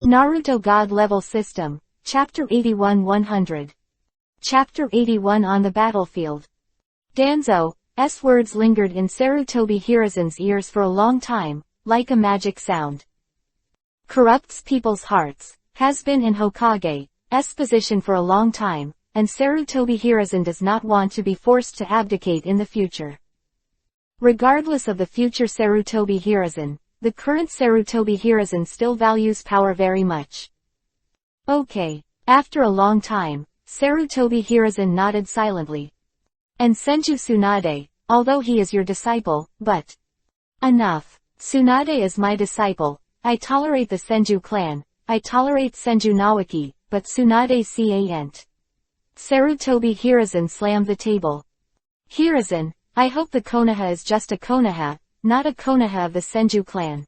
Naruto God Level System, Chapter 81-100. Chapter 81 On the Battlefield. Danzo's words lingered in Sarutobi Hiruzen's ears for a long time, like a magic sound. Corrupts people's hearts, has been in Hokage's position for a long time, and Sarutobi Hiruzen does not want to be forced to abdicate in the future. Regardless of the future Sarutobi Hiruzen, the current Sarutobi Hiruzen still values power very much. Okay. After a long time, Sarutobi Hiruzen nodded silently. And Senju Tsunade, although he is your disciple, but... Enough. Tsunade is my disciple. I tolerate the Senju clan. I tolerate Senju Nawaki, but Tsunade can't. Sarutobi Hiruzen slammed the table. Hiruzen, I hope the Konoha is just a Konoha, not a Konoha of the Senju clan.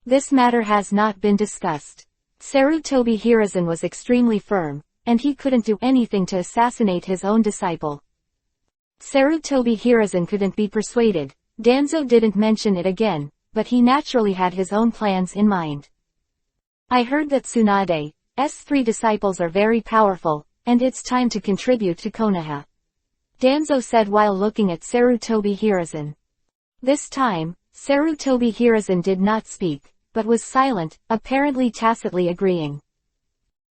This matter has not been discussed. Sarutobi Hiruzen was extremely firm, and he couldn't do anything to assassinate his own disciple. Sarutobi Hiruzen couldn't be persuaded. Danzo didn't mention it again, but he naturally had his own plans in mind. I heard that Tsunade's 3 disciples are very powerful, and it's time to contribute to Konoha. Danzo said while looking at Sarutobi Hiruzen. This time, Sarutobi Hiruzen did not speak, but was silent, apparently tacitly agreeing.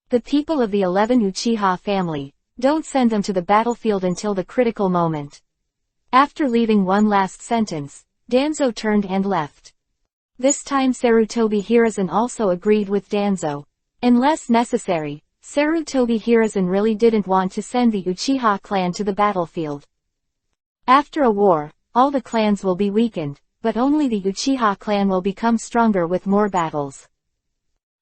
The people of the 11 Uchiha family, don't send them to the battlefield until the critical moment. After leaving one last sentence, Danzo turned and left. This time Sarutobi Hiruzen also agreed with Danzo. Unless necessary, Sarutobi Hiruzen really didn't want to send the Uchiha clan to the battlefield. After a war, all the clans will be weakened, but only the Uchiha clan will become stronger with more battles.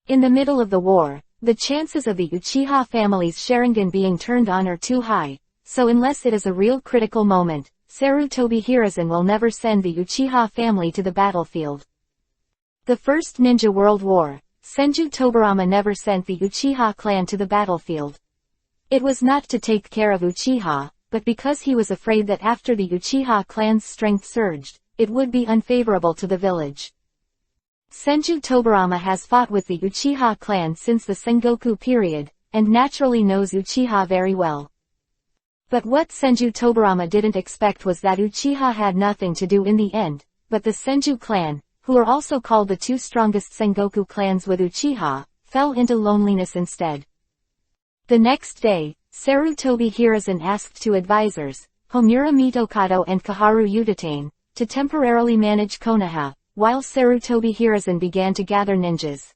In the middle of the war, the chances of the Uchiha family's Sharingan being turned on are too high, so unless it is a real critical moment, Sarutobi Hiruzen will never send the Uchiha family to the battlefield. The First Ninja World War, Senju Tobirama never sent the Uchiha clan to the battlefield. It was not to take care of Uchiha, but because he was afraid that after the Uchiha clan's strength surged, it would be unfavorable to the village. Senju Tobirama has fought with the Uchiha clan since the Sengoku period, and naturally knows Uchiha very well. But what Senju Tobirama didn't expect was that Uchiha had nothing to do in the end, but the Senju clan, who are also called the 2 strongest Sengoku clans with Uchiha, fell into loneliness instead. The next day, Sarutobi Hiruzen asked 2 advisors, Homura Mitokado and Kaharu Udatane, to temporarily manage Konoha, while Sarutobi Hiruzen began to gather ninjas.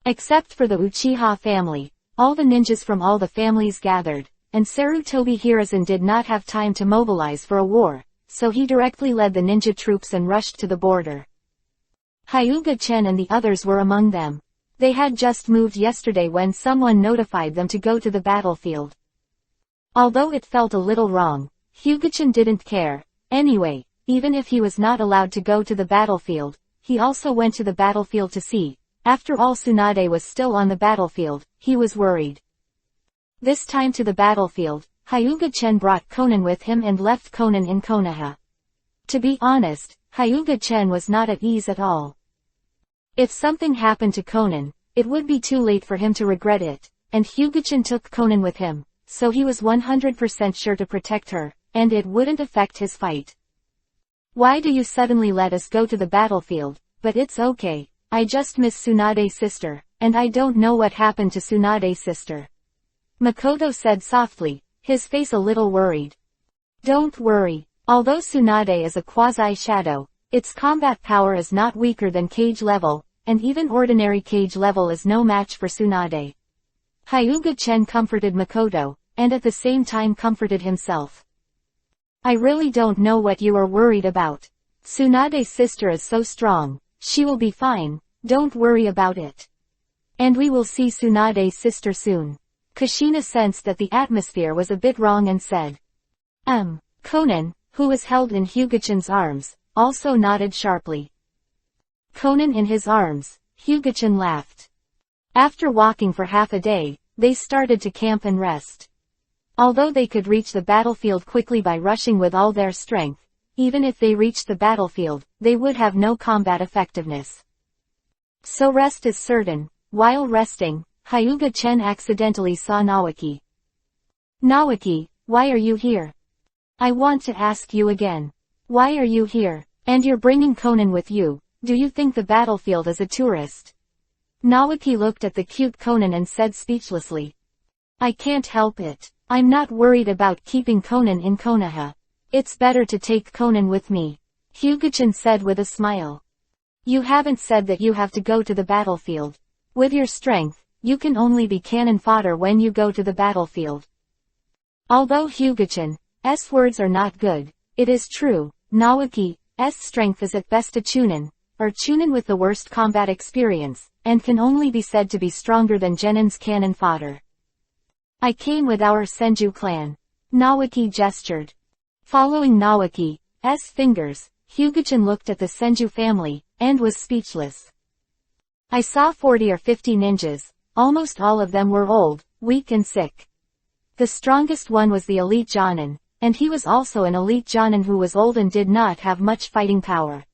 Except for the Uchiha family, all the ninjas from all the families gathered, and Sarutobi Hiruzen did not have time to mobilize for a war, so he directly led the ninja troops and rushed to the border. Hyuga-chen and the others were among them. They had just moved yesterday when someone notified them to go to the battlefield. Although it felt a little wrong, Hyuga-chen didn't care. Anyway, even if he was not allowed to go to the battlefield, he also went to the battlefield to see. After all, Tsunade was still on the battlefield. He was worried. This time to the battlefield, Hyuga-chen brought Konan with him and left Konan in Konoha. To be honest, Hyuga-chen was not at ease at all. If something happened to Konan, it would be too late for him to regret it, and Hyuga-chen took Konan with him, so he was 100% sure to protect her, and it wouldn't affect his fight. Why do you suddenly let us go to the battlefield? But it's okay, I just miss Tsunade's sister, and I don't know what happened to Tsunade's sister. Makoto said softly, his face a little worried. Don't worry, although Tsunade is a quasi-shadow, its combat power is not weaker than cage level, and even ordinary cage level is no match for Tsunade. Hyuga-chen comforted Makoto, and at the same time comforted himself. I really don't know what you are worried about. Tsunade's sister is so strong, she will be fine, don't worry about it. And we will see Tsunade's sister soon. Kushina sensed that the atmosphere was a bit wrong and said. Konan, who was held in Hyuga-chan's arms, also nodded sharply. Konan in his arms, Hyuga-chan laughed. After walking for half a day, they started to camp and rest. Although they could reach the battlefield quickly by rushing with all their strength, even if they reached the battlefield, they would have no combat effectiveness. So rest is certain. while resting, Hyuga-chen accidentally saw Naoki. Naoki, why are you here? I want to ask you again. Why are you here? And you're bringing Conan with you. Do you think the battlefield is a tourist? Naoki looked at the cute Conan and said speechlessly. I can't help it. I'm not worried about keeping Conan in Konoha. It's better to take Conan with me. Hyuga-chan said with a smile. You haven't said that you have to go to the battlefield. With your strength, you can only be cannon fodder when you go to the battlefield. Although Hyuga-chan's words are not good, it is true. Naoki's strength is at best a chunin, or chunin with the worst combat experience, and can only be said to be stronger than Genin's cannon fodder. I came with our Senju clan. Naoki gestured. Following Naoki's fingers, Hyuga-chan looked at the Senju family, and was speechless. I saw 40 or 50 ninjas. Almost all of them were old, weak and sick. The strongest one was the elite Jonin, and he was also an elite Jonin who was old and did not have much fighting power.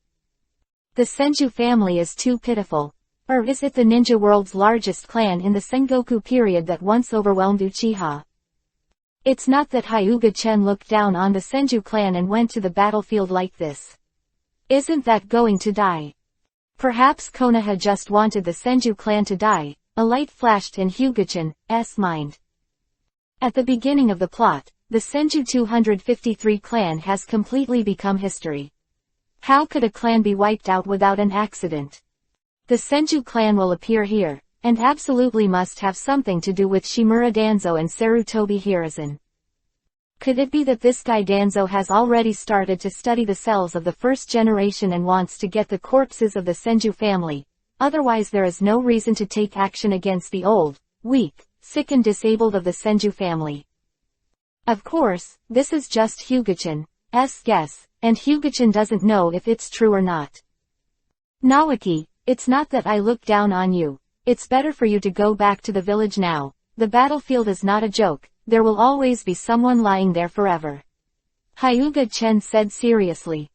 The Senju family is too pitiful. Or is it the ninja world's largest clan in the Sengoku period that once overwhelmed Uchiha? It's not that Hyuga-chen looked down on the Senju clan and went to the battlefield like this. Isn't that going to die? Perhaps Konoha just wanted the Senju clan to die. A light flashed in Hyuga-chan's mind. At the beginning of the plot, the Senju 253 clan has completely become history. How could a clan be wiped out without an accident? The Senju clan will appear here, and absolutely must have something to do with Shimura Danzo and Sarutobi Hiruzen. Could it be that this guy Danzo has already started to study the cells of the first generation and wants to get the corpses of the Senju family? Otherwise there is no reason to take action against the old, weak, sick and disabled of the Senju family. Of course, this is just Hyuga-chan's guess, and Hyuga-chan doesn't know if it's true or not. Naoki, it's not that I look down on you. It's better for you to go back to the village now. The battlefield is not a joke. There will always be someone lying there forever. Hyuga-chen said seriously.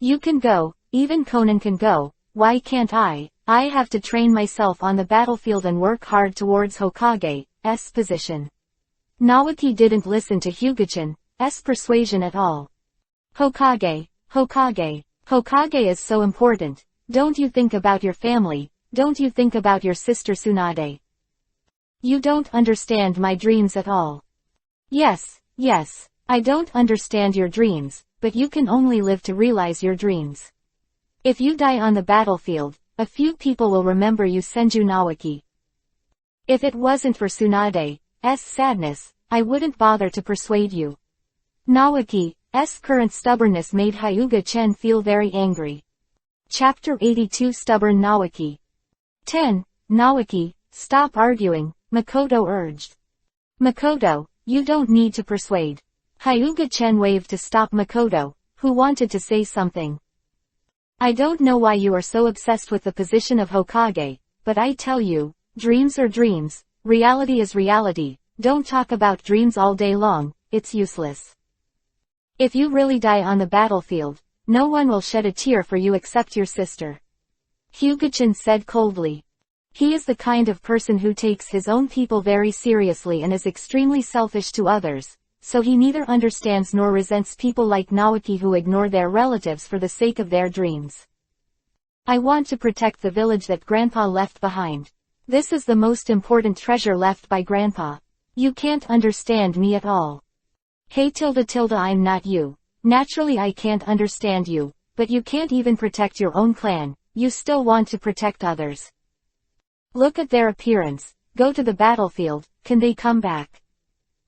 You can go, even Conan can go. Why can't I? I have to train myself on the battlefield and work hard towards Hokage's position. Naoki didn't listen to Hyuga-chan's persuasion at all. Hokage is so important. Don't you think about your family? Don't you think about your sister Tsunade? You don't understand my dreams at all. Yes, I don't understand your dreams, but you can only live to realize your dreams. If you die on the battlefield, a few people will remember you Senju Naoki. If it wasn't for Tsunade's sadness, I wouldn't bother to persuade you. Naoki's current stubbornness made Hyuga-chen feel very angry. Chapter 82 Stubborn Naoki. 10. Naoki, stop arguing, Makoto urged. Makoto, you don't need to persuade. Hyuga-chen waved to stop Makoto, who wanted to say something. I don't know why you are so obsessed with the position of Hokage, but I tell you, dreams are dreams, reality is reality, don't talk about dreams all day long, it's useless. If you really die on the battlefield, no one will shed a tear for you except your sister. Hyuga-chen said coldly. He is the kind of person who takes his own people very seriously and is extremely selfish to others, so he neither understands nor resents people like Naoki who ignore their relatives for the sake of their dreams. I want to protect the village that Grandpa left behind. This is the most important treasure left by Grandpa. You can't understand me at all. Hey I'm not you. Naturally I can't understand you, but you can't even protect your own clan, you still want to protect others. Look at their appearance, go to the battlefield, can they come back?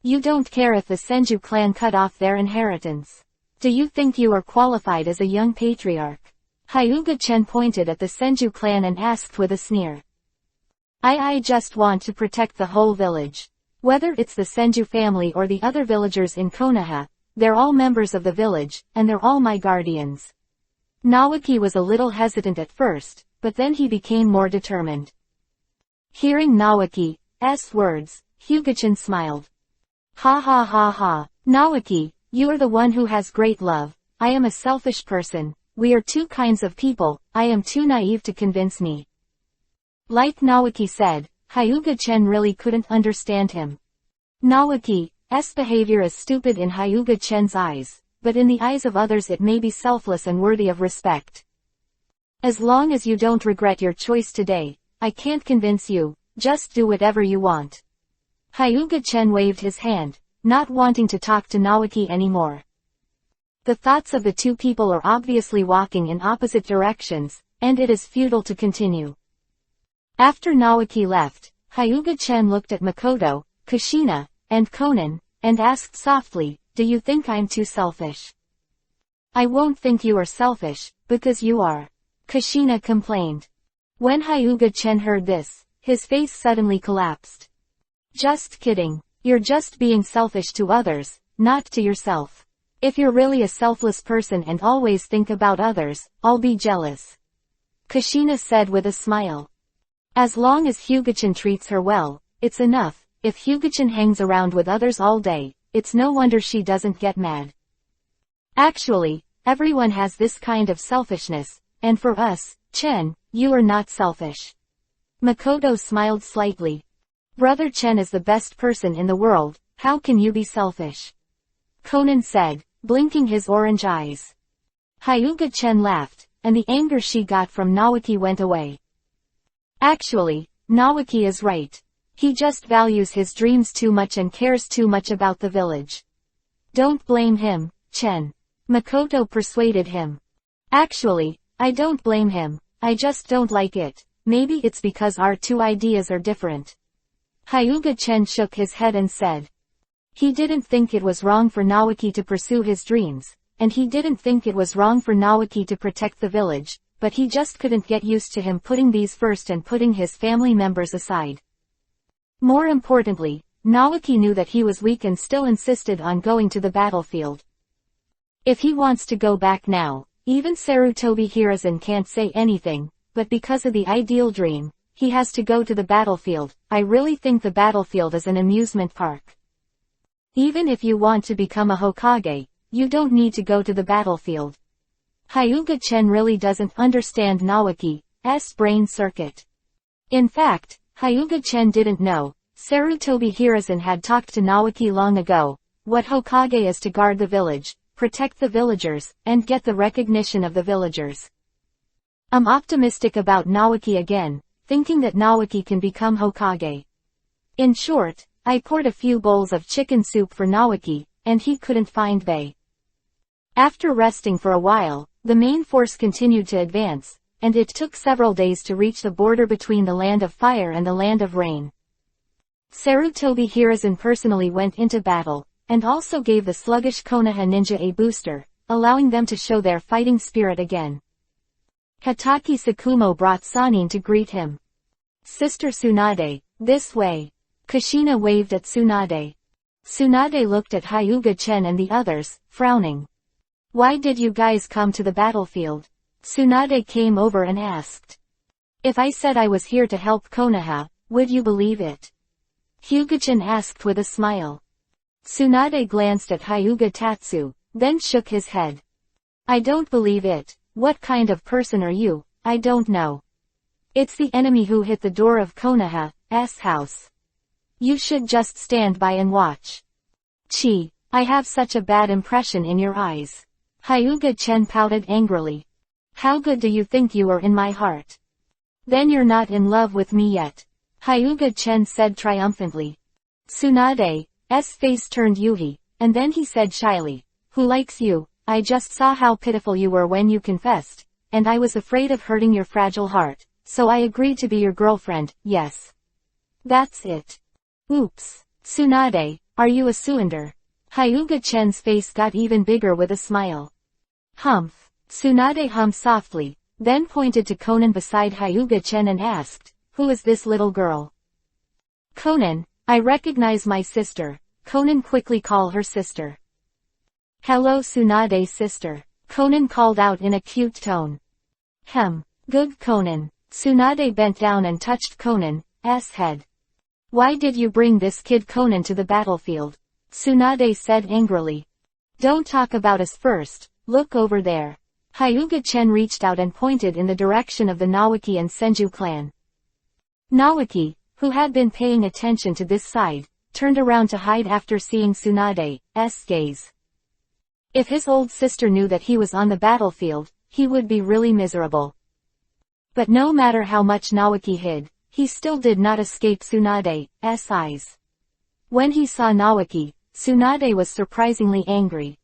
You don't care if the Senju clan cut off their inheritance. Do you think you are qualified as a young patriarch? Hyuga-chen pointed at the Senju clan and asked with a sneer. I just want to protect the whole village. Whether it's the Senju family or the other villagers in Konoha, they're all members of the village, and they're all my guardians. Naoki was a little hesitant at first, but then he became more determined. Hearing Naoki's words, Hyuga-chen smiled. Ha. Naoki, you are the one who has great love. I am a selfish person. We are two kinds of people. I am too naive to convince me. Like Naoki said, Hyuga-chen really couldn't understand him. Naoki's behavior is stupid in Hyuga-chen's eyes, but in the eyes of others it may be selfless and worthy of respect. As long as you don't regret your choice today, I can't convince you, just do whatever you want. Hyuga-chen waved his hand, not wanting to talk to Naoki anymore. The thoughts of the two people are obviously walking in opposite directions, and it is futile to continue. After Naoki left, Hyuga-chen looked at Makoto, Kushina, and Konan, and asked softly, "Do you think I'm too selfish?" "I won't think you are selfish, because you are," Kushina complained. When Hyuga-chen heard this, his face suddenly collapsed. "Just kidding. You're just being selfish to others, not to yourself. If you're really a selfless person and always think about others, I'll be jealous," Kushina said with a smile. As long as Hyuga-chan treats her well, it's enough. If Hyuga-chan hangs around with others all day, it's no wonder she doesn't get mad. Actually, everyone has this kind of selfishness, and for us, Chen, you are not selfish. Makoto smiled slightly. Brother Chen is the best person in the world, how can you be selfish? Konan said, blinking his orange eyes. Hyuga-chen laughed, and the anger she got from Naoki went away. Actually, Naoki is right. He just values his dreams too much and cares too much about the village. Don't blame him, Chen. Makoto persuaded him. Actually, I don't blame him, I just don't like it. Maybe it's because our two ideas are different. Hyuga-chen shook his head and said. He didn't think it was wrong for Naoki to pursue his dreams, and he didn't think it was wrong for Naoki to protect the village, but he just couldn't get used to him putting these first and putting his family members aside. More importantly, Naoki knew that he was weak and still insisted on going to the battlefield. If he wants to go back now, even Sarutobi Hiruzen can't say anything, but because of the ideal dream, he has to go to the battlefield. I really think the battlefield is an amusement park. Even if you want to become a Hokage, you don't need to go to the battlefield. Hyuga-chen really doesn't understand Naoki's brain circuit. In fact, Hyuga-chen didn't know. Sarutobi Hiruzen had talked to Naoki long ago. What Hokage is to guard the village, protect the villagers, and get the recognition of the villagers. I'm optimistic about Naoki again, thinking that Naoki can become Hokage. In short, I poured a few bowls of chicken soup for Naoki, and he couldn't find Bei. After resting for a while, the main force continued to advance, and it took several days to reach the border between the Land of Fire and the Land of Rain. Sarutobi Hiruzen personally went into battle, and also gave the sluggish Konoha ninja a booster, allowing them to show their fighting spirit again. Hataki Sakumo brought Sanin to greet him. Sister Tsunade, this way. Kushina waved at Tsunade. Tsunade looked at Hyuga-chen and the others, frowning. Why did you guys come to the battlefield? Tsunade came over and asked. If I said I was here to help Konoha, would you believe it? Hyuga-chen asked with a smile. Tsunade glanced at Hyuga Tatsu, then shook his head. I don't believe it. What kind of person are you? I don't know. It's the enemy who hit the door of Konoha's house. You should just stand by and watch. Chi, I have such a bad impression in your eyes. Hyuga-chen pouted angrily. How good do you think you are in my heart? Then you're not in love with me yet. Hyuga-chen said triumphantly. Tsunade's face turned Yuhi, and then he said shyly, who likes you? I just saw how pitiful you were when you confessed, and I was afraid of hurting your fragile heart, so I agreed to be your girlfriend, yes. That's it. Oops. Tsunade, are you a Suinder? Hyuga-chen's face got even bigger with a smile. Humph. Tsunade hummed softly, then pointed to Konan beside Hyuga-chen and asked, who is this little girl? Konan, I recognize my sister. Konan quickly called her sister. Hello Tsunade's sister. Konan called out in a cute tone. Good Konan. Tsunade bent down and touched Konan's head. Why did you bring this kid Konan to the battlefield? Tsunade said angrily. Don't talk about us first, look over there. Hyuga-chen reached out and pointed in the direction of the Naoki and Senju clan. Naoki, who had been paying attention to this side, turned around to hide after seeing Tsunade's gaze. If his old sister knew that he was on the battlefield, he would be really miserable. But no matter how much Naoki hid, he still did not escape Tsunade's eyes. When he saw Naoki, Tsunade was surprisingly angry.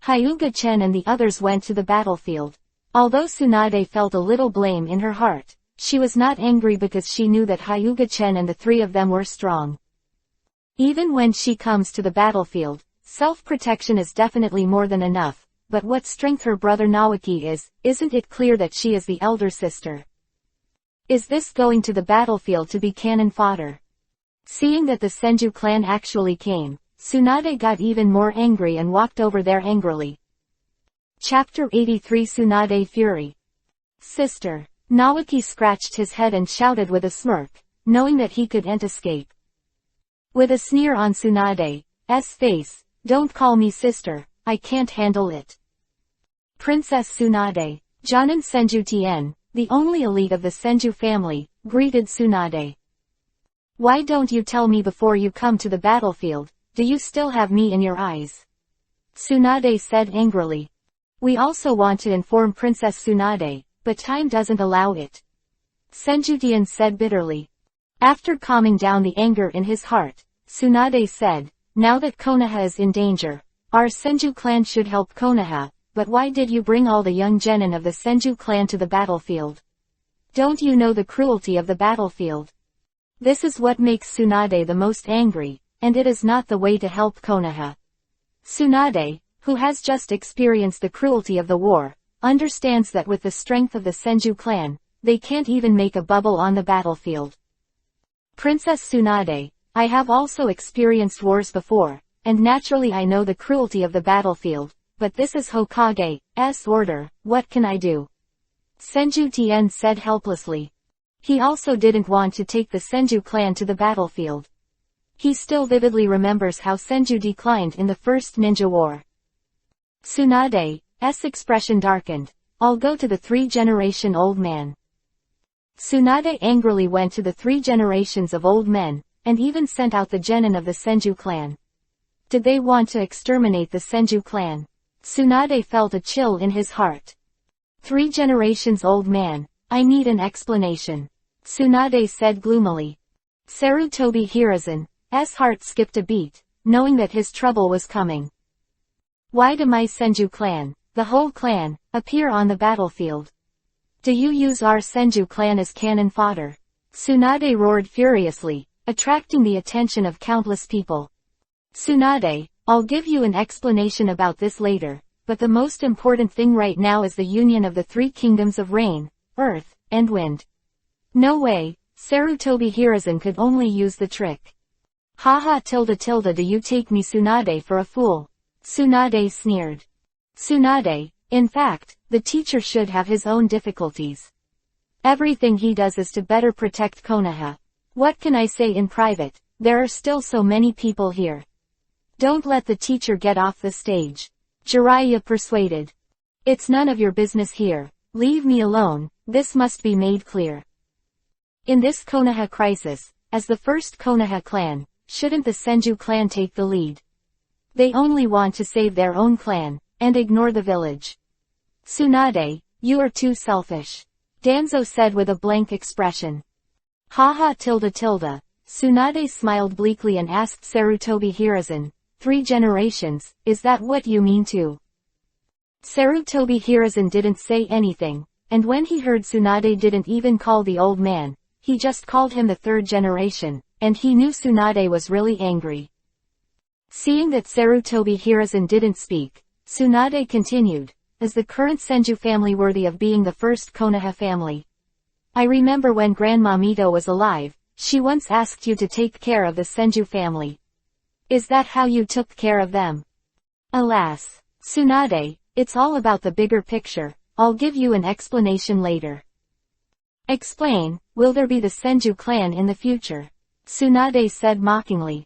Hyuga-chen and the others went to the battlefield. Although Tsunade felt a little blame in her heart, she was not angry because she knew that Hyuga-chen and the three of them were strong. Even when she comes to the battlefield, self-protection is definitely more than enough, but what strength her brother Naoki isn't it clear that she is the elder sister? Is this going to the battlefield to be cannon fodder? Seeing that the Senju clan actually came, Tsunade got even more angry and walked over there angrily. Chapter 83 Tsunade Fury. Sister. Naoki scratched his head and shouted with a smirk, knowing that he couldn't escape. With a sneer on Tsunade's face, "Don't call me sister, I can't handle it." Princess Tsunade, Jonin Senju Tien, the only elite of the Senju family, greeted Tsunade. "Why don't you tell me before you come to the battlefield? Do you still have me in your eyes?" Tsunade said angrily. "We also want to inform Princess Tsunade, but time doesn't allow it," Senju Tien said bitterly. After calming down the anger in his heart, Tsunade said, "Now that Konoha is in danger, our Senju clan should help Konoha, but why did you bring all the young genin of the Senju clan to the battlefield? Don't you know the cruelty of the battlefield? This is what makes Tsunade the most angry, and it is not the way to help Konoha." Tsunade, who has just experienced the cruelty of the war, understands that with the strength of the Senju clan, they can't even make a bubble on the battlefield. "Princess Tsunade, I have also experienced wars before, and naturally I know the cruelty of the battlefield, but this is Hokage's order, what can I do?" Senju Tien said helplessly. He also didn't want to take the Senju clan to the battlefield. He still vividly remembers how Senju declined in the first ninja war. Tsunade's expression darkened. "I'll go to the 3-generation-old man." Tsunade angrily went to the 3 generations of old men, and even sent out the genin of the Senju clan. Did they want to exterminate the Senju clan? Tsunade felt a chill in his heart. 3 generations old man, I need an explanation, Tsunade said gloomily. Sarutobi Hiruzen's heart skipped a beat, knowing that his trouble was coming. Why do my Senju clan, the whole clan, appear on the battlefield? Do you use our Senju clan as cannon fodder? Tsunade roared furiously, attracting the attention of countless people. Tsunade, I'll give you an explanation about this later, but the most important thing right now is the union of the 3 kingdoms of rain, earth, and wind. No way, Sarutobi Hiruzen could only use the trick. Haha do you take me Tsunade for a fool? Tsunade sneered. Tsunade, in fact, the teacher should have his own difficulties. Everything he does is to better protect Konoha. What can I say in private? There are still so many people here. Don't let the teacher get off the stage. Jiraiya persuaded. It's none of your business here. Leave me alone, this must be made clear. In this Konoha crisis, as the first Konoha clan, shouldn't the Senju clan take the lead? They only want to save their own clan, and ignore the village. Tsunade, you are too selfish. Danzo said with a blank expression. Haha Tsunade smiled bleakly and asked Sarutobi Hiruzen, 3 generations, is that what you mean too? Sarutobi Hiruzen didn't say anything, and when he heard Tsunade didn't even call the old man, he just called him the 3rd generation, and he knew Tsunade was really angry. Seeing that Sarutobi Hiruzen didn't speak, Tsunade continued, is the current Senju family worthy of being the first Konoha family? I remember when Grandma Mito was alive, she once asked you to take care of the Senju family. Is that how you took care of them? Alas, Tsunade, it's all about the bigger picture, I'll give you an explanation later. Explain, will there be the Senju clan in the future? Tsunade said mockingly.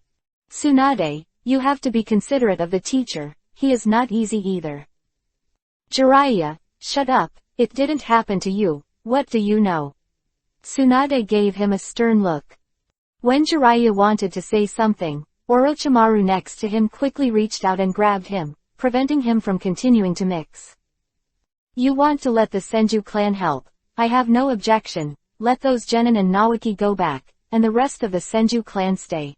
Tsunade, you have to be considerate of the teacher, he is not easy either. Jiraiya, shut up, it didn't happen to you, what do you know? Tsunade gave him a stern look. When Jiraiya wanted to say something, Orochimaru next to him quickly reached out and grabbed him, preventing him from continuing to mix. You want to let the Senju clan help? I have no objection. Let those Genin and Naoki go back, and the rest of the Senju clan stay.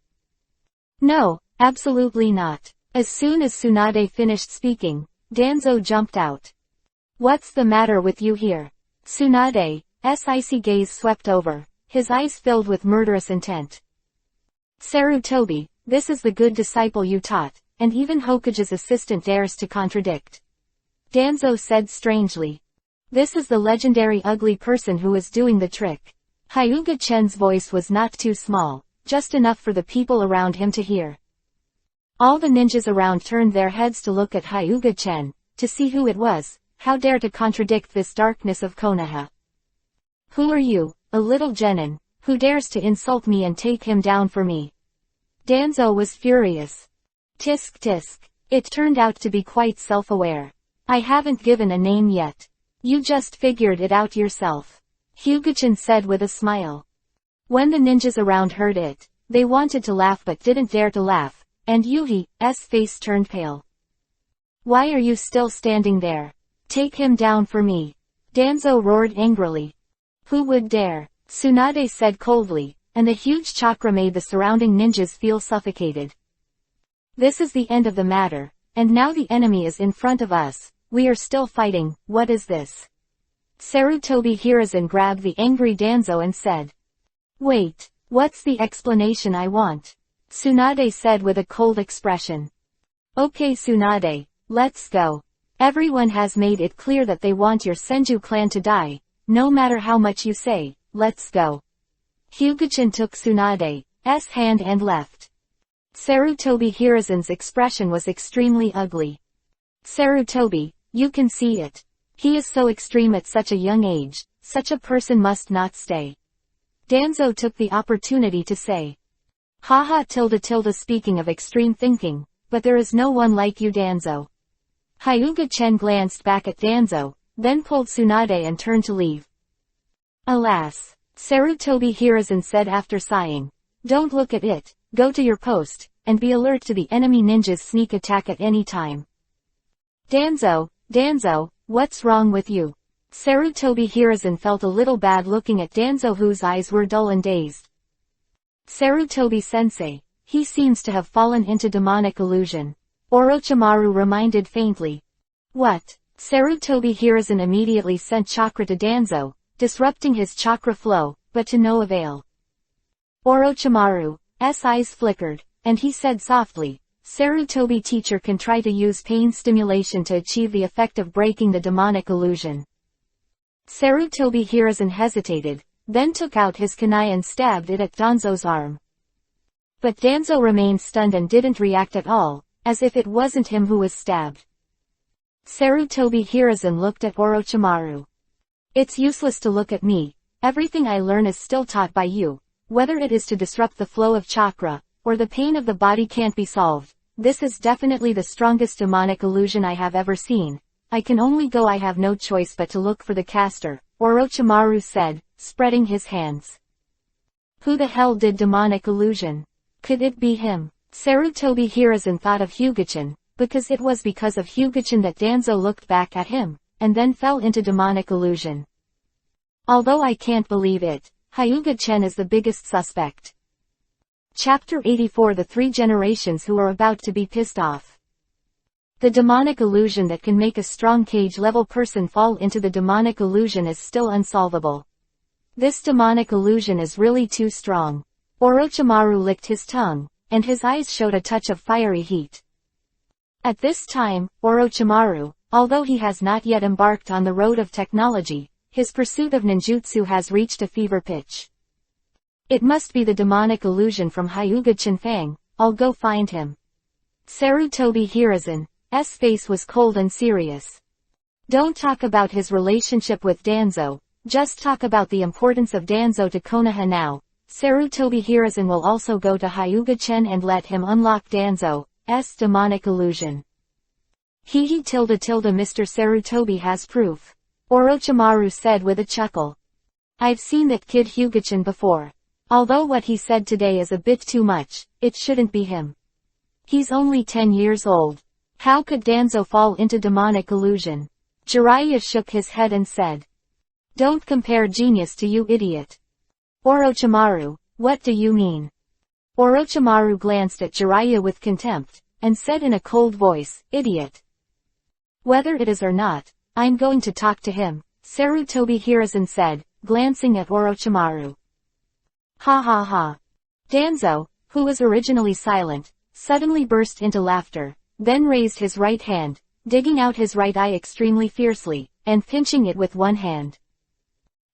No, absolutely not. As soon as Tsunade finished speaking, Danzo jumped out. What's the matter with you here? Tsunade's icy gaze swept over, his eyes filled with murderous intent. Sarutobi, this is the good disciple you taught, and even Hokage's assistant dares to contradict. Danzo said strangely. This is the legendary ugly person who is doing the trick. Hyuga Chen's voice was not too small, just enough for the people around him to hear. All the ninjas around turned their heads to look at Hyuga Chen, to see who it was. How dare to contradict this darkness of Konoha? Who are you, a little genin, who dares to insult me and take him down for me? Danzo was furious. Tisk tisk. It turned out to be quite self-aware. I haven't given a name yet. You just figured it out yourself. Hyuga-chan said with a smile. When the ninjas around heard it, they wanted to laugh but didn't dare to laugh, and Yuhi's face turned pale. Why are you still standing there? Take him down for me. Danzo roared angrily. Who would dare? Tsunade said coldly, and the huge chakra made the surrounding ninjas feel suffocated. This is the end of the matter, and now the enemy is in front of us. We are still fighting. What is this? Sarutobi Hiruzen grabbed the angry Danzo and said. Wait, what's the explanation I want? Tsunade said with a cold expression. Okay Tsunade, let's go. Everyone has made it clear that they want your Senju clan to die. No matter how much you say, let's go. Hyuga-chan took Tsunade's hand and left. Sarutobi Hiruzen's expression was extremely ugly. Sarutobi, you can see it. He is so extreme at such a young age, such a person must not stay. Danzo took the opportunity to say. Haha tilde speaking of extreme thinking, but there is no one like you Danzo. Hyuga Chen glanced back at Danzo, then pulled Tsunade and turned to leave. Alas, Sarutobi Hiruzen said after sighing. Don't look at it, go to your post, and be alert to the enemy ninja's sneak attack at any time. Danzo, what's wrong with you? Sarutobi Hiruzen felt a little bad looking at Danzo whose eyes were dull and dazed. Sarutobi-sensei, he seems to have fallen into demonic illusion. Orochimaru reminded faintly. What? Sarutobi Hiruzen immediately sent chakra to Danzo, disrupting his chakra flow, but to no avail. Orochimaru's eyes flickered, and he said softly, Sarutobi teacher can try to use pain stimulation to achieve the effect of breaking the demonic illusion. Sarutobi Hiruzen hesitated, then took out his kunai and stabbed it at Danzo's arm. But Danzo remained stunned and didn't react at all, as if it wasn't him who was stabbed. Sarutobi Hiruzen looked at Orochimaru. It's useless to look at me. Everything I learn is still taught by you. Whether it is to disrupt the flow of chakra, or the pain of the body can't be solved. This is definitely the strongest demonic illusion I have ever seen. I can only go. I have no choice but to look for the caster, Orochimaru said, spreading his hands. Who the hell did demonic illusion? Could it be him? Sarutobi Hiruzen thought of Hyuga-chan, because it was because of Hyuga-chan that Danzo looked back at him, and then fell into demonic illusion. Although I can't believe it, Hyuga-chan is the biggest suspect. Chapter 84 The Three Generations Who Are About to Be Pissed Off. The demonic illusion that can make a strong cage-level person fall into the demonic illusion is still unsolvable. This demonic illusion is really too strong. Orochimaru licked his tongue, and his eyes showed a touch of fiery heat. At this time, Orochimaru, although he has not yet embarked on the road of technology, his pursuit of ninjutsu has reached a fever pitch. It must be the demonic illusion from Hyuga Chinfang. I'll go find him. Sarutobi Hiruzen's face was cold and serious. Don't talk about his relationship with Danzo, just talk about the importance of Danzo to Konoha now. Sarutobi Hiruzen will also go to Hyuga-chen and let him unlock Danzo's demonic illusion. Mr. Sarutobi has proof. Orochimaru said with a chuckle. I've seen that kid Hyuga-chan before. Although what he said today is a bit too much, it shouldn't be him. He's only 10 years old. How could Danzo fall into demonic illusion? Jiraiya shook his head and said. Don't compare genius to you idiot. Orochimaru, what do you mean? Orochimaru glanced at Jiraiya with contempt, and said in a cold voice, idiot. Whether it is or not, I'm going to talk to him, Sarutobi Hiruzen said, glancing at Orochimaru. Ha ha ha. Danzo, who was originally silent, suddenly burst into laughter, then raised his right hand, digging out his right eye extremely fiercely, and pinching it with one hand.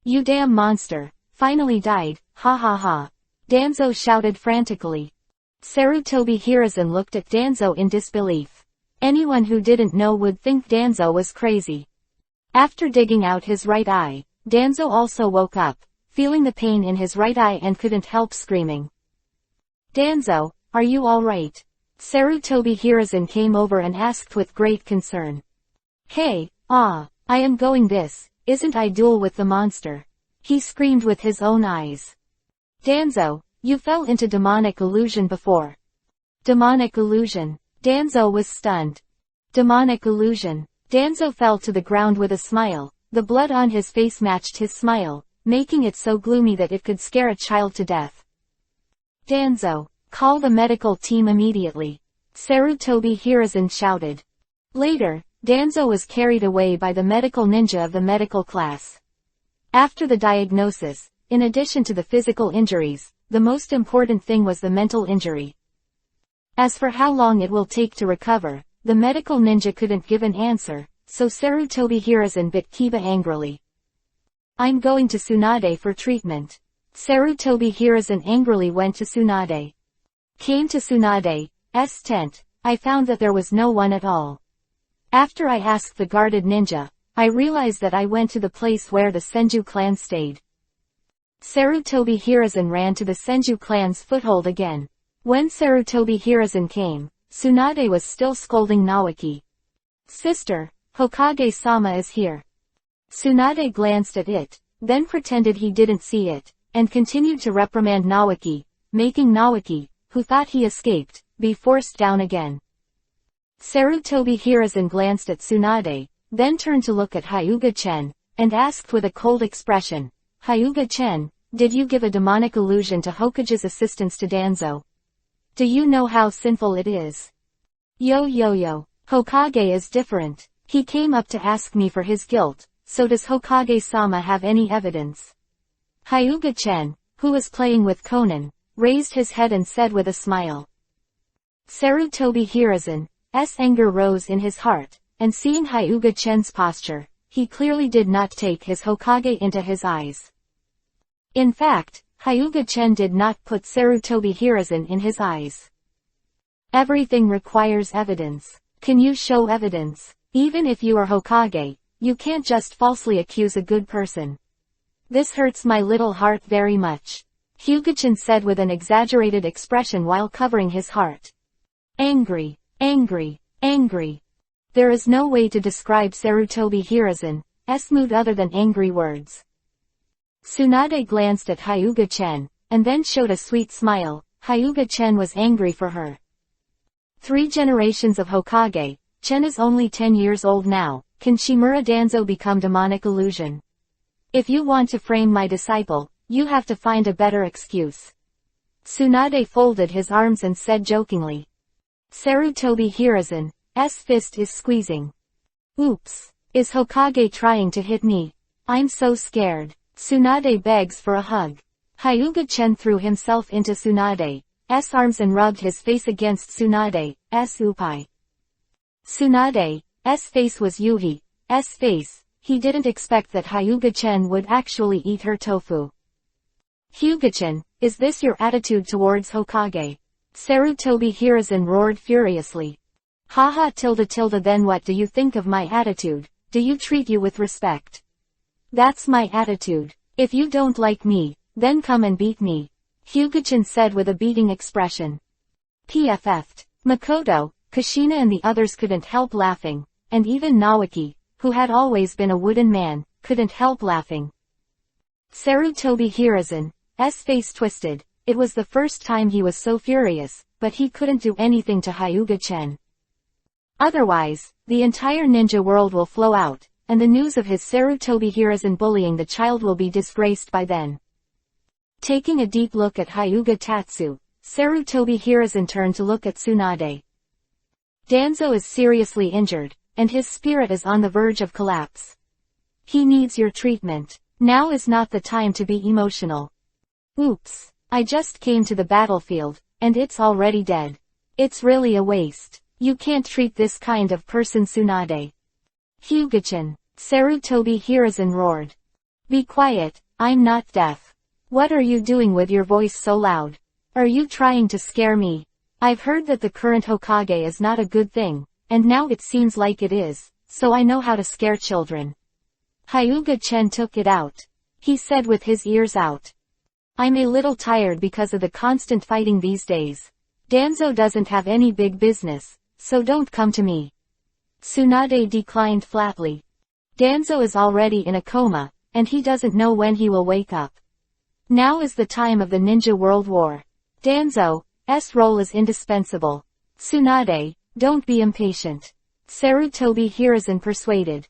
You damn monster, finally died, ha ha ha. Danzo shouted frantically. Sarutobi Hiruzen looked at Danzo in disbelief. Anyone who didn't know would think Danzo was crazy. After digging out his right eye, Danzo also woke up, feeling the pain in his right eye and couldn't help screaming. Danzo, are you alright? Sarutobi Hiruzen came over and asked with great concern. Hey, I am going this, isn't I duel with the monster? He screamed with his own eyes. Danzo, you fell into demonic illusion before. Demonic illusion. Danzo was stunned. Demonic illusion. Danzo fell to the ground with a smile. The blood on his face matched his smile, making it so gloomy that it could scare a child to death. Danzo, call the medical team immediately. Sarutobi Hiruzen shouted. Later, Danzo was carried away by the medical ninja of the medical class. After the diagnosis, in addition to the physical injuries, the most important thing was the mental injury. As for how long it will take to recover, the medical ninja couldn't give an answer, so Sarutobi Hiruzen bit Kiba angrily. I'm going to Tsunade for treatment. Sarutobi Hiruzen angrily went to Tsunade. Came to Tsunade's tent, I found that there was no one at all. After I asked the guarded ninja, I realized that I went to the place where the Senju clan stayed. Sarutobi Hiruzen ran to the Senju clan's foothold again. When Sarutobi Hiruzen came, Tsunade was still scolding Naoki. Sister, Hokage-sama is here. Tsunade glanced at it, then pretended he didn't see it, and continued to reprimand Naoki, making Naoki, who thought he escaped, be forced down again. Sarutobi Hiruzen glanced at Tsunade, then turned to look at Hyuga-chen, and asked with a cold expression, Hyuga-chen, did you give a demonic illusion to Hokage's assistance to Danzo? Do you know how sinful it is? Yo. Hokage is different. He came up to ask me for his guilt, so does Hokage-sama have any evidence? Hyuga-chen, who was playing with Konan, raised his head and said with a smile. Sarutobi Hiruzen's anger rose in his heart, and seeing Hyuga-chen's posture, he clearly did not take his Hokage into his eyes. In fact, Hyuga-chen did not put Sarutobi Hiruzen in his eyes. Everything requires evidence. Can you show evidence? Even if you are Hokage, you can't just falsely accuse a good person. This hurts my little heart very much. Hyuga-chan said with an exaggerated expression while covering his heart. Angry. There is no way to describe Sarutobi Hiruzen's mood other than angry words. Tsunade glanced at Hyuga-chen, and then showed a sweet smile. Hyuga-chen was angry for her. 3 generations of Hokage, Chen is only 10 years old now, can Shimura Danzo become demonic illusion? If you want to frame my disciple, you have to find a better excuse. Tsunade folded his arms and said jokingly. Sarutobi Hiruzen's fist is squeezing. Oops. Is Hokage trying to hit me? I'm so scared. Tsunade begs for a hug. Hyuga-chen threw himself into Tsunade's arms and rubbed his face against Tsunade's upai. Tsunade's face was Yuhi's face. He didn't expect that Hyuga-chen would actually eat her tofu. Hyuga-chen, is this your attitude towards Hokage? Sarutobi Hiruzen roared furiously. Haha tilde then what do you think of my attitude? Do you treat you with respect? That's my attitude. If you don't like me, then come and beat me. Hyuga-chan said with a beating expression. PFF'd. Makoto, Kushina and the others couldn't help laughing, and even Naoki, who had always been a wooden man, couldn't help laughing. Sarutobi Hiruzen's face twisted. It was the first time he was so furious, but he couldn't do anything to Hyuga-chen. Otherwise, the entire ninja world will flow out, and the news of his Sarutobi Hiruzen bullying the child will be disgraced by then. Taking a deep look at Hyuga Tatsu, Sarutobi Hiruzen turned to look at Tsunade. Danzo is seriously injured, and his spirit is on the verge of collapse. He needs your treatment. Now is not the time to be emotional. Oops, I just came to the battlefield, and it's already dead. It's really a waste. You can't treat this kind of person, Tsunade. Hyuga-chan, Sarutobi Hiruzen roared. Be quiet, I'm not deaf. What are you doing with your voice so loud? Are you trying to scare me? I've heard that the current Hokage is not a good thing, and now it seems like it is, so I know how to scare children. Hyuga-chen took it out. He said with his ears out. I'm a little tired because of the constant fighting these days. Danzo doesn't have any big business, so don't come to me. Tsunade declined flatly. Danzo is already in a coma, and he doesn't know when he will wake up. Now is the time of the Ninja World War. Danzo's role is indispensable. Tsunade, don't be impatient. Sarutobi Hiruzen persuaded.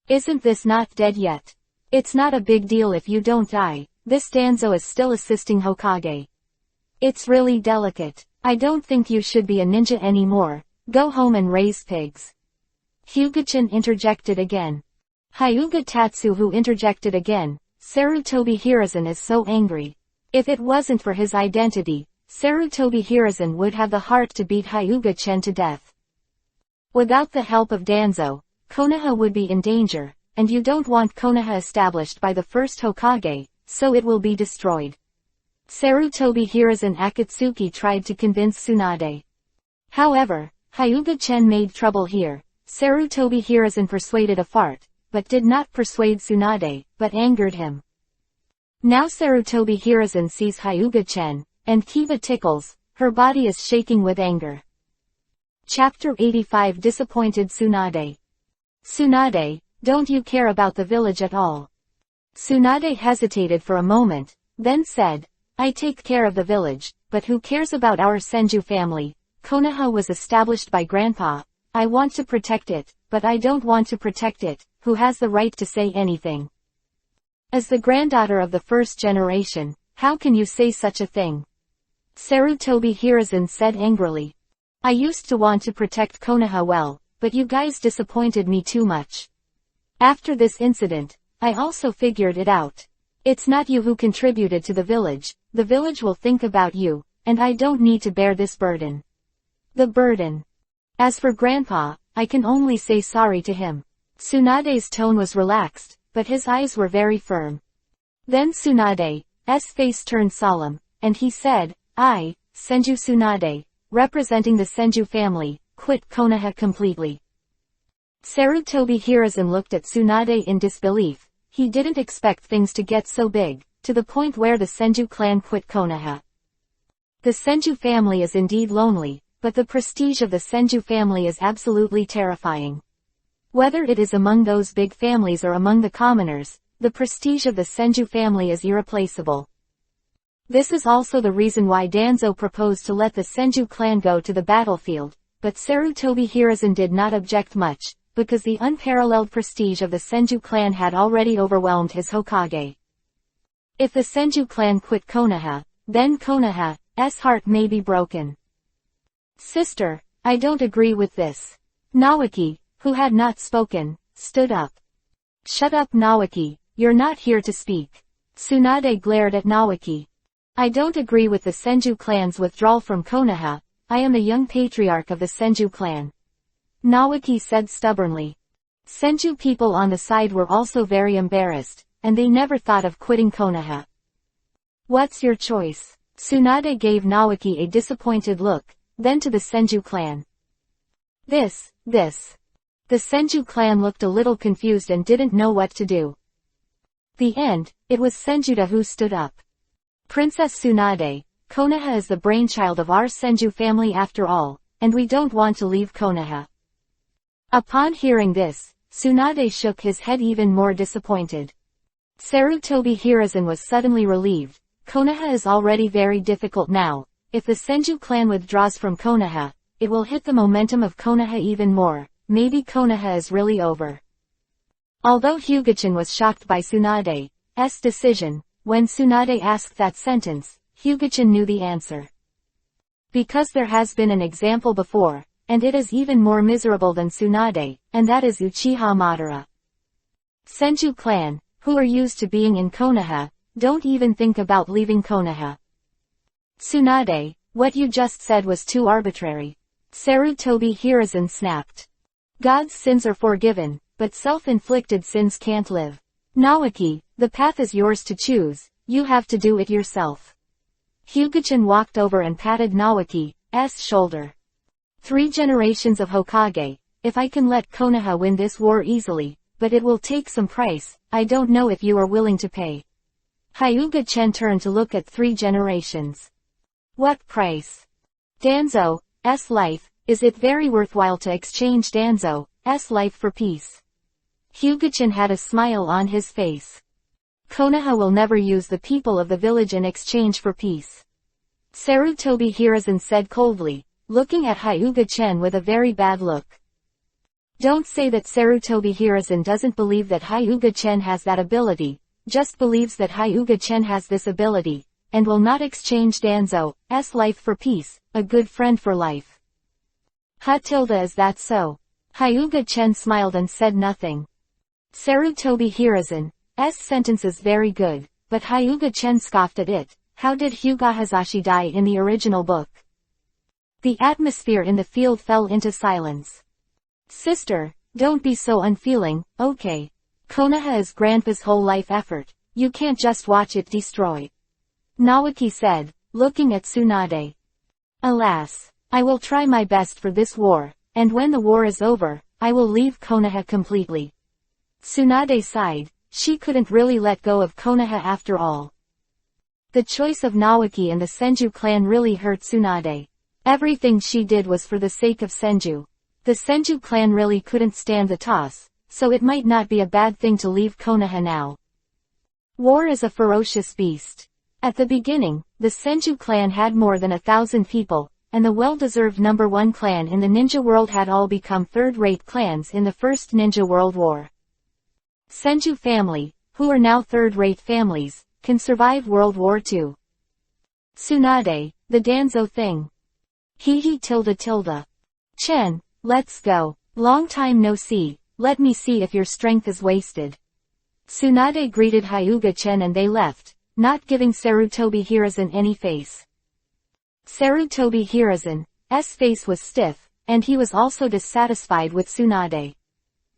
Isn't this not dead yet? It's not a big deal if you don't die. This Danzo is still assisting Hokage. It's really delicate. I don't think you should be a ninja anymore. Go home and raise pigs. Hyuga-chan interjected again. Hyuga Tatsu who interjected again. Sarutobi Hiruzen is so angry. If it wasn't for his identity, Sarutobi Hiruzen would have the heart to beat Hyuga-chen to death. Without the help of Danzo, Konoha would be in danger, and you don't want Konoha established by the first Hokage, so it will be destroyed. Sarutobi Hiruzen Akatsuki tried to convince Tsunade. However, Hyuga-chen made trouble here. Sarutobi Hiruzen persuaded a fart, but did not persuade Tsunade, but angered him. Now Sarutobi Hiruzen sees Hyuga-chen, and Kiba tickles, her body is shaking with anger. Chapter 85 Disappointed Tsunade. Tsunade, don't you care about the village at all? Tsunade hesitated for a moment, then said, I take care of the village, but who cares about our Senju family? Konoha was established by Grandpa. I want to protect it, but I don't want to protect it. Who has the right to say anything? As the granddaughter of the first generation, how can you say such a thing? Sarutobi Hiruzen said angrily. I used to want to protect Konoha well, but you guys disappointed me too much. After this incident, I also figured it out. It's not you who contributed to the village will think about you, and I don't need to bear this burden. The burden. As for Grandpa, I can only say sorry to him. Tsunade's tone was relaxed, but his eyes were very firm. Then Tsunade's face turned solemn, and he said, I, Senju Tsunade, representing the Senju family, quit Konoha completely. Sarutobi Hiruzen looked at Tsunade in disbelief. He didn't expect things to get so big, to the point where the Senju clan quit Konoha. The Senju family is indeed lonely, but the prestige of the Senju family is absolutely terrifying. Whether it is among those big families or among the commoners, the prestige of the Senju family is irreplaceable. This is also the reason why Danzo proposed to let the Senju clan go to the battlefield, but Sarutobi Hiruzen did not object much, because the unparalleled prestige of the Senju clan had already overwhelmed his Hokage. If the Senju clan quit Konoha, then Konoha's heart may be broken. Sister, I don't agree with this. Naoki, who had not spoken, stood up. Shut up Naoki, you're not here to speak. Tsunade glared at Naoki. I don't agree with the Senju clan's withdrawal from Konoha. I am the young patriarch of the Senju clan. Naoki said stubbornly. Senju people on the side were also very embarrassed, and they never thought of quitting Konoha. What's your choice? Tsunade gave Naoki a disappointed look, then to the Senju clan. This. The Senju clan looked a little confused and didn't know what to do. The end, it was Senjuta who stood up. Princess Tsunade, Konoha is the brainchild of our Senju family after all, and we don't want to leave Konoha. Upon hearing this, Tsunade shook his head even more disappointed. Sarutobi Hiruzen was suddenly relieved. Konoha is already very difficult now. If the Senju clan withdraws from Konoha, it will hit the momentum of Konoha even more. Maybe Konoha is really over. Although Hyuga-chan was shocked by Tsunade's decision, when Tsunade asked that sentence, Hyuga-chan knew the answer. Because there has been an example before, and it is even more miserable than Tsunade, and that is Uchiha Madara. Senju clan, who are used to being in Konoha, don't even think about leaving Konoha. Tsunade, what you just said was too arbitrary. Sarutobi Hiruzen snapped. God's sins are forgiven, but self-inflicted sins can't live. Naoki, the path is yours to choose, you have to do it yourself. Hyuga-chan walked over and patted Naoki's shoulder. 3 generations of Hokage, if I can let Konoha win this war easily, but it will take some price, I don't know if you are willing to pay. Hyuga-chan turned to look at 3 generations. What price? Danzo's life, is it very worthwhile to exchange Danzo's life for peace? Hyuga-chan had a smile on his face. Konoha will never use the people of the village in exchange for peace. Sarutobi Hiruzen said coldly, looking at Hyuga-chan with a very bad look. Don't say that Sarutobi Hiruzen doesn't believe that Hyuga-chan has that ability, just believes that Hyuga-chan has this ability, and will not exchange Danzo's life for peace, a good friend for life. Is that so? Hyuga-chan smiled and said nothing. Sarutobi Hiruzen's sentence is very good, but Hyuga-chan scoffed at it. How did Hyuga Hazashi die in the original book? The atmosphere in the field fell into silence. Sister, don't be so unfeeling, okay? Konoha is Grandpa's whole life effort, you can't just watch it destroy. Naoki said, looking at Tsunade. Alas, I will try my best for this war, and when the war is over, I will leave Konoha completely. Tsunade sighed, she couldn't really let go of Konoha after all. The choice of Naoki and the Senju clan really hurt Tsunade. Everything she did was for the sake of Senju. The Senju clan really couldn't stand the toss, so it might not be a bad thing to leave Konoha now. War is a ferocious beast. At the beginning, the Senju clan had more than 1,000 people, and the well-deserved number 1 clan in the ninja world had all become third-rate clans in the First Ninja World War. Senju family, who are now third-rate families, can survive World War II. Tsunade, the Danzo thing. Chen, let's go. Long time no see, let me see if your strength is wasted. Tsunade greeted Hyuga-chan and they left, not giving Sarutobi Hiruzen any face. Sarutobi Hiruzen's face was stiff, and he was also dissatisfied with Tsunade.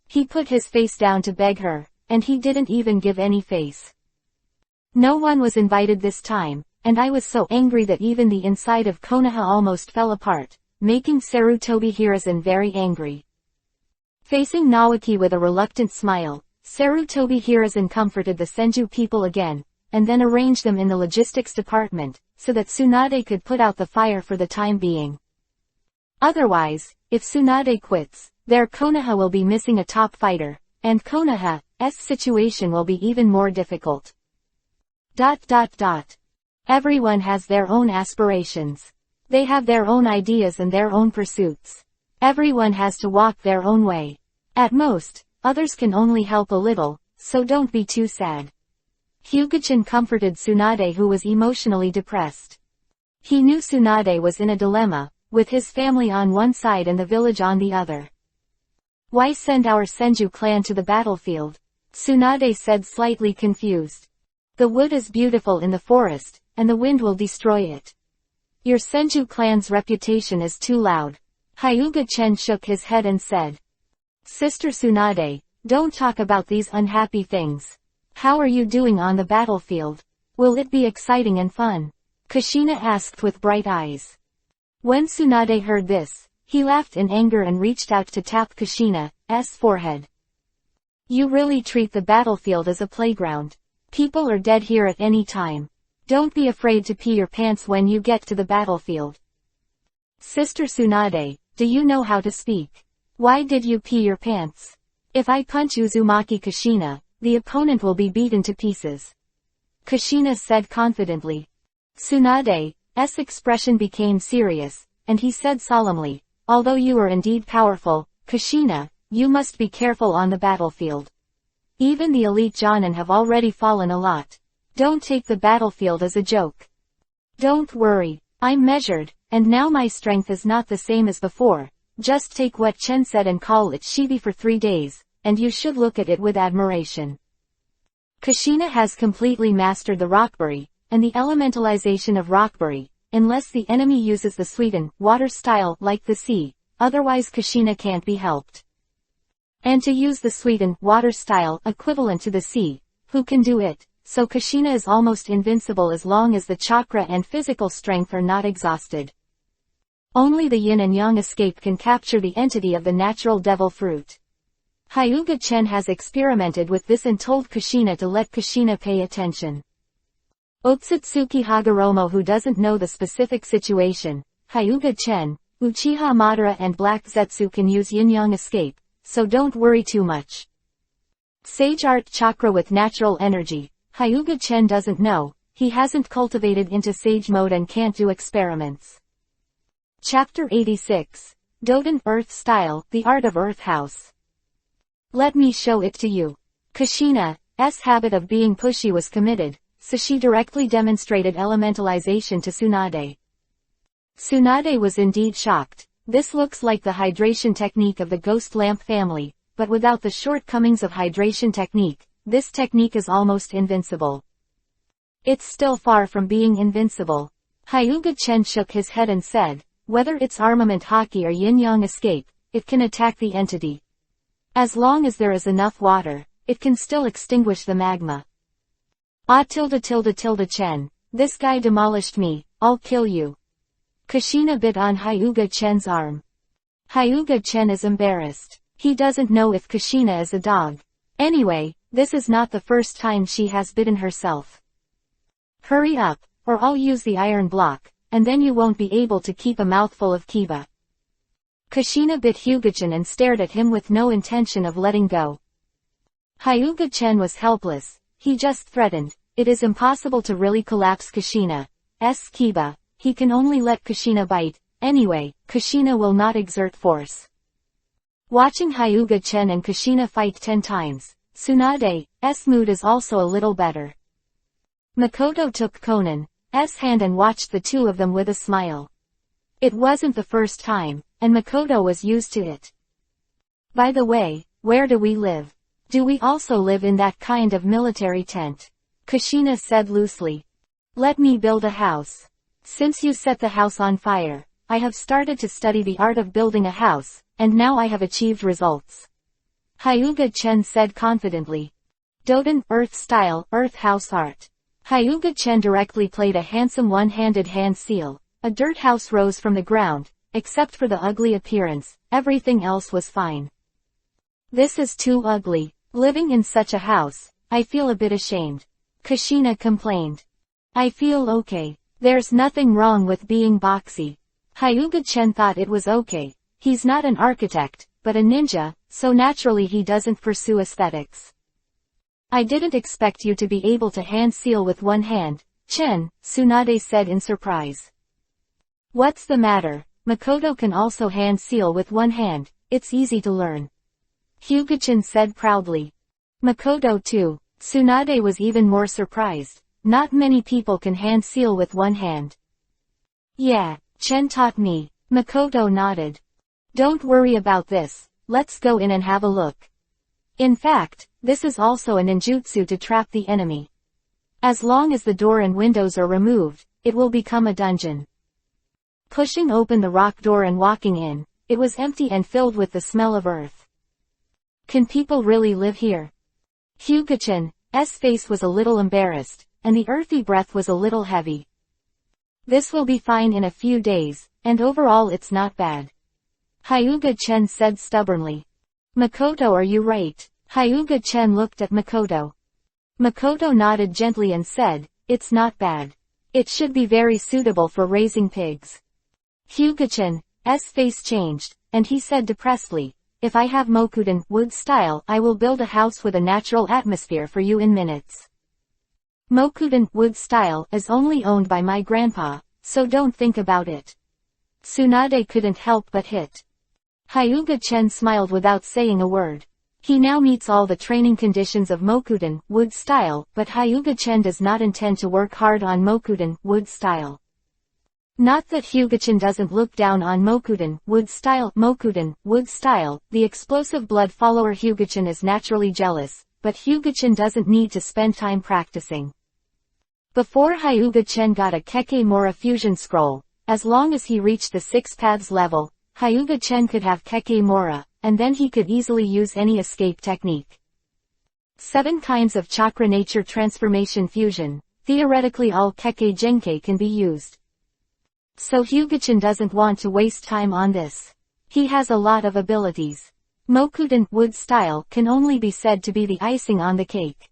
He put his face down to beg her, and he didn't even give any face. No one was invited this time, and I was so angry that even the inside of Konoha almost fell apart, making Sarutobi Hiruzen very angry. Facing Naoki with a reluctant smile, Sarutobi Hiruzen comforted the Senju people again, and then arranged them in the logistics department, so that Tsunade could put out the fire for the time being. Otherwise, if Tsunade quits, their Konoha will be missing a top fighter, and Konoha's situation will be even more difficult. Everyone has their own aspirations. They have their own ideas and their own pursuits. Everyone has to walk their own way. At most, others can only help a little, so don't be too sad. Hyuga-chan comforted Tsunade, who was emotionally depressed. He knew Tsunade was in a dilemma, with his family on one side and the village on the other. Why send our Senju clan to the battlefield? Tsunade said, slightly confused. The wood is beautiful in the forest, and the wind will destroy it. Your Senju clan's reputation is too loud. Hyuga-chan shook his head and said. Sister Tsunade, don't talk about these unhappy things. How are you doing on the battlefield? Will it be exciting and fun? Kushina asked with bright eyes. When Tsunade heard this, he laughed in anger and reached out to tap Kushina's forehead. You really treat the battlefield as a playground. People are dead here at any time. Don't be afraid to pee your pants when you get to the battlefield. Sister Tsunade, do you know how to speak? Why did you pee your pants? If I punch Uzumaki Kushina, the opponent will be beaten to pieces. Kushina said confidently. Tsunade's expression became serious, and he said solemnly, although you are indeed powerful, Kushina, you must be careful on the battlefield. Even the elite Jonin have already fallen a lot. Don't take the battlefield as a joke. Don't worry, I'm measured, and now my strength is not the same as before. Just take what Chen said and call it Shibi for 3 days, and you should look at it with admiration. Kushina has completely mastered the rockberry, and the elementalization of rockberry, unless the enemy uses the sweeten, water style like the sea, otherwise Kushina can't be helped. And to use the sweeten, water style equivalent to the sea, who can do it? So Kushina is almost invincible as long as the chakra and physical strength are not exhausted. Only the yin and yang escape can capture the entity of the natural devil fruit. Hyuga Chen has experimented with this and told Kushina to let Kushina pay attention. Otsutsuki Hagoromo, who doesn't know the specific situation, Hyuga Chen, Uchiha Madara and Black Zetsu can use yin-yang escape, so don't worry too much. Sage Art Chakra with natural energy, Hyuga Chen doesn't know, he hasn't cultivated into sage mode and can't do experiments. Chapter 86. Doden Earth Style, The Art of Earth House. Let me show it to you. Kushina's habit of being pushy was committed, so she directly demonstrated elementalization to Tsunade. Tsunade was indeed shocked. This looks like the hydration technique of the ghost lamp family, but without the shortcomings of hydration technique, this technique is almost invincible. It's still far from being invincible. Hyuga Chen shook his head and said, whether it's armament haki or yin-yang escape, it can attack the entity. As long as there is enough water, it can still extinguish the magma. Chen, this guy demolished me, I'll kill you. Kushina bit on Hyuga Chen's arm. Hyuga Chen is embarrassed. He doesn't know if Kushina is a dog. Anyway, this is not the first time she has bitten herself. Hurry up, or I'll use the iron block, and then you won't be able to keep a mouthful of kiba. Kushina bit Hyuga-chan and stared at him with no intention of letting go. Hyuga-chan was helpless, he just threatened, it is impossible to really collapse Kushina's kiba, he can only let Kushina bite, anyway, Kushina will not exert force. Watching Hyuga-chan and Kushina fight 10 times, Tsunade's mood is also a little better. Makoto took Conan's hand and watched the two of them with a smile. It wasn't the first time, and Makoto was used to it. By the way, where do we live? Do we also live in that kind of military tent? Kushina said loosely. Let me build a house. Since you set the house on fire, I have started to study the art of building a house, and now I have achieved results. Hyuga Chen said confidently. Doden Earth Style Earth House Art. Hyuga Chen directly played a handsome one-handed hand seal. A dirt house rose from the ground, except for the ugly appearance, everything else was fine. This is too ugly. Living in such a house, I feel a bit ashamed. Kushina complained. I feel okay. There's nothing wrong with being boxy. Hyuga Chen thought it was okay. He's not an architect, but a ninja, so naturally he doesn't pursue aesthetics. I didn't expect you to be able to hand seal with one hand, Chen, Tsunade said in surprise. What's the matter? Makoto can also hand seal with one hand, it's easy to learn. Hyuga-chan said proudly. Makoto too. Tsunade was even more surprised. Not many people can hand seal with one hand. Yeah, Chen taught me. Makoto nodded. Don't worry about this, let's go in and have a look. In fact, this is also a ninjutsu to trap the enemy. As long as the door and windows are removed, it will become a dungeon. Pushing open the rock door and walking in, it was empty and filled with the smell of earth. Can people really live here? Hyuga-chan's face was a little embarrassed, and the earthy breath was a little heavy. This will be fine in a few days, and overall it's not bad. Hyuga-chen said stubbornly. Makoto, are you right? Hyuga-chen looked at Makoto. Makoto nodded gently and said, it's not bad. It should be very suitable for raising pigs. Hyuga-chan's face changed, and he said depressedly, if I have Mokuden wood style, I will build a house with a natural atmosphere for you in minutes. Mokuden wood style is only owned by my grandpa, so don't think about it. Tsunade couldn't help but hit. Hyuga-chen smiled without saying a word. He now meets all the training conditions of Mokuden wood style, but Hyuga-chen does not intend to work hard on Mokuden wood style. Not that Hyuga-chen doesn't look down on Mokuden wood style. Mokuden wood style, the explosive blood follower Hyuga-chen is naturally jealous, but Hyuga-chen doesn't need to spend time practicing. Before Hyuga-chen got a Kekemora fusion scroll, as long as he reached the 6 paths level, Hyuga-chen could have Kekemora, and then he could easily use any escape technique. 7 kinds of chakra nature transformation fusion, theoretically all Keke Genkai can be used. So Hyuga-chen doesn't want to waste time on this. He has a lot of abilities. Mokuden wood style can only be said to be the icing on the cake.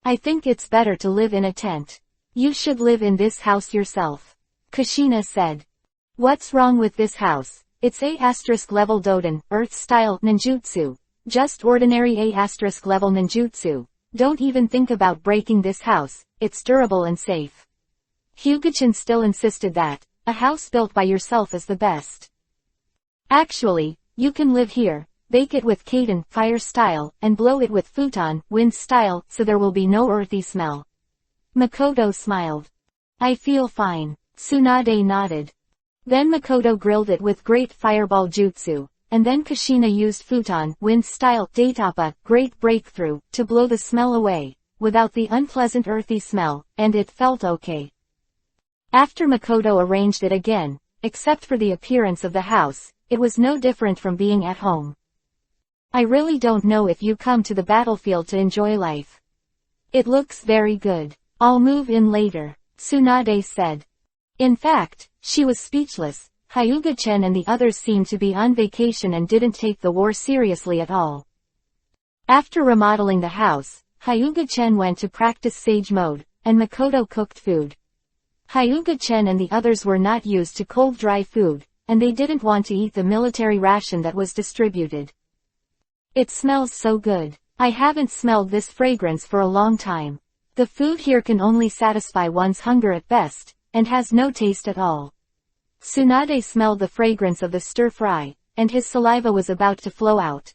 I think it's better to live in a tent. You should live in this house yourself. Kushina said. What's wrong with this house? It's A** level Doden, Earth style ninjutsu. Just ordinary A** level ninjutsu. Don't even think about breaking this house, it's durable and safe. Hyuga-chen still insisted that a house built by yourself is the best. Actually, you can live here, bake it with Kaden fire style, and blow it with futon wind style, so there will be no earthy smell. Makoto smiled. I feel fine. Tsunade nodded. Then Makoto grilled it with great fireball jutsu, and then Kushina used futon wind style Datapa great breakthrough to blow the smell away, without the unpleasant earthy smell, and it felt okay. After Makoto arranged it again, except for the appearance of the house, it was no different from being at home. I really don't know if you come to the battlefield to enjoy life. It looks very good. I'll move in later, Tsunade said. In fact, she was speechless. Hyuga-chen and the others seemed to be on vacation and didn't take the war seriously at all. After remodeling the house, Hyuga-chen went to practice Sage Mode, and Makoto cooked food. Hyuga-chen and the others were not used to cold dry food, and they didn't want to eat the military ration that was distributed. It smells so good. I haven't smelled this fragrance for a long time. The food here can only satisfy one's hunger at best, and has no taste at all. Tsunade smelled the fragrance of the stir-fry, and his saliva was about to flow out.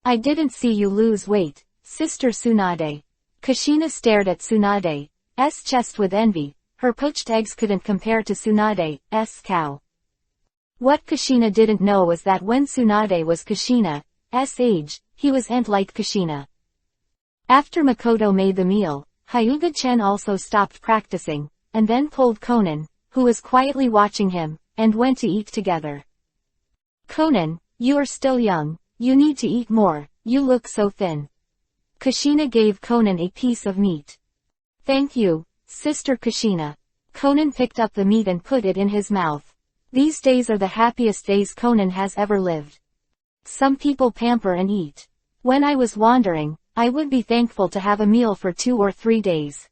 I didn't see you lose weight, Sister Tsunade. Kushina stared at Tsunade's chest with envy. Her poached eggs couldn't compare to Tsunade's cow. What Kushina didn't know was that when Tsunade was Kushina's age, he was ant-like Kushina. After Makoto made the meal, Hyuga-chen also stopped practicing, and then pulled Konan, who was quietly watching him, and went to eat together. Konan, you are still young, you need to eat more, you look so thin. Kushina gave Konan a piece of meat. Thank you, Sister Kushina. Konan picked up the meat and put it in his mouth. These days are the happiest days Konan has ever lived. Some people pamper and eat. When I was wandering, I would be thankful to have a meal for 2 or 3 days.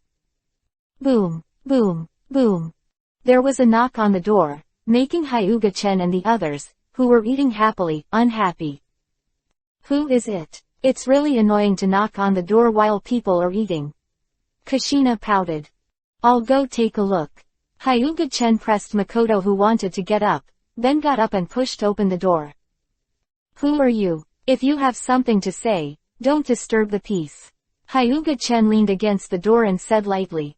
Boom, boom, boom. There was a knock on the door, making Hyuga-chen and the others, who were eating happily, unhappy. Who is it? It's really annoying to knock on the door while people are eating. Kushina pouted. I'll go take a look. Hyuga-chen pressed Makoto, who wanted to get up, then got up and pushed open the door. Who are you? If you have something to say, don't disturb the peace. Hyuga-chen leaned against the door and said lightly.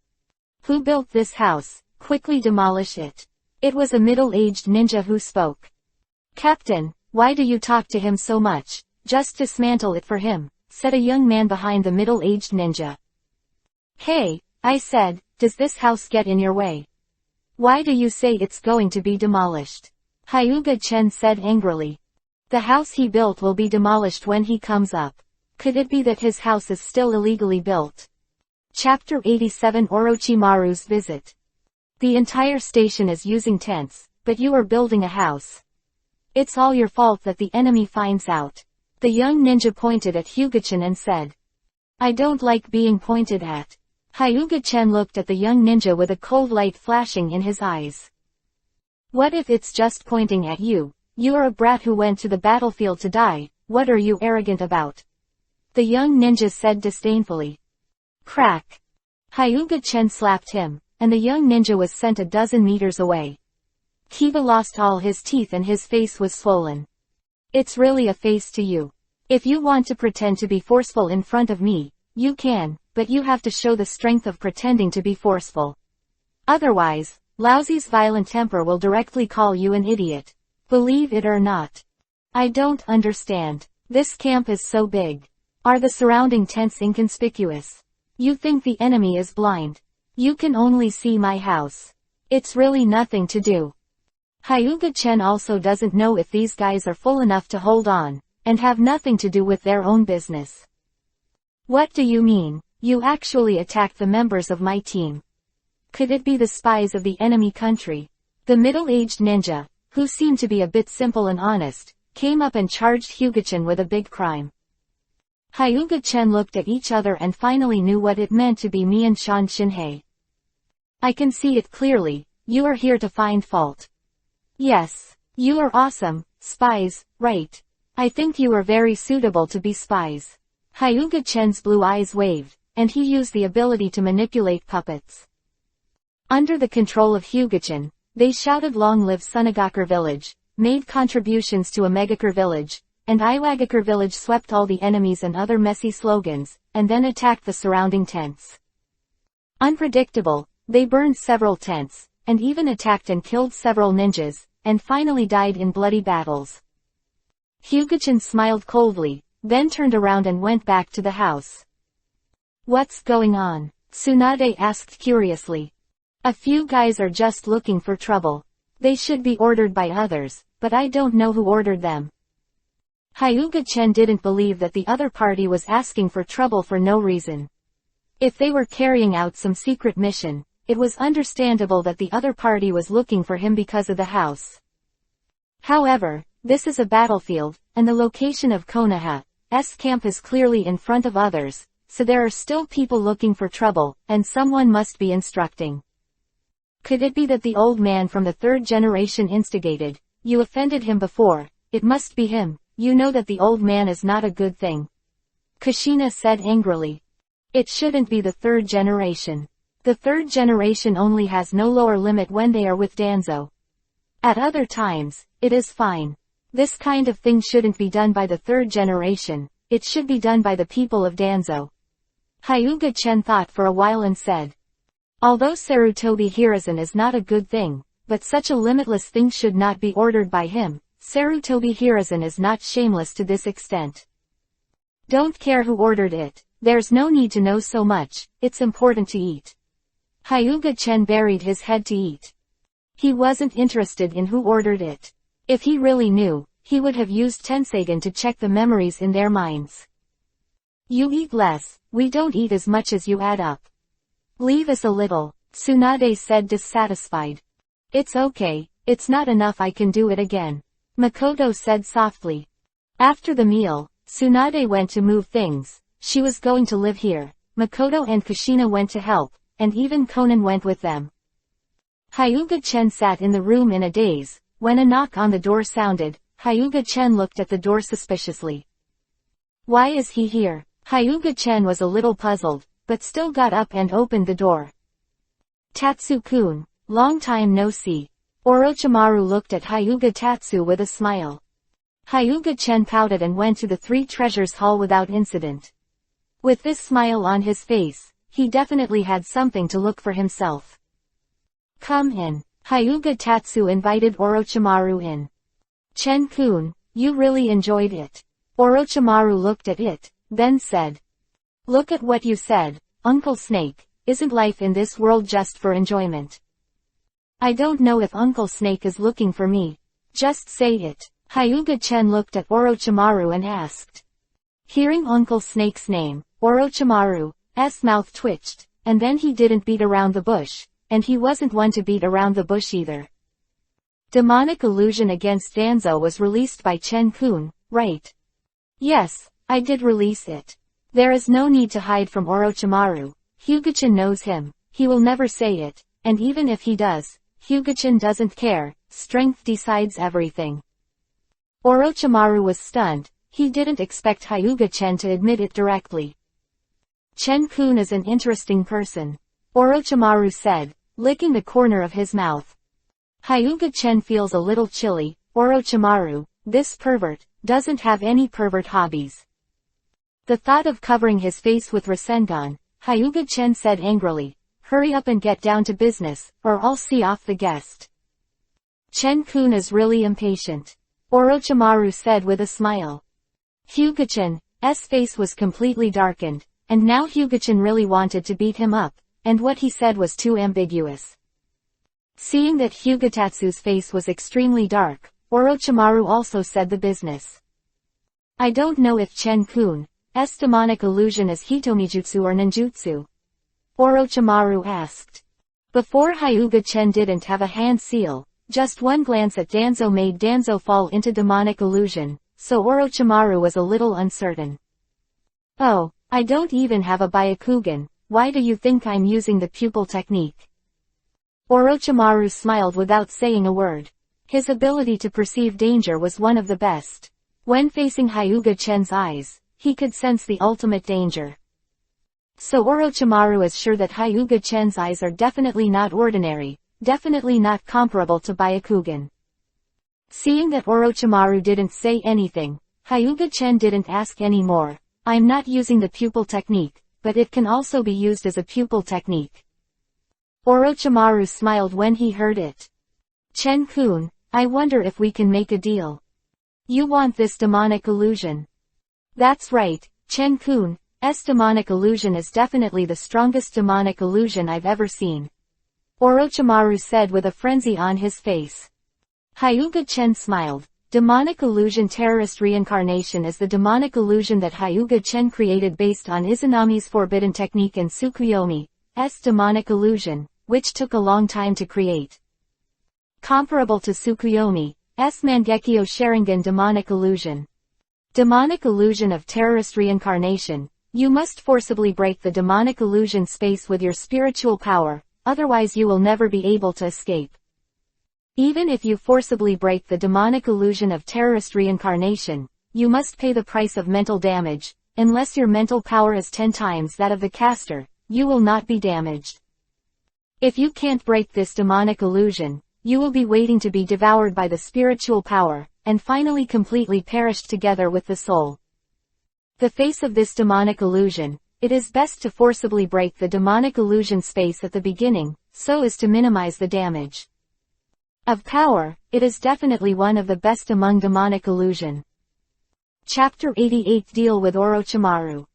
Who built this house? Quickly demolish it. It was a middle-aged ninja who spoke. Captain, why do you talk to him so much? Just dismantle it for him, said a young man behind the middle-aged ninja. Hey, I said, does this house get in your way? Why do you say it's going to be demolished? Hyuga-chen said angrily. The house he built will be demolished when he comes up. Could it be that his house is still illegally built? Chapter 87 Orochimaru's Visit. The entire station is using tents, but you are building a house. It's all your fault that the enemy finds out. The young ninja pointed at Hyuga-chen and said. I don't like being pointed at. Hyuga-chen looked at the young ninja with a cold light flashing in his eyes. What if it's just pointing at you? You are a brat who went to the battlefield to die, what are you arrogant about? The young ninja said disdainfully. Crack. Hyuga-chen slapped him, and the young ninja was sent a dozen meters away. Kiba lost all his teeth and his face was swollen. It's really a face to you. If you want to pretend to be forceful in front of me, you can, but you have to show the strength of pretending to be forceful. Otherwise, Lousy's violent temper will directly call you an idiot. Believe it or not. I don't understand. This camp is so big. Are the surrounding tents inconspicuous? You think the enemy is blind. You can only see my house. It's really nothing to do. Hyuga-chen also doesn't know if these guys are full enough to hold on, and have nothing to do with their own business. What do you mean? You actually attacked the members of my team. Could it be the spies of the enemy country? The middle-aged ninja, who seemed to be a bit simple and honest, came up and charged Hyuga-chen with a big crime. Hyuga-chen looked at each other and finally knew what it meant to be Mian-shan Shinhei. I can see it clearly, you are here to find fault. Yes, you are awesome, spies, right? I think you are very suitable to be spies. Hyuga-chen's blue eyes waved, and he used the ability to manipulate puppets. Under the control of Hyuga-chen, they shouted long live Sunagakure village, made contributions to a Megakure village, and Iwagakure village swept all the enemies and other messy slogans, and then attacked the surrounding tents. Unpredictable, they burned several tents, and even attacked and killed several ninjas, and finally died in bloody battles. Hyuga-chen smiled coldly, then turned around and went back to the house. What's going on? Tsunade asked curiously. A few guys are just looking for trouble. They should be ordered by others, but I don't know who ordered them. Hyuga-chen didn't believe that the other party was asking for trouble for no reason. If they were carrying out some secret mission, it was understandable that the other party was looking for him because of the house. However, this is a battlefield, and the location of Konoha's camp is clearly in front of others, so there are still people looking for trouble, and someone must be instructing. Could it be that the old man from the third generation instigated? You offended him before, it must be him. You know that the old man is not a good thing. Kushina said angrily. It shouldn't be the third generation. The third generation only has no lower limit when they are with Danzo. At other times, it is fine. This kind of thing shouldn't be done by the third generation, it should be done by the people of Danzo. Hyuga-chen thought for a while and said. Although Sarutobi Hiruzen is not a good thing, but such a limitless thing should not be ordered by him. Sarutobi Hiruzen is not shameless to this extent. Don't care who ordered it, there's no need to know so much, it's important to eat. Hyuga-chen buried his head to eat. He wasn't interested in who ordered it. If he really knew, he would have used Tenseigan to check the memories in their minds. You eat less, we don't eat as much as you add up. Leave us a little, Tsunade said dissatisfied. It's okay, it's not enough, I can do it again. Makoto said softly. After the meal, Tsunade went to move things. She was going to live here. Makoto and Kushina went to help, and even Conan went with them. Hyuga-chen sat in the room in a daze. When a knock on the door sounded, Hyuga-chen looked at the door suspiciously. Why is he here? Hyuga-chen was a little puzzled, but still got up and opened the door. Tatsu-kun, long time no see. Orochimaru looked at Hyuga Tatsu with a smile. Hyuga-chen pouted and went to the Three Treasures Hall without incident. With this smile on his face, he definitely had something to look for himself. Come in. Hyuga Tatsu invited Orochimaru in. Chen-kun, you really enjoyed it. Orochimaru looked at it, then said. Look at what you said, Uncle Snake, isn't life in this world just for enjoyment? I don't know if Uncle Snake is looking for me. Just say it. Hyuga-chen looked at Orochimaru and asked. Hearing Uncle Snake's name, Orochimaru's mouth twitched, and then he didn't beat around the bush, and he wasn't one to beat around the bush either. Demonic Illusion against Danzo was released by Chen-kun, right? Yes, I did release it. There is no need to hide from Orochimaru. Hyuga-chen knows him, he will never say it, and even if he does, Hyuga-chen doesn't care, strength decides everything. Orochimaru was stunned. He didn't expect Hyuga-chen to admit it directly. "Chen-kun is an interesting person," Orochimaru said, licking the corner of his mouth. Hyuga-chen feels a little chilly. Orochimaru, this pervert, doesn't have any pervert hobbies. The thought of covering his face with Rasengan, Hyuga-chen said angrily, "Hurry up and get down to business, or I'll see off the guest." "Chen-kun is really impatient," Orochimaru said with a smile. Hyuga-chan's face was completely darkened, and now Hyuga-chan really wanted to beat him up, and what he said was too ambiguous. Seeing that Hyugatatsu's face was extremely dark, Orochimaru also said the business. "I don't know if Chen-kun's demonic illusion is Hitomijutsu or ninjutsu," Orochimaru asked. Before Hyuga-chen didn't have a hand seal, just one glance at Danzo made Danzo fall into demonic illusion, so Orochimaru was a little uncertain. "Oh, I don't even have a Byakugan, why do you think I'm using the pupil technique?" Orochimaru smiled without saying a word. His ability to perceive danger was one of the best. When facing Hyuga-chen's eyes, he could sense the ultimate danger. So Orochimaru is sure that Hyuga-chen's eyes are definitely not ordinary, definitely not comparable to Byakugan. Seeing that Orochimaru didn't say anything, Hyuga-chen didn't ask any more. "I'm not using the pupil technique, but it can also be used as a pupil technique." Orochimaru smiled when he heard it. "Chen-kun, I wonder if we can make a deal. You want this demonic illusion?" "That's right, Chen-kun's demonic illusion is definitely the strongest demonic illusion I've ever seen," Orochimaru said with a frenzy on his face. Hyuga-chen smiled. Demonic illusion terrorist reincarnation is the demonic illusion that Hyuga-chen created based on Izanami's forbidden technique and Tsukuyomi's demonic illusion, which took a long time to create. Comparable to Tsukuyomi's Mangekyo Sharingan demonic illusion. Demonic illusion of terrorist reincarnation. You must forcibly break the demonic illusion space with your spiritual power, otherwise you will never be able to escape. Even if you forcibly break the demonic illusion of terrorist reincarnation, you must pay the price of mental damage. Unless your mental power is 10 times that of the caster, you will not be damaged. If you can't break this demonic illusion, you will be waiting to be devoured by the spiritual power, and finally completely perished together with the soul. The face of this demonic illusion, it is best to forcibly break the demonic illusion space at the beginning, so as to minimize the damage. Of power, it is definitely one of the best among demonic illusion. Chapter 88 Deal with Orochimaru.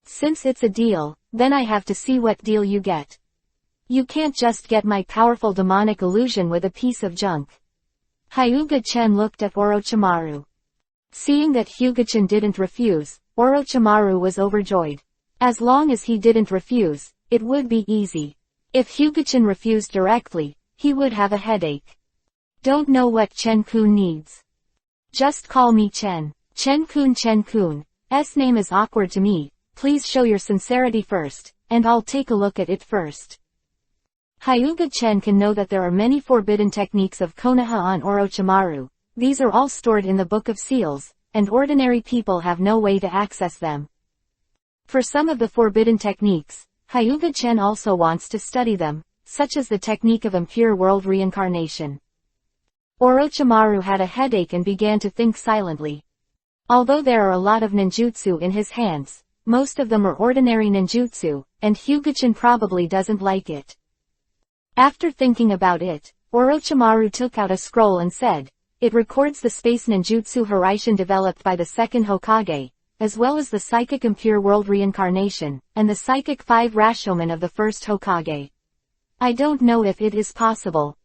Since it's a deal, then I have to see what deal you get. You can't just get my powerful demonic illusion with a piece of junk. Hyuga-chen looked at Orochimaru. Seeing that Hyuga-chen didn't refuse, Orochimaru was overjoyed. As long as he didn't refuse, it would be easy. If Hyuga-chen refused directly, he would have a headache. Don't know what Chen-kun needs. Just call me Chen. Chen-kun. Chen-kun's name is awkward to me, please show your sincerity first, and I'll take a look at it first. Hyuga-chen can know that there are many forbidden techniques of Konoha on Orochimaru. These are all stored in the Book of Seals, and ordinary people have no way to access them. For some of the forbidden techniques, Hyuga-chen also wants to study them, such as the technique of impure world reincarnation. Orochimaru had a headache and began to think silently. Although there are a lot of ninjutsu in his hands, most of them are ordinary ninjutsu, and Hyuga-chen probably doesn't like it. After thinking about it, Orochimaru took out a scroll and said, "It records the space ninjutsu Hiraishin developed by the second Hokage, as well as the psychic impure world reincarnation, and the psychic 5 Rashomon of the first Hokage. I don't know if it is possible."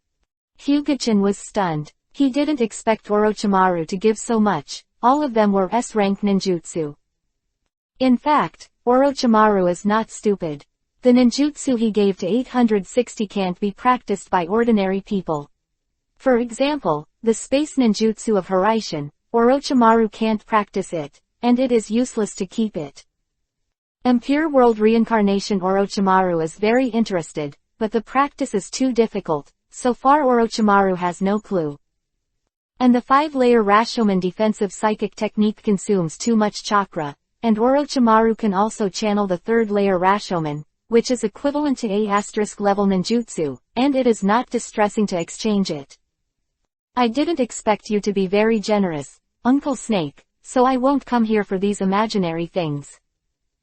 Hyuga-chen was stunned. He didn't expect Orochimaru to give so much. All of them were S-rank ninjutsu. In fact, Orochimaru is not stupid. The ninjutsu he gave to 860 can't be practiced by ordinary people. For example, the space ninjutsu of Hiraishin, Orochimaru can't practice it, and it is useless to keep it. Impure world reincarnation Orochimaru is very interested, but the practice is too difficult. So far Orochimaru has no clue. And the 5-layer Rashomon defensive psychic technique consumes too much chakra, and Orochimaru can also channel the 3rd layer Rashomon, which is equivalent to A** level ninjutsu, and it is not distressing to exchange it. I didn't expect you to be very generous, Uncle Snake, so I won't come here for these imaginary things.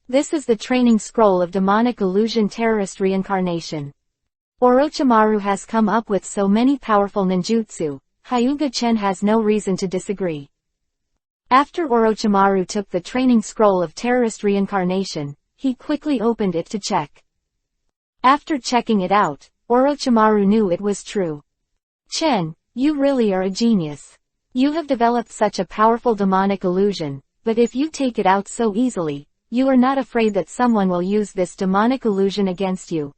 This is the training scroll of demonic illusion terrorist reincarnation. Orochimaru has come up with so many powerful ninjutsu, Hyuga-chen has no reason to disagree. After Orochimaru took the training scroll of terrorist reincarnation, he quickly opened it to check. After checking it out, Orochimaru knew it was true. Chen, you really are a genius. You have developed such a powerful demonic illusion, but if you take it out so easily, you are not afraid that someone will use this demonic illusion against you.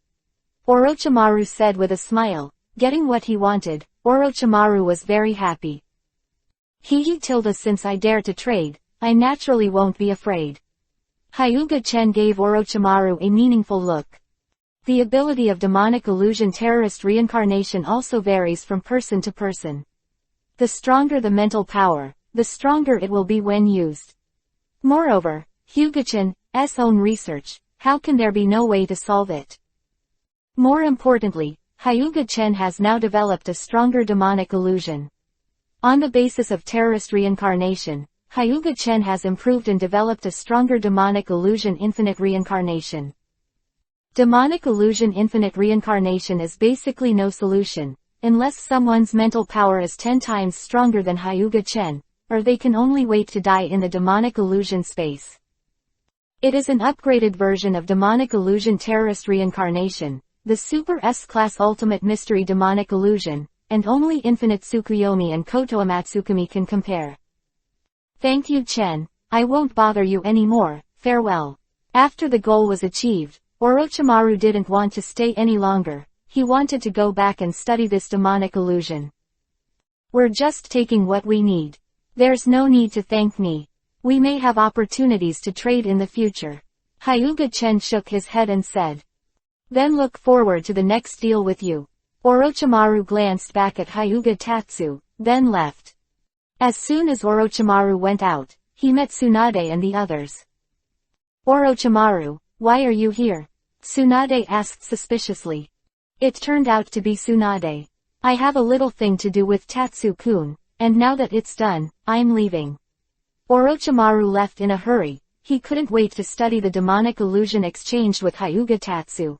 Orochimaru said with a smile. Getting what he wanted, Orochimaru was very happy. Since I dare to trade, I naturally won't be afraid. Hyuga-chen gave Orochimaru a meaningful look. The ability of demonic illusion terrorist reincarnation also varies from person to person. The stronger the mental power, the stronger it will be when used. Moreover, Hyuga-chan's own research, how can there be no way to solve it? More importantly, Hyuga-chen has now developed a stronger demonic illusion. On the basis of terrorist reincarnation, Hyuga-chen has improved and developed a stronger demonic illusion infinite reincarnation. Demonic illusion infinite reincarnation is basically no solution, unless someone's mental power is 10 times stronger than Hyuga-chen, or they can only wait to die in the demonic illusion space. It is an upgraded version of demonic illusion terrorist reincarnation, the Super S-Class Ultimate Mystery Demonic Illusion, and only Infinite Tsukuyomi and Koto Amatsukami can compare. Thank you, Chen, I won't bother you anymore, farewell. After the goal was achieved, Orochimaru didn't want to stay any longer, he wanted to go back and study this demonic illusion. We're just taking what we need. There's no need to thank me. We may have opportunities to trade in the future. Hyuga-chen shook his head and said. Then look forward to the next deal with you. Orochimaru glanced back at Hyuga Tatsu, then left. As soon as Orochimaru went out, he met Tsunade and the others. Orochimaru, why are you here? Tsunade asked suspiciously. It turned out to be Tsunade. I have a little thing to do with Tatsu-kun, and now that it's done, I'm leaving. Orochimaru left in a hurry, he couldn't wait to study the demonic illusion exchanged with Hyuga Tatsu.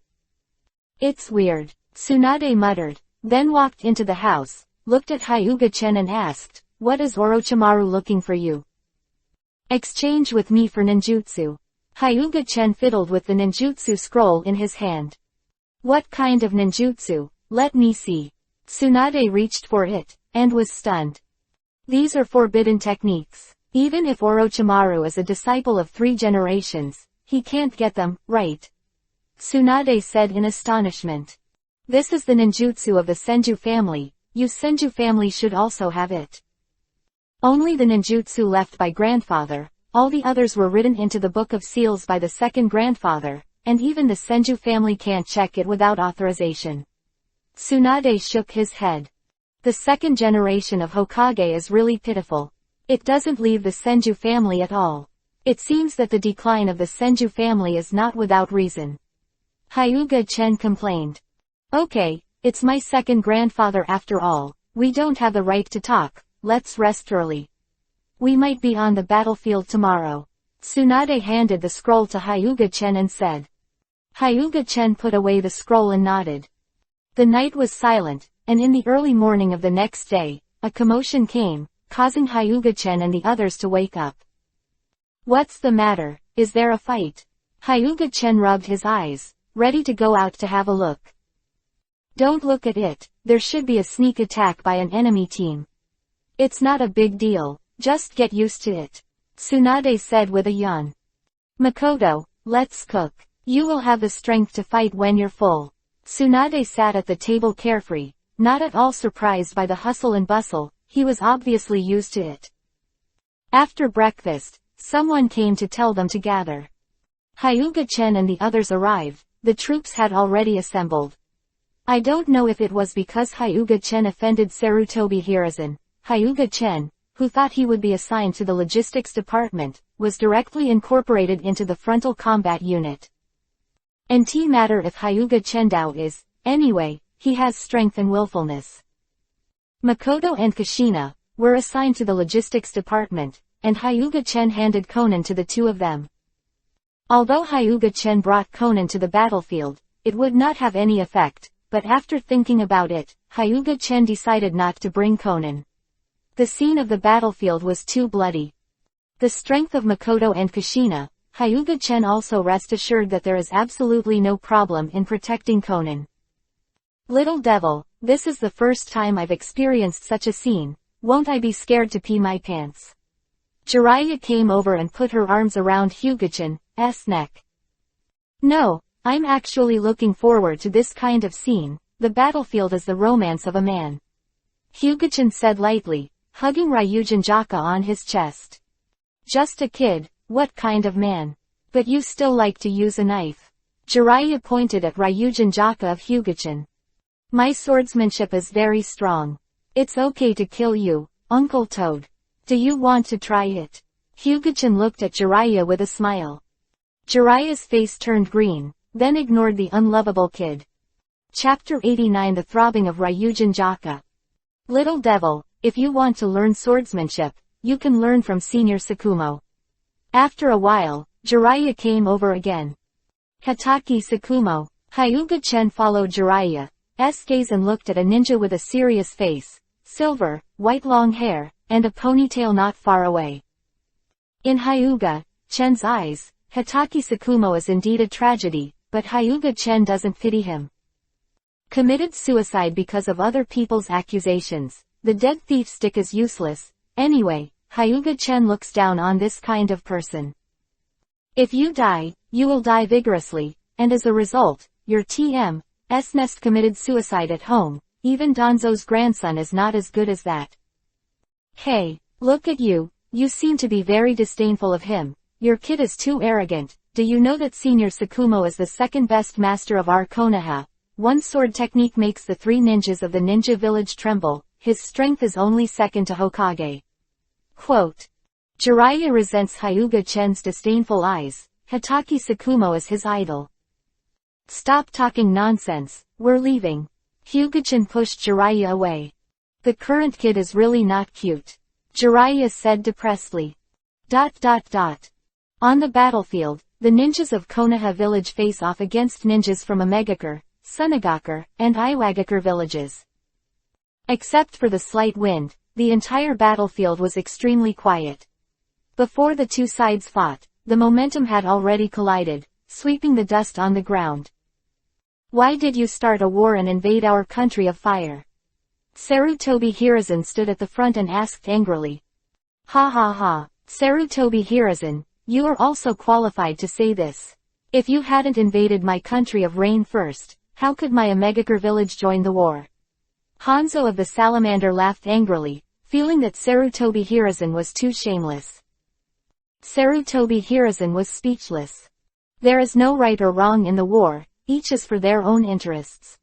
It's weird, Tsunade muttered, then walked into the house, looked at Hyuga-chen and asked, what is Orochimaru looking for you? Exchange with me for ninjutsu. Hyuga-chen fiddled with the ninjutsu scroll in his hand. What kind of ninjutsu? Let me see. Tsunade reached for it, and was stunned. These are forbidden techniques. Even if Orochimaru is a disciple of 3 generations, he can't get them, right? Tsunade said in astonishment. This is the ninjutsu of the Senju family, you Senju family should also have it. Only the ninjutsu left by grandfather, all the others were written into the Book of Seals by the 2nd grandfather, and even the Senju family can't check it without authorization. Tsunade shook his head. The 2nd generation of Hokage is really pitiful. It doesn't leave the Senju family at all. It seems that the decline of the Senju family is not without reason. Hyuga-chen complained. Okay, it's my 2nd grandfather after all, we don't have the right to talk, let's rest early. We might be on the battlefield tomorrow. Tsunade handed the scroll to Hyuga-chen and said. Hyuga-chen put away the scroll and nodded. The night was silent, and in the early morning of the next day, a commotion came, causing Hyuga-chen and the others to wake up. What's the matter, is there a fight? Hyuga-chen rubbed his eyes, ready to go out to have a look. Don't look at it, there should be a sneak attack by an enemy team. It's not a big deal, just get used to it. Tsunade said with a yawn. Makoto, let's cook. You will have the strength to fight when you're full. Tsunade sat at the table carefree, not at all surprised by the hustle and bustle, he was obviously used to it. After breakfast, someone came to tell them to gather. Hyuga-chen and the others arrived, the troops had already assembled. I don't know if it was because Hyuga-chen offended Sarutobi Hiruzen, Hyuga Chen, who thought he would be assigned to the logistics department, was directly incorporated into the frontal combat unit. NT matter if Hyuga Chen Dao is, anyway, he has strength and willfulness. Makoto and Kushina were assigned to the logistics department, and Hyuga Chen handed Conan to the two of them. Although Hyuga Chen brought Conan to the battlefield, it would not have any effect, but after thinking about it, Hyuga Chen decided not to bring Conan. The scene of the battlefield was too bloody. The strength of Makoto and Kushina, Hyuga Chen also rest assured that there is absolutely no problem in protecting Conan. Little devil, this is the first time I've experienced such a scene, won't I be scared to pee my pants? Jiraiya came over and put her arms around Hyuga-chan's neck. No, I'm actually looking forward to this kind of scene, the battlefield is the romance of a man. Hyuga-chan said lightly, hugging Ryujin Jaka on his chest. Just a kid, what kind of man? But you still like to use a knife. Jiraiya pointed at Ryujin Jaka of Hyuga-chan. My swordsmanship is very strong. It's okay to kill you, Uncle Toad. Do you want to try it? Hyuga-chan looked at Jiraiya with a smile. Jiraiya's face turned green, then ignored the unlovable kid. Chapter 89 The Throbbing of Ryujin Jaka. Little devil, if you want to learn swordsmanship, you can learn from Senior Sakumo. After a while, Jiraiya came over again. Hataki Sakumo. Hyuga-chan followed Jiraiya's gaze and looked at a ninja with a serious face, silver, white long hair, and a ponytail not far away. In Hyuga-chan's eyes, Hataki Sakumo is indeed a tragedy, but Hyuga-chan doesn't pity him. Committed suicide because of other people's accusations, the dead thief stick is useless, anyway, Hyuga-chan looks down on this kind of person. If you die, you will die vigorously, and as a result, your TM's nest committed suicide at home, even Danzo's grandson is not as good as that. Hey, look at you, you seem to be very disdainful of him, your kid is too arrogant. Do you know that Senior Sakumo is the second best master of our Konoha? One sword technique makes the three ninjas of the ninja village tremble, his strength is only second to Hokage. Quote. Jiraiya resents Hyuga-chan's disdainful eyes, Hataki Sakumo is his idol. Stop talking nonsense, we're leaving. Hyuga-chan pushed Jiraiya away. The current kid is really not cute. Jiraiya said depressedly. On the battlefield, the ninjas of Konoha village face off against ninjas from Omegakure, Sunagakure, and Iwagakure villages. Except for the slight wind, the entire battlefield was extremely quiet. Before the two sides fought, the momentum had already collided, sweeping the dust on the ground. Why did you start a war and invade our country of fire? Sarutobi Hiruzen stood at the front and asked angrily. Ha ha ha, Sarutobi Hiruzen, you are also qualified to say this. If you hadn't invaded my country of rain first, how could my Omegakure village join the war? Hanzo of the Salamander laughed angrily, feeling that Sarutobi Hiruzen was too shameless. Sarutobi Hiruzen was speechless. There is no right or wrong in the war, each is for their own interests.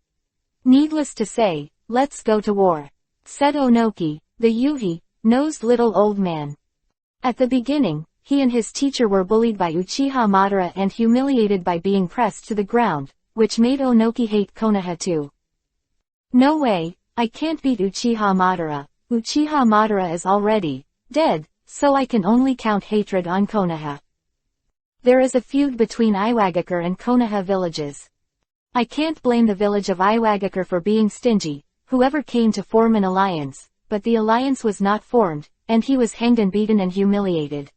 Needless to say, let's go to war, said Onoki, the Yuhi-nosed little old man. At the beginning, he and his teacher were bullied by Uchiha Madara and humiliated by being pressed to the ground, which made Onoki hate Konoha too. No way, I can't beat Uchiha Madara. Uchiha Madara is already dead, so I can only count hatred on Konoha. There is a feud between Iwagakure and Konoha villages. I can't blame the village of Iwagakure for being stingy, whoever came to form an alliance, but the alliance was not formed, and he was hanged and beaten and humiliated.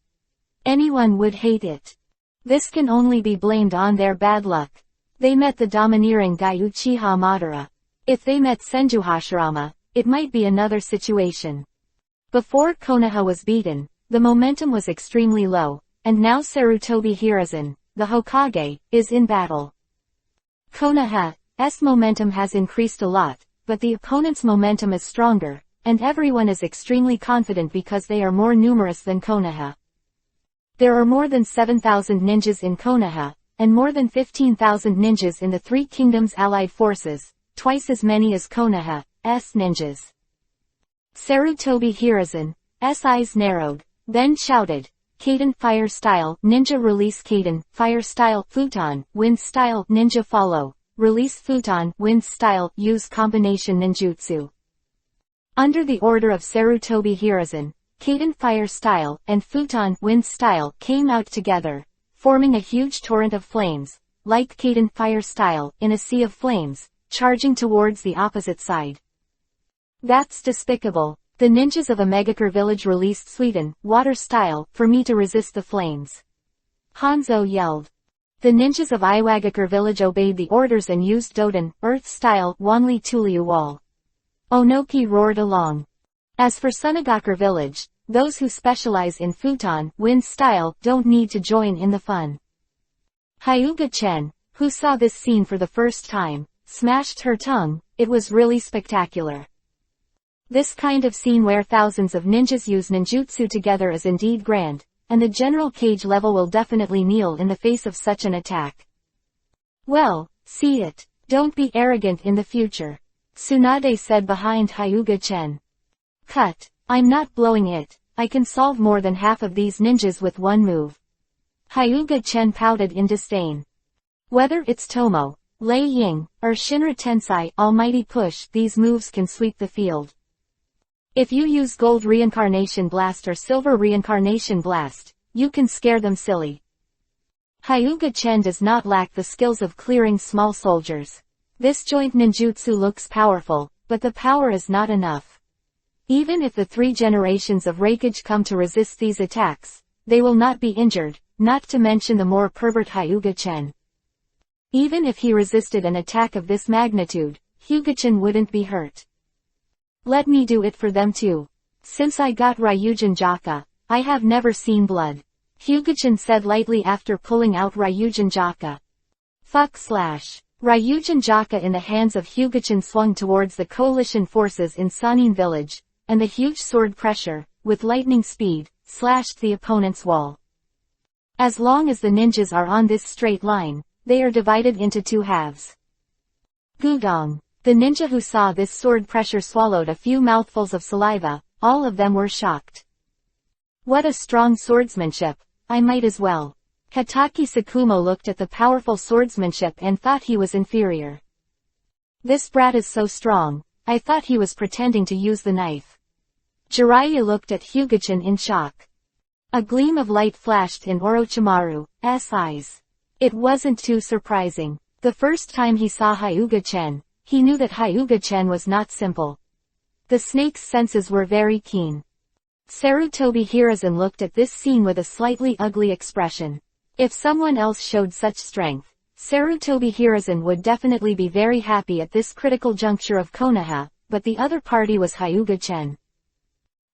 Anyone would hate it. This can only be blamed on their bad luck. They met the domineering guy Uchiha Madara. If they met Senju Hashirama, it might be another situation. Before Konoha was beaten, the momentum was extremely low, and now Sarutobi Hiruzen, the Hokage, is in battle. Konoha's momentum has increased a lot, but the opponent's momentum is stronger, and everyone is extremely confident because they are more numerous than Konoha. There are more than 7,000 ninjas in Konoha, and more than 15,000 ninjas in the Three Kingdoms allied forces, twice as many as Konoha's ninjas. Sarutobi Hiruzen, eyes narrowed, then shouted, Kaden Fire Style, Ninja Release Kaden, Fire Style, Futon, Wind Style, Ninja Follow, Release Futon, Wind Style, Use Combination Ninjutsu. Under the order of Sarutobi Hiruzen, Kaden Fire Style, and Futon, Wind Style, came out together, forming a huge torrent of flames, like Kaden Fire Style, in a sea of flames, charging towards the opposite side. That's despicable. The ninjas of Omegakure village released Sweden, Water Style, for me to resist the flames. Hanzo yelled. The ninjas of Iwagakure village obeyed the orders and used Doden, Earth Style, Wanli Tuliu Wall. Onoki roared along. As for Sunagakure village, those who specialize in Futon, Wind Style, don't need to join in the fun. Hyuga Chen, who saw this scene for the first time, smashed her tongue. It was really spectacular. This kind of scene where thousands of ninjas use ninjutsu together is indeed grand, and the general cage level will definitely kneel in the face of such an attack. Well, see it. Don't be arrogant in the future. Tsunade said behind Hyuga Chen. Cut. I'm not blowing it. I can solve more than half of these ninjas with one move. Hyuga Chen pouted in disdain. Whether it's Tomo, Lei Ying, or Shinra Tensai Almighty Push, these moves can sweep the field. If you use Gold Reincarnation Blast or Silver Reincarnation Blast, you can scare them silly. Hyuga Chen does not lack the skills of clearing small soldiers. This joint ninjutsu looks powerful, but the power is not enough. Even if the 3 generations of Reikage come to resist these attacks, they will not be injured, not to mention the more pervert Hyuga Chen. Even if he resisted an attack of this magnitude, Hyuga Chen wouldn't be hurt. Let me do it for them too. Since I got Ryujin Jaka, I have never seen blood. Hyuga-chan said lightly after pulling out Ryujin Jaka. Ryujin Jaka in the hands of Hyuga-chan swung towards the coalition forces in Sanin village, and the huge sword pressure, with lightning speed, slashed the opponent's wall. As long as the ninjas are on this straight line, they are divided into 2 halves. Gudong. The ninja who saw this sword pressure swallowed a few mouthfuls of saliva. All of them were shocked. What a strong swordsmanship, I might as well. Hataki Sakumo looked at the powerful swordsmanship and thought he was inferior. This brat is so strong, I thought he was pretending to use the knife. Jiraiya looked at Hyuga-chan in shock. A gleam of light flashed in Orochimaru's eyes. It wasn't too surprising. The first time he saw Hyuga-chan, he knew that Hyuga-chan was not simple. The snake's senses were very keen. Sarutobi Hiruzen looked at this scene with a slightly ugly expression. If someone else showed such strength, Sarutobi Hiruzen would definitely be very happy at this critical juncture of Konoha, but the other party was Hyuga-chan.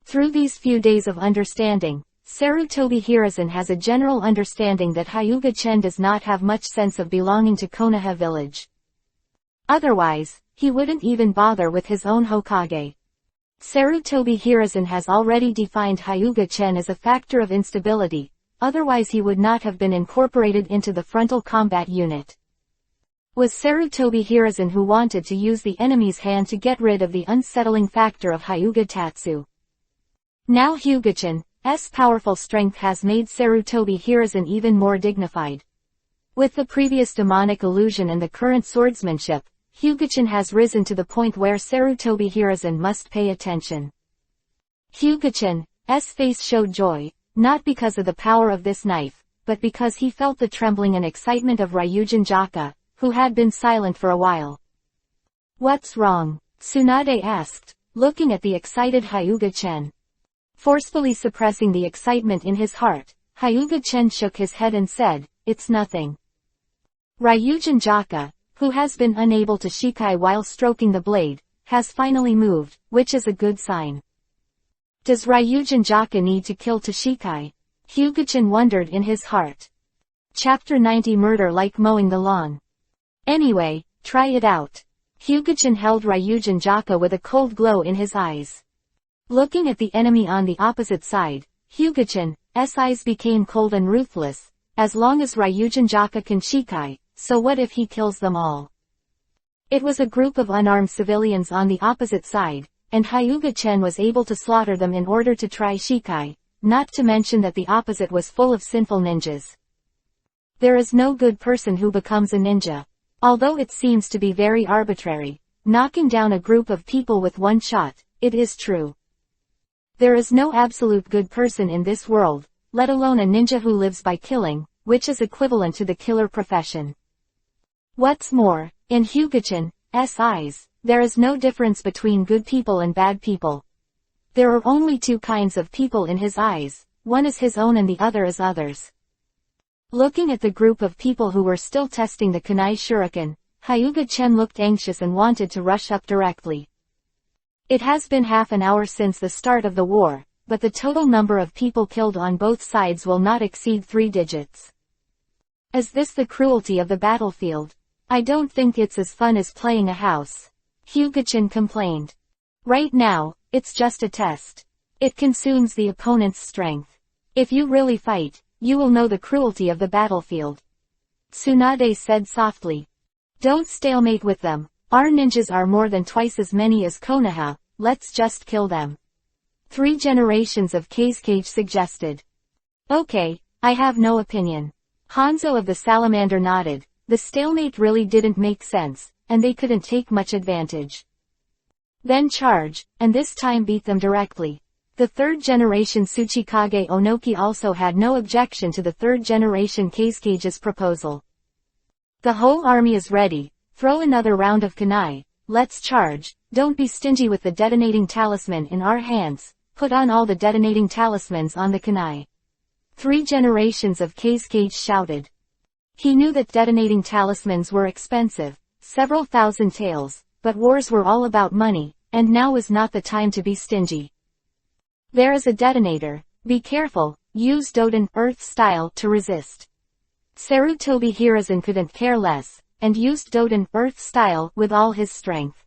Through these few days of understanding, Sarutobi Hiruzen has a general understanding that Hyuga-chan does not have much sense of belonging to Konoha village. Otherwise, he wouldn't even bother with his own Hokage. Sarutobi Hiruzen has already defined Hyuga-chan as a factor of instability, otherwise he would not have been incorporated into the frontal combat unit. Was Sarutobi Hiruzen who wanted to use the enemy's hand to get rid of the unsettling factor of Hyuga Tatsu. Now Hyuga-chan's powerful strength has made Sarutobi Hiruzen even more dignified. With the previous demonic illusion and the current swordsmanship, Hyuga-chan has risen to the point where Sarutobi Hiruzen must pay attention. Hyuga-chan's face showed joy, not because of the power of this knife, but because he felt the trembling and excitement of Ryujin Jaka, who had been silent for a while. What's wrong? Tsunade asked, looking at the excited Hyuga-chan. Forcefully suppressing the excitement in his heart, Hyuga-chan shook his head and said, "It's nothing." Ryujin Jaka, who has been unable to shikai while stroking the blade, has finally moved, which is a good sign. Does Ryujin Jaka need to kill to shikai? Hyuga-chan wondered in his heart. Chapter 90 Murder like mowing the lawn. Anyway, try it out. Hyuga-chan held Ryujin Jaka with a cold glow in his eyes. Looking at the enemy on the opposite side, Hyuga-chan's eyes became cold and ruthless. As long as Ryujin Jaka can shikai, so what if he kills them all? It was a group of unarmed civilians on the opposite side, and Hyuga-chen was able to slaughter them in order to try Shikai, not to mention that the opposite was full of sinful ninjas. There is no good person who becomes a ninja. Although it seems to be very arbitrary, knocking down a group of people with one shot, it is true. There is no absolute good person in this world, let alone a ninja who lives by killing, which is equivalent to the killer profession. What's more, in Hyuga-chan's eyes, there is no difference between good people and bad people. There are only two kinds of people in his eyes, one is his own and the other is others. Looking at the group of people who were still testing the kunai shuriken, Hyuga-chen looked anxious and wanted to rush up directly. It has been half an hour since the start of the war, but the total number of people killed on both sides will not exceed 3 digits. Is this the cruelty of the battlefield? I don't think it's as fun as playing a house. Hyuga-chen complained. Right now, it's just a test. It consumes the opponent's strength. If you really fight, you will know the cruelty of the battlefield. Tsunade said softly. Don't stalemate with them. Our ninjas are more than twice as many as Konoha, let's just kill them. 3 generations of Kazekage suggested. Okay, I have no opinion. Hanzo of the Salamander nodded. The stalemate really didn't make sense, and they couldn't take much advantage. Then charge, and this time beat them directly. The 3rd generation Tsuchikage Onoki also had no objection to the 3rd generation Kazecage's proposal. The whole army is ready, throw another round of kunai, let's charge, don't be stingy with the detonating talisman in our hands, put on all the detonating talismans on the kunai. 3 generations of Kazekage shouted. He knew that detonating talismans were expensive, several thousand taels, but wars were all about money, and now is not the time to be stingy. There is a detonator, be careful, use Doden Earth style to resist. Sarutobi Hiruzen couldn't care less, and used Doden Earth style with all his strength.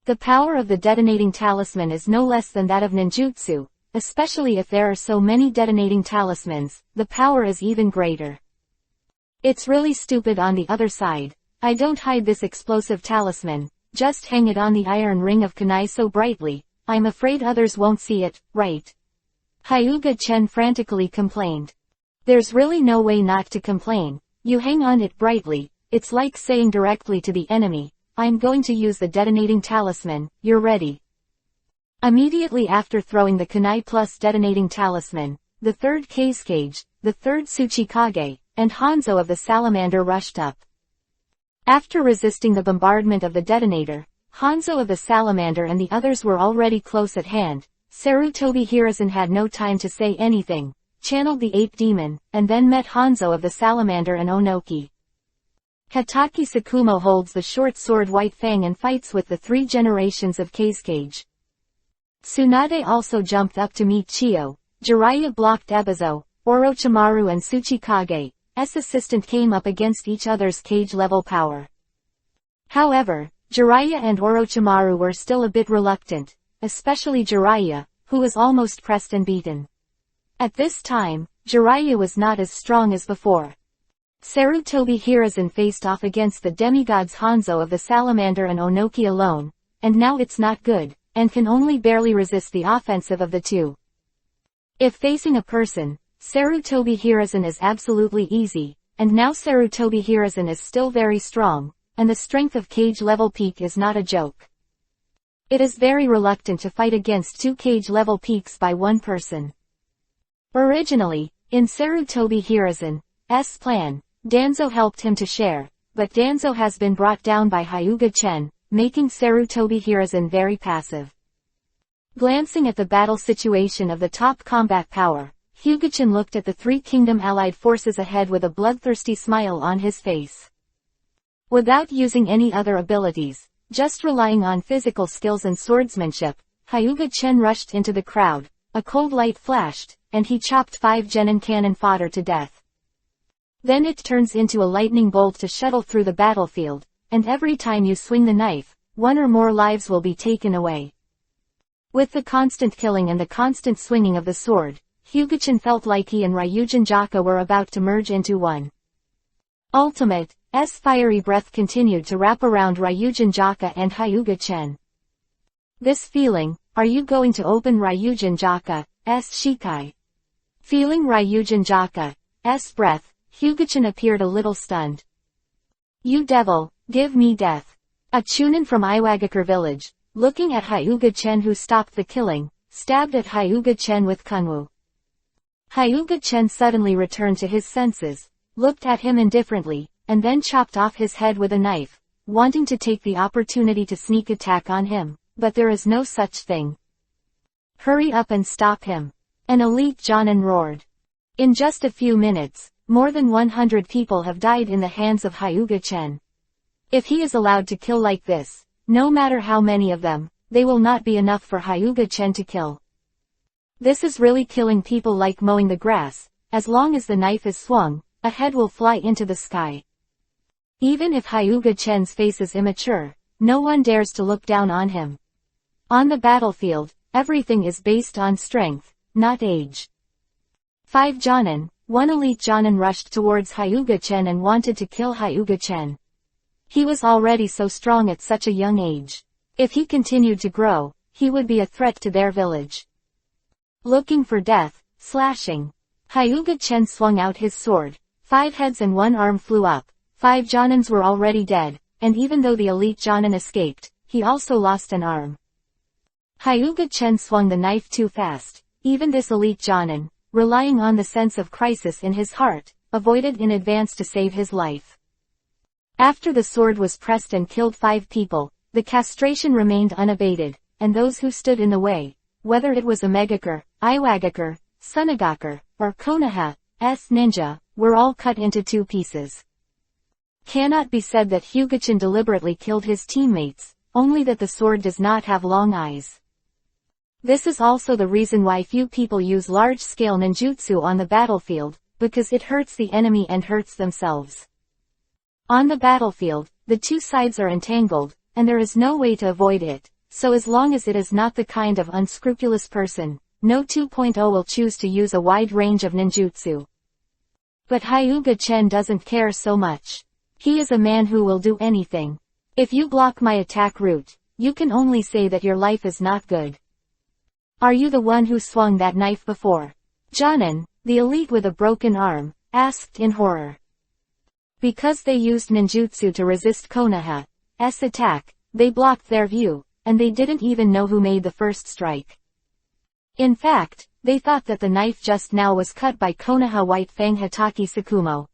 The power of the detonating talisman is no less than that of ninjutsu, especially if there are so many detonating talismans, the power is even greater. It's really stupid on the other side. I don't hide this explosive talisman, just hang it on the iron ring of kunai so brightly, I'm afraid others won't see it, right? Hyuga-chen frantically complained. There's really no way not to complain, you hang on it brightly, it's like saying directly to the enemy, I'm going to use the detonating talisman, you're ready. Immediately after throwing the kunai plus detonating talisman, the 3rd Kazekage, the 3rd Tsuchikage, and Hanzo of the Salamander rushed up. After resisting the bombardment of the detonator, Hanzo of the Salamander and the others were already close at hand. Sarutobi Hiruzen had no time to say anything, channeled the ape demon, and then met Hanzo of the Salamander and Onoki. Hataki Sakumo holds the short sword White Fang and fights with the 3 generations of Kazekage. Tsunade also jumped up to meet Chiyo. Jiraiya blocked Ebizo, Orochimaru and Tsuchikage's assistant came up against each other's cage-level power. However, Jiraiya and Orochimaru were still a bit reluctant, especially Jiraiya, who was almost pressed and beaten. At this time, Jiraiya was not as strong as before. Sarutobi Hiruzen faced off against the demigods Hanzo of the Salamander and Onoki alone, and now it's not good, and can only barely resist the offensive of the two. If facing a person, Sarutobi Hiruzen is absolutely easy, and now Sarutobi Hiruzen is still very strong, and the strength of cage-level peak is not a joke. It is very reluctant to fight against 2 cage-level peaks by one person. Originally, in Sarutobi Hiruzen's plan, Danzo helped him to share, but Danzo has been brought down by Hyuga-chen, making Sarutobi Hiruzen very passive. Glancing at the battle situation of the top combat power, Hyuga-chen looked at the 3 kingdom allied forces ahead with a bloodthirsty smile on his face. Without using any other abilities, just relying on physical skills and swordsmanship, Hyuga-chen rushed into the crowd, a cold light flashed, and he chopped 5 genin cannon fodder to death. Then it turns into a lightning bolt to shuttle through the battlefield, and every time you swing the knife, 1 or more lives will be taken away. With the constant killing and the constant swinging of the sword, Hyuga-chen felt like he and Ryujin Jaka were about to merge into one. Ultimate's fiery breath continued to wrap around Ryujin Jaka and Hyuga-chen. This feeling, are you going to open Ryujin Jaka's shikai? Feeling Ryujin Jaka's breath, Hyuga-chan appeared a little stunned. You devil, give me death. A chunin from Iwagakure village, looking at Hyuga-chen who stopped the killing, stabbed at Hyuga-chen with kunwu. Hyuga-chen suddenly returned to his senses, looked at him indifferently, and then chopped off his head with a knife, wanting to take the opportunity to sneak attack on him, but there is no such thing. Hurry up and stop him. An elite jonin roared. In just a few minutes, more than 100 people have died in the hands of Hyuga-chen. If he is allowed to kill like this, no matter how many of them, they will not be enough for Hyuga-chen to kill. This is really killing people like mowing the grass. As long as the knife is swung, a head will fly into the sky. Even if Hyuga-chen's face is immature, no one dares to look down on him. On the battlefield, everything is based on strength, not age. 5 jonin, 1 elite jonin rushed towards Hyuga-chen and wanted to kill Hyuga-chen. He was already so strong at such a young age. If he continued to grow, he would be a threat to their village. Looking for death, slashing. Hyuga-chen swung out his sword. 5 heads and 1 arm flew up. 5 jonins were already dead, and even though the elite jonin escaped, he also lost an arm. Hyuga-chen swung the knife too fast. Even this elite jonin, relying on the sense of crisis in his heart, avoided in advance to save his life. After the sword was pressed and killed 5 people, the castration remained unabated, and those who stood in the way, whether it was Omegakure, Iwagakure, Sunagakure, or Konoha's ninja, were all cut into 2 pieces. Cannot be said that Hyuga-chan deliberately killed his teammates, only that the sword does not have long eyes. This is also the reason why few people use large-scale ninjutsu on the battlefield, because it hurts the enemy and hurts themselves. On the battlefield, the 2 sides are entangled, and there is no way to avoid it, so as long as it is not the kind of unscrupulous person, no 2.0 will choose to use a wide range of ninjutsu. But Hyuga-chen doesn't care so much. He is a man who will do anything. If you block my attack route, you can only say that your life is not good. Are you the one who swung that knife before? Jonin, the elite with a broken arm, asked in horror. Because they used ninjutsu to resist Konoha's attack, they blocked their view, and they didn't even know who made the first strike. In fact, they thought that the knife just now was cut by Konoha White Fang Hatake Tsukumo.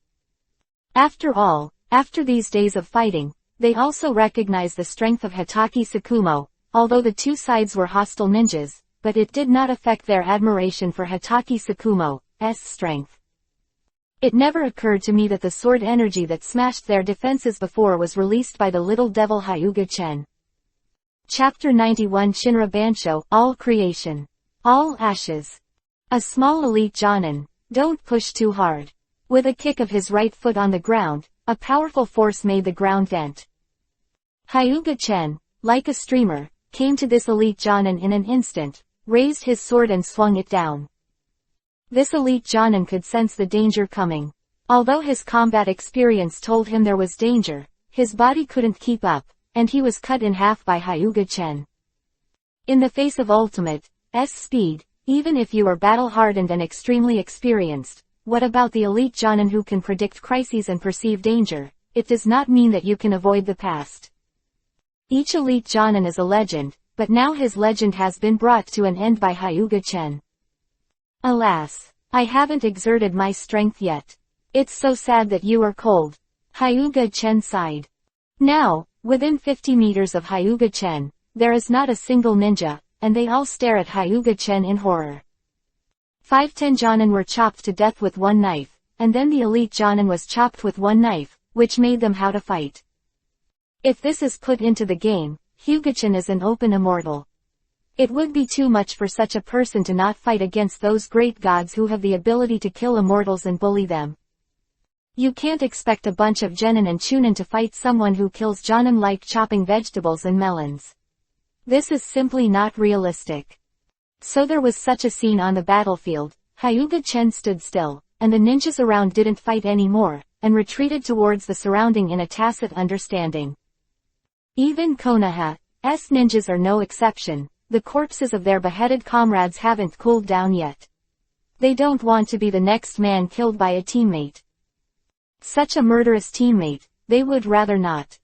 After all, after these days of fighting, they also recognize the strength of Hatake Tsukumo, although the 2 sides were hostile ninjas, but it did not affect their admiration for Hatake Tsukumo's strength. It never occurred to me that the sword energy that smashed their defenses before was released by the little devil Hyuga-chen. Chapter 91 Shinra Bansho, All Creation. All Ashes. A small elite jonin, don't push too hard. With a kick of his right foot on the ground, a powerful force made the ground dent. Hyuga-chen, like a streamer, came to this elite jonin in an instant, raised his sword and swung it down. This elite jonin could sense the danger coming. Although his combat experience told him there was danger, his body couldn't keep up, and he was cut in half by Hyuga-chen. In the face of ultimate speed, even if you are battle-hardened and extremely experienced, what about the elite jonin who can predict crises and perceive danger? It does not mean that you can avoid the past. Each elite jonin is a legend, but now his legend has been brought to an end by Hyuga-chen. Alas, I haven't exerted my strength yet. It's so sad that you are cold. Hyuga-chen sighed. Now, within 50 meters of Hyuga-chen, there is not a single ninja, and they all stare at Hyuga-chen in horror. 5 jonin were chopped to death with 1 knife, and then the elite jonin was chopped with 1 knife, which made them how to fight. If this is put into the game, Hyuga-chen is an open immortal. It would be too much for such a person to not fight against those great gods who have the ability to kill immortals and bully them. You can't expect a bunch of genin and chunin to fight someone who kills jonin like chopping vegetables and melons. This is simply not realistic. So there was such a scene on the battlefield. Hyuga-chen stood still, and the ninjas around didn't fight anymore, and retreated towards the surrounding in a tacit understanding. Even Konoha's ninjas are no exception. The corpses of their beheaded comrades haven't cooled down yet. They don't want to be the next man killed by a teammate. Such a murderous teammate, they would rather not.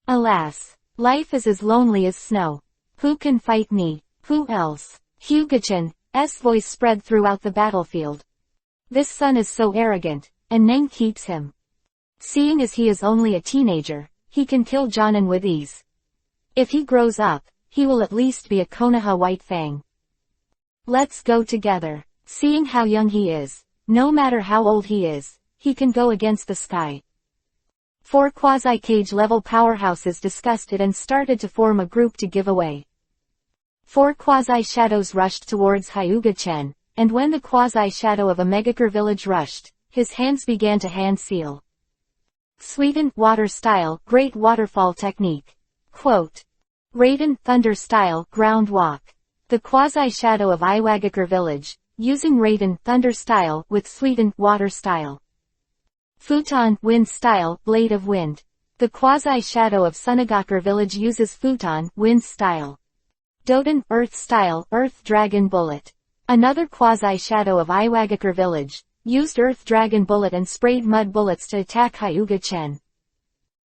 Alas, life is as lonely as snow. Who can fight me? Who else? Hyuga-chan's voice spread throughout the battlefield. This son is so arrogant, and Neng keeps him. Seeing as he is only a teenager, he can kill Jonin with ease. If he grows up, he will at least be a Konoha White Fang. Let's go together. Seeing how young he is, no matter how old he is, he can go against the sky. 4 quasi-cage level powerhouses discussed it and started to form a group to give away. 4 quasi-shadows rushed towards Hyuga-chan, and when the quasi-shadow of a Megakure village rushed, his hands began to hand-seal. Suiden, water style, great waterfall technique. Quote. Raiden, thunder style, ground walk. The quasi-shadow of Iwagakure village, using Raiden, thunder style, with Suiden, water style. Futon, wind style, blade of wind. The quasi-shadow of Sunagakure village uses Futon, wind style. Doden, earth style, earth dragon bullet. Another quasi-shadow of Iwagakure village, used earth dragon bullet and sprayed mud bullets to attack Hyuga-chan.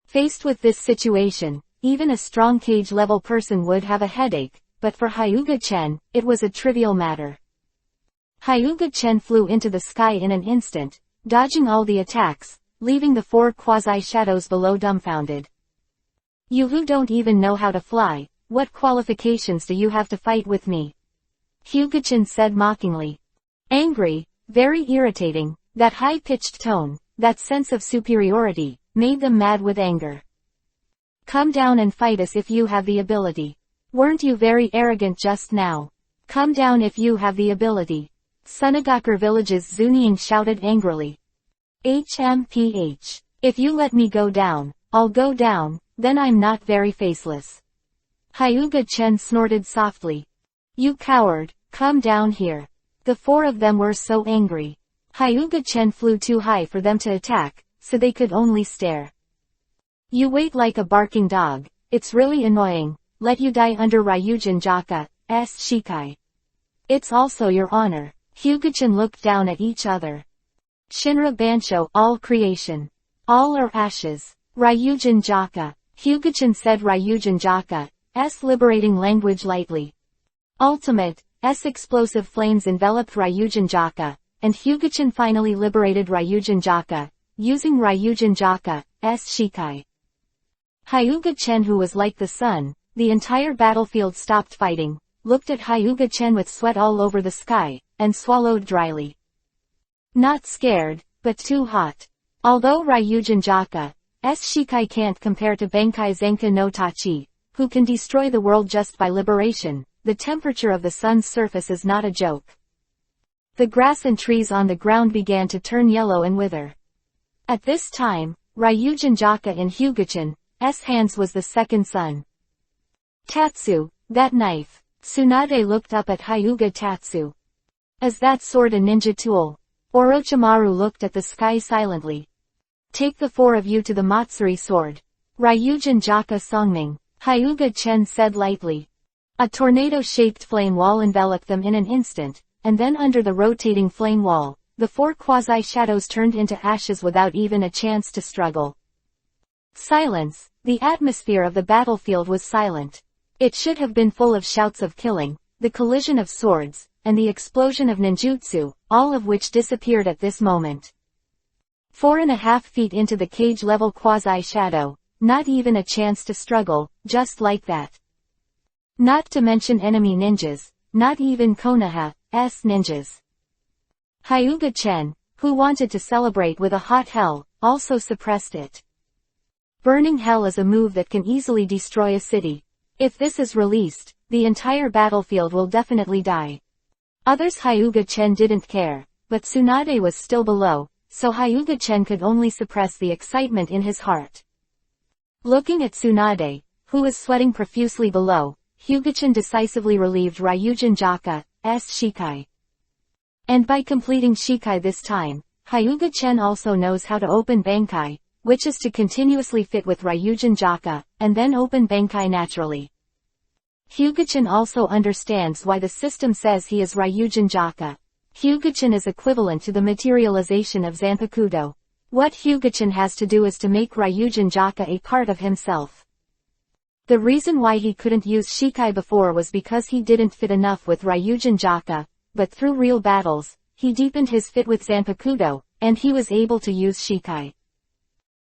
Faced with this situation, even a strong cage-level person would have a headache, but for Hyuga-chan, it was a trivial matter. Hyuga-chan flew into the sky in an instant, dodging all the attacks, leaving the 4 quasi-shadows below dumbfounded. You who don't even know how to fly, what qualifications do you have to fight with me? Hyuga-chan said mockingly. Angry, very irritating, that high-pitched tone, that sense of superiority, made them mad with anger. Come down and fight us if you have the ability. Weren't you very arrogant just now? Come down if you have the ability. Sunagakure village's Zunying shouted angrily. HMPH. If you let me go down, I'll go down, then I'm not very faceless. Hyuga-chan snorted softly. You coward, come down here. The 4 of them were so angry. Hyuga-chan flew too high for them to attack, so they could only stare. You wait like a barking dog, it's really annoying, let you die under Ryujin Jaka's shikai. It's also your honor. Hyuga-chan looked down at each other. Shinra Bansho, all creation. All are ashes. Ryujin Jaka. Hyuga-chan said Ryujin Jaka's liberating language lightly. Ultimate, explosive flames enveloped Ryujin Jaka, and Hyuga-chan finally liberated Ryujin Jaka, using Ryujin Jaka's shikai. Hyuga-chan, who was like the sun, the entire battlefield stopped fighting, looked at Hyuga-chan with sweat all over the sky, and swallowed dryly. Not scared, but too hot. Although Ryujin Jaka's shikai can't compare to Benkai Zenka no Tachi, who can destroy the world just by liberation, the temperature of the sun's surface is not a joke. The grass and trees on the ground began to turn yellow and wither. At this time, Ryujin Jaka in Hyuga-chan's hands was the second sun. Tatsu, that knife. Tsunade looked up at Hyuga Tatsu. Is that sword a ninja tool? Orochimaru looked at the sky silently. Take the 4 of you to the Matsuri sword. Ryujin Jaka Songming. Hyuga-chan said lightly. A tornado-shaped flame wall enveloped them in an instant, and then under the rotating flame wall, the 4 quasi-shadows turned into ashes without even a chance to struggle. Silence. The atmosphere of the battlefield was silent. It should have been full of shouts of killing, the collision of swords, and the explosion of ninjutsu, all of which disappeared at this moment. 4.5 feet into the cage-level quasi-shadow, not even a chance to struggle, just like that. Not to mention enemy ninjas, not even Konoha's ninjas. Hyuga-chan, who wanted to celebrate with a hot hell, also suppressed it. Burning hell is a move that can easily destroy a city. If this is released, the entire battlefield will definitely die. Others Hyuga-chan didn't care, but Tsunade was still below, so Hyuga-chan could only suppress the excitement in his heart. Looking at Tsunade, who was sweating profusely below, Hyuga-chan decisively relieved Ryujin Jaka's shikai. And by completing shikai this time, Hyuga-chan also knows how to open Bankai, which is to continuously fit with Ryujin Jaka, and then open Bankai naturally. Hyuga-chan also understands why the system says he is Ryujin Jaka. Hyuga-chan is equivalent to the materialization of Zanpakuto. What Hyuga-chan has to do is to make Ryujin Jaka a part of himself. The reason why he couldn't use Shikai before was because he didn't fit enough with Ryujin Jaka, but through real battles, he deepened his fit with Zanpakuto, and he was able to use Shikai.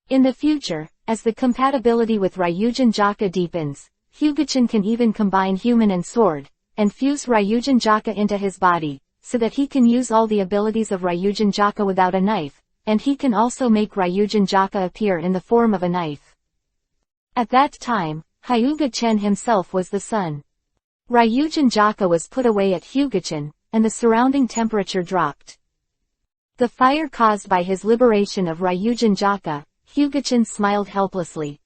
In the future, as the compatibility with Ryujin Jaka deepens, Hyuga-chan can even combine human and sword, and fuse Ryujin Jaka into his body, so that he can use all the abilities of Ryujin Jaka without a knife, and he can also make Ryujin Jaka appear in the form of a knife. At that time, Hyuga-chan himself was the sun. Ryujin Jaka was put away at Hyuga-chan, and the surrounding temperature dropped. The fire caused by his liberation of Ryujin Jaka, Hyuga-chan smiled helplessly.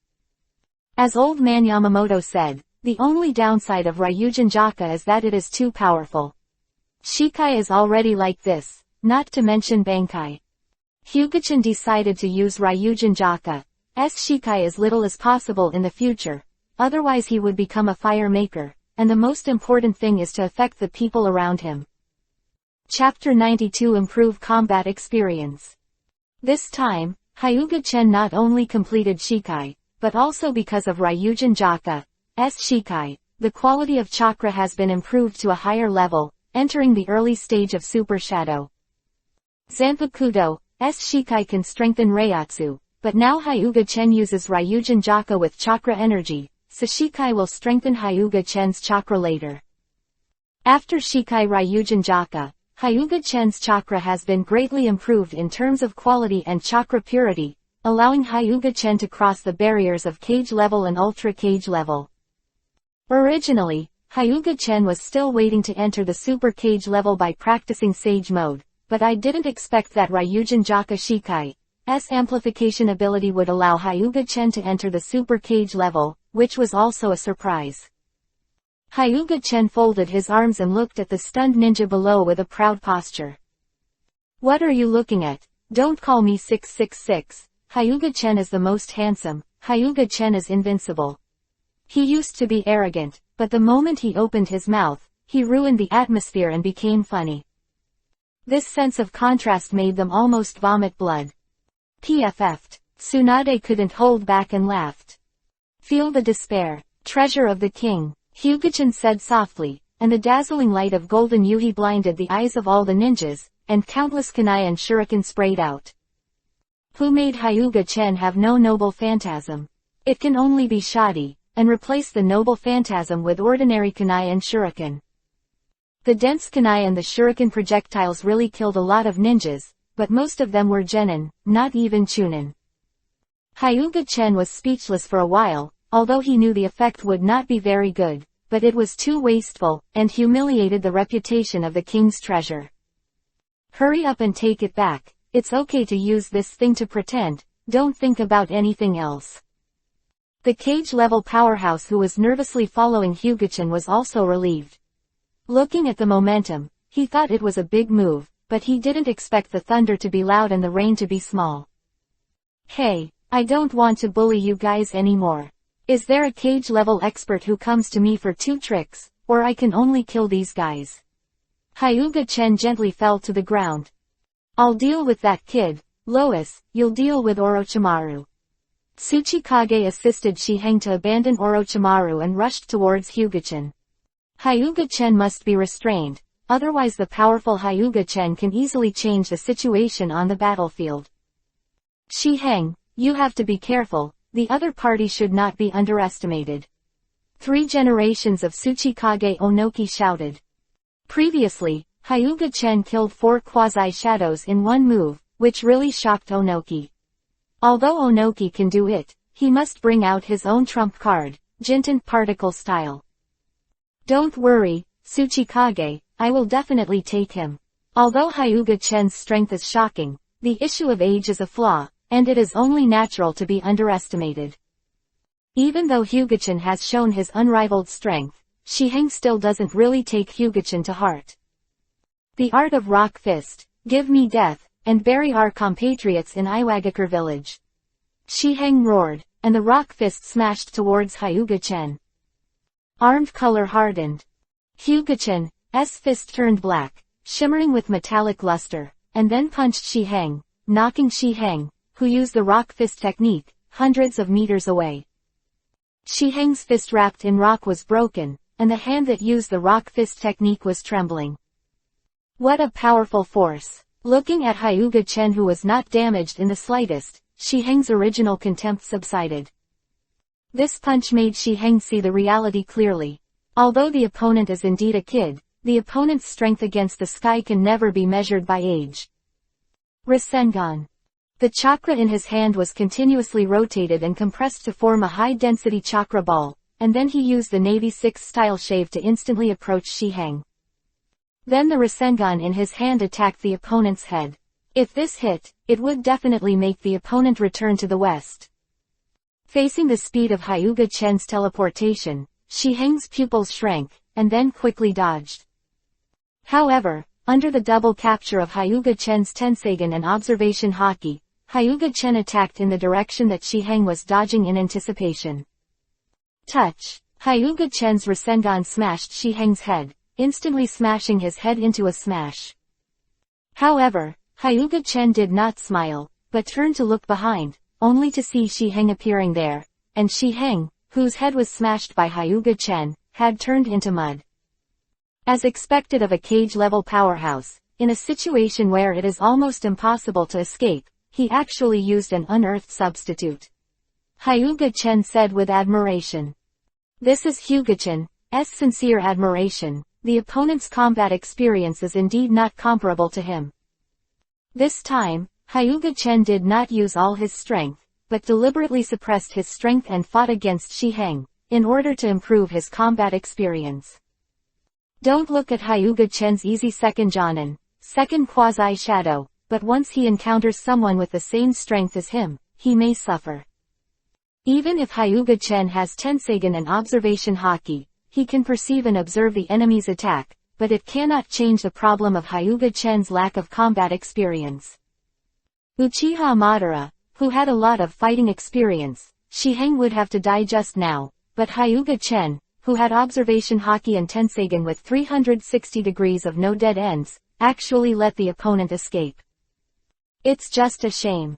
As old man Yamamoto said, the only downside of Ryujin Jaka is that it is too powerful. Shikai is already like this, not to mention Bankai. Hyuga-chan decided to use Ryujin Jaka's Shikai as little as possible in the future, otherwise he would become a fire maker, and the most important thing is to affect the people around him. Chapter 92 Improve Combat Experience. This time, Hyuga-chan not only completed Shikai, but also because of Ryujin Jaka's Shikai, the quality of chakra has been improved to a higher level, entering the early stage of Super Shadow. Zanpakuto's Shikai can strengthen Reiatsu, but now Hyuga-chan uses Ryujin Jaka with chakra energy, so Shikai will strengthen Hyuga-chan's chakra later. After Shikai Ryujin Jaka, Hyuga-chan's chakra has been greatly improved in terms of quality and chakra purity, allowing Hyuga-chan to cross the barriers of cage level and ultra cage level. Originally, Hyuga-chan was still waiting to enter the super cage level by practicing Sage mode, but I didn't expect that Ryujin Jaka Shikai's amplification ability would allow Hyuga-chan to enter the super cage level, which was also a surprise. Hyuga-chan folded his arms and looked at the stunned ninja below with a proud posture. What are you looking at? Don't call me 666. Hyuga-chan is the most handsome. Hyuga-chan is invincible. He used to be arrogant, but the moment he opened his mouth, he ruined the atmosphere and became funny. This sense of contrast made them almost vomit blood. PFF'd. Tsunade couldn't hold back and laughed. Feel the despair. Treasure of the king, Hyuga-chan said softly, and the dazzling light of golden yuhi blinded the eyes of all the ninjas, and countless kunai and shuriken sprayed out. Who made Hyuga-chan have no noble phantasm? It can only be shoddy, and replace the noble phantasm with ordinary kunai and shuriken. The dense kunai and the shuriken projectiles really killed a lot of ninjas, but most of them were genin, not even chunin. Hyuga-chan was speechless for a while, although he knew the effect would not be very good, but it was too wasteful, and humiliated the reputation of the king's treasure. Hurry up and take it back. It's okay to use this thing to pretend, don't think about anything else. The cage-level powerhouse who was nervously following Hyuga-chan was also relieved. Looking at the momentum, he thought it was a big move, but he didn't expect the thunder to be loud and the rain to be small. Hey, I don't want to bully you guys anymore. Is there a cage-level expert who comes to me for 2 tricks, or I can only kill these guys? Hyuga-chan gently fell to the ground. I'll deal with that kid. Lois, you'll deal with Orochimaru. Tsuchikage assisted Shiheng to abandon Orochimaru and rushed towards Hyuga-chan. Hyuga-chan must be restrained, otherwise the powerful Hyuga-chan can easily change the situation on the battlefield. Shiheng, you have to be careful, the other party should not be underestimated. 3 generations of Tsuchikage Onoki shouted. Previously, Hyuga-chan killed 4 quasi-shadows in one move, which really shocked Onoki. Although Onoki can do it, he must bring out his own trump card, Jinten particle style. Don't worry, Tsuchikage, I will definitely take him. Although Hyuga-chan's strength is shocking, the issue of age is a flaw, and it is only natural to be underestimated. Even though Hyuga-chan has shown his unrivaled strength, Shiheng still doesn't really take Hyuga-chan to heart. The art of rock fist, give me death, and bury our compatriots in Iwagakure village. Shiheng roared, and the rock fist smashed towards Hyuga-chan. Armed color hardened. Hyuga-chan's fist turned black, shimmering with metallic luster, and then punched Shi-heng, knocking Shi-heng, who used the rock fist technique, hundreds of meters away. Shi-heng's fist wrapped in rock was broken, and the hand that used the rock fist technique was trembling. What a powerful force! Looking at Hyuga-chen, who was not damaged in the slightest, Shi-heng's original contempt subsided. This punch made Shi-heng see the reality clearly. Although the opponent is indeed a kid, the opponent's strength against the sky can never be measured by age. Rasengan. The chakra in his hand was continuously rotated and compressed to form a high-density chakra ball, and then he used the Navy 6 style shave to instantly approach Shi-heng. Then the Rasengan in his hand attacked the opponent's head. If this hit, it would definitely make the opponent return to the west. Facing the speed of Hyuga-chan's teleportation, Shi-heng's pupils shrank, and then quickly dodged. However, under the double capture of Hyuga-chan's Tensagen and observation haki, Hyuga-chen attacked in the direction that Shi-heng was dodging in anticipation. Touch! Hyuga-chan's Rasengan smashed Shi-heng's head, instantly smashing his head into a smash. However, Hyuga-chen did not smile, but turned to look behind, only to see Shi-heng appearing there, and Shi-heng, whose head was smashed by Hyuga-chen, had turned into mud. As expected of a cage-level powerhouse, in a situation where it is almost impossible to escape, he actually used an unearthed substitute. Hyuga-chen said with admiration. This is Hyuga-chan's sincere admiration. The opponent's combat experience is indeed not comparable to him. This time, Hyuga-chen did not use all his strength, but deliberately suppressed his strength and fought against Shi-heng, in order to improve his combat experience. Don't look at Hyuga-chan's easy second Jonin, second quasi-shadow, but once he encounters someone with the same strength as him, he may suffer. Even if Hyuga-chen has Tensagen and observation haki, he can perceive and observe the enemy's attack, but it cannot change the problem of Hyuga-chan's lack of combat experience. Uchiha Madara, who had a lot of fighting experience, Shi-heng would have to die just now, but Hyuga-chen, who had observation haki and Tensagen with 360 degrees of no dead ends, actually let the opponent escape. It's just a shame.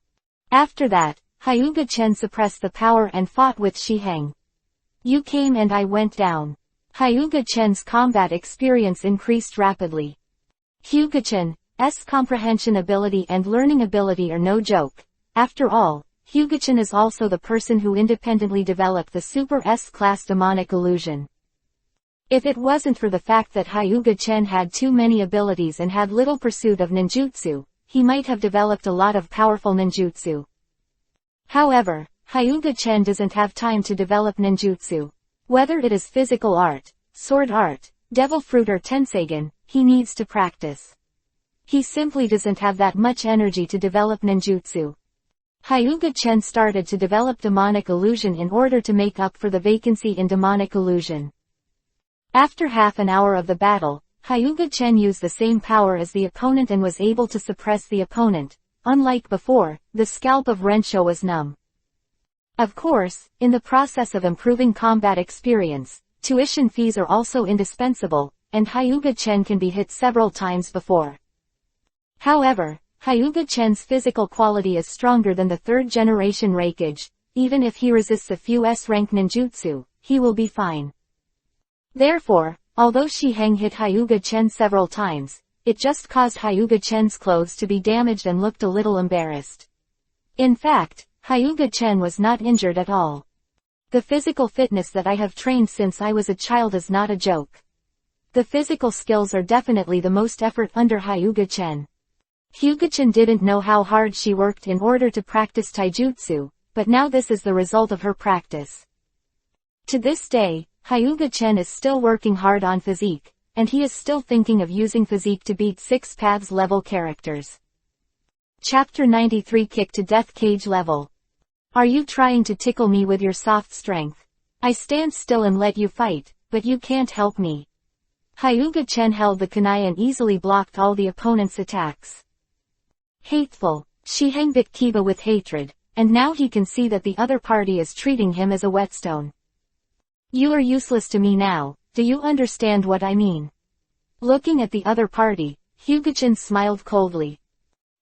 After that, Hyuga-chen suppressed the power and fought with Shi-heng. You came and I went down. Hyuga-chan's combat experience increased rapidly. Hyuga-chan's comprehension ability and learning ability are no joke. After all, Hyuga-chen is also the person who independently developed the Super S-class demonic illusion. If it wasn't for the fact that Hyuga-chen had too many abilities and had little pursuit of ninjutsu, he might have developed a lot of powerful ninjutsu. However, Hyuga-chen doesn't have time to develop ninjutsu. Whether it is physical art, sword art, devil fruit or Tensagen, he needs to practice. He simply doesn't have that much energy to develop ninjutsu. Hyuga-chen started to develop demonic illusion in order to make up for the vacancy in demonic illusion. After half an hour of the battle, Hyuga-chen used the same power as the opponent and was able to suppress the opponent. Unlike before, the scalp of Rensho was numb. Of course, in the process of improving combat experience, tuition fees are also indispensable, and Hyuga-chen can be hit several times before. However, Hyuga-chan's physical quality is stronger than the third-generation Reikage. Even if he resists a few S-rank ninjutsu, he will be fine. Therefore, although Shi-heng hit Hyuga-chen several times, it just caused Hyuga-chan's clothes to be damaged and looked a little embarrassed. In fact, Hyuga-chen was not injured at all. The physical fitness that I have trained since I was a child is not a joke. The physical skills are definitely the most effort under Hyuga-chen. Hyuga-chen didn't know how hard she worked in order to practice taijutsu, but now this is the result of her practice. To this day, Hyuga-chen is still working hard on physique, and he is still thinking of using physique to beat 6 paths level characters. Chapter 93 Kick to Death Cage Level. Are you trying to tickle me with your soft strength? I stand still and let you fight, but you can't help me. Hyuga-chen held the kunai and easily blocked all the opponent's attacks. Hateful. Shi-heng bit Kiba with hatred, and now he can see that the other party is treating him as a whetstone. You are useless to me now, do you understand what I mean? Looking at the other party, Hyuga-chan smiled coldly.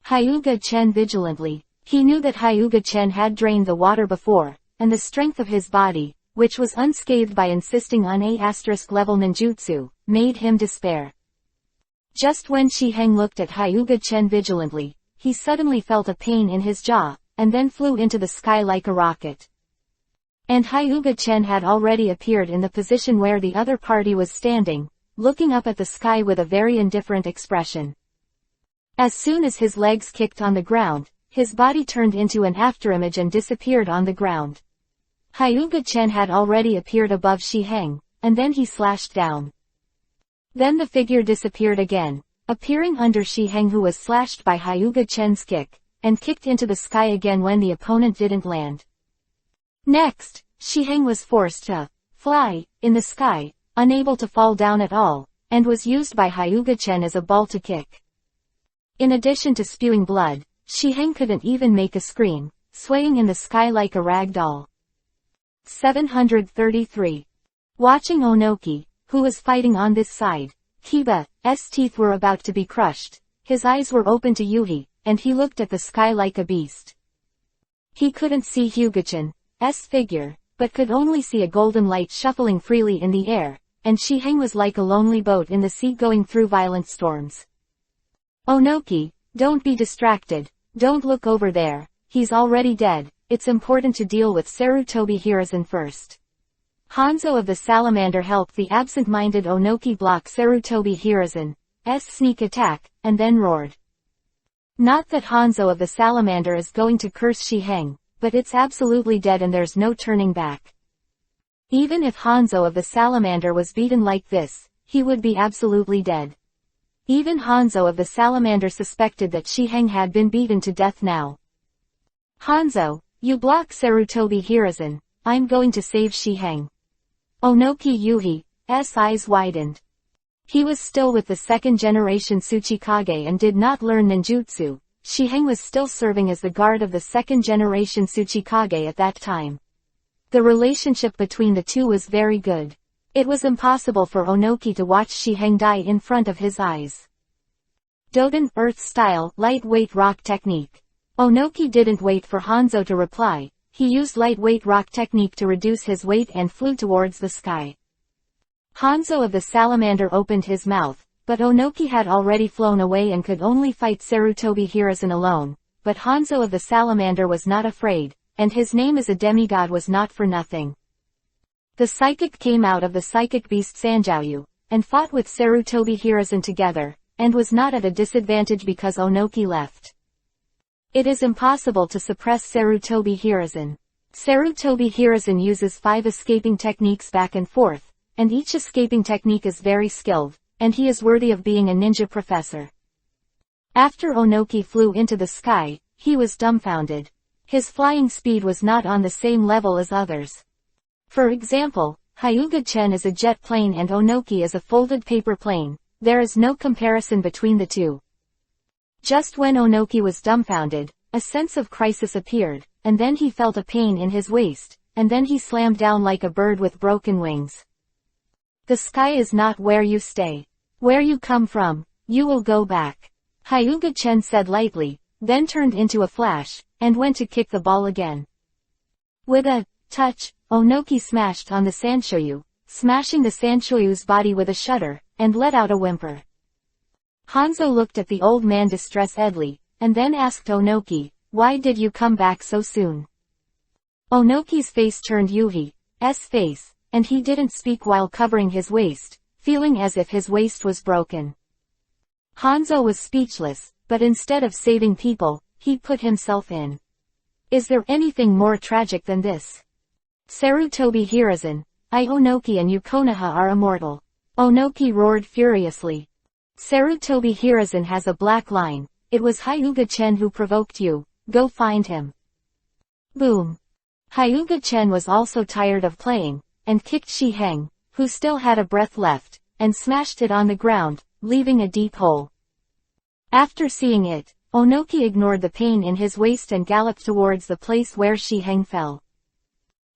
Hyuga-chan vigilantly. He knew that Hyuga-chan had drained the water before, and the strength of his body, which was unscathed by insisting on A*level ninjutsu, made him despair. Just when Shiheng looked at Hyuga-chan vigilantly, he suddenly felt a pain in his jaw, and then flew into the sky like a rocket. And Hyuga-chan had already appeared in the position where the other party was standing, looking up at the sky with a very indifferent expression. As soon as his legs kicked on the ground, his body turned into an afterimage and disappeared on the ground. Hyuga-chan had already appeared above Shiheng, and then he slashed down. Then the figure disappeared again, appearing under Shiheng, who was slashed by Hyuga-chan's kick, and kicked into the sky again when the opponent didn't land. Next, Shiheng was forced to fly in the sky, unable to fall down at all, and was used by Hyuga-chan as a ball to kick. In addition to spewing blood, Shiheng couldn't even make a scream, swaying in the sky like a rag doll. 733. Watching Onoki, who was fighting on this side, Kiba's teeth were about to be crushed, his eyes were open to Yuhi, and he looked at the sky like a beast. He couldn't see Hyuga-chan's figure, but could only see a golden light shuffling freely in the air, and Shiheng was like a lonely boat in the sea going through violent storms. Onoki, don't be distracted, don't look over there, he's already dead, it's important to deal with Sarutobi Hiruzen first. Hanzo of the Salamander helped the absent-minded Onoki block Sarutobi Hiruzen's sneak attack, and then roared. Not that Hanzo of the Salamander is going to curse Shiheng, but it's absolutely dead and there's no turning back. Even if Hanzo of the Salamander was beaten like this, he would be absolutely dead. Even Hanzo of the Salamander suspected that Shiheng had been beaten to death now. Hanzo, you block Sarutobi Hiruzen, I'm going to save Shiheng. Onoki Yuhi's eyes widened. He was still with the second-generation Tsuchikage and did not learn ninjutsu. Shiheng was still serving as the guard of the second-generation Tsuchikage at that time. The relationship between the two was very good. It was impossible for Onoki to watch Shiheng die in front of his eyes. Doden Earth-style lightweight rock technique. Onoki didn't wait for Hanzo to reply, he used lightweight rock technique to reduce his weight and flew towards the sky. Hanzo of the Salamander opened his mouth, but Onoki had already flown away and could only fight Sarutobi Hiruzen alone, but Hanzo of the Salamander was not afraid, and his name as a demigod was not for nothing. The psychic came out of the psychic beast Sanjiu, and fought with Sarutobi Hiruzen together, and was not at a disadvantage because Onoki left. It is impossible to suppress Sarutobi Hiruzen. Sarutobi Hiruzen uses 5 escaping techniques back and forth, and each escaping technique is very skilled, and he is worthy of being a ninja professor. After Onoki flew into the sky, he was dumbfounded. His flying speed was not on the same level as others. For example, Hyuga-chan is a jet plane and Onoki is a folded paper plane. There is no comparison between the two. Just when Onoki was dumbfounded, a sense of crisis appeared, and then he felt a pain in his waist, and then he slammed down like a bird with broken wings. The sky is not where you stay. Where you come from, you will go back. Hyuga-chan said lightly, then turned into a flash, and went to kick the ball again. With a touch, Onoki smashed on the Sanshoyu, smashing the Sanshoyu's body with a shudder, and let out a whimper. Hanzo looked at the old man distress-edly, and then asked Onoki, why did you come back so soon? Onoki's face turned Yuhi's face, and he didn't speak while covering his waist, feeling as if his waist was broken. Hanzo was speechless, but instead of saving people, he put himself in. Is there anything more tragic than this? Sarutobi Hiruzen, Onoki and Yukonoha are immortal. Onoki roared furiously. Sarutobi Hiruzen has a black line, it was Hyuga-chan who provoked you, go find him. Boom. Hyuga-chan was also tired of playing, and kicked Shiheng, who still had a breath left, and smashed it on the ground, leaving a deep hole. After seeing it, Onoki ignored the pain in his waist and galloped towards the place where Shiheng fell.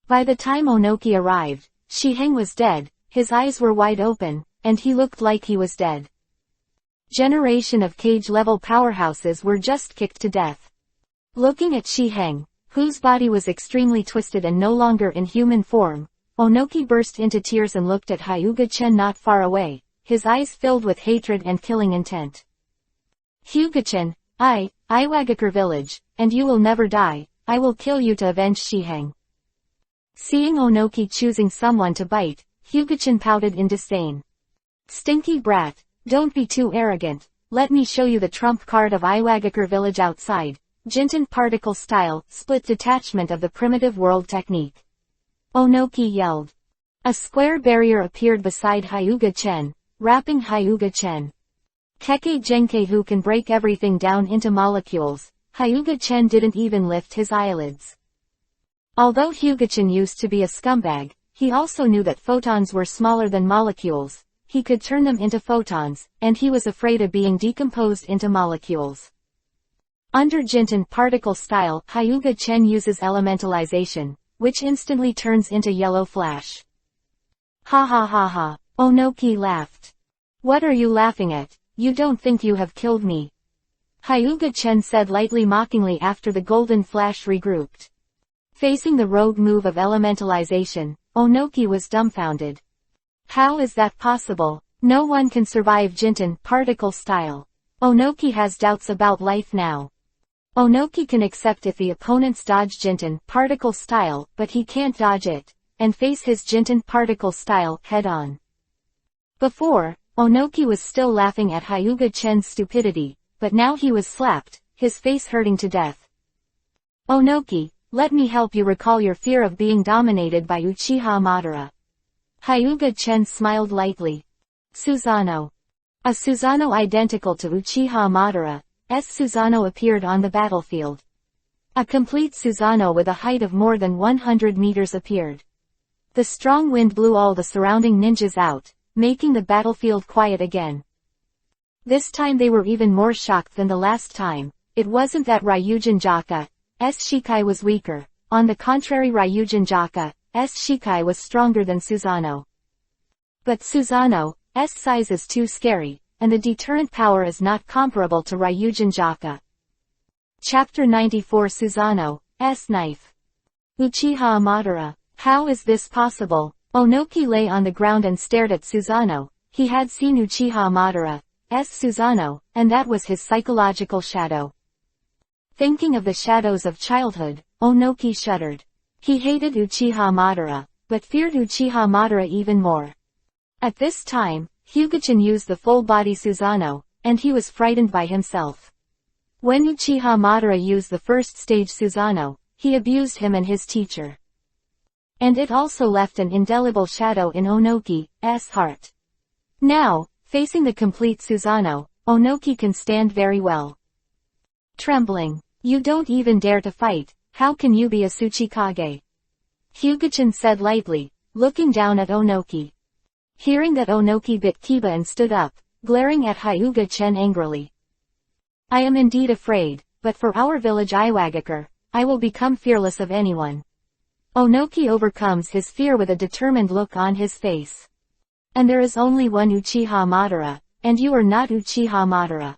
By the time Onoki arrived, Shiheng was dead, his eyes were wide open, and he looked like he was dead. Generation of cage-level powerhouses were just kicked to death. Looking at Shiheng, whose body was extremely twisted and no longer in human form, Onoki burst into tears and looked at Hyuga-chen not far away, his eyes filled with hatred and killing intent. Hyuga-chen, Iwagakure village, and you will never die, I will kill you to avenge Shiheng. Seeing Onoki choosing someone to bite, Hyuga-chen pouted in disdain. Stinky brat, don't be too arrogant, let me show you the trump card of Iwagakure village outside, Jinten particle style, split detachment of the primitive world technique. Onoki yelled. A square barrier appeared beside Hyuga-chen, wrapping Hyuga-chen. Keke Genkai who can break everything down into molecules, Hyuga-chen didn't even lift his eyelids. Although Hyuga-chen used to be a scumbag, he also knew that photons were smaller than molecules, he could turn them into photons, and he was afraid of being decomposed into molecules. Under Jinten particle style, Hyuga-chen uses elementalization, which instantly turns into yellow flash. Ha ha ha ha, Onoki laughed. What are you laughing at? You don't think you have killed me? Hyuga-chen said lightly mockingly after the golden flash regrouped. Facing the rogue move of elementalization, Onoki was dumbfounded. How is that possible? No one can survive Jinten particle style. Onoki has doubts about life now. Onoki can accept if the opponents dodge Jinten particle style, but he can't dodge it, and face his Jinten particle style head-on. Before, Onoki was still laughing at Hyuga-chen's stupidity, but now he was slapped, his face hurting to death. Onoki, let me help you recall your fear of being dominated by Uchiha Madara. Hyuga-chen smiled lightly. Susanoo. A Susanoo identical to Uchiha Madara's Susanoo appeared on the battlefield. A complete Susanoo with a height of more than 100 meters appeared. The strong wind blew all the surrounding ninjas out, making the battlefield quiet again. This time they were even more shocked than the last time. It wasn't that Ryujin Jaka's Shikai was weaker, on the contrary Ryujin Jaka's Shikai was stronger than Susanoo. But Susanoo's size is too scary, and the deterrent power is not comparable to Ryujin Jaka. Chapter 94 Susanoo's Knife. Uchiha Madara. How is this possible? Onoki lay on the ground and stared at Susanoo. He had seen Uchiha Madara's Susanoo, and that was his psychological shadow. Thinking of the shadows of childhood, Onoki shuddered. He hated Uchiha Madara, but feared Uchiha Madara even more. At this time, Hyuga-chen used the full-body Susanoo, and he was frightened by himself. When Uchiha Madara used the first stage Susanoo, he abused him and his teacher. And it also left an indelible shadow in Onoki's heart. Now, facing the complete Susanoo, Onoki can stand very well. Trembling. You don't even dare to fight, how can you be a Tsuchikage? Hyuga-chen said lightly, looking down at Onoki. Hearing that Onoki bit Kiba and stood up, glaring at Hyuga-chen angrily. I am indeed afraid, but for our village Iwagakure, I will become fearless of anyone. Onoki overcomes his fear with a determined look on his face. And there is only one Uchiha Madara, and you are not Uchiha Madara.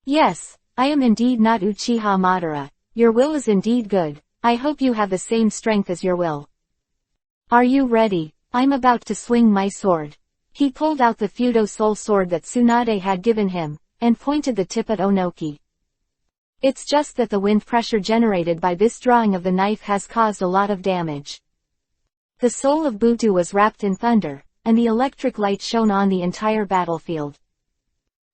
Yes, I am indeed not Uchiha Madara, your will is indeed good, I hope you have the same strength as your will. Are you ready? I'm about to swing my sword. He pulled out the Fudo Soul sword that Tsunade had given him, and pointed the tip at Onoki. It's just that the wind pressure generated by this drawing of the knife has caused a lot of damage. The soul of Butu was wrapped in thunder, and the electric light shone on the entire battlefield.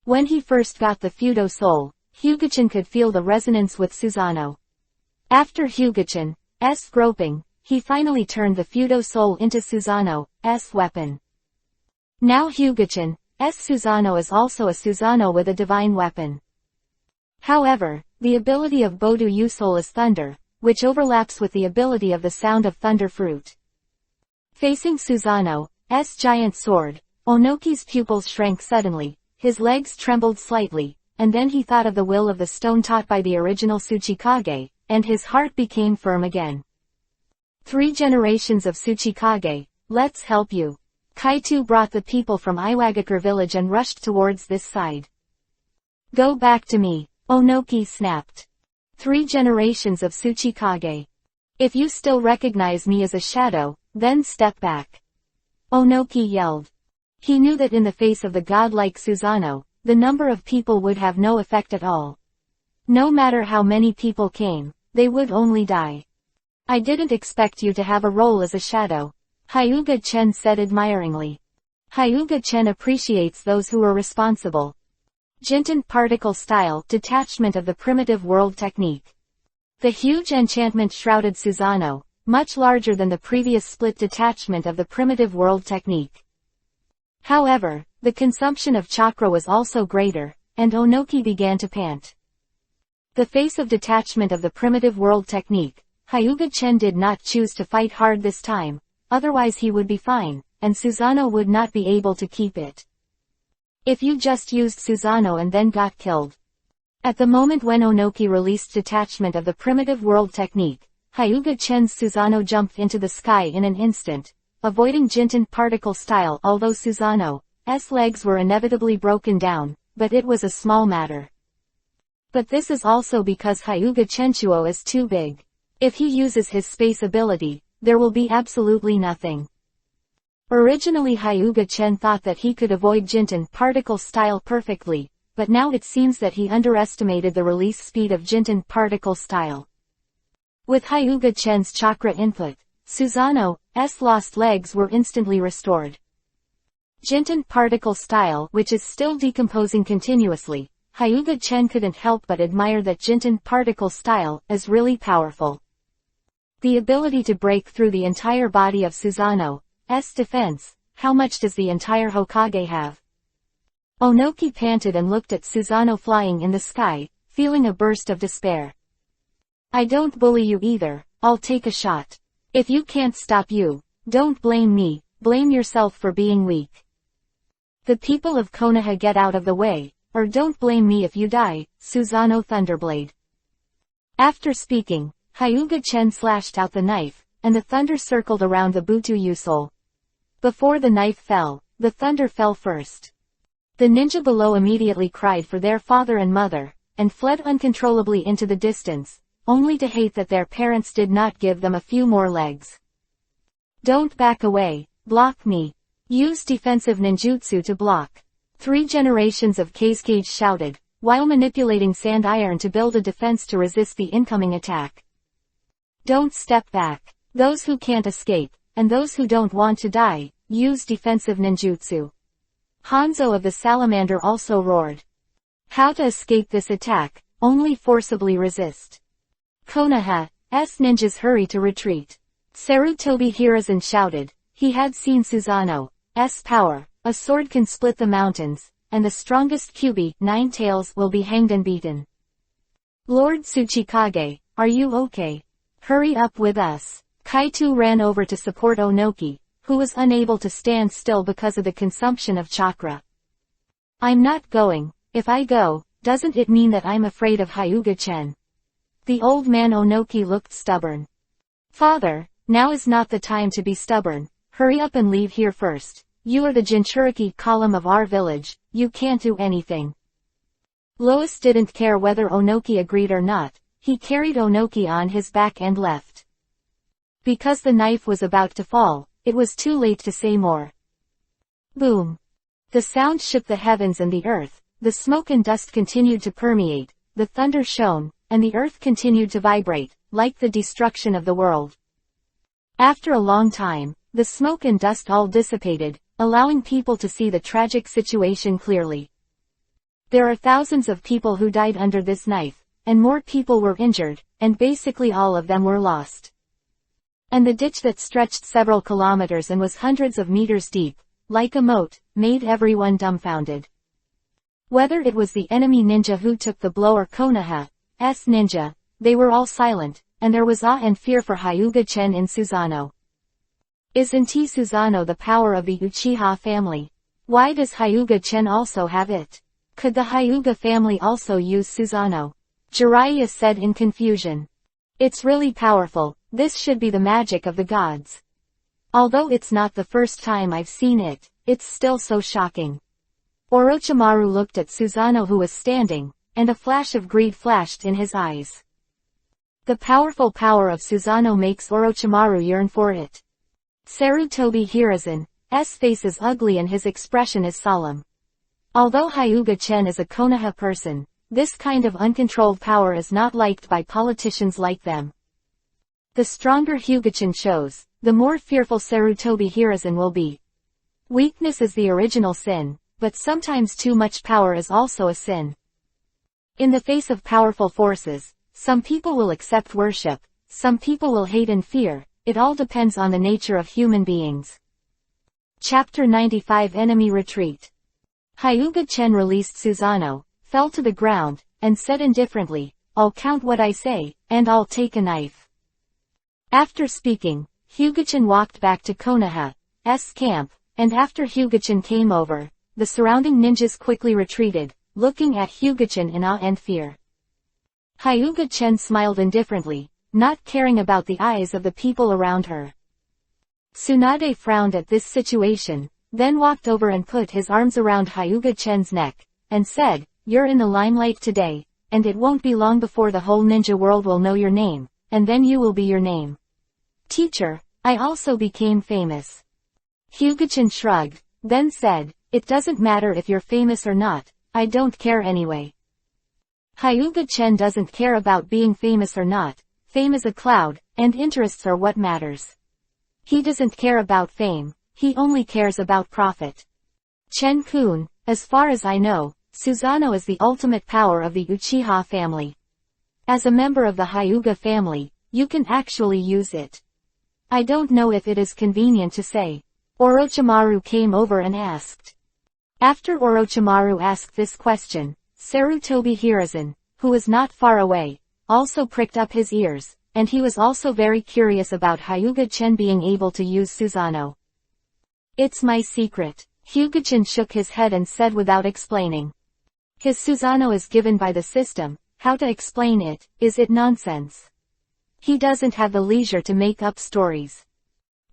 When he first got the Fudo Soul, Hyuga-chen could feel the resonance with Susanoo. After Hyuga-chen's groping, he finally turned the Fudo Soul into Susanoo's weapon. Now Hyuga-chen's Susanoo is also a Susanoo with a divine weapon. However, the ability of Bodu U-Soul is thunder, which overlaps with the ability of the sound of thunder fruit. Facing Susanoo's giant sword, Onoki's pupils shrank suddenly, his legs trembled slightly, and then he thought of the will of the stone taught by the original and his heart became firm again. 3 generations of Tsuchikage, Let's help you. Kaito brought the people from Iwagakure village and rushed towards this side. Go back to me, Onoki snapped. 3 generations of Tsuchikage. If you still recognize me as a shadow, then step back. Onoki yelled. He knew that in the face of the godlike Susanoo, the number of people would have no effect at all. No matter how many people came, they would only die. I didn't expect you to have a role as a shadow, Hyuga-chen said admiringly. Hyuga-chen appreciates those who are responsible. Jinten particle style, detachment of the primitive world technique. The huge enchantment shrouded Susanoo, much larger than the previous split detachment of the primitive world technique. However, the consumption of chakra was also greater, and Onoki began to pant. The face of detachment of the primitive world technique, Hyuga-chen did not choose to fight hard this time, otherwise he would be fine, and Susanoo would not be able to keep it. If you just used Susanoo and then got killed. At the moment when Onoki released detachment of the primitive world technique, Hyuga-chen's Susanoo jumped into the sky in an instant, avoiding Jinten particle style although Susanoo's legs were inevitably broken down, but it was a small matter. But this is also because Hyuga-chenchuo is too big. If he uses his space ability, there will be absolutely nothing. Originally Hyuga-chen thought that he could avoid Jinten particle style perfectly, but now it seems that he underestimated the release speed of Jinten particle style. With Hyuga-chen's chakra input, Susanoo's lost legs were instantly restored. Jinten particle style, which is still decomposing continuously, Hyuga-chen couldn't help but admire that Jinten particle style is really powerful. The ability to break through the entire body of Susanoo's defense, how much does the entire Hokage have? Onoki panted and looked at Susanoo flying in the sky, feeling a burst of despair. I don't bully you either, I'll take a shot. If you can't stop you, don't blame me, blame yourself for being weak. The people of Konoha get out of the way, or don't blame me if you die, Susanoo Thunderblade. After speaking, Hyuga-chen slashed out the knife, and the thunder circled around the Butu Yusol. Before the knife fell, the thunder fell first. The ninja below immediately cried for their father and mother, and fled uncontrollably into the distance, only to hate that their parents did not give them a few more legs. Don't back away, block me. Use defensive ninjutsu to block. 3 generations of Kazekage shouted, while manipulating sand iron to build a defense to resist the incoming attack. Don't step back. Those who can't escape, and those who don't want to die, use defensive ninjutsu. Hanzo of the Salamander also roared. How to escape this attack? Only forcibly resist. Konoha's ninjas hurry to retreat. Sarutobi Hiruzen shouted. He had seen Susanoo's power. A sword can split the mountains, and the strongest Kyuubi, 9 tails, will be hanged and beaten. Lord Tsuchikage, are you okay? Hurry up with us. Kaito ran over to support Onoki, who was unable to stand still because of the consumption of chakra. I'm not going. If I go, doesn't it mean that I'm afraid of Hyuga-chen? The old man Onoki looked stubborn. Father, now is not the time to be stubborn. Hurry up and leave here first. You are the Jinchuriki column of our village, you can't do anything. Lois didn't care whether Onoki agreed or not, he carried Onoki on his back and left. Because the knife was about to fall, it was too late to say more. Boom. The sound shook the heavens and the earth, the smoke and dust continued to permeate, the thunder shone, and the earth continued to vibrate, like the destruction of the world. After a long time, the smoke and dust all dissipated, allowing people to see the tragic situation clearly. There are thousands of people who died under this knife, and more people were injured, and basically all of them were lost. And the ditch that stretched several kilometers and was hundreds of meters deep, like a moat, made everyone dumbfounded. Whether it was the enemy ninja who took the blow or Konoha's ninja, they were all silent, and there was awe and fear for Hyuga-chen in Susanoo. Isn't Susanoo the power of the Uchiha family? Why does Hyuga-chen also have it? Could the Hyuga family also use Susanoo? Jiraiya said in confusion. It's really powerful, this should be the magic of the gods. Although it's not the first time I've seen it, it's still so shocking. Orochimaru looked at Susanoo who was standing, and a flash of greed flashed in his eyes. The powerful power of Susanoo makes Orochimaru yearn for it. Sarutobi Hiruzen's face is ugly and his expression is solemn. Although Hyuga-chen is a Konoha person, this kind of uncontrolled power is not liked by politicians like them. The stronger Hyuga-chen shows, the more fearful Sarutobi Hiruzen will be. Weakness is the original sin, but sometimes too much power is also a sin. In the face of powerful forces, some people will accept worship, some people will hate and fear, it all depends on the nature of human beings. Chapter 95 Enemy Retreat. Hyuga-chen released Susanoo, fell to the ground, and said indifferently, "I'll count what I say, and I'll take a knife." After speaking, Hyuga-chen walked back to Konoha's camp, and after Hyuga-chen came over, the surrounding ninjas quickly retreated, looking at Hyuga-chen in awe and fear. Hyuga-chen smiled indifferently, not caring about the eyes of the people around her. Tsunade frowned at this situation, then walked over and put his arms around Hyuga-chen's neck, and said, "You're in the limelight today, and it won't be long before the whole ninja world will know your name, and then you will be your name." "Teacher, I also became famous." Hyuga-chen shrugged, then said, "It doesn't matter if you're famous or not, I don't care anyway." Hyuga-chen doesn't care about being famous or not, fame is a cloud, and interests are what matters. He doesn't care about fame, he only cares about profit. Chen-kun, as far as I know, Susanoo is the ultimate power of the Uchiha family. As a member of the Hyuga family, you can actually use it. I don't know if it is convenient to say. Orochimaru came over and asked. After Orochimaru asked this question, Sarutobi Hiruzen, who was not far away, also pricked up his ears, and he was also very curious about Hyuga-chen being able to use Susanoo. "It's my secret." Hyuga-chen shook his head and said without explaining. His Susanoo is given by the system, how to explain it, is it nonsense? He doesn't have the leisure to make up stories.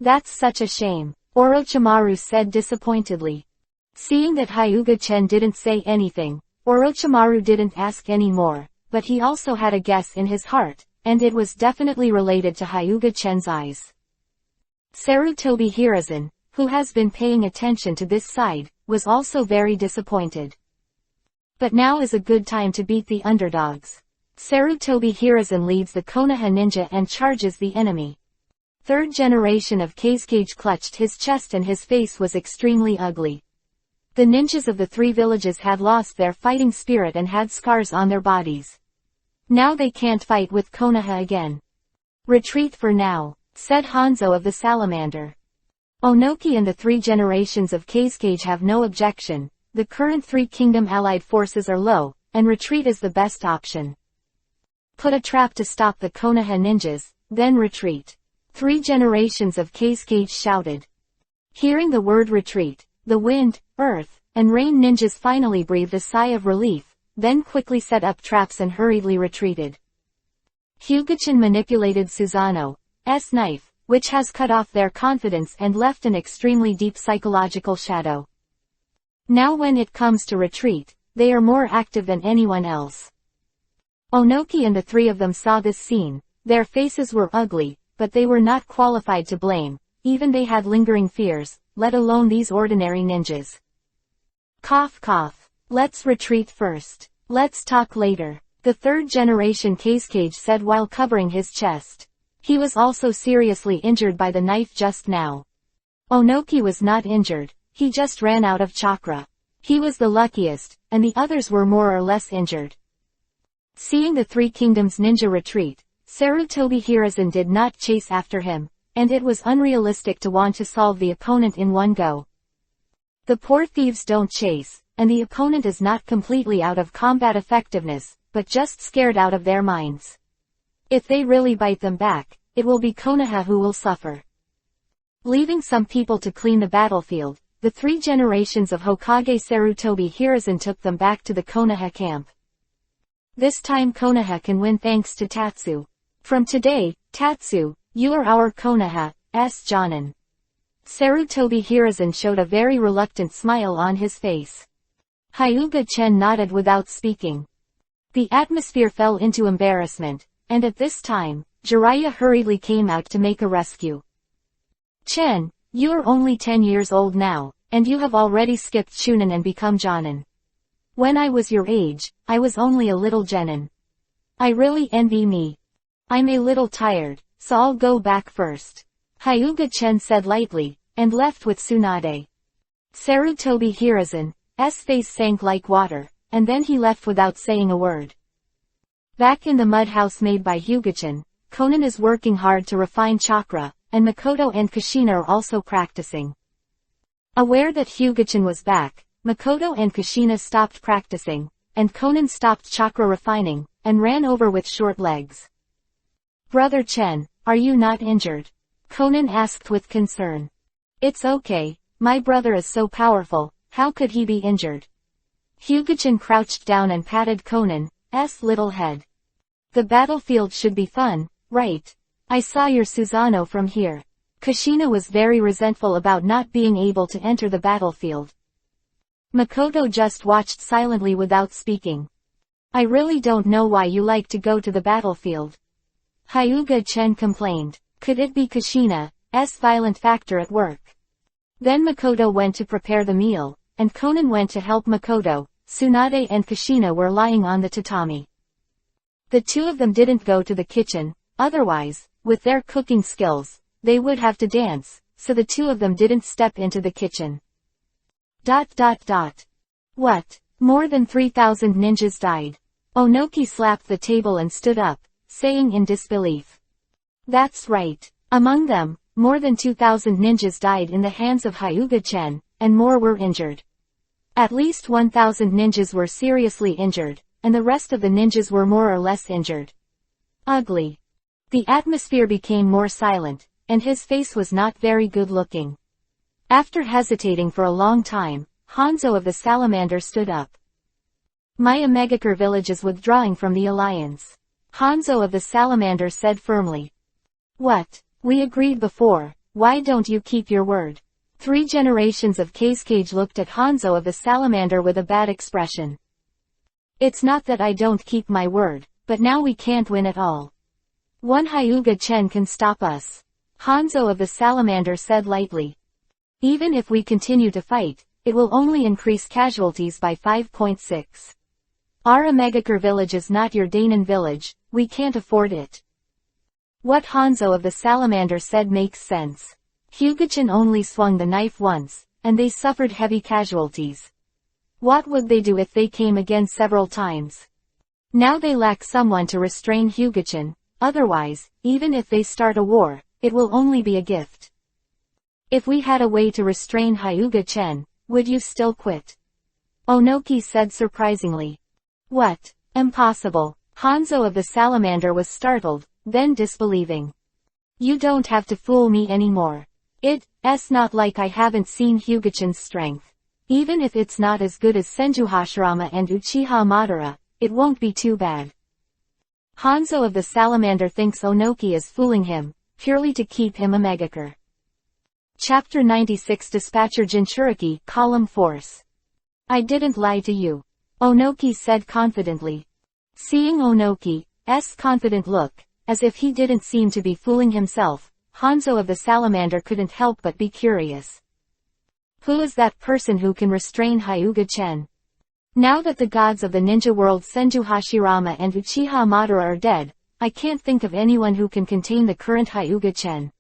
That's such a shame, Orochimaru said disappointedly. Seeing that Hyuga-chen didn't say anything, Orochimaru didn't ask any more, but he also had a guess in his heart, and it was definitely related to Hyuga-chen's eyes. Sarutobi Hiruzen, who has been paying attention to this side, was also very disappointed. But now is a good time to beat the underdogs. Sarutobi Hiruzen leads the Konoha ninja and charges the enemy. Third generation of Kazekage clutched his chest and his face was extremely ugly. The ninjas of the three villages had lost their fighting spirit and had scars on their bodies. Now they can't fight with Konoha again. "Retreat for now," said Hanzo of the Salamander. Onoki and the three generations of Kazekage have no objection. The current three kingdom allied forces are low, and retreat is the best option. Put a trap to stop the Konoha ninjas, then retreat. Three generations of Kazekage shouted. Hearing the word retreat, the wind, earth, and rain ninjas finally breathed a sigh of relief, then quickly set up traps and hurriedly retreated. Hyuga-chen manipulated Susanoo's knife, which has cut off their confidence and left an extremely deep psychological shadow. Now when it comes to retreat, they are more active than anyone else. Onoki and the three of them saw this scene. Their faces were ugly, but they were not qualified to blame, even they had lingering fears, let alone these ordinary ninjas. Cough cough. Let's retreat first. Let's talk later, the third generation Kazekage said while covering his chest. He was also seriously injured by the knife just now. Onoki was not injured, he just ran out of chakra. He was the luckiest, and the others were more or less injured. Seeing the Three Kingdoms ninja retreat, Sarutobi Hiruzen did not chase after him, and it was unrealistic to want to solve the opponent in one go. The poor thieves don't chase, and the opponent is not completely out of combat effectiveness, but just scared out of their minds. If they really bite them back, it will be Konoha who will suffer. Leaving some people to clean the battlefield, the three generations of Hokage Sarutobi Hiruzen took them back to the Konoha camp. This time Konoha can win thanks to Tatsu. From today, Tatsu, you are our Konoha's Jonin. Sarutobi Hiruzen showed a very reluctant smile on his face. Hyuga-chen nodded without speaking. The atmosphere fell into embarrassment, and at this time, Jiraiya hurriedly came out to make a rescue. Chen, you're only 10 years old now, and you have already skipped Chunin and become Jonin. When I was your age, I was only a little genin. I really envy me. I'm a little tired, so I'll go back first. Hyuga-chen said lightly, and left with Tsunade. Sarutobi Hiruzen's face sank like water, and then he left without saying a word. Back in the mud house made by Hyuga-chen, Konan is working hard to refine chakra, and Makoto and Kushina are also practicing. Aware that Hyuga-chen was back, Makoto and Kushina stopped practicing, and Konan stopped chakra refining, and ran over with short legs. Brother Chen, are you not injured? Konan asked with concern. It's okay, my brother is so powerful, how could he be injured? Hyuga-chen crouched down and patted Konan's little head. The battlefield should be fun, right? I saw your Susanoo from here. Kushina was very resentful about not being able to enter the battlefield. Makoto just watched silently without speaking. I really don't know why you like to go to the battlefield. Hyuga-chen complained. Could it be Kushina's violent factor at work? Then Makoto went to prepare the meal, and Konan went to help Makoto. Tsunade and Kushina were lying on the tatami. The two of them didn't go to the kitchen, otherwise, with their cooking skills, they would have to dance, so the two of them didn't step into the kitchen. What? More than 3,000 ninjas died. Onoki slapped the table and stood up, saying in disbelief. That's right. Among them, more than 2,000 ninjas died in the hands of Hyuga-chen, and more were injured. At least 1,000 ninjas were seriously injured, and the rest of the ninjas were more or less injured. Ugly. The atmosphere became more silent, and his face was not very good looking. After hesitating for a long time, Hanzo of the Salamander stood up. My Omegakure village is withdrawing from the alliance. Hanzo of the Salamander said firmly. What? We agreed before, why don't you keep your word? 3 generations of Kazekage looked at Hanzo of the Salamander with a bad expression. It's not that I don't keep my word, but now we can't win at all. One Hyuga-chen can stop us. Hanzo of the Salamander said lightly. Even if we continue to fight, it will only increase casualties by 5.6. Our Omegakure village is not your Dainin village, we can't afford it. What Hanzo of the Salamander said makes sense. Hyuga-chen only swung the knife once, and they suffered heavy casualties. What would they do if they came again several times? Now they lack someone to restrain Hyuga-chen, otherwise, even if they start a war, it will only be a gift. If we had a way to restrain Hyuga-chen, would you still quit? Onoki said surprisingly. What? Impossible. Hanzo of the Salamander was startled, then disbelieving. You don't have to fool me anymore. It's not like I haven't seen Hyuga-chen's strength. Even if it's not as good as Senju Hashirama and Uchiha Madara, it won't be too bad. Hanzo of the Salamander thinks Onoki is fooling him, purely to keep him a Omegakure. Chapter 96 Dispatcher Jinchuriki, Column Force. I didn't lie to you. Onoki said confidently. Seeing Onoki's confident look, as if he didn't seem to be fooling himself, Hanzo of the Salamander couldn't help but be curious. Who is that person who can restrain Hyuga-chen? Now that the gods of the ninja world Senju Hashirama and Uchiha Madara are dead, I can't think of anyone who can contain the current Hyuga-chen.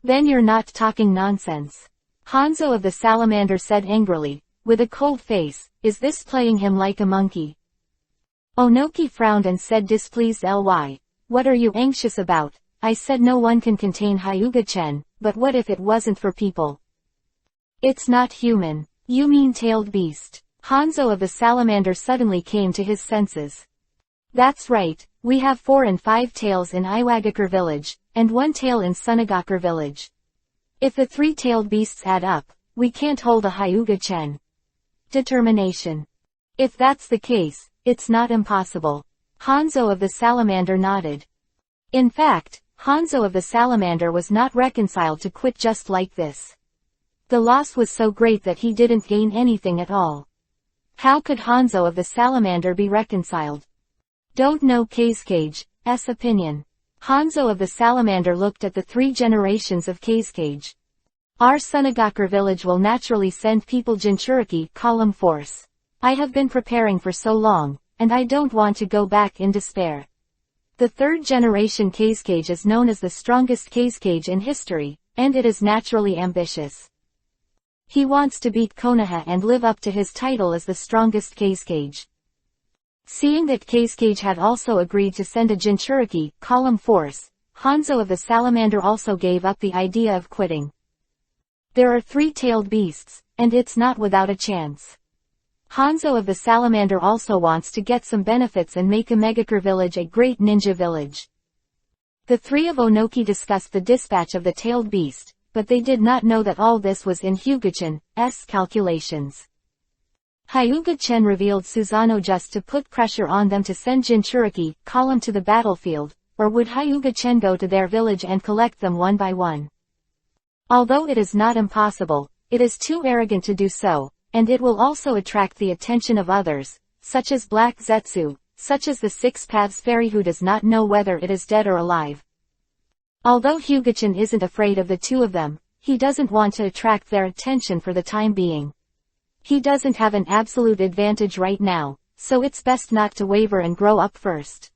Then you're not talking nonsense. Hanzo of the Salamander said angrily, with a cold face, is this playing him like a monkey? Onoki frowned and said displeased ly. What are you anxious about? I said no one can contain Hyuga-chen, but what if it wasn't for people? It's not human. You mean tailed beast. Hanzo of the Salamander suddenly came to his senses. That's right, we have 4 and 5 tails in Iwagakure village, and 1 tail in Sunagakure village. If the 3-tailed beasts add up, we can't hold a Hyuga-chen. Determination. If that's the case, it's not impossible. Hanzo of the Salamander nodded. In fact, Hanzo of the Salamander was not reconciled to quit just like this. The loss was so great that he didn't gain anything at all. How could Hanzo of the Salamander be reconciled? Don't know Kazekage's opinion. Hanzo of the Salamander looked at the 3 generations of Kazekage. Our Sunagakure village will naturally send people Jinchuriki column force. I have been preparing for so long, and I don't want to go back in despair. The 3rd generation Kazekage is known as the strongest Kazekage in history, and it is naturally ambitious. He wants to beat Konoha and live up to his title as the strongest Kazekage. Seeing that Kazekage had also agreed to send a Jinchuriki column force, Hanzo of the Salamander also gave up the idea of quitting. There are 3-tailed beasts, and it's not without a chance. Hanzo of the Salamander also wants to get some benefits and make Megakure village a great ninja village. The 3 of Onoki discussed the dispatch of the tailed beast, but they did not know that all this was in Hyuga-chan's calculations. Hyuga-chan revealed Susanoo just to put pressure on them to send Jinchuriki column to the battlefield, or would Hyuga-chan go to their village and collect them one by one? Although it is not impossible, it is too arrogant to do so, and it will also attract the attention of others, such as Black Zetsu, such as the 6 Paths Fairy who does not know whether it is dead or alive. Although Hyuga-chan isn't afraid of the 2 of them, he doesn't want to attract their attention for the time being. He doesn't have an absolute advantage right now, so it's best not to waver and grow up first.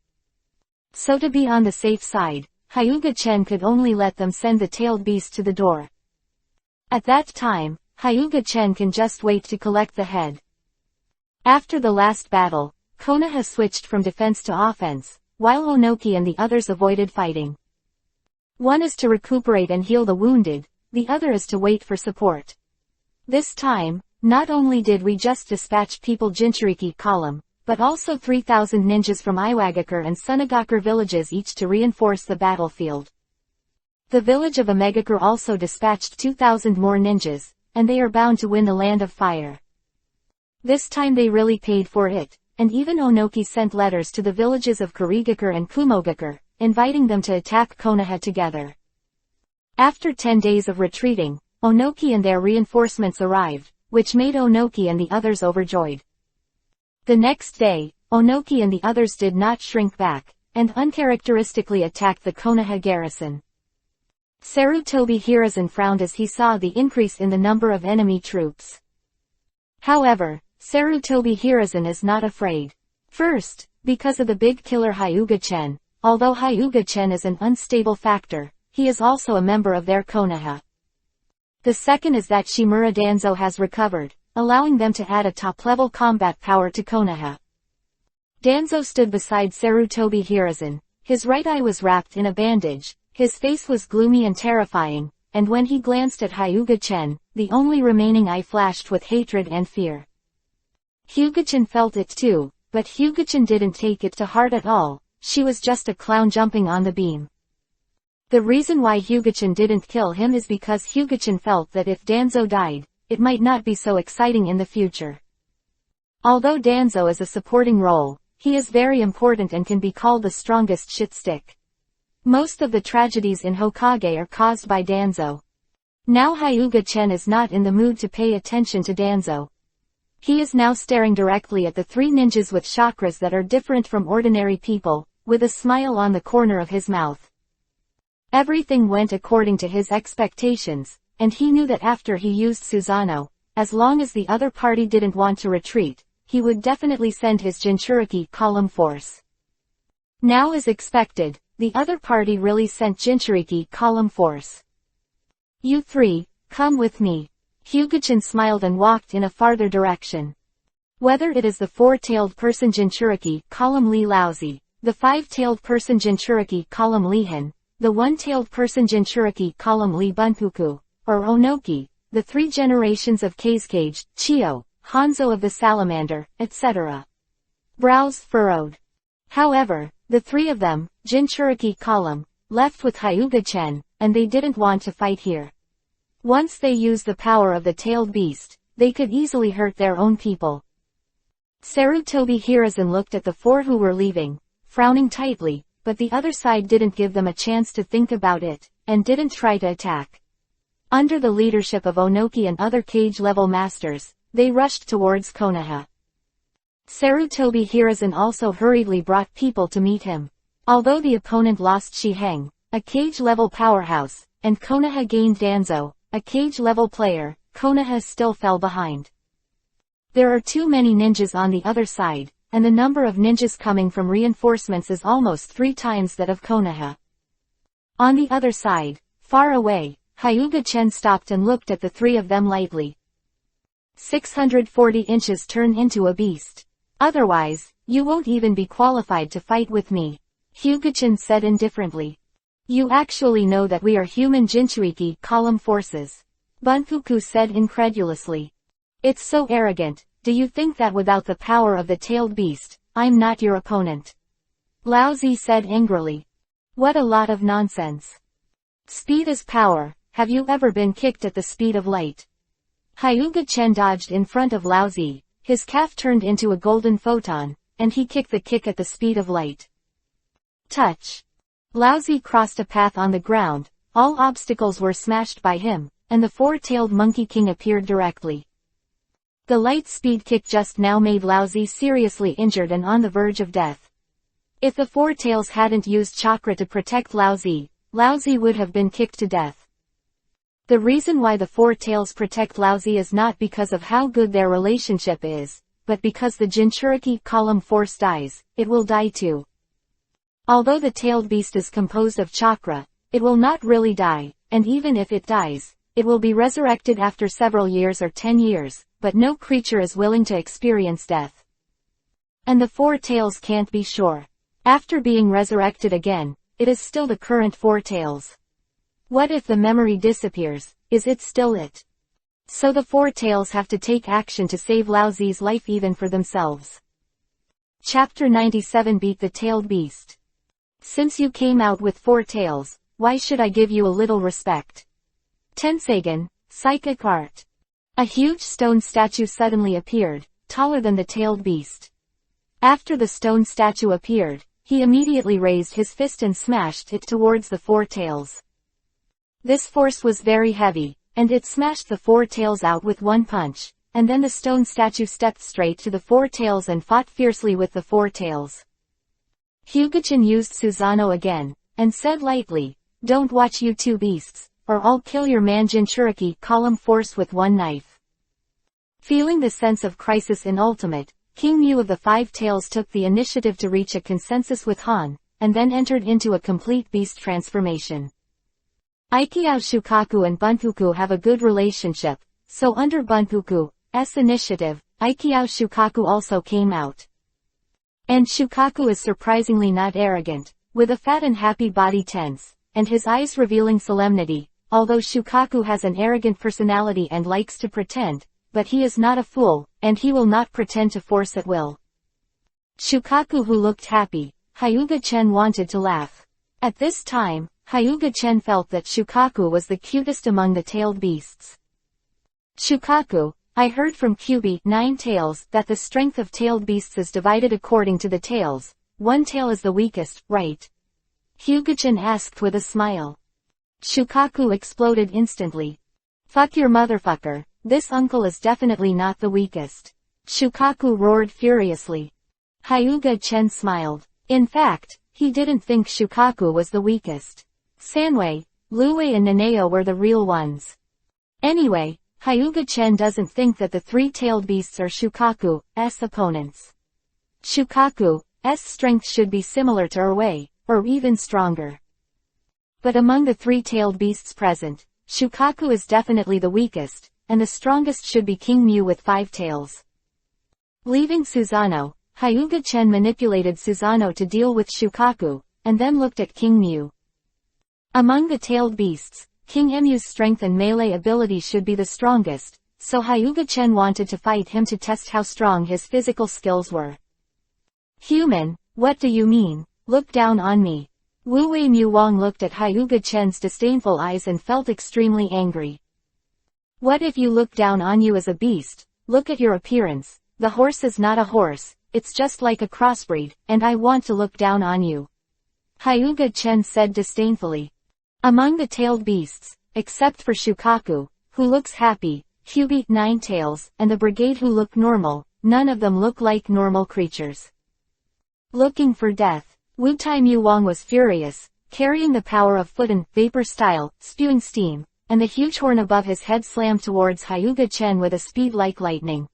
So to be on the safe side, Hyuga-chan could only let them send the tailed beast to the door. At that time, Hyuga-chan can just wait to collect the head. After the last battle, Konoha switched from defense to offense, while Onoki and the others avoided fighting. One is to recuperate and heal the wounded, the other is to wait for support. This time, not only did we just dispatch people Jinchuriki column, but also 3,000 ninjas from Iwagakure and Sunagakure villages each to reinforce the battlefield. The village of Megakure also dispatched 2,000 more ninjas, and they are bound to win the Land of Fire. This time they really paid for it, and even Onoki sent letters to the villages of Kurigakure and Kumogakure, inviting them to attack Konoha together. After 10 days of retreating, Onoki and their reinforcements arrived, which made Onoki and the others overjoyed. The next day, Onoki and the others did not shrink back, and uncharacteristically attacked the Konoha garrison. Sarutobi Hiruzen frowned as he saw the increase in the number of enemy troops. However, Sarutobi Hiruzen is not afraid. First, because of the big killer Hyuga-chan, although Hyuga-chan is an unstable factor, he is also a member of their Konoha. The second is that Shimura Danzo has recovered, allowing them to add a top-level combat power to Konoha. Danzo stood beside Sarutobi Hiruzen. His right eye was wrapped in a bandage, his face was gloomy and terrifying, and when he glanced at Hyuga-chan, the only remaining eye flashed with hatred and fear. Hyuga-chan felt it too, but Hyuga-chan didn't take it to heart at all. She was just a clown jumping on the beam. The reason why Hyuga-chan didn't kill him is because Hyuga-chan felt that if Danzo died, it might not be so exciting in the future. Although Danzo is a supporting role, he is very important and can be called the strongest shit stick. Most of the tragedies in Hokage are caused by Danzo. Now Hyuga-chan is not in the mood to pay attention to Danzo. He is now staring directly at the 3 ninjas with chakras that are different from ordinary people, with a smile on the corner of his mouth. Everything went according to his expectations, and he knew that after he used Susanoo, as long as the other party didn't want to retreat, he would definitely send his Jinchuriki column force. Now as expected, the other party really sent Jinchuriki column force. You 3, come with me. Hyuga-chan smiled and walked in a farther direction. Whether it is the 4-tailed person Jinchuriki column Li Laozi, the 5-tailed person Jinchuriki column Lihin, the 1-tailed person Jinchuriki column Li Bunpuku, or Onoki, the 3 generations of Kazekage, Chio, Hanzo of the Salamander, etc. Brows furrowed. However, the 3 of them, Jinchuriki column, left with Hyuga-chan, and they didn't want to fight here. Once they used the power of the tailed beast, they could easily hurt their own people. Sarutobi Hiruzen looked at the 4 who were leaving, frowning tightly, but the other side didn't give them a chance to think about it, and didn't try to attack. Under the leadership of Onoki and other cage-level masters, they rushed towards Konoha. Sarutobi Hiruzen also hurriedly brought people to meet him. Although the opponent lost Shiheng, a cage-level powerhouse, and Konoha gained Danzo, a cage-level player, Konoha still fell behind. There are too many ninjas on the other side, and the number of ninjas coming from reinforcements is almost 3 times that of Konoha. On the other side, far away, Hyuga-chen stopped and looked at the 3 of them lightly. 640 inches turn into a beast. Otherwise, you won't even be qualified to fight with me. Hyuga-chen said indifferently. You actually know that we are human Jinchuiki column forces. Bunfuku said incredulously. It's so arrogant. Do you think that without the power of the tailed beast, I'm not your opponent? Laozi said angrily. What a lot of nonsense. Speed is power. Have you ever been kicked at the speed of light? Hyuga-chen dodged in front of Laozi, his calf turned into a golden photon, and he kicked the kick at the speed of light. Touch. Laozi crossed a path on the ground, all obstacles were smashed by him, and the 4-tailed Monkey King appeared directly. The light speed kick just now made Laozi seriously injured and on the verge of death. If the 4 tails hadn't used chakra to protect Laozi, Laozi would have been kicked to death. The reason why the 4 tails protect Laozi is not because of how good their relationship is, but because the Jinchuriki column force dies, it will die too. Although the tailed beast is composed of chakra, it will not really die, and even if it dies, it will be resurrected after several years or 10 years, but no creature is willing to experience death. And the 4 tails can't be sure. After being resurrected again, it is still the current 4 tails. What if the memory disappears? Is it still it? So the 4 tails have to take action to save Laozi's life even for themselves. Chapter 97 Beat the Tailed Beast. Since you came out with 4 tails, why should I give you a little respect? Tenseigan, Psychic Art. A huge stone statue suddenly appeared, taller than the tailed beast. After the stone statue appeared, he immediately raised his fist and smashed it towards the 4 tails. This force was very heavy, and it smashed the 4 tails out with one punch, and then the stone statue stepped straight to the 4 tails and fought fiercely with the 4 tails. Hyuga-chen used Susanoo again, and said lightly, Don't watch you 2 beasts, or I'll kill your man Jinchuriki column force with one knife. Feeling the sense of crisis in Ultimate, King Mew of the 5 tails took the initiative to reach a consensus with Han, and then entered into a complete beast transformation. Aikiao Shukaku and Bunfuku have a good relationship, so under Bunfuku's initiative, Aikiao Shukaku also came out. And Shukaku is surprisingly not arrogant, with a fat and happy body tense, and his eyes revealing solemnity, although Shukaku has an arrogant personality and likes to pretend, but he is not a fool, and he will not pretend to force at will. Shukaku who looked happy, Hyuga-chen wanted to laugh. At this time, Hyuga-chen felt that Shukaku was the cutest among the tailed beasts. Shukaku, I heard from Kyubi 9 tails that the strength of tailed beasts is divided according to the tails. 1 tail is the weakest, right? Hyuga-chen asked with a smile. Shukaku exploded instantly. Fuck your motherfucker, this uncle is definitely not the weakest. Shukaku roared furiously. Hyuga-chen smiled. In fact, he didn't think Shukaku was the weakest. Sanwei, Luwei and Naneo were the real ones. Anyway, Hyuga-chen doesn't think that the 3-tailed beasts are Shukaku's opponents. Shukaku's strength should be similar to Erwei, or even stronger. But among the 3-tailed beasts present, Shukaku is definitely the weakest, and the strongest should be King Mew with 5 tails. Leaving Susanoo, Hyuga-chen manipulated Susanoo to deal with Shukaku, and then looked at King Mew. Among the tailed beasts, King Emyu's strength and melee ability should be the strongest, so Hyuga-chen wanted to fight him to test how strong his physical skills were. Human, what do you mean? Look down on me. Wu Wei Mu Wang looked at Hyuga-chen's disdainful eyes and felt extremely angry. What if you look down on you as a beast? Look at your appearance. The horse is not a horse, it's just like a crossbreed, and I want to look down on you. Hyuga-chen said disdainfully. Among the tailed beasts, except for Shukaku, who looks happy, Kyubi, Nine Tails, and the brigade who look normal, none of them look like normal creatures. Looking for death. Wutai Muwang was furious, carrying the power of Fudan, vapor style, spewing steam, and the huge horn above his head slammed towards Hyuga-chen with a speed like lightning.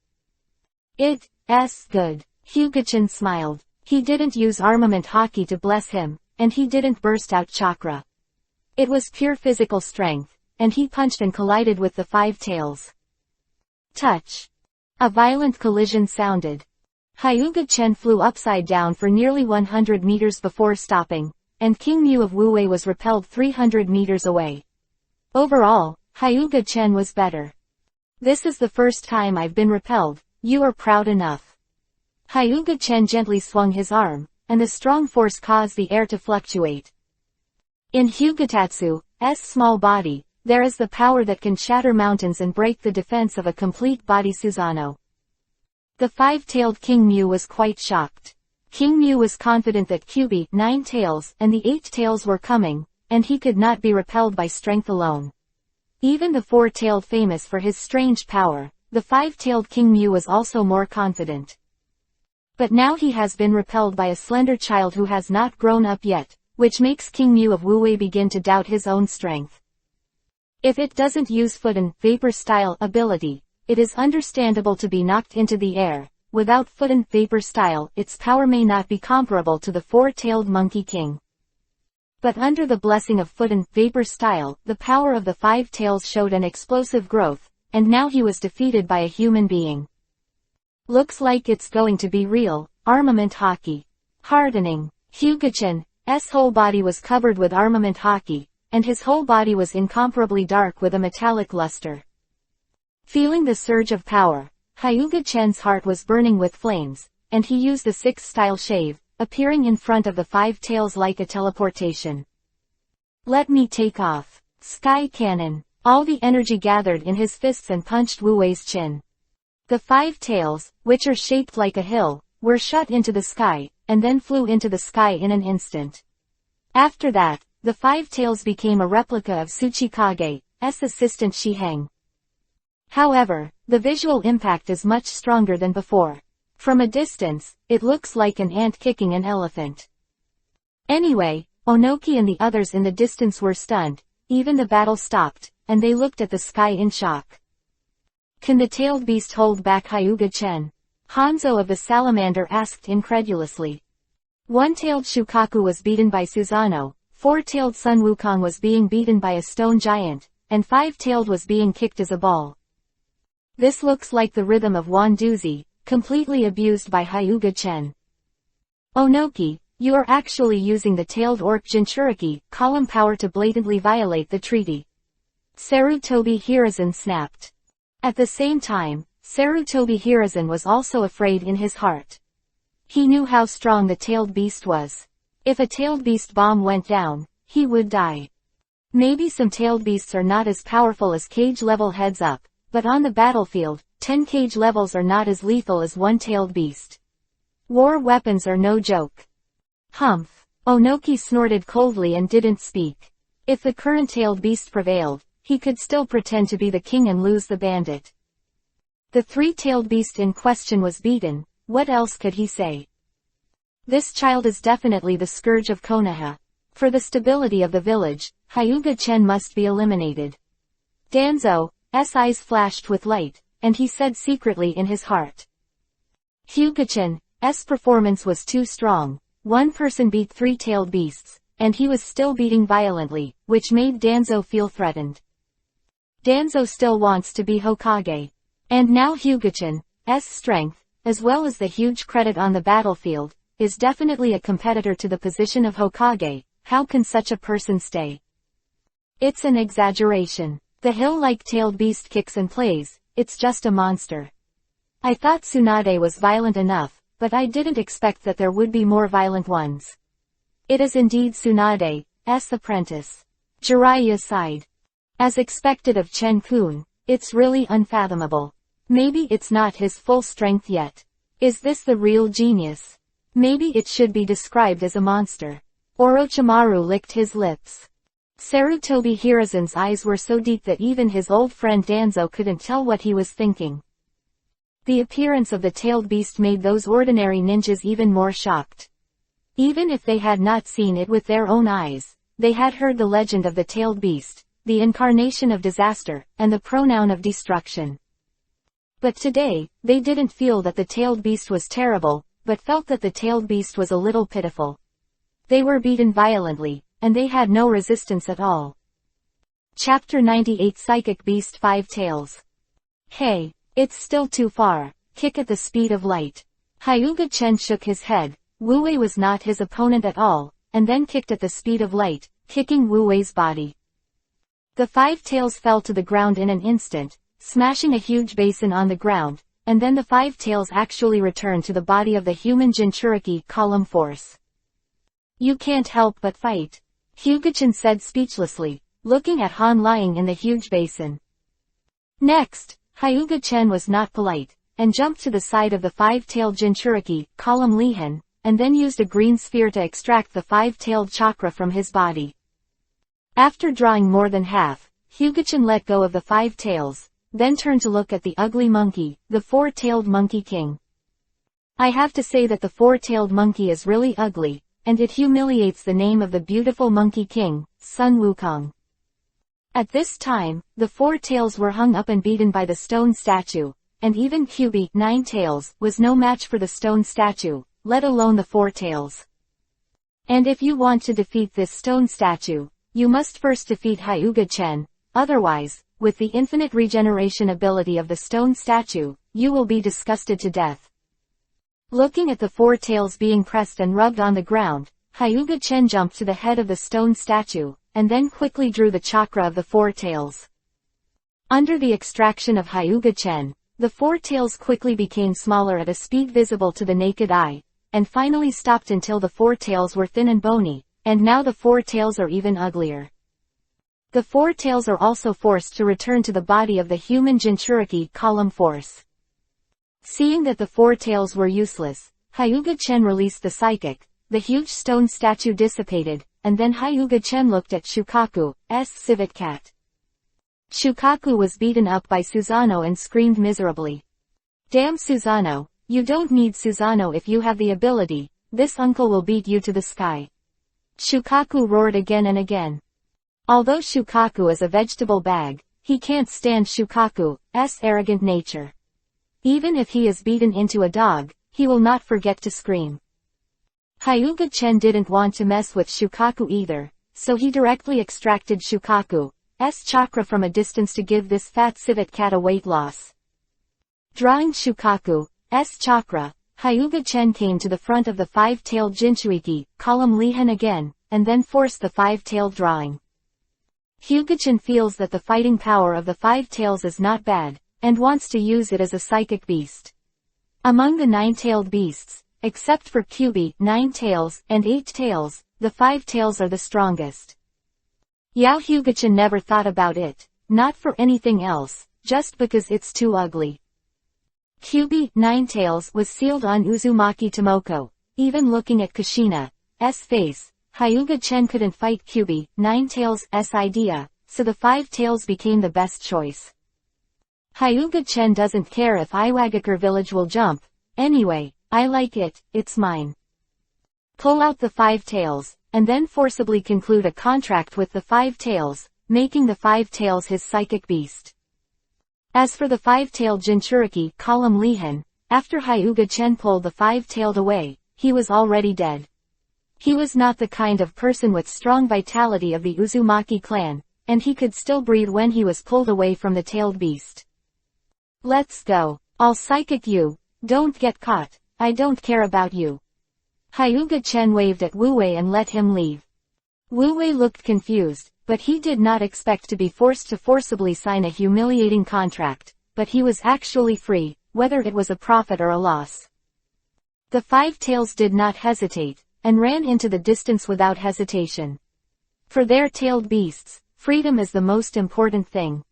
It's good. Hyuga-chen smiled. He didn't use armament hockey to bless him, and he didn't burst out chakra. It was pure physical strength, and he punched and collided with the five tails. Touch. A violent collision sounded. Hyuga-chen flew upside down for nearly 100 meters before stopping, and King Mu of Wuwei was repelled 300 meters away. Overall, Hyuga-chen was better. This is the first time I've been repelled, you are proud enough. Hyuga-chen gently swung his arm, and the strong force caused the air to fluctuate. In Hyugatatsu's small body, there is the power that can shatter mountains and break the defense of a complete body Susanoo. The five-tailed King Mu was quite shocked. King Mu was confident that Kyubi, Nine Tails, and the Eight Tails were coming, and he could not be repelled by strength alone. Even the four-tailed famous for his strange power, the five-tailed King Mu was also more confident. But now he has been repelled by a slender child who has not grown up yet, which makes King Mu of Wuwei begin to doubt his own strength. If it doesn't use Fudan, vapor style ability, it is understandable to be knocked into the air. Without Fudan, vapor style, its power may not be comparable to the four-tailed Monkey King. But under the blessing of Fudan, vapor style, the power of the five tails showed an explosive growth, and now he was defeated by a human being. Looks like it's going to be real, armament hockey. Hardening. Hyuga-chen's whole body was covered with armament hockey, and his whole body was incomparably dark with a metallic luster. Feeling the surge of power, Hyuga-chen's heart was burning with flames, and he used the six-style shave, appearing in front of the five tails like a teleportation. Let me take off. Sky Cannon. All the energy gathered in his fists and punched Wu Wei's chin. The five tails, which are shaped like a hill, were shot into the sky, and then flew into the sky in an instant. After that, the five tails became a replica of Tsuchikage's assistant Shiheng. However, the visual impact is much stronger than before. From a distance, it looks like an ant kicking an elephant. Anyway, Onoki and the others in the distance were stunned, even the battle stopped, and they looked at the sky in shock. Can the tailed beast hold back Hyuga-chen? Hanzo of the salamander asked incredulously. One-tailed Shukaku was beaten by Susanoo, four-tailed Sun Wukong was being beaten by a stone giant, and five-tailed was being kicked as a ball. This looks like the rhythm of Wanduzi, completely abused by Hyuga-chen. Onoki, you are actually using the tailed orc Jinchuriki column power to blatantly violate the treaty. Sarutobi Hiruzen snapped. At the same time, Sarutobi Hiruzen was also afraid in his heart. He knew how strong the tailed beast was. If a tailed beast bomb went down, he would die. Maybe some tailed beasts are not as powerful as cage level heads up, but on the battlefield, 10 cage levels are not as lethal as one-tailed beast. War weapons are no joke. Humph. Onoki snorted coldly and didn't speak. If the current tailed beast prevailed, he could still pretend to be the king and lose the bandit. The three-tailed beast in question was beaten, what else could he say? This child is definitely the scourge of Konoha. For the stability of the village, Hyuga-chen must be eliminated. Danzo's eyes flashed with light, and he said secretly in his heart. Hyuga-chen's performance was too strong. One person beat three-tailed beasts, and he was still beating violently, which made Danzo feel threatened. Danzo still wants to be Hokage. And now Hyuga-chen's strength, as well as the huge credit on the battlefield, is definitely a competitor to the position of Hokage. How can such a person stay? It's an exaggeration. The hill-like tailed beast kicks and plays, it's just a monster. I thought Tsunade was violent enough, but I didn't expect that there would be more violent ones. It is indeed Tsunade's apprentice. Jiraiya sighed. As expected of Chen-kun, it's really unfathomable. Maybe it's not his full strength yet. Is this the real genius? Maybe it should be described as a monster. Orochimaru licked his lips. Sarutobi Hiruzen's eyes were so deep that even his old friend Danzo couldn't tell what he was thinking. The appearance of the tailed beast made those ordinary ninjas even more shocked. Even if they had not seen it with their own eyes, they had heard the legend of the tailed beast, the incarnation of disaster, and the pronoun of destruction. But today, they didn't feel that the tailed beast was terrible, but felt that the tailed beast was a little pitiful. They were beaten violently, and they had no resistance at all. Chapter 98 Psychic Beast 5 Tails. Hey, it's still too far. Kick at the speed of light. Hyuga Chen shook his head. Wu Wei was not his opponent at all, and then kicked at the speed of light, kicking Wu Wei's body. The 5 tails fell to the ground in an instant, smashing a huge basin on the ground, and then the 5 tails actually returned to the body of the human Jinchuriki column force. You can't help but fight, Hyuga-chan said speechlessly, looking at Han lying in the huge basin. Next, Hyuga-chan was not polite, and jumped to the side of the 5-tailed Jinchuriki column Lihan, and then used a green sphere to extract the 5-tailed chakra from his body. After drawing more than half, Hyuga-chan let go of the 5 tails, then turned to look at the ugly monkey, the 4-tailed Monkey King. I have to say that the 4-tailed monkey is really ugly, and it humiliates the name of the beautiful Monkey King, Sun Wukong. At this time, the 4 tails were hung up and beaten by the stone statue, and even Kyubi, 9 tails, was no match for the stone statue, let alone the 4 tails. And if you want to defeat this stone statue, you must first defeat Hyuga-chen, otherwise, with the infinite regeneration ability of the stone statue, you will be disgusted to death. Looking at the 4 tails being pressed and rubbed on the ground, Hyuga-chen jumped to the head of the stone statue, and then quickly drew the chakra of the 4 tails. Under the extraction of Hyuga-chen, the 4 tails quickly became smaller at a speed visible to the naked eye, and finally stopped until the 4 tails were thin and bony, and now the 4 tails are even uglier. The 4 tails are also forced to return to the body of the human Jinchuriki column force. Seeing that the 4 tails were useless, Hyuga-chen released the psychic, the huge stone statue dissipated, and then Hyuga-chen looked at Shukaku's civet cat. Shukaku was beaten up by Susanoo and screamed miserably. Damn Susanoo, you don't need Susanoo if you have the ability, this uncle will beat you to the sky. Shukaku roared again and again. Although Shukaku is a vegetable bag, he can't stand Shukaku's arrogant nature. Even if he is beaten into a dog, he will not forget to scream. Hyuga-chen didn't want to mess with Shukaku either, so he directly extracted Shukaku's chakra from a distance to give this fat civet cat a weight loss. Drawing Shukaku's chakra, Hyuga-chen came to the front of the 5-tailed Jinchuriki column Lihan again, and then forced the 5-tailed drawing. Hyuga-chen feels that the fighting power of the 5 tails is not bad, and wants to use it as a psychic beast. Among the 9-tailed beasts, except for Kyubi, 9 tails, and 8 tails, the 5 tails are the strongest. Yao Hyuga-chan never thought about it, not for anything else, just because it's too ugly. Kyubi, 9 tails, was sealed on Uzumaki Tomoko. Even looking at Kushina's face, Hyuga-chen couldn't fight Kyubi, 9 tails' idea, so the 5 tails became the best choice. Hyuga-chen doesn't care if Iwagakure village will jump. Anyway, I like it, it's mine. Pull out the 5 tails, and then forcibly conclude a contract with the 5 tails, making the 5 tails his psychic beast. As for the 5-tailed Jinchuriki column Lihan, after Hyuga-chen pulled the 5-tailed away, he was already dead. He was not the kind of person with strong vitality of the Uzumaki clan, and he could still breathe when he was pulled away from the tailed beast. Let's go. I'll psychic you. Don't get caught. I don't care about you. Hyuga-chen waved at Wu Wei and let him leave. Wu Wei looked confused, but he did not expect to be forced to forcibly sign a humiliating contract, but he was actually free, whether it was a profit or a loss. The 5 tails did not hesitate, and ran into the distance without hesitation. For their tailed beasts, freedom is the most important thing.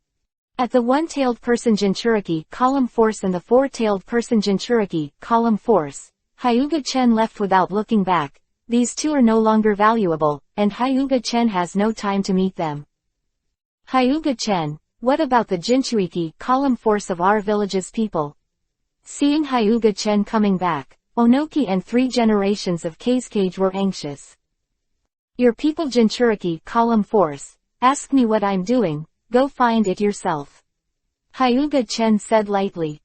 At the 1-tailed person Jinchuriki column force and the 4-tailed person Jinchuriki column force, Hyuga-chen left without looking back, these two are no longer valuable, and Hyuga-chen has no time to meet them. Hyuga-chen, what about the Jinchuiki column force of our village's people? Seeing Hyuga-chen coming back, Onoki and 3 generations of Kazekage were anxious. Your people Jinchuriki column force, ask me what I'm doing, go find it yourself. Hyuga-chen said lightly.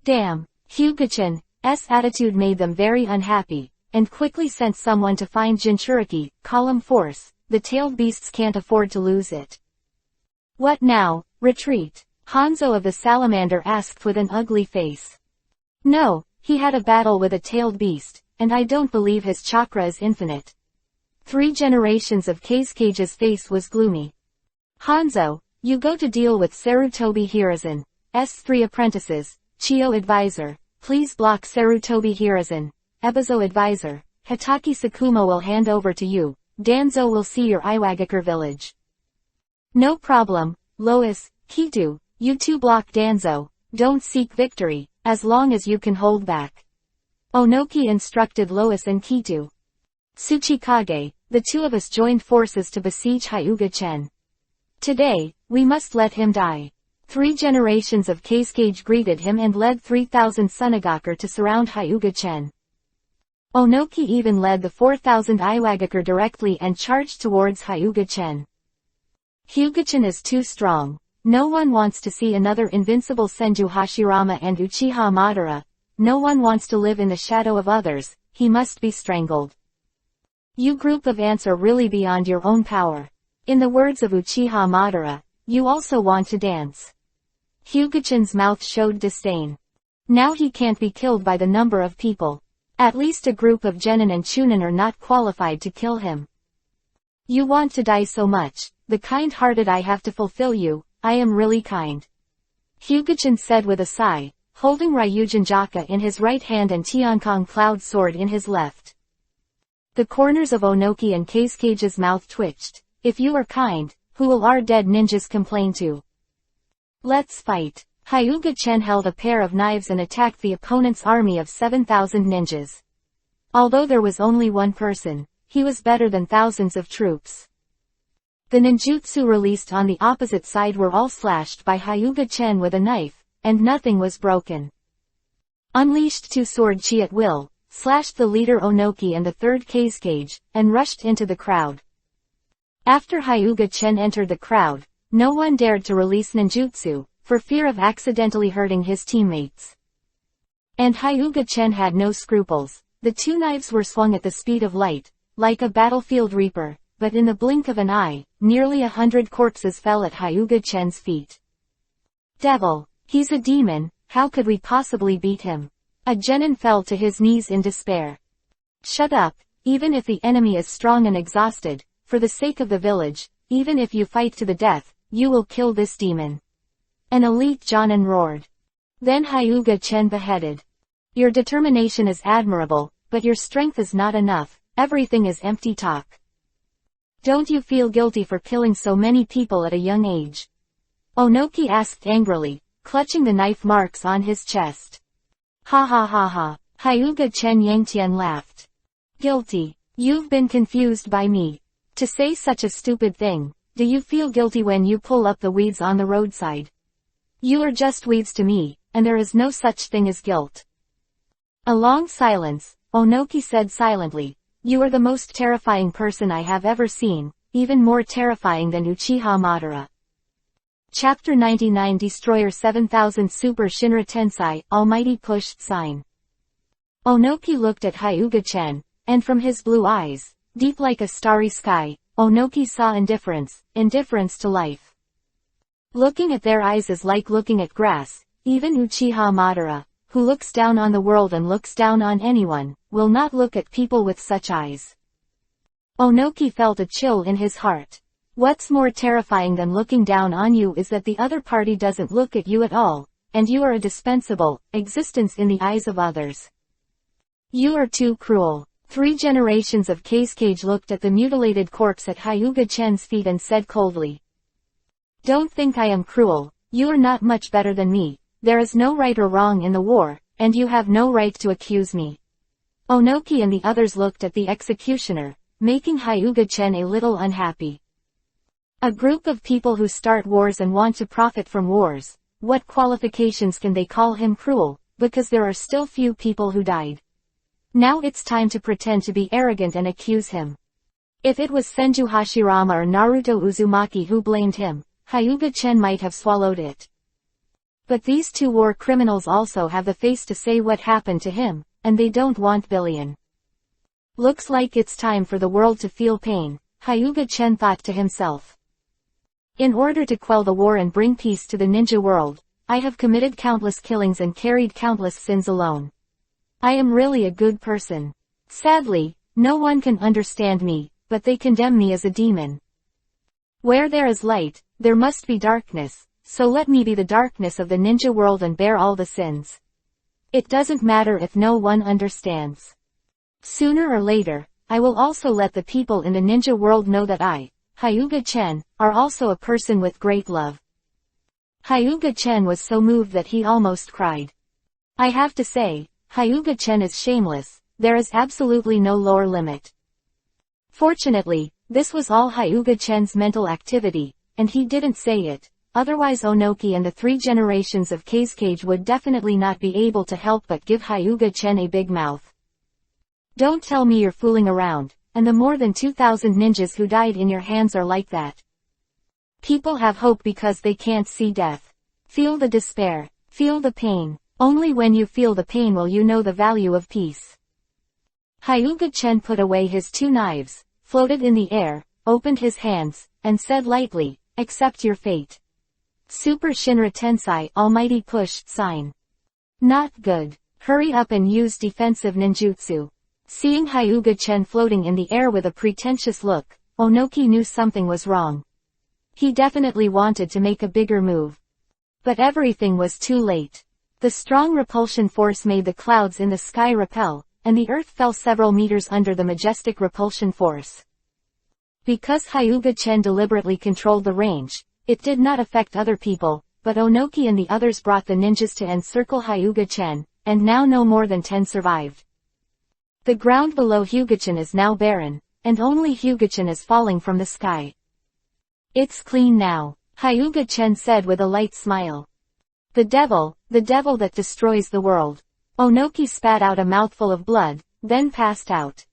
Damn, Hyuga-chen's attitude made them very unhappy, and quickly sent someone to find Jinchuriki column force. The tailed beasts can't afford to lose it. What now? Retreat? Hanzo of the Salamander asked with an ugly face. No, he had a battle with a tailed beast, and I don't believe his chakra is infinite. 3 generations of Kazekage's face was gloomy. Hanzo, you go to deal with Sarutobi Hiruzen's 3 apprentices. Chio advisor, please block Sarutobi Hiruzen. Ebizo advisor, Hitaki Sakumo will hand over to you. Danzo will see your Iwagakure village. No problem, Lois, Kitu, you 2 block Danzo. Don't seek victory, as long as you can hold back. Onoki instructed Lois and Kitu. Tsuchikage, the 2 of us joined forces to besiege Hyuga-chen. Today, we must let him die. 3 generations of Kazekage greeted him and led 3,000 Sunagakure to surround Hyuga-chen. Onoki even led the 4,000 Iwagakure directly and charged towards Hyuga-chen. Hyuga-chen is too strong. No one wants to see another invincible Senju Hashirama and Uchiha Madara. No one wants to live in the shadow of others. He must be strangled. You group of ants are really beyond your own power. In the words of Uchiha Madara, you also want to dance. Hyuga-chan's mouth showed disdain. Now he can't be killed by the number of people. At least a group of Genin and Chunin are not qualified to kill him. You want to die so much, the kind-hearted I have to fulfill you, I am really kind. Hyuga-chan said with a sigh, holding Ryujin-jaka in his right hand and Tiankong Cloud Sword in his left. The corners of Onoki and Kazekage's mouth twitched. If you are kind, who will our dead ninjas complain to? Let's fight. Hyuga-chen held a pair of knives and attacked the opponent's army of 7,000 ninjas. Although there was only one person, he was better than thousands of troops. The ninjutsu released on the opposite side were all slashed by Hyuga-chen with a knife, and nothing was broken. Unleashed 2 sword chi at will, slashed the leader Onoki and the 3rd Kazekage, and rushed into the crowd. After Hyuga-chen entered the crowd, no one dared to release ninjutsu, for fear of accidentally hurting his teammates. And Hyuga-chen had no scruples. The 2 knives were swung at the speed of light, like a battlefield reaper, but in the blink of an eye, nearly 100 corpses fell at Hyuga-chen's feet. Devil, he's a demon, how could we possibly beat him? A genin fell to his knees in despair. Shut up, even if the enemy is strong and exhausted, for the sake of the village, even if you fight to the death, you will kill this demon. An elite jonin roared. Then Hyuga-chen beheaded. Your determination is admirable, but your strength is not enough, everything is empty talk. Don't you feel guilty for killing so many people at a young age? Onoki asked angrily, clutching the knife marks on his chest. Ha ha ha ha, Hyuga-chen Yangtian laughed. Guilty. You've been confused by me. To say such a stupid thing, do you feel guilty when you pull up the weeds on the roadside? You are just weeds to me, and there is no such thing as guilt. A long silence, Onoki said silently, you are the most terrifying person I have ever seen, even more terrifying than Uchiha Madara. Chapter 99 Destroyer 7000 Super Shinra Tensei, Almighty Pushed Sign. Onoki looked at Hyuga-chen, and from his blue eyes, deep like a starry sky, Onoki saw indifference to life. Looking at their eyes is like looking at grass. Even Uchiha Madara, who looks down on the world and looks down on anyone, will not look at people with such eyes. Onoki felt a chill in his heart. What's more terrifying than looking down on you is that the other party doesn't look at you at all, and you are a dispensable existence in the eyes of others. You are too cruel. 3 generations of Kazekage looked at the mutilated corpse at Hyuga-chen's feet and said coldly. Don't think I am cruel, you are not much better than me, there is no right or wrong in the war, and you have no right to accuse me. Onoki and the others looked at the executioner, making Hyuga-chen a little unhappy. A group of people who start wars and want to profit from wars, what qualifications can they call him cruel, because there are still few people who died. Now it's time to pretend to be arrogant and accuse him. If it was Senju Hashirama or Naruto Uzumaki who blamed him, Hyuga-chen might have swallowed it. But these two war criminals also have the face to say what happened to him, and they don't want billion. Looks like it's time for the world to feel pain, Hyuga-chen thought to himself. In order to quell the war and bring peace to the ninja world, I have committed countless killings and carried countless sins alone. I am really a good person. Sadly, no one can understand me, but they condemn me as a demon. Where there is light, there must be darkness, so let me be the darkness of the ninja world and bear all the sins. It doesn't matter if no one understands. Sooner or later, I will also let the people in the ninja world know that I, Hyuga-chen, are also a person with great love. Hyuga-chen was so moved that he almost cried. I have to say, Hyuga-chen is shameless, there is absolutely no lower limit. Fortunately, this was all Hyuga-chen's mental activity, and he didn't say it. Otherwise Onoki and the 3 generations of Kazekage would definitely not be able to help but give Hyuga-chen a big mouth. Don't tell me you're fooling around, and the more than 2,000 ninjas who died in your hands are like that. People have hope because they can't see death. Feel the despair, feel the pain. Only when you feel the pain will you know the value of peace. Hyuga-chen put away his 2 knives, floated in the air, opened his hands, and said lightly, accept your fate. Super Shinra Tensei Almighty Push sign. Not good. Hurry up and use defensive ninjutsu. Seeing Hyuga-chen floating in the air with a pretentious look, Onoki knew something was wrong. He definitely wanted to make a bigger move. But everything was too late. The strong repulsion force made the clouds in the sky repel, and the earth fell several meters under the majestic repulsion force. Because Hyuga-chen deliberately controlled the range, it did not affect other people, but Onoki and the others brought the ninjas to encircle Hyuga-chen, and now no more than 10 survived. The ground below Hyuga-chen is now barren, and only Hyuga-chen is falling from the sky. It's clean now, Hyuga-chen said with a light smile. The devil that destroys the world. Onoki spat out a mouthful of blood, then passed out.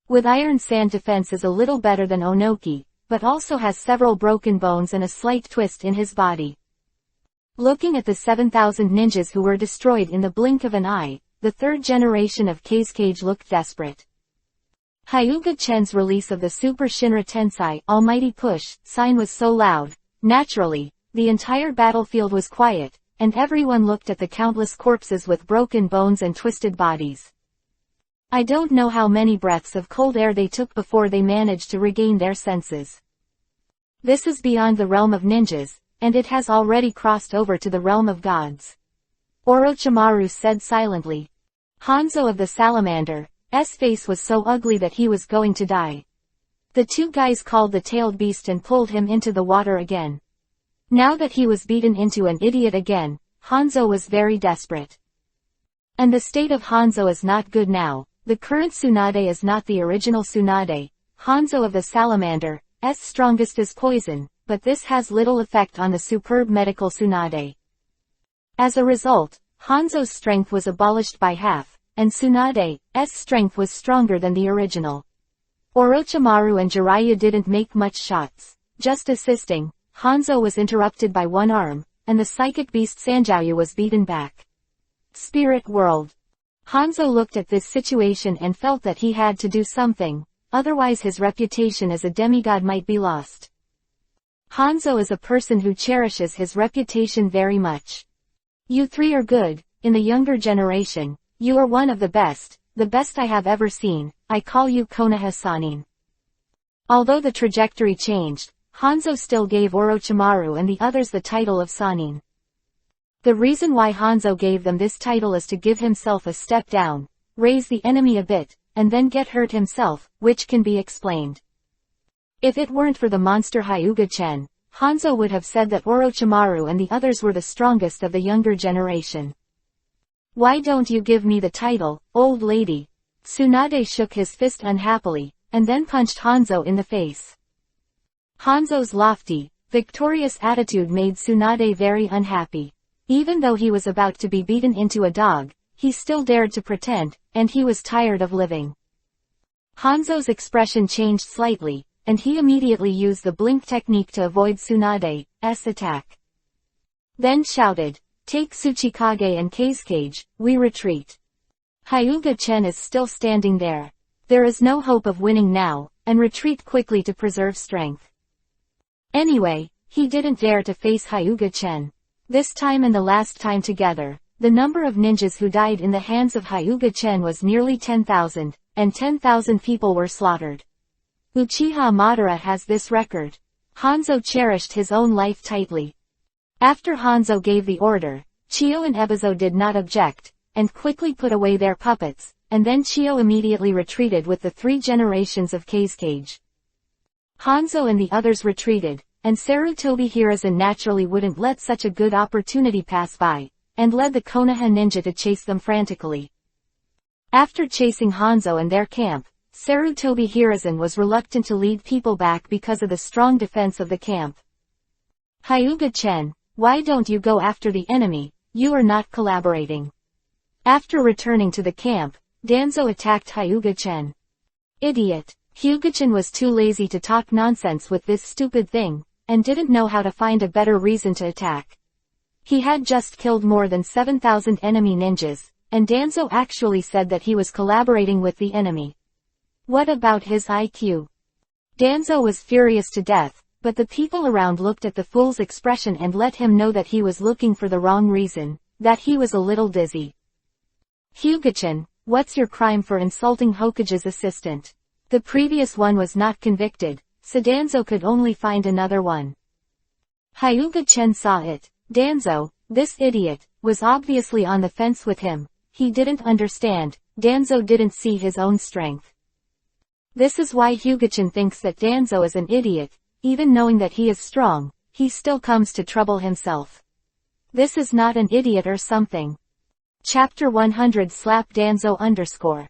With iron sand defense is a little better than Onoki, but also has several broken bones and a slight twist in his body. Looking at the 7,000 ninjas who were destroyed in the blink of an eye, the 3rd generation of Kazekage looked desperate. Hyuga-chen's release of the Super Shinra Tensei Almighty Push sign was so loud, naturally, the entire battlefield was quiet, and everyone looked at the countless corpses with broken bones and twisted bodies. I don't know how many breaths of cold air they took before they managed to regain their senses. This is beyond the realm of ninjas, and it has already crossed over to the realm of gods. Orochimaru said silently. Hanzo of the Salamander's face was so ugly that he was going to die. The 2 guys called the tailed beast and pulled him into the water again. Now that he was beaten into an idiot again, Hanzo was very desperate. And the state of Hanzo is not good now. The current Tsunade is not the original Tsunade. Hanzo of the Salamander's strongest is poison, but this has little effect on the superb medical Tsunade. As a result, Hanzo's strength was abolished by half, and Tsunade's strength was stronger than the original. Orochimaru and Jiraiya didn't make much shots, just assisting. Hanzo was interrupted by one arm, and the psychic beast Sanjiu was beaten back. Spirit World. Hanzo looked at this situation and felt that he had to do something, otherwise his reputation as a demigod might be lost. Hanzo is a person who cherishes his reputation very much. You 3 are good, in the younger generation, you are one of the best I have ever seen, I call you Konoha Sanin. Although the trajectory changed, Hanzo still gave Orochimaru and the others the title of Sanin. The reason why Hanzo gave them this title is to give himself a step down, raise the enemy a bit, and then get hurt himself, which can be explained. If it weren't for the monster Hyuga-chen, Hanzo would have said that Orochimaru and the others were the strongest of the younger generation. Why don't you give me the title, old lady? Tsunade shook his fist unhappily, and then punched Hanzo in the face. Hanzo's lofty, victorious attitude made Tsunade very unhappy. Even though he was about to be beaten into a dog, he still dared to pretend, and he was tired of living. Hanzo's expression changed slightly, and he immediately used the blink technique to avoid Tsunade's attack. Then shouted, "Take Tsuchikage and Kazekage, we retreat." Hyuga-chen is still standing there. There is no hope of winning now, and retreat quickly to preserve strength. Anyway, he didn't dare to face Hyuga-chen. This time and the last time together, the number of ninjas who died in the hands of Hyuga-chen was nearly 10,000, and 10,000 people were slaughtered. Uchiha Madara has this record. Hanzo cherished his own life tightly. After Hanzo gave the order, Chio and Ebizo did not object, and quickly put away their puppets, and then Chio immediately retreated with the 3 generations of Kazekage. Hanzo and the others retreated, and Sarutobi Hiruzen naturally wouldn't let such a good opportunity pass by, and led the Konoha ninja to chase them frantically. After chasing Hanzo and their camp, Sarutobi Hiruzen was reluctant to lead people back because of the strong defense of the camp. "Hyuga-chen, why don't you go after the enemy? You are not collaborating." After returning to the camp, Danzo attacked Hyuga-chen. "Idiot." Hyuga-chen was too lazy to talk nonsense with this stupid thing, and didn't know how to find a better reason to attack. He had just killed more than 7,000 enemy ninjas, and Danzo actually said that he was collaborating with the enemy. What about his IQ? Danzo was furious to death, but the people around looked at the fool's expression and let him know that he was looking for the wrong reason, that he was a little dizzy. "Hyuga-chen, what's your crime for insulting Hokage's assistant?" The previous one was not convicted, so Danzo could only find another one. Hyuga-chen saw it. Danzo, this idiot, was obviously on the fence with him. He didn't understand. Danzo didn't see his own strength. This is why Hyuga-chen thinks that Danzo is an idiot. Even knowing that he is strong, he still comes to trouble himself. This is not an idiot or something. Chapter 100 Slap Danzo _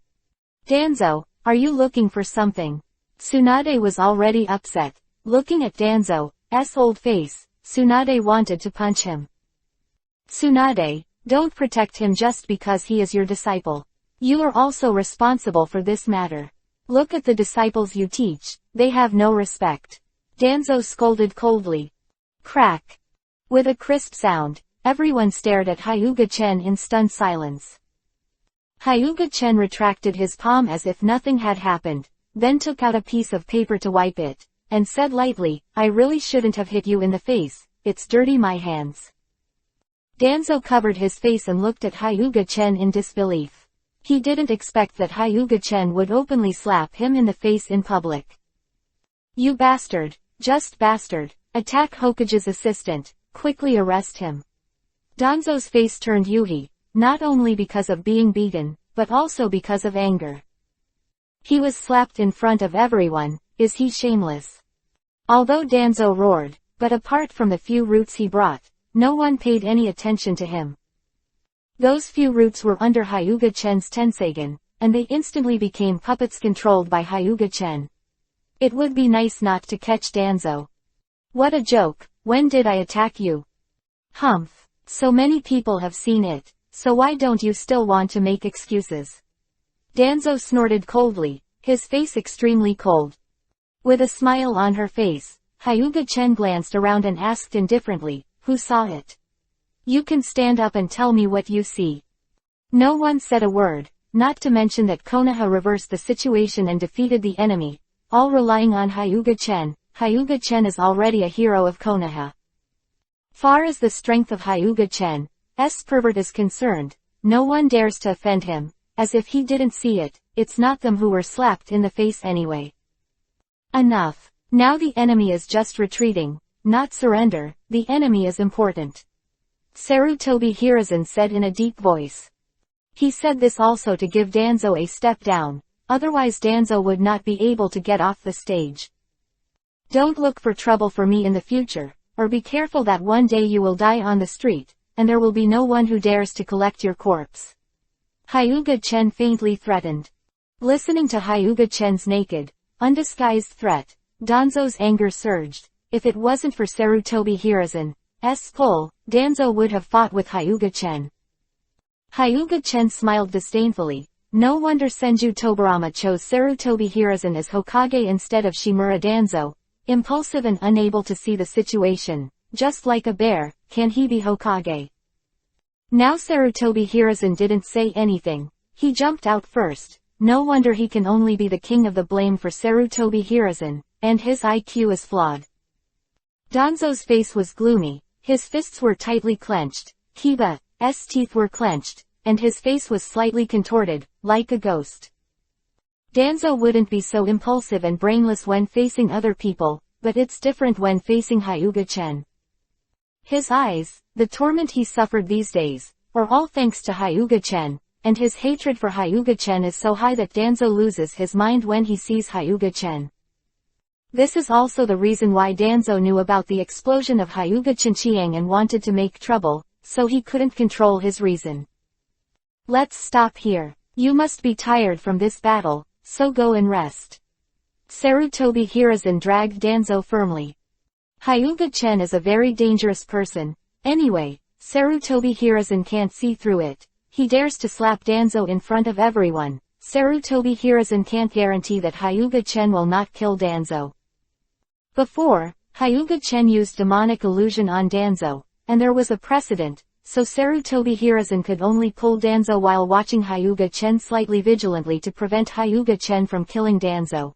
Danzo, are you looking for something? Tsunade was already upset. Looking at Danzo's old face, Tsunade wanted to punch him. "Tsunade, don't protect him just because he is your disciple. You are also responsible for this matter. Look at the disciples you teach, they have no respect." Danzo scolded coldly. Crack. With a crisp sound, everyone stared at Hyuga-chen in stunned silence. Hyuga-chen retracted his palm as if nothing had happened, then took out a piece of paper to wipe it, and said lightly, "I really shouldn't have hit you in the face, it's dirty my hands." Danzo covered his face and looked at Hyuga-chen in disbelief. He didn't expect that Hyuga-chen would openly slap him in the face in public. "You bastard, just bastard, attack Hokage's assistant, quickly arrest him." Danzo's face turned Yuhi, not only because of being beaten, but also because of anger. He was slapped in front of everyone, is he shameless? Although Danzo roared, but apart from the few roots he brought, no one paid any attention to him. Those few roots were under Hyuga-chen's Tenseigen, and they instantly became puppets controlled by Hyuga-chen. It would be nice not to catch Danzo. What a joke, when did I attack you? Humph, so many people have seen it, so why don't you still want to make excuses? Danzo snorted coldly, his face extremely cold. With a smile on her face, Hyuga-chen glanced around and asked indifferently, "Who saw it? You can stand up and tell me what you see." No one said a word, not to mention that Konoha reversed the situation and defeated the enemy, all relying on Hyuga-chen. Hyuga-chen is already a hero of Konoha. Far as the strength of Hyuga-chen's pervert is concerned, no one dares to offend him, as if he didn't see it, it's not them who were slapped in the face anyway. Enough. Now the enemy is just retreating, not surrender, the enemy is important. Sarutobi Hiruzen said in a deep voice. He said this also to give Danzo a step down, otherwise Danzo would not be able to get off the stage. Don't look for trouble for me in the future, or be careful that one day you will die on the street, and there will be no one who dares to collect your corpse. Hyuga-chen faintly threatened. Listening to Hyuga-chen's naked, undisguised threat, Danzo's anger surged. If it wasn't for Sarutobi Hiruzen's pull, Danzo would have fought with Hyuga-chen. Hyuga-chen smiled disdainfully. No wonder Senju Tobarama chose Sarutobi Hiruzen as Hokage instead of Shimura Danzo. Impulsive and unable to see the situation, just like a bear, can he be Hokage? Now Sarutobi Hiruzen didn't say anything. He jumped out first. No wonder he can only be the king of the blame for Sarutobi Hiruzen, and his IQ is flawed. Danzo's face was gloomy. His fists were tightly clenched. Kiba's teeth were clenched, and his face was slightly contorted, like a ghost. Danzo wouldn't be so impulsive and brainless when facing other people, but it's different when facing Hyuga-chen. His eyes, the torment he suffered these days, are all thanks to Hyuga-chen, and his hatred for Hyuga-chen is so high that Danzo loses his mind when he sees Hyuga-chen. This is also the reason why Danzo knew about the explosion of Hyuga-chenchiang and wanted to make trouble, so he couldn't control his reason. Let's stop here. You must be tired from this battle, so go and rest. Sarutobi Hiruzen dragged Danzo firmly. Hyuga-chen is a very dangerous person. Anyway, Sarutobi Hiruzen can't see through it. He dares to slap Danzo in front of everyone. Sarutobi Hiruzen can't guarantee that Hyuga-chen will not kill Danzo. Before, Hyuga-chen used demonic illusion on Danzo, and there was a precedent, so Sarutobi Hiruzen could only pull Danzo while watching Hyuga-chen slightly vigilantly to prevent Hyuga-chen from killing Danzo.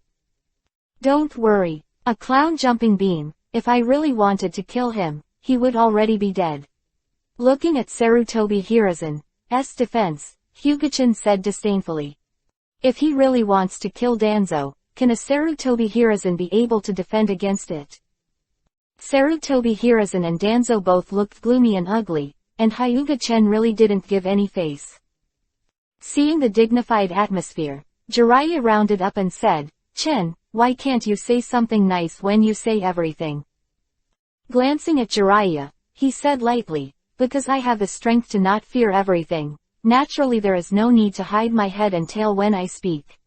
Don't worry. A clown jumping beam. If I really wanted to kill him, he would already be dead. Looking at Sarutobi Hiruzen's defense, Hyuga-chen said disdainfully. If he really wants to kill Danzo, can a Sarutobi Hiruzen be able to defend against it? Sarutobi Hiruzen and Danzo both looked gloomy and ugly, and Hyuga-chen really didn't give any face. Seeing the dignified atmosphere, Jiraiya rounded up and said, "Chen, why can't you say something nice when you say everything?" Glancing at Jiraiya, he said lightly, "Because I have the strength to not fear everything. Naturally there is no need to hide my head and tail when I speak."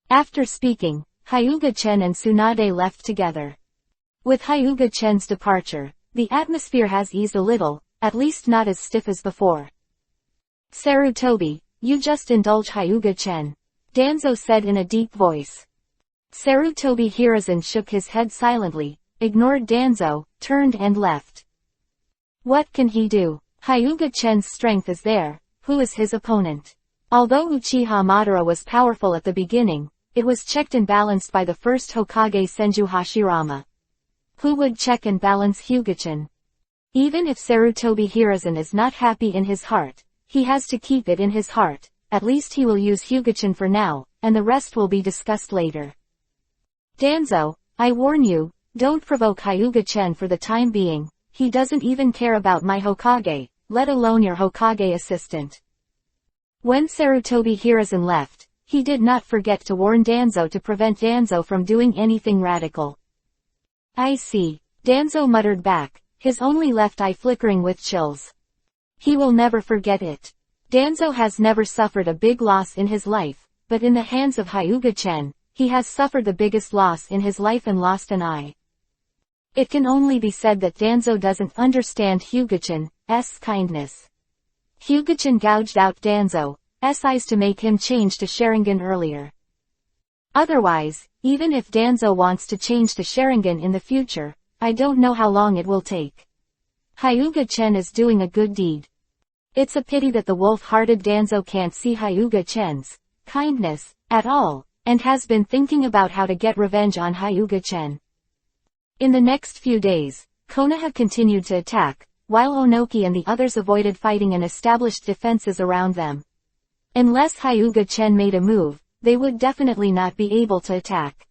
After speaking, Hyuga-chen and Tsunade left together. With Hyuga-chen's departure, the atmosphere has eased a little, at least not as stiff as before. "Sarutobi, you just indulge Hyuga-chen," Danzo said in a deep voice. Sarutobi Hiruzen shook his head silently, ignored Danzo, turned and left. What can he do? Hyuga-chen's strength is there. Who is his opponent? Although Uchiha Madara was powerful at the beginning, it was checked and balanced by the first Hokage Senju Hashirama. Who would check and balance Hyuga-chen? Even if Sarutobi Hiruzen is not happy in his heart, he has to keep it in his heart. At least he will use Hyuga-chen for now, and the rest will be discussed later. Danzo, I warn you, don't provoke Hyuga-chen for the time being. He doesn't even care about my Hokage, let alone your Hokage assistant. When Sarutobi Hiruzen left, he did not forget to warn Danzo to prevent Danzo from doing anything radical. I see, Danzo muttered back, his only left eye flickering with chills. He will never forget it. Danzo has never suffered a big loss in his life, but in the hands of Hyuga-chen, he has suffered the biggest loss in his life and lost an eye. It can only be said that Danzo doesn't understand Hyuga-chen's kindness. Hyuga-chen gouged out Danzo's eyes to make him change to Sharingan earlier. Otherwise, even if Danzo wants to change to Sharingan in the future, I don't know how long it will take. Hyuga-chen is doing a good deed. It's a pity that the wolf-hearted Danzo can't see Hyuga-chen's kindness at all, and has been thinking about how to get revenge on Hyuga-chen. In the next few days, Konoha continued to attack, while Onoki and the others avoided fighting and established defenses around them. Unless Hyuga-chen made a move, they would definitely not be able to attack.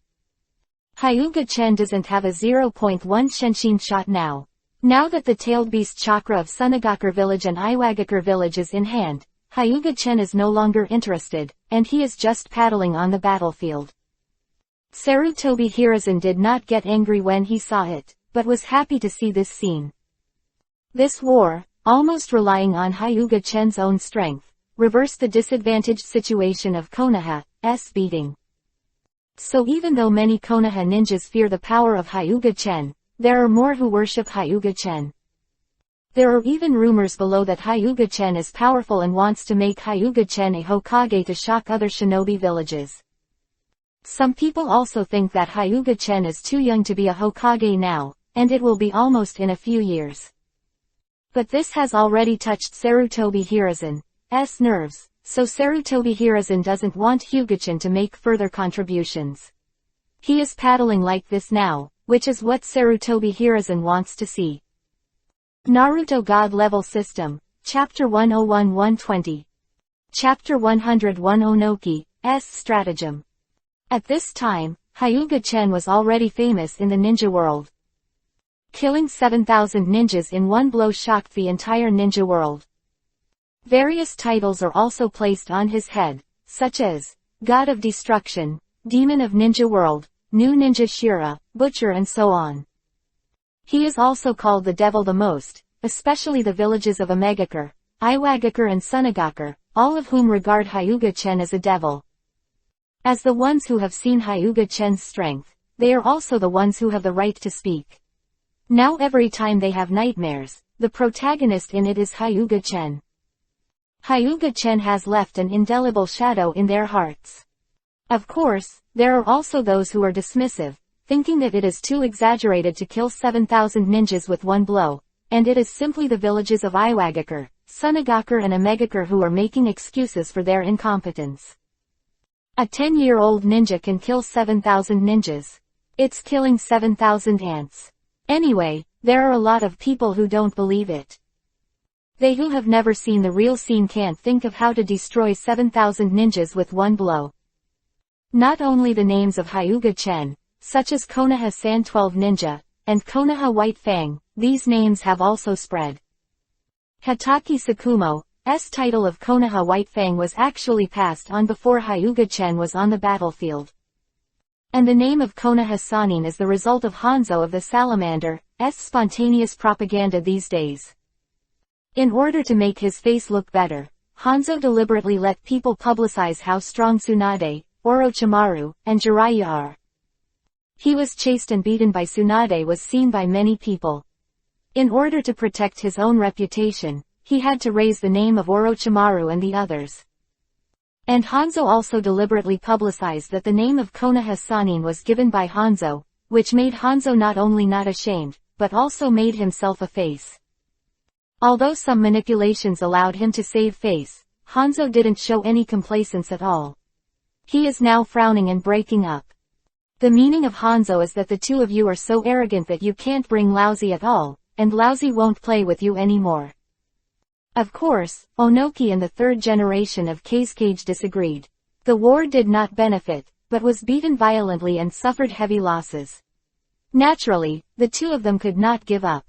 Hyuga-chen doesn't have a 0.1 Shenshin shot now. Now that the tailed beast chakra of Sunagakure village and Iwagakure village is in hand, Hyuga-chen is no longer interested, and he is just paddling on the battlefield. Sarutobi Hiruzen did not get angry when he saw it, but was happy to see this scene. This war, almost relying on Hyuga-chen's own strength, reversed the disadvantaged situation of Konoha's beating. So even though many Konoha ninjas fear the power of Hyuga-chen, there are more who worship Hyuga-chen. There are even rumors below that Hyuga-chen is powerful and wants to make Hyuga-chen a Hokage to shock other shinobi villages. Some people also think that Hyuga-chen is too young to be a Hokage now, and it will be almost in a few years. But this has already touched Sarutobi Hiruzen's nerves, so Sarutobi Hiruzen doesn't want Hyuga-chen to make further contributions. He is paddling like this now, which is what Sarutobi Hiruzen wants to see. Naruto God Level System, Chapter 101-120. Chapter 101 Onoki's Stratagem. At this time, Hyuga-chen was already famous in the ninja world. Killing 7,000 ninjas in one blow shocked the entire ninja world. Various titles are also placed on his head, such as God of Destruction, Demon of Ninja World, New Ninja Shira, Butcher and so on. He is also called the Devil the most, especially the villages of Omegakure, Iwagakure and Sunagakure, all of whom regard Hyuga-chen as a devil. As the ones who have seen Hyuga-chen's strength, they are also the ones who have the right to speak. Now every time they have nightmares, the protagonist in it is Hyuga-chen. Hyuga-chen has left an indelible shadow in their hearts. Of course, there are also those who are dismissive, thinking that it is too exaggerated to kill 7,000 ninjas with one blow, and it is simply the villages of Iwagakure, Sunagakure and Omegakure who are making excuses for their incompetence. A 10-year-old ninja can kill 7,000 ninjas. It's killing 7,000 ants. Anyway, there are a lot of people who don't believe it. They who have never seen the real scene can't think of how to destroy 7,000 ninjas with one blow. Not only the names of Hyuga-chen, such as Konoha San 12 Ninja, and Konoha White Fang, these names have also spread. Hatake Sakumo's title of Konoha White Fang was actually passed on before Hyuga-chen was on the battlefield. And the name of Konoha Sanin is the result of Hanzo of the Salamander's spontaneous propaganda these days. In order to make his face look better, Hanzo deliberately let people publicize how strong Tsunade, Orochimaru, and Jiraiya are. He was chased and beaten by Tsunade was seen by many people. In order to protect his own reputation, he had to raise the name of Orochimaru and the others. And Hanzo also deliberately publicized that the name of Konoha Sanin was given by Hanzo, which made Hanzo not only not ashamed, but also made himself a face. Although some manipulations allowed him to save face, Hanzo didn't show any complacence at all. He is now frowning and breaking up. The meaning of Hanzo is that the two of you are so arrogant that you can't bring Lousy at all, and Lousy won't play with you anymore. Of course, Onoki and the third generation of Kazekage disagreed. The war did not benefit, but was beaten violently and suffered heavy losses. Naturally, the two of them could not give up.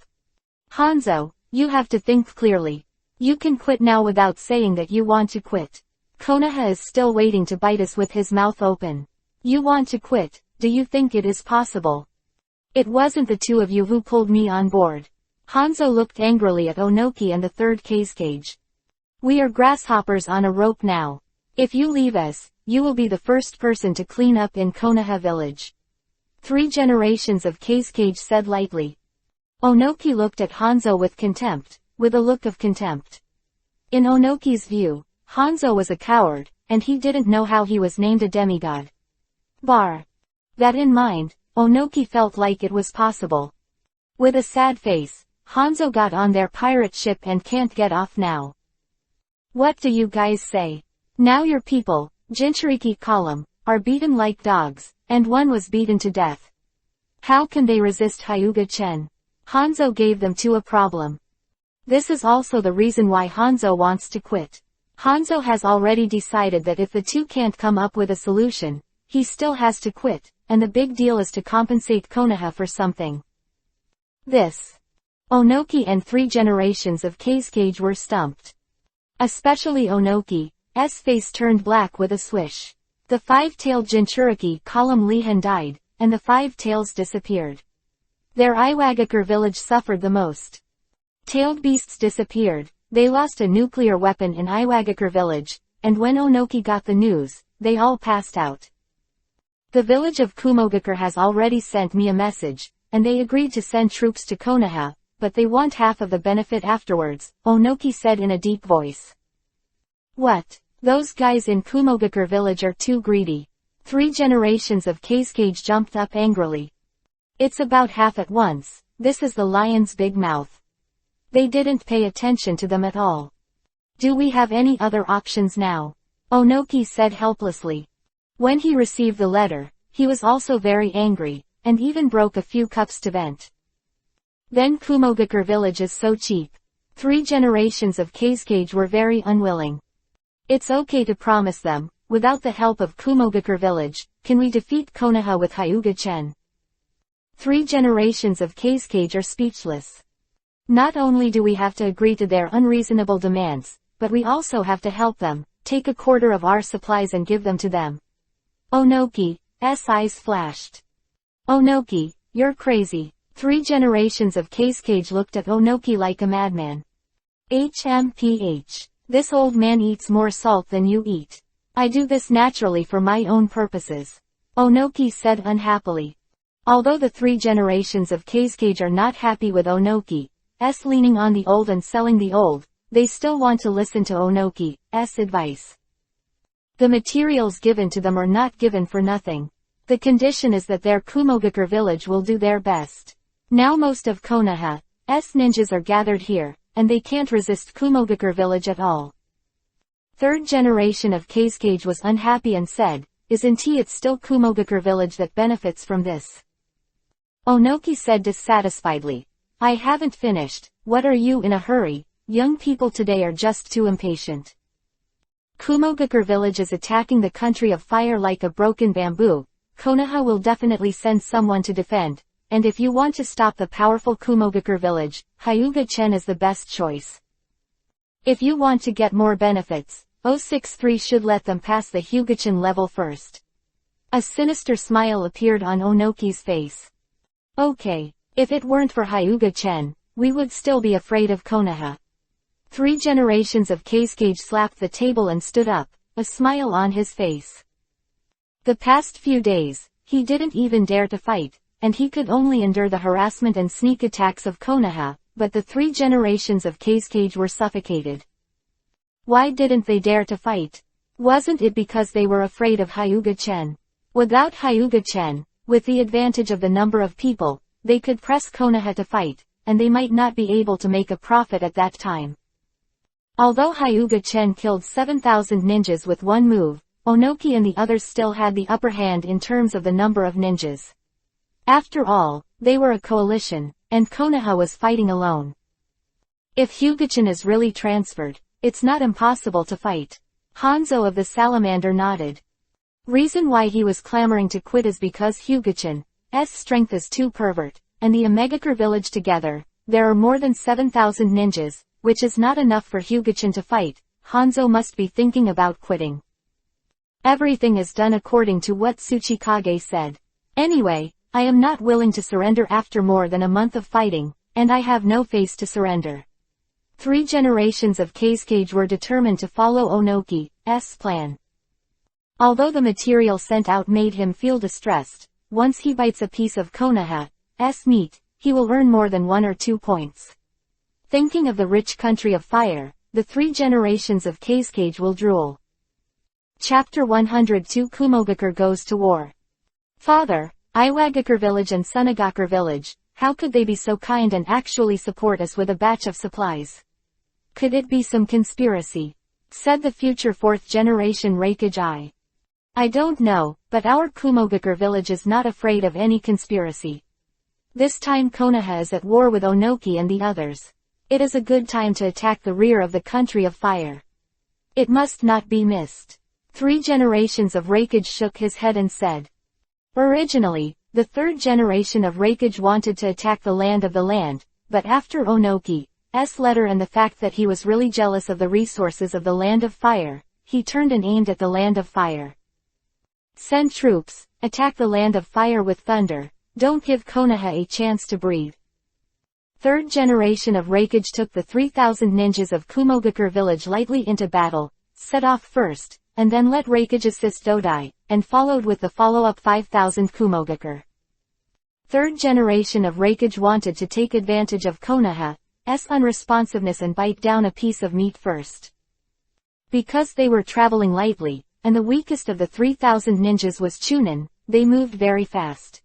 Hanzo, you have to think clearly. You can quit now without saying that you want to quit. Konoha is still waiting to bite us with his mouth open. You want to quit, do you think it is possible? It wasn't the two of you who pulled me on board. Hanzo looked angrily at Onoki and the third Kazekage. We are grasshoppers on a rope now. If you leave us, you will be the first person to clean up in Konoha village. 3 generations of Kazekage said lightly. Onoki looked at Hanzo with contempt, with a look of contempt. In Onoki's view, Hanzo was a coward, and he didn't know how he was named a demigod. That in mind, Onoki felt like it was possible. With a sad face, Hanzo got on their pirate ship and can't get off now. What do you guys say? Now your people, Jinchuriki column, are beaten like dogs, and one was beaten to death. How can they resist Hyuga-chen? Hanzo gave them a problem. This is also the reason why Hanzo wants to quit. Hanzo has already decided that if the two can't come up with a solution, he still has to quit, and the big deal is to compensate Konoha for something. Onoki and 3 generations of Kazekage were stumped. Especially Onoki's face turned black with a swish. The 5-tailed Jinchuriki column Lehen died, and the 5 tails disappeared. Their Iwagakure village suffered the most. Tailed beasts disappeared, they lost a nuclear weapon in Iwagakure village, and when Onoki got the news, they all passed out. The village of Kumogakure has already sent me a message, and they agreed to send troops to Konoha, but they want half of the benefit afterwards, Onoki said in a deep voice. What? Those guys in Kumogakure village are too greedy. 3 generations of Cascade jumped up angrily. It's about half at once, this is the lion's big mouth. They didn't pay attention to them at all. Do we have any other options now? Onoki said helplessly. When he received the letter, he was also very angry, and even broke a few cups to vent. Then Kumogakure village is so cheap. 3 generations of Cascade were very unwilling. It's okay to promise them, without the help of Kumogakure village, can we defeat Konoha with Hyuga-chen? 3 generations of Cascade are speechless. Not only do we have to agree to their unreasonable demands, but we also have to help them, take a quarter of our supplies and give them to them. Onoki's eyes flashed. Onoki, you're crazy. 3 generations of Cascade looked at Onoki like a madman. HMPH. This old man eats more salt than you eat. I do this naturally for my own purposes. Onoki said unhappily. Although the 3 generations of Cascade are not happy with Onoki's leaning on the old and selling the old, they still want to listen to Onoki's advice. The materials given to them are not given for nothing. The condition is that their Kumogakure village will do their best. Now most of Konoha's ninjas are gathered here, and they can't resist Kumogakure village at all. 3rd generation of Cascade was unhappy and said, isn't it still Kumogakure village that benefits from this? Onoki said dissatisfiedly. I haven't finished, what are you in a hurry? Young people today are just too impatient. Kumogakure village is attacking the country of fire like a broken bamboo. Konoha will definitely send someone to defend, and if you want to stop the powerful Kumogakure village, Hyuga-chen is the best choice. If you want to get more benefits, 063 should let them pass the Hyuga-chen level first. A sinister smile appeared on Onoki's face. Okay, if it weren't for Hyuga-chen, we would still be afraid of Konoha. 3 generations of Cascade slapped the table and stood up, a smile on his face. The past few days, he didn't even dare to fight, and he could only endure the harassment and sneak attacks of Konoha, but the 3 generations of Cascade were suffocated. Why didn't they dare to fight? Wasn't it because they were afraid of Hyuga-chen? Without Hyuga-chen, with the advantage of the number of people, they could press Konoha to fight, and they might not be able to make a profit at that time. Although Hyuga-chen killed 7,000 ninjas with one move, Onoki and the others still had the upper hand in terms of the number of ninjas. After all, they were a coalition, and Konoha was fighting alone. If Hyuga-chen is really transferred, it's not impossible to fight. Hanzo of the Salamander nodded. Reason why he was clamoring to quit is because Hyuga-chan's strength is too pervert, and the Omegakure village together, there are more than 7,000 ninjas, which is not enough for Hyuga-chen to fight. Hanzo must be thinking about quitting. Everything is done according to what Tsuchikage said. Anyway, I am not willing to surrender after more than a month of fighting, and I have no face to surrender. 3 generations of Cascade were determined to follow Onoki's plan. Although the material sent out made him feel distressed, once he bites a piece of Konoha's meat, he will earn more than 1 or 2 points. Thinking of the rich country of fire, the 3 generations of Cascade will drool. Chapter 102 Kumogakure goes to war. Father, Iwagakure village and Sunagakure village, how could they be so kind and actually support us with a batch of supplies? Could it be some conspiracy? Said the future 4th generation Reikage. I don't know, but our Kumogakure village is not afraid of any conspiracy. This time Konoha is at war with Onoki and the others. It is a good time to attack the rear of the country of fire. It must not be missed. 3 generations of Reikage shook his head and said. Originally, the 3rd generation of Reikage wanted to attack the land, but after Onoki's letter and the fact that he was really jealous of the resources of the land of fire, he turned and aimed at the land of fire. Send troops, attack the land of fire with thunder, don't give Konoha a chance to breathe. Third generation of Reikage took the 3,000 ninjas of Kumogakure village lightly into battle, set off first, and then let Reikage assist Dodai, and followed with the follow-up 5,000 Kumogakure. Third generation of Reikage wanted to take advantage of Konoha's unresponsiveness and bite down a piece of meat first. Because they were traveling lightly, and the weakest of the 3,000 ninjas was Chunin, they moved very fast.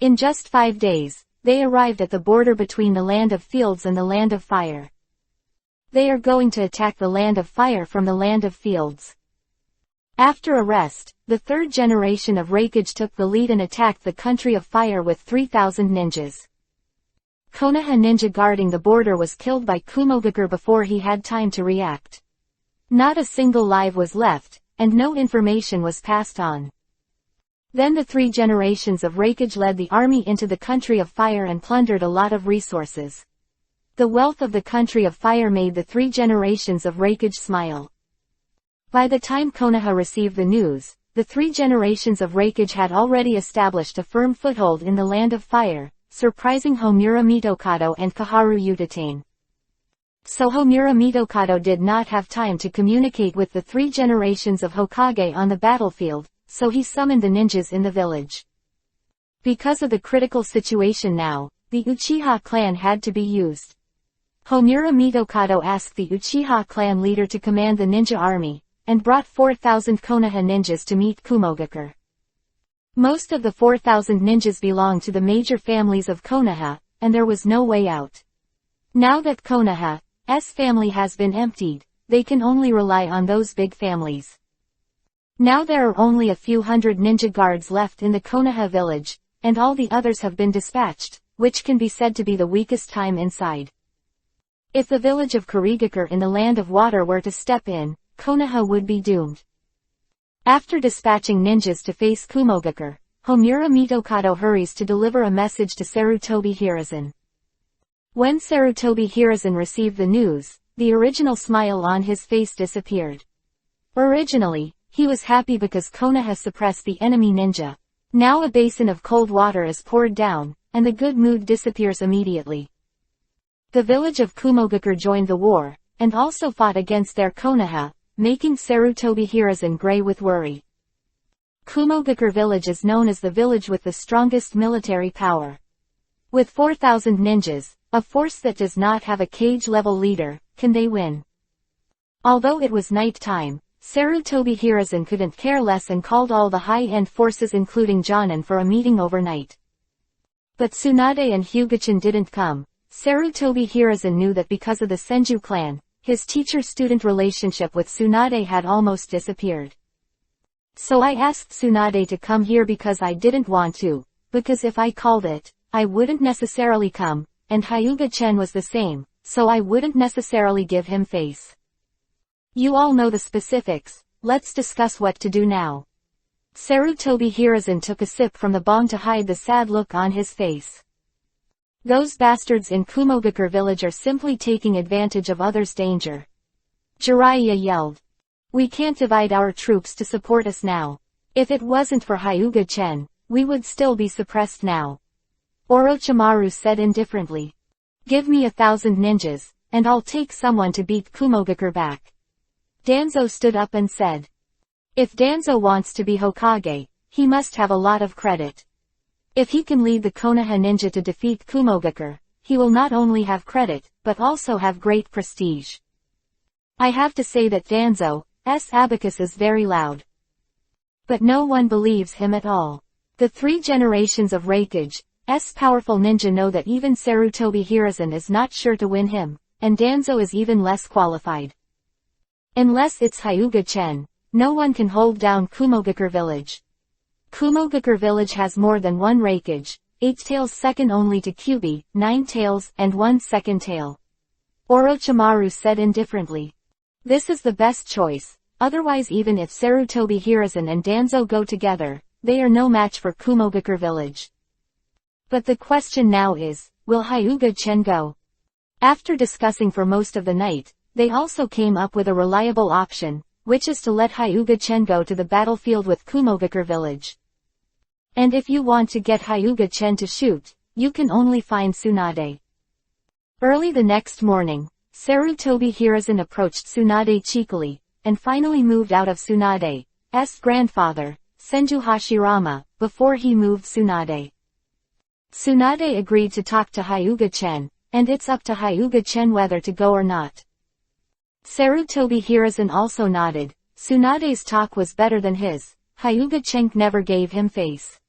In just 5 days, they arrived at the border between the Land of Fields and the Land of Fire. They are going to attack the Land of Fire from the Land of Fields. After a rest, the third generation of Reikage took the lead and attacked the Country of Fire with 3,000 ninjas. Konoha ninja guarding the border was killed by Kumogakure before he had time to react. Not a single life was left, and no information was passed on. Then the 3 generations of Reikage led the army into the Country of Fire and plundered a lot of resources. The wealth of the Country of Fire made the 3 generations of Reikage smile. By the time Konoha received the news, the 3 generations of Reikage had already established a firm foothold in the Land of Fire, surprising Homura Mitokado and Kaharu Utatane. So Homura Mitokado did not have time to communicate with the 3 generations of Hokage on the battlefield, so he summoned the ninjas in the village. Because of the critical situation now, the Uchiha clan had to be used. Homura Mitokado asked the Uchiha clan leader to command the ninja army, and brought 4,000 Konoha ninjas to meet Kumogakure. Most of the 4,000 ninjas belonged to the major families of Konoha, and there was no way out. Now that Konoha's family has been emptied, they can only rely on those big families. Now there are only a few hundred ninja guards left in the Konoha village, and all the others have been dispatched, which can be said to be the weakest time inside. If the village of Kurigakure in the Land of Water were to step in, Konoha would be doomed. After dispatching ninjas to face Kumogakure, Homura Mitokado hurries to deliver a message to Sarutobi Hiruzen. When Sarutobi Hiruzen received the news, the original smile on his face disappeared. Originally, he was happy because Konoha suppressed the enemy ninja. Now a basin of cold water is poured down, and the good mood disappears immediately. The village of Kumogakure joined the war, and also fought against their Konoha, making Sarutobi Hiruzen gray with worry. Kumogakure village is known as the village with the strongest military power. With 4,000 ninjas, a force that does not have a cage-level leader, can they win? Although it was night time, Sarutobi Hiruzen couldn't care less and called all the high-end forces including Jonin for a meeting overnight. But Tsunade and Hugichin didn't come. Sarutobi Hiruzen knew that because of the Senju clan, his teacher-student relationship with Tsunade had almost disappeared. So I asked Tsunade to come here because I didn't want to, because if I called it, I wouldn't necessarily come, and Hyuga-chen was the same, so I wouldn't necessarily give him face. You all know the specifics, let's discuss what to do now. Sarutobi Hiruzen took a sip from the bong to hide the sad look on his face. Those bastards in Kumogakure village are simply taking advantage of others' danger. Jiraiya yelled. We can't divide our troops to support us now. If it wasn't for Hyuga-chen, we would still be suppressed now. Orochimaru said indifferently. Give me 1,000 ninjas, and I'll take someone to beat Kumogakure back. Danzo stood up and said. If Danzo wants to be Hokage, he must have a lot of credit. If he can lead the Konoha ninja to defeat Kumogakure, he will not only have credit, but also have great prestige. I have to say that Danzo's abacus is very loud. But no one believes him at all. The 3 generations of Reikage's powerful ninja know that even Sarutobi Hiruzen is not sure to win him, and Danzo is even less qualified. Unless it's Hyuga-chen, no one can hold down Kumogakure village. Kumogakure village has more than one Reikage, 8 tails second only to Kyubi, 9 tails, and 1 second tail. Orochimaru said indifferently. This is the best choice, otherwise even if Sarutobi Hiruzen and Danzo go together, they are no match for Kumogakure village. But the question now is, will Hyuga-chen go? After discussing for most of the night, they also came up with a reliable option, which is to let Hyuga-chen go to the battlefield with Kumogakure village. And if you want to get Hyuga-chen to shoot, you can only find Tsunade. Early the next morning, Sarutobi Hiruzen approached Tsunade cheekily, and finally moved out of Tsunade's grandfather, Senju Hashirama, before he moved Tsunade. Tsunade agreed to talk to Hyuga-chen, and it's up to Hyuga-chen whether to go or not. Sarutobi Hiruzen also nodded. Tsunade's talk was better than his. Hyuga-chen never gave him face.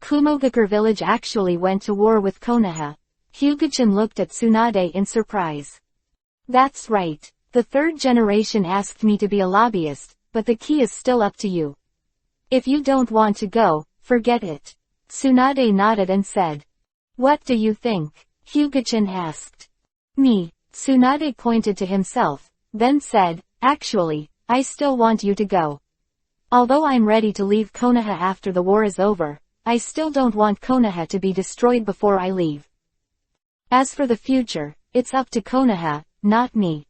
Kumogakure village actually went to war with Konoha. Hyuga-chen looked at Tsunade in surprise. That's right. The third generation asked me to be a lobbyist, but the key is still up to you. If you don't want to go, forget it. Tsunade nodded and said. What do you think? Hyuga-chen asked. Me. Tsunade pointed to himself, then said, actually, I still want you to go. Although I'm ready to leave Konoha after the war is over, I still don't want Konoha to be destroyed before I leave. As for the future, it's up to Konoha, not me.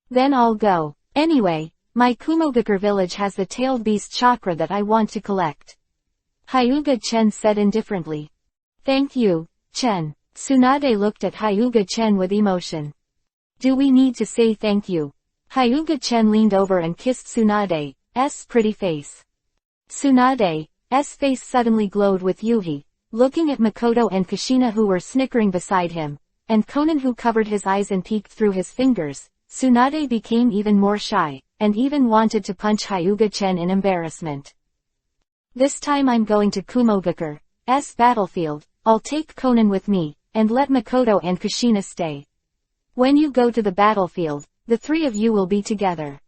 Then I'll go. Anyway, my Kumogakure village has the tailed beast chakra that I want to collect. Hyuga-chen said indifferently. Thank you, Chen. Tsunade looked at Hyuga-chen with emotion. Do we need to say thank you? Hyuga-chen leaned over and kissed Tsunade's pretty face. Tsunade's face suddenly glowed with yuhi. Looking at Makoto and Kushina who were snickering beside him, and Konan who covered his eyes and peeked through his fingers, Tsunade became even more shy, and even wanted to punch Hyuga-chen in embarrassment. This time I'm going to Kumogakure's battlefield. I'll take Konan with me, and let Makoto and Kushina stay. When you go to the battlefield, the three of you will be together.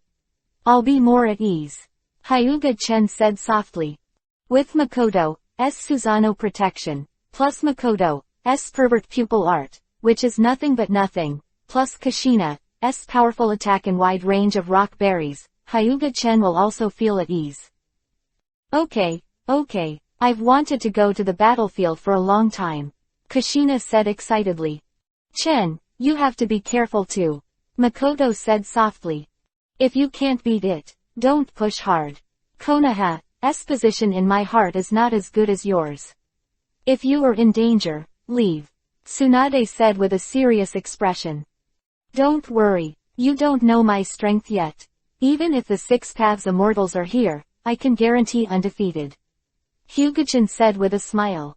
I'll be more at ease. Hyuga-chen said softly. With Makoto's Susanoo protection, plus Makoto's pervert pupil art, which is nothing but nothing, plus Kushina's powerful attack and wide range of rock berries, Hyuga-chen will also feel at ease. Okay. I've wanted to go to the battlefield for a long time. Kushina said excitedly. Chen, you have to be careful too. Makoto said softly. If you can't beat it, don't push hard. Konoha's position in my heart is not as good as yours. If you are in danger, leave. Tsunade said with a serious expression. Don't worry, you don't know my strength yet. Even if the 6 Paths Immortals are here, I can guarantee undefeated. Hyuga-chen said with a smile.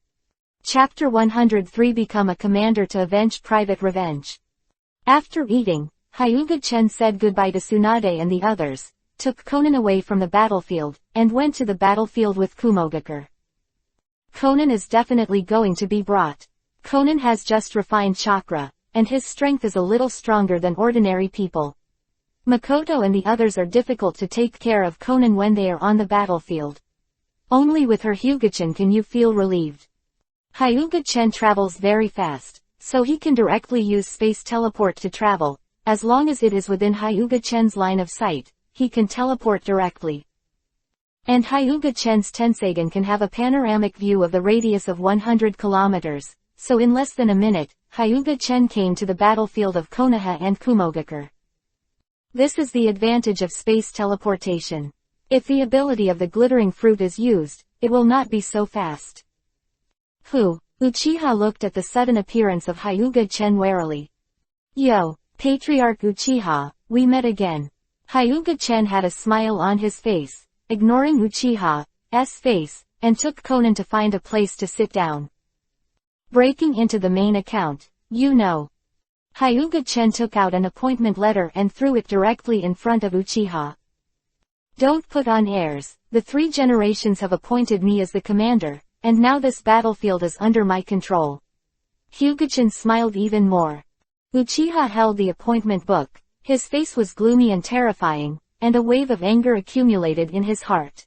Chapter 103 Become a Commander to Avenge Private Revenge. After eating, Hyuga-chen said goodbye to Tsunade and the others, took Konan away from the battlefield, and went to the battlefield with Kumogakure. Konan is definitely going to be brought. Konan has just refined chakra, and his strength is a little stronger than ordinary people. Makoto and the others are difficult to take care of Konan when they are on the battlefield. Only with her Hyuga-chen can you feel relieved. Hyuga-chen travels very fast, so he can directly use space teleport to travel. As long as it is within Hyuga-chen's line of sight, he can teleport directly. And Hyuga-chen's Tensegan can have a panoramic view of the radius of 100 kilometers, so in less than a minute, Hyuga-chen came to the battlefield of Konoha and Kumogakure. This is the advantage of space teleportation. If the ability of the glittering fruit is used, it will not be so fast. Uchiha looked at the sudden appearance of Hyuga-chen warily. Yo, Patriarch Uchiha, we met again. Hyuga-chen had a smile on his face, ignoring Uchiha's face, and took Konan to find a place to sit down. Breaking into the main account, you know. Hyuga-chen took out an appointment letter and threw it directly in front of Uchiha. Don't put on airs, the 3 generations have appointed me as the commander, and now this battlefield is under my control. Hyuga-chen smiled even more. Uchiha held the appointment book, his face was gloomy and terrifying, and a wave of anger accumulated in his heart.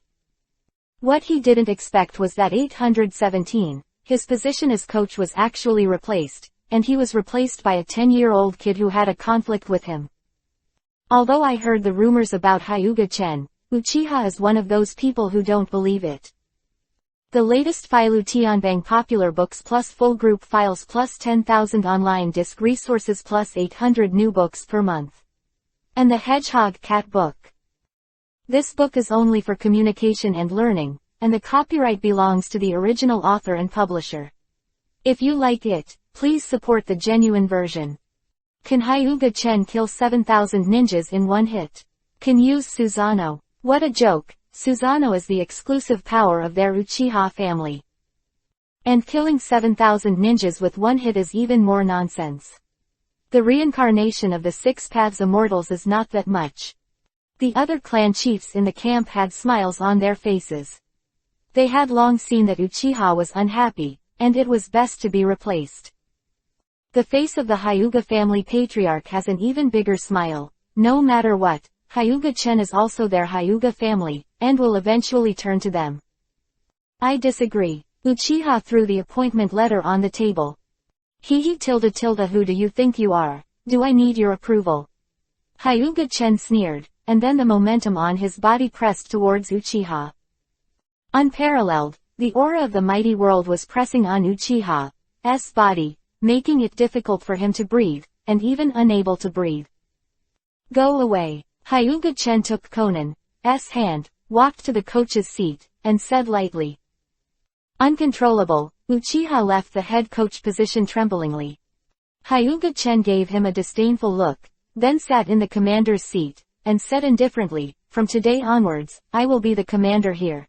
What he didn't expect was that 817, his position as coach was actually replaced, and he was replaced by a 10-year-old kid who had a conflict with him. Although I heard the rumors about Hyuga-chen, Uchiha is one of those people who don't believe it. The latest Filu Tianbang popular books plus full group files plus 10,000 online disc resources plus 800 new books per month. And the Hedgehog Cat book. This book is only for communication and learning, and the copyright belongs to the original author and publisher. If you like it, Please support the genuine version. Can Hyuga-chen kill 7,000 ninjas in one hit? Can use Susanoo. What a joke. Susanoo is the exclusive power of their Uchiha family. And killing 7,000 ninjas with one hit is even more nonsense. The reincarnation of the Six Paths Immortals is not that much. The other clan chiefs in the camp had smiles on their faces. They had long seen that Uchiha was unhappy, and it was best to be replaced. The face of the Hyuga family patriarch has an even bigger smile. No matter what, Hyuga-chen is also their Hyuga family, and will eventually turn to them. I disagree. Uchiha threw the appointment letter on the table. Who do you think you are? Do I need your approval? Hyuga-chen sneered, and then the momentum on his body pressed towards Uchiha. Unparalleled, the aura of the mighty world was pressing on Uchiha's body, making it difficult for him to breathe, and even unable to breathe. Go away. Hyuga-chen took Conan's hand, walked to the coach's seat, and said lightly. Uncontrollable, Uchiha left the head coach position tremblingly. Hyuga-chen gave him a disdainful look, then sat in the commander's seat, and said indifferently, from today onwards, I will be the commander here.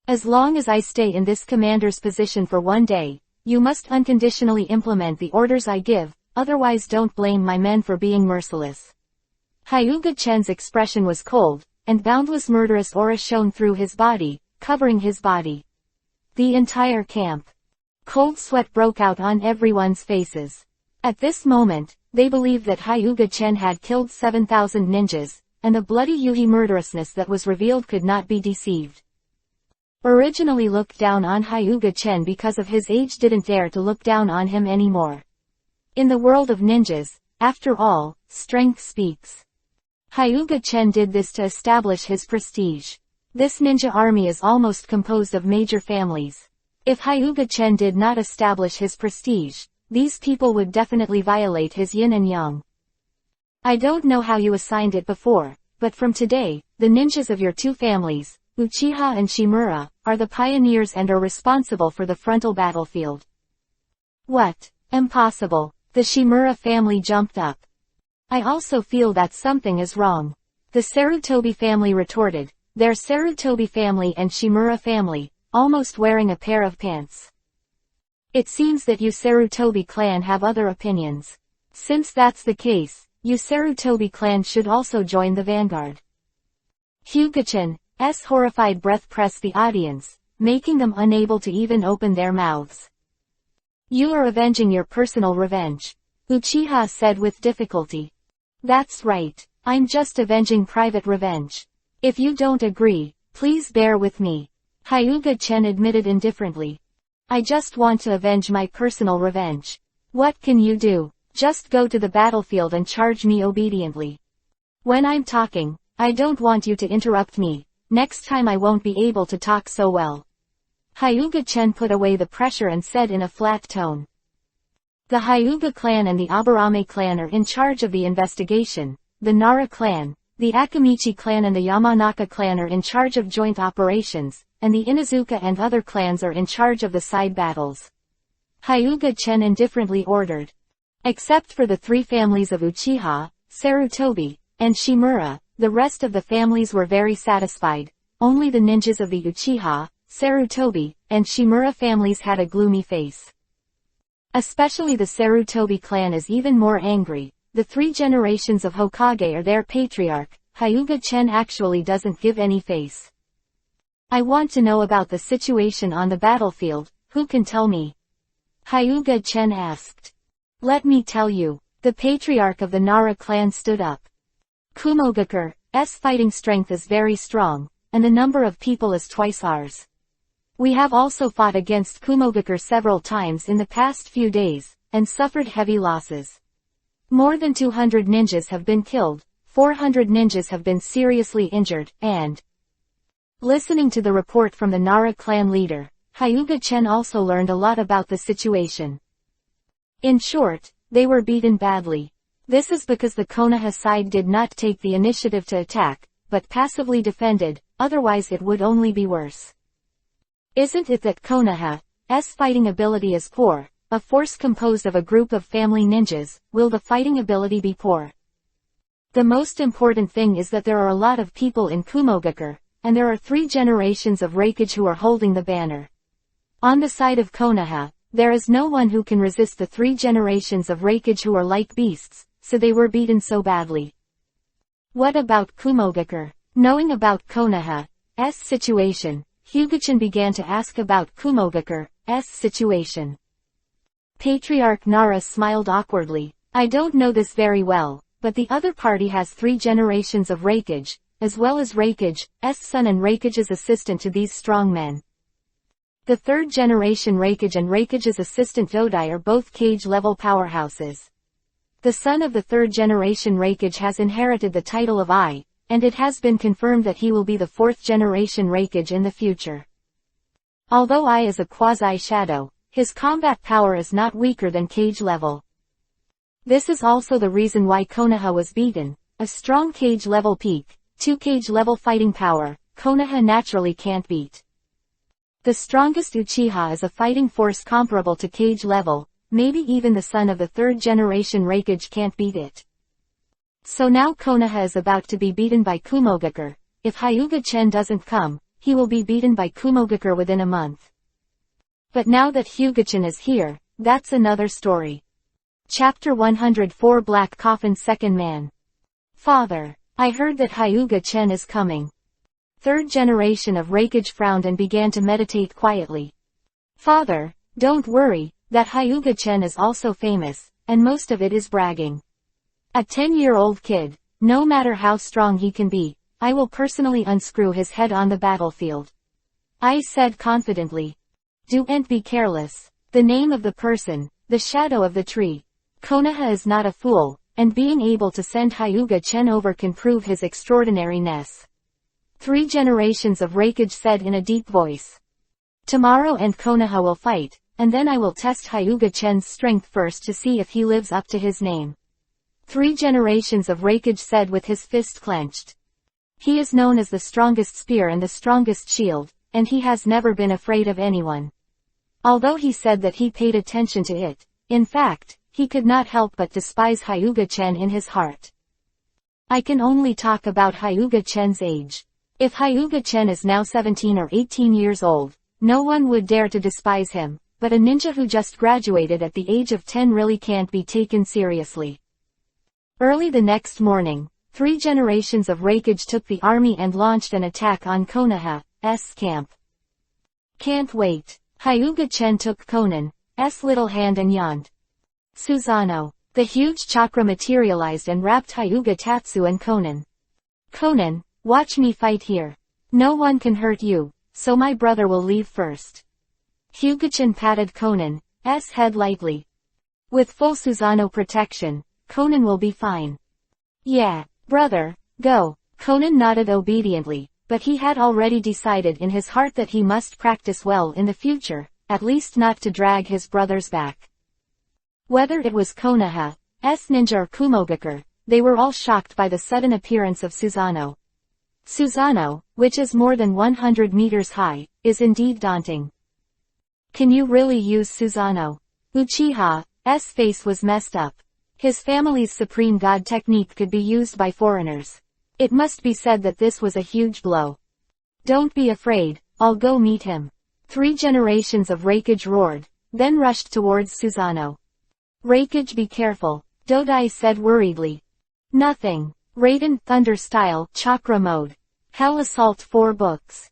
As long as I stay in this commander's position for one day, you must unconditionally implement the orders I give, otherwise don't blame my men for being merciless. Hyuga-chen's expression was cold, and boundless murderous aura shone through his body, covering his body. The entire camp. Cold sweat broke out on everyone's faces. At this moment, they believed that Hyuga-chen had killed 7,000 ninjas, and the bloody Yuhi murderousness that was revealed could not be deceived. Originally looked down on Hyuga-chen because of his age, didn't dare to look down on him anymore. In the world of ninjas, after all, strength speaks. Hyuga-chen did this to establish his prestige. This ninja army is almost composed of major families. If Hyuga-chen did not establish his prestige, these people would definitely violate his yin and yang. I don't know how you assigned it before, but from today, the ninjas of your two families, Uchiha and Shimura, are the pioneers and are responsible for the frontal battlefield. What? Impossible. The Shimura family jumped up. I also feel that something is wrong. The Sarutobi family retorted, their Sarutobi family and Shimura family, almost wearing a pair of pants. It seems that you Sarutobi clan have other opinions. Since that's the case, you Sarutobi clan should also join the vanguard. Hyuga-chen's horrified breath pressed the audience, making them unable to even open their mouths. You are avenging your personal revenge, Uchiha said with difficulty. That's right, I'm just avenging private revenge. If you don't agree, please bear with me, Hyuga-chen admitted indifferently. I just want to avenge my personal revenge. What can you do? Just go to the battlefield and charge me obediently. When I'm talking, I don't want you to interrupt me. Next time I won't be able to talk so well. Hyuga-chen put away the pressure and said in a flat tone. The Hyuga clan and the Aburame clan are in charge of the investigation. The Nara clan, the Akamichi clan and the Yamanaka clan are in charge of joint operations, and the Inuzuka and other clans are in charge of the side battles. Hyuga-chen indifferently ordered. Except for the three families of Uchiha, Sarutobi, and Shimura, the rest of the families were very satisfied. Only the ninjas of the Uchiha, Sarutobi, and Shimura families had a gloomy face. Especially the Sarutobi clan is even more angry. The 3 generations of Hokage are their patriarch. Hyuga-chen actually doesn't give any face. I want to know about the situation on the battlefield. Who can tell me? Hyuga-chen asked. Let me tell you. The patriarch of the Nara clan stood up. Kumogakure's fighting strength is very strong, and the number of people is twice ours. We have also fought against Kumogakure several times in the past few days, and suffered heavy losses. More than 200 ninjas have been killed, 400 ninjas have been seriously injured, and... Listening to the report from the Nara clan leader, Hyuga-chen also learned a lot about the situation. In short, they were beaten badly. This is because the Konoha side did not take the initiative to attack, but passively defended, otherwise it would only be worse. Isn't it that Konoha's fighting ability is poor, a force composed of a group of family ninjas, will the fighting ability be poor? The most important thing is that there are a lot of people in Kumogakure, and there are 3 generations of Reikage who are holding the banner. On the side of Konoha, there is no one who can resist the 3 generations of Reikage who are like beasts, so they were beaten so badly. What about Kumogakure? Knowing about Konoha's situation, Hyuga-chan began to ask about Kumogakure's situation. Patriarch Nara smiled awkwardly. I don't know this very well, but the other party has 3 generations of Reikage, as well as Reikage's son and Reikage's assistant to these strong men. The 3rd generation Reikage and Reikage's assistant Dodai are both cage-level powerhouses. The son of the 3rd generation Reikage has inherited the title of Ai, and it has been confirmed that he will be the 4th generation Reikage in the future. Although Ai is a quasi-shadow, his combat power is not weaker than cage level. This is also the reason why Konoha was beaten. A strong cage level peak, 2 cage level fighting power, Konoha naturally can't beat. The strongest Uchiha is a fighting force comparable to cage level, maybe even the son of the 3rd generation Reikage can't beat it. So now Konoha is about to be beaten by Kumogakure. If Hyuga-chen doesn't come, he will be beaten by Kumogakure within a month. But now that Hyuga-chan is here, that's another story. Chapter 104 Black Coffin Second Man. Father, I heard that Hyuga-chen is coming. 3rd generation of Reikage frowned and began to meditate quietly. Father, don't worry, that Hyuga-chen is also famous, and most of it is bragging. A 10-year-old kid, no matter how strong he can be, I will personally unscrew his head on the battlefield. I said confidently. Don't be careless. The name of the person, the shadow of the tree. Konoha is not a fool, and being able to send Hyuga-chen over can prove his extraordinariness. 3 generations of Reikage said in a deep voice. Tomorrow and Konoha will fight, and then I will test Hyuga-chen's strength first to see if he lives up to his name. 3 generations of Reikage said with his fist clenched. He is known as the strongest spear and the strongest shield, and he has never been afraid of anyone. Although he said that he paid attention to it, in fact, he could not help but despise Hyuga-chen in his heart. I can only talk about Hyuga-chen's age. If Hyuga-chen is now 17 or 18 years old, no one would dare to despise him, but a ninja who just graduated at the age of 10 really can't be taken seriously. Early the next morning, 3 generations of Reikage took the army and launched an attack on Konoha's camp. Can't wait. Hyuga-chen took Konan's little hand and yawned. Susanoo. The huge chakra materialized and wrapped Hyuga Tatsu and Konan. Konan, watch me fight here. No one can hurt you, so my brother will leave first. Hyuga-chan patted Konan's head lightly. With full Susanoo protection, Konan will be fine. Yeah, brother, go. Konan nodded obediently, but he had already decided in his heart that he must practice well in the future, at least not to drag his brother's back. Whether it was Konoha's ninja or Kumogakure, they were all shocked by the sudden appearance of Susanoo. Susanoo, which is more than 100 meters high, is indeed daunting. Can you really use Susanoo? Uchiha's face was messed up. His family's supreme god technique could be used by foreigners. It must be said that this was a huge blow. Don't be afraid, I'll go meet him. 3 generations of Reikage roared, then rushed towards Susanoo. Reikage, be careful, Dodai said worriedly. Nothing. Raiden Thunder Style Chakra Mode. Hell Assault 4 books.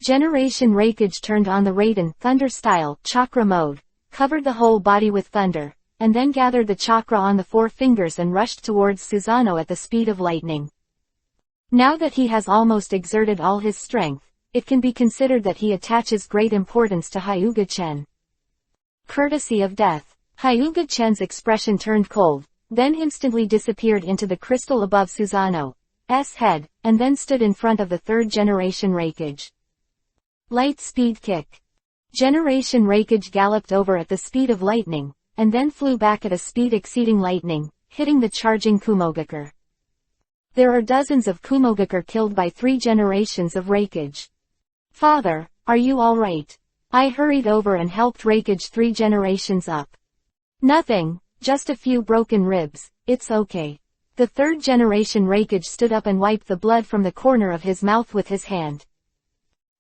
Generation Reikage turned on the Raiden Thunder Style Chakra Mode, covered the whole body with thunder, and then gathered the chakra on the 4 fingers and rushed towards Susanoo at the speed of lightning. Now that he has almost exerted all his strength, it can be considered that he attaches great importance to Hyuga-chen. Courtesy of death. Hyuga-chen's expression turned cold, then instantly disappeared into the crystal above Susanoo's head, and then stood in front of the 3rd generation Reikage. Light speed kick. Generation Reikage galloped over at the speed of lightning, and then flew back at a speed exceeding lightning, hitting the charging Kumogakure. There are dozens of Kumogakure killed by 3 generations of Reikage. Father, are you alright? I hurried over and helped Reikage 3 generations up. Nothing, just a few broken ribs, it's okay. The third generation Reikage stood up and wiped the blood from the corner of his mouth with his hand.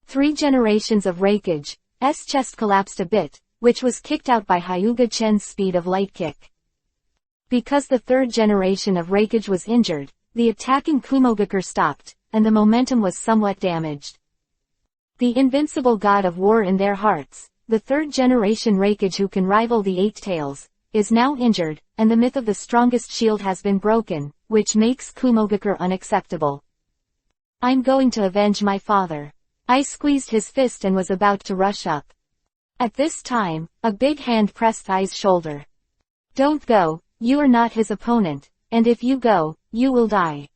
3 generations of Reikage's chest collapsed a bit, which was kicked out by Hyuga-chen's speed of light kick. Because the third generation of Reikage was injured, the attacking Kumogakure stopped, and the momentum was somewhat damaged. The invincible god of war in their hearts, the third generation Reikage who can rival the Eight Tails, is now injured, and the myth of the strongest shield has been broken, which makes Kumogakure unacceptable. I'm going to avenge my father. I squeezed his fist and was about to rush up. At this time, a big hand pressed I's shoulder. Don't go, you are not his opponent, and if you go, you will die.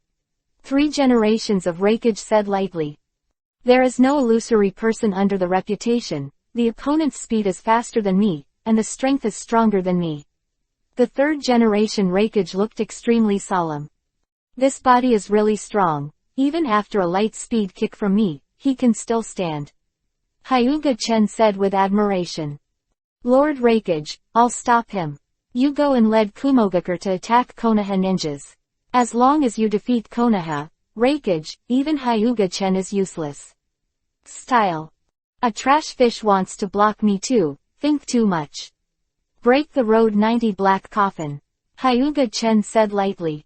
3 generations of Reikage said lightly. There is no illusory person under the reputation, the opponent's speed is faster than me, and the strength is stronger than me. The third generation Reikage looked extremely solemn. This body is really strong, even after a light speed kick from me, he can still stand. Hyuga-chen said with admiration. Lord Reikage, I'll stop him. You go and lead Kumogakure to attack Konoha ninjas. As long as you defeat Konoha, Reikage, even Hyuga-chen is useless. Style. A trash fish wants to block me too, think too much. Break the road 90 black coffin. Hyuga-chen said lightly.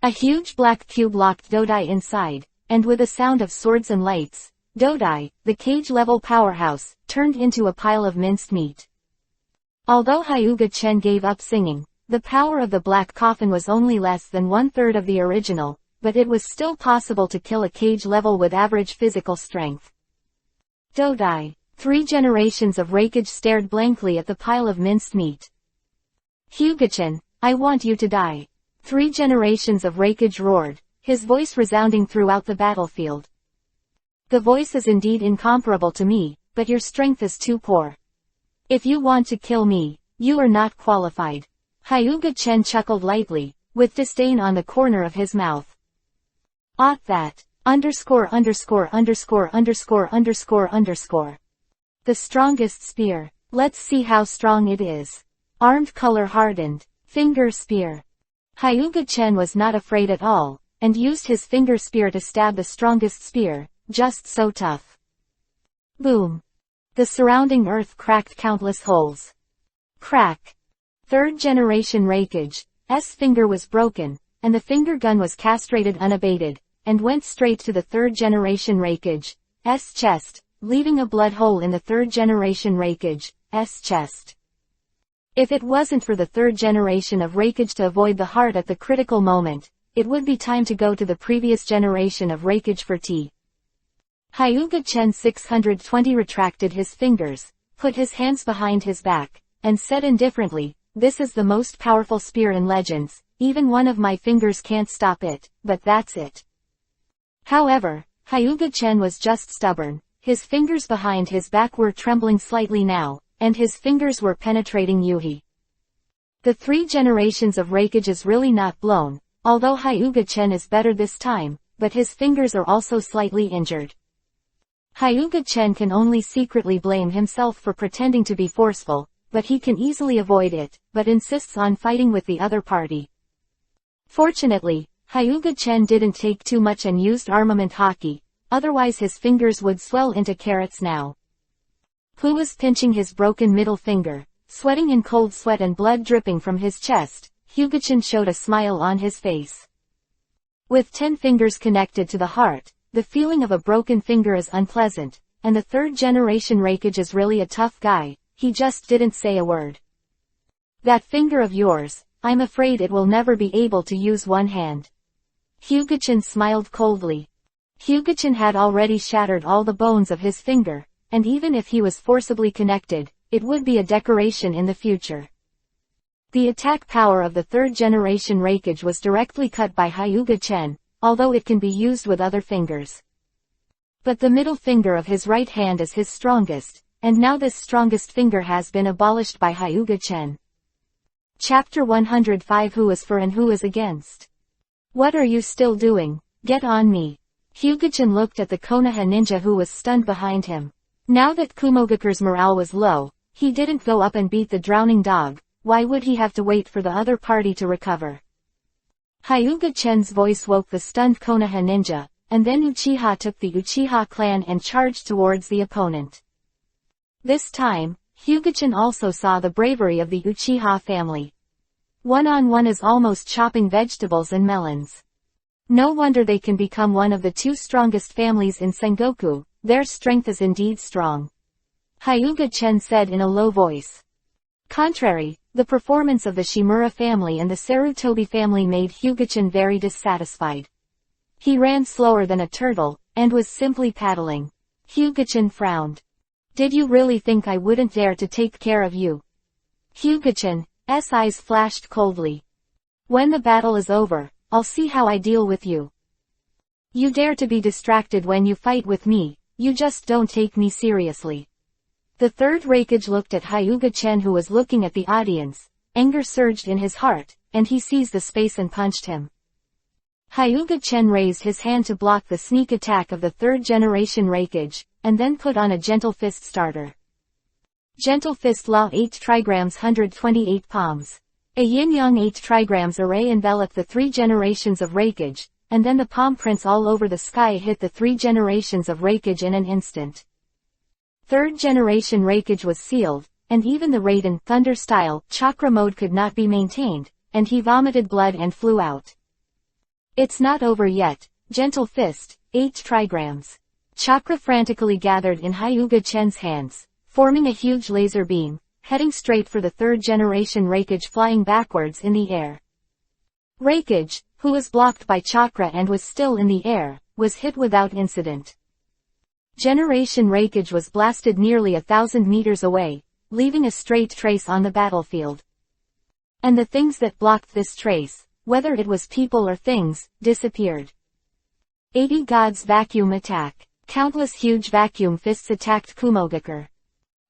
A huge black cube locked Dodai inside, and with a sound of swords and lights, Dodai, the cage-level powerhouse, turned into a pile of minced meat. Although Hyuga-chen gave up singing, the power of the black coffin was only less than 1/3 of the original, but it was still possible to kill a cage level with average physical strength. Dodai. 3 generations of Reikage stared blankly at the pile of minced meat. Hyuga-chen, I want you to die. 3 generations of Reikage roared, his voice resounding throughout the battlefield. The voice is indeed incomparable to me, but your strength is too poor. If you want to kill me, you are not qualified. Hyuga-chen chuckled lightly, with disdain on the corner of his mouth. Ought that. ___________. The strongest spear. Let's see how strong it is. Armed color hardened. Finger spear. Hyuga-chen was not afraid at all, and used his finger spear to stab the strongest spear, just so tough. Boom. The surrounding earth cracked countless holes. Crack. Third generation Reikage's finger was broken, and the finger gun was castrated unabated, and went straight to the third generation Reikage's chest, leaving a blood hole in the third generation Reikage's chest. If it wasn't for the third generation of Reikage to avoid the heart at the critical moment, it would be time to go to the previous generation of Reikage for tea. Hyuga-chen 620 retracted his fingers, put his hands behind his back, and said indifferently, this is the most powerful spear in Legends, even one of my fingers can't stop it, but that's it. However, Hyuga-chen was just stubborn, his fingers behind his back were trembling slightly now, and his fingers were penetrating Yuhi. The 3 generations of Reikage is really not blown, although Hyuga-chen is better this time, but his fingers are also slightly injured. Hyuga-chen can only secretly blame himself for pretending to be forceful, but he can easily avoid it, but insists on fighting with the other party. Fortunately, Hyuga-chen didn't take too much and used armament hockey, otherwise his fingers would swell into carrots now. Who was pinching his broken middle finger, sweating in cold sweat and blood dripping from his chest, Hyuga-chen showed a smile on his face. With 10 fingers connected to the heart, the feeling of a broken finger is unpleasant, and the third generation Reikage is really a tough guy, he just didn't say a word. That finger of yours, I'm afraid it will never be able to use one hand. Hyuga-chen smiled coldly. Hyuga-chen had already shattered all the bones of his finger, and even if he was forcibly connected, it would be a decoration in the future. The attack power of the third generation Reikage was directly cut by Hyuga-chen, although it can be used with other fingers. But the middle finger of his right hand is his strongest, and now this strongest finger has been abolished by Hyuga-chen. Chapter 105 Who is for and who is against? What are you still doing? Get on me. Hyuga-chen looked at the Konoha ninja who was stunned behind him. Now that Kumogakure's morale was low, he didn't go up and beat the drowning dog, why would he have to wait for the other party to recover? Hyuga-chen's voice woke the stunned Konoha ninja, and then Uchiha took the Uchiha clan and charged towards the opponent. This time, Hyuga-chen also saw the bravery of the Uchiha family. One-on-one is almost chopping vegetables and melons. No wonder they can become one of the two strongest families in Sengoku, their strength is indeed strong. Hyuga-chen said in a low voice. Contrary, the performance of the Shimura family and the Sarutobi family made Hyuga-chen very dissatisfied. He ran slower than a turtle, and was simply paddling. Hyuga-chen frowned. Did you really think I wouldn't dare to take care of you? Hyuga-chen's eyes flashed coldly. When the battle is over, I'll see how I deal with you. You dare to be distracted when you fight with me, you just don't take me seriously. The third Raikage looked at Hyuga-chen who was looking at the audience. Anger surged in his heart, and he seized the space and punched him. Hyuga-chen raised his hand to block the sneak attack of the third-generation Raikage, and then put on a Gentle Fist starter. Gentle Fist La 8 trigrams 128 palms. A yin-yang 8 trigrams array enveloped the three generations of Raikage, and then the palm prints all over the sky hit the three generations of Raikage in an instant. Third-generation Raikage was sealed, and even the Raiden Thunder-style chakra mode could not be maintained, and he vomited blood and flew out. It's not over yet, Gentle Fist, 8 trigrams. Chakra frantically gathered in Hyuga-chen's hands, forming a huge laser beam, heading straight for the third-generation Raikage flying backwards in the air. Raikage, who was blocked by chakra and was still in the air, was hit without incident. Generation Raikage was blasted nearly 1,000 meters away, leaving a straight trace on the battlefield. And the things that blocked this trace, whether it was people or things, disappeared. 80 Gods Vacuum Attack. Countless huge vacuum fists attacked Kumogakure.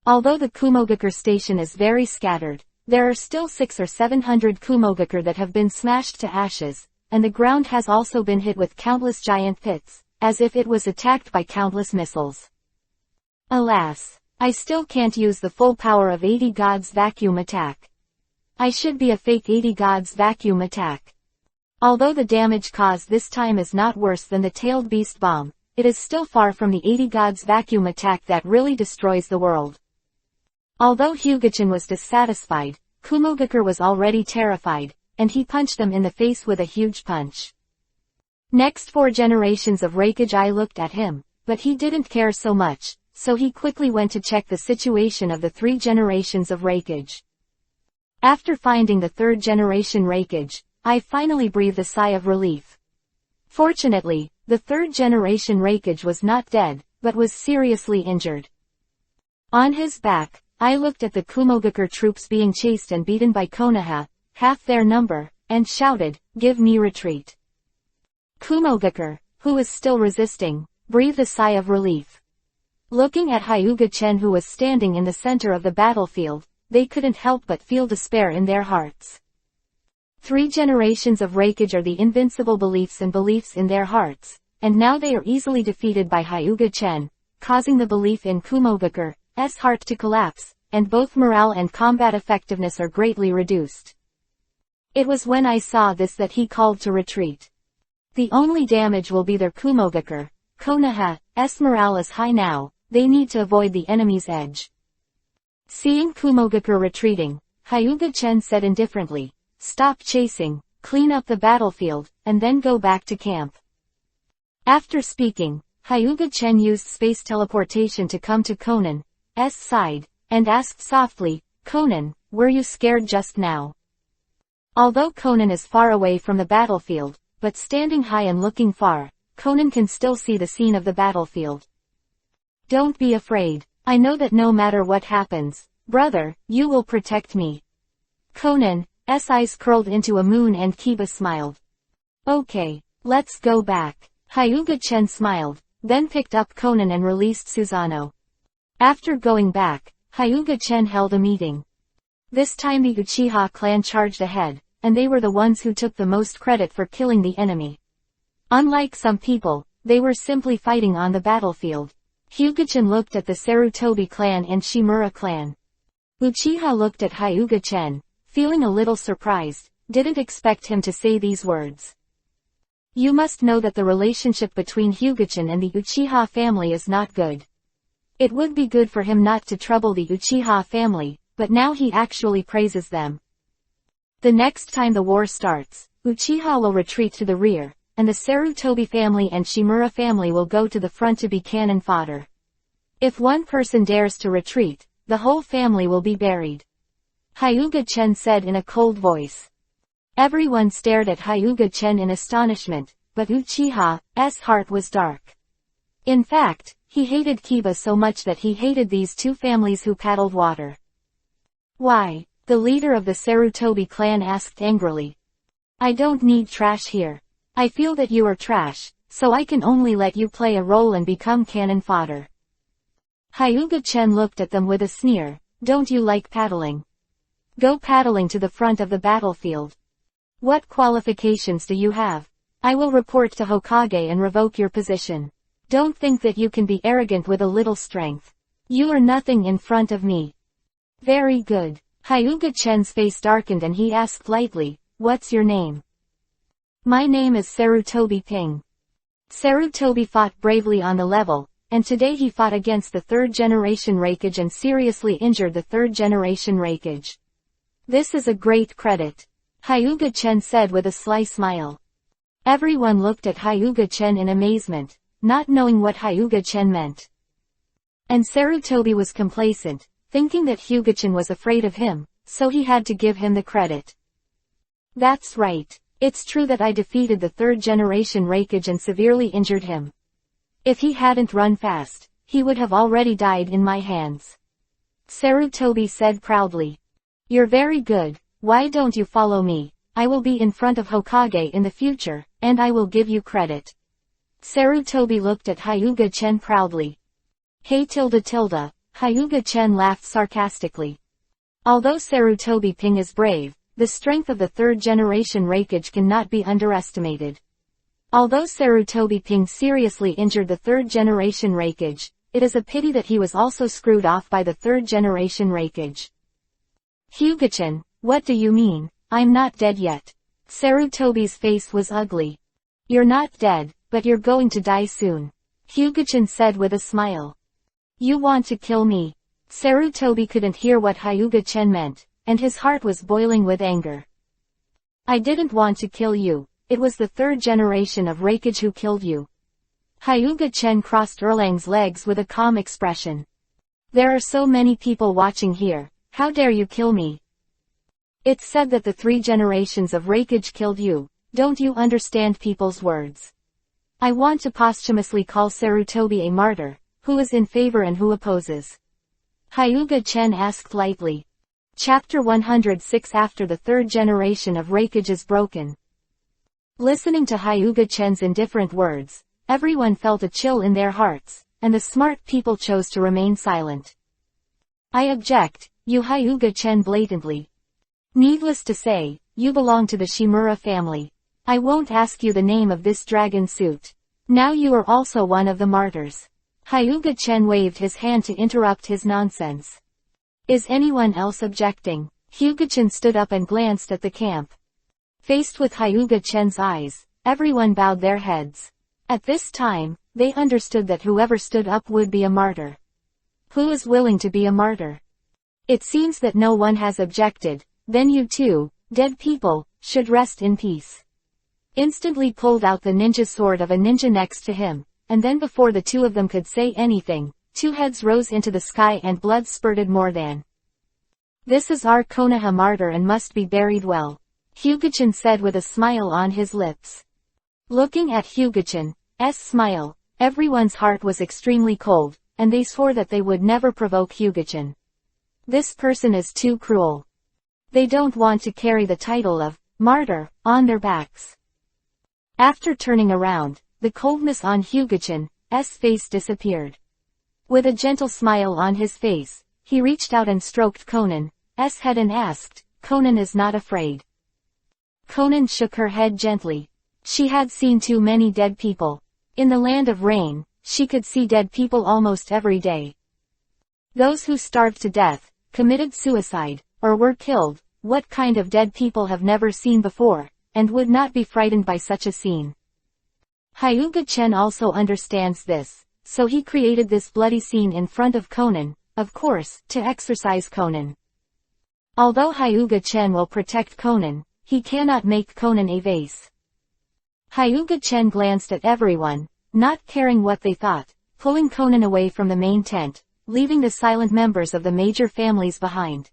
Although the Kumogakure station is very scattered, there are still 600 or 700 Kumogakure that have been smashed to ashes, and the ground has also been hit with countless giant pits, as if it was attacked by countless missiles. Alas, I still can't use the full power of 80 Gods Vacuum Attack. I should be a fake 80 Gods Vacuum Attack. Although the damage caused this time is not worse than the Tailed Beast Bomb, it is still far from the 80 Gods Vacuum Attack that really destroys the world. Although Hyuga-chen was dissatisfied, Kumogakure was already terrified, and he punched them in the face with a huge punch. Next 4 generations of Raikage I looked at him, but he didn't care so much, so he quickly went to check the situation of the 3 generations of Raikage. After finding the 3rd generation Raikage, I finally breathed a sigh of relief. Fortunately, the 3rd generation Raikage was not dead, but was seriously injured. On his back, I looked at the Kumogakure troops being chased and beaten by Konoha, half their number, and shouted, "Give me retreat." Kumogakure, who was still resisting, breathed a sigh of relief. Looking at Hyuga-chen who was standing in the center of the battlefield, they couldn't help but feel despair in their hearts. 3 generations of Raikage are the invincible beliefs and beliefs in their hearts, and now they are easily defeated by Hyuga-chen, causing the belief in Kumogakure's heart to collapse, and both morale and combat effectiveness are greatly reduced. It was when I saw this that he called to retreat. The only damage will be their Kumogakure. Konoha's morale is high now, they need to avoid the enemy's edge. Seeing Kumogakure retreating, Hyuga-chen said indifferently, "Stop chasing, clean up the battlefield, and then go back to camp." After speaking, Hyuga-chen used space teleportation to come to Konan's side, and asked softly, "Konan, were you scared just now?" Although Konan is far away from the battlefield, but standing high and looking far, Konan can still see the scene of the battlefield. "Don't be afraid, I know that no matter what happens, brother, you will protect me." Konan's eyes curled into a moon and Kiba smiled. "Okay, let's go back." Hyuga-chen smiled, then picked up Konan and released Susanoo. After going back, Hyuga-chen held a meeting. This time the Uchiha clan charged ahead, and they were the ones who took the most credit for killing the enemy. Unlike some people, they were simply fighting on the battlefield. Hyuga-chen looked at the Sarutobi clan and Shimura clan. Uchiha looked at Hyuga-chen, feeling a little surprised, didn't expect him to say these words. You must know that the relationship between Hyuga-chan and the Uchiha family is not good. It would be good for him not to trouble the Uchiha family, but now he actually praises them. The next time the war starts, Uchiha will retreat to the rear, and the Sarutobi family and Shimura family will go to the front to be cannon fodder. If one person dares to retreat, the whole family will be buried. Hyuga-chen said in a cold voice. Everyone stared at Hyuga-chen in astonishment, but Uchiha's heart was dark. In fact, he hated Kiba so much that he hated these two families who paddled water. Why? The leader of the Sarutobi clan asked angrily. I don't need trash here. I feel that you are trash, so I can only let you play a role and become cannon fodder. Hyuga-chen looked at them with a sneer. Don't you like paddling? Go paddling to the front of the battlefield. What qualifications do you have? I will report to Hokage and revoke your position. Don't think that you can be arrogant with a little strength. You are nothing in front of me. Very good. Hyuga-chen's face darkened and he asked lightly, what's your name? My name is Sarutobi Ping. Sarutobi fought bravely on the level, and today he fought against the third-generation Raikage and seriously injured the third-generation Raikage. This is a great credit. Hyuga-chen said with a sly smile. Everyone looked at Hyuga-chen in amazement, not knowing what Hyuga-chen meant. And Sarutobi was complacent, thinking that Hyuga-chen was afraid of him, so he had to give him the credit. That's right. It's true that I defeated the third-generation Raikage and severely injured him. If he hadn't run fast, he would have already died in my hands. Sarutobi said proudly. You're very good. Why don't you follow me? I will be in front of Hokage in the future, and I will give you credit. Sarutobi looked at Hyuga-chen proudly. Hey tilde. Hyuga-chen laughed sarcastically. Although Sarutobi Ping is brave, the strength of the third-generation Raikage cannot be underestimated. Although Sarutobi Ping seriously injured the third-generation Raikage, it is a pity that he was also screwed off by the third-generation Raikage. Hyuga-chan, what do you mean? I'm not dead yet. Sarutobi's face was ugly. You're not dead, but you're going to die soon. Hyuga-chan said with a smile. You want to kill me? Sarutobi couldn't hear what Hyuga-chen meant, and his heart was boiling with anger. I didn't want to kill you. It was the third generation of Raikage who killed you. Hyuga-chen crossed Erlang's legs with a calm expression. There are so many people watching here. How dare you kill me? It's said that the three generations of Raikage killed you. Don't you understand people's words? I want to posthumously call Sarutobi a martyr. Who is in favor and who opposes? Hyuga-chen asked lightly. Chapter 106. After the third generation of Raikage is broken. Listening to Hyuga-chen's indifferent words, everyone felt a chill in their hearts, and the smart people chose to remain silent. I object, you Hyuga-chen blatantly. Needless to say, you belong to the Shimura family. I won't ask you the name of this dragon suit. Now you are also one of the martyrs. Hyuga-chen waved his hand to interrupt his nonsense. Is anyone else objecting? Hyuga-chen stood up and glanced at the camp. Faced with Hyuga-chen's eyes, everyone bowed their heads. At this time, they understood that whoever stood up would be a martyr. Who is willing to be a martyr? It seems that no one has objected. Then you two, dead people, should rest in peace. Instantly pulled out the ninja sword of a ninja next to him, and then before the two of them could say anything, two heads rose into the sky and blood spurted more than. This is our Konoha martyr and must be buried well. Hyuga-chan said with a smile on his lips. Looking at Hyuga-chan's smile, everyone's heart was extremely cold, and they swore that they would never provoke Hyuga-chan. This person is too cruel. They don't want to carry the title of martyr on their backs. After turning around, the coldness on Hyuga-chan's face disappeared. With a gentle smile on his face, he reached out and stroked Conan's head and asked, Conan is not afraid. Conan shook her head gently. She had seen too many dead people. In the land of rain, she could see dead people almost every day. Those who starved to death, committed suicide, or were killed, what kind of dead people have never seen before, and would not be frightened by such a scene. Hyuga-chen also understands this, so he created this bloody scene in front of Conan, of course, to exercise Conan. Although Hyuga-chen will protect Conan, he cannot make Conan a vase. Hyuga-chen glanced at everyone, not caring what they thought, pulling Conan away from the main tent, leaving the silent members of the major families behind.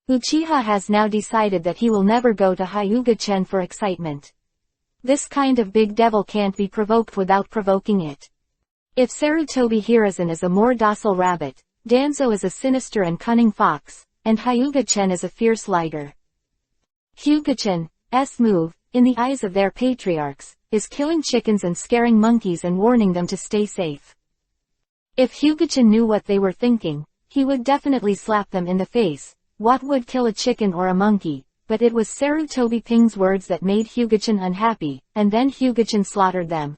Uchiha has now decided that he will never go to Hyuga-chen for excitement. This kind of big devil can't be provoked without provoking it. If Sarutobi Hiruzen is a more docile rabbit, Danzo is a sinister and cunning fox, and Hyuga-chen is a fierce liger. Hyuga-chen's move, in the eyes of their patriarchs, is killing chickens and scaring monkeys and warning them to stay safe. If Hyuga-chen knew what they were thinking, he would definitely slap them in the face. What would kill a chicken or a monkey? But it was Sarutobi Ping's words that made Hyuga-chen unhappy, and then Hyuga-chen slaughtered them.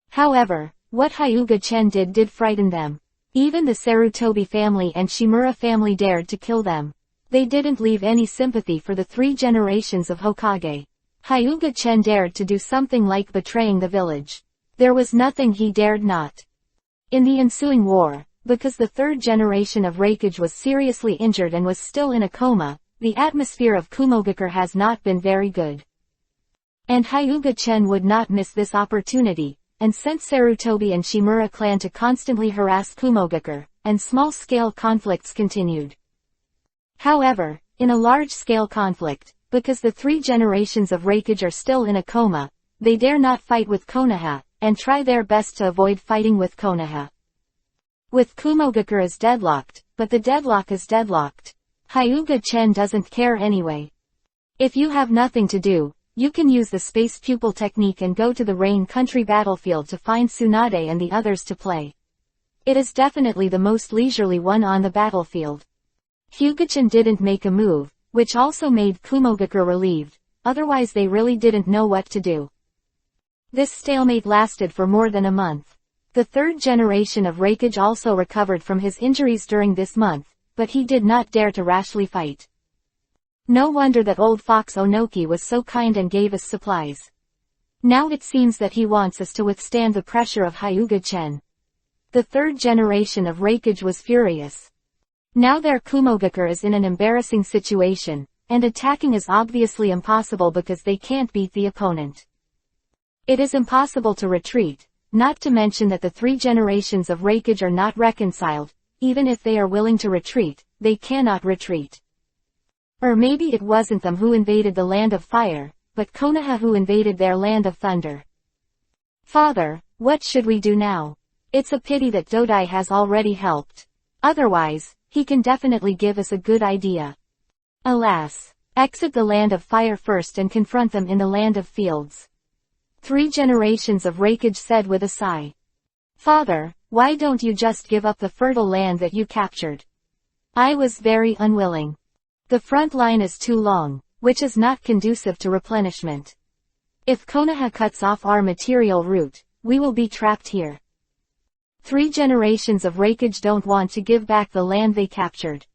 However, what Hyuga-chen did frighten them. Even the Sarutobi family and Shimura family dared to kill them. They didn't leave any sympathy for the 3 generations of Hokage. Hyuga-chen dared to do something like betraying the village. There was nothing he dared not. In the ensuing war, because the 3rd generation of Raikage was seriously injured and was still in a coma, the atmosphere of Kumogakure has not been very good. And Hyuga-chen would not miss this opportunity, and sent Sarutobi and Shimura clan to constantly harass Kumogakure, and small-scale conflicts continued. However, in a large-scale conflict, because the 3 generations of Raikage are still in a coma, they dare not fight with Konoha, and try their best to avoid fighting with Konoha. With Kumogakure is deadlocked, but the deadlock is deadlocked. Hyuga-chen doesn't care anyway. If you have nothing to do, you can use the space pupil technique and go to the Rain Country battlefield to find Tsunade and the others to play. It is definitely the most leisurely one on the battlefield. Hyuga-chen didn't make a move, which also made Kumogakure relieved, otherwise they really didn't know what to do. This stalemate lasted for more than a month. The 3rd generation of Raikage also recovered from his injuries during this month, but he did not dare to rashly fight. No wonder that old Fox Onoki was so kind and gave us supplies. Now it seems that he wants us to withstand the pressure of Hyuga-chen. The 3rd generation of Raikage was furious. Now their Kumogakure is in an embarrassing situation, and attacking is obviously impossible because they can't beat the opponent. It is impossible to retreat, not to mention that the 3 generations of Raikage are not reconciled. Even if they are willing to retreat, they cannot retreat. Or maybe it wasn't them who invaded the land of fire, but Konoha who invaded their land of thunder. Father, what should we do now? It's a pity that Dodai has already helped. Otherwise, he can definitely give us a good idea. Alas, exit the land of fire first and confront them in the land of fields. 3 generations of Raikage said with a sigh. Father, why don't you just give up the fertile land that you captured? I was very unwilling. The front line is too long, which is not conducive to replenishment. If Konoha cuts off our material route, we will be trapped here. 3 generations of Raikage don't want to give back the land they captured.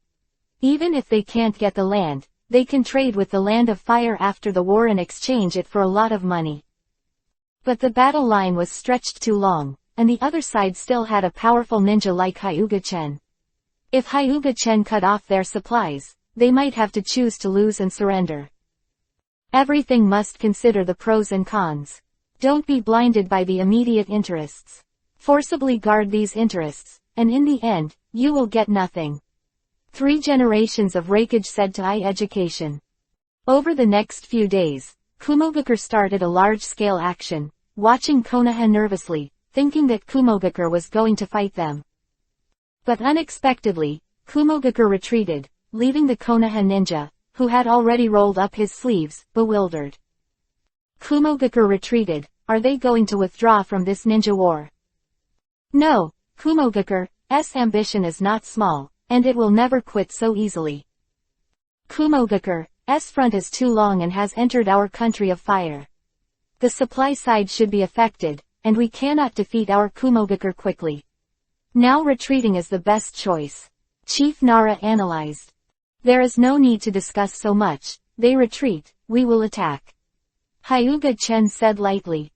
Even if they can't get the land, they can trade with the land of fire after the war and exchange it for a lot of money. But the battle line was stretched too long, and the other side still had a powerful ninja like Hyuga-chen. If Hyuga-chen cut off their supplies, they might have to choose to lose and surrender. Everything must consider the pros and cons. Don't be blinded by the immediate interests. Forcibly guard these interests, and in the end, you will get nothing. 3 generations of Raikage said to education. Over the next few days, Kumogakure started a large-scale action, watching Konoha nervously, thinking that Kumogakure was going to fight them. But unexpectedly, Kumogakure retreated, leaving the Konoha ninja, who had already rolled up his sleeves, bewildered. Kumogakure retreated. Are they going to withdraw from this ninja war? No, Kumogakure's ambition is not small, and it will never quit so easily. Kumogakure's front is too long and has entered our country of fire. The supply side should be affected, and we cannot defeat our Kumogakure quickly. Now retreating is the best choice. Chief Nara analyzed. There is no need to discuss so much. They retreat, we will attack. Hyuga-chen said lightly.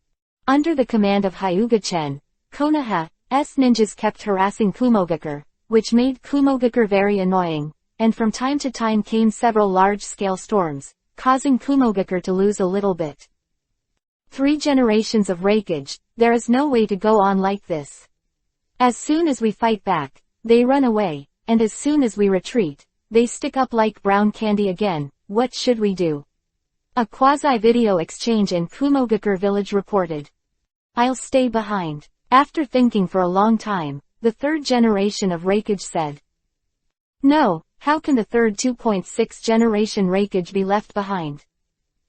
Under the command of Hyuga-chen, Konoha's ninjas kept harassing Kumogakure, which made Kumogakure very annoying, and from time to time came several large-scale storms, causing Kumogakure to lose a little bit. 3 generations of rakeage, there is no way to go on like this. As soon as we fight back, they run away, and as soon as we retreat, they stick up like brown candy again. What should we do? A quasi-video exchange in Kumogakure village reported. I'll stay behind. After thinking for a long time, the 3rd generation of rakeage said. No, how can the 3rd 2.6 generation rakeage be left behind?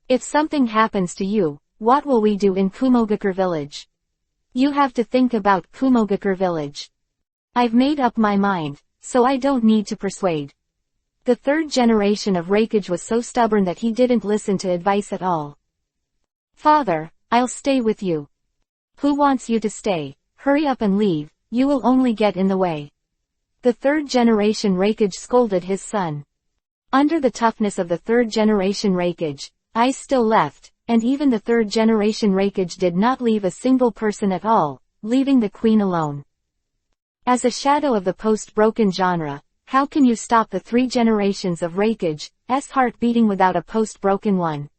If something happens to you, what will we do in Kumogakure village? You have to think about Kumogakure village. I've made up my mind, so I don't need to persuade. The 3rd generation of rakeage was so stubborn that he didn't listen to advice at all. Father, I'll stay with you. Who wants you to stay? Hurry up and leave, you will only get in the way. The 3rd generation rakeage scolded his son. Under the toughness of the 3rd generation rakeage, I still left, and even the 3rd generation rakeage did not leave a single person at all, leaving the queen alone. As a shadow of the post-broken genre, how can you stop the 3 generations of rakeage's heart beating without a post-broken one?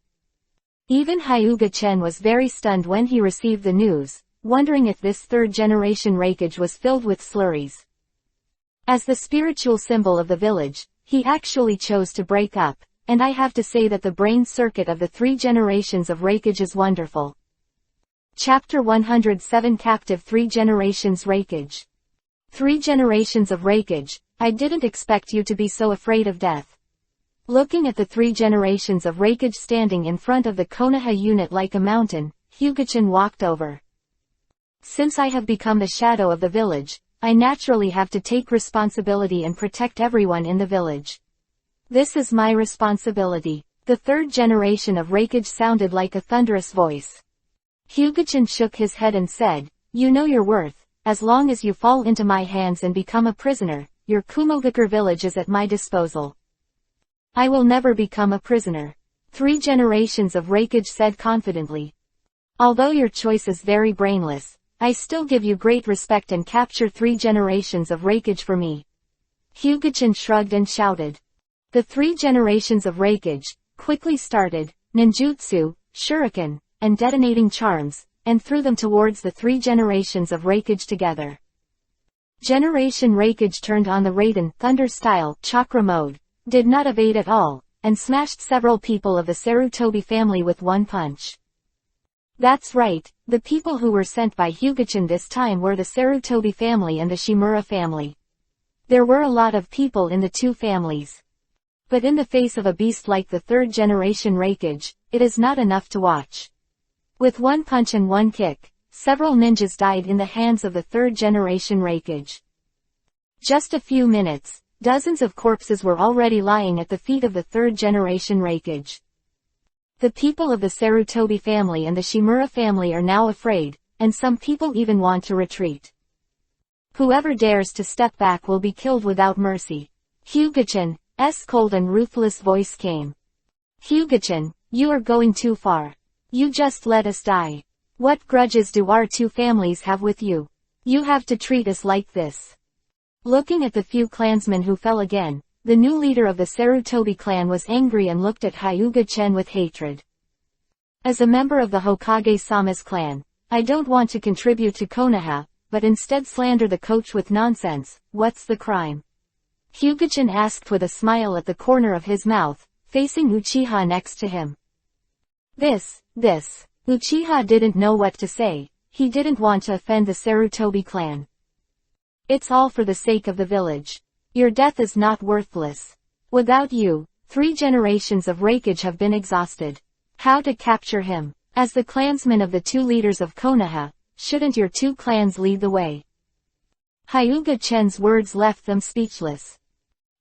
Even Hyuga-chen was very stunned when he received the news, wondering if this 3rd generation rakeage was filled with slurries. As the spiritual symbol of the village, he actually chose to break up, and I have to say that the brain circuit of the 3 generations of rakeage is wonderful. Chapter 107 Captive 3 Generations Rakeage. 3 generations of rakeage, I didn't expect you to be so afraid of death. Looking at the 3 generations of rakeage standing in front of the Konoha unit like a mountain, Hyuga-chen walked over. Since I have become the shadow of the village, I naturally have to take responsibility and protect everyone in the village. This is my responsibility. The 3rd generation of rakeage sounded like a thunderous voice. Hyuga-chen shook his head and said, you know your worth, as long as you fall into my hands and become a prisoner, your Kumogakure village is at my disposal. I will never become a prisoner. 3 generations of rakeage said confidently. Although your choice is very brainless, I still give you great respect and capture 3 generations of rakeage for me. Hyuga-chen shrugged and shouted. The 3 generations of rakeage quickly started ninjutsu, shuriken, and detonating charms, and threw them towards the 3 generations of rakeage together. Generation rakeage turned on the Raiden Thunder-style chakra mode, did not evade at all, and smashed several people of the Sarutobi family with one punch. That's right, the people who were sent by Hyuga-chen this time were the Sarutobi family and the Shimura family. There were a lot of people in the 2 families. But in the face of a beast like the 3rd generation rakeage, it is not enough to watch. With one punch and one kick, several ninjas died in the hands of the 3rd generation rakeage. Just a few minutes, dozens of corpses were already lying at the feet of the 3rd generation rakeage. The people of the Sarutobi family and the Shimura family are now afraid, and some people even want to retreat. Whoever dares to step back will be killed without mercy. Hyuga-chen's cold and ruthless voice came. Hyuga-chen, you are going too far. You just let us die. What grudges do our 2 families have with you? You have to treat us like this. Looking at the few clansmen who fell again, the new leader of the Sarutobi clan was angry and looked at Hyuga-chen with hatred. As a member of the Hokage-sama's clan, I don't want to contribute to Konoha, but instead slander the coach with nonsense. What's the crime? Hyuga-chen asked with a smile at the corner of his mouth, facing Uchiha next to him. This. Uchiha didn't know what to say. He didn't want to offend the Sarutobi clan. It's all for the sake of the village. Your death is not worthless. Without you, 3 generations of rakeage have been exhausted. How to capture him? As the clansmen of the 2 leaders of Konoha, shouldn't your 2 clans lead the way? Hyuga-chen's words left them speechless.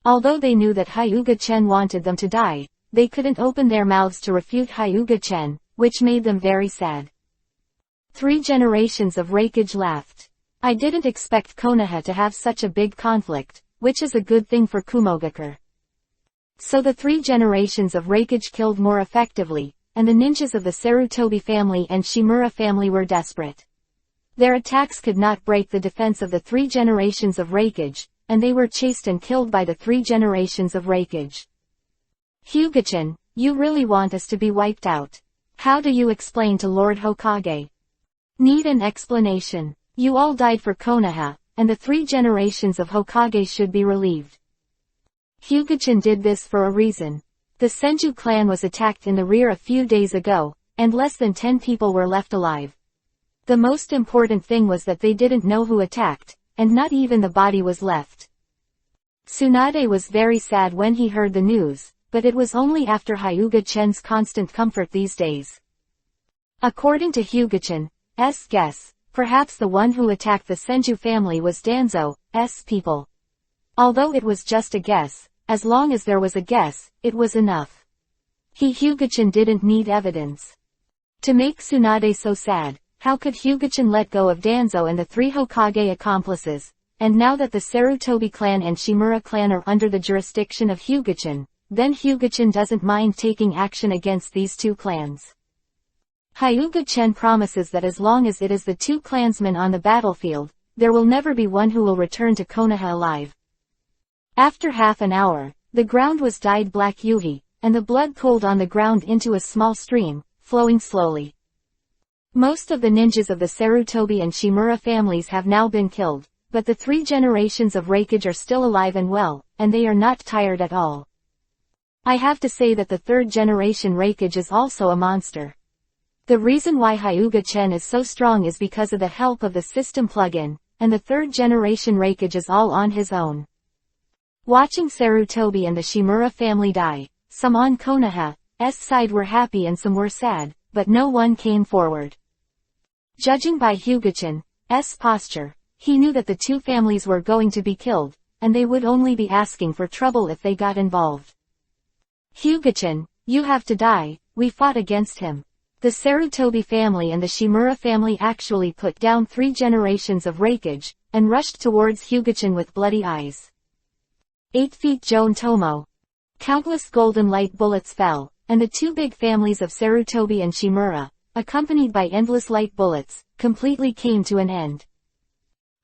Although they knew that Hyuga-chen wanted them to die, they couldn't open their mouths to refute Hyuga-chen, which made them very sad. 3 generations of rakeage laughed. I didn't expect Konoha to have such a big conflict, which is a good thing for Kumogakure. So the 3 generations of Reikage killed more effectively, and the ninjas of the Sarutobi family and Shimura family were desperate. Their attacks could not break the defense of the 3 generations of Reikage, and they were chased and killed by the 3 generations of Reikage. Hyuga-chan, you really want us to be wiped out. How do you explain to Lord Hokage? Need an explanation. You all died for Konoha, and the 3 generations of Hokage should be relieved. Hyuga-chan did this for a reason. The Senju clan was attacked in the rear a few days ago, and less than 10 people were left alive. The most important thing was that they didn't know who attacked, and not even the body was left. Tsunade was very sad when he heard the news, but it was only after Hyuga-chan's constant comfort these days. According to Hyuga-chan's guess, perhaps the one who attacked the Senju family was Danzo's people. Although it was just a guess, as long as there was a guess, it was enough. Hyuga-chan didn't need evidence. To make Tsunade so sad, how could Hyuga-chan let go of Danzo and the 3 Hokage accomplices? And now that the Sarutobi clan and Shimura clan are under the jurisdiction of Hyuga-chan, then Hyuga-chan doesn't mind taking action against these 2 clans. Hyuga-chan promises that as long as it is the 2 clansmen on the battlefield, there will never be one who will return to Konoha alive. After half an hour, the ground was dyed black yuhi, and the blood cooled on the ground into a small stream, flowing slowly. Most of the ninjas of the Sarutobi and Shimura families have now been killed, but the 3 generations of Reikage are still alive and well, and they are not tired at all. I have to say that the 3rd generation Reikage is also a monster. The reason why Hyuga-chan is so strong is because of the help of the system plugin, and the 3rd generation Reikage is all on his own. Watching Sarutobi and the Shimura family die, some on Konoha's side were happy and some were sad, but no one came forward. Judging by Hyuga-chan's posture, he knew that the 2 families were going to be killed, and they would only be asking for trouble if they got involved. Hyuga-chan, you have to die, we fought against him. The Sarutobi family and the Shimura family actually put down 3 generations of Reikage, and rushed towards Hyuga-chan with bloody eyes. 8 feet Joan Tomo. Countless golden light bullets fell, and the 2 big families of Sarutobi and Shimura, accompanied by endless light bullets, completely came to an end.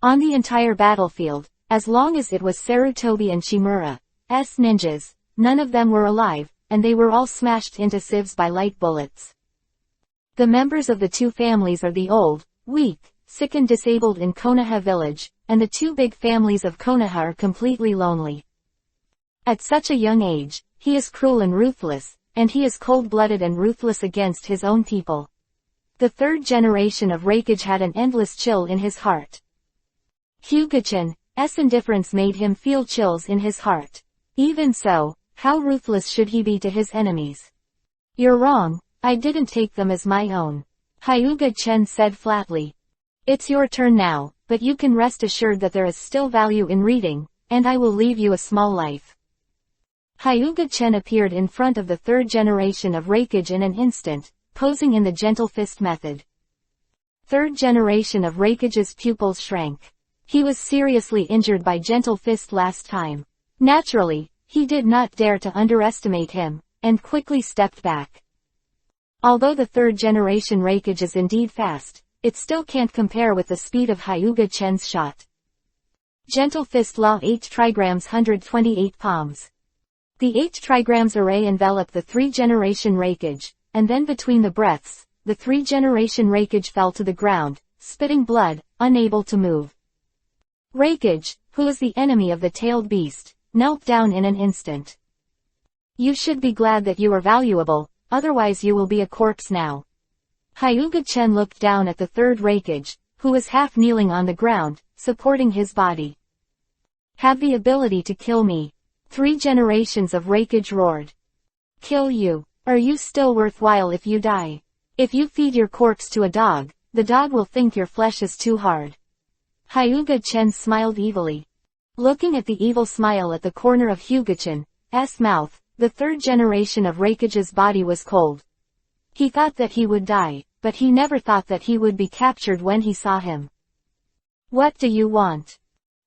On the entire battlefield, as long as it was Sarutobi and Shimura's ninjas, none of them were alive, and they were all smashed into sieves by light bullets. The members of the 2 families are the old, weak, sick and disabled in Konoha village, and the 2 big families of Konoha are completely lonely. At such a young age, he is cruel and ruthless, and he is cold-blooded and ruthless against his own people. The 3rd generation of Reikage had an endless chill in his heart. Hyuga-chan's indifference made him feel chills in his heart. Even so, how ruthless should he be to his enemies? You're wrong, I didn't take them as my own. Hyuga-chan said flatly. It's your turn now, but you can rest assured that there is still value in reading, and I will leave you a small life. Hyuga-chan appeared in front of the 3rd generation of Reikage in an instant, posing in the gentle fist method. 3rd generation of Reikage's pupils shrank. He was seriously injured by gentle fist last time. Naturally, he did not dare to underestimate him, and quickly stepped back. Although the 3rd generation Reikage is indeed fast, it still can't compare with the speed of Hyuga-chan's shot. Gentle fist law 8 trigrams 128 palms. The 8 trigrams array enveloped the 3 generation Reikage, and then between the breaths, the 3 generation Reikage fell to the ground, spitting blood, unable to move. Reikage, who is the enemy of the tailed beast, knelt down in an instant. You should be glad that you are valuable, otherwise you will be a corpse now. Hyuga-chan looked down at the 3rd Reikage, who was half kneeling on the ground, supporting his body. Have the ability to kill me. 3 generations of Reikage roared. Kill you. Are you still worthwhile if you die? If you feed your corpse to a dog, the dog will think your flesh is too hard. Hyuga-chan smiled evilly. Looking at the evil smile at the corner of Hyuga-chan's mouth, the 3rd generation of Reikage's body was cold. He thought that he would die, but he never thought that he would be captured when he saw him. What do you want?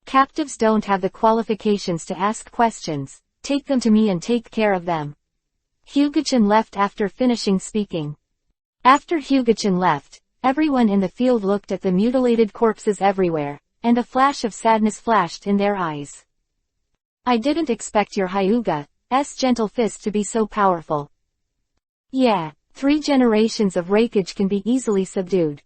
Captives don't have the qualifications to ask questions, take them to me and take care of them. Hyuga-chan left after finishing speaking. After Hyuga-chan left, everyone in the field looked at the mutilated corpses everywhere, and a flash of sadness flashed in their eyes. I didn't expect your Hyuga's gentle fist to be so powerful. Yeah, 3 generations of Reikage can be easily subdued.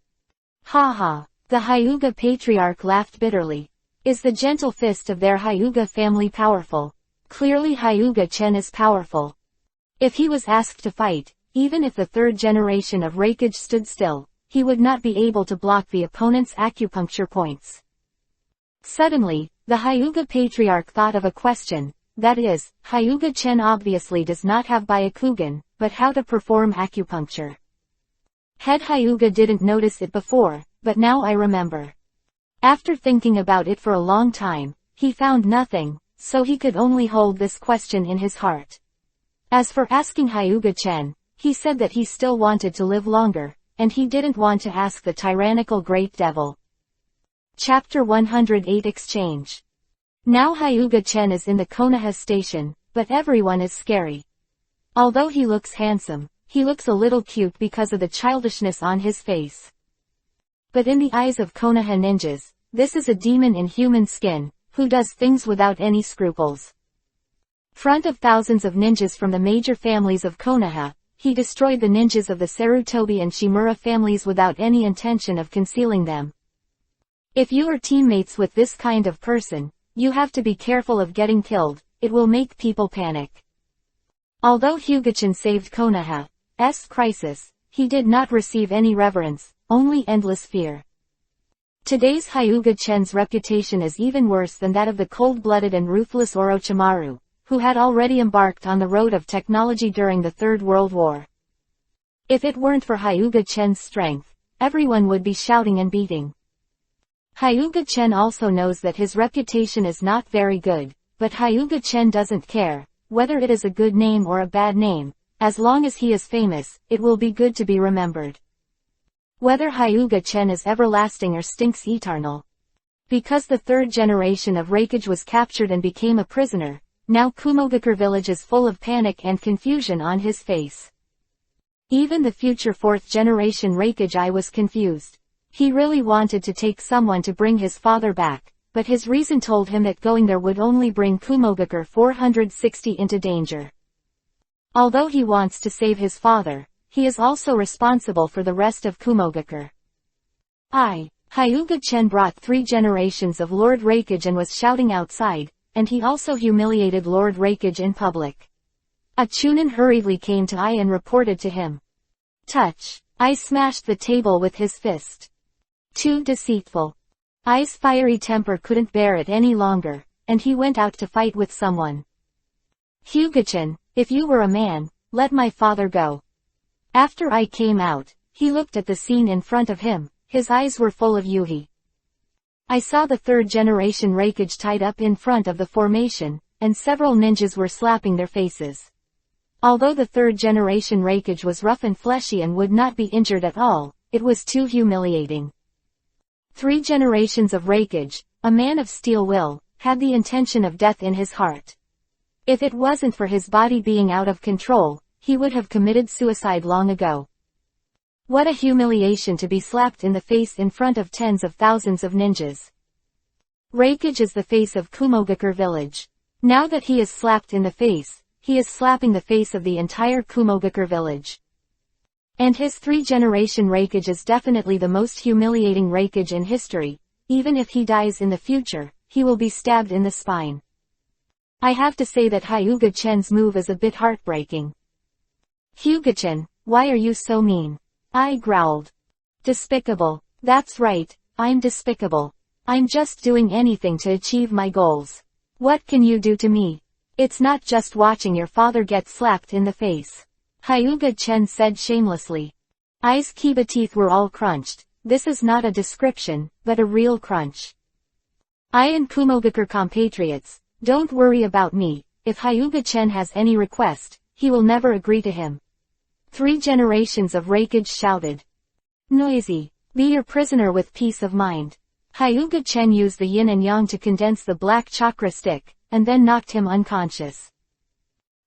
Ha ha. The Hyuga patriarch laughed bitterly. Is the gentle fist of their Hyuga family powerful? Clearly Hyuga-chen is powerful. If he was asked to fight, even if the 3rd generation of Reikage stood still, he would not be able to block the opponent's acupuncture points. Suddenly, the Hyuga patriarch thought of a question, that is, Hyuga-chen obviously does not have Byakugan, but how to perform acupuncture. Head Hyuga didn't notice it before, but now I remember. After thinking about it for a long time, he found nothing, so he could only hold this question in his heart. As for asking Hyuga-chen, he said that he still wanted to live longer, and he didn't want to ask the tyrannical Great Devil. Chapter 108 Exchange. Now Hyuga-chen is in the Konoha station, but everyone is scary. Although he looks handsome, he looks a little cute because of the childishness on his face. But in the eyes of Konoha ninjas, this is a demon in human skin, who does things without any scruples. Front of thousands of ninjas from the major families of Konoha, he destroyed the ninjas of the Sarutobi and Shimura families without any intention of concealing them. If you are teammates with this kind of person, you have to be careful of getting killed, it will make people panic. Although Hyuga-chan saved Konoha's crisis, he did not receive any reverence, only endless fear. Today's Hyuga-chan's reputation is even worse than that of the cold-blooded and ruthless Orochimaru, who had already embarked on the road of technology during the Third World War. If it weren't for Hyuga-chan's strength, everyone would be shouting and beating. Hyuga-chen also knows that his reputation is not very good, but Hyuga-chen doesn't care, whether it is a good name or a bad name, as long as he is famous, it will be good to be remembered. Whether Hyuga-chen is everlasting or stinks eternal. Because the 3rd generation of Reikage was captured and became a prisoner, now Kumogakure village is full of panic and confusion on his face. Even the future 4th generation Reikage was confused. He really wanted to take someone to bring his father back, but his reason told him that going there would only bring Kumogakure 460 into danger. Although he wants to save his father, he is also responsible for the rest of Kumogakure. Hyuga-chen brought 3 generations of Lord Reikage and was shouting outside, and he also humiliated Lord Reikage in public. A Chunin hurriedly came to Ai and reported to him. Touch. Ai smashed the table with his fist. Too deceitful. Ai's fiery temper couldn't bear it any longer, and he went out to fight with someone. Hyuga-chan, if you were a man, let my father go. After Ai came out, he looked at the scene in front of him, his eyes were full of yuhi. I saw the 3rd generation Reikage tied up in front of the formation, and several ninjas were slapping their faces. Although the 3rd generation Reikage was rough and fleshy and would not be injured at all, it was too humiliating. 3 generations of Reikage, a man of steel will, had the intention of death in his heart. If it wasn't for his body being out of control, he would have committed suicide long ago. What a humiliation to be slapped in the face in front of tens of thousands of ninjas. Reikage is the face of Kumogakure village. Now that he is slapped in the face, he is slapping the face of the entire Kumogakure village. And his 3 generation Reikage is definitely the most humiliating Reikage in history. Even if he dies in the future, he will be stabbed in the spine. I have to say that Hyuga-chan's move is a bit heartbreaking. Hyuga-chan, why are you so mean? I growled. Despicable. That's right, I'm despicable. I'm just doing anything to achieve my goals. What can you do to me? It's not just watching your father get slapped in the face. Hyuga-chan said shamelessly. Ai's Kiba teeth were all crunched. This is not a description, but a real crunch. I and Kumogakure compatriots, don't worry about me. If Hyuga-chan has any request, he will never agree to him. 3 generations of Reikage shouted. Noisy. Be your prisoner with peace of mind. Hyuga-chan used the yin and yang to condense the black chakra stick, and then knocked him unconscious.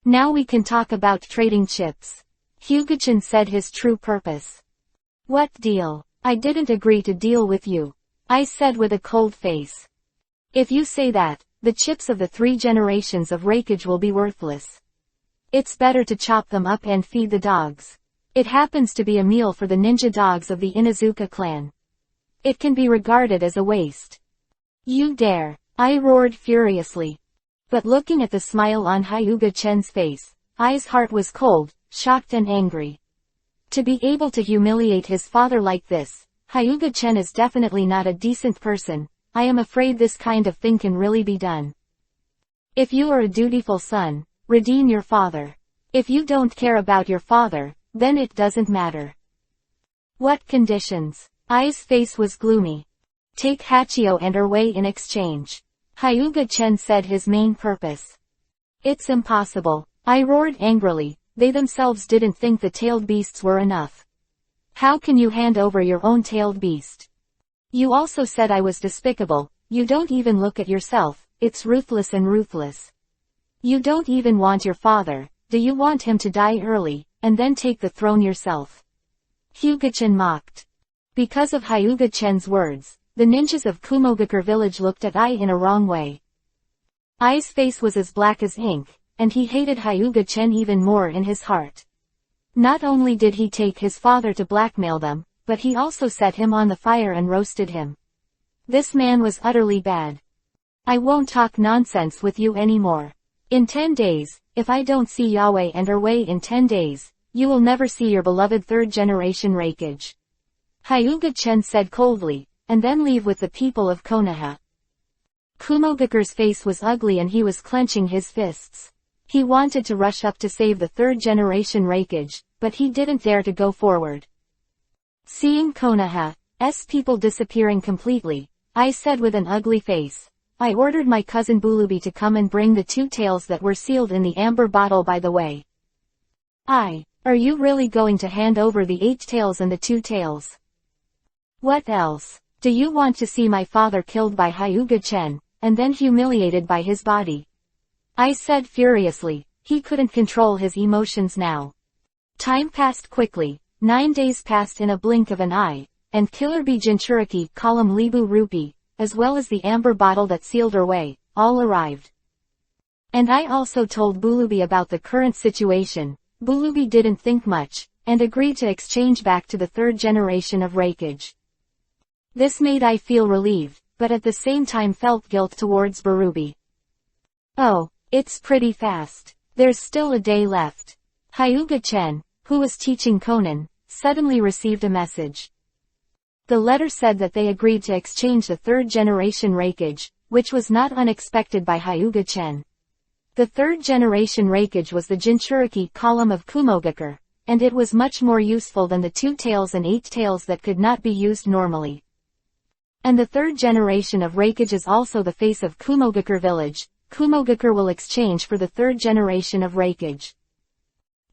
Now we can talk about trading chips. Hyuga-chan said his true purpose. What deal? I didn't agree to deal with you. I said with a cold face. If you say that, the chips of the 3 generations of Reikage will be worthless. It's better to chop them up and feed the dogs. It happens to be a meal for the ninja dogs of the Inuzuka clan. It can be regarded as a waste. You dare! I roared furiously. But looking at the smile on Hyuga-chan's face, I's heart was cold, shocked and angry. To be able to humiliate his father like this, Hyuga-chan is definitely not a decent person. I am afraid this kind of thing can really be done. If you are a dutiful son, redeem your father. If you don't care about your father, then it doesn't matter. What conditions? I's face was gloomy. Take Hachio and Erwei in exchange. Hyuga-chan said his main purpose. It's impossible. I roared angrily. They themselves didn't think the tailed beasts were enough. How can you hand over your own tailed beast? You also said I was despicable. You don't even look at yourself. It's ruthless and ruthless. You don't even want your father. Do you want him to die early, and then take the throne yourself? Hyuga-chan mocked. Because of Hyuga-chan's words, the ninjas of Kumogakure village looked at I in a wrong way. I's face was as black as ink, and he hated Hyuga-chan even more in his heart. Not only did he take his father to blackmail them, but he also set him on the fire and roasted him. This man was utterly bad. I won't talk nonsense with you anymore. In 10 days, if I don't see Yahweh and Erwei in 10 days, you will never see your beloved 3rd generation Reikage. Hyuga-chan said coldly, and then leave with the people of Konoha. Kumogakure's face was ugly and he was clenching his fists. He wanted to rush up to save the 3rd generation Reikage, but he didn't dare to go forward. Seeing Konoha's people disappearing completely, I said with an ugly face, I ordered my cousin Bulubi to come and bring the 2 tails that were sealed in the amber bottle by the way. Are you really going to hand over the 8 tails and the 2 tails? What else? Do you want to see my father killed by Hyuga-chan, and then humiliated by his body? I said furiously. He couldn't control his emotions now. Time passed quickly. 9 days passed in a blink of an eye, and Killer Bee Jinchuriki column Libu Rupee, as well as the amber bottle that sealed Erwei, all arrived. And I also told Bulubi about the current situation. Bulubi didn't think much, and agreed to exchange back to the 3rd generation of Reikage. This made I feel relieved, but at the same time felt guilt towards Bulubi. Oh, it's pretty fast. There's still a day left. Hyuga-chan, who was teaching Conan, suddenly received a message. The letter said that they agreed to exchange the 3rd generation Reikage, which was not unexpected by Hyuga-chan. The 3rd generation Reikage was the Jinchuriki column of Kumogakure, and it was much more useful than the 2 tails and 8 tails that could not be used normally. And the 3rd generation of Reikage is also the face of Kumogakure village. Kumogakure will exchange for the 3rd generation of Reikage.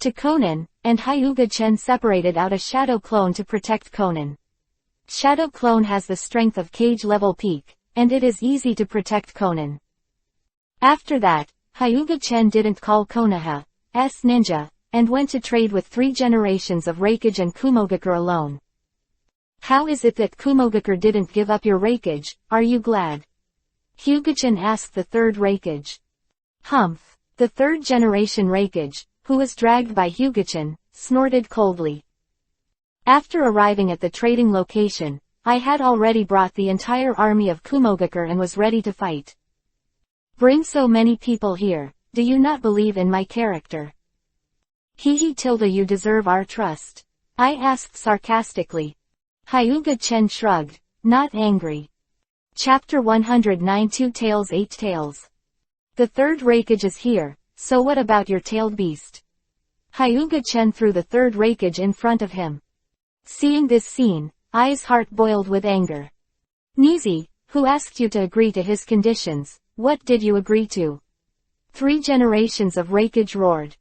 To Conan, and Hyuga-chan separated out a shadow clone to protect Conan. Shadow clone has the strength of cage level peak, and it is easy to protect Conan. After that, Hyuga-chan didn't call Konoha's ninja, and went to trade with 3 generations of Reikage and Kumogakure alone. How is it that Kumogakure didn't give up your Reikage? Are you glad? Hyuga-chan asked the 3rd Reikage. Humph. The 3rd generation Reikage, who was dragged by Hyuga-chan, snorted coldly. After arriving at the trading location, I had already brought the entire army of Kumogakure and was ready to fight. Bring so many people here. Do you not believe in my character? Tilda, you deserve our trust. I asked sarcastically. Hyuga-chan shrugged, not angry. Chapter 109 2 Tails 8 Tails. The 3rd Reikage is here, so what about your tailed beast? Hyuga-chan threw the 3rd Reikage in front of him. Seeing this scene, I's heart boiled with anger. Nizi, who asked you to agree to his conditions, what did you agree to? 3 generations of Reikage roared.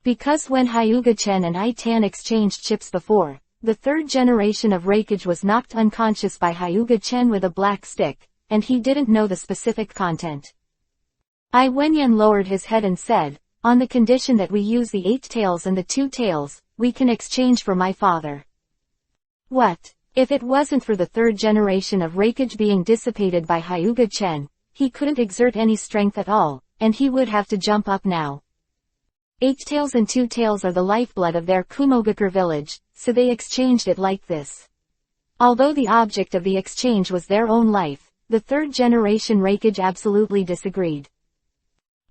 Because when Hyuga-chan and I-tan exchanged chips before, the 3rd generation of Reikage was knocked unconscious by Hyuga-chan with a black stick, and he didn't know the specific content. I Wenyan lowered his head and said, on the condition that we use the 8 tails and the 2 tails, we can exchange for my father. What? If it wasn't for the 3rd generation of raikage being dissipated by Hyuga-chen, he couldn't exert any strength at all, and he would have to jump up now. 8 tails and 2 tails are the lifeblood of their Kumogakure village, so they exchanged it like this. Although the object of the exchange was their own life, the 3rd generation raikage absolutely disagreed.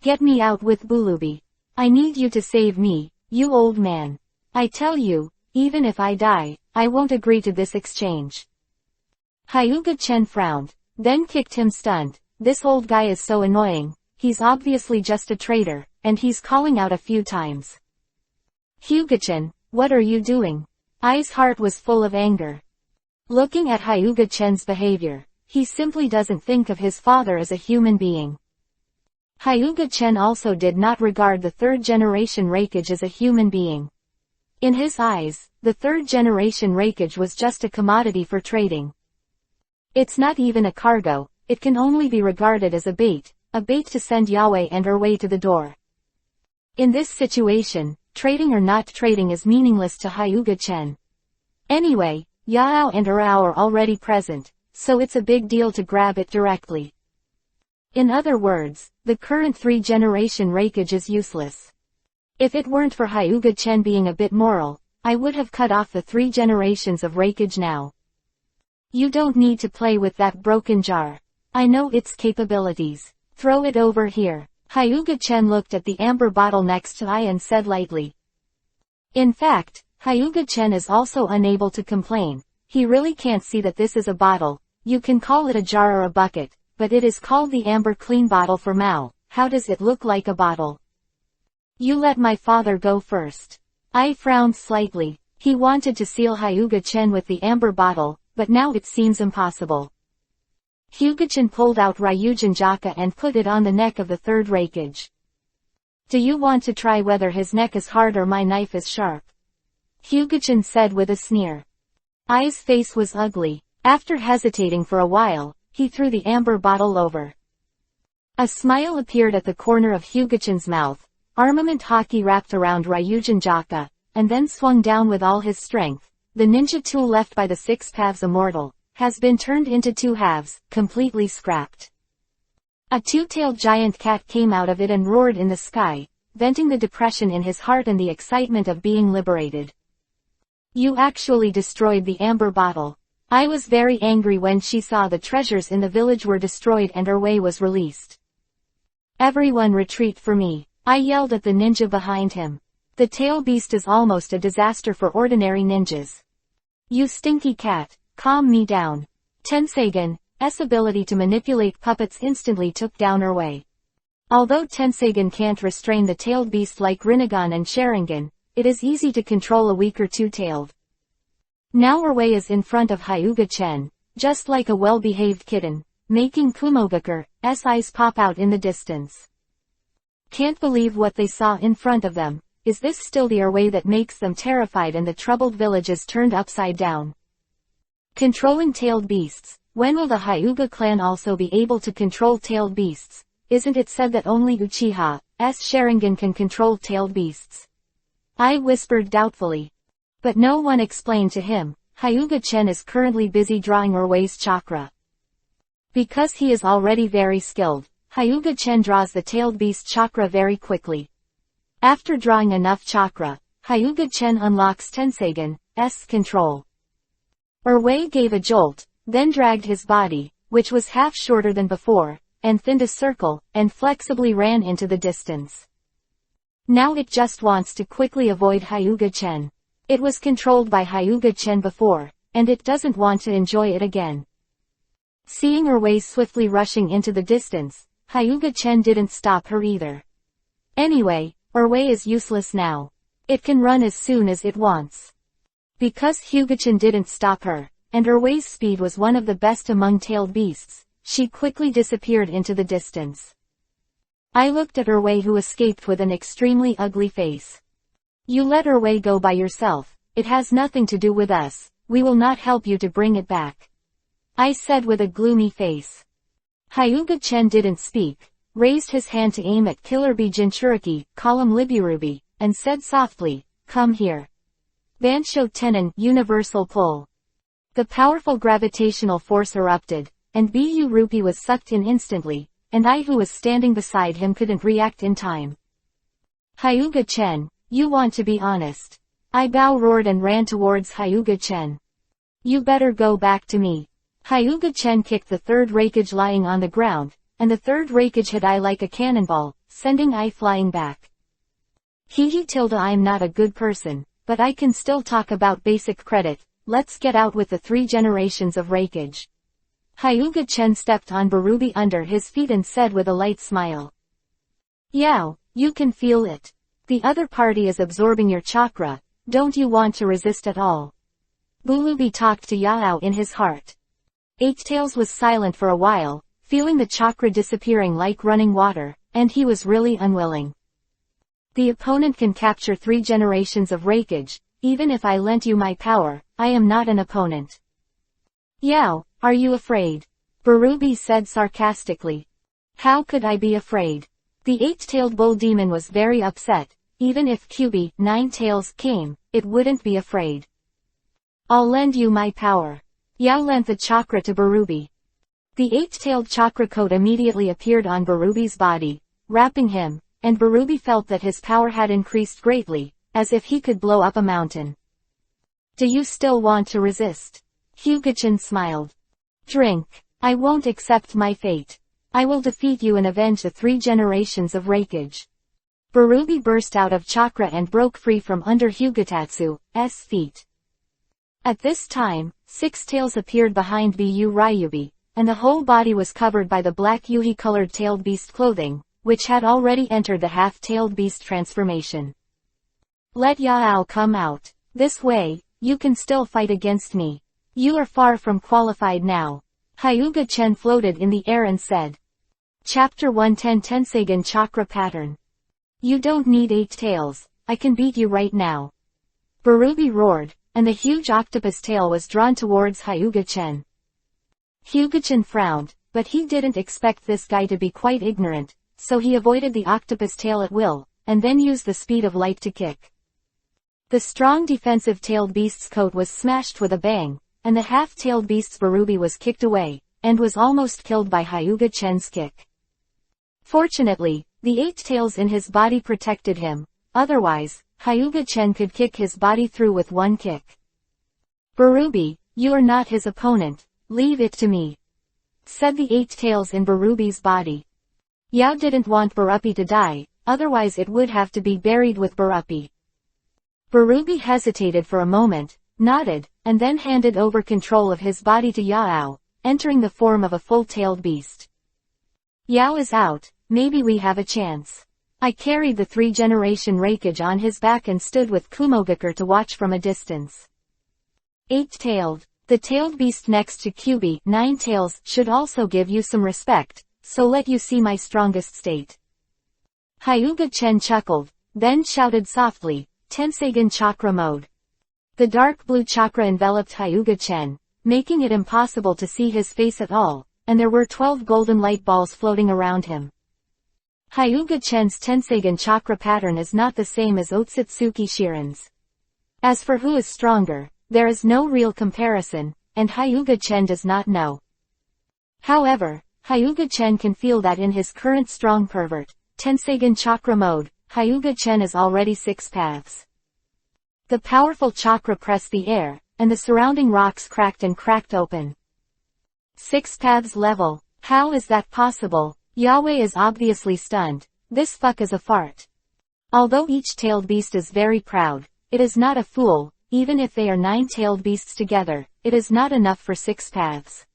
Get me out with Bulubi. I need you to save me, you old man. I tell you, even if I die, I won't agree to this exchange. Hyuga-chen frowned, then kicked him stunned. This old guy is so annoying, he's obviously just a traitor, and he's calling out a few times. Hyuga-chen, what are you doing? Ai's heart was full of anger. Looking at Hyuga-chen's behavior, he simply doesn't think of his father as a human being. Hyuga-chen also did not regard the 3rd generation raikage as a human being. In his eyes, the 3rd generation raikage was just a commodity for trading. It's not even a cargo, it can only be regarded as a bait to send Yahweh and Erwei to the door. In this situation, trading or not trading is meaningless to Hyuga-chen. Anyway, Yao and Erao are already present, so it's a big deal to grab it directly. In other words, the current 3rd generation raikage is useless. If it weren't for Hyuga-chen being a bit moral, I would have cut off the 3 generations of raikage now. You don't need to play with that broken jar. I know its capabilities. Throw it over here. Hyuga-chen looked at the amber bottle next to Ai and said lightly. In fact, Hyuga-chen is also unable to complain. He really can't see that this is a bottle. You can call it a jar or a bucket, but it is called the amber clean bottle for Mao. How does it look like a bottle? You let my father go first. Ai frowned slightly. He wanted to seal Hyuga-chen with the amber bottle, but now it seems impossible. Hyuga-chen pulled out Ryujin-jaka and put it on the neck of the 3rd raikage. Do you want to try whether his neck is hard or my knife is sharp? Hyuga-chen said with a sneer. Ai's face was ugly. After hesitating for a while, he threw the amber bottle over. A smile appeared at the corner of Hyuga-chen's mouth. Armament hockey wrapped around Ryujin-jaka, and then swung down with all his strength. The ninja tool left by the 6 Paths Immortal has been turned into 2 halves, completely scrapped. A 2-tailed giant cat came out of it and roared in the sky, venting the depression in his heart and the excitement of being liberated. You actually destroyed the amber bottle. I was very angry when she saw the treasures in the village were destroyed and Erwei was released. Everyone retreat for me. I yelled at the ninja behind him. The tail beast is almost a disaster for ordinary ninjas. You stinky cat, calm me down. Tensagen's ability to manipulate puppets instantly took down Erwei. Although Tensagen can't restrain the tailed beast like Rinnegan and Sharingan, it is easy to control a weaker 2-tailed. Now Erwei is in front of Hyuga-chen, just like a well-behaved kitten, making Kumogakure's eyes pop out in the distance. Can't believe what they saw in front of them. Is this still the Erwei that makes them terrified and the troubled village is turned upside down? Controlling tailed beasts. When will the Hyuga clan also be able to control tailed beasts? Isn't it said that only Uchiha's Sharingan can control tailed beasts? I whispered doubtfully. But no one explained to him. Hyuga-chen is currently busy drawing Erwei's chakra. Because he is already very skilled, Hyuga-chen draws the tailed beast chakra very quickly. After drawing enough chakra, Hyuga-chen unlocks Tensagen's control. Erwei gave a jolt, then dragged his body, which was half shorter than before, and thinned a circle, and flexibly ran into the distance. Now it just wants to quickly avoid Hyuga-chen. It was controlled by Hyuga-chen before, and it doesn't want to enjoy it again. Seeing Erwei swiftly rushing into the distance, Hyuga-chen didn't stop her either. Anyway, Erwei is useless now. It can run as soon as it wants. Because Hyuga-chen didn't stop her, and Erwei's speed was one of the best among tailed beasts, she quickly disappeared into the distance. I looked at Erwei, who escaped with an extremely ugly face. You let Erwei go by yourself. It has nothing to do with us. We will not help you to bring it back. I said with a gloomy face. Hyuga-chen didn't speak, raised his hand to aim at Killer B Jinchuriki, column Liburubi, and said softly, "Come here." Bansho Tenon, universal pull. The powerful gravitational force erupted, and Bu Rupee was sucked in instantly, and I who was standing beside him couldn't react in time. Hyuga Chen, you want to be honest. I roared and ran towards Hyuga Chen. You better go back to me. Hyuga Chen kicked the third raikage lying on the ground, and the third raikage hit I like a cannonball, sending I flying back. I'm not a good person, but I can still talk about basic credit. Let's get out with the 3 generations of raikage. Hyuga Chen stepped on Barubi under his feet and said with a light smile. Yao, you can feel it. The other party is absorbing your chakra, don't you want to resist at all? Bulubi talked to Yao in his heart. Eighttails was silent for a while, feeling the chakra disappearing like running water, and he was really unwilling. The opponent can capture 3 generations of raikage, even if I lent you my power, I am not an opponent. Yao, are you afraid? Barubi said sarcastically. How could I be afraid? The 8-tailed bull demon was very upset, even if QB, 9 tails, came, it wouldn't be afraid. I'll lend you my power. Yao lent the chakra to Barubi. The 8-tailed chakra coat immediately appeared on Barubi's body, wrapping him, and Barubi felt that his power had increased greatly, as if he could blow up a mountain. Do you still want to resist? Hyuga-chan smiled. Drink. I won't accept my fate. I will defeat you and avenge the 3 generations of raikage. Barubi burst out of chakra and broke free from under Hyugatatsu's feet. At this time, 6 tails appeared behind Bu Ryubi, and the whole body was covered by the black Yuhi-colored tailed beast clothing, which had already entered the half-tailed beast transformation. Let Yao come out. This way, you can still fight against me. You are far from qualified now. Hyuga Chen floated in the air and said. Chapter 110 Tenseigan Chakra Pattern. You don't need 8 tails, I can beat you right now. Barubi roared, and the huge octopus tail was drawn towards Hyuga Chen. Hyuga Chen frowned, but he didn't expect this guy to be quite ignorant, so he avoided the octopus tail at will, and then used the speed of light to kick. The strong defensive tailed beast's coat was smashed with a bang, and the half-tailed beast's Barubi was kicked away, and was almost killed by Hyuga Chen's kick. Fortunately, the 8 tails in his body protected him, otherwise, Hyuga Chen could kick his body through with 1 kick. Barubi, you are not his opponent, leave it to me, said the 8 tails in Barubi's body. Yao didn't want Barubi to die, otherwise it would have to be buried with Barubi. Barubi hesitated for a moment, nodded, and then handed over control of his body to Yao, entering the form of a full-tailed beast. Yao is out, maybe we have a chance. I carried the 3-generation raikage on his back and stood with Kumogakure to watch from a distance. 8-tailed, the tailed beast next to QB, 9 tails, should also give you some respect, so let you see my strongest state. Hyuga Chen chuckled, then shouted softly, Tenseigan Chakra Mode. The dark blue chakra enveloped Hyuga Chen, making it impossible to see his face at all, and there were 12 golden light balls floating around him. Hyuga Chen's Tenseigan chakra pattern is not the same as Otsutsuki Shirin's. As for who is stronger, there is no real comparison, and Hyuga Chen does not know. However, Hyuga Chen can feel that in his current strong pervert, Tenseigan chakra mode, Hyuga Chen is already 6 paths. The powerful chakra pressed the air, and the surrounding rocks cracked and cracked open. 6 paths level, how is that possible? Yahweh is obviously stunned, this fuck is a fart. Although each tailed beast is very proud, it is not a fool, even if they are 9 tailed beasts together, it is not enough for 6 paths.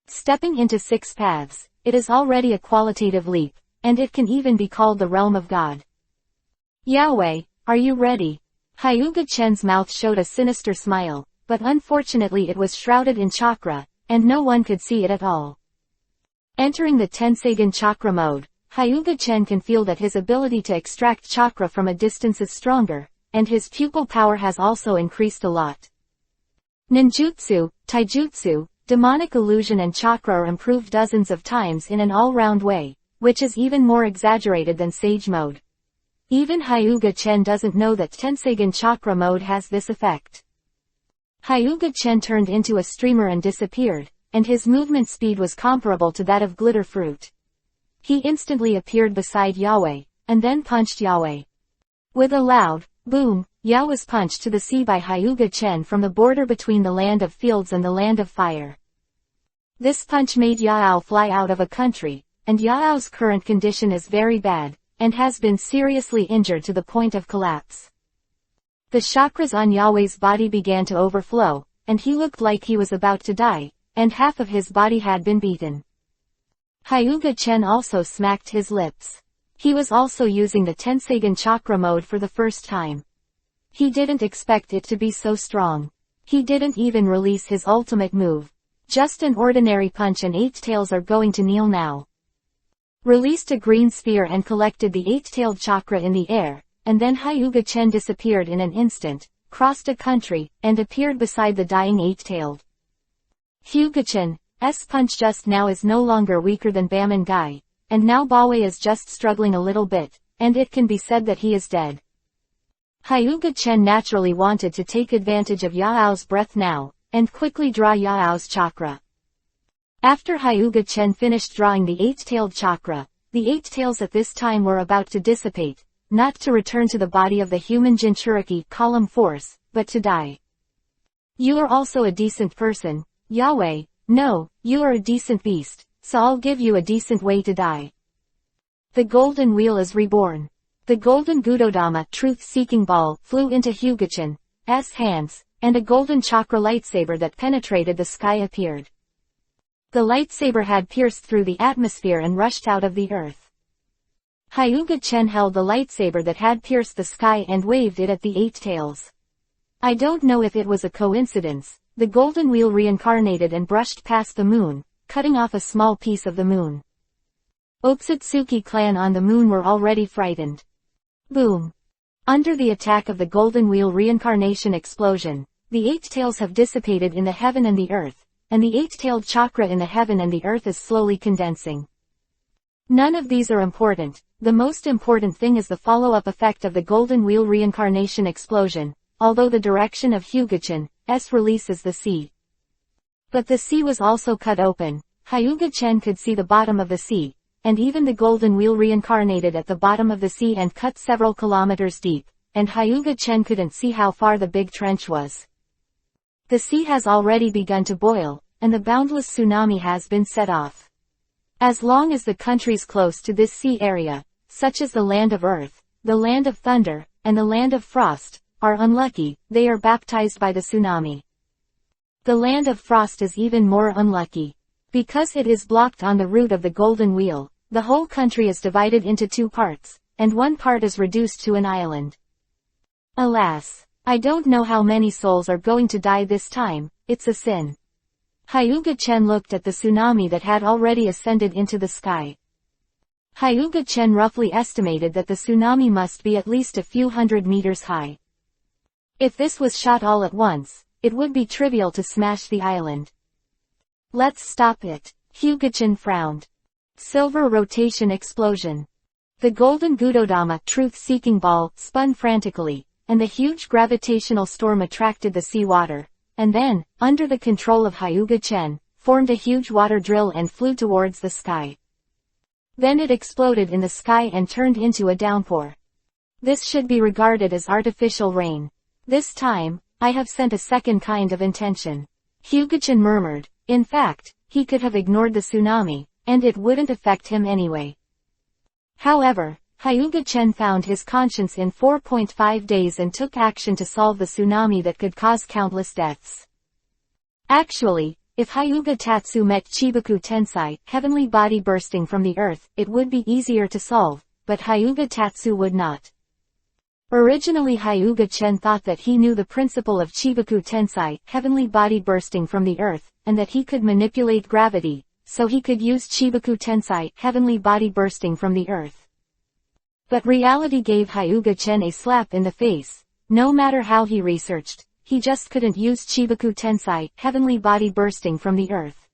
Stepping into 6 paths, it is already a qualitative leap, and it can even be called the realm of God. Yahweh, are you ready? Hyuga Chen's mouth showed a sinister smile, but unfortunately it was shrouded in chakra, and no one could see it at all. Entering the Tenseigan chakra mode, Hyuga Chen can feel that his ability to extract chakra from a distance is stronger, and his pupil power has also increased a lot. Ninjutsu, taijutsu, demonic illusion and chakra are improved dozens of times in an all-round way, which is even more exaggerated than Sage Mode. Even Hyuga Chen doesn't know that Tensegan Chakra Mode has this effect. Hyuga Chen turned into a streamer and disappeared, and his movement speed was comparable to that of Glitter Fruit. He instantly appeared beside Yahweh, and then punched Yahweh. With a loud boom, Yao was punched to the sea by Hyuga Chen from the border between the land of fields and the land of fire. This punch made Yao fly out of a country, and Yao's current condition is very bad, and has been seriously injured to the point of collapse. The chakras on Yahweh's body began to overflow, and he looked like he was about to die, and half of his body had been beaten. Hyuga Chen also smacked his lips. He was also using the Tensegan Chakra Mode for the first time. He didn't expect it to be so strong. He didn't even release his ultimate move. Just an ordinary punch and 8 tails are going to kneel now. Released a green sphere and collected the 8-tailed chakra in the air, and then Hyuga Chen disappeared in an instant, crossed a country, and appeared beside the dying 8-tailed. Hyuga Chen's punch just now is no longer weaker than Baman Gai, and now Bawei is just struggling a little bit, and it can be said that he is dead. Hyuga Chen naturally wanted to take advantage of Yao's breath now, and quickly draw Yao's chakra. After Hyuga Chen finished drawing the 8-tailed chakra, the 8 tails at this time were about to dissipate, not to return to the body of the human Jinchuriki column force, but to die. You are also a decent person, Yahweh. No, you are a decent beast, so I'll give you a decent way to die. The golden wheel is reborn. The golden Gudodama truth-seeking ball flew into Hyuga Chen's hands, and a golden chakra lightsaber that penetrated the sky appeared. The lightsaber had pierced through the atmosphere and rushed out of the earth. Hyuga Chen held the lightsaber that had pierced the sky and waved it at the 8 tails. I don't know if it was a coincidence. The golden wheel reincarnated and brushed past the moon, cutting off a small piece of the moon. Otsutsuki clan on the moon were already frightened. Boom! Under the attack of the golden wheel reincarnation explosion, the 8 tails have dissipated in the heaven and the earth, and the 8-tailed chakra in the heaven and the earth is slowly condensing. None of these are important. The most important thing is the follow-up effect of the golden wheel reincarnation explosion, although the direction of Hyuga Chen's release is the sea. But the sea was also cut open. Hyuga Chen could see the bottom of the sea, and even the golden wheel reincarnated at the bottom of the sea and cut several kilometers deep, and Hyuga Chen couldn't see how far the big trench was. The sea has already begun to boil, and the boundless tsunami has been set off. As long as the countries close to this sea area, such as the land of earth, the land of thunder, and the land of frost, are unlucky, they are baptized by the tsunami. The land of frost is even more unlucky. Because it is blocked on the route of the golden wheel, the whole country is divided into 2 parts, and one part is reduced to an island. Alas! I don't know how many souls are going to die this time, it's a sin. Hyuga Chen looked at the tsunami that had already ascended into the sky. Hyuga Chen roughly estimated that the tsunami must be at least a few hundred meters high. If this was shot all at once, it would be trivial to smash the island. Let's stop it. Hyuga Chen frowned. Silver rotation explosion. The golden Gudodama truth-seeking ball spun frantically, and the huge gravitational storm attracted the seawater, and then, under the control of Hyuga Chen, formed a huge water drill and flew towards the sky. Then it exploded in the sky and turned into a downpour. This should be regarded as artificial rain. This time, I have sent a second kind of intention. Hyuga Chen murmured. In fact, he could have ignored the tsunami, and it wouldn't affect him anyway. However, Hyuga Chen found his conscience in 4.5 days and took action to solve the tsunami that could cause countless deaths. Actually, if Hyuga Tatsu met Chibaku Tensai, heavenly body bursting from the earth, it would be easier to solve, but Hyuga Tatsu would not. Originally Hyuga Chen thought that he knew the principle of Chibaku Tensai, heavenly body bursting from the earth, and that he could manipulate gravity, so he could use Chibaku Tensai, heavenly body bursting from the earth. But reality gave Hyuga Chen a slap in the face. No matter how he researched, he just couldn't use Chibaku Tensai, heavenly body bursting from the earth.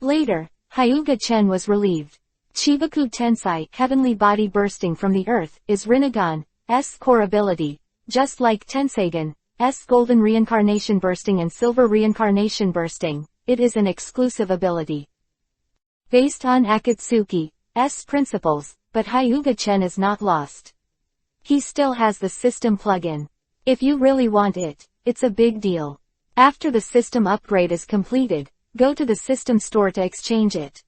Later, Hyuga Chen was relieved. Chibaku Tensai, heavenly body bursting from the earth, is Rinnegan's core ability, just like Tensagan's golden reincarnation bursting and silver reincarnation bursting. It is an exclusive ability based on Akatsuki's principles, but Hyuga-chen is not lost. He still has the system plugin. If you really want it, it's a big deal. After the system upgrade is completed, go to the system store to exchange it.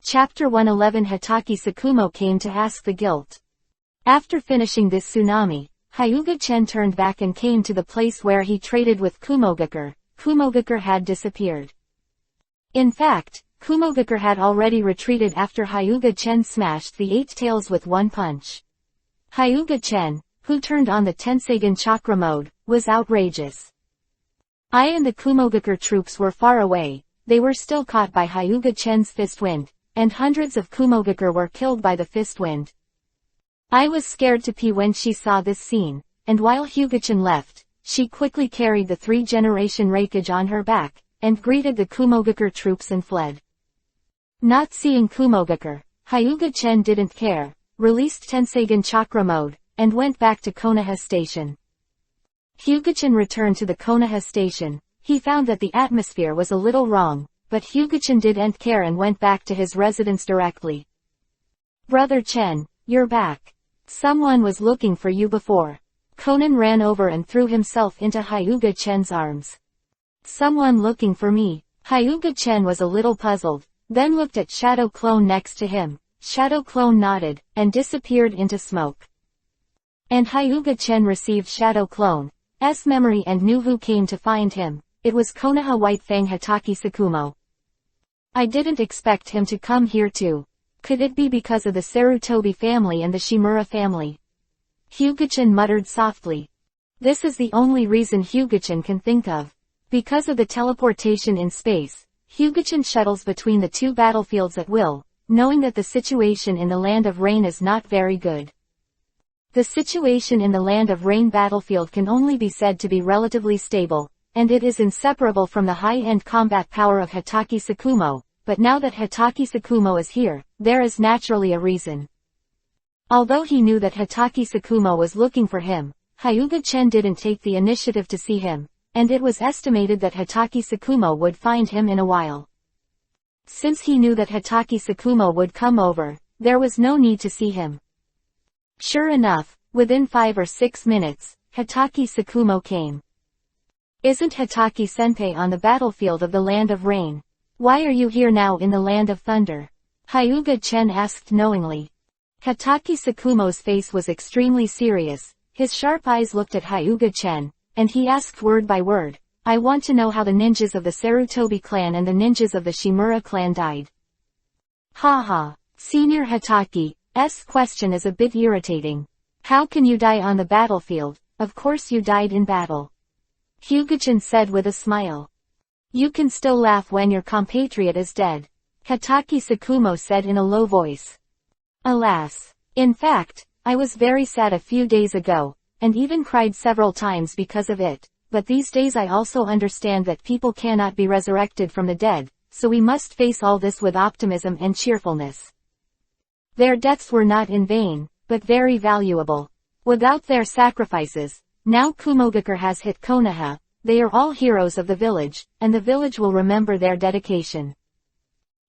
Chapter 111 Hitaki Sakumo came to ask the guilt. After finishing this tsunami, Hyuga-chen turned back and came to the place where he traded with Kumogakure. Kumogakure had disappeared. In fact, Kumogakure had already retreated after Hyuga-chen smashed the 8 tails with one punch. Hyuga-chen, who turned on the Tensagan chakra mode, was outrageous. I and the Kumogakure troops were far away. They were still caught by Hyuga-chen's fist wind, and hundreds of Kumogakure were killed by the fist wind. I was scared to pee when she saw this scene, and while Hyuga-chen left, she quickly carried the 3-generation Reikage on her back, and greeted the Kumogakure troops and fled. Not seeing Kumogakure, Hyuga-chen didn't care, released Tensagan chakra mode, and went back to Konoha Station. Hyuga-chen returned to the Konoha Station. He found that the atmosphere was a little wrong, but Hyuga-chen didn't care and went back to his residence directly. Brother Chen, you're back. Someone was looking for you before. Conan ran over and threw himself into Hyuga-chen's arms. Someone looking for me. Hyuga-chen was a little puzzled, then looked at Shadow Clone next to him. Shadow Clone nodded, and disappeared into smoke. And Hyuga-chen received Shadow Clone's memory and knew who came to find him. It was Konoha White Fang Hitaki Sakumo. I didn't expect him to come here too. Could it be because of the Sarutobi family and the Shimura family? Hyuga-chen muttered softly. This is the only reason Hyuga-chen can think of. Because of the teleportation in space, Hyuga-chen shuttles between the 2 battlefields at will, knowing that the situation in the Land of Rain is not very good. The situation in the Land of Rain battlefield can only be said to be relatively stable, and it is inseparable from the high-end combat power of Hitaki Sakumo, but now that Hitaki Sakumo is here, there is naturally a reason. Although he knew that Hitaki Sakumo was looking for him, Hyuga-chen didn't take the initiative to see him, and it was estimated that Hitaki Sakumo would find him in a while. Since he knew that Hitaki Sakumo would come over, there was no need to see him. Sure enough, within 5 or 6 minutes, Hitaki Sakumo came. Isn't Hitaki Senpai on the battlefield of the Land of Rain? Why are you here now in the Land of Thunder? Hyuga-chen asked knowingly. Hitaki Sakumo's face was extremely serious, his sharp eyes looked at Hyuga-chen, and he asked word by word, I want to know how the ninjas of the Sarutobi clan and the ninjas of the Shimura clan died. Haha, Senior Hitaki's question is a bit irritating. How can you die on the battlefield? Of course you died in battle. Hyuga-chen said with a smile. You can still laugh when your compatriot is dead. Hitaki Sakumo said in a low voice. Alas. In fact, I was very sad a few days ago, and even cried several times because of it, but these days I also understand that people cannot be resurrected from the dead, so we must face all this with optimism and cheerfulness. Their deaths were not in vain, but very valuable. Without their sacrifices, now Kumogakure has hit Konoha, they are all heroes of the village, and the village will remember their dedication.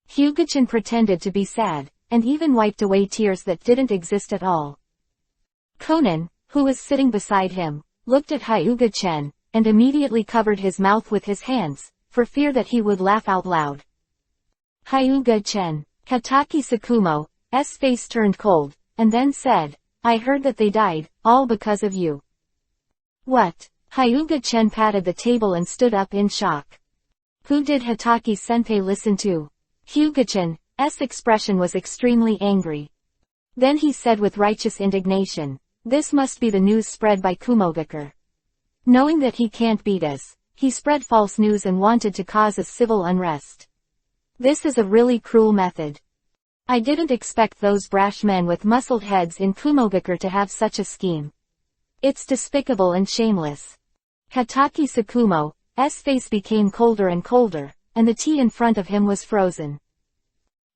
Hyuga-chen pretended to be sad, and even wiped away tears that didn't exist at all. Conan, who was sitting beside him, looked at Hyuga-chen, and immediately covered his mouth with his hands, for fear that he would laugh out loud. Hyuga-chen, Hitaki Sakumo's face turned cold, and then said, I heard that they died, all because of you. What? Hyuga-chen patted the table and stood up in shock. Who did Hitaki-senpai listen to? Hyuga-chen's expression was extremely angry. Then he said with righteous indignation, this must be the news spread by Kumogakure. Knowing that he can't beat us, he spread false news and wanted to cause us civil unrest. This is a really cruel method. I didn't expect those brash men with muscled heads in Kumogakure to have such a scheme. It's despicable and shameless. Hitaki Sakumo's face became colder and colder, and the tea in front of him was frozen.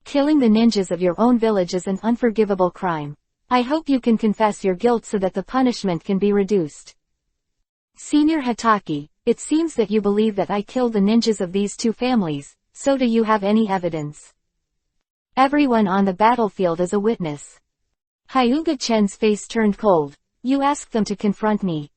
Killing the ninjas of your own village is an unforgivable crime. I hope you can confess your guilt so that the punishment can be reduced. Senior Hataki, it seems that you believe that I killed the ninjas of these two families, so do you have any evidence? Everyone on the battlefield is a witness. Hyuga-chen's face turned cold. You ask them to confront me.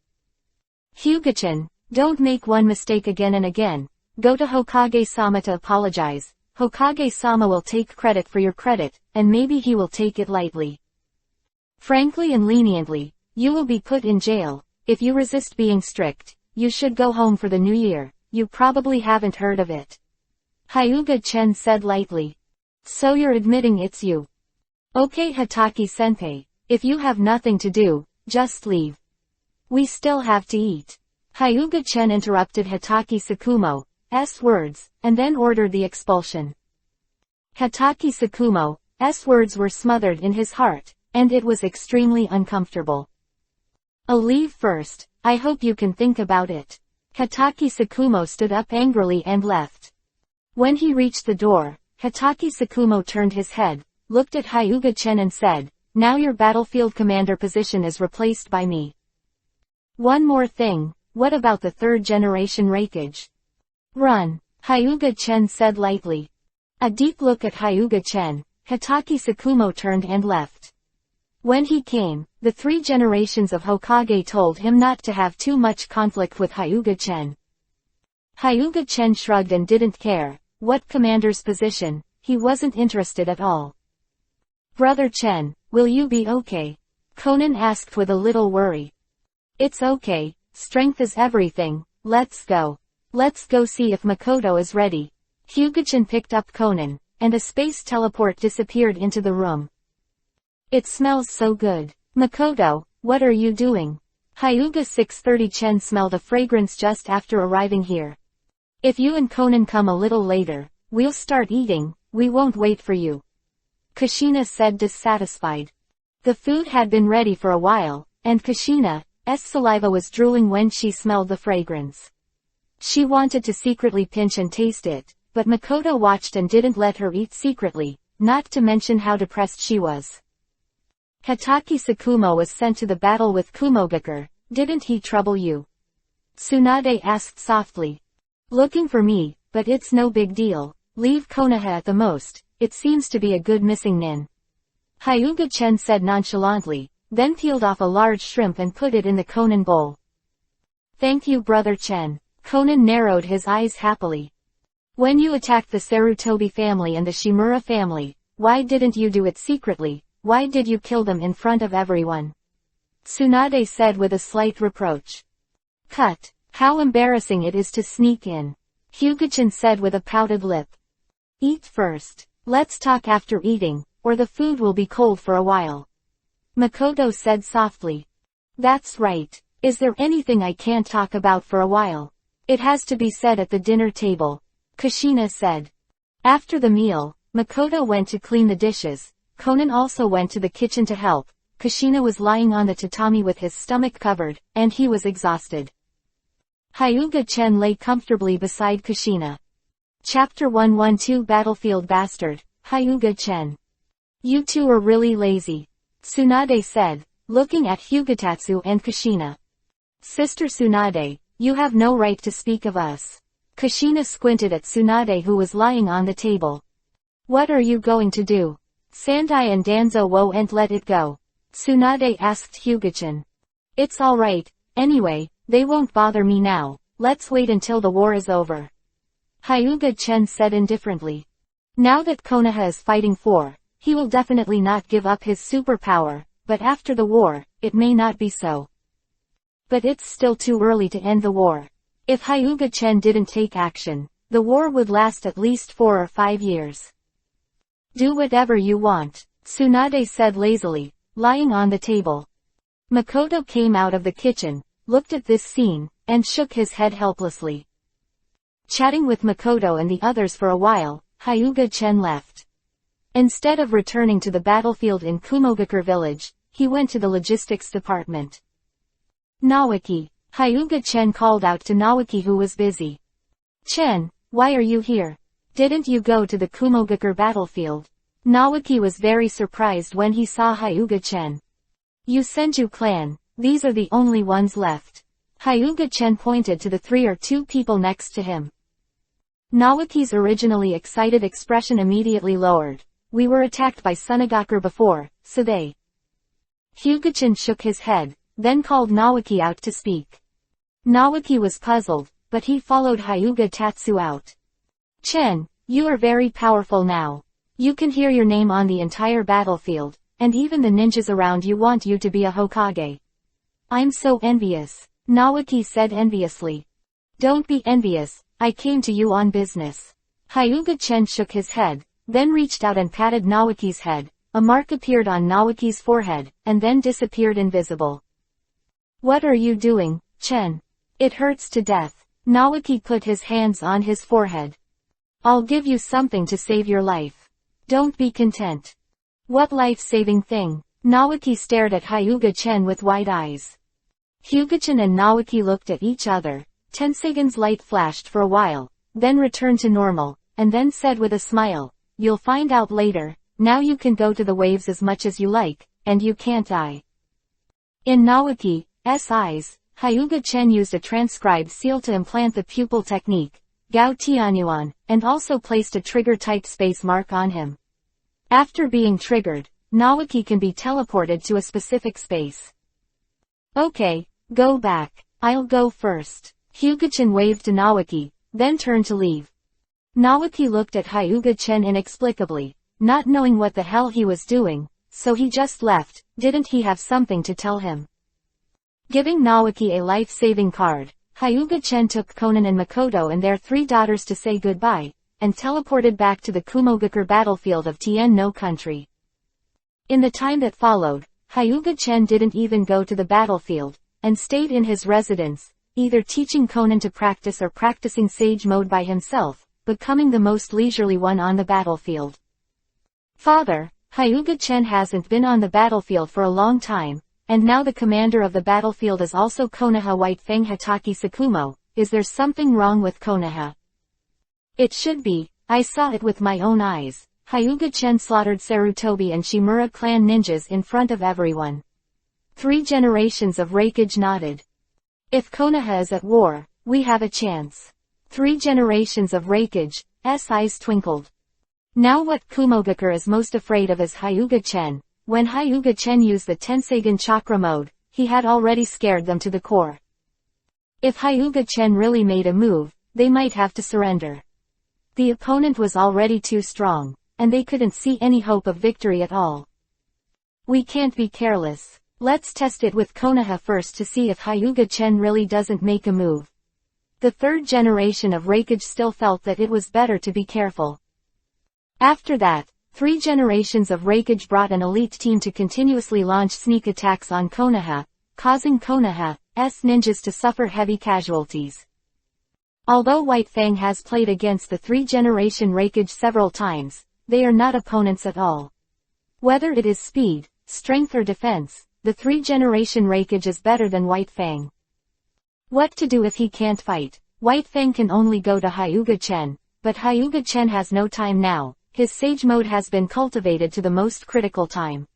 Hyuga-chen, don't make one mistake again and again. Go to Hokage-sama to apologize. Hokage-sama will take credit for your credit, and maybe he will take it lightly. Frankly and leniently, you will be put in jail. If you resist being strict, you should go home for the new year. You probably haven't heard of it. Hyuga-chen said lightly. So you're admitting it's you. Okay Hataki-senpai, if you have nothing to do, just leave. We still have to eat. Hyuga-chen interrupted Hataki Sakumo's words, and then ordered the expulsion. Hataki Sakumo's words were smothered in his heart, and it was extremely uncomfortable. I'll leave first, I hope you can think about it. Hataki Sakumo stood up angrily and left. When he reached the door, Hataki Sakumo turned his head, looked at Hyuga-chen and said, now your battlefield commander position is replaced by me. One more thing, what about the third generation Raikage? Run, Hyuga-chen said lightly. A deep look at Hyuga-chen, Hataki Sakumo turned and left. When he came, the 3 generations of Hokage told him not to have too much conflict with Hyuga-chen. Hyuga-chen shrugged and didn't care. What commander's position? He wasn't interested at all. Brother Chen, will you be okay? Conan asked with a little worry. It's okay, strength is everything, let's go. Let's go see if Makoto is ready. Hyuga-chen picked up Conan, and a space teleport disappeared into the room. It smells so good. Makoto, what are you doing? Hyuga 630-chen smelled a fragrance just after arriving here. If you and Conan come a little later, we'll start eating, we won't wait for you. Kushina said dissatisfied. The food had been ready for a while, and Kushina's saliva was drooling when she smelled the fragrance. She wanted to secretly pinch and taste it, but Makoto watched and didn't let her eat secretly, not to mention how depressed she was. Hataki Sakumo was sent to the battle with Kumogakure, didn't he trouble you? Tsunade asked softly. Looking for me, but it's no big deal, leave Konoha at the most, it seems to be a good missing nin. Hyuga-chen said nonchalantly, then peeled off a large shrimp and put it in the Conan bowl. Thank you Brother Chen. Conan narrowed his eyes happily. When you attacked the Sarutobi family and the Shimura family, why didn't you do it secretly? Why did you kill them in front of everyone? Tsunade said with a slight reproach. Cut. How embarrassing it is to sneak in. Hyuga-chen said with a pouted lip. Eat first. Let's talk after eating, or the food will be cold for a while. Makoto said softly. That's right. Is there anything I can't talk about for a while? It has to be said at the dinner table. Kushina said. After the meal, Makoto went to clean the dishes. Conan also went to the kitchen to help. Kushina was lying on the tatami with his stomach covered, and he was exhausted. Hyuga-chen lay comfortably beside Kushina. Chapter 112 Battlefield Bastard, Hyuga-chen. You two are really lazy. Tsunade said, looking at Hyugatatsu and Kushina. Sister Tsunade, you have no right to speak of us. Kushina squinted at Tsunade who was lying on the table. What are you going to do? Sandai and Danzo won't let it go. Tsunade asked Hyuga-chen. It's alright, anyway, they won't bother me now, let's wait until the war is over. Hyuga-chen said indifferently. Now that Konoha is fighting for, he will definitely not give up his superpower, but after the war, it may not be so. But it's still too early to end the war. If Hyuga-chen didn't take action, the war would last at least 4 or 5 years. Do whatever you want, Tsunade said lazily, lying on the table. Makoto came out of the kitchen, looked at this scene, and shook his head helplessly. Chatting with Makoto and the others for a while, Hyuga-chen left. Instead of returning to the battlefield in Kumogakure village, he went to the logistics department. Nawaki. Hyuga-chen called out to Nawaki who was busy. Chen, why are you here? Didn't you go to the Kumogakure battlefield? Naoki was very surprised when he saw Hyuga-chen. Yusenju clan, these are the only ones left. Hyuga-chen pointed to the 3 or 2 people next to him. Naoki's originally excited expression immediately lowered. We were attacked by Sunagaku before, so they. Hyuga-chen shook his head, then called Naoki out to speak. Naoki was puzzled, but he followed Hyuga Tatsu out. Chen, you are very powerful now. You can hear your name on the entire battlefield, and even the ninjas around you want you to be a Hokage. I'm so envious, Naoki said enviously. Don't be envious, I came to you on business. Hyuga-chen shook his head, then reached out and patted Naoki's head. A mark appeared on Naoki's forehead, and then disappeared invisible. What are you doing, Chen? It hurts to death. Naoki put his hands on his forehead. I'll give you something to save your life. Don't be content. What life-saving thing? Naoki stared at Hyuga-chen with wide eyes. Hyuga-chen and Naoki looked at each other. Tensegen's light flashed for a while, then returned to normal, and then said with a smile, "You'll find out later. Now you can go to the waves as much as you like, and you can't die." In Naoki's eyes, Hyuga-chen used a transcribed seal to implant the pupil technique, Gao Tianyuan, and also placed a trigger-type space mark on him. After being triggered, Naoki can be teleported to a specific space. Okay, go back. I'll go first. Hyuga-chen waved to Naoki, then turned to leave. Naoki looked at Hyuga-chen inexplicably, not knowing what the hell he was doing, so he just left. Didn't he have something to tell him? Giving Naoki a life-saving card, Hyuga-chen took Konan and Makoto and their 3 daughters to say goodbye, and teleported back to the Kumogakure battlefield of Tien no country. In the time that followed, Hyuga-chen didn't even go to the battlefield, and stayed in his residence, either teaching Konan to practice or practicing sage mode by himself, becoming the most leisurely one on the battlefield. Father, Hyuga-chen hasn't been on the battlefield for a long time, and now the commander of the battlefield is also Konoha White Fang Hataki Sakumo. Is there something wrong with Konoha? It should be. I saw it with my own eyes. Hyuga-chen slaughtered Sarutobi and Shimura clan ninjas in front of everyone. 3 generations of Reikage nodded. If Konoha is at war, we have a chance. 3 generations of Reikage's eyes twinkled. Now what Kumogakure is most afraid of is Hyuga-chen. When Hyuga-chen used the Tenseigen chakra mode, he had already scared them to the core. If Hyuga-chen really made a move, they might have to surrender. The opponent was already too strong, and they couldn't see any hope of victory at all. We can't be careless. Let's test it with Konoha first to see if Hyuga-chen really doesn't make a move. The 3rd generation of Reikage still felt that it was better to be careful. After that, 3 generations of Reikage brought an elite team to continuously launch sneak attacks on Konoha, causing Konoha's ninjas to suffer heavy casualties. Although White Fang has played against the 3 generation Reikage several times, they are not opponents at all. Whether it is speed, strength or defense, the 3 generation Reikage is better than White Fang. What to do if he can't fight? White Fang can only go to Hyuga-chen, but Hyuga-chen has no time now. His sage mode has been cultivated to the most critical time.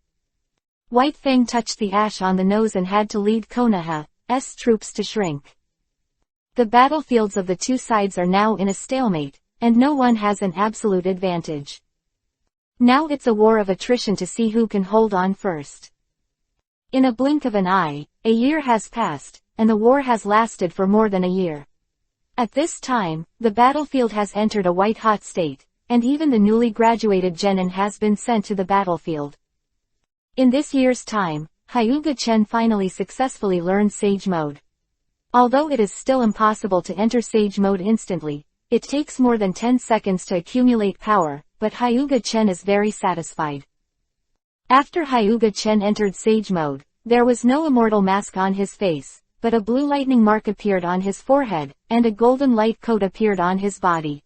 White Fang touched the ash on the nose and had to lead Konoha's troops to shrink. The battlefields of the 2 sides are now in a stalemate, and no one has an absolute advantage. Now it's a war of attrition to see who can hold on first. In a blink of an eye, a year has passed, and the war has lasted for more than a year. At this time, the battlefield has entered a white-hot state, and even the newly graduated genin has been sent to the battlefield. In this year's time, Hyuga-chen finally successfully learned Sage Mode. Although it is still impossible to enter Sage Mode instantly, it takes more than 10 seconds to accumulate power, but Hyuga-chen is very satisfied. After Hyuga-chen entered Sage Mode, there was no immortal mask on his face, but a blue lightning mark appeared on his forehead, and a golden light coat appeared on his body.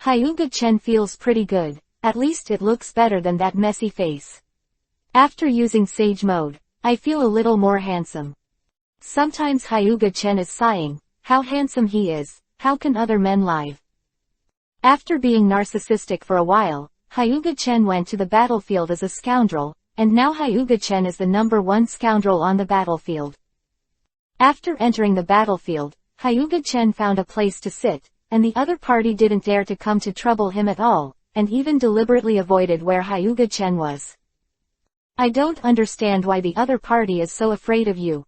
Hyuga-chen feels pretty good, at least it looks better than that messy face. After using Sage Mode, I feel a little more handsome. Sometimes Hyuga-chen is sighing, how handsome he is, how can other men lie? After being narcissistic for a while, Hyuga-chen went to the battlefield as a scoundrel, and now Hyuga-chen is the #1 scoundrel on the battlefield. After entering the battlefield, Hyuga-chen found a place to sit, and the other party didn't dare to come to trouble him at all, and even deliberately avoided where Hyuga-chen was. I don't understand why the other party is so afraid of you.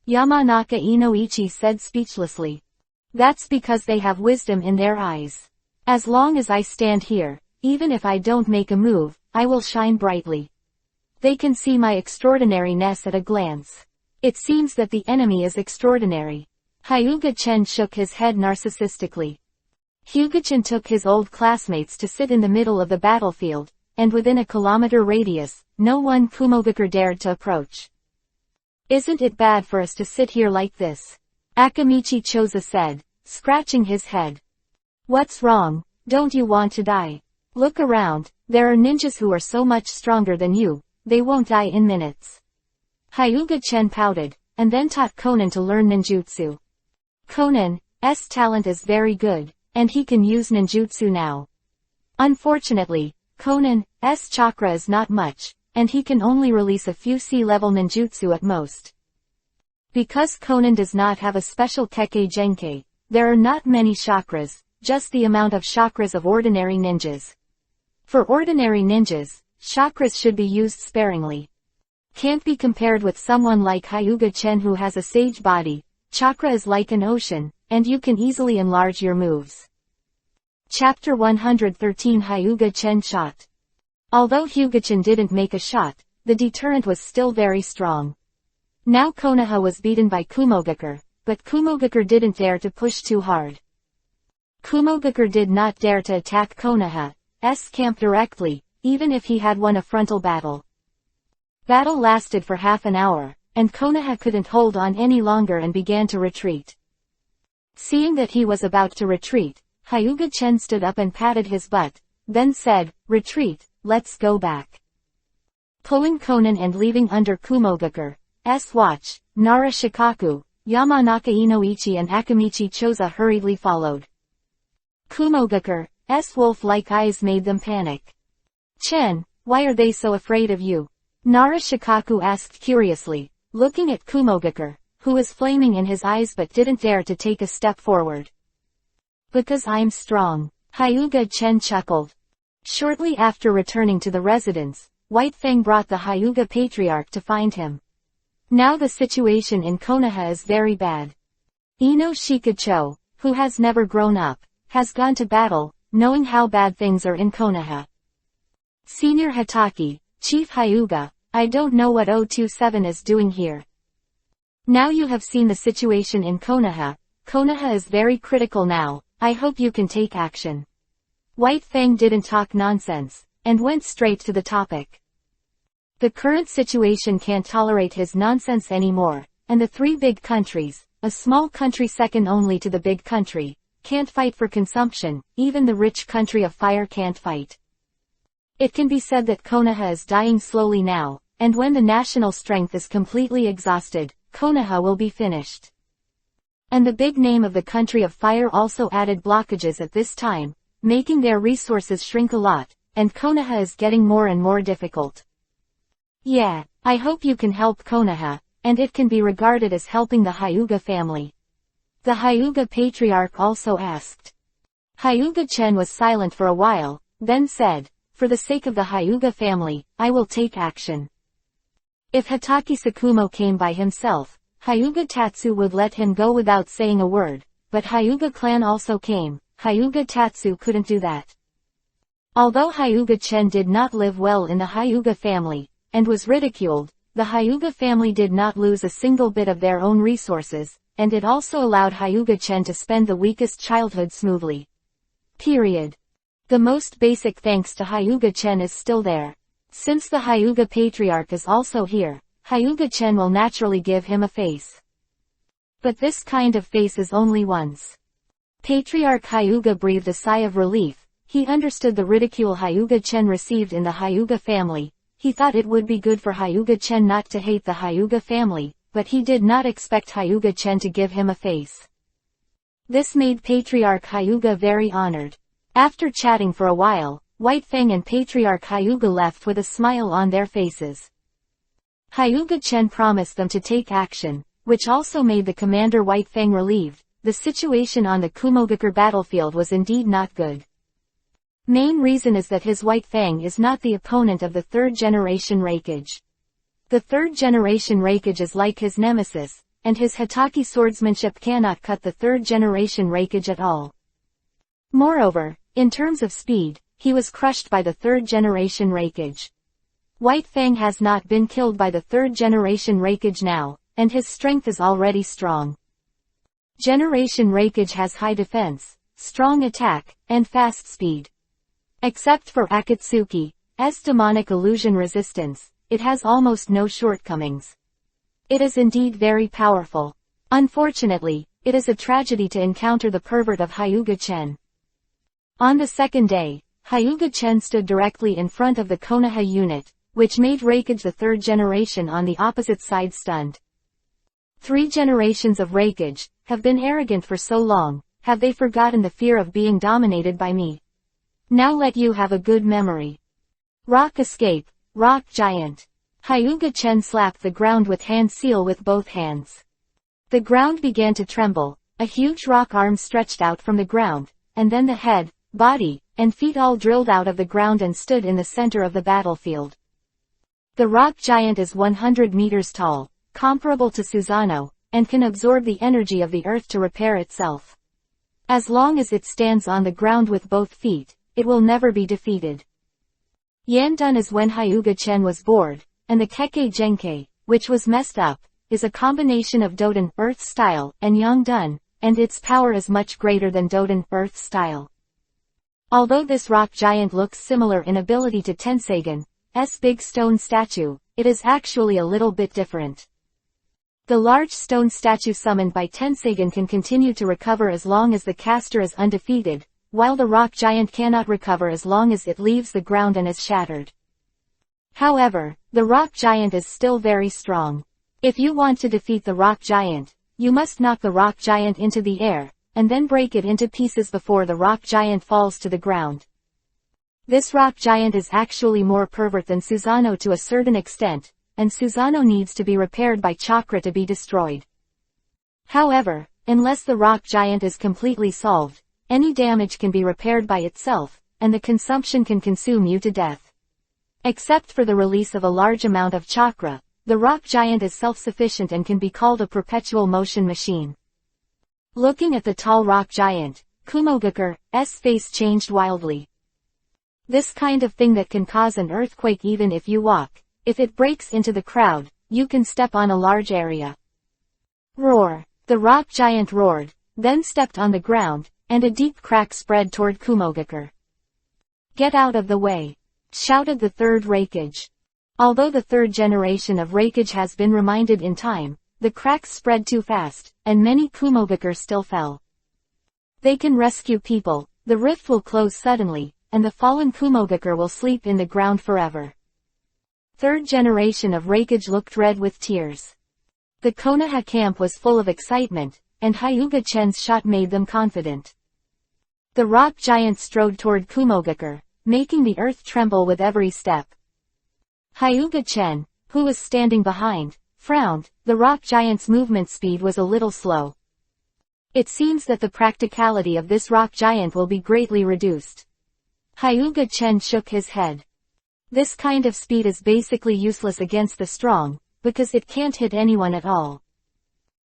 Yamanaka Inoichi said speechlessly. That's because they have wisdom in their eyes. As long as I stand here, even if I don't make a move, I will shine brightly. They can see my extraordinariness at a glance. It seems that the enemy is extraordinary. Hyuga-chen shook his head narcissistically. Hyuga-chen took his old classmates to sit in the middle of the battlefield, and within a kilometer radius, no one Kumogakure dared to approach. Isn't it bad for us to sit here like this? Akamichi Choza said, scratching his head. What's wrong? Don't you want to die? Look around, there are ninjas who are so much stronger than you, they won't die in minutes. Hyuga-chen pouted, and then taught Conan to learn ninjutsu. Conan's talent is very good, and he can use ninjutsu now. Unfortunately, Conan's chakra is not much, and he can only release a few C-level ninjutsu at most. Because Conan does not have a special Kekkei Genkei, there are not many chakras, just the amount of chakras of ordinary ninjas. For ordinary ninjas, chakras should be used sparingly. Can't be compared with someone like Hyuga-chen who has a sage body. Chakra is like an ocean, and you can easily enlarge your moves. Chapter 113 Hyuga-chen shot. Although Hyuga-chen didn't make a shot, the deterrent was still very strong. Now Konoha was beaten by Kumogakure, but Kumogakure didn't dare to push too hard. Kumogakure did not dare to attack Konoha's camp directly, even if he had won a frontal battle. Battle lasted for half an hour, and Konoha couldn't hold on any longer and began to retreat. Seeing that he was about to retreat, Hyuga-chen stood up and patted his butt, then said, "Retreat, let's go back." Pulling Conan and leaving under Kumogakure's watch, Nara Shikaku, Yamanaka Inoichi and Akamichi Choza hurriedly followed. Kumogakure's wolf-like eyes made them panic. "Chen, why are they so afraid of you?" Nara Shikaku asked curiously, looking at Kumogakure, who was flaming in his eyes but didn't dare to take a step forward. "Because I'm strong," Hyuga-chen chuckled. Shortly after returning to the residence, White Fang brought the Hyuga patriarch to find him. Now the situation in Konoha is very bad. Ino Shikacho, who has never grown up, has gone to battle, knowing how bad things are in Konoha. Senior Hataki, Chief Hyuga, I don't know what 027 is doing here. Now you have seen the situation in Konoha. Konoha is very critical now, I hope you can take action. White Fang didn't talk nonsense, and went straight to the topic. The current situation can't tolerate his nonsense anymore, and the three big countries, a small country second only to the big country, can't fight for consumption, even the rich country of fire can't fight. It can be said that Konoha is dying slowly now, and when the national strength is completely exhausted, Konoha will be finished. And the big name of the country of fire also added blockages at this time, making their resources shrink a lot, and Konoha is getting more and more difficult. Yeah, I hope you can help Konoha, and it can be regarded as helping the Hyuga family. The Hyuga patriarch also asked. Hyuga-chen was silent for a while, then said, "For the sake of the Hyuga family, I will take action." If Hataki Sakumo came by himself, Hyuga Tatsu would let him go without saying a word, but Hyuga clan also came, Hyuga Tatsu couldn't do that. Although Hyuga-chen did not live well in the Hyuga family, and was ridiculed, the Hyuga family did not lose a single bit of their own resources, and it also allowed Hyuga-chen to spend the weakest childhood smoothly. Period. The most basic thanks to Hyuga-chen is still there. Since the Hyuga patriarch is also here, Hyuga-chen will naturally give him a face. But this kind of face is only once. Patriarch Hyuga breathed a sigh of relief. He understood the ridicule Hyuga-chen received in the Hyuga family. He thought it would be good for Hyuga-chen not to hate the Hyuga family, but he did not expect Hyuga-chen to give him a face. This made Patriarch Hyuga very honored. After chatting for a while, White Fang and Patriarch Hyuga left with a smile on their faces. Hyuga Chen promised them to take action, which also made the commander White Fang relieved. The situation on the Kumogakure battlefield was indeed not good. Main reason is that his White Fang is not the opponent of the third-generation Raikage. The third-generation Raikage is like his nemesis, and his Hitaki swordsmanship cannot cut the third-generation Raikage at all. Moreover, in terms of speed, he was crushed by the third-generation Raikage. White Fang has not been killed by the third-generation Raikage now, and his strength is already strong. Generation Raikage has high defense, strong attack, and fast speed. Except for Akatsuki's demonic illusion resistance, it has almost no shortcomings. It is indeed very powerful. Unfortunately, it is a tragedy to encounter the pervert of Hyuga Chen. On the second day, Hyuga Chen stood directly in front of the Konoha unit, which made Raikage the third generation on the opposite side stunned. 3 generations of Raikage have been arrogant for so long, have they forgotten the fear of being dominated by me? Now let you have a good memory. Rock escape, rock giant. Hyuga Chen slapped the ground with hand seal with both hands. The ground began to tremble, a huge rock arm stretched out from the ground, and then the head, body, and feet all drilled out of the ground and stood in the center of the battlefield. The rock giant is 100 meters tall, comparable to Susanoo, and can absorb the energy of the earth to repair itself. As long as it stands on the ground with both feet, it will never be defeated. Yandun is when Hyuga Chen was bored, and the Kekkei Genkei, which was messed up, is a combination of Doden, Earth style, and Yangdun, and its power is much greater than Doden, Earth style. Although this rock giant looks similar in ability to Tensagan's big stone statue, it is actually a little bit different. The large stone statue summoned by Tensagan can continue to recover as long as the caster is undefeated, while the rock giant cannot recover as long as it leaves the ground and is shattered. However, the rock giant is still very strong. If you want to defeat the rock giant, you must knock the rock giant into the air, and then break it into pieces before the rock giant falls to the ground. This rock giant is actually more pervert than Susanoo to a certain extent, and Susanoo needs to be repaired by chakra to be destroyed. However, unless the rock giant is completely solved, any damage can be repaired by itself, and the consumption can consume you to death. Except for the release of a large amount of chakra, the rock giant is self-sufficient and can be called a perpetual motion machine. Looking at the tall rock giant, Kumogakure's face changed wildly. This kind of thing that can cause an earthquake even if you walk. If it breaks into the crowd, you can step on a large area. Roar! The rock giant roared, then stepped on the ground, and a deep crack spread toward Kumogakure. Get out of the way! Shouted the third Raikage. Although the third generation of Raikage has been reminded in time, the cracks spread too fast, and many Kumogakure still fell. They can rescue people, the rift will close suddenly, and the fallen Kumogakure will sleep in the ground forever. Third generation of Raikage looked red with tears. The Konoha camp was full of excitement, and Hyuga Chen's shot made them confident. The rock giant strode toward Kumogakure, making the earth tremble with every step. Hyuga Chen, who was standing behind, frowned. The rock giant's movement speed was a little slow. It seems that the practicality of this rock giant will be greatly reduced. Hyuga Chen shook his head. This kind of speed is basically useless against the strong, because it can't hit anyone at all.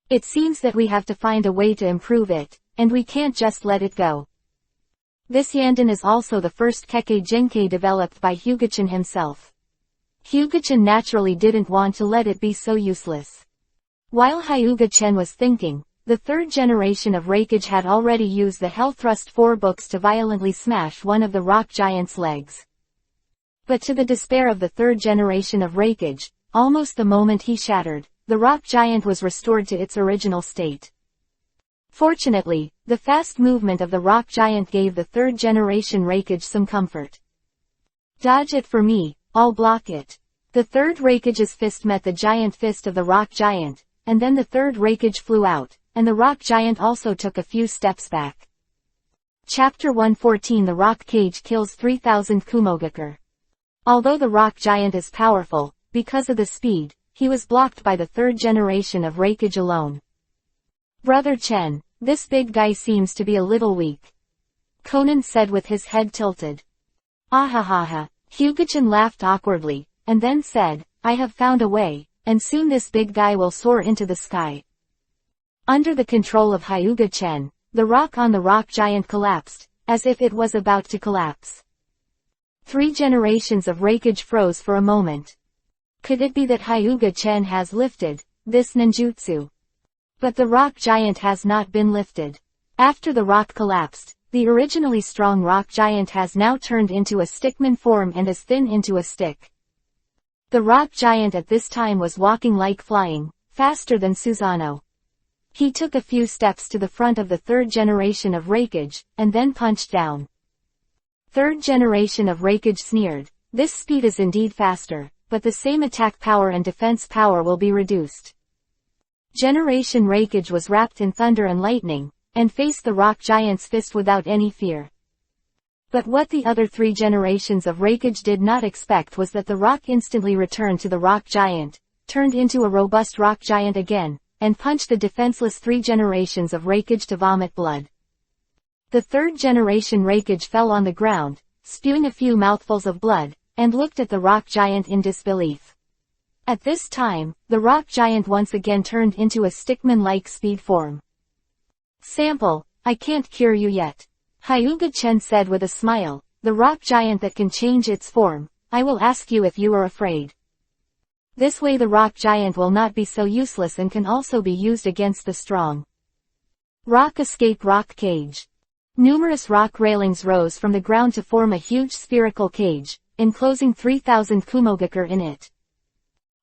It seems that we have to find a way to improve it, and we can't just let it go. This Yandun is also the first Kekkei Genkei developed by Hyuga-chan himself. Hyuga-chan naturally didn't want to let it be so useless. While Hyuga-chan was thinking, the third generation of Raikage had already used the Hell Thrust 4 books to violently smash one of the rock giant's legs. But to the despair of the third generation of Raikage, almost the moment he shattered, the rock giant was restored to its original state. Fortunately, the fast movement of the rock giant gave the third generation Raikage some comfort. Dodge it for me, I'll block it. The third Raikage's fist met the giant fist of the rock giant, and then the third Raikage flew out, and the rock giant also took a few steps back. Chapter 114 The Rock Cage Kills 3000 Kumogakure. Although the rock giant is powerful, because of the speed, he was blocked by the third generation of Raikage alone. Brother Chen, this big guy seems to be a little weak. Conan said with his head tilted. Ahahaha. Hyuga-chan laughed awkwardly, and then said, I have found a way, and soon this big guy will soar into the sky. Under the control of Hyuga-chan, the rock on the rock giant collapsed, as if it was about to collapse. 3 generations of Raikage froze for a moment. Could it be that Hyuga-chan has lifted this ninjutsu? But the rock giant has not been lifted. After the rock collapsed, the originally strong rock giant has now turned into a stickman form and as thin into a stick. The rock giant at this time was walking like flying, faster than Susanoo. He took a few steps to the front of the third generation of Raikage, and then punched down. Third generation of Raikage sneered, this speed is indeed faster, but the same attack power and defense power will be reduced. Generation Raikage was wrapped in thunder and lightning, and faced the rock giant's fist without any fear. But what the other 3 generations of Raikage did not expect was that the rock instantly returned to the rock giant, turned into a robust rock giant again, and punched the defenseless 3 generations of Raikage to vomit blood. The third generation Raikage fell on the ground, spewing a few mouthfuls of blood, and looked at the rock giant in disbelief. At this time, the rock giant once again turned into a stickman-like speed form. Sample, I can't cure you yet. Hyuga-chan said with a smile, the rock giant that can change its form, I will ask you if you are afraid. This way the rock giant will not be so useless and can also be used against the strong. Rock Escape Rock Cage. Numerous rock railings rose from the ground to form a huge spherical cage, enclosing 3000 Kumogakure in it.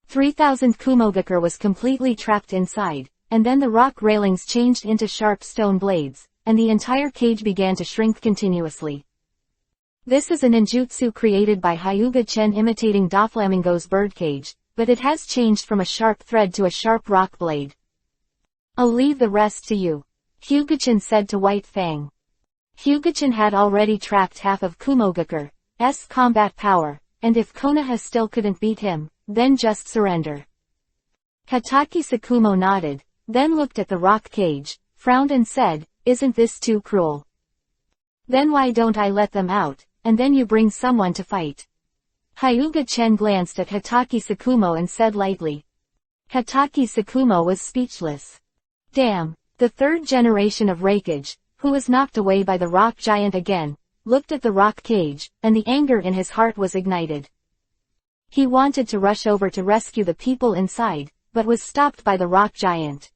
3000 Kumogakure was completely trapped inside, and then the rock railings changed into sharp stone blades, and the entire cage began to shrink continuously. This is a ninjutsu created by Hyuga-chan imitating Doflamingo's birdcage, but it has changed from a sharp thread to a sharp rock blade. I'll leave the rest to you, Hyuga-chan said to White Fang. Hyuga-chan had already trapped half of Kumogakure's combat power, and if Konoha still couldn't beat him, then just surrender. Hatake Sakumo nodded, then looked at the rock cage, frowned and said, isn't this too cruel? Then why don't I let them out, and then you bring someone to fight? Hyuga-chan glanced at Hatake Sakumo and said lightly. Hatake Sakumo was speechless. Damn, the third generation of Raikage, who was knocked away by the rock giant again, looked at the rock cage, and the anger in his heart was ignited. He wanted to rush over to rescue the people inside, but was stopped by the rock giant.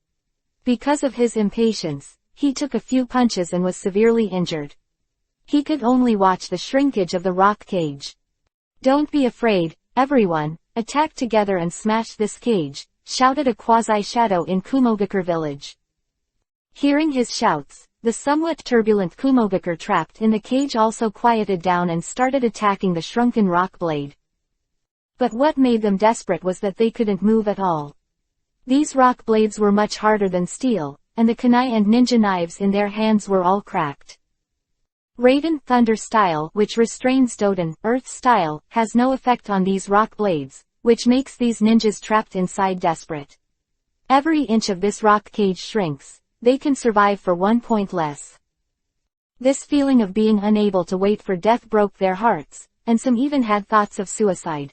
Because of his impatience, he took a few punches and was severely injured. He could only watch the shrinkage of the rock cage. Don't be afraid, everyone, attack together and smash this cage, shouted a quasi-shadow in Kumogakure village. Hearing his shouts, the somewhat turbulent Kumogakure trapped in the cage also quieted down and started attacking the shrunken rock blade. But what made them desperate was that they couldn't move at all. These rock blades were much harder than steel, and the kunai and ninja knives in their hands were all cracked. Raiden Thunder style, which restrains Doden Earth style, has no effect on these rock blades, which makes these ninjas trapped inside desperate. Every inch of this rock cage shrinks, they can survive for 1 point less. This feeling of being unable to wait for death broke their hearts, and some even had thoughts of suicide.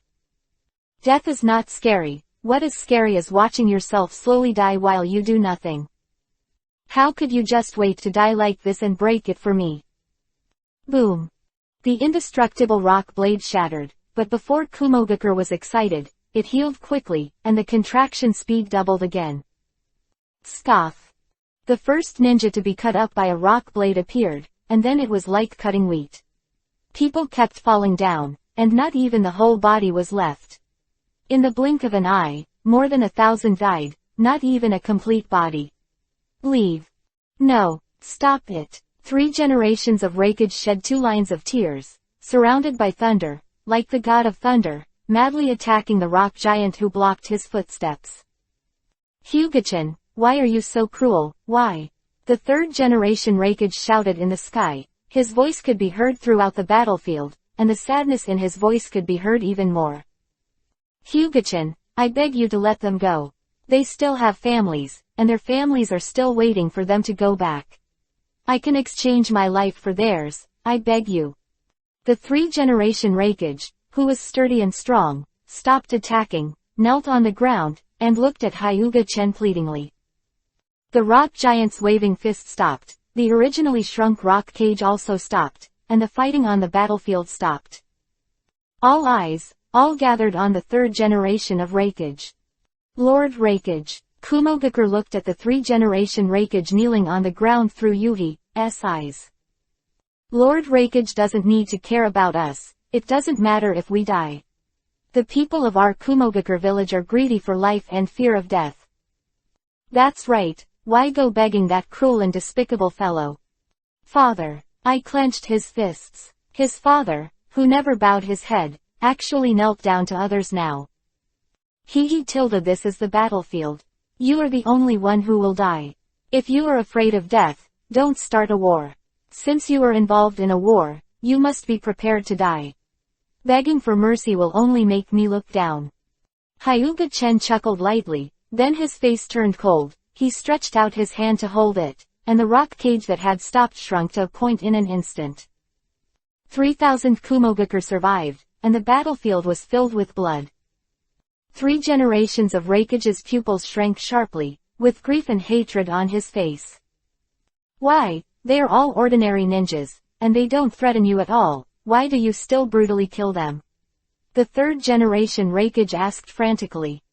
Death is not scary, what is scary is watching yourself slowly die while you do nothing. How could you just wait to die like this and break it for me? Boom. The indestructible rock blade shattered, but before Kumogakure was excited, it healed quickly, and the contraction speed doubled again. Scoff. The first ninja to be cut up by a rock blade appeared, and then it was like cutting wheat. People kept falling down, and not even the whole body was left. In the blink of an eye, more than 1,000 died, not even a complete body. Leave. No, stop it. 3 generations of Raikage shed 2 lines of tears, surrounded by thunder, like the god of thunder, madly attacking the rock giant who blocked his footsteps. Hyuga-chan, why are you so cruel, why? The third generation Raikage shouted in the sky, His voice could be heard throughout the battlefield, and the sadness in his voice could be heard even more. Hyuga-chan, I beg you to let them go. They still have families, and their families are still waiting for them to go back. I can exchange my life for theirs, I beg you. The 3-generation Reikage, who was sturdy and strong, stopped attacking, knelt on the ground, and looked at Hyuga-chan pleadingly. The rock giant's waving fist stopped, the originally shrunk rock cage also stopped, and the fighting on the battlefield stopped. All eyes, all gathered on the 3rd generation of Reikage. Lord Reikage. Kumogakure looked at the 3-generation Reikage kneeling on the ground through Yuhi's eyes. Lord Reikage doesn't need to care about us, it doesn't matter if we die. The people of our Kumogakure village are greedy for life and fear of death. That's right, why go begging that cruel and despicable fellow? Father. I clenched his fists. His father, who never bowed his head, actually knelt down to others now. This is the battlefield. You are the only one who will die. If you are afraid of death, don't start a war. Since you are involved in a war, you must be prepared to die. Begging for mercy will only make me look down. Hyuga-chan chuckled lightly, then his face turned cold, he stretched out his hand to hold it, and the rock cage that had stopped shrunk to a point in an instant. 3,000 Kumogakure survived, and the battlefield was filled with blood. 3 generations of Reikage's pupils shrank sharply, with grief and hatred on his face. Why, they are all ordinary ninjas, and they don't threaten you at all, why do you still brutally kill them? The 3rd generation Reikage asked frantically.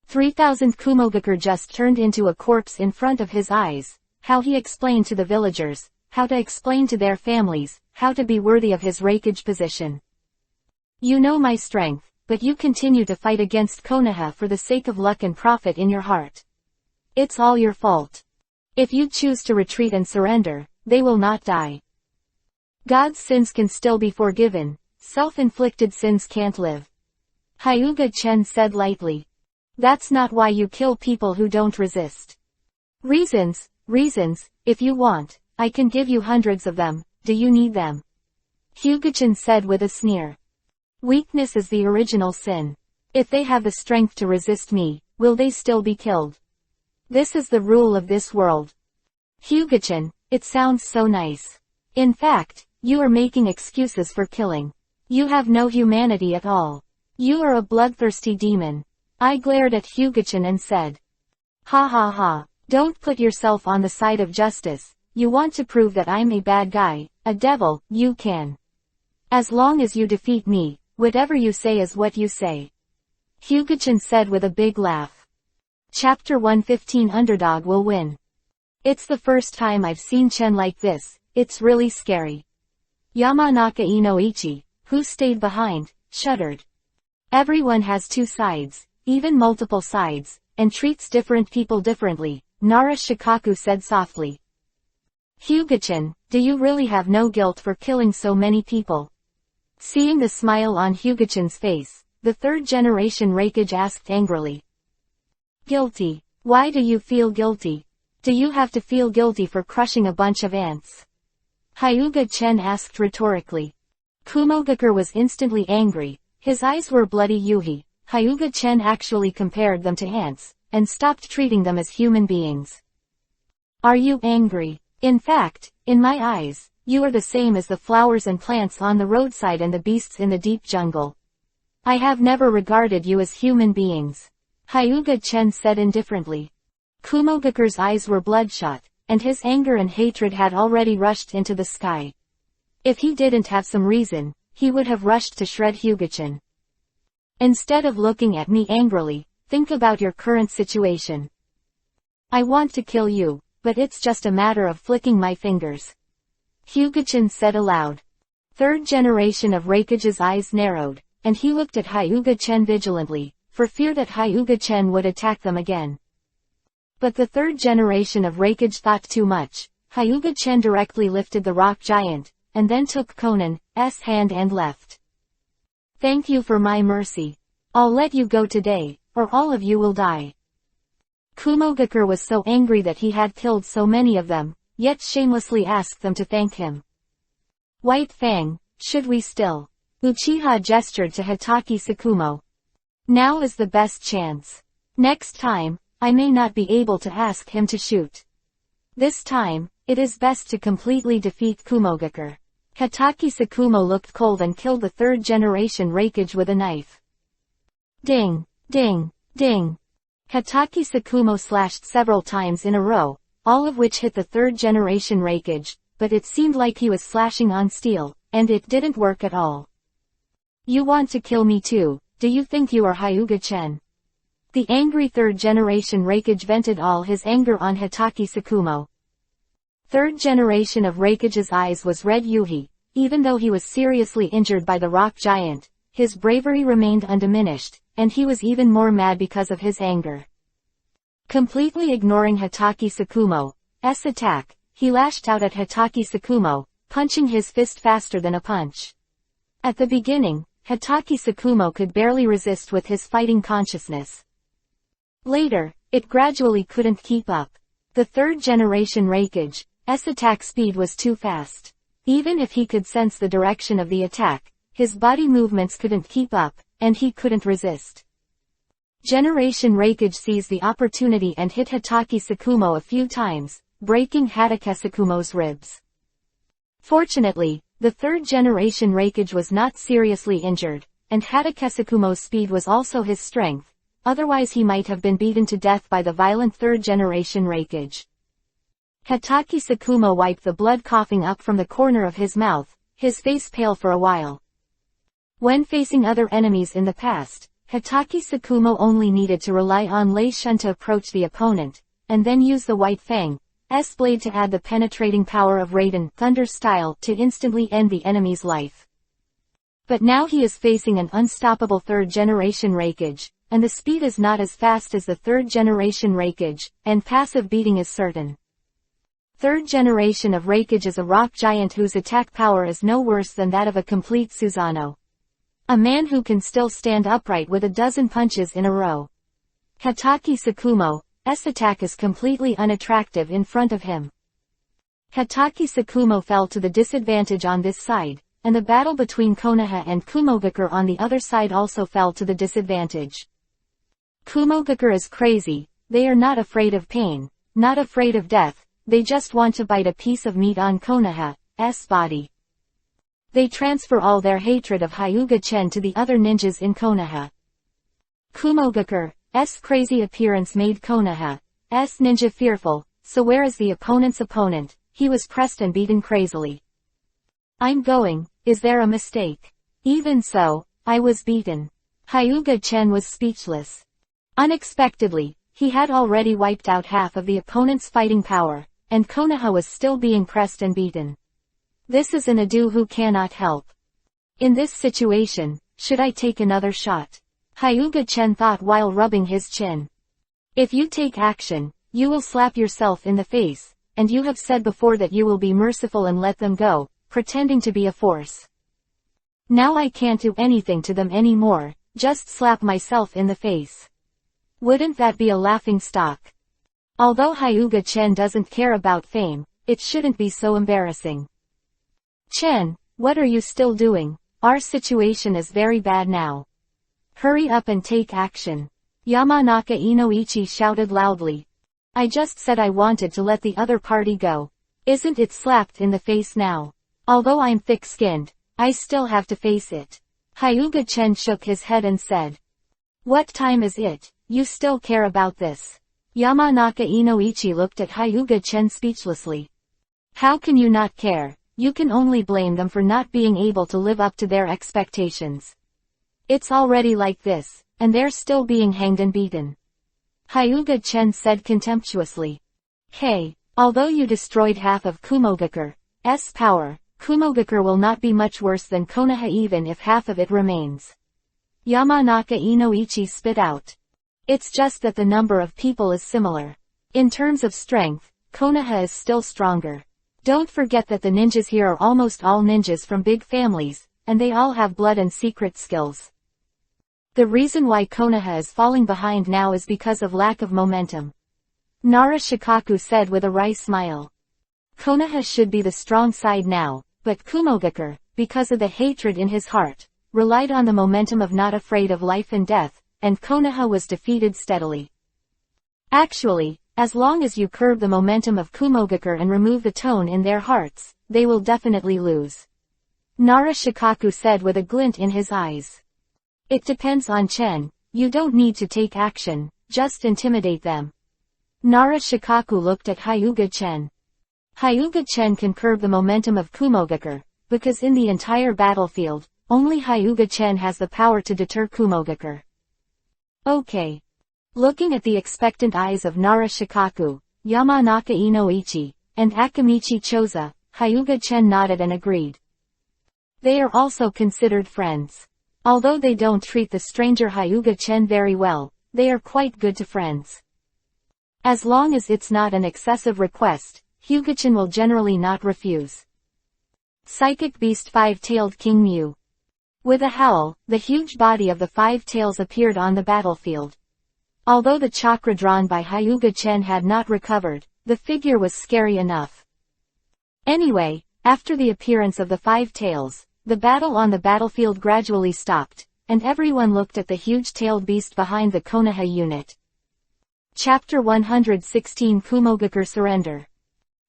3,000 Kumogakure just turned into a corpse in front of his eyes, how he explained to the villagers, how to explain to their families, how to be worthy of his Reikage position. You know my strength, but you continue to fight against Konoha for the sake of luck and profit in your heart. It's all your fault. If you choose to retreat and surrender, they will not die. God's sins can still be forgiven, self-inflicted sins can't live. Hyuga-chan said lightly. That's not why you kill people who don't resist. Reasons, if you want, I can give you hundreds of them, do you need them? Hyuga-chan said with a sneer. Weakness is the original sin. If they have the strength to resist me, will they still be killed? This is the rule of this world. Hyuga-chan, it sounds so nice. In fact, you are making excuses for killing. You have no humanity at all. You are a bloodthirsty demon. I glared at Hyuga-chan and said. Ha ha ha, don't put yourself on the side of justice, you want to prove that I'm a bad guy, a devil, you can. As long as you defeat me, whatever you say is what you say. Hyuga-chan said with a big laugh. Chapter 115 Underdog will win. It's the first time I've seen Chen like this, it's really scary. Yamanaka Inoichi, who stayed behind, shuddered. Everyone has 2 sides, even multiple sides, and treats different people differently, Nara Shikaku said softly. Hyuga-chan, do you really have no guilt for killing so many people? Seeing the smile on Hyuga-chan's face, the 3rd generation Reikage asked angrily. Guilty. Why do you feel guilty? Do you have to feel guilty for crushing a bunch of ants? Hyuga-chan asked rhetorically. Kumogakure was instantly angry, his eyes were bloody. Hyuga-chan actually compared them to ants, and stopped treating them as human beings. Are you angry? In fact, in my eyes, you are the same as the flowers and plants on the roadside and the beasts in the deep jungle. I have never regarded you as human beings. Hyuga-chan said indifferently. Kumogakure's eyes were bloodshot, and his anger and hatred had already rushed into the sky. If he didn't have some reason, he would have rushed to shred Hyuga-chan. Instead of looking at me angrily, think about your current situation. I want to kill you, but it's just a matter of flicking my fingers. Hyuga-chan said aloud. 3rd generation of Reikage's eyes narrowed, and he looked at Hyuga-chan vigilantly, for fear that Hyuga-chan would attack them again. But the 3rd generation of Reikage thought too much. Hyuga-chan directly lifted the rock giant, and then took Conan's hand and left. Thank you for my mercy. I'll let you go today, or all of you will die. Kumogakure was so angry that he had killed so many of them, yet shamelessly asked them to thank him. White Fang, should we still? Uchiha gestured to Hitaki Tsukumo. Now is the best chance. Next time, I may not be able to ask him to shoot. This time, it is best to completely defeat Kumogakure. Hitaki Tsukumo looked cold and killed the third-generation Raikage with a knife. Ding, ding, ding. Hitaki Tsukumo slashed several times in a row, all of which hit the third-generation Raikage, but it seemed like he was slashing on steel, and it didn't work at all. You want to kill me too, do you think you are Hyuga-chen? The angry third-generation Raikage vented all his anger on Hitaki Tsukumo. Third generation of Raikage's eyes was red Yuhi. Even though he was seriously injured by the rock giant, his bravery remained undiminished, and he was even more mad because of his anger. Completely ignoring Hitaki Tsukumo's attack, he lashed out at Hitaki Tsukumo, punching his fist faster than a punch. At the beginning, Hitaki Tsukumo could barely resist with his fighting consciousness. Later, it gradually couldn't keep up. The third-generation Raikage's attack speed was too fast. Even if he could sense the direction of the attack, his body movements couldn't keep up, and he couldn't resist. Generation Raikage seized the opportunity and hit Hitaki Tsukumo a few times, breaking Hatake Tsukumo's ribs. Fortunately, the third-generation Raikage was not seriously injured, and Hatake Tsukumo's speed was also his strength, otherwise he might have been beaten to death by the violent third-generation Raikage. Hitaki Tsukumo wiped the blood coughing up from the corner of his mouth, his face pale for a while. When facing other enemies in the past, Hitaki Tsukumo only needed to rely on Lei Shun to approach the opponent, and then use the White Fang's blade to add the penetrating power of Raiden Thunder style to instantly end the enemy's life. But now he is facing an unstoppable third-generation Raikage, and the speed is not as fast as the third-generation Raikage, and passive beating is certain. Third generation of Raikage is a rock giant whose attack power is no worse than that of a complete Susanoo. A man who can still stand upright with a dozen punches in a row. Hitaki Tsukumo's attack is completely unattractive in front of him. Hitaki Tsukumo fell to the disadvantage on this side, and the battle between Konoha and Kumogakure on the other side also fell to the disadvantage. Kumogakure is crazy, they are not afraid of pain, not afraid of death. They just want to bite a piece of meat on Konoha's body. They transfer all their hatred of Hyuga-chen to the other ninjas in Konoha. Kumogakure's crazy appearance made Konoha's ninja fearful, so whereas the opponent's opponent, he was pressed and beaten crazily. I'm going, is there a mistake? Even so, I was beaten. Hyuga-chen was speechless. Unexpectedly, he had already wiped out half of the opponent's fighting power, and Konoha was still being pressed and beaten. This is an Adu who cannot help. In this situation, should I take another shot? Hyuga-chen thought while rubbing his chin. If you take action, you will slap yourself in the face, and you have said before that you will be merciful and let them go, pretending to be a force. Now I can't do anything to them anymore, just slap myself in the face. Wouldn't that be a laughing stock? Although Hyuga-chen doesn't care about fame, it shouldn't be so embarrassing. Chen, what are you still doing? Our situation is very bad now. Hurry up and take action. Yamanaka Inoichi shouted loudly. I just said I wanted to let the other party go. Isn't it slapped in the face now? Although I'm thick-skinned, I still have to face it. Hyuga-chen shook his head and said. What time is it? You still care about this? Yamanaka Inoichi looked at Hyuga-chen speechlessly. How can you not care? You can only blame them for not being able to live up to their expectations. It's already like this, and they're still being hanged and beaten. Hyuga-chen said contemptuously. Hey, although you destroyed half of Kumogakure's power, Kumogakure will not be much worse than Konoha even if half of it remains. Yamanaka Inoichi spit out. It's just that the number of people is similar. In terms of strength, Konoha is still stronger. Don't forget that the ninjas here are almost all ninjas from big families, and they all have blood and secret skills. The reason why Konoha is falling behind now is because of lack of momentum. Nara Shikaku said with a wry smile. Konoha should be the strong side now, but Kumogakure, because of the hatred in his heart, relied on the momentum of not afraid of life and death, and Konoha was defeated steadily. Actually, as long as you curb the momentum of Kumogakure and remove the tone in their hearts, they will definitely lose. Nara Shikaku said with a glint in his eyes. It depends on Chen, you don't need to take action, just intimidate them. Nara Shikaku looked at Hyuga Chen. Hyuga Chen can curb the momentum of Kumogakure, because in the entire battlefield, only Hyuga Chen has the power to deter Kumogakure. Okay. Looking at the expectant eyes of Nara Shikaku, Yamanaka Inoichi, and Akamichi Choza, Hyuga Chen nodded and agreed. They are also considered friends. Although they don't treat the stranger Hyuga Chen very well, they are quite good to friends. As long as it's not an excessive request, Hyuga-chan will generally not refuse. Psychic Beast Five-Tailed King Mew. With a howl, the huge body of the Five Tails appeared on the battlefield. Although the chakra drawn by Hyuga-chan had not recovered, the figure was scary enough. Anyway, after the appearance of the Five Tails, the battle on the battlefield gradually stopped, and everyone looked at the huge-tailed beast behind the Konoha unit. Chapter 116 Kumogakure Surrender.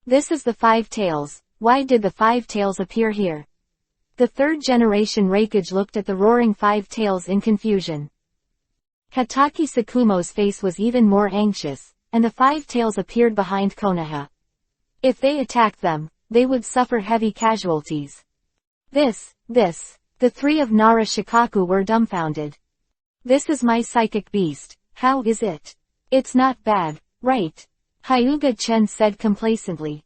This is the Five Tails. Why did the Five Tails appear here? The third-generation Raikage looked at the roaring Five Tails in confusion. Hataki Sakumo's face was even more anxious, and the Five Tails appeared behind Konoha. If they attacked them, they would suffer heavy casualties. The three of Nara Shikaku were dumbfounded. This is my psychic beast, how is it? It's not bad, right? Hyuga Chen said complacently.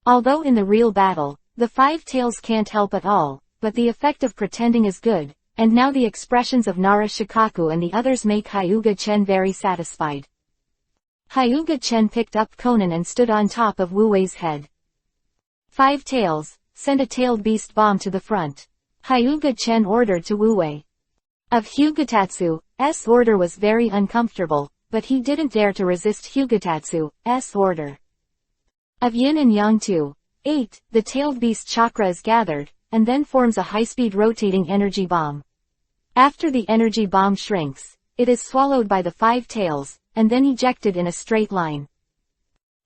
Although in the real battle, the Five Tails can't help at all, but the effect of pretending is good, and now the expressions of Nara Shikaku and the others make Hyuga Chen very satisfied. Hyuga Chen picked up Konan and stood on top of Wu Wei's head. Five Tails, send a tailed beast bomb to the front. Hyuga Chen ordered to Wu Wei. Of Hyugatatsu's order was very uncomfortable, but he didn't dare to resist Hyugatatsu's order. Of Yin and Yang too. 8. The tailed beast chakra is gathered, and then forms a high-speed rotating energy bomb. After the energy bomb shrinks, it is swallowed by the Five Tails, and then ejected in a straight line.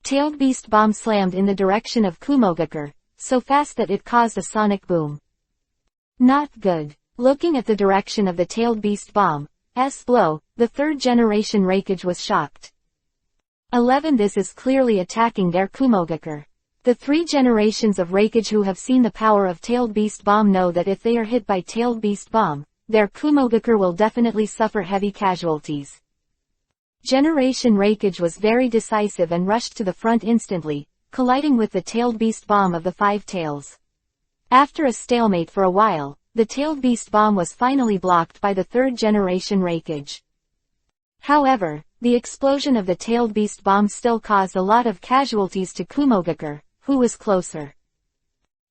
Tailed beast bomb slammed in the direction of Kumogakure, so fast that it caused a sonic boom. Not good. Looking at the direction of the tailed beast bomb's blow, the third-generation Raikage was shocked. 11. This is clearly attacking their Kumogakure. The 3 generations of Raikage who have seen the power of tailed beast bomb know that if they are hit by tailed beast bomb, their Kumogakure will definitely suffer heavy casualties. Generation Raikage was very decisive and rushed to the front instantly, colliding with the tailed beast bomb of the Five Tails. After a stalemate for a while, the tailed beast bomb was finally blocked by the third-generation Raikage. However, the explosion of the tailed beast bomb still caused a lot of casualties to Kumogakure, who was closer.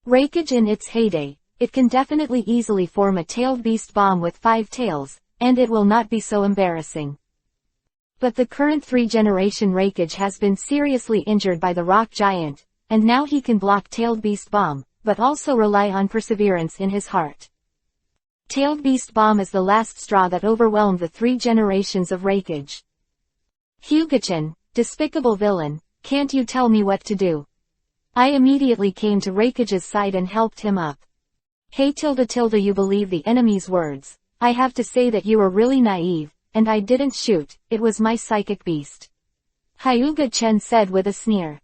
Raikage in its heyday, it can definitely easily form a tailed beast bomb with 5 tails, and it will not be so embarrassing. But the current 3-generation Raikage has been seriously injured by the rock giant, and now he can block tailed beast bomb, but also rely on perseverance in his heart. Tailed beast bomb is the last straw that overwhelmed the 3 generations of Raikage. Hyuga-chan, despicable villain, can't you tell me what to do? I immediately came to Raikage's side and helped him up. Hey you believe the enemy's words. I have to say that you were really naive, and I didn't shoot, it was my psychic beast. Hyuga-chan said with a sneer.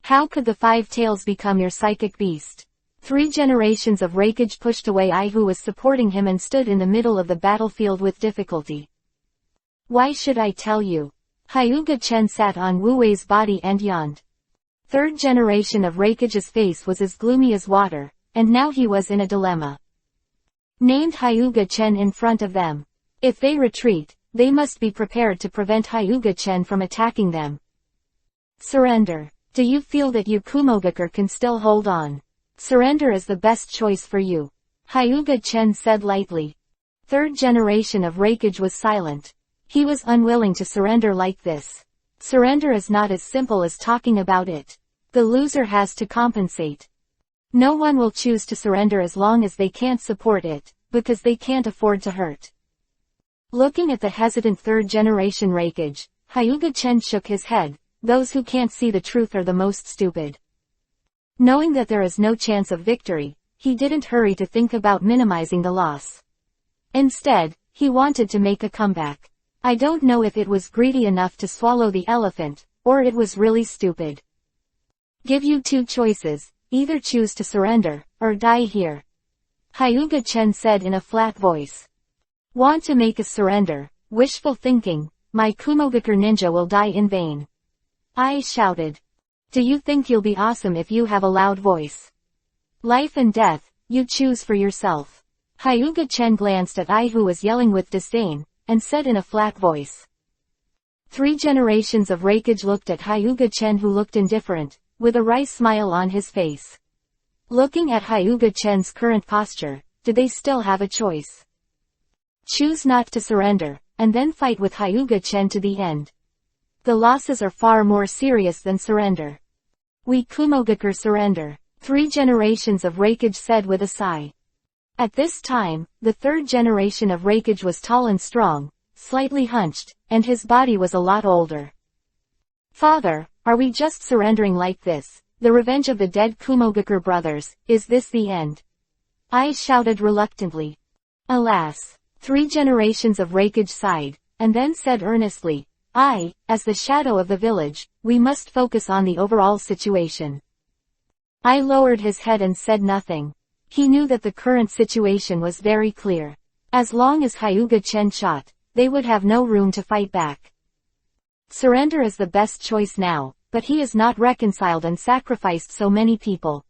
How could the 5 tails become your psychic beast? 3 generations of Raikage pushed away I who was supporting him and stood in the middle of the battlefield with difficulty. Why should I tell you? Hyuga-chan sat on Wu Wei's body and yawned. 3rd generation of Raikage's face was as gloomy as water, and now he was in a dilemma. Named Hyuga-chen in front of them. If they retreat, they must be prepared to prevent Hyuga-chen from attacking them. Surrender. Do you feel that you Kumogakure can still hold on? Surrender is the best choice for you. Hyuga-chen said lightly. 3rd generation of Raikage was silent. He was unwilling to surrender like this. Surrender is not as simple as talking about it. The loser has to compensate. No one will choose to surrender as long as they can't support it, because they can't afford to hurt. Looking at the hesitant third-generation Reikage, Hyuga-chen shook his head. Those who can't see the truth are the most stupid. Knowing that there is no chance of victory, he didn't hurry to think about minimizing the loss. Instead, he wanted to make a comeback. I don't know if it was greedy enough to swallow the elephant, or it was really stupid. Give you two choices, either choose to surrender, or die here. Hyuga-chen said in a flat voice. Want to make a surrender, wishful thinking, my Kumogakur ninja will die in vain. I shouted. Do you think you'll be awesome if you have a loud voice? Life and death, you choose for yourself. Hyuga-chen glanced at Ai, who was yelling with disdain, and said in a flat voice. 3 generations of Reikage looked at Hyuga-chen, who looked indifferent, with a wry smile on his face. Looking at Hyuga-chen's current posture, did they still have a choice? Choose not to surrender, and then fight with Hyuga-chen to the end. The losses are far more serious than surrender. We Kumogakur surrender, 3 generations of Reikage said with a sigh. At this time, the 3rd generation of Reikage was tall and strong, slightly hunched, and his body was a lot older. Father, are we just surrendering like this, the revenge of the dead Kumogakur brothers, is this the end? I shouted reluctantly. Alas, 3 generations of Reikage sighed, and then said earnestly, as the shadow of the village, we must focus on the overall situation. I lowered his head and said nothing. He knew that the current situation was very clear. As long as Hyuga-chen shot, they would have no room to fight back. Surrender is the best choice now, but he is not reconciled and sacrificed so many people.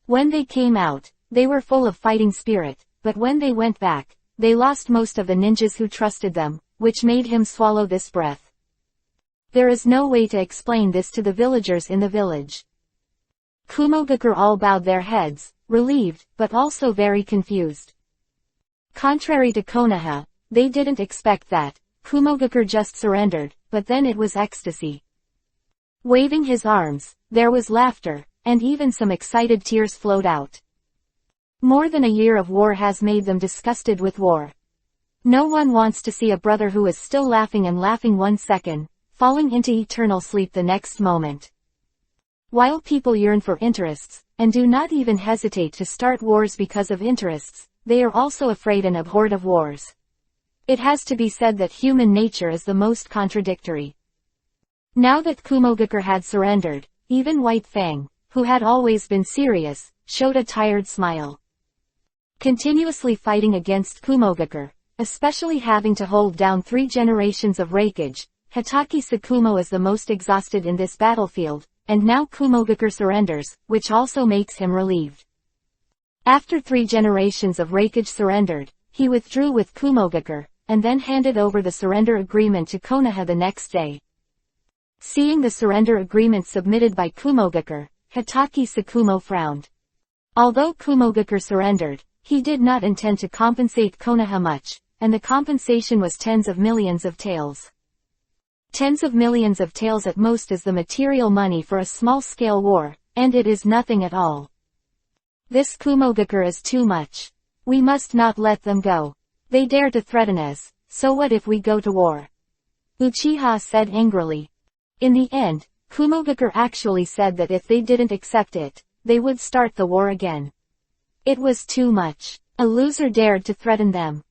When they came out, they were full of fighting spirit, but when they went back, they lost most of the ninjas who trusted them, which made him swallow this breath. There is no way to explain this to the villagers in the village. Kumogakur all bowed their heads, relieved, but also very confused. Contrary to Konoha, they didn't expect that. Kumogakur just surrendered, but then it was ecstasy. Waving his arms, there was laughter, and even some excited tears flowed out. More than a year of war has made them disgusted with war. No one wants to see a brother who is still laughing and laughing one second, falling into eternal sleep the next moment. While people yearn for interests, and do not even hesitate to start wars because of interests, they are also afraid and abhorred of wars. It has to be said that human nature is the most contradictory. Now that Kumogakur had surrendered, even White Fang, who had always been serious, showed a tired smile. Continuously fighting against Kumogakur, especially having to hold down 3 generations of Reikage, Hitaki Sakumo is the most exhausted in this battlefield, and now Kumogakur surrenders, which also makes him relieved. After 3 generations of Reikage surrendered, he withdrew with Kumogakur, and then handed over the surrender agreement to Konoha the next day. Seeing the surrender agreement submitted by Kumogakur, Hitaki Sakumo frowned. Although Kumogakur surrendered, he did not intend to compensate Konoha much, and the compensation was tens of millions of taels. Tens of millions of taels at most is the material money for a small-scale war, and it is nothing at all. This Kumogakur is too much. We must not let them go. They dare to threaten us, so what if we go to war? Uchiha said angrily. In the end, Kumogakur actually said that if they didn't accept it, they would start the war again. It was too much. A loser dared to threaten them.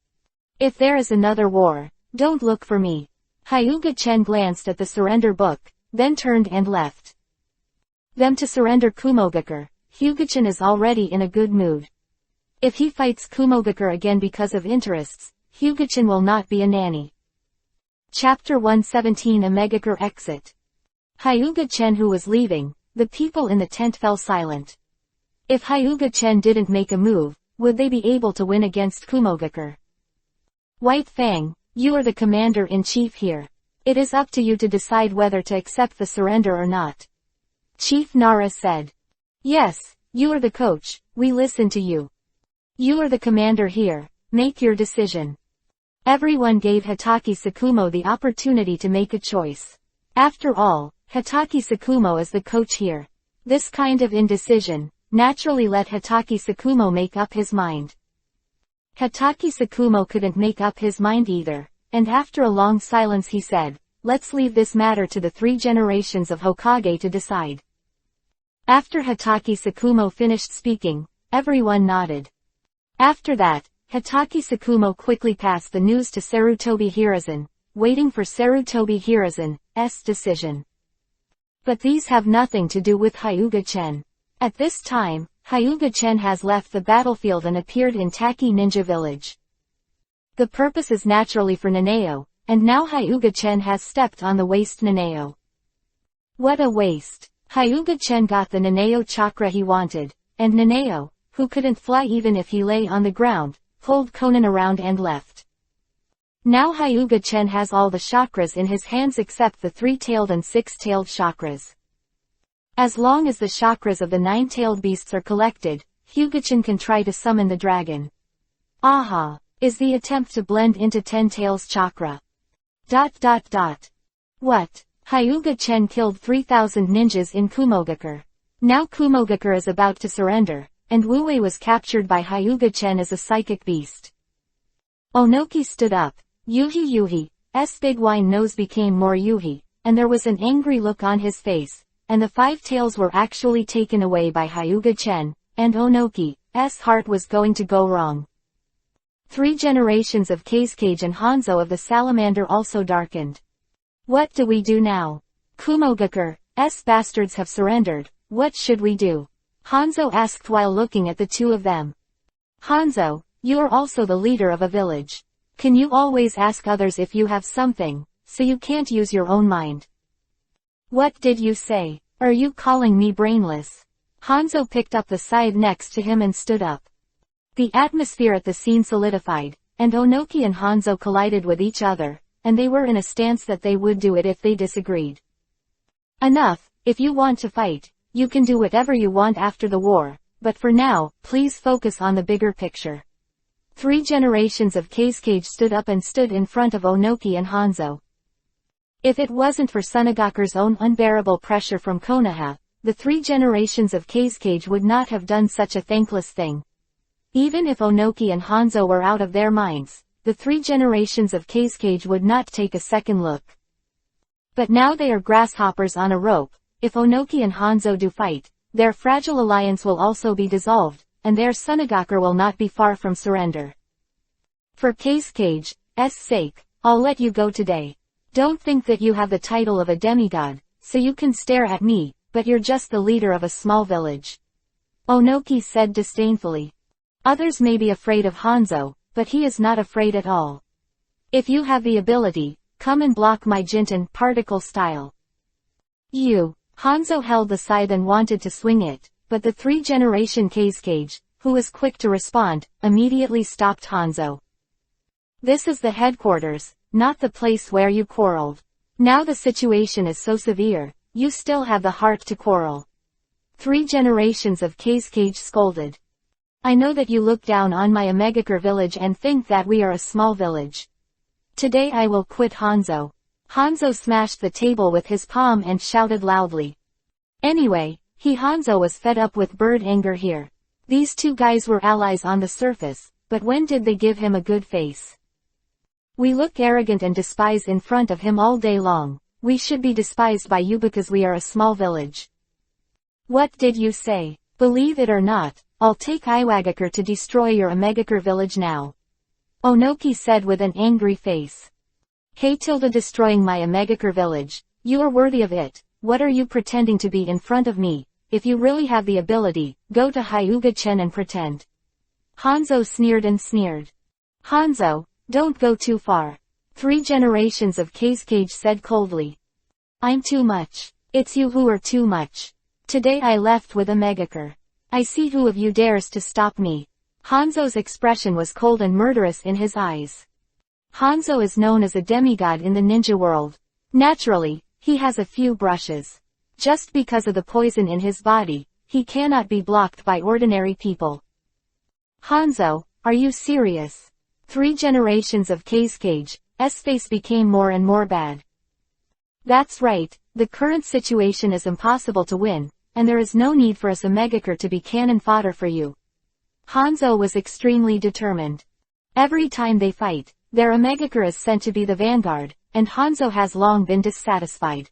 If there is another war, don't look for me. Hyuga-chen glanced at the surrender book, then turned and left. Them to surrender Kumogakur, Hyuga-chen is already in a good mood. If he fights Kumogakur again because of interests, Hyuga-chen will not be a nanny. Chapter 117 A Megakur Exit. Hyuga-chen who was leaving, the people in the tent fell silent. If Hyuga-chen didn't make a move, would they be able to win against Kumogakur? White Fang, you are the commander-in-chief here. It is up to you to decide whether to accept the surrender or not. Chief Nara said. Yes, you are the coach, we listen to you. You are the commander here, make your decision. Everyone gave Hitaki Sakumo the opportunity to make a choice. After all, Hitaki Sakumo is the coach here. This kind of indecision, naturally let Hatake Sakumo make up his mind. Hatake Sakumo couldn't make up his mind either, and after a long silence he said, "Let's leave this matter to the 3 generations of Hokage to decide." After Hatake Sakumo finished speaking, everyone nodded. After that, Hatake Sakumo quickly passed the news to Sarutobi Hiruzen, waiting for Sarutobi Hiruzen's decision. But these have nothing to do with Hyuga-chen. At this time, Hyuga-chen has left the battlefield and appeared in Taki Ninja Village. The purpose is naturally for Nanao, and now Hyuga-chen has stepped on the waste Nanao. What a waste! Hyuga-chen got the Nanao chakra he wanted, and Nanao, who couldn't fly even if he lay on the ground, pulled Conan around and left. Now Hyuga-chen has all the chakras in his hands except the 3-tailed and 6-tailed chakras. As long as the chakras of the 9-tailed beasts are collected, Hyuga-chen can try to summon the dragon. Aha! Is the attempt to blend into 10-tails chakra. ... What? Hyuga-chen killed 3,000 ninjas in Kumogakure. Now Kumogakure is about to surrender, and Wu-Wei was captured by Hyuga-chen as a psychic beast. Onoki stood up. Yuhi's big wine nose became more Yuhi, and there was an angry look on his face, and the 5 tails were actually taken away by Hyuga-chen, and Onoki's heart was going to go wrong. 3 generations of Kazekage and Hanzo of the salamander also darkened. What do we do now? Kumogakure's bastards have surrendered, what should we do? Hanzo asked while looking at the 2 of them. Hanzo, you are also the leader of a village. Can you always ask others if you have something, so you can't use your own mind? What did you say? Are you calling me brainless? Hanzo picked up the side next to him and stood up. The atmosphere at the scene solidified, and Onoki and Hanzo collided with each other, and they were in a stance that they would do it if they disagreed. Enough, if you want to fight, you can do whatever you want after the war, but for now, please focus on the bigger picture. 3 generations of Kazekage stood up and stood in front of Onoki and Hanzo. If it wasn't for Tsunogakure's own unbearable pressure from Konoha, the 3 generations of Kazekage would not have done such a thankless thing. Even if Onoki and Hanzo were out of their minds, the 3 generations of Kazekage would not take a second look. But now they are grasshoppers on a rope. If Onoki and Hanzo do fight, their fragile alliance will also be dissolved, and their Tsunogakure will not be far from surrender. For Kazekage's sake, I'll let you go today. Don't think that you have the title of a demigod, so you can stare at me, but you're just the leader of a small village. Onoki said disdainfully. Others may be afraid of Hanzo, but he is not afraid at all. If you have the ability, come and block my Jinten particle style. Hanzo held the scythe and wanted to swing it, but the 3-generation Kazekage, who was quick to respond, immediately stopped Hanzo. This is the headquarters, not the place where you quarreled. Now the situation is so severe, you still have the heart to quarrel. 3 generations of Kazekage scolded. I know that you look down on my Omegakure village and think that we are a small village. Today I will quit Hanzo. Hanzo smashed the table with his palm and shouted loudly. Anyway, Hanzo was fed up with bird anger here. These 2 guys were allies on the surface, but when did they give him a good face? We look arrogant and despise in front of him all day long. We should be despised by you because we are a small village. What did you say? Believe it or not, I'll take Iwagakure to destroy your Omegakure village now. Onoki said with an angry face. Hey destroying my Omegakure village, you are worthy of it. What are you pretending to be in front of me? If you really have the ability, go to Hyuga-chen and pretend. Hanzo sneered and sneered. Hanzo, don't go too far. 3 generations of Kazekage said coldly. I'm too much. It's you who are too much. Today I left with Omegakure. I see who of you dares to stop me. Hanzo's expression was cold and murderous in his eyes. Hanzo is known as a demigod in the ninja world. Naturally, he has a few brushes. Just because of the poison in his body, he cannot be blocked by ordinary people. Hanzo, are you serious? 3 generations of Kazekage's face became more and more bad. That's right, the current situation is impossible to win, and there is no need for us Omegakure to be cannon fodder for you. Hanzo was extremely determined. Every time they fight, their Omegakure is sent to be the vanguard, and Hanzo has long been dissatisfied.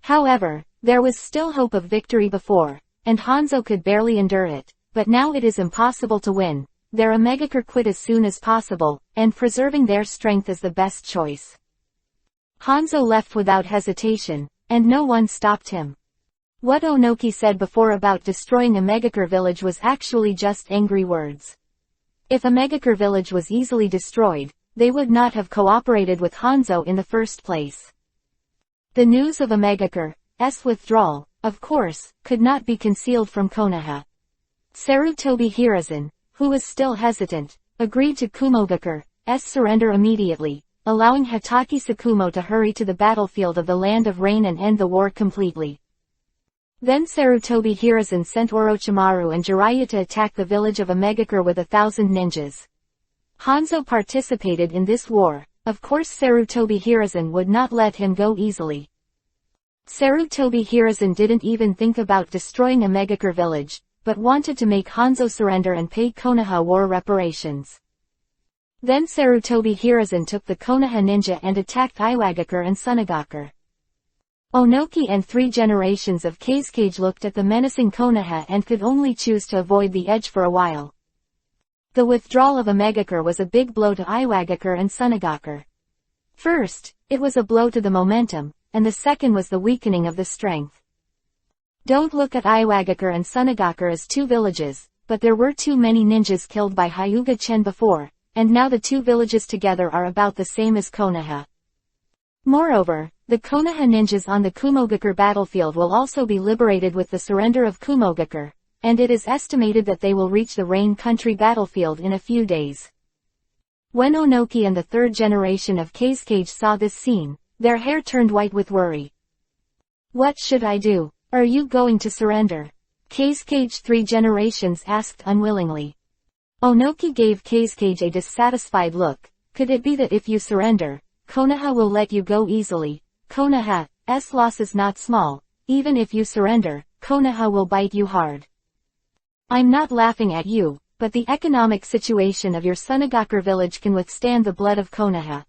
However, there was still hope of victory before, and Hanzo could barely endure it, but now it is impossible to win. Their Omegakure quit as soon as possible, and preserving their strength is the best choice. Hanzo left without hesitation, and no one stopped him. What Onoki said before about destroying Omegakure village was actually just angry words. If Omegakure village was easily destroyed, they would not have cooperated with Hanzo in the first place. The news of Omegakure's withdrawal, of course, could not be concealed from Konoha. Sarutobi Hiruzen, who was still hesitant, agreed to Kumogakure's surrender immediately, allowing Hatake Sakumo to hurry to the battlefield of the Land of Rain and end the war completely. Then Sarutobi Hiruzen sent Orochimaru and Jiraiya to attack the village of Omegakure with 1,000 ninjas. Hanzo participated in this war. Of course Sarutobi Hiruzen would not let him go easily. Sarutobi Hiruzen didn't even think about destroying Omegakure village, but wanted to make Hanzo surrender and pay Konoha war reparations. Then Sarutobi Hiruzen took the Konoha ninja and attacked Iwagakure and Sunagakure. Onoki and 3 generations of Kazekage looked at the menacing Konoha and could only choose to avoid the edge for a while. The withdrawal of Omegakure was a big blow to Iwagakure and Sunagakure. First, it was a blow to the momentum, and the second was the weakening of the strength. Don't look at Iwagakure and Sunagakure as 2 villages, but there were too many ninjas killed by Hyuga-chen before, and now the 2 villages together are about the same as Konoha. Moreover, the Konoha ninjas on the Kumogakure battlefield will also be liberated with the surrender of Kumogakure, and it is estimated that they will reach the Rain Country battlefield in a few days. When Onoki and the 3rd generation of Kazekage saw this scene, their hair turned white with worry. What should I do? Are you going to surrender? Kazekage 3 generations asked unwillingly. Onoki gave Kazekage a dissatisfied look. Could it be that if you surrender, Konoha will let you go easily? Konoha's loss is not small. Even if you surrender, Konoha will bite you hard. I'm not laughing at you, but the economic situation of your Sunagakure village can withstand the blood of Konoha.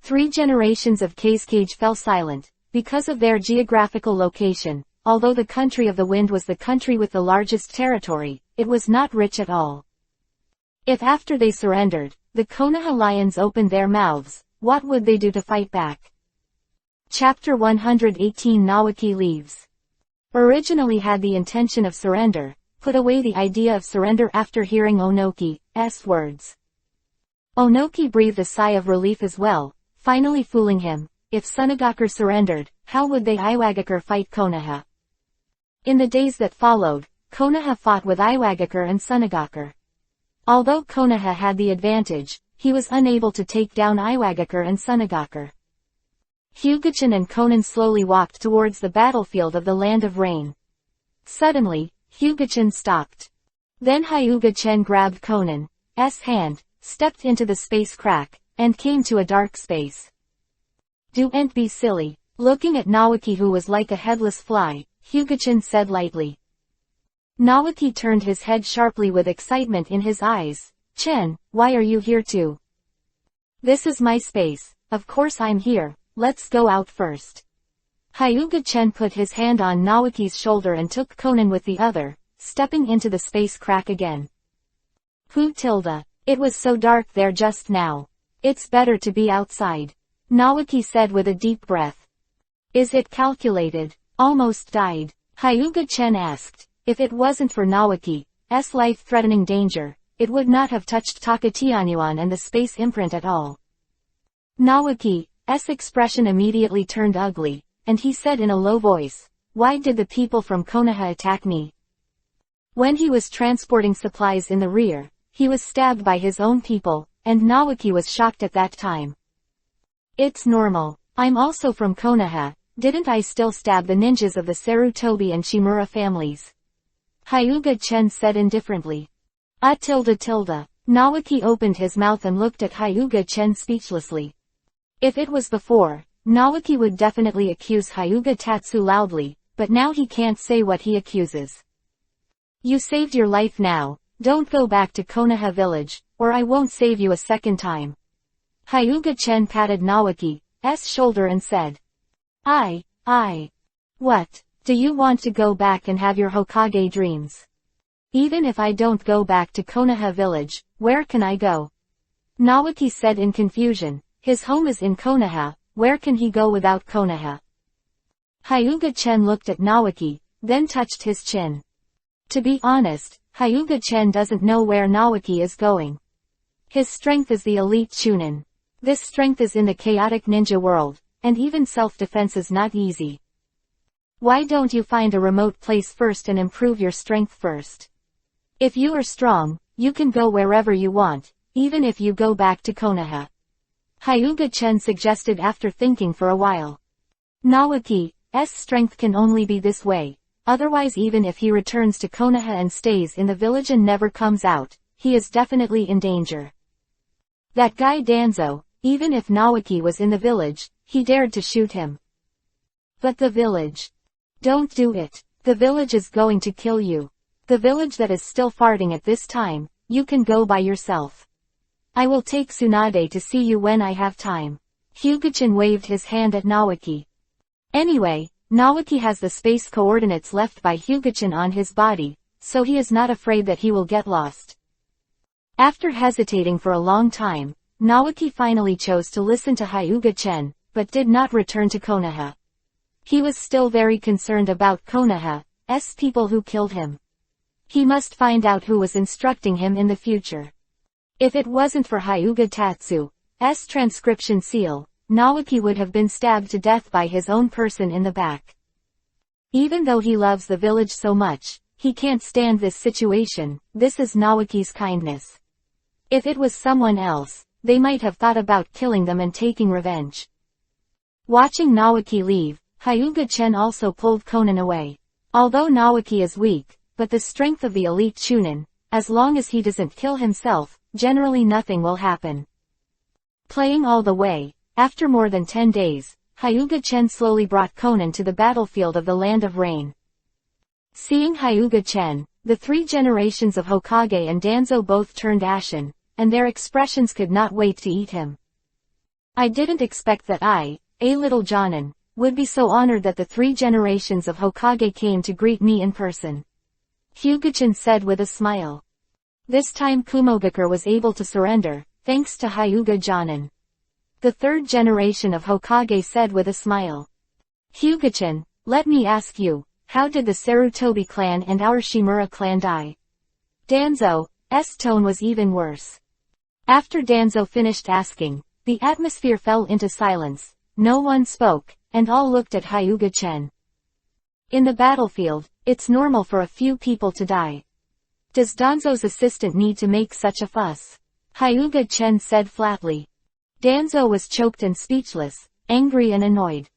3 generations of Kazekage fell silent, because of their geographical location. Although the country of the wind was the country with the largest territory, it was not rich at all. If after they surrendered, the Konoha lions opened their mouths, what would they do to fight back? Chapter 118 Naoki leaves. Originally had the intention of surrender, put away the idea of surrender after hearing Onoki's words. Onoki breathed a sigh of relief as well, finally fooling him. If Sunagakure surrendered, how would they Iwagakure fight Konoha? In the days that followed, Konoha fought with Iwagakure and Sunagakure. Although Konoha had the advantage, he was unable to take down Iwagakure and Sunagakure. Hyuga-chan and Konan slowly walked towards the battlefield of the Land of Rain. Suddenly, Hyuga-chan stopped. Then Hyuga-chan grabbed Konan's hand, stepped into the space crack, and came to a dark space. Don't be silly. Looking at Naoki who was like a headless fly, Hyuga-chan said lightly. Naoki turned his head sharply with excitement in his eyes. Chen, why are you here too? This is my space. Of course I'm here. Let's go out first. Hyuga-chen put his hand on Naoki's shoulder and took Konan with the other, stepping into the space crack again. It was so dark there just now. It's better to be outside. Naoki said with a deep breath. Is it calculated? Almost died. Hyuga-chen asked. If it wasn't for Naoki's life-threatening danger, it would not have touched Takatianyuan and the space imprint at all. Naoki's expression immediately turned ugly, and he said in a low voice, why did the people from Konoha attack me? When he was transporting supplies in the rear, he was stabbed by his own people, and Naoki was shocked at that time. It's normal. I'm also from Konoha. Didn't I still stab the ninjas of the Sarutobi and Shimura families? Hyuga-chen said indifferently. Naoki opened his mouth and looked at Hyuga-chen speechlessly. If it was before, Naoki would definitely accuse Hyuga Tatsu loudly, but now he can't say what he accuses. You saved your life now, don't go back to Konoha village, or I won't save you a second time. Hyuga-chen patted Naoki's shoulder and said. What? Do you want to go back and have your Hokage dreams? Even if I don't go back to Konoha village, where can I go? Naoki said in confusion. His home is in Konoha, where can he go without Konoha? Hyuga-chen looked at Naoki, then touched his chin. To be honest, Hyuga-chen doesn't know where Naoki is going. His strength is the elite Chunin. This strength is in the chaotic ninja world, and even self-defense is not easy. Why don't you find a remote place first and improve your strength first? If you are strong, you can go wherever you want, even if you go back to Konoha. Hyuga-chen suggested after thinking for a while. Naoki's strength can only be this way, otherwise even if he returns to Konoha and stays in the village and never comes out, he is definitely in danger. That guy Danzo, even if Naoki was in the village, he dared to shoot him. But the village. Don't do it. The village is going to kill you. The village that is still farting at this time, you can go by yourself. I will take Tsunade to see you when I have time. Hyuga-chen waved his hand at Naoki. Anyway, Naoki has the space coordinates left by Hyuga-chen on his body, so he is not afraid that he will get lost. After hesitating for a long time, Naoki finally chose to listen to Hyuga-chen, but did not return to Konoha. He was still very concerned about Konoha's people who killed him. He must find out who was instructing him in the future. If it wasn't for Hyuga Tatsu's transcription seal, Naoki would have been stabbed to death by his own person in the back. Even though he loves the village so much, he can't stand this situation. This is Naoki's kindness. If it was someone else, they might have thought about killing them and taking revenge. Watching Naoki leave, Hyuga-chen also pulled Konan away. Although Naoki is weak, but the strength of the elite Chunin, as long as he doesn't kill himself, generally nothing will happen. Playing all the way, after more than 10 days, Hyuga-chen slowly brought Konan to the battlefield of the Land of Rain. Seeing Hyuga-chen, the 3 generations of Hokage and Danzo both turned ashen, and their expressions could not wait to eat him. I didn't expect that a little Jonin, would be so honored that the 3 generations of Hokage came to greet me in person. Hyuga-chen said with a smile. This time Kumogakure was able to surrender, thanks to Hyuga Jonin. The 3rd generation of Hokage said with a smile. Hyuga-chen, let me ask you, how did the Sarutobi clan and our Shimura clan die? Danzo's tone was even worse. After Danzo finished asking, the atmosphere fell into silence, no one spoke, and all looked at Hyuga-chen. In the battlefield, it's normal for a few people to die. Does Danzo's assistant need to make such a fuss? Hyuga-chen said flatly. Danzo was choked and speechless, angry and annoyed.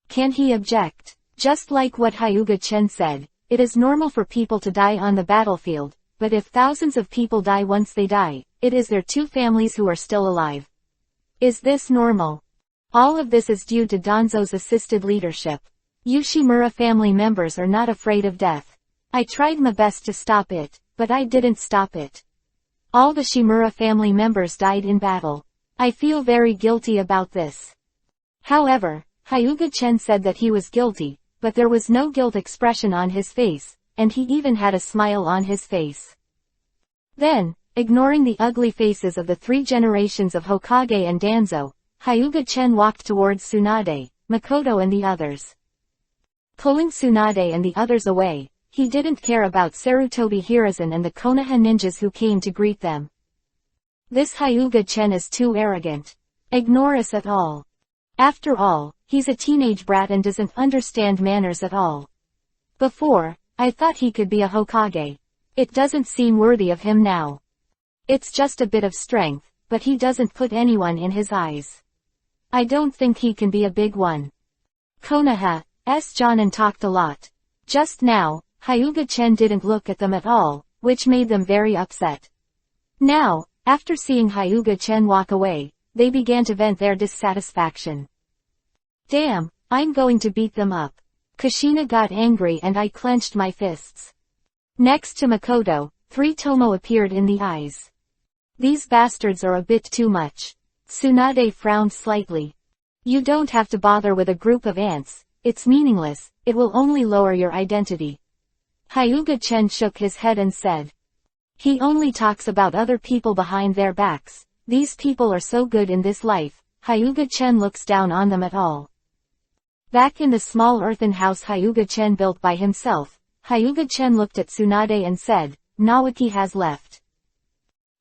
Can he object? Just like what Hyuga-chen said, it is normal for people to die on the battlefield, but if thousands of people die once they die, it is their 2 families who are still alive. Is this normal? All of this is due to Danzo's assisted leadership. You Shimura family members are not afraid of death. I tried my best to stop it, but I didn't stop it. All the Shimura family members died in battle. I feel very guilty about this. However, Hyuga-chen said that he was guilty, but there was no guilt expression on his face, and he even had a smile on his face. Then, ignoring the ugly faces of the 3 generations of Hokage and Danzo, Hyuga-chen walked towards Tsunade, Makoto and the others. Pulling Tsunade and the others away, he didn't care about Sarutobi Hiruzen and the Konoha ninjas who came to greet them. This Hyuga-chen is too arrogant. Ignore us at all. After all, he's a teenage brat and doesn't understand manners at all. Before, I thought he could be a Hokage. It doesn't seem worthy of him now. It's just a bit of strength, but he doesn't put anyone in his eyes. I don't think he can be a big one. Konoha's Jonin talked a lot. Just now, Hyuga-chen didn't look at them at all, which made them very upset. Now, after seeing Hyuga-chen walk away, they began to vent their dissatisfaction. Damn, I'm going to beat them up. Kushina got angry and I clenched my fists. Next to Makoto, 3 Tomo appeared in the eyes. These bastards are a bit too much. Tsunade frowned slightly. You don't have to bother with a group of ants, it's meaningless, it will only lower your identity. Hyuga-chen shook his head and said. He only talks about other people behind their backs, these people are so good in this life, Hyuga-chen looks down on them at all. Back in the small earthen house Hyuga-chen built by himself, Hyuga-chen looked at Tsunade and said, Naoki has left.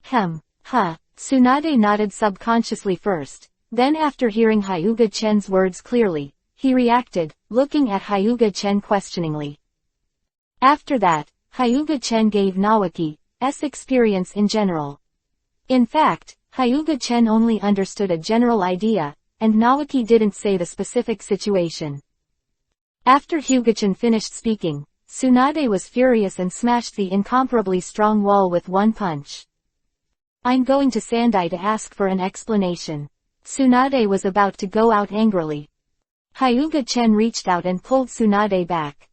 Tsunade nodded subconsciously first, then after hearing Hyuga-chen's words clearly, he reacted, looking at Hyuga-chen questioningly. After that, Hyuga-chen gave Naoki's experience in general. In fact, Hyuga-chen only understood a general idea, and Naoki didn't say the specific situation. After Hyuga-chen finished speaking, Tsunade was furious and smashed the incomparably strong wall with one punch. I'm going to Sandai to ask for an explanation. Tsunade was about to go out angrily. Hyuga-chen reached out and pulled Tsunade back.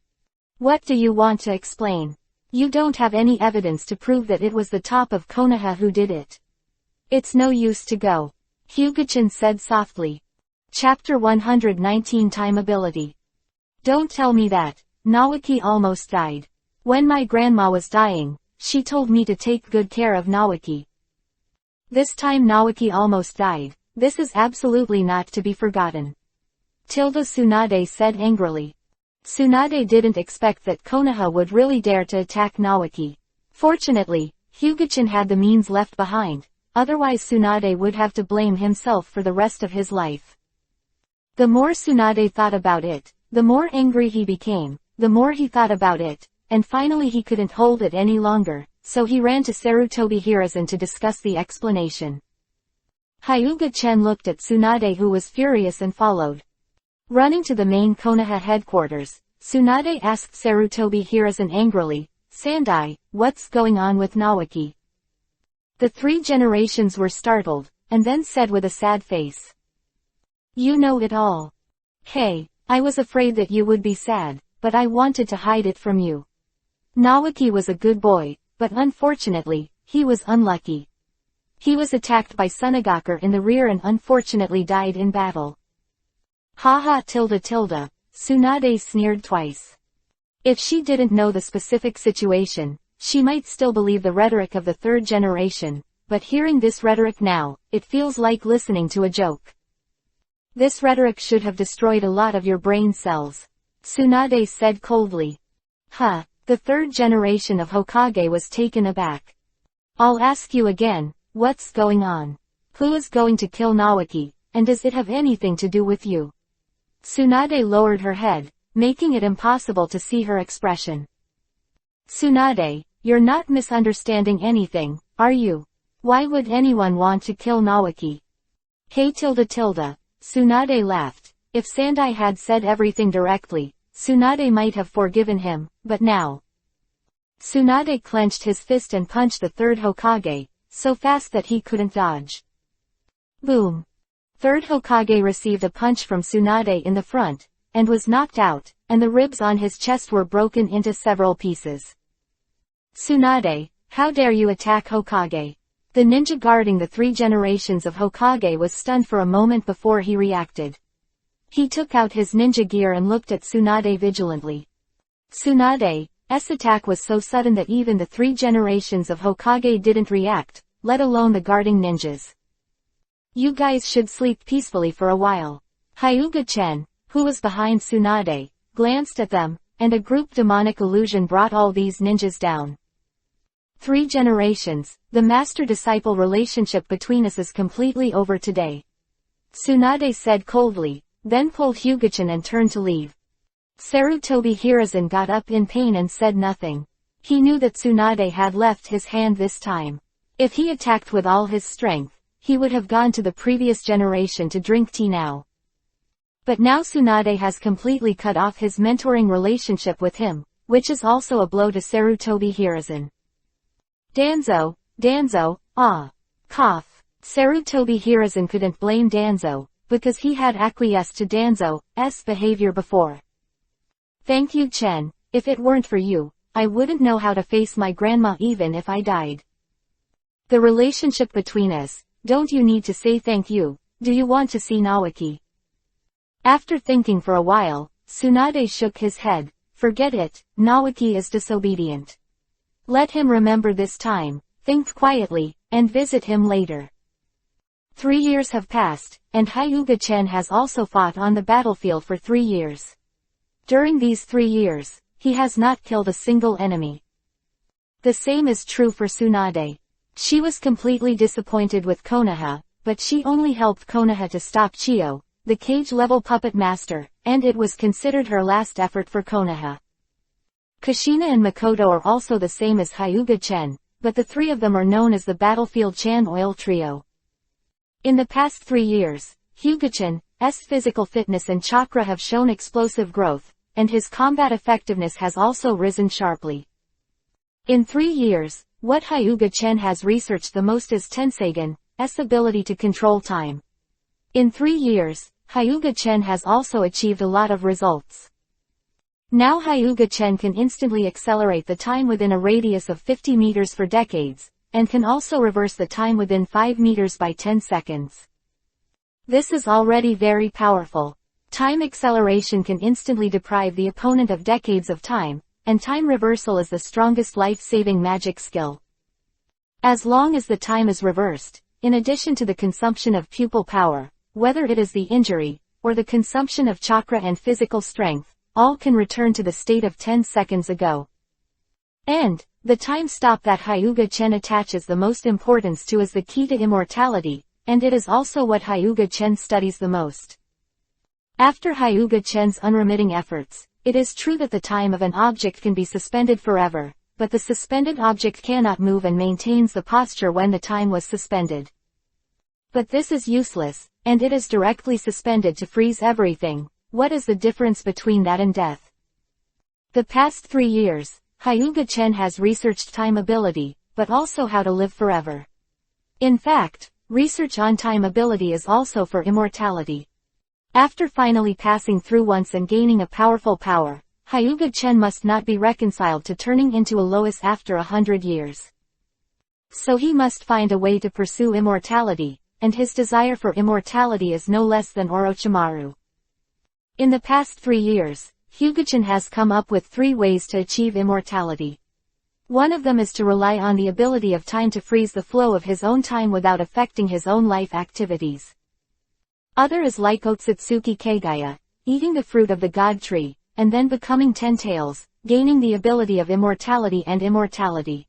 What do you want to explain? You don't have any evidence to prove that it was the top of Konoha who did it. It's no use to go. Hyuga-chen said softly. Chapter 119 Time Ability. Don't tell me that. Naoki almost died. When my grandma was dying, she told me to take good care of Naoki. This time Naoki almost died. This is absolutely not to be forgotten. Tsunade said angrily. Tsunade didn't expect that Konoha would really dare to attack Naoki. Fortunately, Hyuga-chen had the means left behind, otherwise Tsunade would have to blame himself for the rest of his life. The more Tsunade thought about it, the more angry he became, the more he thought about it, and finally he couldn't hold it any longer, so he ran to Sarutobi Hiruzen to discuss the explanation. Hyuga-chen looked at Tsunade who was furious and followed. Running to the main Konoha headquarters, Tsunade asked Sarutobi Hiruzen angrily, Sandai, what's going on with Naoki? The 3 generations were startled, and then said with a sad face. You know it all. Hey, I was afraid that you would be sad, but I wanted to hide it from you. Naoki was a good boy, but unfortunately, he was unlucky. He was attacked by Sunagaku in the rear and unfortunately died in battle. Haha. Tsunade sneered twice. If she didn't know the specific situation, she might still believe the rhetoric of the 3rd generation, but hearing this rhetoric now, it feels like listening to a joke. This rhetoric should have destroyed a lot of your brain cells. Tsunade said coldly. The 3rd generation of Hokage was taken aback. I'll ask you again, what's going on? Who is going to kill Naoki, and does it have anything to do with you? Tsunade lowered her head, making it impossible to see her expression. Tsunade, you're not misunderstanding anything, are you? Why would anyone want to kill Naoki? Hey. Tsunade laughed. If Sandai had said everything directly, Tsunade might have forgiven him, but now. Tsunade clenched his fist and punched the 3rd Hokage, so fast that he couldn't dodge. Boom. 3rd Hokage received a punch from Tsunade in the front, and was knocked out, and the ribs on his chest were broken into several pieces. Tsunade, how dare you attack Hokage? The ninja guarding the 3 generations of Hokage was stunned for a moment before he reacted. He took out his ninja gear and looked at Tsunade vigilantly. Tsunade's attack was so sudden that even the 3 generations of Hokage didn't react, let alone the guarding ninjas. You guys should sleep peacefully for a while. Hyuga-chen, who was behind Tsunade, glanced at them, and a group demonic illusion brought all these ninjas down. 3 generations, the master-disciple relationship between us is completely over today. Tsunade said coldly, then pulled Hyuga-chen and turned to leave. Sarutobi Hiruzen got up in pain and said nothing. He knew that Tsunade had left his hand this time. If he attacked with all his strength, he would have gone to the previous generation to drink tea now. But now Tsunade has completely cut off his mentoring relationship with him, which is also a blow to Sarutobi Hiruzen. Danzo, cough. Sarutobi Hiruzen couldn't blame Danzo, because he had acquiesced to Danzo's behavior before. Thank you, Chen. If it weren't for you, I wouldn't know how to face my grandma even if I died. The relationship between us, don't you need to say thank you, do you want to see Naoki? After thinking for a while, Tsunade shook his head. Forget it, Naoki is disobedient. Let him remember this time, think quietly, and visit him later. 3 years have passed, and Hyuga-chen has also fought on the battlefield for 3 years. During these 3 years, he has not killed a single enemy. The same is true for Tsunade. She was completely disappointed with Konoha, but she only helped Konoha to stop Chiyo, the cage-level puppet master, and it was considered her last effort for Konoha. Kushina and Makoto are also the same as Hyuga-chen, but the three of them are known as the Battlefield Chan Oil Trio. In the past 3 years, Hyuga-chan's physical fitness and chakra have shown explosive growth, and his combat effectiveness has also risen sharply. In 3 years, what Hyuga-chen has researched the most is Tensagen's ability to control time. In 3 years, Hyuga-chen has also achieved a lot of results. Now Hyuga-chen can instantly accelerate the time within a radius of 50 meters for decades, and can also reverse the time within 5 meters by 10 seconds. This is already very powerful. Time acceleration can instantly deprive the opponent of decades of time, and time reversal is the strongest life-saving magic skill. As long as the time is reversed, in addition to the consumption of pupil power, whether it is the injury, or the consumption of chakra and physical strength, all can return to the state of 10 seconds ago. And, the time stop that Hyuga-chen attaches the most importance to is the key to immortality, and it is also what Hyuga-chen studies the most. After Hyuga-chen's unremitting efforts, it is true that the time of an object can be suspended forever, but the suspended object cannot move and maintains the posture when the time was suspended. But this is useless, and it is directly suspended to freeze everything. What is the difference between that and death? The past 3 years, Hyuga-chen has researched time ability, but also how to live forever. In fact, research on time ability is also for immortality. After finally passing through once and gaining a powerful power, Hyuga-chen must not be reconciled to turning into a Lois after 100 years. So he must find a way to pursue immortality, and his desire for immortality is no less than Orochimaru. In the past 3 years, Hyuga-chen has come up with 3 ways to achieve immortality. One of them is to rely on the ability of time to freeze the flow of his own time without affecting his own life activities. Other is like Otsutsuki Kagaya, eating the fruit of the god tree, and then becoming 10 tails, gaining the ability of immortality and immortality.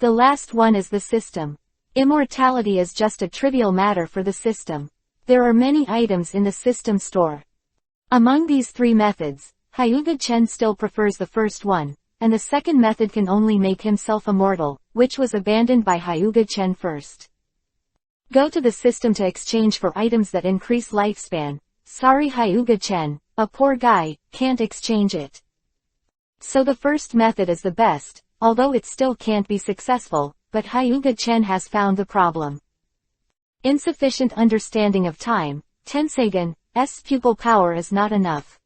The last one is the system. Immortality is just a trivial matter for the system. There are many items in the system store. Among these 3 methods, Hyuga-chen still prefers the first one, and the second method can only make himself immortal, which was abandoned by Hyuga-chen first. Go to the system to exchange for items that increase lifespan. Sorry Hyuga-chen, a poor guy, can't exchange it. So the first method is the best, although it still can't be successful, but Hyuga-chen has found the problem. Insufficient understanding of time. Tensagen's pupil power is not enough.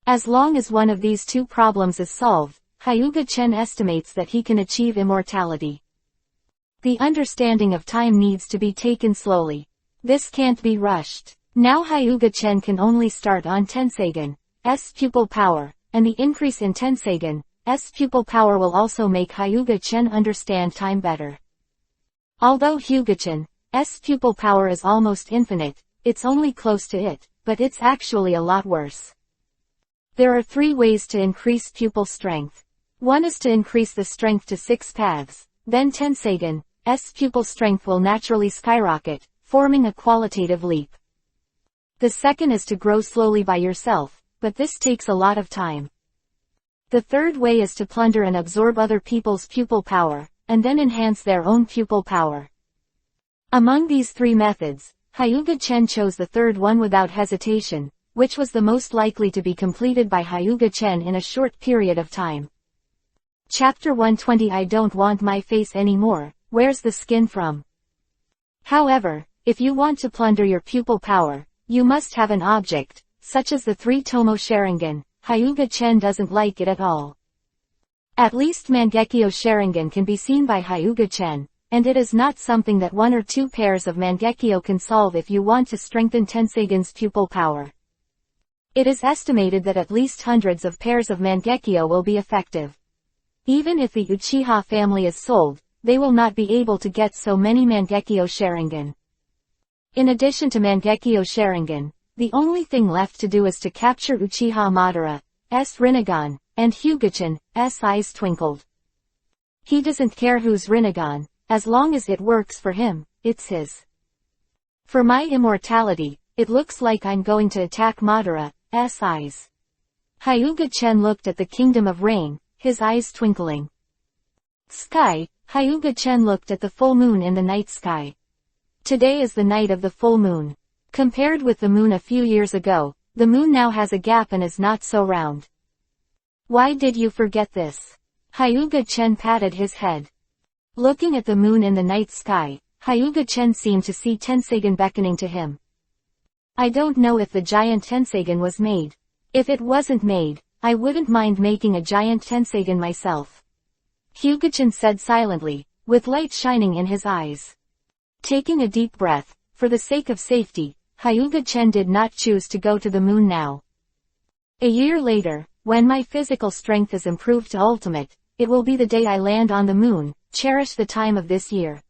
As long as one of these 2 problems is solved, Hyuga-chen estimates that he can achieve immortality. The understanding of time needs to be taken slowly. This can't be rushed. Now Hyuga-chen can only start on Tensagen's pupil power, and the increase in Tensagen's pupil power will also make Hyuga-chen understand time better. Although Hyuga-chan's pupil power is almost infinite, it's only close to it, but it's actually a lot worse. There are 3 ways to increase pupil strength. One is to increase the strength to 6 paths, then Tensagen's pupil strength will naturally skyrocket, forming a qualitative leap. The second is to grow slowly by yourself, but this takes a lot of time. The third way is to plunder and absorb other people's pupil power, and then enhance their own pupil power. Among these 3 methods, Hyuga-chen chose the third one without hesitation, which was the most likely to be completed by Hyuga-chen in a short period of time. Chapter 120 I don't want my face anymore, where's the skin from? However, if you want to plunder your pupil power, you must have an object, such as the 3 Tomo Sharingan, Hyuga-chen doesn't like it at all. At least Mangekyo Sharingan can be seen by Hyuga-chen, and it is not something that one or two pairs of Mangekyo can solve if you want to strengthen Tenseigan's pupil power. It is estimated that at least hundreds of pairs of Mangekyo will be effective. Even if the Uchiha family is sold, they will not be able to get so many Mangekyo Sharingan. In addition to Mangekyo Sharingan, the only thing left to do is to capture Uchiha Madara's Rinnegan, and Hyuga-chan's eyes twinkled. He doesn't care who's Rinnegan, as long as it works for him, it's his. For my immortality, it looks like I'm going to attack Madara's eyes. Hyuga-chen looked at the Kingdom of Rain, his eyes twinkling. Sky, Hyuga-chen looked at the full moon in the night sky. Today is the night of the full moon. Compared with the moon a few years ago, the moon now has a gap and is not so round. Why did you forget this? Hyuga-chen patted his head. Looking at the moon in the night sky, Hyuga-chen seemed to see Tenseigan beckoning to him. I don't know if the giant Tenseigan was made. If it wasn't made, I wouldn't mind making a giant Tenseigan myself. Hyuga-chen said silently, with light shining in his eyes. Taking a deep breath, for the sake of safety, Hyuga-chen did not choose to go to the moon now. A year later, when my physical strength is improved to ultimate, it will be the day I land on the moon. Cherish the time of this year.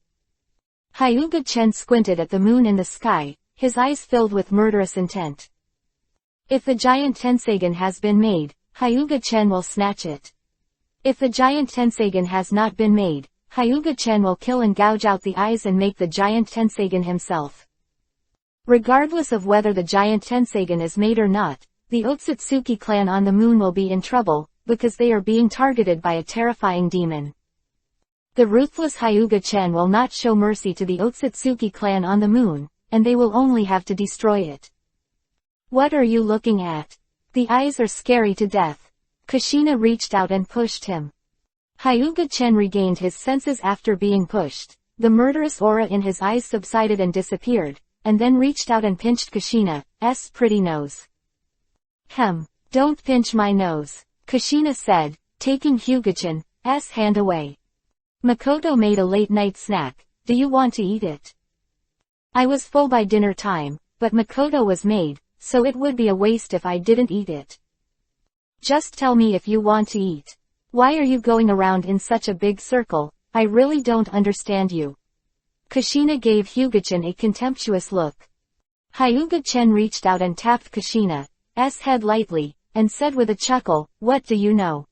Hyuga-chen squinted at the moon in the sky, his eyes filled with murderous intent. If the giant Tenseigan has been made, Hyuga-chen will snatch it. If the giant Tenseigan has not been made, Hyuga-chen will kill and gouge out the eyes and make the giant Tenseigan himself. Regardless of whether the giant Tenseigan is made or not, the Otsutsuki clan on the moon will be in trouble, because they are being targeted by a terrifying demon. The ruthless Hyuga-chen will not show mercy to the Otsutsuki clan on the moon, and they will only have to destroy it. What are you looking at? The eyes are scary to death. Kushina reached out and pushed him. Hyuga-chen regained his senses after being pushed. The murderous aura in his eyes subsided and disappeared, and then reached out and pinched Kushina's pretty nose. Don't pinch my nose, Kushina said, taking Hyuga-chan's hand away. Makoto made a late-night snack. Do you want to eat it? I was full by dinner time, but Makoto was made, so it would be a waste if I didn't eat it. Just tell me if you want to eat. Why are you going around in such a big circle? I really don't understand you. Kushina gave Hyuga-chan a contemptuous look. Hyuga-chen reached out and tapped Kushina's head lightly, and said with a chuckle, what do you know?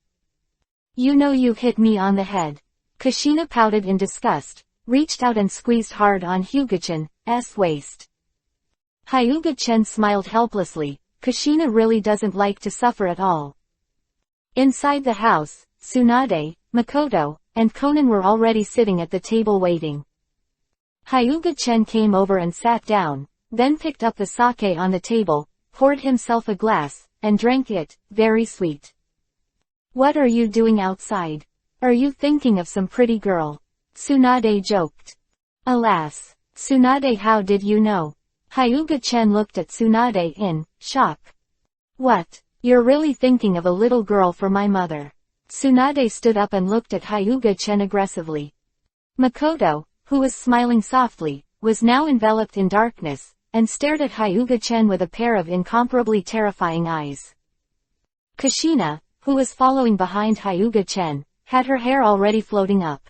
You know you hit me on the head. Kushina pouted in disgust, reached out and squeezed hard on Hyuga-chan's waist. Hyuga-chen smiled helplessly. Kushina really doesn't like to suffer at all. Inside the house, Tsunade, Makoto, and Konan were already sitting at the table waiting. Hyuga-chen came over and sat down, then picked up the sake on the table, poured himself a glass, and drank it, very sweet. What are you doing outside? Are you thinking of some pretty girl? Tsunade joked. Alas, Tsunade, how did you know? Hyuga-chen looked at Tsunade in shock. What? You're really thinking of a little girl for my mother? Tsunade stood up and looked at Hyuga-chen aggressively. Makoto, who was smiling softly, was now enveloped in darkness, and stared at Hyuga-chen with a pair of incomparably terrifying eyes. Kushina, who was following behind Hyuga-chen, had her hair already floating up.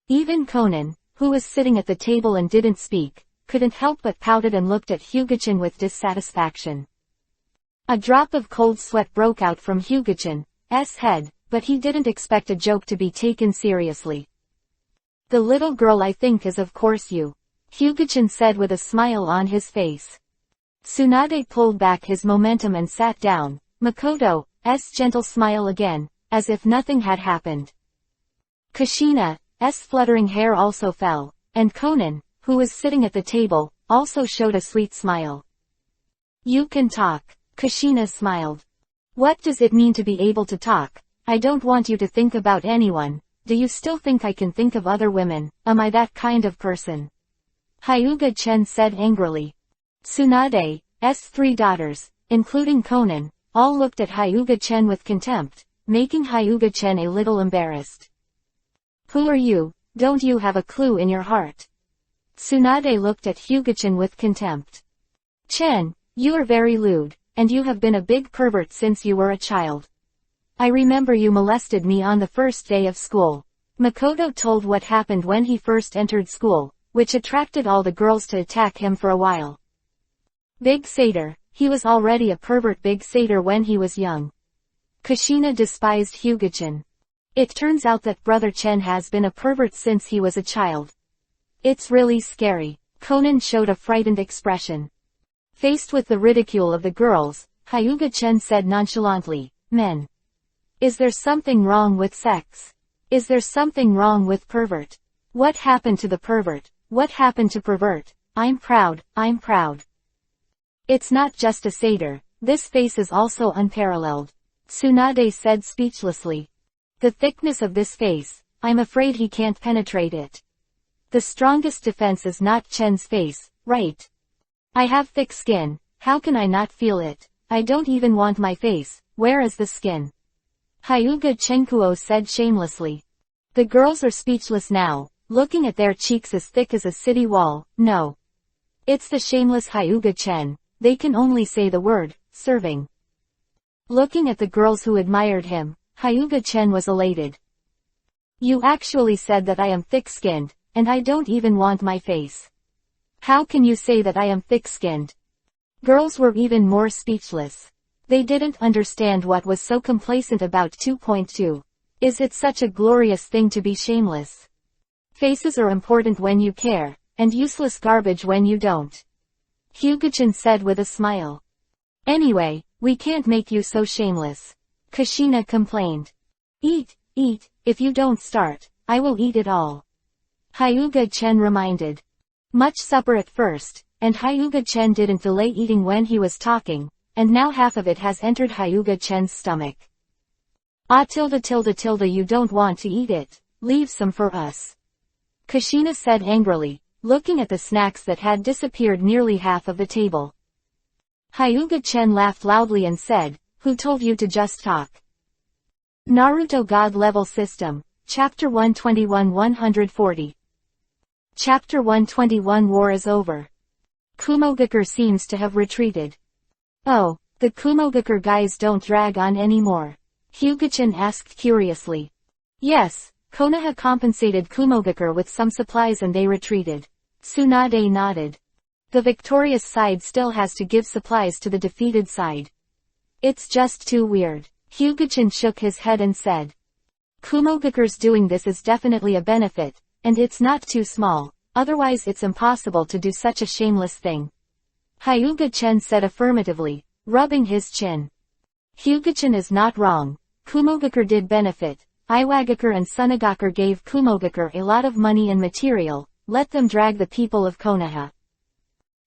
Even Konan, who was sitting at the table and didn't speak, couldn't help but pouted and looked at Hyuga-chan with dissatisfaction. A drop of cold sweat broke out from Hyuga-chan's head, but he didn't expect a joke to be taken seriously. The little girl I think is of course you, Hyuga-chan said with a smile on his face. Tsunade pulled back his momentum and sat down, Makoto's gentle smile again, as if nothing had happened. Kushina's fluttering hair also fell, and Konan, who was sitting at the table, also showed a sweet smile. You can talk, Kushina smiled. What does it mean to be able to talk? I don't want you to think about anyone. Do you still think I can think of other women? Am I that kind of person? Hyuga-chen said angrily. Tsunade's 3 daughters, including Konan, All looked at Hyuga-chen with contempt, making Hyuga-chen a little embarrassed. Who are you? Don't you have a clue in your heart? Tsunade looked at Hyuga-chen with contempt. Chen, you are very lewd, and you have been a big pervert since you were a child. I remember you molested me on the first day of school. Makoto told what happened when he first entered school, which attracted all the girls to attack him for a while. Big satyr, he was already a pervert big satyr when he was young. Kushina despised Hyuga-chen. It turns out that Brother Chen has been a pervert since he was a child. It's really scary. Conan showed a frightened expression. Faced with the ridicule of the girls, Hyuga-chen said nonchalantly, Men. Is there something wrong with sex? Is there something wrong with pervert? What happened to the pervert? What happened to pervert? I'm proud, I'm proud. It's not just a satyr, this face is also unparalleled. Tsunade said speechlessly. The thickness of this face, I'm afraid he can't penetrate it. The strongest defense is not Chen's face, right? I have thick skin, how can I not feel it? I don't even want my face, where is the skin? Hyuga Chenkuo said shamelessly. The girls are speechless now, looking at their cheeks as thick as a city wall. No. It's the shameless Hyuga Chen, they can only say the word, serving. Looking at the girls who admired him, Hyuga Chen was elated. You actually said that I am thick-skinned, and I don't even want my face. How can you say that I am thick-skinned? Girls were even more speechless. They didn't understand what was so complacent about 2.2. Is it such a glorious thing to be shameless? Faces are important when you care, and useless garbage when you don't. Hyuga-chan said with a smile. Anyway, we can't make you so shameless. Kushina complained. Eat, if you don't start, I will eat it all. Hyuga-chen reminded. Much supper at first, and Hyuga-chen didn't delay eating when he was talking, and now half of it has entered Hyuga-chen's stomach. You don't want to eat it, leave some for us. Kushina said angrily, looking at the snacks that had disappeared nearly half of the table. Hyuga-chen laughed loudly and said, Who told you to just talk? Naruto God Level System, Chapter 121-140. Chapter 121 War is over. Kumogakure seems to have retreated. Oh, the Kumogakure guys don't drag on anymore. Hyuga-chan asked curiously. Yes, Konoha compensated Kumogakure with some supplies and they retreated. Tsunade nodded. The victorious side still has to give supplies to the defeated side. It's just too weird. Hyuga-chan shook his head and said. Kumogakure's doing this is definitely a benefit, and it's not too small, otherwise it's impossible to do such a shameless thing. Hyuga-chan said affirmatively, rubbing his chin. Hyuga-chan is not wrong. Kumogakure did benefit. Iwagakure and Sunagakure gave Kumogakure a lot of money and material, let them drag the people of Konoha.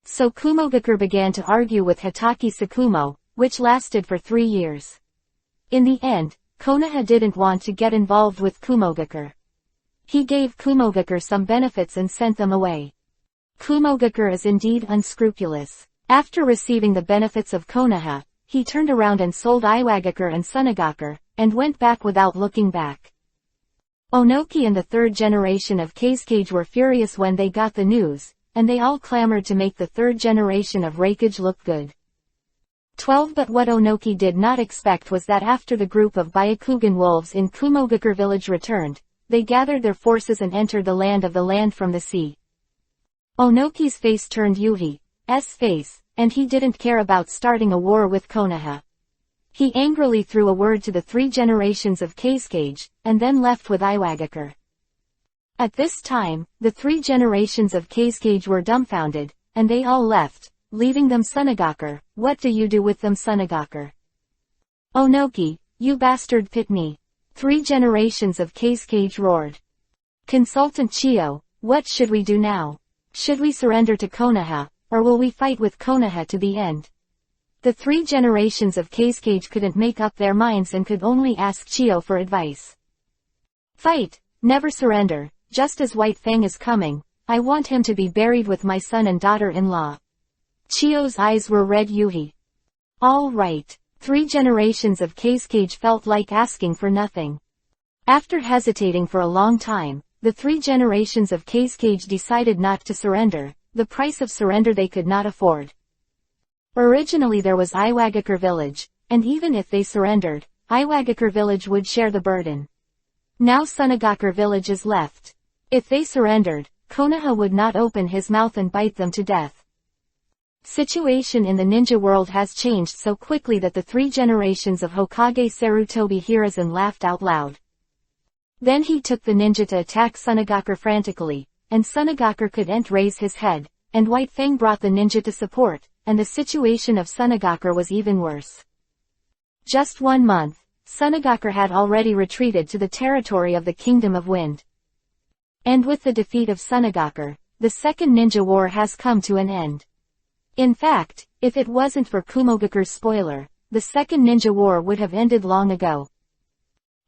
So Kumogakure began to argue with Hitaki Sakumo, which lasted for 3 years. In the end, Konoha didn't want to get involved with Kumogakure. He gave Kumogakure some benefits and sent them away. Kumogakure is indeed unscrupulous. After receiving the benefits of Konoha, he turned around and sold Iwagakure and Sunagakure, and went back without looking back. Onoki and the third generation of Kazekage were furious when they got the news, and they all clamored to make the third generation of Reikage look good. 12 But what Onoki did not expect was that after the group of Byakugan wolves in Kumogakure village returned, they gathered their forces and entered the land from the sea. Onoki's face turned Yuhi's face, and he didn't care about starting a war with Konoha. He angrily threw a word to the 3 generations of Kazekage, and then left with Iwagakure. At this time, the 3 generations of Kazekage were dumbfounded, and they all left, leaving them Sunagakure. What do you do with them Sunagakure? Onoki, you bastard pit me. 3 generations of Kazekage roared. Consultant Chiyo, what should we do now? Should we surrender to Konoha, or will we fight with Konoha to the end? The 3 generations of Kazekage couldn't make up their minds and could only ask Chiyo for advice. Fight, never surrender, just as White Fang is coming, I want him to be buried with my son and daughter-in-law. Chiyo's eyes were red. All right. 3 generations of Keizkage felt like asking for nothing. After hesitating for a long time, the 3 generations of Keizkage decided not to surrender, the price of surrender they could not afford. Originally there was Iwagakure village, and even if they surrendered, Iwagakure village would share the burden. Now Sunagakure village is left. If they surrendered, Konoha would not open his mouth and bite them to death. Situation in the ninja world has changed so quickly that the 3 generations of Hokage Sarutobi Hiruzen laughed out loud. Then he took the ninja to attack Sunagakure frantically, and Sunagakure couldn't raise his head, and White Fang brought the ninja to support, and the situation of Sunagakure was even worse. Just 1 month, Sunagakure had already retreated to the territory of the Kingdom of Wind. And with the defeat of Sunagakure, the Second Ninja War has come to an end. In fact, if it wasn't for Kumogakure's spoiler, the Second Ninja War would have ended long ago.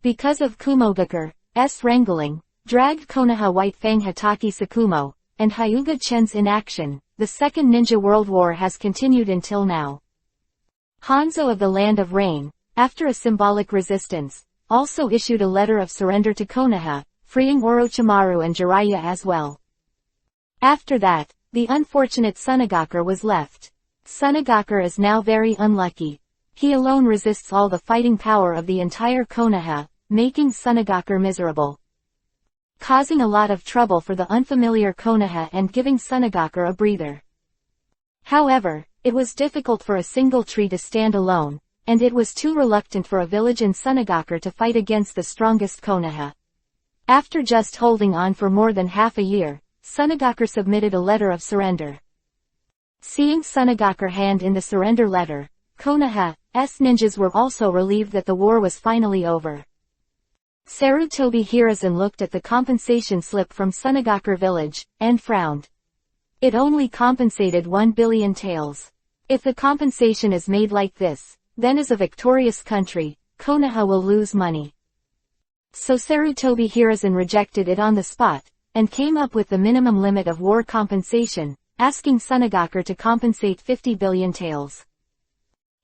Because of Kumogakure's wrangling, dragged Konoha White Fang Hatake Sakumo, and Hyuga Chen's inaction, the Second Ninja World War has continued until now. Hanzo of the Land of Rain, after a symbolic resistance, also issued a letter of surrender to Konoha, freeing Orochimaru and Jiraiya as well. After that, the unfortunate Sunagakure was left. Sunagakure is now very unlucky. He alone resists all the fighting power of the entire Konoha, making Sunagakure miserable. Causing a lot of trouble for the unfamiliar Konoha and giving Sunagakure a breather. However, it was difficult for a single tree to stand alone, and it was too reluctant for a village in Sunagakure to fight against the strongest Konoha. After just holding on for more than half a year, Sunagakure submitted a letter of surrender. Seeing Sunagakure hand in the surrender letter, Konoha's ninjas were also relieved that the war was finally over. Sarutobi Hiruzen looked at the compensation slip from Sunagakure village, and frowned. It only compensated 1 billion taels. If the compensation is made like this, then as a victorious country, Konoha will lose money. So Sarutobi Hiruzen rejected it on the spot, and came up with the minimum limit of war compensation, asking Sunagakure to compensate 50 billion taels.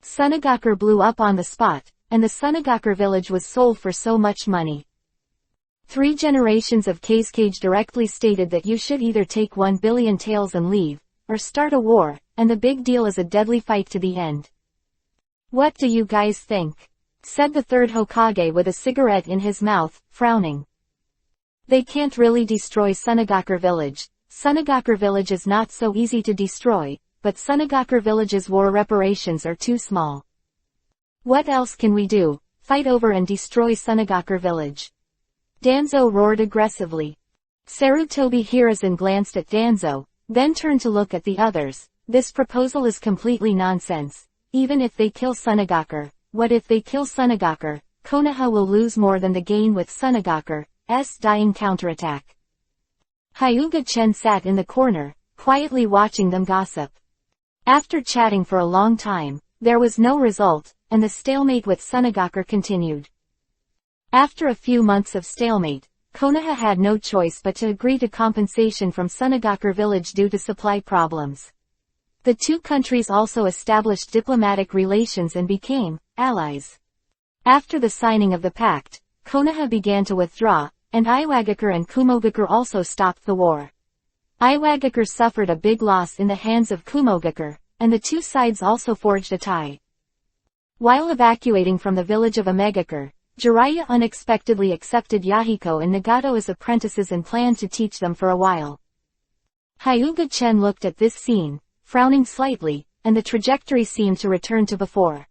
Sunagakure blew up on the spot, and the Sunagakure village was sold for so much money. 3 generations of Keizkage directly stated that you should either take 1 billion taels and leave, or start a war, and the big deal is a deadly fight to the end. What do you guys think? Said the 3rd Hokage with a cigarette in his mouth, frowning. They can't really destroy Sunagakure village. Sunagakure village is not so easy to destroy, but Sunagakure village's war reparations are too small. What else can we do? Fight over and destroy Sunagakure village. Danzo roared aggressively. Sarutobi Hiruzen glanced at Danzo, then turned to look at the others. This proposal is completely nonsense. Even if they kill Sunagakure, what if they kill Sunagakure? Konoha will lose more than the gain with Sunagakure's dying counterattack. Hyuga Chen sat in the corner, quietly watching them gossip. After chatting for a long time, there was no result, and the stalemate with Sunagakure continued. After a few months of stalemate, Konoha had no choice but to agree to compensation from Sunagakure village due to supply problems. The 2 countries also established diplomatic relations and became allies. After the signing of the pact, Konoha began to withdraw, and Iwagakure and Kumogakure also stopped the war. Iwagakure suffered a big loss in the hands of Kumogakure, and the 2 sides also forged a tie. While evacuating from the village of Omegakure, Jiraiya unexpectedly accepted Yahiko and Nagato as apprentices and planned to teach them for a while. Hyuga Chen looked at this scene, frowning slightly, and the trajectory seemed to return to before.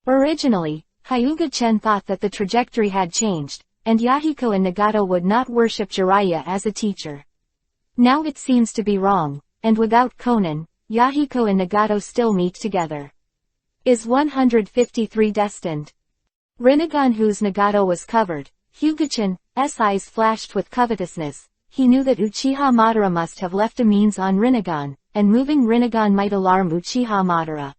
Originally, Hyuga Chen thought that the trajectory had changed, and Yahiko and Nagato would not worship Jiraiya as a teacher. Now it seems to be wrong, and without Konan, Yahiko and Nagato still meet together. Is 153 destined? Rinnegan whose Nagato was covered, Hyuga-chan's eyes flashed with covetousness. He knew that Uchiha Madara must have left a means on Rinnegan, and moving Rinnegan might alarm Uchiha Madara.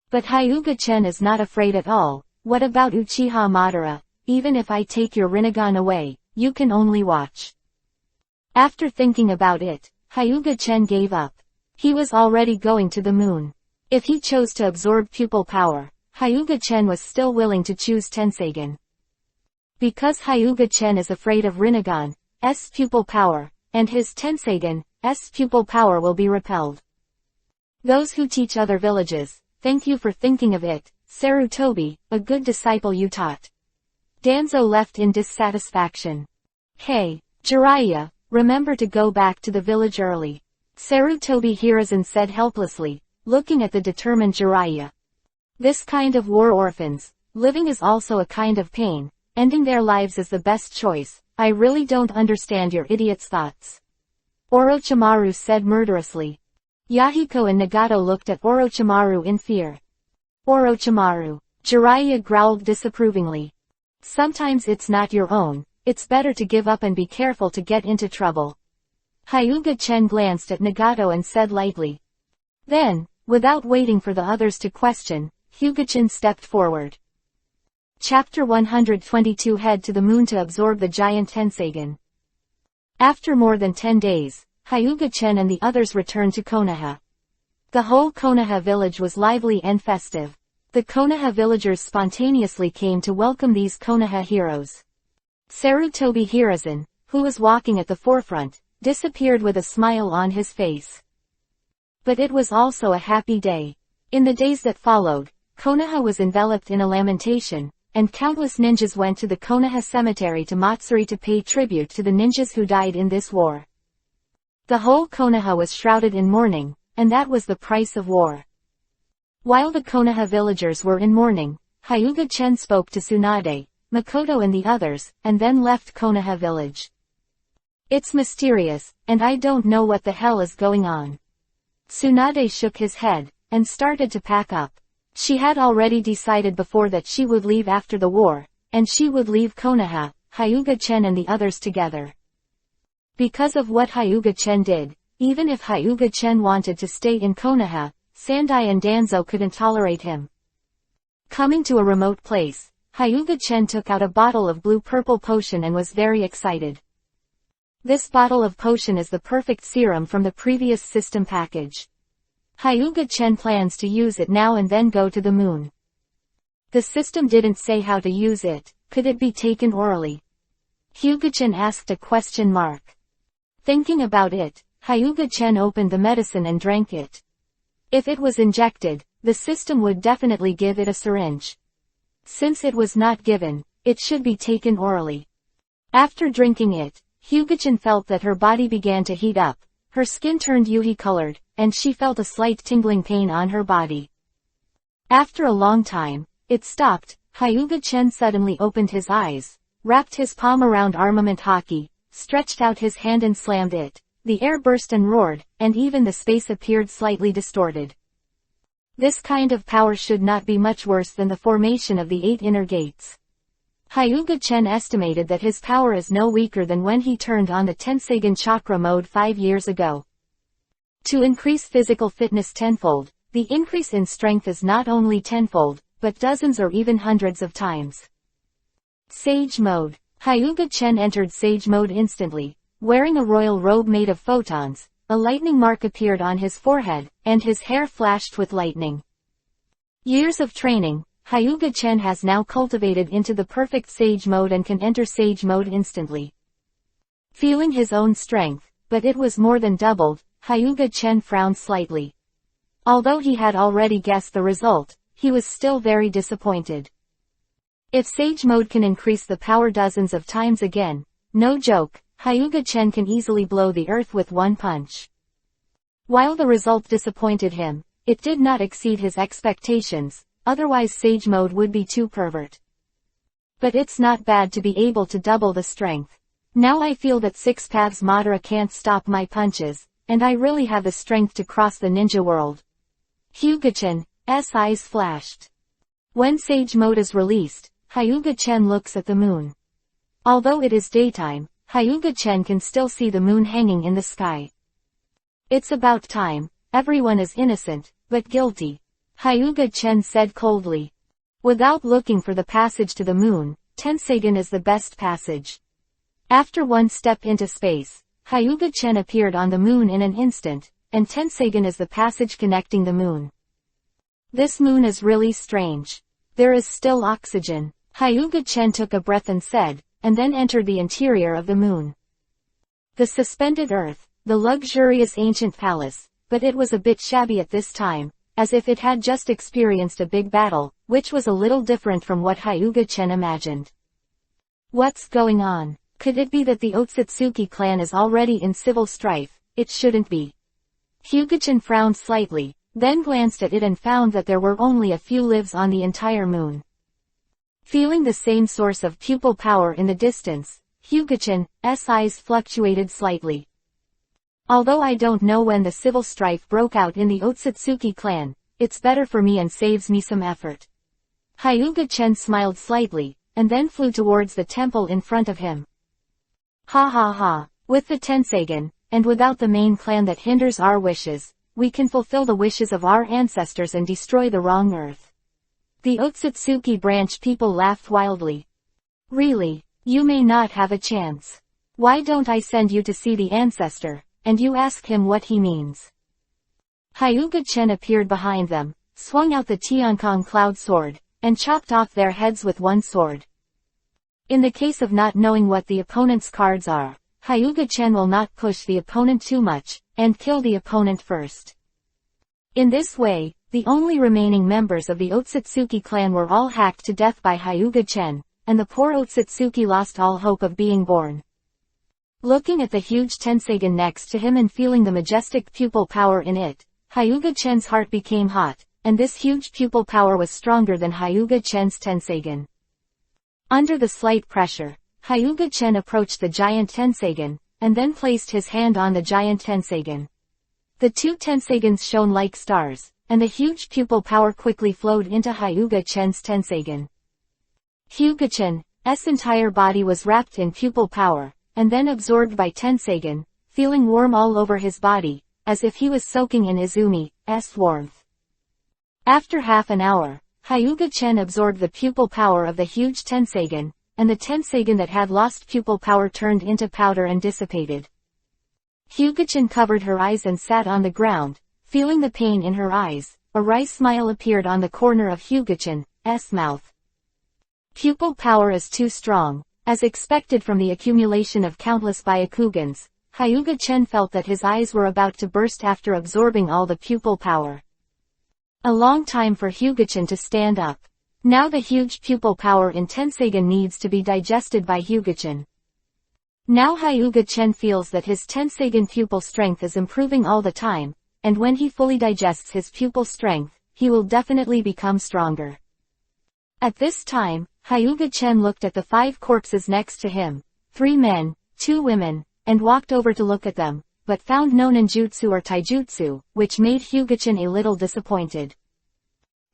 But Hyuga-chan is not afraid at all. What about Uchiha Madara? Even if I take your Rinnegan away, you can only watch. After thinking about it, Hyuga-chan gave up. He was already going to the moon. If he chose to absorb pupil power, Hyuga-chen was still willing to choose Tensagen. Because Hyuga-chen is afraid of Rinnegan's pupil power, and his Tensagen's pupil power will be repelled. Those who teach other villages, thank you for thinking of it, Sarutobi, a good disciple you taught. Danzo left in dissatisfaction. Hey, Jiraiya, remember to go back to the village early. Sarutobi Hiruzen said helplessly, looking at the determined Jiraiya. This kind of war orphans, living is also a kind of pain, ending their lives is the best choice. I really don't understand your idiot's thoughts. Orochimaru said murderously. Yahiko and Nagato looked at Orochimaru in fear. Orochimaru. Jiraiya growled disapprovingly. Sometimes it's not your own, it's better to give up and be careful to get into trouble. Hyuga-chen glanced at Nagato and said lightly. Then, without waiting for the others to question, Hyuga-chen stepped forward. Chapter 122 Head to the moon to absorb the giant Tensagen. After more than 10 days, Hyuga-chen and the others returned to Konoha. The whole Konoha village was lively and festive. The Konoha villagers spontaneously came to welcome these Konoha heroes. Sarutobi Hiruzen, who was walking at the forefront, disappeared with a smile on his face. But it was also a happy day. In the days that followed, Konoha was enveloped in a lamentation, and countless ninjas went to the Konoha cemetery to Matsuri to pay tribute to the ninjas who died in this war. The whole Konoha was shrouded in mourning, and that was the price of war. While the Konoha villagers were in mourning, Hyuga-chen spoke to Tsunade, Makoto and the others, and then left Konoha village. It's mysterious, and I don't know what the hell is going on. Tsunade shook his head, and started to pack up. She had already decided before that she would leave after the war, and she would leave Konoha, Hyuga-chen and the others together. Because of what Hyuga-chen did, even if Hyuga-chen wanted to stay in Konoha, Sandai and Danzo couldn't tolerate him. Coming to a remote place, Hyuga-chen took out a bottle of blue-purple potion and was very excited. This bottle of potion is the perfect serum from the previous system package. Hyuga-chen plans to use it now and then go to the moon. The system didn't say how to use it. Could it be taken orally? Hyuga-chen asked a question mark. Thinking about it, Hyuga-chen opened the medicine and drank it. If it was injected, the system would definitely give it a syringe. Since it was not given, it should be taken orally. After drinking it, Hyuga-chen felt that her body began to heat up, her skin turned yuhi-colored, and she felt a slight tingling pain on her body. After a long time, it stopped. Hyuga-chen suddenly opened his eyes, wrapped his palm around armament hockey, stretched out his hand and slammed it. The air burst and roared, and even the space appeared slightly distorted. This kind of power should not be much worse than the formation of the 8 inner gates. Hyuga-chen estimated that his power is no weaker than when he turned on the Tensagen chakra mode 5 years ago. To increase physical fitness tenfold, the increase in strength is not only tenfold, but dozens or even hundreds of times. Sage mode. Hyuga-chen entered Sage mode instantly. Wearing a royal robe made of photons, a lightning mark appeared on his forehead, and his hair flashed with lightning. Years of training, Hyuga-chen has now cultivated into the perfect Sage mode and can enter Sage mode instantly. Feeling his own strength, but it was more than doubled, Hyuga-chen frowned slightly. Although he had already guessed the result, he was still very disappointed. If Sage mode can increase the power dozens of times again, no joke, Hyuga-chen can easily blow the earth with one punch. While the result disappointed him, it did not exceed his expectations, otherwise Sage mode would be too pervert. But it's not bad to be able to double the strength. Now I feel that 6 paths Madara can't stop my punches, and I really have the strength to cross the ninja world. Hyuga-chen's eyes flashed. When Sage mode is released, Hyuga-chen looks at the moon. Although it is daytime, Hyuga-chen can still see the moon hanging in the sky. It's about time. Everyone is innocent, but guilty, Hyuga-chen said coldly. Without looking for the passage to the moon, Tensagen is the best passage. After one step into space, Hyuga-chen appeared on the moon in an instant, and Tensagen is the passage connecting the moon. This moon is really strange. there is still oxygen. Hyuga-chen took a breath and said, and then entered the interior of the moon. The suspended earth, the luxurious ancient palace, but it was a bit shabby at this time, as if it had just experienced a big battle, which was a little different from what Hyuga-chen imagined. What's going on? Could it be that the Otsutsuki clan is already in civil strife? It shouldn't be. Hyuga-chen frowned slightly, then glanced at it and found that there were only a few lives on the entire moon. Feeling the same source of pupil power in the distance, Hyuga-chan's eyes fluctuated slightly. Although I don't know when the civil strife broke out in the Otsutsuki clan, it's better for me and saves me some effort. Hyuga-chen smiled slightly, and then flew towards the temple in front of him. Ha ha ha, with the Tenseigan, and without the main clan that hinders our wishes, we can fulfill the wishes of our ancestors and destroy the wrong earth. The Otsutsuki branch people laughed wildly. Really, you may not have a chance. Why don't I send you to see the ancestor, and you ask him what he means? Hyuga-chen appeared behind them, swung out the Tiankong cloud sword, and chopped off their heads with one sword. In the case of not knowing what the opponent's cards are, Hyuga-chen will not push the opponent too much, and kill the opponent first. In this way, the only remaining members of the Otsutsuki clan were all hacked to death by Hyuga-chen, and the poor Otsutsuki lost all hope of being born. Looking at the huge Tenseigan next to him and feeling the majestic pupil power in it, Hyuga-chen's heart became hot, and this huge pupil power was stronger than Hyuga-chen's Tenseigan. Under the slight pressure, Hyuga-chen approached the giant Tenseigan, and then placed his hand on the giant Tenseigan. The two Tenseigans shone like stars, and the huge pupil power quickly flowed into Hyuga-chen's Tenseigan. Hyuga-chen's entire body was wrapped in pupil power, and then absorbed by Tenseigan, feeling warm all over his body, as if he was soaking in Izumi's warmth. After half an hour, Hyuga-chen absorbed the pupil power of the huge Tenseigan, and the Tenseigan that had lost pupil power turned into powder and dissipated. Hyuga-chen covered her eyes and sat on the ground, feeling the pain in her eyes. A wry smile appeared on the corner of Hyuga-chen's mouth. Pupil power is too strong. As expected from the accumulation of countless Byakugans, Hyuga-chen felt that his eyes were about to burst after absorbing all the pupil power. A long time for Hyuga-chen to stand up. Now the huge pupil power in Tenseigan needs to be digested by Hyuga-chen. Now Hyuga-chen feels that his Tenseigan pupil strength is improving all the time, and when he fully digests his pupil strength, he will definitely become stronger. At this time, Hyuga-chen looked at the 5 corpses next to him, 3 men, 2 women, and walked over to look at them, but found no ninjutsu or taijutsu, which made Hyuga-chen a little disappointed.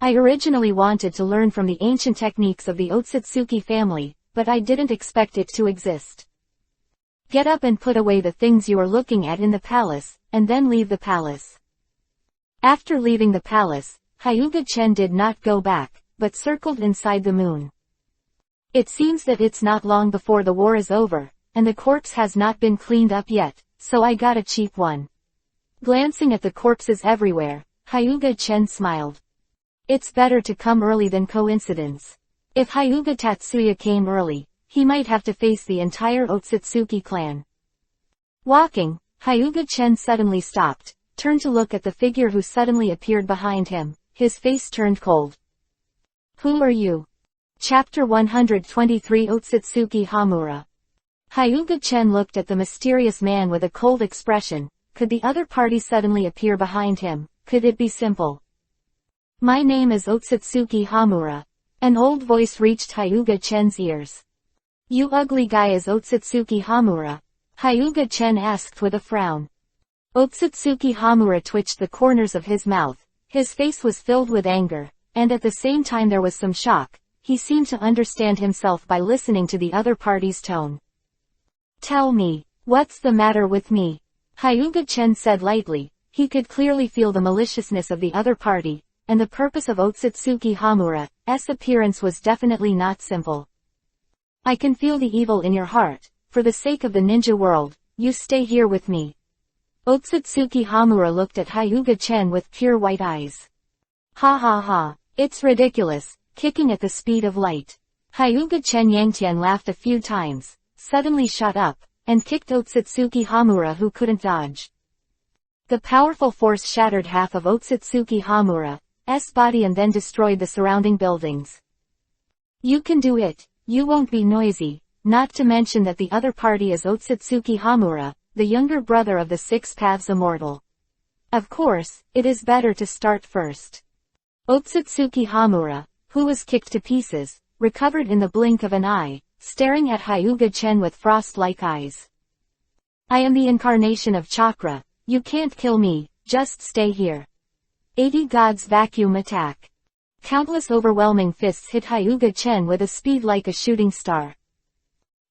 I originally wanted to learn from the ancient techniques of the Otsutsuki family, but I didn't expect it to exist. Get up and put away the things you are looking at in the palace, and then leave the palace. After leaving the palace, Hyuga-chen did not go back, but circled inside the moon. It seems that it's not long before the war is over, and the corpse has not been cleaned up yet, so I got a cheap one. Glancing at the corpses everywhere, Hyuga-chen smiled. It's better to come early than coincidence. If Hyuga Tatsuya came early, he might have to face the entire Otsutsuki clan. Walking, Hyuga-chen suddenly stopped, turned to look at the figure who suddenly appeared behind him. His face turned cold. Who are you? Chapter 123 Otsutsuki Hamura. Hyuga-chen looked at the mysterious man with a cold expression. Could the other party suddenly appear behind him? Could it be simple? My name is Otsutsuki Hamura. An old voice reached Hyuga-chen's ears. You ugly guy is Otsutsuki Hamura? Hyuga-chen asked with a frown. Otsutsuki Hamura twitched the corners of his mouth. His face was filled with anger, and at the same time there was some shock. He seemed to understand himself by listening to the other party's tone. Tell me, what's the matter with me? Hyuga-chen said lightly. He could clearly feel the maliciousness of the other party, and the purpose of Otsutsuki Hamura's appearance was definitely not simple. I can feel the evil in your heart. For the sake of the ninja world, you stay here with me. Otsutsuki Hamura looked at Hyuga-chen with pure white eyes. Ha ha ha, it's ridiculous. kicking at the speed of light. Hyuga Chen Yangtian laughed a few times, suddenly shot up, and kicked Otsutsuki Hamura, who couldn't dodge. The powerful force shattered half of Otsutsuki Hamura's body and then destroyed the surrounding buildings. You can do it, you won't be noisy, not to mention that the other party is Otsutsuki Hamura, the younger brother of the Six Paths Immortal. Of course, it is better to start first. Otsutsuki Hamura, who was kicked to pieces, recovered in the blink of an eye, staring at Hyuga Chen with frost-like eyes. I am the incarnation of chakra, you can't kill me, just stay here. 80 Gods Vacuum Attack. Countless overwhelming fists hit Hyuga Chen with a speed like a shooting star.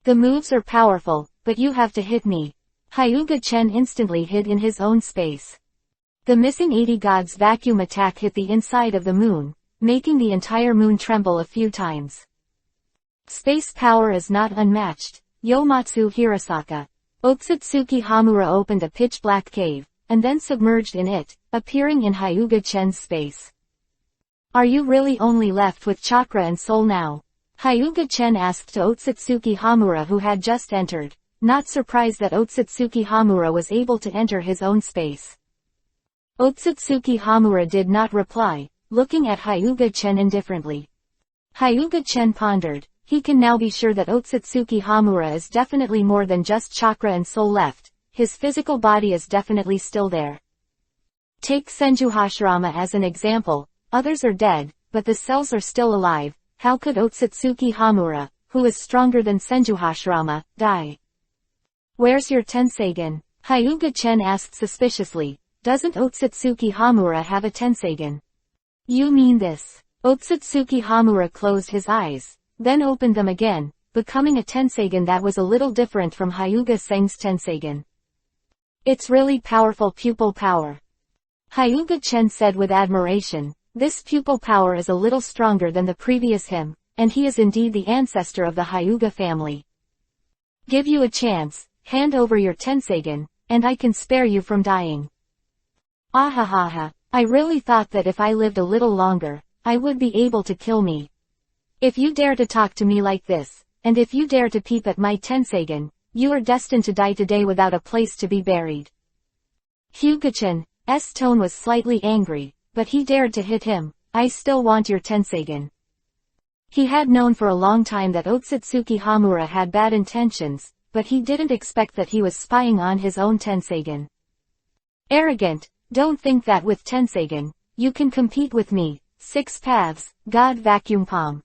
The moves are powerful, but you have to hit me. Hyuga Chen instantly hid in his own space. The missing 80 Gods Vacuum Attack hit the inside of the moon, making the entire moon tremble a few times. Space power is not unmatched. Yomatsu Hirasaka. Otsutsuki Hamura opened a pitch-black cave, and then submerged in it, appearing in Hyuga Chen's space. Are you really only left with chakra and soul now? Hyuga Chen asked to Otsutsuki Hamura, who had just entered, not surprised that Otsutsuki Hamura was able to enter his own space. Otsutsuki Hamura did not reply, looking at Hyuga Chen indifferently. Hyuga Chen pondered. He can now be sure that Otsutsuki Hamura is definitely more than just chakra and soul left, his physical body is definitely still there. Take Senju Hashirama as an example, others are dead, but the cells are still alive. How could Otsutsuki Hamura, who is stronger than Senju Hashirama, die? Where's your Tenseigen? Hyuga Chen asked suspiciously. Doesn't Otsutsuki Hamura have a Tenseigen? You mean this? Otsutsuki Hamura closed his eyes, then opened them again, becoming a Tenseigen that was a little different from Hyuga Seng's Tenseigen. It's really powerful pupil power. Hyuga Chen said with admiration. This pupil power is a little stronger than the previous him, and he is indeed the ancestor of the Hyuga family. Give you a chance, hand over your Tenseigen, and I can spare you from dying. Ahahaha, I really thought that if I lived a little longer, I would be able to kill me. If you dare to talk to me like this, and if you dare to peep at my Tenseigen, you are destined to die today without a place to be buried. Hyuga Chen's tone was slightly angry, but he dared to hit him. I still want your Tenseigen. He had known for a long time that Otsutsuki Hamura had bad intentions, but he didn't expect that he was spying on his own Tenseigen. Arrogant, don't think that with Tenseigen, you can compete with me. 6 Paths, God Vacuum Palm.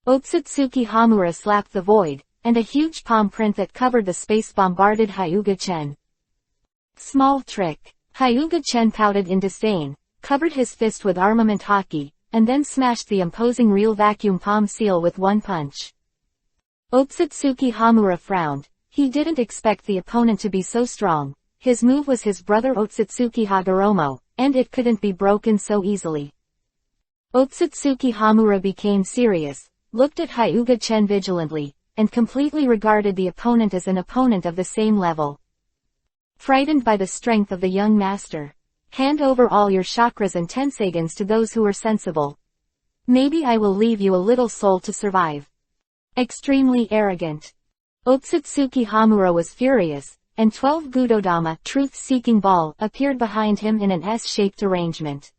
Otsutsuki Hamura slapped the void, and a huge palm print that covered the space bombarded Hyuga Chen. Small trick. Hyuga Chen pouted in disdain, covered his fist with armament hockey, and then smashed the imposing real vacuum palm seal with one punch. Otsutsuki Hamura frowned. He didn't expect the opponent to be so strong. His move was his brother Otsutsuki Hagoromo, and it couldn't be broken so easily. Otsutsuki Hamura became serious, looked at Hyuga Chen vigilantly, and completely regarded the opponent as an opponent of the same level. Frightened by the strength of the young master. Hand over all your chakras and Tenseigens to those who are sensible. Maybe I will leave you a little soul to survive. Extremely arrogant. Otsutsuki Hamura was furious, and 12 Gudodama truth-seeking ball appeared behind him in an S-shaped arrangement.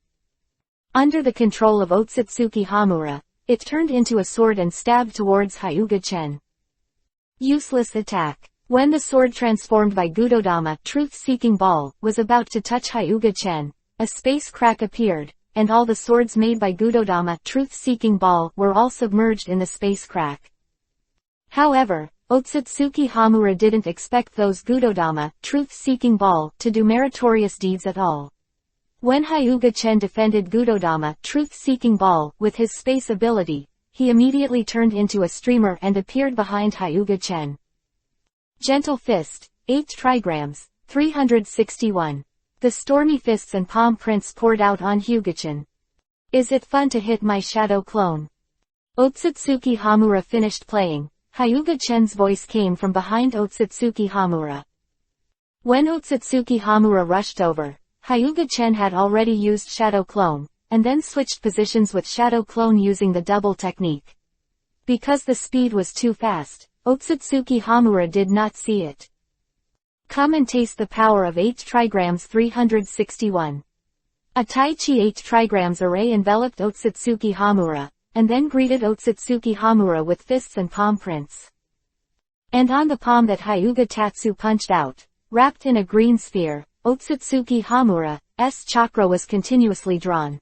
Under the control of Otsutsuki Hamura, it turned into a sword and stabbed towards Hyuga Chen. Useless attack. When the sword transformed by Gudodama truth-seeking ball was about to touch Hyuga Chen, a space crack appeared, and all the swords made by Gudodama truth-seeking ball were all submerged in the space crack. However, Otsutsuki Hamura didn't expect those Gudodama truth-seeking ball to do meritorious deeds at all. When Hyuga Chen defended Gudodama truth-seeking ball with his space ability, he immediately turned into a streamer and appeared behind Hyuga Chen. Gentle Fist, 8 trigrams, 361. The stormy fists and palm prints poured out on Hyuga Chen. Is it fun to hit my shadow clone? Otsutsuki Hamura finished playing. Hyuga Chen's voice came from behind Otsutsuki Hamura. When Otsutsuki Hamura rushed over, Hyuga Chen had already used Shadow Clone, and then switched positions with Shadow Clone using the double technique. Because the speed was too fast, Otsutsuki Hamura did not see it. Come and taste the power of 8 trigrams 361. A Tai Chi 8 trigrams array enveloped Otsutsuki Hamura, and then greeted Otsutsuki Hamura with fists and palm prints. And on the palm that Hyuga Tatsu punched out, wrapped in a green sphere, Otsutsuki Hamura's chakra was continuously drawn.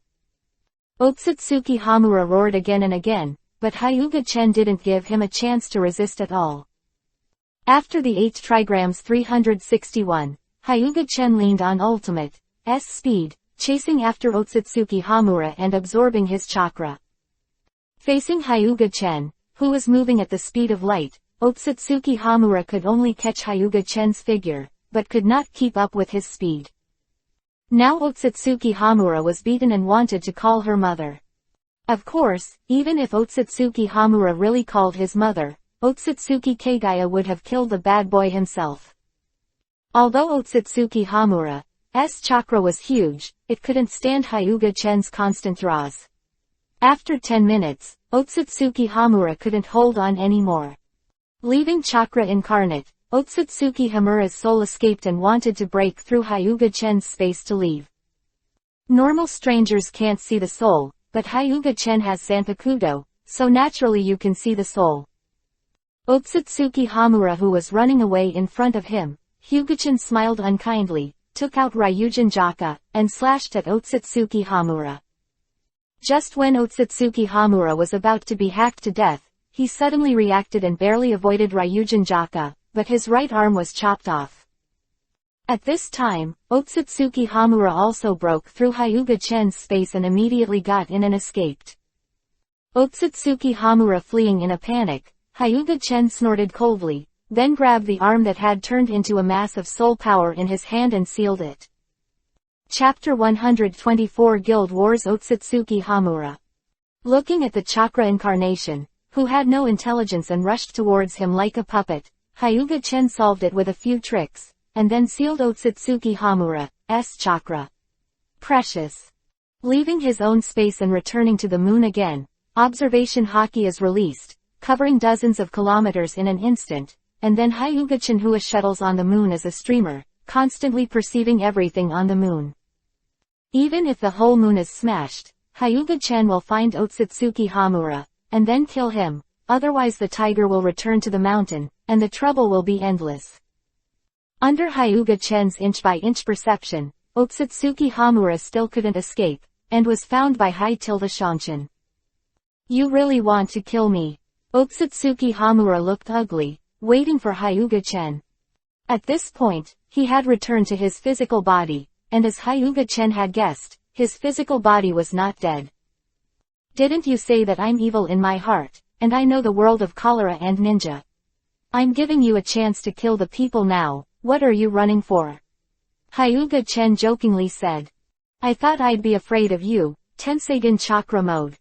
Otsutsuki Hamura roared again and again, but Hyuga Chen didn't give him a chance to resist at all. After the 8 trigrams 361, Hyuga Chen leaned on ultimate's speed, chasing after Otsutsuki Hamura and absorbing his chakra. Facing Hyuga Chen, who was moving at the speed of light, Otsutsuki Hamura could only catch Hyuga Chen's figure, but could not keep up with his speed. Now Otsutsuki Hamura was beaten and wanted to call her mother. Of course, even if Otsutsuki Hamura really called his mother, Otsutsuki Kagaya would have killed the bad boy himself. Although Otsutsuki Hamura's chakra was huge, it couldn't stand Hyuga Chen's constant draws. After 10 minutes, Otsutsuki Hamura couldn't hold on anymore. Leaving chakra incarnate, Otsutsuki Hamura's soul escaped and wanted to break through Hyuga Chen's space to leave. Normal strangers can't see the soul, but Hyuga Chen has Zanpakuto, so naturally you can see the soul. Otsutsuki Hamura, who was running away in front of him, Hyuga-chan smiled unkindly, took out Ryujin Jaka, and slashed at Otsutsuki Hamura. Just when Otsutsuki Hamura was about to be hacked to death, he suddenly reacted and barely avoided Ryujin Jaka, but his right arm was chopped off. At this time, Otsutsuki Hamura also broke through Hyuga Chen's space and immediately got in and escaped. Otsutsuki Hamura fleeing in a panic, Hyuga Chen snorted coldly, then grabbed the arm that had turned into a mass of soul power in his hand and sealed it. Chapter 124 Guild Wars Otsutsuki Hamura. Looking at the chakra incarnation, who had no intelligence and rushed towards him like a puppet, Hyuga Chen solved it with a few tricks, and then sealed Otsutsuki Hamura's chakra. Precious. Leaving his own space and returning to the moon again, observation Haki is released, covering dozens of kilometers in an instant, and then Hyuga Chen shuttles on the moon as a streamer, constantly perceiving everything on the moon. Even if the whole moon is smashed, Hyuga Chen will find Otsutsuki Hamura, and then kill him, otherwise the tiger will return to the mountain, and the trouble will be endless. Under Hyuga Chen's inch-by-inch perception, Otsutsuki Hamura still couldn't escape, and was found by Shanshin. You really want to kill me? Otsutsuki Hamura looked ugly, waiting for Hyuga Chen. At this point, he had returned to his physical body, and as Hyuga Chen had guessed, his physical body was not dead. Didn't you say that I'm evil in my heart, and I know the world of cholera and ninja? I'm giving you a chance to kill the people now, what are you running for? Hyuga Chen jokingly said. I thought I'd be afraid of you, Tenseigen chakra mode.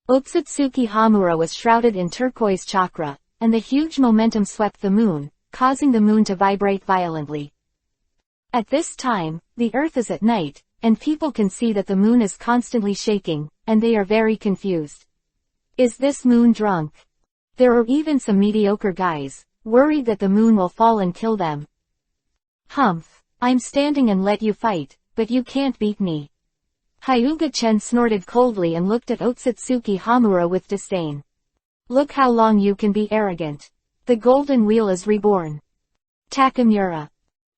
Otsutsuki Hamura was shrouded in turquoise chakra, and the huge momentum swept the moon, causing the moon to vibrate violently. At this time, the earth is at night, and people can see that the moon is constantly shaking, and they are very confused. Is this moon drunk? There are even some mediocre guys, worried that the moon will fall and kill them. Humph, I'm standing and let you fight, but you can't beat me. Hyuga Chen snorted coldly and looked at Otsutsuki Hamura with disdain. Look how long you can be arrogant. The golden wheel is reborn. Takamura.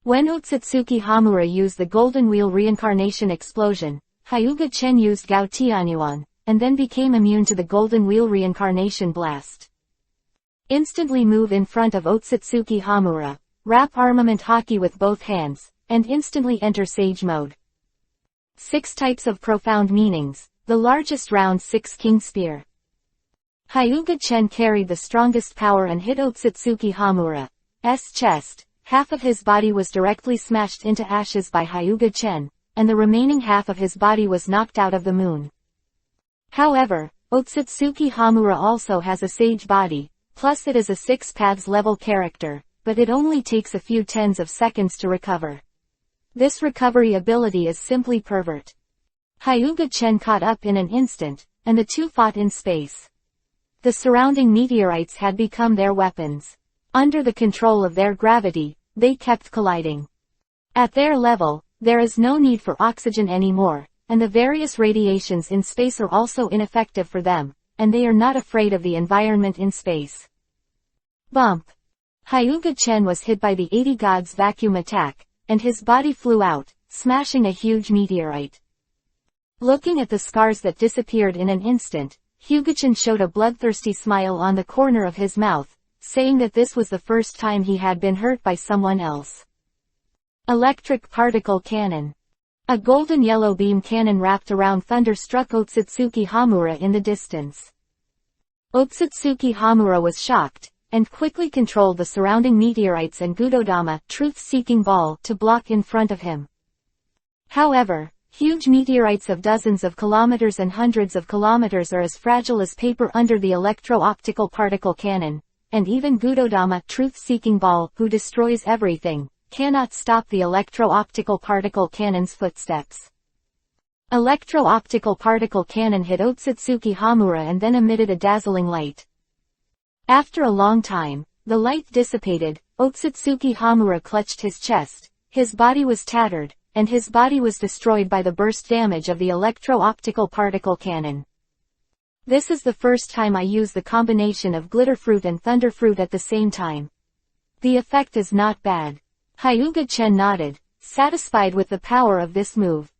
When Otsutsuki Hamura used the golden wheel reincarnation explosion, Hyuga Chen used Gao Tianyuan, and then became immune to the golden wheel reincarnation blast. Instantly move in front of Otsutsuki Hamura, wrap armament Haki with both hands, and instantly enter Sage mode. 6 types of profound meanings, the largest round 6 king spear. Hyuga Chen carried the strongest power and hit Otsutsuki Hamura's chest. Half of his body was directly smashed into ashes by Hyuga Chen, and the remaining half of his body was knocked out of the moon. However, Otsutsuki Hamura also has a sage body, plus it is a 6 paths level character, but it only takes a few tens of seconds to recover. This recovery ability is simply pervert. Hyuga-chen caught up in an instant, and the two fought in space. The surrounding meteorites had become their weapons. Under the control of their gravity, they kept colliding. At their level, there is no need for oxygen anymore, and the various radiations in space are also ineffective for them, and they are not afraid of the environment in space. Bump! Hyuga-chen was hit by the 80 Gods vacuum attack, and his body flew out, smashing a huge meteorite. Looking at the scars that disappeared in an instant, Hyuga-chen showed a bloodthirsty smile on the corner of his mouth, saying that this was the first time he had been hurt by someone else. Electric Particle Cannon. A golden yellow beam cannon wrapped around thunder struck Otsutsuki Hamura in the distance. Otsutsuki Hamura was shocked, and quickly controlled the surrounding meteorites and Gudodama, truth-seeking ball, to block in front of him. However, huge meteorites of dozens of kilometers and hundreds of kilometers are as fragile as paper under the electro-optical particle cannon, and even Gudodama, truth-seeking ball, who destroys everything, cannot stop the electro-optical particle cannon's footsteps. Electro-optical particle cannon hit Otsutsuki Hamura and then emitted a dazzling light. After a long time, the light dissipated, Otsutsuki Hamura clutched his chest, his body was tattered, and his body was destroyed by the burst damage of the electro-optical particle cannon. This is the first time I use the combination of glitter fruit and thunder fruit at the same time. The effect is not bad. Hyuga-chen nodded, satisfied with the power of this move.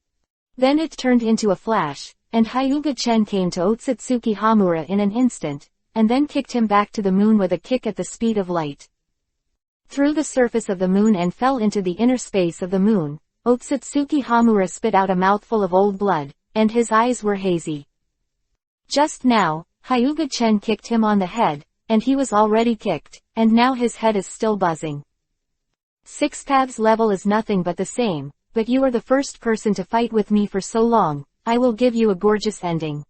Then it turned into a flash, and Hyuga-chen came to Otsutsuki Hamura in an instant, and then kicked him back to the moon with a kick at the speed of light. Through the surface of the moon and fell into the inner space of the moon, Otsutsuki Hamura spit out a mouthful of old blood, and his eyes were hazy. Just now, Hyuga-chen kicked him on the head, and he was already kicked, and now his head is still buzzing. 6 EPUB's level is nothing but the same, but you are the first person to fight with me for so long, I will give you a gorgeous ending.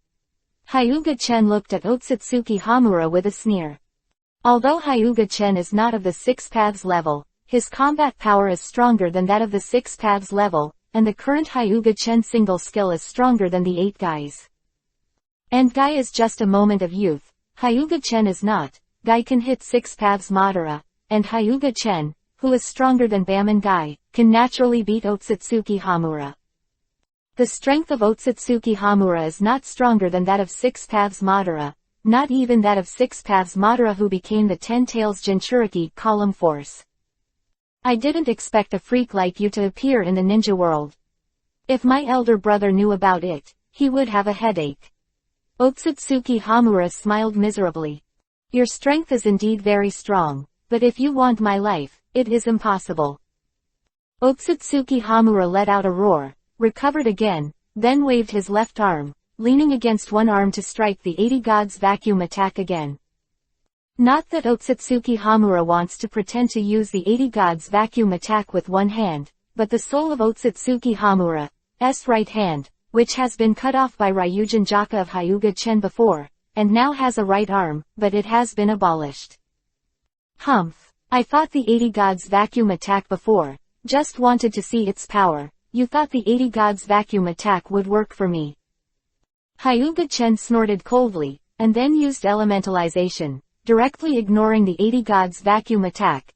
Hyuga-chen looked at Otsutsuki Hamura with a sneer. Although Hyuga-chen is not of the 6 EPUB's level, his combat power is stronger than that of the 6 EPUB's level, and the current Hyuga-chen single skill is stronger than the 8 Gai's. And Gai is just a moment of youth, Hyuga-chen is not. Gai can hit 6 EPUB's Madara, and Hyuga-chen, who is stronger than Bam and Gai, can naturally beat Otsutsuki Hamura. The strength of Otsutsuki Hamura is not stronger than that of 6 EPUB's Madara, not even that of 6 EPUB's Madara who became the 10 Tails Jinchuriki column force. I didn't expect a freak like you to appear in the ninja world. If my elder brother knew about it, he would have a headache. Otsutsuki Hamura smiled miserably. Your strength is indeed very strong, but if you want my life, it is impossible. Otsutsuki Hamura let out a roar, recovered again, then waved his left arm, leaning against one arm to strike the 80 Gods vacuum attack again. Not that Otsutsuki Hamura wants to pretend to use the 80 Gods vacuum attack with one hand, but the soul of Otsutsuki Hamura's right hand, which has been cut off by Ryujin Jaka of Hyuga-chen before, and now has a right arm, but it has been abolished. Humph. I fought the 80 Gods vacuum attack before, just wanted to see its power. You thought the 80 Gods vacuum attack would work for me. Hyuga-chen snorted coldly, and then used elementalization, directly ignoring the 80 Gods vacuum attack's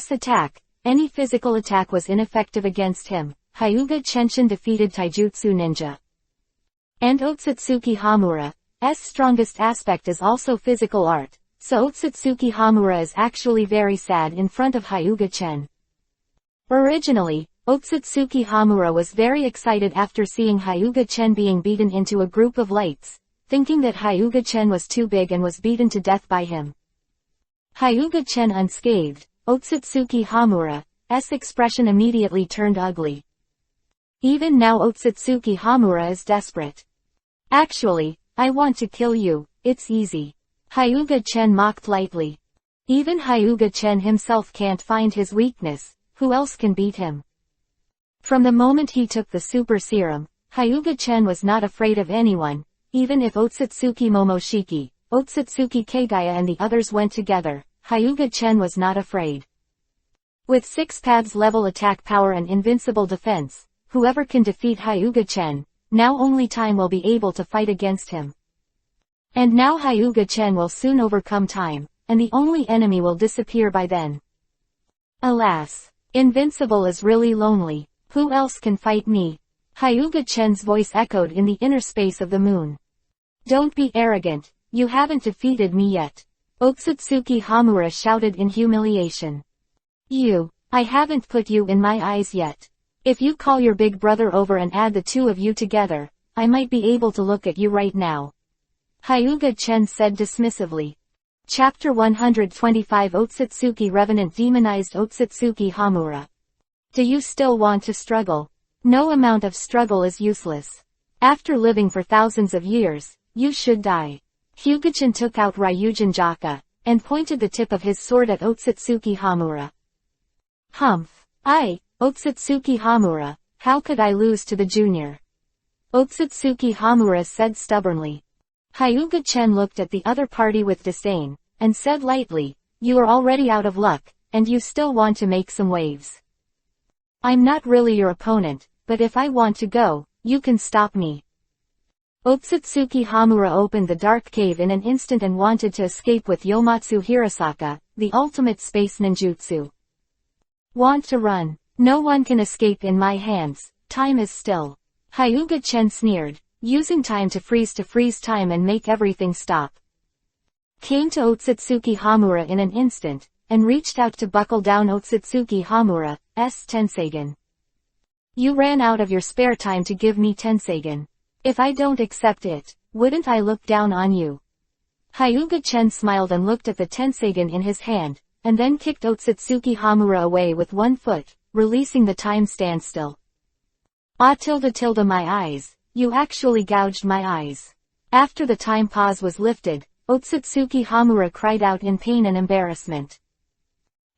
attack. Any physical attack was ineffective against him. Hyuga-chen defeated Taijutsu Ninja. And Otsutsuki Hamura's strongest aspect is also physical art, so Otsutsuki Hamura is actually very sad in front of Hyuga-chen. Originally, Otsutsuki Hamura was very excited after seeing Hyuga-chen being beaten into a group of lights, thinking that Hyuga-chen was too big and was beaten to death by him. Hyuga-chen unscathed, Otsutsuki Hamura's expression immediately turned ugly. Even now Otsutsuki Hamura is desperate. Actually, I want to kill you, it's easy. Hyuga-chen mocked lightly. Even Hyuga-chen himself can't find his weakness, who else can beat him? From the moment he took the super serum, Hyuga-chen was not afraid of anyone, even if Otsutsuki Momoshiki, Otsutsuki Kagaya and the others went together, Hyuga-chen was not afraid. With 6 EPUB's level attack power and invincible defense, whoever can defeat Hyuga-chen, now only time will be able to fight against him. And now Hyuga-chen will soon overcome time, and the only enemy will disappear by then. Alas, Invincible is really lonely. Who else can fight me? Hyuga-chen's voice echoed in the inner space of the moon. Don't be arrogant, you haven't defeated me yet. Otsutsuki Hamura shouted in humiliation. I haven't put you in my eyes yet. If you call your big brother over and add the two of you together, I might be able to look at you right now. Hyuga-chen said dismissively. Chapter 125 Otsutsuki Revenant demonized Otsutsuki Hamura. Do you still want to struggle? No amount of struggle is useless. After living for thousands of years, you should die. Hyuga-chen took out Ryujin Jaka, and pointed the tip of his sword at Otsutsuki Hamura. Humph. Otsutsuki Hamura, how could I lose to the junior? Otsutsuki Hamura said stubbornly. Hyuga-chen looked at the other party with disdain, and said lightly, you are already out of luck, and you still want to make some waves. I'm not really your opponent, but if I want to go, you can stop me. Otsutsuki Hamura opened the dark cave in an instant and wanted to escape with Yomatsu Hirasaka, the ultimate space ninjutsu. Want to run? No one can escape in my hands, time is still. Hyuga-chen sneered, using time to freeze time and make everything stop. Came to Otsutsuki Hamura in an instant, and reached out to buckle down Otsutsuki Hamura's Tenseigen. You ran out of your spare time to give me Tenseigen. If I don't accept it, wouldn't I look down on you? Hyuga-chen smiled and looked at the Tenseigen in his hand, and then kicked Otsutsuki Hamura away with one foot, releasing the time standstill. My eyes, you actually gouged my eyes. After the time pause was lifted, Otsutsuki Hamura cried out in pain and embarrassment.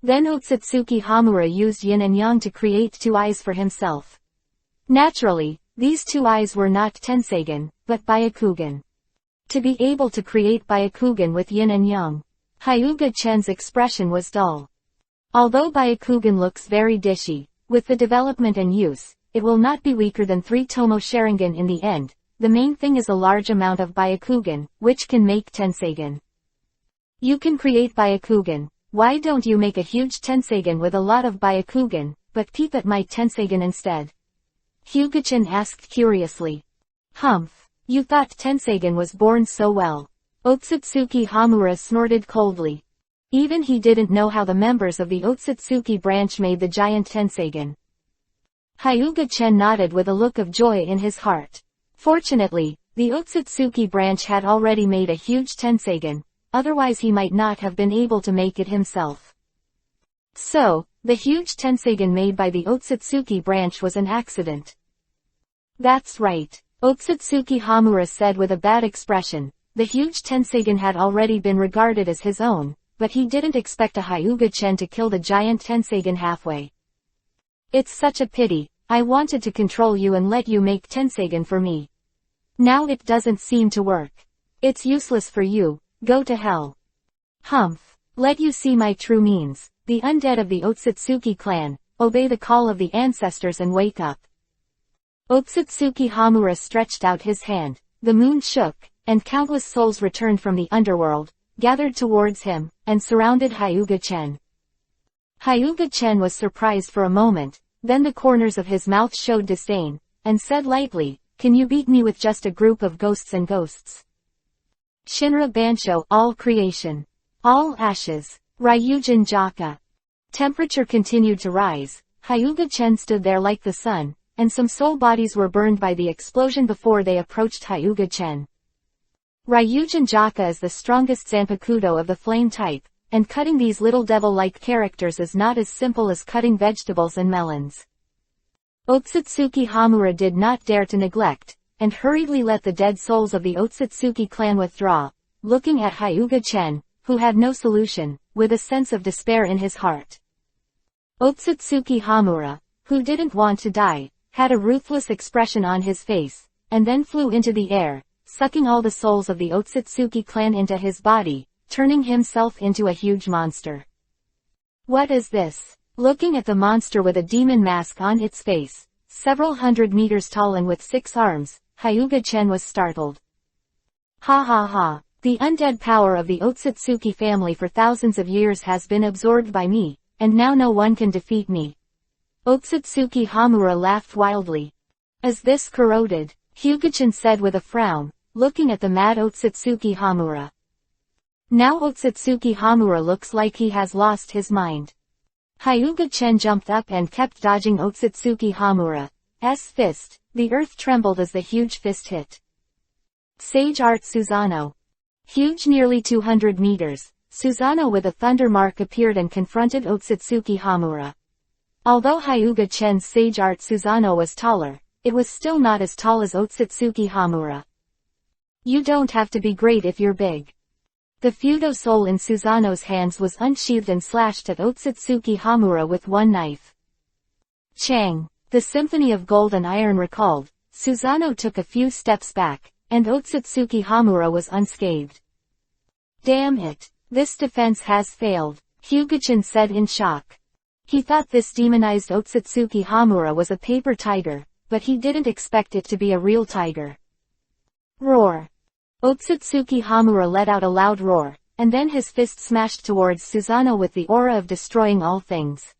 Then Otsutsuki Hamura used yin and yang to create two eyes for himself. Naturally, these two eyes were not Tenseigen, but Byakugan. To be able to create Byakugan with yin and yang, Hyuga-chen's expression was dull. Although Byakugan looks very dishy, with the development and use, it will not be weaker than 3 Tomo Sharingan in the end. The main thing is a large amount of Byakugan, which can make Tenseigen. You can create Byakugan, why don't you make a huge Tenseigen with a lot of Byakugan, but keep it my Tenseigen instead? Hyuga-chen asked curiously. Humph, you thought Tenseigen was born so well. Otsutsuki Hamura snorted coldly. Even he didn't know how the members of the Otsutsuki branch made the giant Tenseigen. Hyuga-chen nodded with a look of joy in his heart. Fortunately, the Otsutsuki branch had already made a huge Tenseigen, otherwise he might not have been able to make it himself. So, the huge Tenseigen made by the Otsutsuki branch was an accident. That's right, Otsutsuki Hamura said with a bad expression. The huge Tenseigen had already been regarded as his own, but he didn't expect a Hyuga-chen to kill the giant Tenseigen halfway. It's such a pity, I wanted to control you and let you make Tenseigen for me. Now it doesn't seem to work. It's useless for you, go to hell. Humph, let you see my true means, the undead of the Otsutsuki clan, obey the call of the ancestors and wake up. Otsutsuki Hamura stretched out his hand, the moon shook, and countless souls returned from the underworld, gathered towards him, and surrounded Hyuga-chen. Hyuga-chen was surprised for a moment, then the corners of his mouth showed disdain, and said lightly, can you beat me with just a group of ghosts and ghosts? Shinra Bansho, all creation. All ashes. Ryujin Jaka. Temperature continued to rise, Hyuga-chen stood there like the sun, and some soul bodies were burned by the explosion before they approached Hyuga-chen. Ryujin Jaka is the strongest Zanpakuto of the flame type, and cutting these little devil-like characters is not as simple as cutting vegetables and melons. Otsutsuki Hamura did not dare to neglect, and hurriedly let the dead souls of the Otsutsuki clan withdraw, looking at Hyuga-chen, who had no solution, with a sense of despair in his heart. Otsutsuki Hamura, who didn't want to die, had a ruthless expression on his face, and then flew into the air, sucking all the souls of the Otsutsuki clan into his body, turning himself into a huge monster. What is this? Looking at the monster with a demon mask on its face, several hundred meters tall and with 6 arms, Hyuga-chen was startled. Ha ha ha. The undead power of the Otsutsuki family for thousands of years has been absorbed by me, and now no one can defeat me. Otsutsuki Hamura laughed wildly. Is this corroded? Hyuga-chen said with a frown, looking at the mad Otsutsuki Hamura. Now Otsutsuki Hamura looks like he has lost his mind. Hyuga-chen jumped up and kept dodging Otsutsuki Hamura's fist. The earth trembled as the huge fist hit. Sage Art Susanoo. Huge, nearly 200 meters, Susanoo with a thunder mark appeared and confronted Otsutsuki Hamura. Although Hyuga-chen's Sage Art Susanoo was taller, it was still not as tall as Otsutsuki Hamura. You don't have to be great if you're big. The Fudo soul in Susanoo's hands was unsheathed and slashed at Otsutsuki Hamura with one knife. Chang! The symphony of gold and iron recalled, Susanoo took a few steps back, and Otsutsuki Hamura was unscathed. Damn it! This defense has failed, Hyuga-chen said in shock. He thought this demonized Otsutsuki Hamura was a paper tiger, but he didn't expect it to be a real tiger. Roar! Otsutsuki Hamura let out a loud roar, and then his fist smashed towards Susanoo with the aura of destroying all things.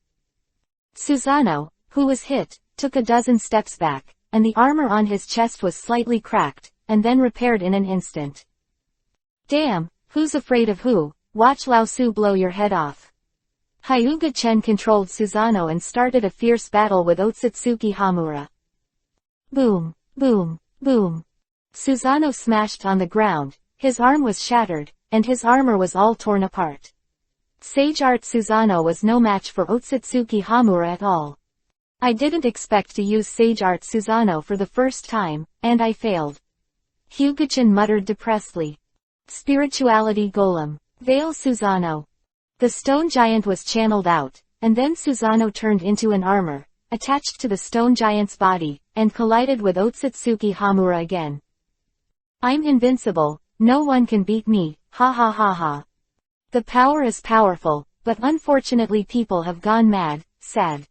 Susanoo, who was hit, took a dozen steps back, and the armor on his chest was slightly cracked, and then repaired in an instant. Damn, who's afraid of who? Watch Lao Su blow your head off. Hyuga-chen controlled Susanoo and started a fierce battle with Otsutsuki Hamura. Boom, boom, boom. Susanoo smashed on the ground, his arm was shattered, and his armor was all torn apart. Sage Art Susanoo was no match for Otsutsuki Hamura at all. I didn't expect to use Sage Art Susanoo for the first time, and I failed. Hyuga-chen muttered depressedly. Spirituality Golem. Veil Susanoo. The stone giant was channeled out, and then Susanoo turned into an armor, attached to the stone giant's body, and collided with Otsutsuki Hamura again. I'm invincible, no one can beat me, ha ha ha ha. The power is powerful, but unfortunately people have gone mad, sad.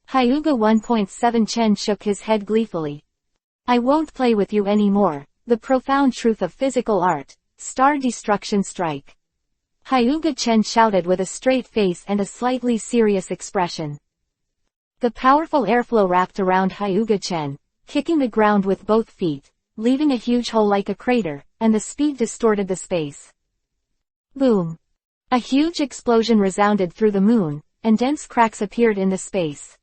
Hyuga 1.7 Chen shook his head gleefully. I won't play with you anymore, the profound truth of physical art, Star Destruction Strike. Hyuga Chen shouted with a straight face and a slightly serious expression. The powerful airflow wrapped around Hyuga Chen, kicking the ground with both feet, leaving a huge hole like a crater, and the speed distorted the space. Boom! A huge explosion resounded through the moon, and dense cracks appeared in the space.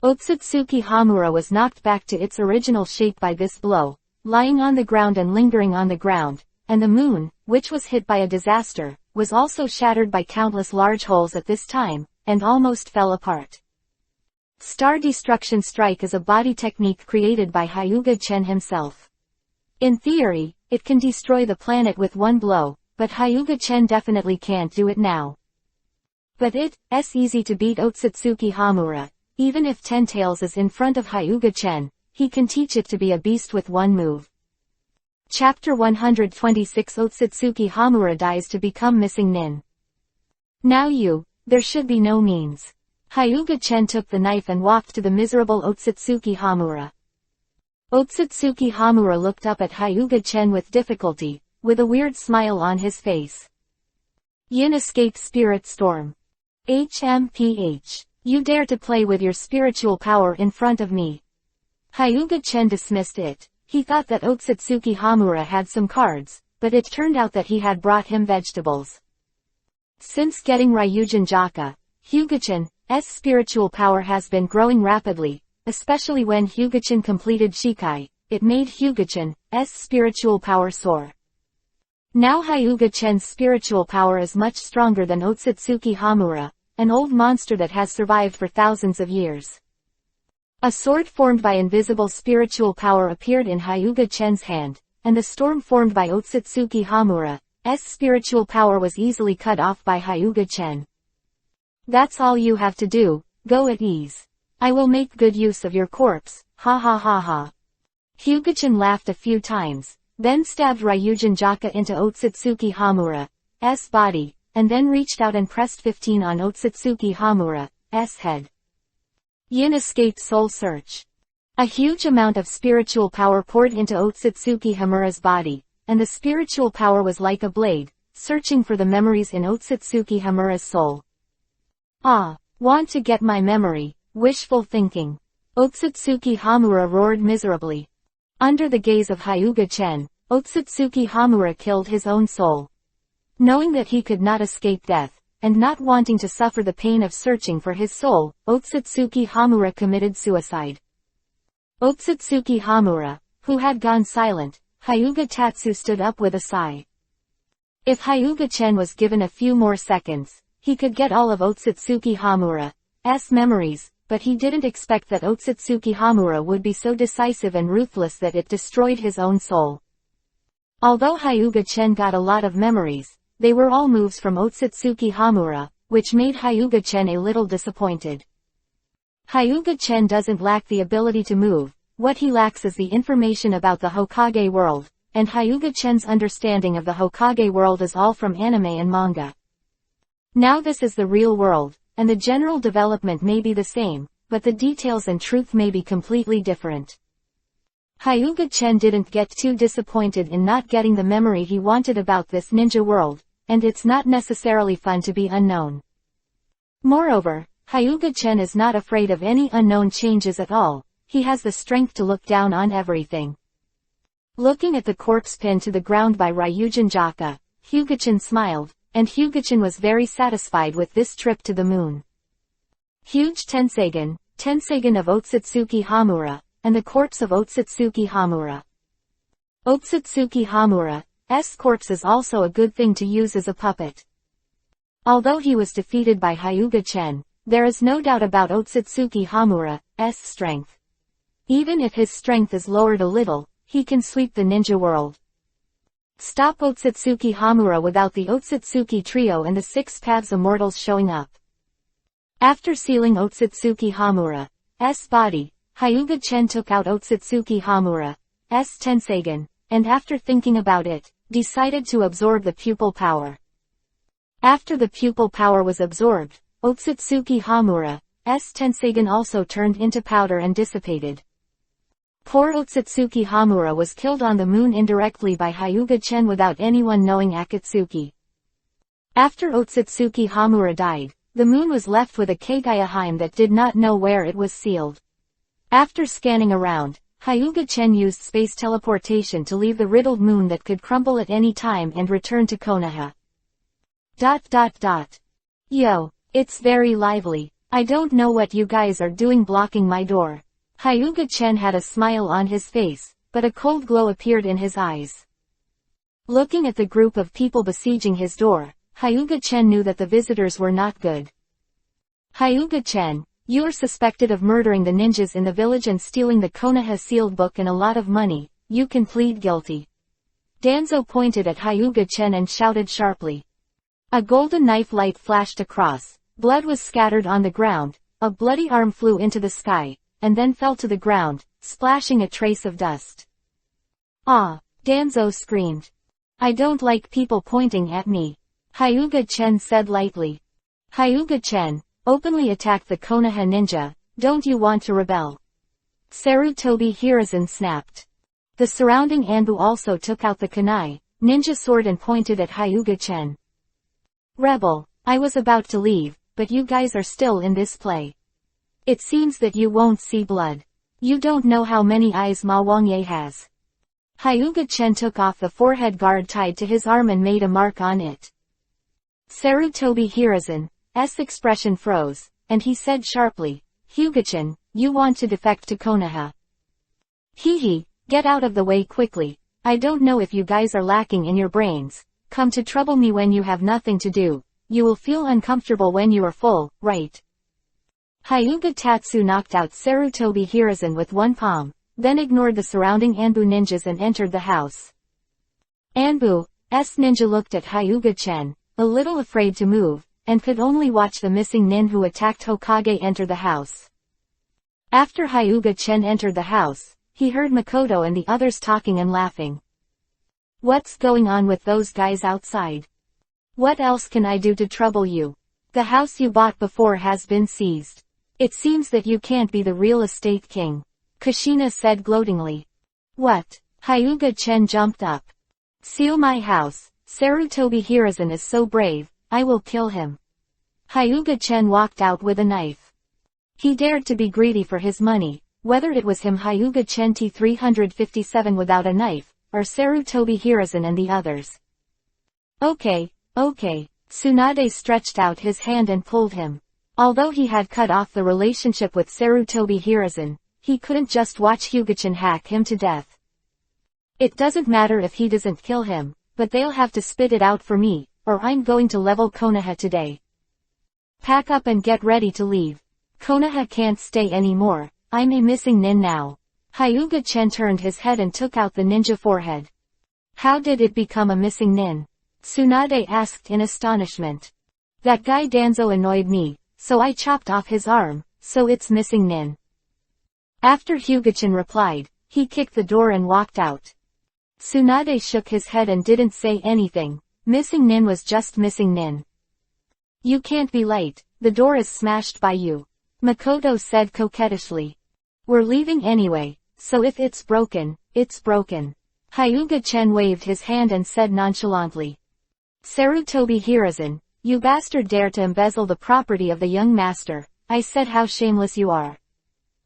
Otsutsuki Hamura was knocked back to its original shape by this blow, lying on the ground and lingering on the ground, and the moon, which was hit by a disaster, was also shattered by countless large holes at this time, and almost fell apart. Star Destruction Strike is a body technique created by Hyuga Chen himself. In theory, it can destroy the planet with one blow, but Hyuga Chen definitely can't do it now. But it's easy to beat Otsutsuki Hamura. Even if Ten-Tails is in front of Hyuga Chen, he can teach it to be a beast with one move. Chapter 126 Otsutsuki Hamura dies to become missing nin. Now there should be no means. Hyuga Chen took the knife and walked to the miserable Otsutsuki Hamura. Otsutsuki Hamura looked up at Hyuga Chen with difficulty, with a weird smile on his face. Yin escaped Spirit Storm. HMPH. You dare to play with your spiritual power in front of me. Hyuga Chen dismissed it. He thought that Otsutsuki Hamura had some cards, but it turned out that he had brought him vegetables. Since getting Ryujin Jaka, Hyuga-chan's spiritual power has been growing rapidly, especially when Hyuga-chan completed Shikai. It made Hyuga-chan's spiritual power soar. Now Hyuga-chan's spiritual power is much stronger than Otsutsuki Hamura, an old monster that has survived for thousands of years. A sword formed by invisible spiritual power appeared in Hyuga Chen's hand, and the storm formed by Otsutsuki Hamura's spiritual power was easily cut off by Hyuga Chen. That's all you have to do, go at ease. I will make good use of your corpse, ha ha ha ha. Hyuga Chen laughed a few times, then stabbed Ryujin Jaka into Otsutsuki Hamura's body, and then reached out and pressed 15 on Otsutsuki Hamura's head. Yin escaped Soul Search. A huge amount of spiritual power poured into Otsutsuki Hamura's body, and the spiritual power was like a blade, searching for the memories in Otsutsuki Hamura's soul. Ah, want to get my memory, wishful thinking. Otsutsuki Hamura roared miserably. Under the gaze of Hyuga-chen, Otsutsuki Hamura killed his own soul. Knowing that he could not escape death, and not wanting to suffer the pain of searching for his soul, Otsutsuki Hamura committed suicide. Otsutsuki Hamura, who had gone silent, Hyuga Tatsu stood up with a sigh. If Hyuga-chen was given a few more seconds, he could get all of Otsutsuki Hamura's memories, but he didn't expect that Otsutsuki Hamura would be so decisive and ruthless that it destroyed his own soul. Although Hyuga-chen got a lot of memories, they were all moves from Otsutsuki Hamura, which made Hyuga-chen a little disappointed. Hyuga-chen doesn't lack the ability to move, what he lacks is the information about the Hokage world, and Hyuga-chen's understanding of the Hokage world is all from anime and manga. Now this is the real world, and the general development may be the same, but the details and truth may be completely different. Hyuga-chen didn't get too disappointed in not getting the memory he wanted about this ninja world, and it's not necessarily fun to be unknown. Moreover, Hyuga-chen is not afraid of any unknown changes at all, he has the strength to look down on everything. Looking at the corpse pinned to the ground by Ryujin Jaka, Hyuga-chen smiled, and Hyuga-chen was very satisfied with this trip to the moon. Huge Tensagen of Otsutsuki Hamura, and the corpse of Otsutsuki Hamura. Otsutsuki Hamura's corpse is also a good thing to use as a puppet. Although he was defeated by Hyuga-chen, there is no doubt about Otsutsuki Hamura's strength. Even if his strength is lowered a little, he can sweep the ninja world. Stop Otsutsuki Hamura without the Otsutsuki trio and the 6 paths immortals showing up. After sealing Otsutsuki Hamura's body, Hyuga-chen took out Otsutsuki Hamura's Tensagen, and after thinking about it, decided to absorb the pupil power. After the pupil power was absorbed, Otsutsuki Hamura's Tensagen also turned into powder and dissipated. Poor Otsutsuki Hamura was killed on the moon indirectly by Hyuga-chen without anyone knowing Akatsuki. After Otsutsuki Hamura died, the moon was left with a Kagaya-hime that did not know where it was sealed. After scanning around, Hyuga-chen used space teleportation to leave the riddled moon that could crumble at any time and return to Konoha. Yo, it's very lively. I don't know what you guys are doing blocking my door. Hyuga-chen had a smile on his face, but a cold glow appeared in his eyes. Looking at the group of people besieging his door, Hyuga-chen knew that the visitors were not good. Hyuga-chen, you're suspected of murdering the ninjas in the village and stealing the Konoha sealed book and a lot of money. You can plead guilty. Danzo pointed at Hyuga-chen and shouted sharply. A golden knife light flashed across, blood was scattered on the ground, a bloody arm flew into the sky, and then fell to the ground, splashing a trace of dust. Ah! Danzo screamed. I don't like people pointing at me. Hyuga-chen said lightly. Hyuga-chen, openly attacked the Konoha ninja, don't you want to rebel? Sarutobi Hiruzen snapped. The surrounding Anbu also took out the kunai, ninja sword and pointed at Hyuga-chen. Rebel, I was about to leave, but you guys are still in this play. It seems that you won't see blood. You don't know how many eyes Ma Wangye has. Hyuga-chen took off the forehead guard tied to his arm and made a mark on it. Sarutobi Hiruzen's expression froze, and he said sharply, Hyuga-chen, you want to defect to Konoha. Hee, get out of the way quickly. I don't know if you guys are lacking in your brains. Come to trouble me when you have nothing to do. You will feel uncomfortable when you are full, right? Hyuga Tatsu knocked out Sarutobi Hiruzen with one palm, then ignored the surrounding Anbu ninjas and entered the house. Anbu's ninja looked at Hyuga-chen, a little afraid to move, and could only watch the missing nin who attacked Hokage enter the house. After Hyuga-chen entered the house, he heard Makoto and the others talking and laughing. What's going on with those guys outside? What else can I do to trouble you? The house you bought before has been seized. It seems that you can't be the real estate king. Kushina said gloatingly. What? Hyuga-chen jumped up. Seal my house. Sarutobi Hiruzen is so brave, I will kill him. Hyuga-chen walked out with a knife. He dared to be greedy for his money, whether it was him Hyuga-chen T357 without a knife, or Sarutobi Hiruzen and the others. Okay. Tsunade stretched out his hand and pulled him. Although he had cut off the relationship with Sarutobi Hiruzen, he couldn't just watch Hyuga-chen hack him to death. It doesn't matter if he doesn't kill him, but they'll have to spit it out for me, or I'm going to level Konoha today. Pack up and get ready to leave. Konoha can't stay anymore, I'm a missing nin now. Hyuga-chen turned his head and took out the ninja forehead. How did it become a missing nin? Tsunade asked in astonishment. That guy Danzo annoyed me, so I chopped off his arm, so it's missing nin. After Hyuga-chen replied, he kicked the door and walked out. Tsunade shook his head and didn't say anything. Missing nin was just missing nin. You can't be late, the door is smashed by you. Makoto said coquettishly. We're leaving anyway, so if it's broken, it's broken. Hyuga-chen waved his hand and said nonchalantly. Sarutobi Hiruzen, you bastard dare to embezzle the property of the young master, I said how shameless you are.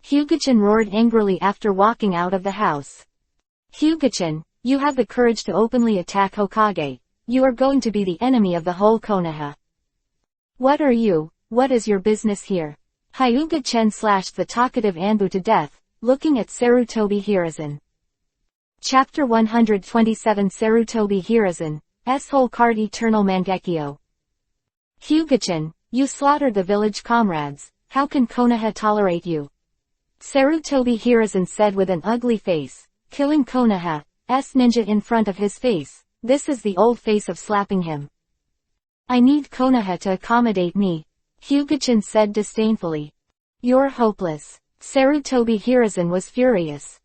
Hyuga-chen roared angrily after walking out of the house. Hyuga-chen, you have the courage to openly attack Hokage. You are going to be the enemy of the whole Konoha. What are you? What is your business here? Hyuga-chen slashed the talkative Anbu to death, looking at Sarutobi Hiruzen. Chapter 127 Sarutobi Hiruzen, S-Whole Card Eternal Mangekyo. Hyuga-chen, you slaughtered the village comrades, how can Konoha tolerate you? Sarutobi Hiruzen said with an ugly face, killing Konoha's ninja in front of his face, this is the old face of slapping him. I need Konoha to accommodate me, Hyuga-chen said disdainfully. You're hopeless. Sarutobi Hiruzen was furious.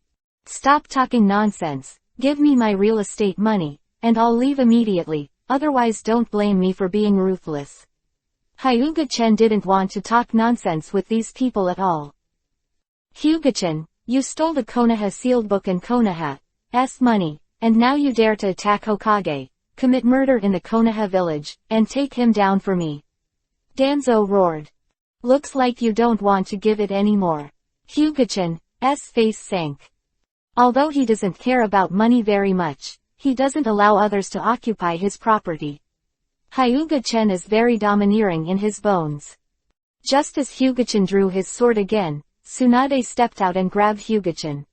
Stop talking nonsense, give me my real estate money, and I'll leave immediately, otherwise don't blame me for being ruthless. Hyuga-chen didn't want to talk nonsense with these people at all. Hyuga-chen, you stole the Konoha sealed book and Konoha's money, and now you dare to attack Hokage, commit murder in the Konoha village, and take him down for me. Danzo roared. Looks like you don't want to give it anymore. Hyuga-chen's face sank. Although he doesn't care about money very much, he doesn't allow others to occupy his property. Hyuga-chen is very domineering in his bones. Just as Hyuga-chen drew his sword again, Tsunade stepped out and grabbed Hyuga-chen.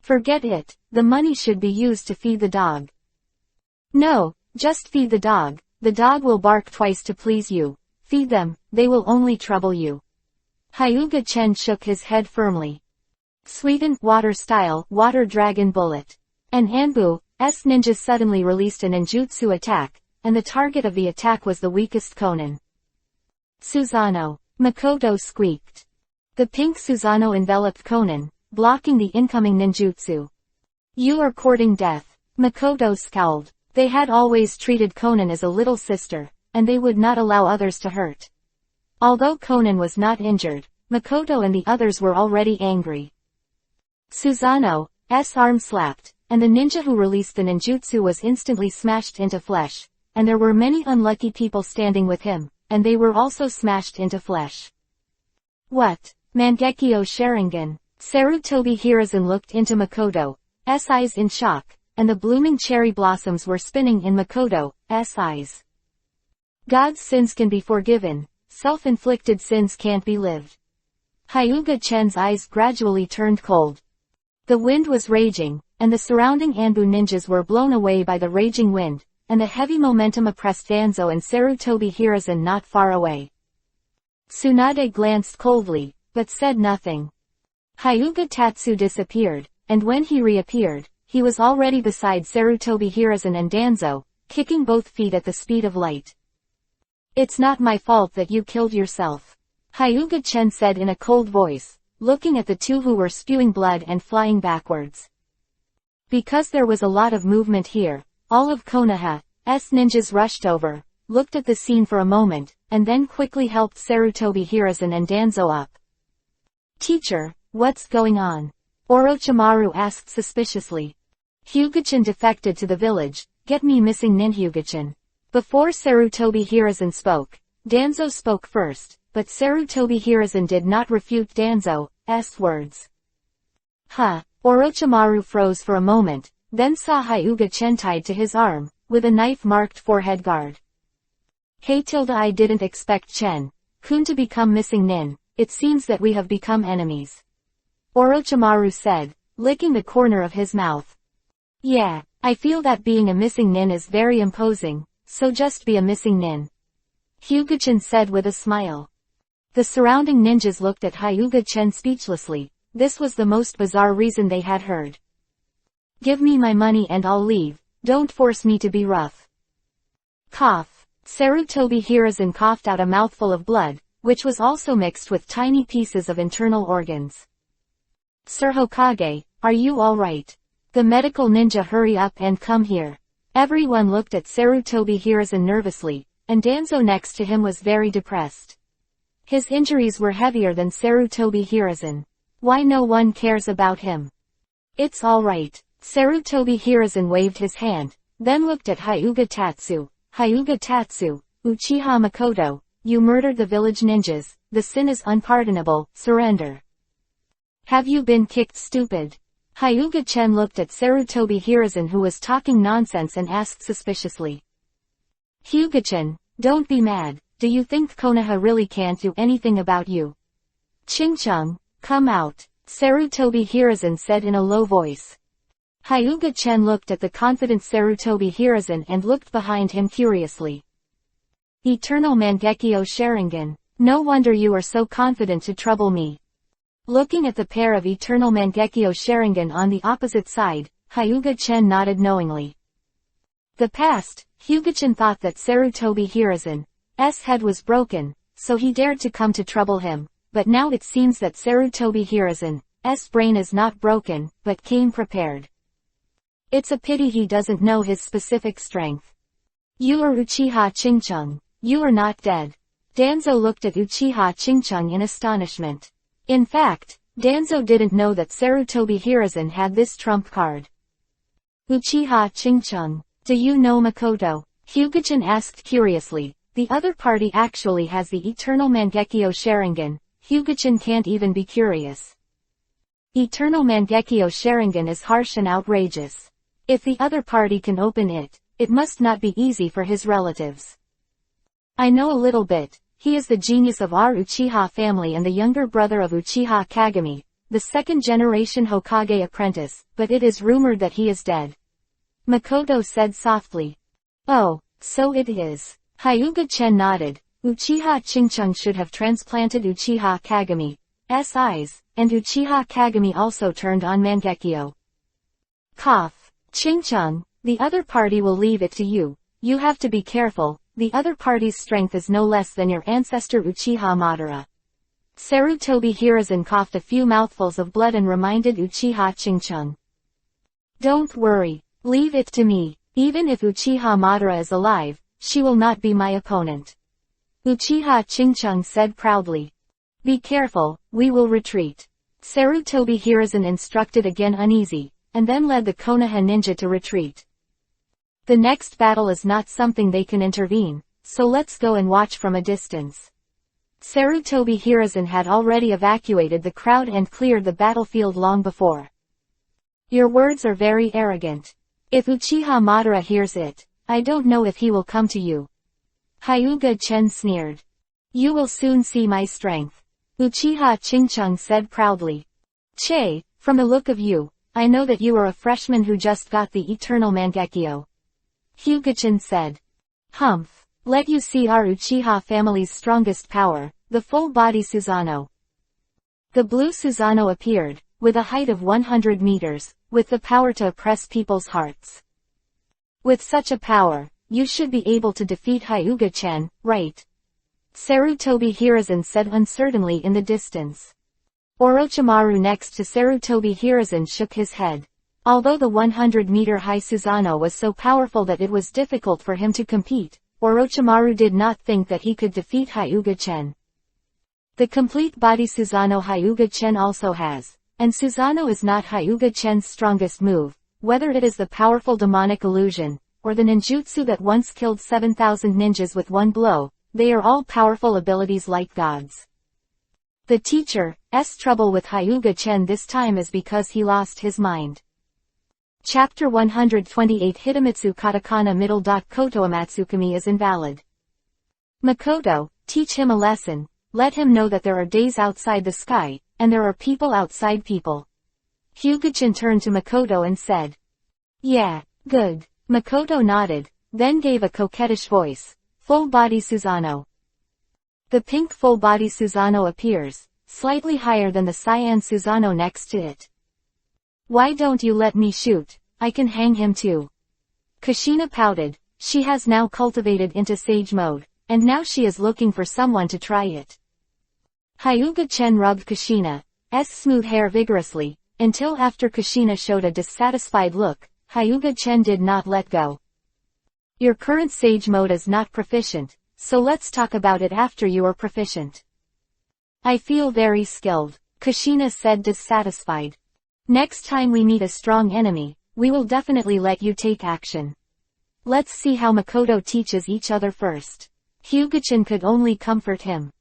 Forget it, the money should be used to feed the dog. No, just feed the dog will bark twice to please you. Feed them, they will only trouble you. Hyuga-chen shook his head firmly. Sweetened water style, water dragon bullet. An Anbu's ninja suddenly released a ninjutsu attack, and the target of the attack was the weakest Konan. Susanoo. Makoto squeaked. The pink Susanoo enveloped Konan, blocking the incoming ninjutsu. You are courting death. Makoto scowled. They had always treated Konan as a little sister, and they would not allow others to hurt. Although Konan was not injured, Makoto and the others were already angry. Susanoo's arm slapped, and the ninja who released the ninjutsu was instantly smashed into flesh, and there were many unlucky people standing with him, and they were also smashed into flesh. What? Mangekyo Sharingan. Sarutobi Hiruzen looked into Makoto's eyes in shock, and the blooming cherry blossoms were spinning in Makoto's eyes. God's sins can be forgiven, self-inflicted sins can't be lived. Hyuga-chen's eyes gradually turned cold. The wind was raging, and the surrounding Anbu ninjas were blown away by the raging wind, and the heavy momentum oppressed Danzo and Sarutobi Hiruzen not far away. Tsunade glanced coldly, but said nothing. Hyuga Tatsu disappeared, and when he reappeared, he was already beside Sarutobi Hiruzen and Danzo, kicking both feet at the speed of light. It's not my fault that you killed yourself. Hyuga-chen said in a cold voice, looking at the two who were spewing blood and flying backwards. Because there was a lot of movement here, all of Konoha's ninjas rushed over, looked at the scene for a moment, and then quickly helped Sarutobi Hiruzen and Danzo up. Teacher, What's going on? Orochimaru asked suspiciously. Hyuga-chan defected to the village, get me missing nin Hyuga-chan. Before Sarutobi Hiruzen spoke, Danzo spoke first, but Sarutobi Hiruzen did not refute Danzo's words. Orochimaru froze for a moment, then saw Hyuga-chan tied to his arm, with a knife-marked forehead guard. Hey I didn't expect Chen-kun to become missing nin, it seems that we have become enemies. Orochimaru said, licking the corner of his mouth. Yeah, I feel that being a missing nin is very imposing, so just be a missing nin. Hyuga-chan said with a smile. The surrounding ninjas looked at Hyuga-chan speechlessly, this was the most bizarre reason they had heard. Give me my money and I'll leave, don't force me to be rough. Cough. Sarutobi Hiruzen coughed out a mouthful of blood, which was also mixed with tiny pieces of internal organs. Sir Hokage, are you alright? The medical ninja hurry up and come here. Everyone looked at Sarutobi Hiruzen nervously, and Danzo next to him was very depressed. His injuries were heavier than Sarutobi Hiruzen. Why no one cares about him? It's alright. Sarutobi Hiruzen waved his hand, then looked at Hyuga Tatsu. Hyuga Tatsu, Uchiha Makoto, you murdered the village ninjas, the sin is unpardonable, surrender. Have you been kicked stupid? Hyuga-chan looked at Sarutobi Hiruzen who was talking nonsense and asked suspiciously. Hyuga-chan, don't be mad, do you think Konoha really can't do anything about you? Ching-chung, come out, Sarutobi Hiruzen said in a low voice. Hyuga-chan looked at the confident Sarutobi Hiruzen and looked behind him curiously. Eternal Mangekyo Sharingan, no wonder you are so confident to trouble me. Looking at the pair of Eternal Mangekyo Sharingan on the opposite side, Hyuga-chan nodded knowingly. The past, Hyuga-chan thought that Sarutobi Hiruzen's head was broken, so he dared to come to trouble him, but now it seems that Sarutobi Hiruzen's brain is not broken, but came prepared. It's a pity he doesn't know his specific strength. You are Uchiha Ching-chung, you are not dead. Danzo looked at Uchiha Ching-chung in astonishment. In fact, Danzo didn't know that Sarutobi Hiruzen had this trump card. Uchiha Ching-chung, do you know Makoto? Hyuga-chan asked curiously. The other party actually has the Eternal Mangekyo Sharingan, Hyuga-chan can't even be curious. Eternal Mangekyo Sharingan is harsh and outrageous. If the other party can open it, it must not be easy for his relatives. I know a little bit. He is the genius of our Uchiha family and the younger brother of Uchiha Kagami, the second-generation Hokage apprentice, but it is rumored that he is dead. Makoto said softly. Oh, so it is. Hyuga-chan nodded. Uchiha Ching-chung should have transplanted Uchiha Kagami's eyes, and Uchiha Kagami also turned on Mangekyo. Cough. Ching-chung, the other party will leave it to you. You have to be careful. The other party's strength is no less than your ancestor Uchiha Madara. Sarutobi Hiruzen coughed a few mouthfuls of blood and reminded Uchiha Ching-chung. Don't worry, leave it to me. Even if Uchiha Madara is alive, she will not be my opponent. Uchiha Ching-chung said proudly. Be careful, we will retreat. Sarutobi Hiruzen instructed again uneasy, and then led the Konoha ninja to retreat. The next battle is not something they can intervene, so let's go and watch from a distance. Sarutobi Hiruzen had already evacuated the crowd and cleared the battlefield long before. Your words are very arrogant. If Uchiha Madara hears it, I don't know if he will come to you. Hyuga-chan sneered. You will soon see my strength. Uchiha Ching-chung said proudly. Che, from the look of you, I know that you are a freshman who just got the Eternal Mangekyo. Hyuga-chan said. Humph. Let you see our Uchiha family's strongest power, the full-body Susanoo. The blue Susanoo appeared, with a height of 100 meters, with the power to oppress people's hearts. With such a power, you should be able to defeat Hyuga-chan, right? Sarutobi Hiruzen said uncertainly in the distance. Orochimaru next to Sarutobi Hiruzen shook his head. Although the 100-meter-high Susanoo was so powerful that it was difficult for him to compete, Orochimaru did not think that he could defeat Hyuga-chan. The complete body Susanoo Hyuga-chen also has. And Susanoo is not Hyuga-chen's strongest move, whether it is the powerful demonic illusion, or the ninjutsu that once killed 7,000 ninjas with one blow, they are all powerful abilities like gods. The teacher's trouble with Hyuga-chen this time is because he lost his mind. Chapter 128 Hitamitsu Katakana Middle. Koto Amatsukami is invalid. Makoto, teach him a lesson, let him know that there are days outside the sky, and there are people outside people. Hyuga-chan turned to Makoto and said. Yeah, good. Makoto nodded, then gave a coquettish voice. Full body Susanoo. The pink full body Susanoo appears, slightly higher than the cyan Susanoo next to it. Why don't you let me shoot? I can hang him too. Kushina pouted. She has now cultivated into sage mode, and now she is looking for someone to try it. Hyuga-chen rubbed Kushina's smooth hair vigorously, until after Kushina showed a dissatisfied look, Hyuga-chen did not let go. Your current sage mode is not proficient, so let's talk about it after you are proficient. I feel very skilled, Kushina said dissatisfied. Next time we meet a strong enemy, we will definitely let you take action. Let's see how Makoto teaches each other first. Hyuga-chan could only comfort him.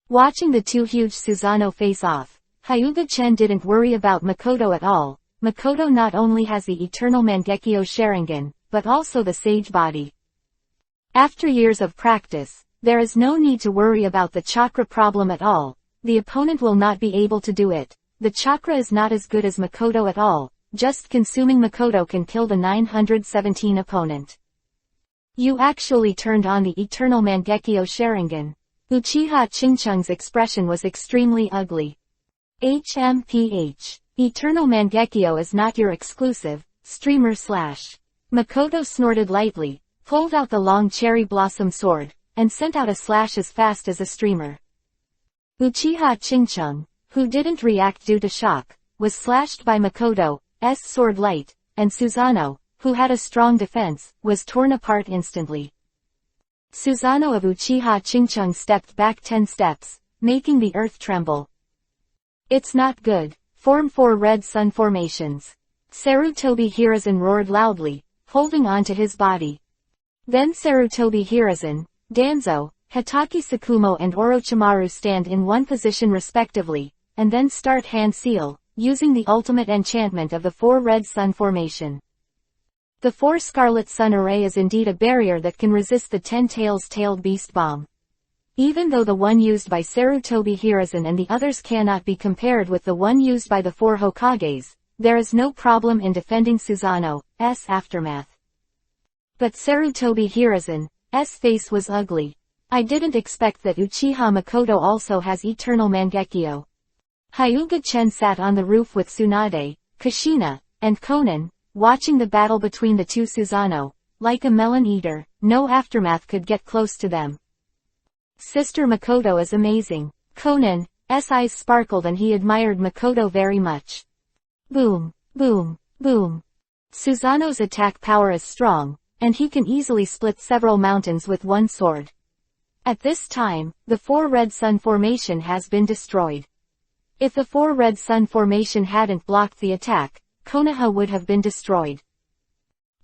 Watching the two huge Susanoo face off, Hyuga-chen didn't worry about Makoto at all. Makoto not only has the eternal Mangekyo Sharingan, but also the sage body. After years of practice, there is no need to worry about the chakra problem at all. The opponent will not be able to do it. The chakra is not as good as Makoto at all. Just consuming Makoto can kill the 917 opponent. You actually turned on the eternal Mangekyo Sharingan. Uchiha Chingchung's expression was extremely ugly. HMPH. Eternal Mangekyo is not your exclusive, streamer slash. Makoto snorted lightly, pulled out the long cherry blossom sword, and sent out a slash as fast as a streamer. Uchiha Chingchung, who didn't react due to shock, was slashed by Makoto's sword light, and Susanoo, who had a strong defense, was torn apart instantly. Susanoo of Uchiha Chingchung stepped back 10 steps, making the earth tremble. It's not good. Form 4 red sun formations. Sarutobi Hiruzen roared loudly, holding on to his body. Then Sarutobi Hiruzen, Danzo, Hataki Sakumo and Orochimaru stand in one position respectively, and then start hand seal, using the ultimate enchantment of the 4 red sun formation. The 4 Scarlet Sun array is indeed a barrier that can resist the 10 tailed beast bomb. Even though the one used by Sarutobi Hiruzen and the others cannot be compared with the one used by the 4 Hokages, there is no problem in defending Susanoo's aftermath. But Sarutobi Hiruzen's face was ugly. I didn't expect that Uchiha Makoto also has eternal Mangekyo. Hyuga-chen sat on the roof with Tsunade, Kushina, and Konan, watching the battle between the two Susanoo. Like a melon eater, no aftermath could get close to them. Sister Makoto is amazing. Konan's eyes sparkled and he admired Makoto very much. Boom, boom, boom. Susanoo's attack power is strong, and he can easily split several mountains with one sword. At this time, the 4 red sun formation has been destroyed. If the 4 red sun formation hadn't blocked the attack, Konoha would have been destroyed.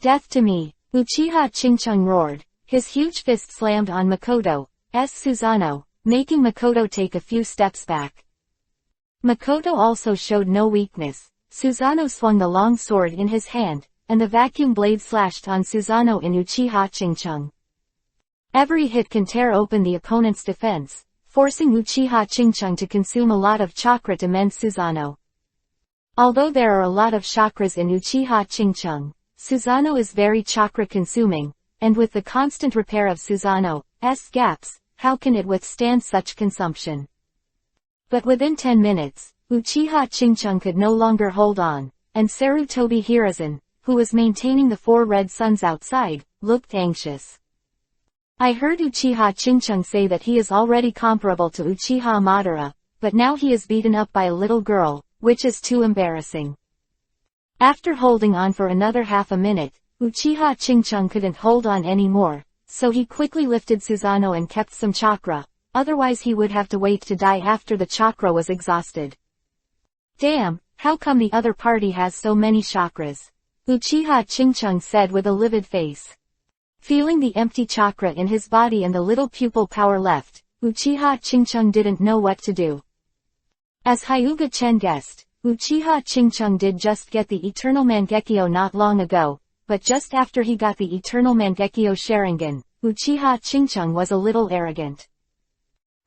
Death to me, Uchiha Chingchung roared. His huge fist slammed on Makoto's Susanoo, making Makoto take a few steps back. Makoto also showed no weakness. Susanoo swung the long sword in his hand, and the vacuum blade slashed on Susanoo in Uchiha Chingchung. Every hit can tear open the opponent's defense, forcing Uchiha Chingchung to consume a lot of chakra to mend Susanoo. Although there are a lot of chakras in Uchiha Chingchung, Susanoo is very chakra consuming, and with the constant repair of Susanoo's gaps, how can it withstand such consumption? But within 10 minutes, Uchiha Chingchung could no longer hold on, and Sarutobi Hiruzen, who was maintaining the 4 red suns outside, looked anxious. I heard Uchiha Chingchung say that he is already comparable to Uchiha Madara, but now he is beaten up by a little girl, which is too embarrassing. After holding on for another half a minute, Uchiha Chingchung couldn't hold on anymore, so he quickly lifted Susanoo and kept some chakra, otherwise he would have to wait to die after the chakra was exhausted. Damn, how come the other party has so many chakras? Uchiha Chingchung said with a livid face. Feeling the empty chakra in his body and the little pupil power left, Uchiha Chingchung didn't know what to do. As Hyuga Chen guessed, Uchiha Chingchung did just get the Eternal Mangekyo not long ago, but just after he got the Eternal Mangekyo Sharingan, Uchiha Chingchung was a little arrogant.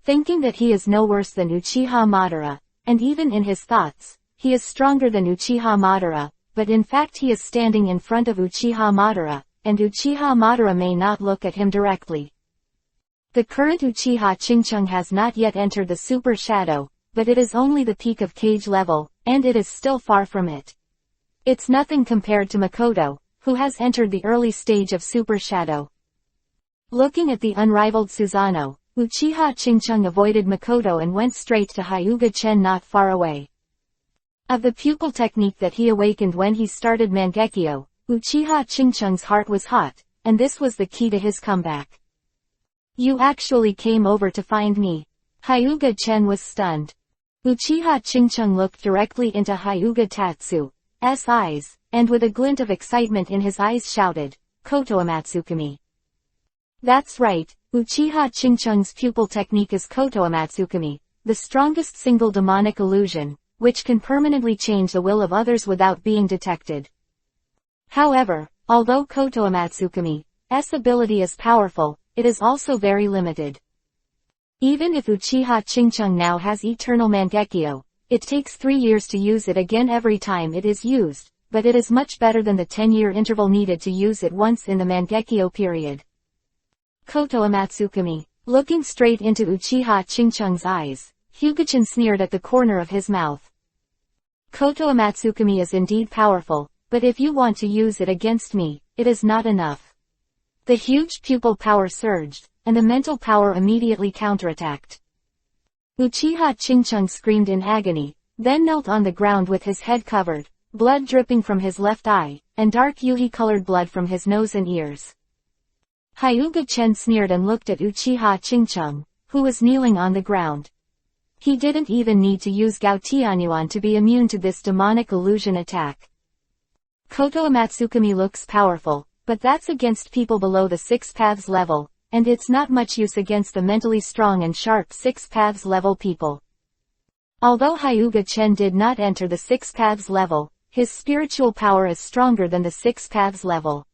Thinking that he is no worse than Uchiha Madara, and even in his thoughts, he is stronger than Uchiha Madara, but in fact he is standing in front of Uchiha Madara, and Uchiha Madara may not look at him directly. The current Uchiha Chingchung has not yet entered the Super Shadow, but it is only the peak of cage level, and it is still far from it. It's nothing compared to Makoto, who has entered the early stage of Super Shadow. Looking at the unrivaled Susanoo, Uchiha Chingchung avoided Makoto and went straight to Hyuga Chen not far away. Of the pupil technique that he awakened when he started Mangekyo, Uchiha Chingchung's heart was hot, and this was the key to his comeback. You actually came over to find me. Hyuga Chen was stunned. Uchiha Chingchung looked directly into Hyuga Tatsu's eyes, and with a glint of excitement in his eyes shouted, Koto Amatsukami. That's right, Uchiha Chingchung's pupil technique is Koto Amatsukami, the strongest single demonic illusion, which can permanently change the will of others without being detected. However, although Koto Amatsukami's ability is powerful, it is also very limited. Even if Uchiha Chingchung now has Eternal Mangekyo, it takes 3 years to use it again every time it is used, but it is much better than the 10-year interval needed to use it once in the Mangekyo period. Koto Amatsukami. Looking straight into Uchiha Chingchung's eyes, Hyuga-chan sneered at the corner of his mouth. Koto Amatsukami is indeed powerful, but if you want to use it against me, it is not enough. The huge pupil power surged, and the mental power immediately counterattacked. Uchiha Chingchung screamed in agony, then knelt on the ground with his head covered, blood dripping from his left eye, and dark yuhi-colored blood from his nose and ears. Hyuga Chen sneered and looked at Uchiha Chingchung, who was kneeling on the ground. He didn't even need to use Gao Tianyuan to be immune to this demonic illusion attack. Koto Amatsukami looks powerful, but that's against people below the 6 paths level, and it's not much use against the mentally strong and sharp 6 paths level people. Although Hyuga Chen did not enter the 6 paths level, his spiritual power is stronger than the 6 paths level.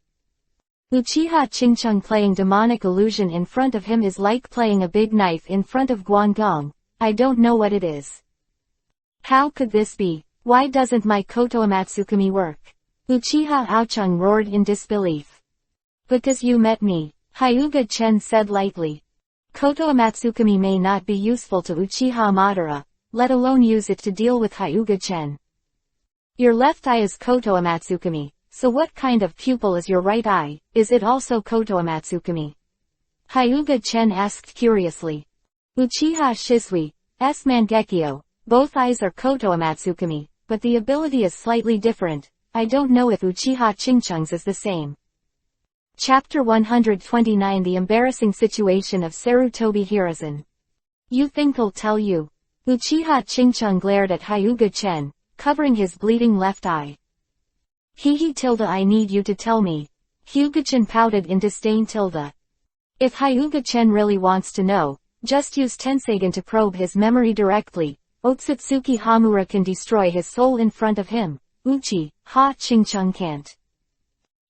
Uchiha Chingchung playing demonic illusion in front of him is like playing a big knife in front of Guangong. I don't know what it is. How could this be? Why doesn't my Koto Amatsukami work? Uchiha Aochung roared in disbelief. Because you met me, Hyuga Chen said lightly. Koto Amatsukami may not be useful to Uchiha Madara, let alone use it to deal with Hyuga Chen. Your left eye is Koto Amatsukami. So what kind of pupil is your right eye? Is it also Koto Amatsukami? Hyuga Chen asked curiously. Uchiha Shisui's Mangekyo, both eyes are Koto Amatsukami, but the ability is slightly different. I don't know if Uchiha Chingchung's is the same. Chapter 129 The Embarrassing Situation of Sarutobi Hiruzen. You think I'll tell you? Uchiha Chingchung glared at Hyuga Chen, covering his bleeding left eye. I need you to tell me. Hyuga-chan pouted in disdain. If Hyuga-chan really wants to know, just use Tenseigan to probe his memory directly. Otsutsuki Hamura can destroy his soul in front of him. Uchiha Chingchung can't.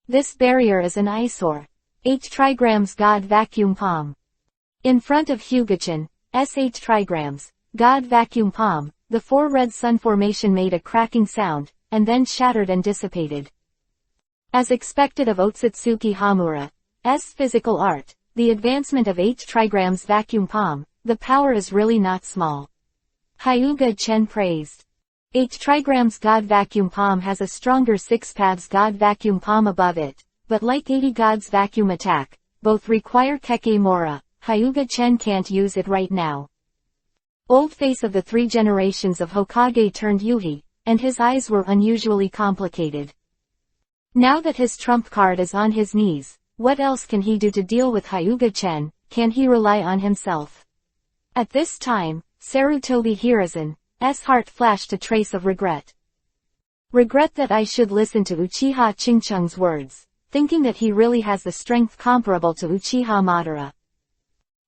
This barrier is an eyesore. 8 trigrams God vacuum palm. In front of Hyuga-chan's 8 trigrams, God vacuum palm, the 4 red sun formation made a cracking sound, and then shattered and dissipated. As expected of Otsutsuki Hamura's physical art, the advancement of 8 trigrams vacuum palm, the power is really not small. Hyuga Chen praised. 8 trigrams God vacuum palm has a stronger 6 paths God vacuum palm above it, but like 80 God's vacuum attack, both require Keke Mora. Hyuga Chen can't use it right now. Old face of the 3 generations of Hokage turned Yuhi, and his eyes were unusually complicated. Now that his trump card is on his knees, what else can he do to deal with Hyuga Chen? Can he rely on himself? At this time, Sarutobi Hiruzen's heart flashed a trace of regret. Regret that I should listen to Uchiha Chingchung's words, thinking that he really has the strength comparable to Uchiha Madara.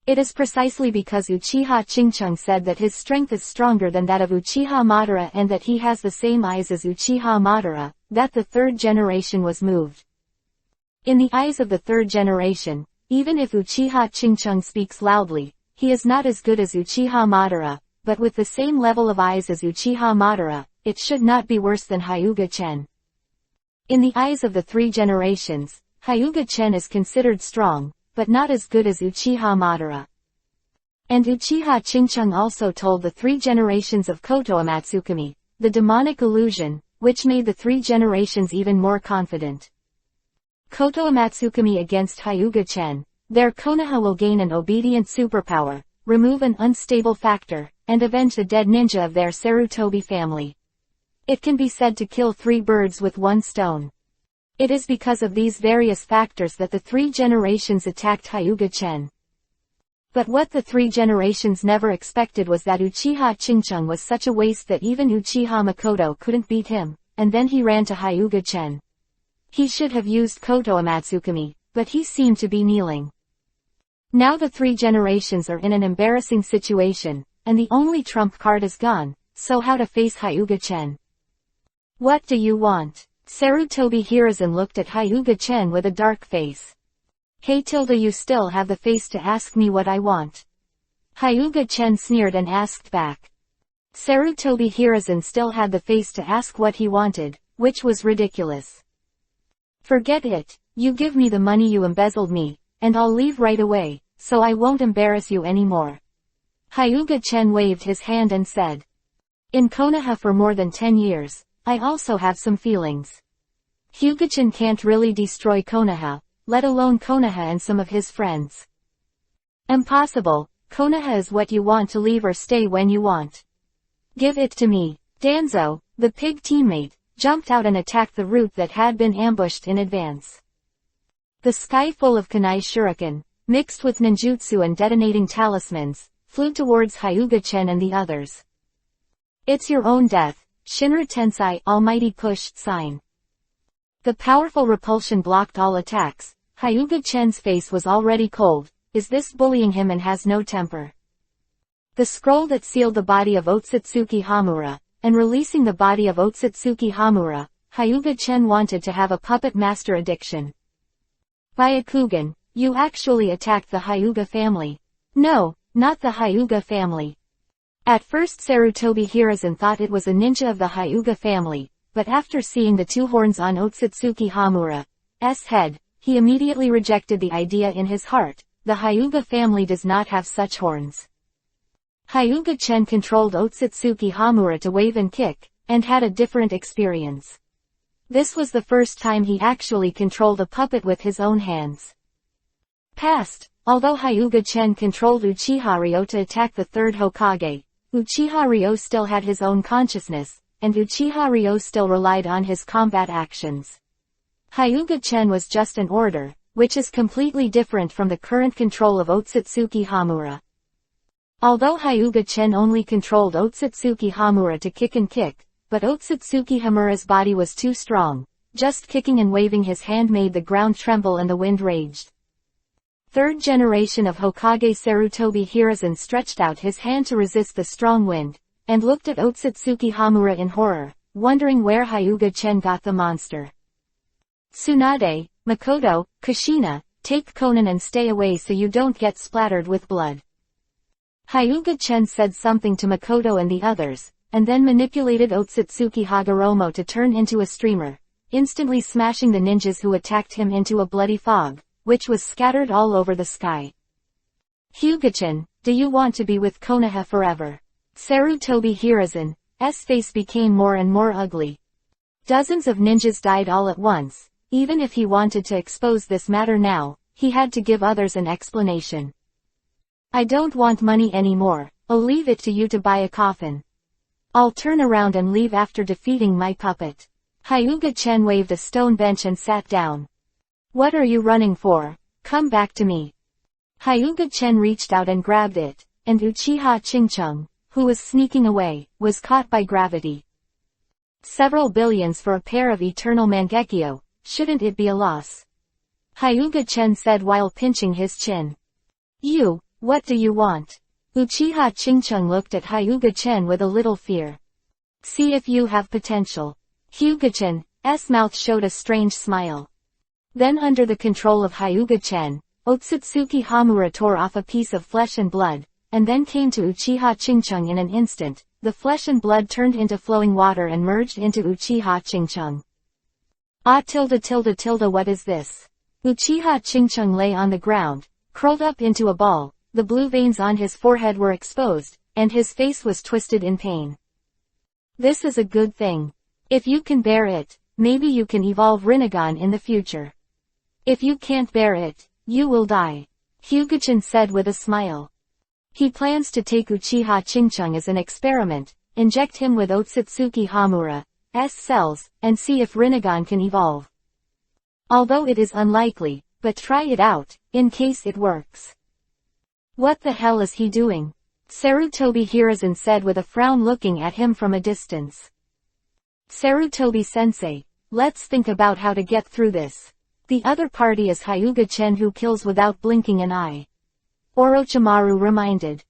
It is precisely because Uchiha Chingchung said that his strength is stronger than that of Uchiha Madara and that he has the same eyes as Uchiha Madara, that the third generation was moved. In the eyes of the third generation, even if Uchiha Chingchung speaks loudly, he is not as good as Uchiha Madara, but with the same level of eyes as Uchiha Madara, it should not be worse than Hyuga-chen. In the eyes of the three generations, Hyuga-chen is considered strong, but not as good as Uchiha Madara. And Uchiha Chingchung also told the three generations of Koto Amatsukami, the demonic illusion, which made the three generations even more confident. Koto Amatsukami against Hyuga-chen, their Konoha will gain an obedient superpower, remove an unstable factor, and avenge the dead ninja of their Sarutobi family. It can be said to kill three birds with one stone. It is because of these various factors that the three generations attacked Hyuga-chen. But what the three generations never expected was that Uchiha Chingchung was such a waste that even Uchiha Makoto couldn't beat him, and then he ran to Hyuga-chen. He should have used Koto Amatsukami, but he seemed to be kneeling. Now the three generations are in an embarrassing situation, and the only trump card is gone, so how to face Hyuga-chen? What do you want? Sarutobi Hiruzen looked at Hyuga-chen with a dark face. Hey Tilda, you still have the face to ask me what I want. Hyuga-chen sneered and asked back. Sarutobi Hiruzen still had the face to ask what he wanted, which was ridiculous. Forget it, you give me the money you embezzled me, and I'll leave right away, so I won't embarrass you anymore. Hyuga-chen waved his hand and said. In Konoha for more than 10 years, I also have some feelings. Hyuga-chen can't really destroy Konoha, let alone Konoha and some of his friends. Impossible, Konoha is what you want to leave or stay when you want. Give it to me. Danzo, the pig teammate, jumped out and attacked the route that had been ambushed in advance. The sky full of kunai shuriken, mixed with ninjutsu and detonating talismans, flew towards Hyuga-chen and the others. It's your own death. Shinra Tensei Almighty Push sign. The powerful repulsion blocked all attacks. Hyuga-chen's face was already cold. Is this bullying him and has no temper? The scroll that sealed the body of Otsutsuki Hamura, and releasing the body of Otsutsuki Hamura, Hyuga-chen wanted to have a puppet master addiction. Byakugan, you actually attacked the Hyuga family. No, not the Hyuga family. At first Sarutobi Hiruzen thought it was a ninja of the Hyuga family, but after seeing the two horns on Otsutsuki Hamura's head, he immediately rejected the idea in his heart. The Hyuga family does not have such horns. Hyuga-chen controlled Otsutsuki Hamura to wave and kick, and had a different experience. This was the first time he actually controlled a puppet with his own hands. Although Hyuga-chen controlled Uchiha Ryo to attack the third Hokage, Uchiha Ryo still had his own consciousness, and Uchiha Ryo still relied on his combat actions. Hyuga-chen was just an order, which is completely different from the current control of Otsutsuki Hamura. Although Hyuga-chen only controlled Otsutsuki Hamura to kick and kick, but Otsutsuki Hamura's body was too strong. Just kicking and waving his hand made the ground tremble and the wind raged. Third generation of Hokage Sarutobi Hiruzen stretched out his hand to resist the strong wind, and looked at Otsutsuki Hamura in horror, wondering where Hyuga-chen got the monster. Tsunade, Makoto, Kushina, take Konan and stay away so you don't get splattered with blood. Hyuga-chen said something to Makoto and the others, and then manipulated Otsutsuki Hagoromo to turn into a streamer, instantly smashing the ninjas who attacked him into a bloody fog, which was scattered all over the sky. Hyuga-chen, do you want to be with Konoha forever? Sarutobi Hiruzen's face became more and more ugly. Dozens of ninjas died all at once. Even if he wanted to expose this matter now, he had to give others an explanation. I don't want money anymore, I'll leave it to you to buy a coffin. I'll turn around and leave after defeating my puppet. Hyuga-chen waved a stone bench and sat down. What are you running for? Come back to me. Hyuga-chen reached out and grabbed it, and Uchiha Chingchung, who was sneaking away, was caught by gravity. Several billions for a pair of eternal Mangekyo, shouldn't it be a loss? Hyuga-chen said while pinching his chin. What do you want? Uchiha Chingchung looked at Hyuga-chen with a little fear. See if you have potential. Hyuga-chen's mouth showed a strange smile. Then under the control of Hyuga-chen, Otsutsuki Hamura tore off a piece of flesh and blood, and then came to Uchiha Chingchung in an instant. The flesh and blood turned into flowing water and merged into Uchiha Chingchung. What is this? Uchiha Chingchung lay on the ground, curled up into a ball, the blue veins on his forehead were exposed, and his face was twisted in pain. This is a good thing. If you can bear it, maybe you can evolve Rinnegan in the future. If you can't bear it, you will die, Hyuga-chen said with a smile. He plans to take Uchiha Chingchung as an experiment, inject him with Otsutsuki Hamura's cells, and see if Rinnegan can evolve. Although it is unlikely, but try it out, in case it works. What the hell is he doing? Sarutobi Hiruzen said with a frown looking at him from a distance. Sarutobi-sensei, let's think about how to get through this. The other party is Hyuga-chen who kills without blinking an eye. Orochimaru reminded.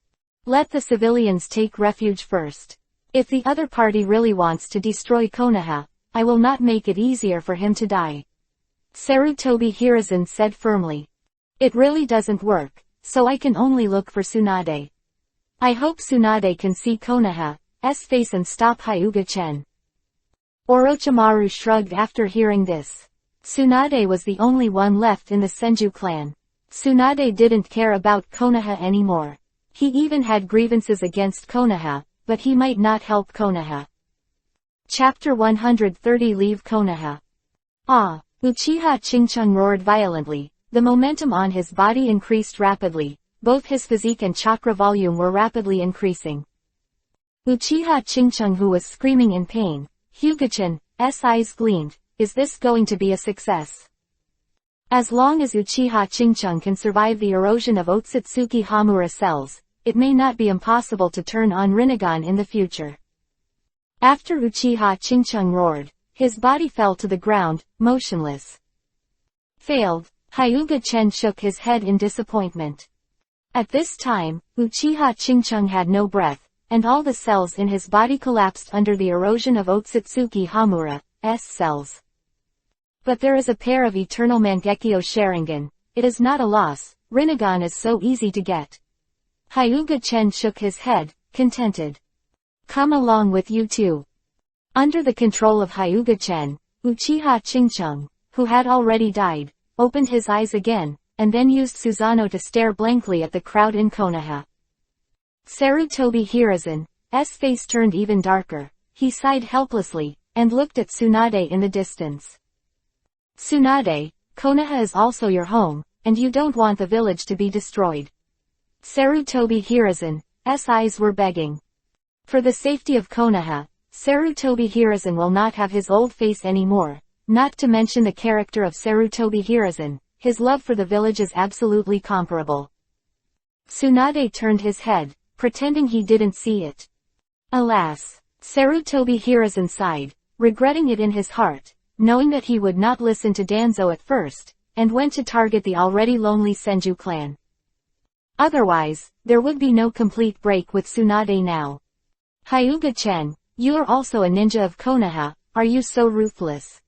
Let the civilians take refuge first. If the other party really wants to destroy Konoha, I will not make it easier for him to die. Sarutobi Hiruzen said firmly. It really doesn't work, so I can only look for Tsunade. I hope Tsunade can see Konoha's face and stop Hyuga-chen. Orochimaru shrugged after hearing this. Tsunade was the only one left in the Senju clan. Tsunade didn't care about Konoha anymore. He even had grievances against Konoha, but he might not help Konoha. Chapter 130 Leave Konoha. Uchiha Chingchung roared violently. The momentum on his body increased rapidly. Both his physique and chakra volume were rapidly increasing. Uchiha Chingchung, who was screaming in pain. Hyuga-chen's eyes gleamed. Is this going to be a success? As long as Uchiha Chingchung can survive the erosion of Otsutsuki Hamura cells, it may not be impossible to turn on Rinnegan in the future. After Uchiha Chingchung roared, his body fell to the ground, motionless. Failed. Hyuga-chen shook his head in disappointment. At this time, Uchiha Chingchung had no breath, and all the cells in his body collapsed under the erosion of Otsutsuki Hamura's cells. But there is a pair of eternal Mangekyo Sharingan. It is not a loss. Rinnegan is so easy to get. Hyuga-chen shook his head, contented. Come along with you too. Under the control of Hyuga-chen, Uchiha Chingchung, who had already died, opened his eyes again, and then used Susanoo to stare blankly at the crowd in Konoha. Sarutobi Hiruzen's face turned even darker. He sighed helplessly, and looked at Tsunade in the distance. Tsunade, Konoha is also your home, and you don't want the village to be destroyed. Sarutobi Hiruzen's eyes were begging. For the safety of Konoha, Sarutobi Hiruzen will not have his old face anymore, not to mention the character of Sarutobi Hiruzen. His love for the village is absolutely comparable. Tsunade turned his head, pretending he didn't see it. Alas! Sarutobi Hiruzen sighed, regretting it in his heart, knowing that he would not listen to Danzo at first, and went to target the already lonely Senju clan. Otherwise, there would be no complete break with Tsunade now. Hyuga-chen, you are also a ninja of Konoha, are you so ruthless?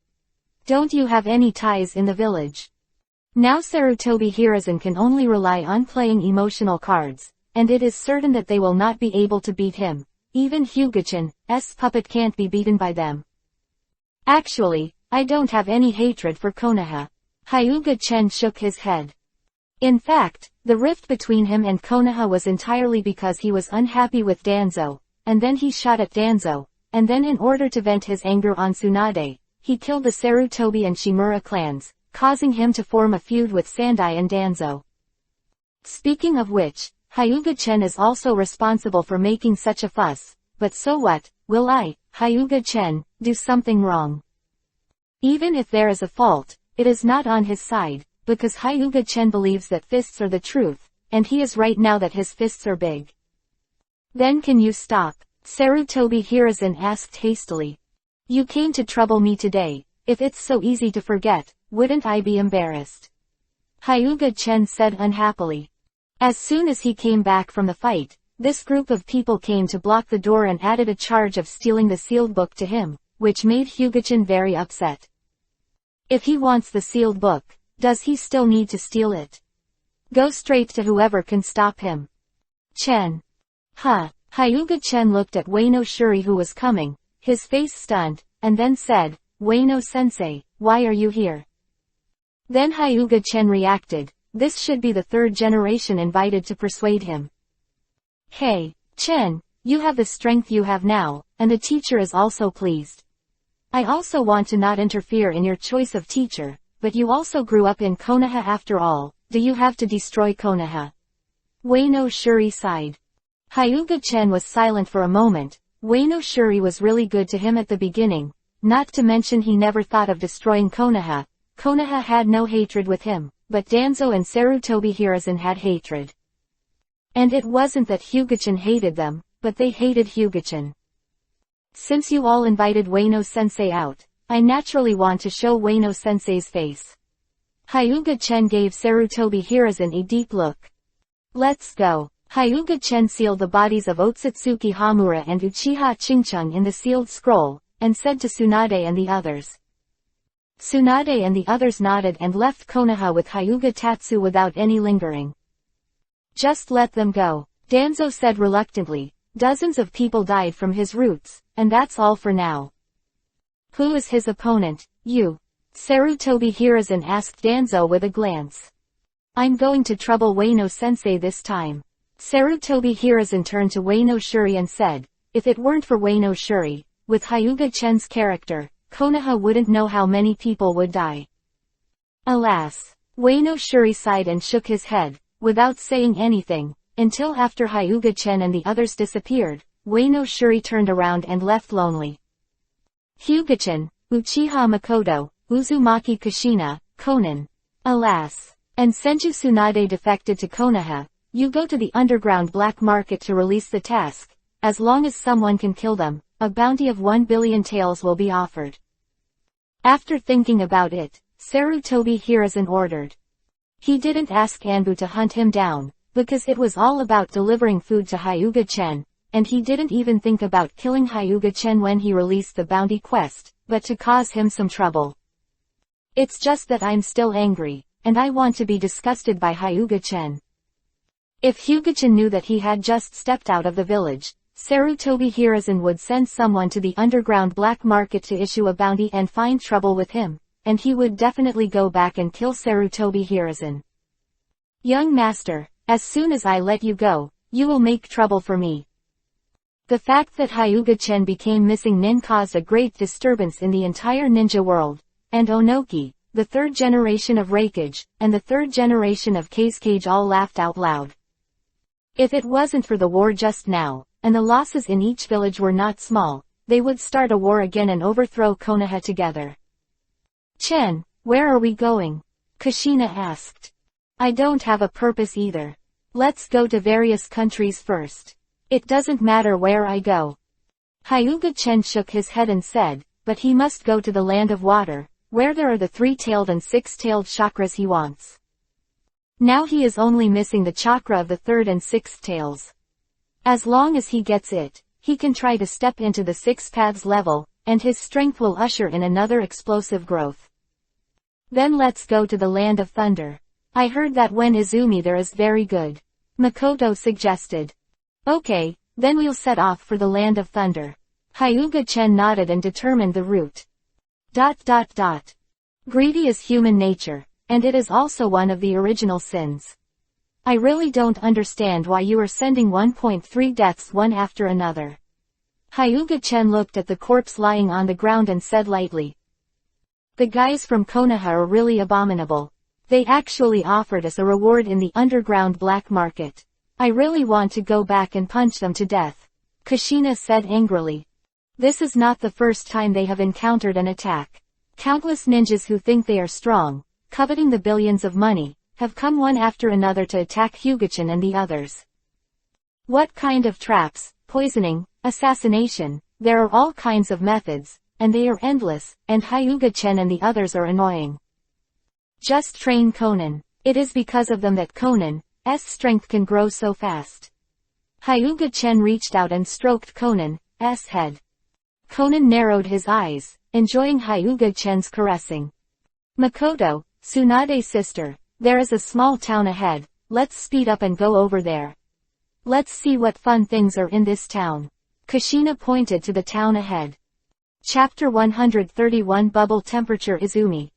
Don't you have any ties in the village? Now Sarutobi Hiruzen can only rely on playing emotional cards, and it is certain that they will not be able to beat him. Even Hyuga-chen's puppet can't be beaten by them. Actually, I don't have any hatred for Konoha. Hyuga-chen shook his head. In fact, the rift between him and Konoha was entirely because he was unhappy with Danzo, and then he shot at Danzo, and then in order to vent his anger on Tsunade, he killed the Sarutobi and Shimura clans, causing him to form a feud with Sandai and Danzo. Speaking of which, Hyuga-chen is also responsible for making such a fuss, but so what, will I, Hyuga-chen, do something wrong? Even if there is a fault, it is not on his side, because Hyuga-chen believes that fists are the truth, and he is right now that his fists are big. Then can you stop? Sarutobi Hiruzen asked hastily. You came to trouble me today. If it's so easy to forget, wouldn't I be embarrassed? Hyuga-chen said unhappily. As soon as he came back from the fight, this group of people came to block the door and added a charge of stealing the sealed book to him, which made Hyuga-chen very upset. If he wants the sealed book, does he still need to steal it? Go straight to whoever can stop him. Chen. Huh. Hyuga-chen looked at Ueno-shuri who was coming, his face stunned, and then said, Ueno-sensei, why are you here? Then Hyuga-chen reacted, this should be the third generation invited to persuade him. Hey, Chen, you have the strength you have now, and the teacher is also pleased. I also want to not interfere in your choice of teacher, but you also grew up in Konoha after all, do you have to destroy Konoha? Ueno-shuri sighed. Hyuga-chen was silent for a moment. Ueno-shuri was really good to him at the beginning, not to mention he never thought of destroying Konoha. Konoha had no hatred with him, but Danzo and Sarutobi Hiruzen had hatred. And it wasn't that Hyuga-chen hated them, but they hated Hyuga-chen. Since you all invited Ueno-sensei out, I naturally want to show Ueno-sensei's face. Hyuga-chen gave Sarutobi Hiruzen a deep look. Let's go. Hyuga-chen sealed the bodies of Otsutsuki Hamura and Uchiha Chingchung in the sealed scroll, and said to Tsunade and the others. Tsunade and the others nodded and left Konoha with Hyuga Tatsu without any lingering. Just let them go, Danzo said reluctantly. Dozens of people died from his roots, and that's all for now. Who is his opponent? You. Sarutobi Hiruzen asked Danzo with a glance. I'm going to trouble Ueno-sensei this time. Sarutobi Hiruzen turned to Ueno-shuri and said, if it weren't for Ueno-shuri, with Hyuga-chen's character, Konoha wouldn't know how many people would die. Alas. Ueno-shuri sighed and shook his head, without saying anything, until after Hyuga-chen and the others disappeared, Ueno-shuri turned around and left lonely. Hyuga-chen, Uchiha Makoto, Uzumaki Kushina, Konan. Alas. And Senju Tsunade defected to Konoha. You go to the underground black market to release the task. As long as someone can kill them, a bounty of 1 billion taels will be offered. After thinking about it, Sarutobi Hiruzen ordered. He didn't ask Anbu to hunt him down, because it was all about delivering food to Hyuga-chen, and he didn't even think about killing Hyuga-chen when he released the bounty quest, but to cause him some trouble. It's just that I'm still angry, and I want to be disgusted by Hyuga-chen. If Hyuga-chen knew that he had just stepped out of the village, Sarutobi Hiruzen would send someone to the underground black market to issue a bounty and find trouble with him, and he would definitely go back and kill Sarutobi Hiruzen. Young master, as soon as I let you go, you will make trouble for me. The fact that Hyuga-chen became missing nin caused a great disturbance in the entire ninja world, and Onoki, the third generation of Reikage, and the third generation of Kazekage all laughed out loud. If it wasn't for the war just now, and the losses in each village were not small, they would start a war again and overthrow Konoha together. Chen, where are we going? Kushina asked. I don't have a purpose either. Let's go to various countries first. It doesn't matter where I go. Hyuga-chen shook his head and said, but he must go to the land of water, where there are the 3-tailed and 6-tailed chakras he wants. Now he is only missing the chakra of the 3rd and 6th tails. As long as he gets it, he can try to step into the 6 paths level, and his strength will usher in another explosive growth. Then let's go to the land of thunder. I heard that when Izumi there is very good. Makoto suggested. Okay, then we'll set off for the land of thunder. Hyuga-chen nodded and determined the route. Greedy is human nature, and it is also one of the original sins. I really don't understand why you are sending 1.3 deaths one after another. Hyuga-chen looked at the corpse lying on the ground and said lightly. The guys from Konoha are really abominable. They actually offered us a reward in the underground black market. I really want to go back and punch them to death. Kushina said angrily. This is not the first time they have encountered an attack. Countless ninjas who think they are strong, coveting the billions of money, have come one after another to attack Hyuga-chan and the others. What kind of traps, poisoning, assassination, there are all kinds of methods, and they are endless, and Hyuga-chan and the others are annoying. Just train Conan. It is because of them that Conan's strength can grow so fast. Hyuga-chan reached out and stroked Conan's head. Conan narrowed his eyes, enjoying Hyuga-chan's caressing. Makoto, Tsunade's sister, there is a small town ahead, let's speed up and go over there. Let's see what fun things are in this town. Kushina pointed to the town ahead. Chapter 131 Bubble Temperature Izumi.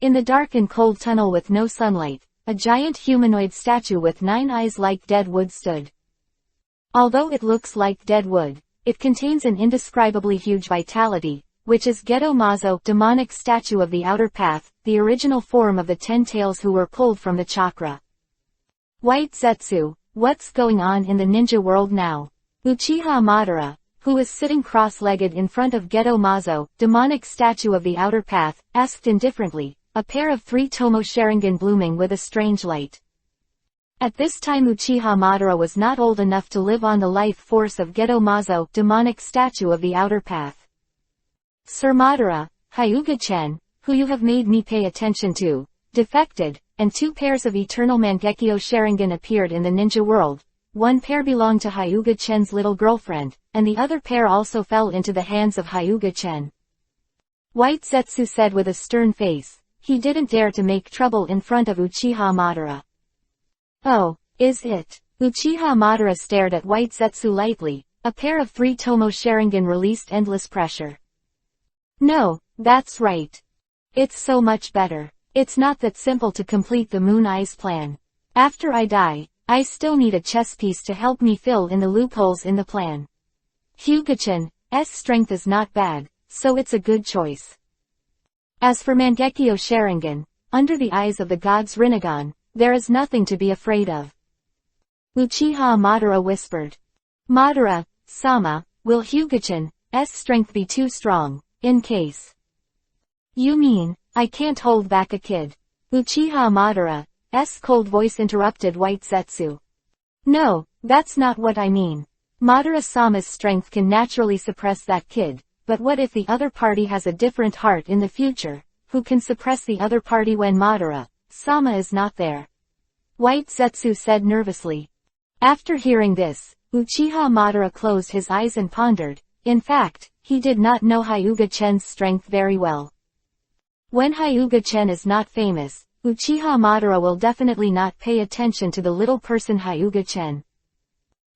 In the dark and cold tunnel with no sunlight, a giant humanoid statue with 9 eyes like dead wood stood. Although it looks like dead wood, it contains an indescribably huge vitality, which is Geto Mazo, demonic statue of the outer path, the original form of the 10 tails who were pulled from the chakra. White Zetsu, what's going on in the ninja world now? Uchiha Madara, who was sitting cross-legged in front of Geto Mazo, demonic statue of the outer path, asked indifferently, a pair of 3 Tomo Sharingan blooming with a strange light. At this time Uchiha Madara was not old enough to live on the life force of Geto Mazo, demonic statue of the outer path. Sir Madara, Hyuga-chan, who you have made me pay attention to, defected, and 2 pairs of eternal Mangekyo Sharingan appeared in the ninja world. 1 pair belonged to Hyuga-chan's little girlfriend, and the other pair also fell into the hands of Hyuga-chan. White Zetsu said with a stern face. He didn't dare to make trouble in front of Uchiha Madara. Oh, is it? Uchiha Madara stared at White Zetsu lightly. A pair of 3 Tomo Sharingan released endless pressure. No, that's right. It's so much better. It's not that simple to complete the Moon Eyes plan. After I die, I still need a chess piece to help me fill in the loopholes in the plan. Hyuga-chan's strength is not bad, so it's a good choice. As for Mangekyo Sharingan, under the eyes of the gods Rinnegan, there is nothing to be afraid of. Uchiha Madara whispered. Madara-sama, will Hyuga-chan's strength be too strong, in case? You mean, I can't hold back a kid? Uchiha Madara's cold voice interrupted White Zetsu. No, that's not what I mean. Madara-sama's strength can naturally suppress that kid. But what if the other party has a different heart in the future? Who can suppress the other party when Madara-sama is not there? White Zetsu said nervously. After hearing this, Uchiha Madara closed his eyes and pondered. In fact, he did not know Hyuga-chan's strength very well. When Hyuga-chan is not famous, Uchiha Madara will definitely not pay attention to the little person Hyuga-chan.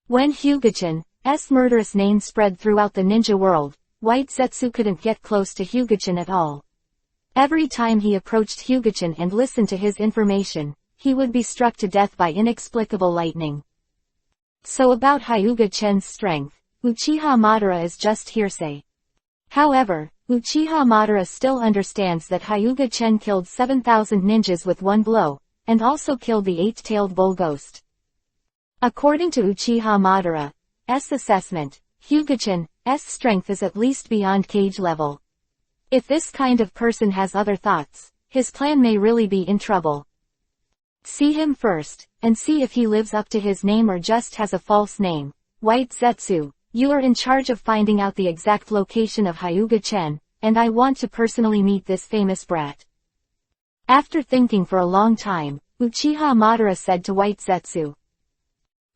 When Hyuga-chan's murderous name spread throughout the ninja world, White Zetsu couldn't get close to Hyuga-chan at all. Every time he approached Hyuga-chan and listened to his information, he would be struck to death by inexplicable lightning. So about Hyuga-chan's strength, Uchiha Madara is just hearsay. However, Uchiha Madara still understands that Hyuga-chan killed 7,000 ninjas with 1 blow, and also killed the 8-tailed bull ghost. According to Uchiha Madara's assessment, Hyuga-chan's strength is at least beyond cage level. If this kind of person has other thoughts, his plan may really be in trouble. See him first, and see if he lives up to his name or just has a false name. White Zetsu, you are in charge of finding out the exact location of Hyuga-chan, and I want to personally meet this famous brat. After thinking for a long time, Uchiha Madara said to White Zetsu.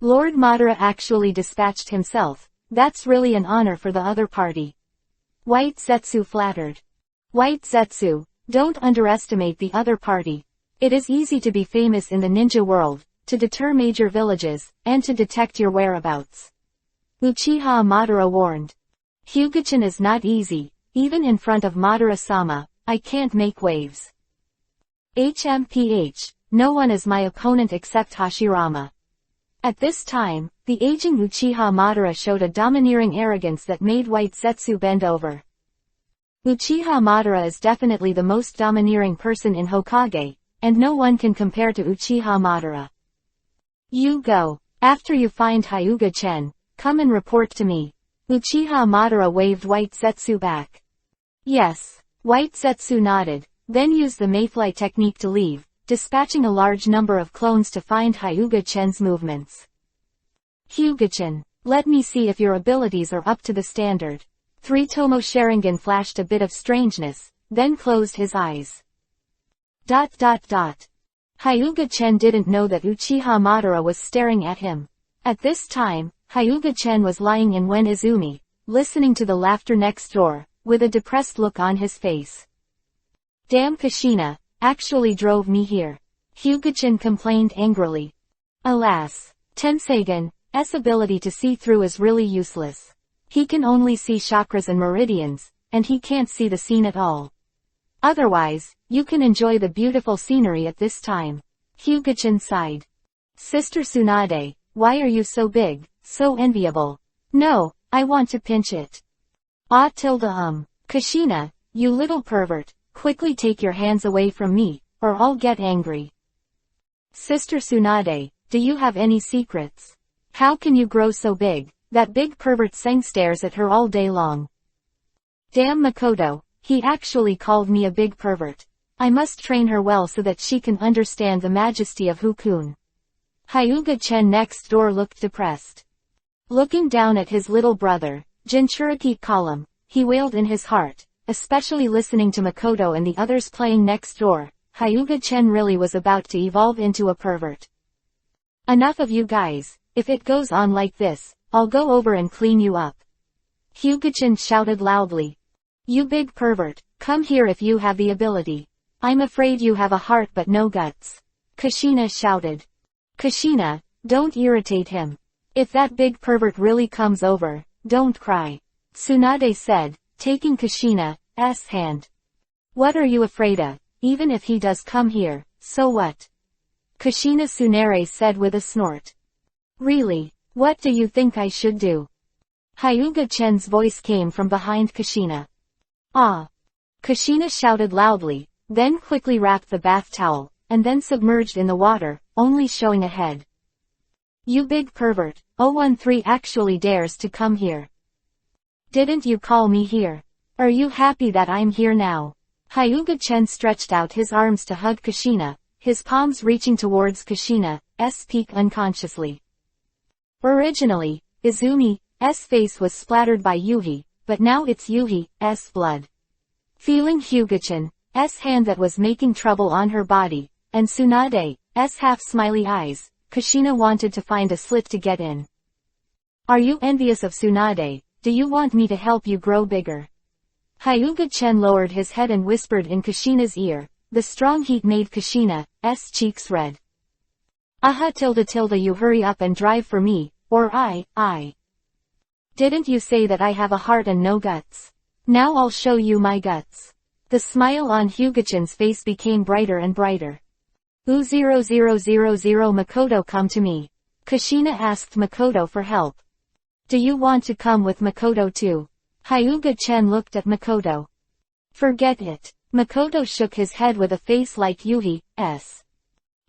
Lord Madara actually dispatched himself. That's really an honor for the other party. White Zetsu flattered. White Zetsu, don't underestimate the other party. It is easy to be famous in the ninja world, to deter major villages, and to detect your whereabouts. Uchiha Madara warned. Hyuga-chan is not easy, even in front of Madara-sama, I can't make waves. HMPH, no one is my opponent except Hashirama. At this time, the aging Uchiha Madara showed a domineering arrogance that made White Zetsu bend over. Uchiha Madara is definitely the most domineering person in Hokage, and no one can compare to Uchiha Madara. You go. After you find Hyuga-chan, come and report to me. Uchiha Madara waved White Zetsu back. Yes. White Zetsu nodded, then used the mayfly technique to leave, dispatching a large number of clones to find Hyuga-chen's movements. Hyuga-chan, let me see if your abilities are up to the standard. 3-Tomo Sharingan flashed a bit of strangeness, then closed his eyes. Hyuga-chen didn't know that Uchiha Madara was staring at him. At this time, Hyuga-chen was lying in Wen Izumi, listening to the laughter next door, with a depressed look on his face. Damn, Kushina actually drove me here. Hyuga-chan complained angrily. Alas, Tenseigan's ability to see through is really useless. He can only see chakras and meridians, and he can't see the scene at all. Otherwise, you can enjoy the beautiful scenery at this time. Hyuga-chan sighed. Sister Tsunade, why are you so big, so enviable? No, I want to pinch it. Kushina, you little pervert, quickly take your hands away from me, or I'll get angry. Sister Tsunade, do you have any secrets? How can you grow so big? That big pervert Seng stares at her all day long. Damn Makoto, he actually called me a big pervert. I must train her well so that she can understand the majesty of Hukun. Hyuga-chen next door looked depressed. Looking down at his little brother, Jinchuriki column, he wailed in his heart, especially listening to Makoto and the others playing next door. Hyuga-chen really was about to evolve into a pervert. Enough of you guys, if it goes on like this, I'll go over and clean you up. Hyuga-chen shouted loudly. You big pervert, come here if you have the ability. I'm afraid you have a heart but no guts. Kushina shouted. Kushina, don't irritate him. If that big pervert really comes over, don't cry. Tsunade said, taking Kushina's hand. What are you afraid of? Even if he does come here, so what? Kushina Tsunade said with a snort. Really, what do you think I should do? Hyuga-chen's voice came from behind Kushina. Ah! Kushina shouted loudly, then quickly wrapped the bath towel, and then submerged in the water, only showing a head. You big pervert, 013 actually dares to come here. Didn't you call me here? Are you happy that I'm here now? Hyuga-chen stretched out his arms to hug Kushina, his palms reaching towards Kushina's peak unconsciously. Originally, Izumi's face was splattered by Yuhi's, but now it's Yuhi's blood. Feeling Hyuga-chan's hand that was making trouble on her body, and Tsunade's half-smiley eyes, Kushina wanted to find a slit to get in. Are you envious of Tsunade? Do you want me to help you grow bigger? Hyuga-chen lowered his head and whispered in Kushina's ear. The strong heat made Kushina's cheeks red. You hurry up and drive for me, or I. Didn't you say that I have a heart and no guts? Now I'll show you my guts. The smile on Hyuga-chan's face became brighter and brighter. 0000 Makoto, come to me. Kushina asked Makoto for help. Do you want to come with Makoto too? Hyuga-chen looked at Makoto. Forget it. Makoto shook his head with a face like Yuhi's.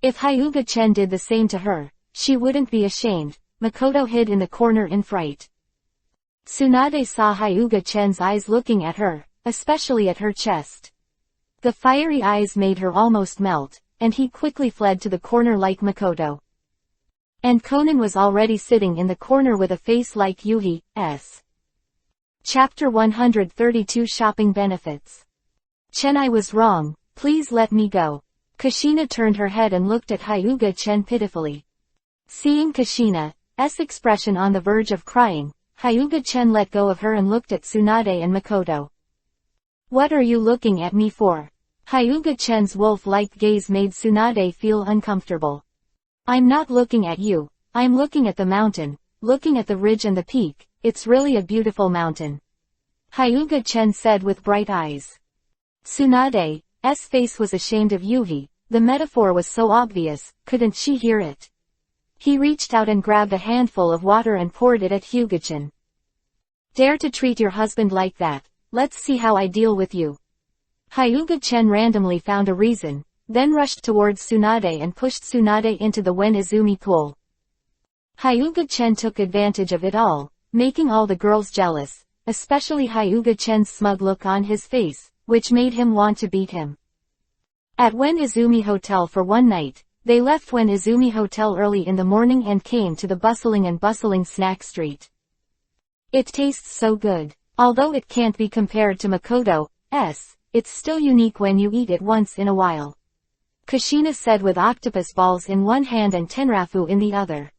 If Hyuga-chen did the same to her, she wouldn't be ashamed. Makoto hid in the corner in fright. Tsunade saw Hyuga-chen's eyes looking at her, especially at her chest. The fiery eyes made her almost melt, and he quickly fled to the corner like Makoto. And Conan was already sitting in the corner with a face like Yuhi's. Chapter 132 Shopping Benefits. Chen, I was wrong, please let me go. Kushina turned her head and looked at Hyuga-chen pitifully. Seeing Kushina's expression on the verge of crying, Hyuga-chen let go of her and looked at Tsunade and Makoto. What are you looking at me for? Hyuga-chen's wolf-like gaze made Tsunade feel uncomfortable. I'm not looking at you, I'm looking at the mountain, looking at the ridge and the peak. It's really a beautiful mountain. Hyuga-chen said with bright eyes. Tsunade's face was ashamed of Yuhi, the metaphor was so obvious, couldn't she hear it? He reached out and grabbed a handful of water and poured it at Hyuga-chen. Dare to treat your husband like that, let's see how I deal with you. Hyuga-chen randomly found a reason, then rushed towards Tsunade and pushed Tsunade into the Wen Izumi pool. Hyuga-chen took advantage of it all, making all the girls jealous, especially Hyuga-chen's smug look on his face, which made him want to beat him. At Wen Izumi Hotel for one night. They left Wen Izumi Hotel early in the morning and came to the bustling snack street. It tastes so good. Although it can't be compared to Makoto's, it's still unique when you eat it once in a while. Kushina said with octopus balls in one hand and tenrafu in the other.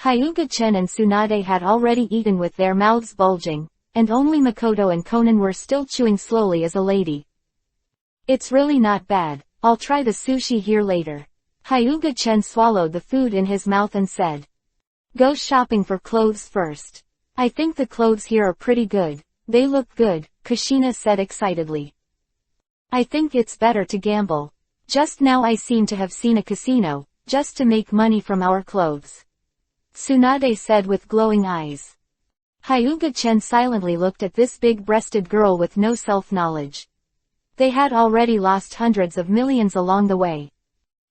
Hyuga-chen and Tsunade had already eaten with their mouths bulging, and only Makoto and Konan were still chewing slowly as a lady. It's really not bad. I'll try the sushi here later. Hyuga-chen swallowed the food in his mouth and said. Go shopping for clothes first. I think the clothes here are pretty good. They look good, Kushina said excitedly. I think it's better to gamble. Just now I seem to have seen a casino, just to make money from our clothes. Tsunade said with glowing eyes. Hyuga-chen silently looked at this big-breasted girl with no self-knowledge. They had already lost hundreds of millions along the way.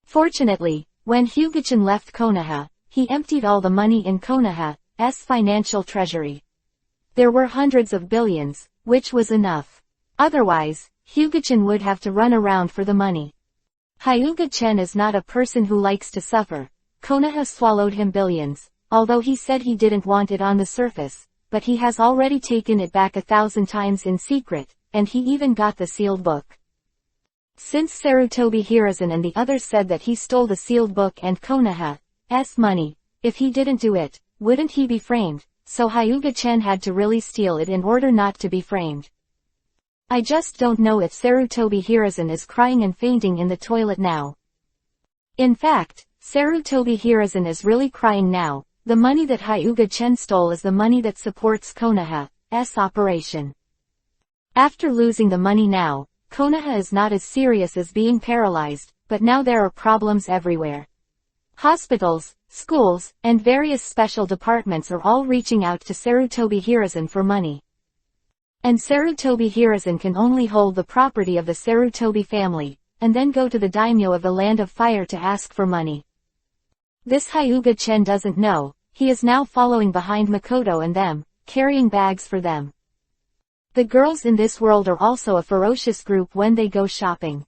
Fortunately, when Hyuga-chen left Konoha, he emptied all the money in Konoha's financial treasury. There were hundreds of billions, which was enough. Otherwise, Hyuga-chen would have to run around for the money. Hyuga-chen is not a person who likes to suffer. Konoha swallowed him billions, although he said he didn't want it on the surface, but he has already taken it back 1,000 times in secret, and he even got the sealed book. Since Sarutobi Hiruzen and the others said that he stole the sealed book and Konoha's money, if he didn't do it, wouldn't he be framed? So Hyuga-chen had to really steal it in order not to be framed. I just don't know if Sarutobi Hiruzen is crying and fainting in the toilet now. In fact, Sarutobi Hiruzen is really crying now. The money that Hyuga-chen stole is the money that supports Konoha's operation. After losing the money now, Konoha is not as serious as being paralyzed, but now there are problems everywhere. Hospitals, schools, and various special departments are all reaching out to Sarutobi Hiruzen for money. And Sarutobi Hiruzen can only hold the property of the Sarutobi family, and then go to the daimyo of the Land of Fire to ask for money. This Hyuga-chen doesn't know. He is now following behind Makoto and them, carrying bags for them. The girls in this world are also a ferocious group when they go shopping.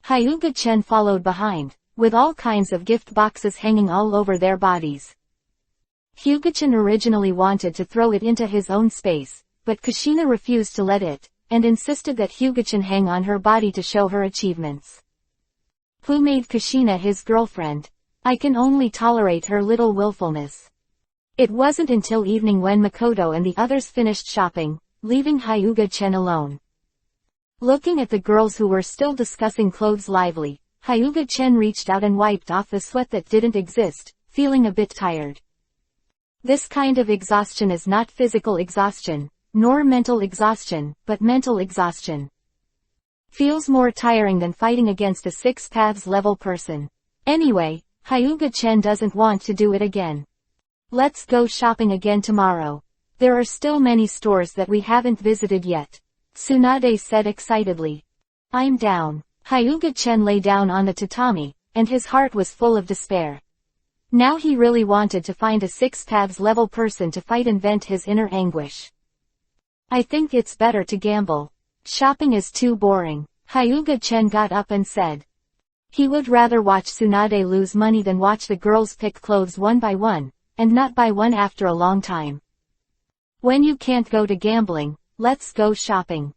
Hyuga-chen followed behind, with all kinds of gift boxes hanging all over their bodies. Hyuga-chen originally wanted to throw it into his own space, but Kushina refused to let it, and insisted that Hyuga-chen hang on her body to show her achievements. Who made Kushina his girlfriend? I can only tolerate her little willfulness. It wasn't until evening when Makoto and the others finished shopping, leaving Hyuga-chen alone. Looking at the girls who were still discussing clothes lively, Hyuga-chen reached out and wiped off the sweat that didn't exist, feeling a bit tired. This kind of exhaustion is not physical exhaustion, nor mental exhaustion, but mental exhaustion. Feels more tiring than fighting against a 6 paths level person. Anyway, Hyuga-chen doesn't want to do it again. Let's go shopping again tomorrow. There are still many stores that we haven't visited yet. Tsunade said excitedly. I'm down. Hyuga-chen lay down on the tatami, and his heart was full of despair. Now he really wanted to find a 6 paths level person to fight and vent his inner anguish. I think it's better to gamble. Shopping is too boring. Hyuga-chen got up and said. He would rather watch Tsunade lose money than watch the girls pick clothes one by one, and not buy one after a long time. When you can't go to gambling, let's go shopping.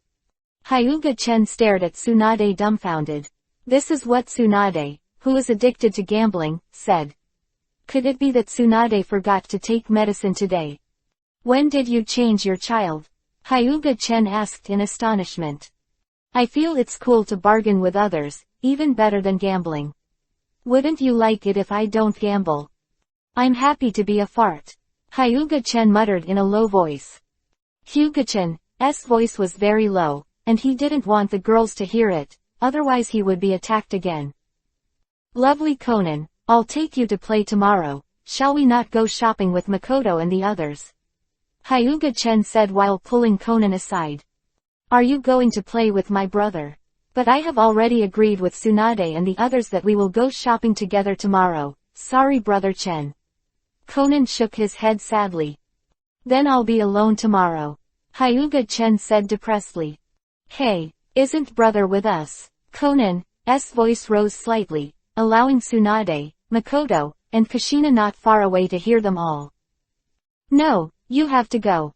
Hyuga-chen stared at Tsunade dumbfounded. This is what Tsunade, who is addicted to gambling, said. Could it be that Tsunade forgot to take medicine today? When did you change your child? Hyuga-chen asked in astonishment. I feel it's cool to bargain with others, even better than gambling. Wouldn't you like it if I don't gamble? I'm happy to be a fart. Hyuga-chen muttered in a low voice. Hyuga-chen's voice was very low, and he didn't want the girls to hear it, otherwise he would be attacked again. Lovely Konan, I'll take you to play tomorrow. Shall we not go shopping with Makoto and the others? Hyuga-chen said while pulling Konan aside. Are you going to play with my brother? But I have already agreed with Tsunade and the others that we will go shopping together tomorrow. Sorry brother Chen. Konan shook his head sadly. Then I'll be alone tomorrow. Hyuga-chen said depressedly. Hey, isn't brother with us? Konan, voice rose slightly, allowing Tsunade, Makoto, and Kushina not far away to hear them all. No, you have to go.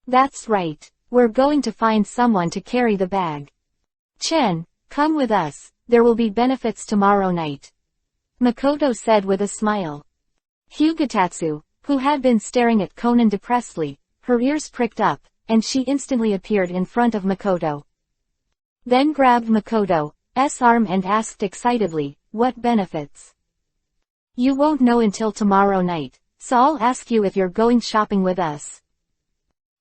That's right, we're going to find someone to carry the bag. Chen, come with us, there will be benefits tomorrow night. Makoto said with a smile. Hyugatatsu, who had been staring at Konan depressedly, her ears pricked up, and she instantly appeared in front of Makoto. Then grabbed Makoto's arm and asked excitedly, what benefits? You won't know until tomorrow night, so I'll ask you if you're going shopping with us.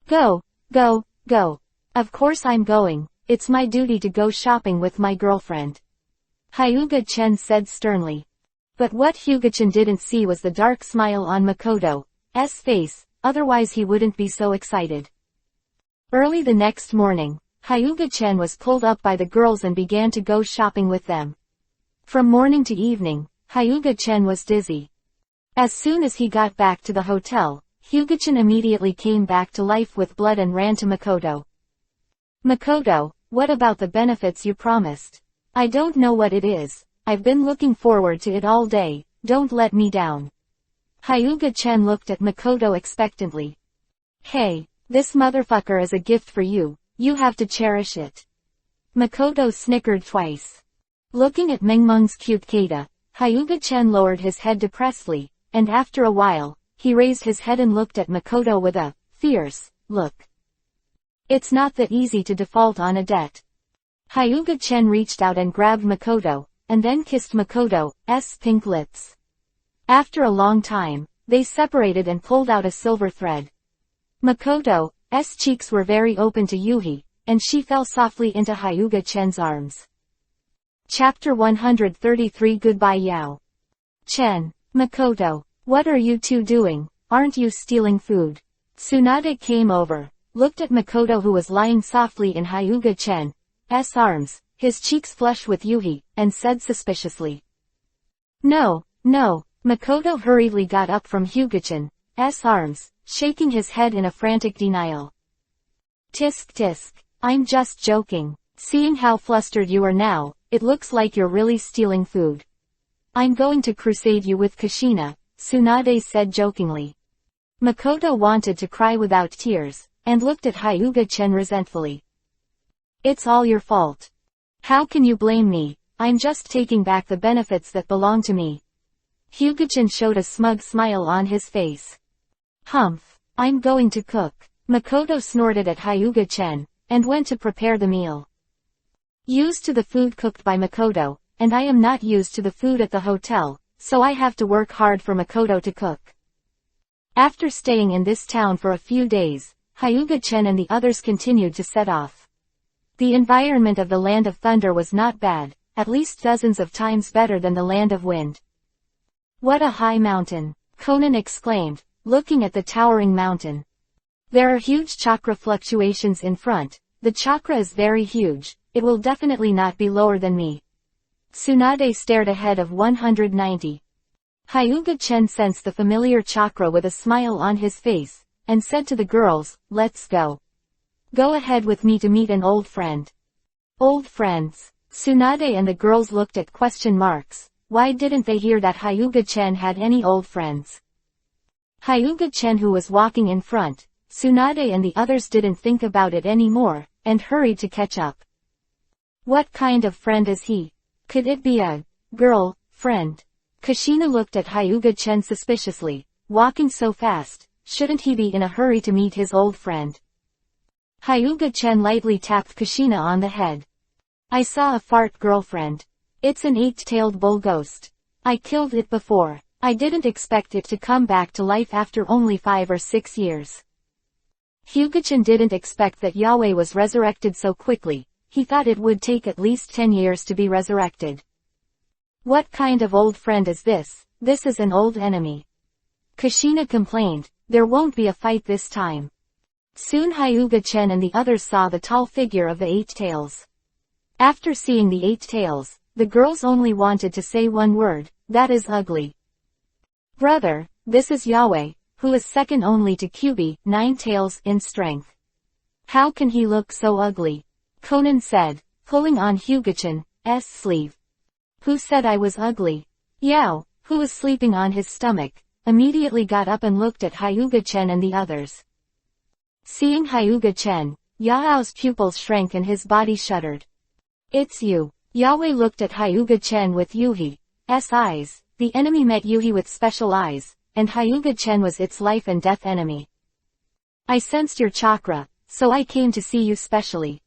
Go, go, go. Of course I'm going, it's my duty to go shopping with my girlfriend. Hyuga-chen said sternly. But what Hyuga-chen didn't see was the dark smile on Makoto's face, otherwise he wouldn't be so excited. Early the next morning, Hyuga-chen was pulled up by the girls and began to go shopping with them. From morning to evening, Hyuga-chen was dizzy. As soon as he got back to the hotel, Hyuga-chen immediately came back to life with blood and ran to Makoto. Makoto, what about the benefits you promised? I don't know what it is, I've been looking forward to it all day, don't let me down. Hyuga-chen looked at Makoto expectantly. Hey, this motherfucker is a gift for you, you have to cherish it. Makoto snickered twice. Looking at Mengmeng's cute Kata, Hyuga-chen lowered his head depressedly, and after a while, he raised his head and looked at Makoto with a fierce look. It's not that easy to default on a debt. Hyuga-chen reached out and grabbed Makoto, and then kissed Makoto's pink lips. After a long time, they separated and pulled out a silver thread. Makoto's cheeks were very open to Yuhi, and she fell softly into Hyuga-chen's arms. Chapter 133 Goodbye Yao. Chen, Makoto, what are you two doing? Aren't you stealing food? Tsunade came over, looked at Makoto who was lying softly in Hyuga-chen's arms, his cheeks flushed with Yuhi, and said suspiciously. No, no. Makoto hurriedly got up from Hyuga-chen's arms, shaking his head in a frantic denial. Tisk tisk, I'm just joking. Seeing how flustered you are now, it looks like you're really stealing food. I'm going to crusade you with Kushina, Tsunade said jokingly. Makoto wanted to cry without tears, and looked at Hyuga-chen resentfully. It's all your fault. How can you blame me? I'm just taking back the benefits that belong to me. Hyuga-chen showed a smug smile on his face. Humph, I'm going to cook. Makoto snorted at Hyuga-chen, and went to prepare the meal. Used to the food cooked by Makoto, and I am not used to the food at the hotel, so I have to work hard for Makoto to cook. After staying in this town for a few days, Hyuga-chen and the others continued to set off. The environment of the Land of Thunder was not bad, at least dozens of times better than the Land of Wind. What a high mountain, Konan exclaimed, looking at the towering mountain. There are huge chakra fluctuations in front, the chakra is very huge, it will definitely not be lower than me. Tsunade stared ahead of 190. Hyuga-chen sensed the familiar chakra with a smile on his face, and said to the girls, let's go. Go ahead with me to meet an old friend. Old friends. Tsunade and the girls looked at question marks. Why didn't they hear that Hyuga-chen had any old friends? Hyuga-chen who was walking in front, Tsunade and the others didn't think about it anymore, and hurried to catch up. What kind of friend is he? Could it be a girl friend? Kushina looked at Hyuga-chen suspiciously. Walking so fast, shouldn't he be in a hurry to meet his old friend? Hyuga-chen lightly tapped Kushina on the head. I saw a fart girlfriend. It's an eight-tailed bull ghost. I killed it before. I didn't expect it to come back to life after only 5 or 6 years. Hyuga-chen didn't expect that Yahweh was resurrected so quickly. He thought it would take at least 10 years to be resurrected. What kind of old friend is this? This is an old enemy. Kushina complained, there won't be a fight this time. Soon Hyuga-chen and the others saw the tall figure of the 8 tails. After seeing the 8 tails, the girls only wanted to say one word, that is ugly. Brother, this is Yahweh, who is second only to Kyubi, 9 tails, in strength. How can he look so ugly? Konan said, pulling on Hyuga-chan's sleeve. Who said I was ugly? Yao, who was sleeping on his stomach, immediately got up and looked at Hyuga-chen and the others. Seeing Hyuga-chen, Yao's pupils shrank and his body shuddered. It's you. Yahweh looked at Hyuga-chen with Yuhi's eyes. The enemy met Yuhi with special eyes, and Hyuga-chen was its life and death enemy. I sensed your chakra, so I came to see you specially.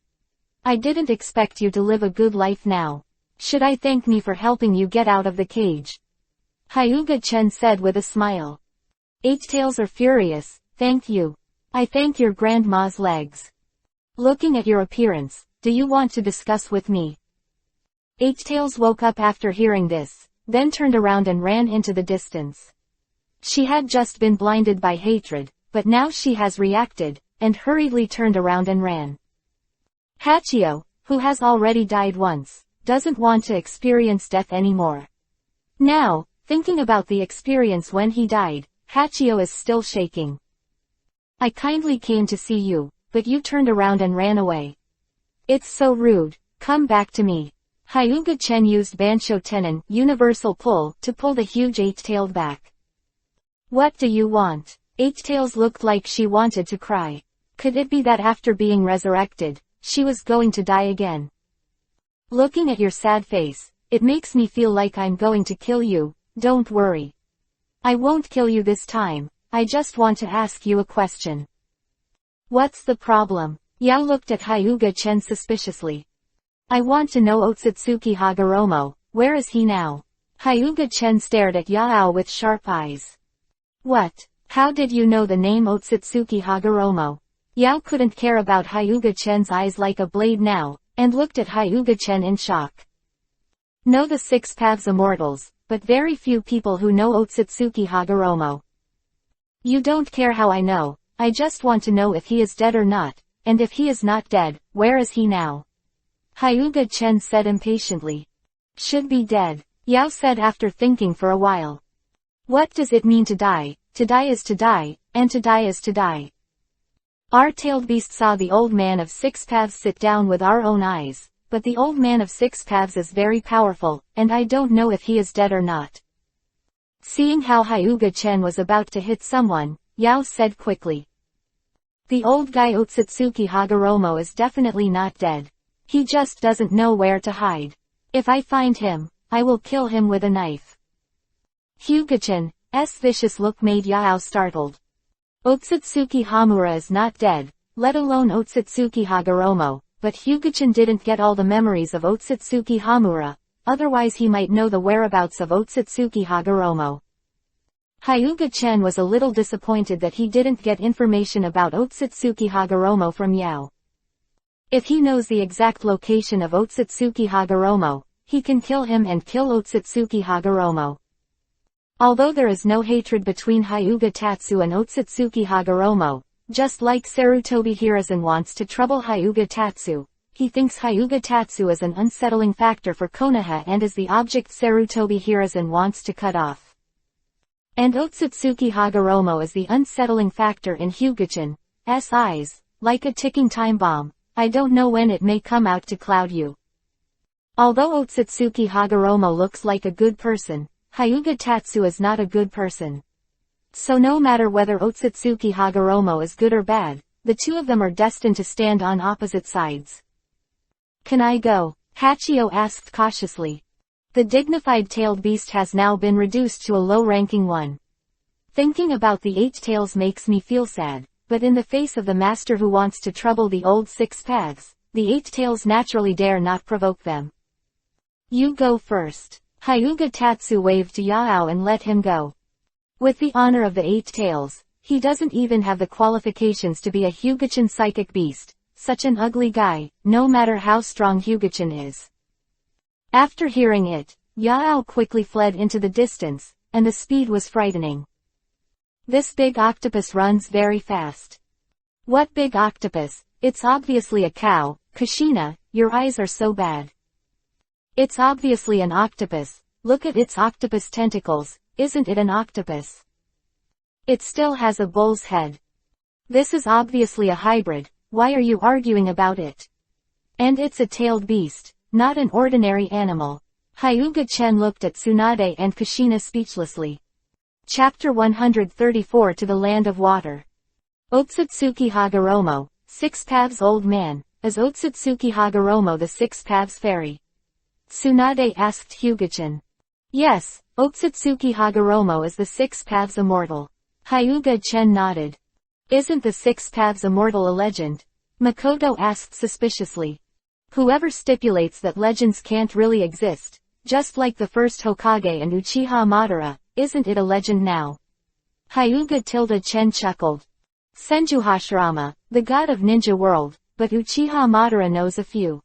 I didn't expect you to live a good life now. Should I thank me for helping you get out of the cage? Hyuga-chen said with a smile. Eight-tails are furious, thank you. I thank your grandma's legs. Looking at your appearance, do you want to discuss with me? Eight-tails woke up after hearing this, then turned around and ran into the distance. She had just been blinded by hatred, but now she has reacted, and hurriedly turned around and ran. Hachio, who has already died once, doesn't want to experience death anymore. Now, thinking about the experience when he died, Hachio is still shaking. I kindly came to see you, but you turned around and ran away. It's so rude, come back to me. Hyuga-chen used Bansho Tenon, universal pull, to pull the huge eight-tailed back. What do you want? Eight-tails looked like she wanted to cry. Could it be that after being resurrected, she was going to die again? Looking at your sad face, it makes me feel like I'm going to kill you. Don't worry. I won't kill you this time, I just want to ask you a question. What's the problem? Yao looked at Hyuga-chen suspiciously. I want to know Otsutsuki Hagoromo, where is he now? Hyuga-chen stared at Yao with sharp eyes. What? How did you know the name Otsutsuki Hagoromo? Yao couldn't care about Hyuga-chen's eyes like a blade now, and looked at Hyuga-chen in shock. Know the 6 paths immortals, but very few people who know Otsutsuki Hagoromo. You don't care how I know, I just want to know if he is dead or not, and if he is not dead, where is he now? Hyuga-chen said impatiently. Should be dead, Yao said after thinking for a while. What does it mean to die? To die is to die, and to die is to die. Our tailed beast saw the old man of 6 paths sit down with our own eyes, but the old man of 6 paths is very powerful, and I don't know if he is dead or not. Seeing how Hyuga-chen was about to hit someone, Yao said quickly. The old guy Otsutsuki Hagoromo is definitely not dead. He just doesn't know where to hide. If I find him, I will kill him with a knife. Hyuga-chen's vicious look made Yao startled. Otsutsuki Hamura is not dead, let alone Otsutsuki Hagoromo, but Hyuga-chen didn't get all the memories of Otsutsuki Hamura, otherwise he might know the whereabouts of Otsutsuki Hagoromo. Hyuga-chen was a little disappointed that he didn't get information about Otsutsuki Hagoromo from Yao. If he knows the exact location of Otsutsuki Hagoromo, he can kill him and kill Otsutsuki Hagoromo. Although there is no hatred between Hyuga Tatsu and Otsutsuki Hagoromo, just like Sarutobi Hiruzen wants to trouble Hyuga Tatsu, he thinks Hyuga Tatsu is an unsettling factor for Konoha and is the object Sarutobi Hiruzen wants to cut off. And Otsutsuki Hagoromo is the unsettling factor in Hyuga-chan's eyes, like a ticking time bomb. I don't know when it may come out to cloud you. Although Otsutsuki Hagoromo looks like a good person, Hyuga Tatsu is not a good person. So no matter whether Otsutsuki Hagoromo is good or bad, the two of them are destined to stand on opposite sides. Can I go? Hachio asked cautiously. The dignified tailed beast has now been reduced to a low-ranking one. Thinking about the 8 tails makes me feel sad, but in the face of the master who wants to trouble the old 6 paths, the 8 tails naturally dare not provoke them. You go first. Hyuga Tatsu waved to Yao and let him go. With the honor of the 8 tails, he doesn't even have the qualifications to be a Hyuga-chan psychic beast, such an ugly guy, no matter how strong Hyuga-chan is. After hearing it, Yao quickly fled into the distance, and the speed was frightening. This big octopus runs very fast. What big octopus? It's obviously a cow. Kushina, your eyes are so bad. It's obviously an octopus. Look at its octopus tentacles, isn't it an octopus? It still has a bull's head. This is obviously a hybrid, why are you arguing about it? And it's a tailed beast, not an ordinary animal. Hyuga-chen looked at Tsunade and Kushina speechlessly. Chapter 134 To the Land of Water. Otsutsuki Hagoromo, 6 Paths Old Man, is Otsutsuki Hagoromo the 6 Paths Fairy? Tsunade asked Hyuga-chen. Yes, Otsutsuki Hagoromo is the 6 Paths Immortal. Hyuga-chen nodded. Isn't the 6 Paths Immortal a legend? Makoto asked suspiciously. Whoever stipulates that legends can't really exist, just like the first Hokage and Uchiha Madara, isn't it a legend now? Hyuga-chen chuckled. Senju Hashirama, the god of ninja world, but Uchiha Madara knows a few.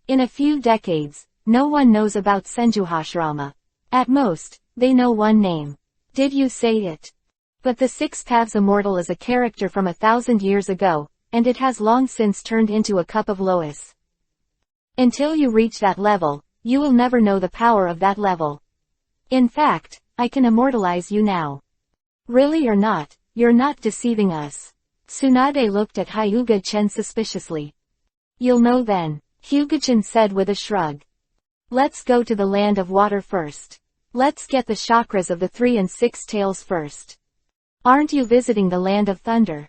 In a few decades, no one knows about Senju Hashirama. At most, they know one name. Did you say it? But the 6 Paths Immortal is a character from 1,000 years ago, and it has long since turned into a cup of Lois. Until you reach that level, you will never know the power of that level. In fact, I can immortalize you now. Really or not, you're not deceiving us. Tsunade looked at Hyuga-chen suspiciously. You'll know then, Hyuga-chen said with a shrug. Let's go to the land of water first. Let's get the chakras of the 3 and 6 tails first. Aren't you visiting the land of thunder?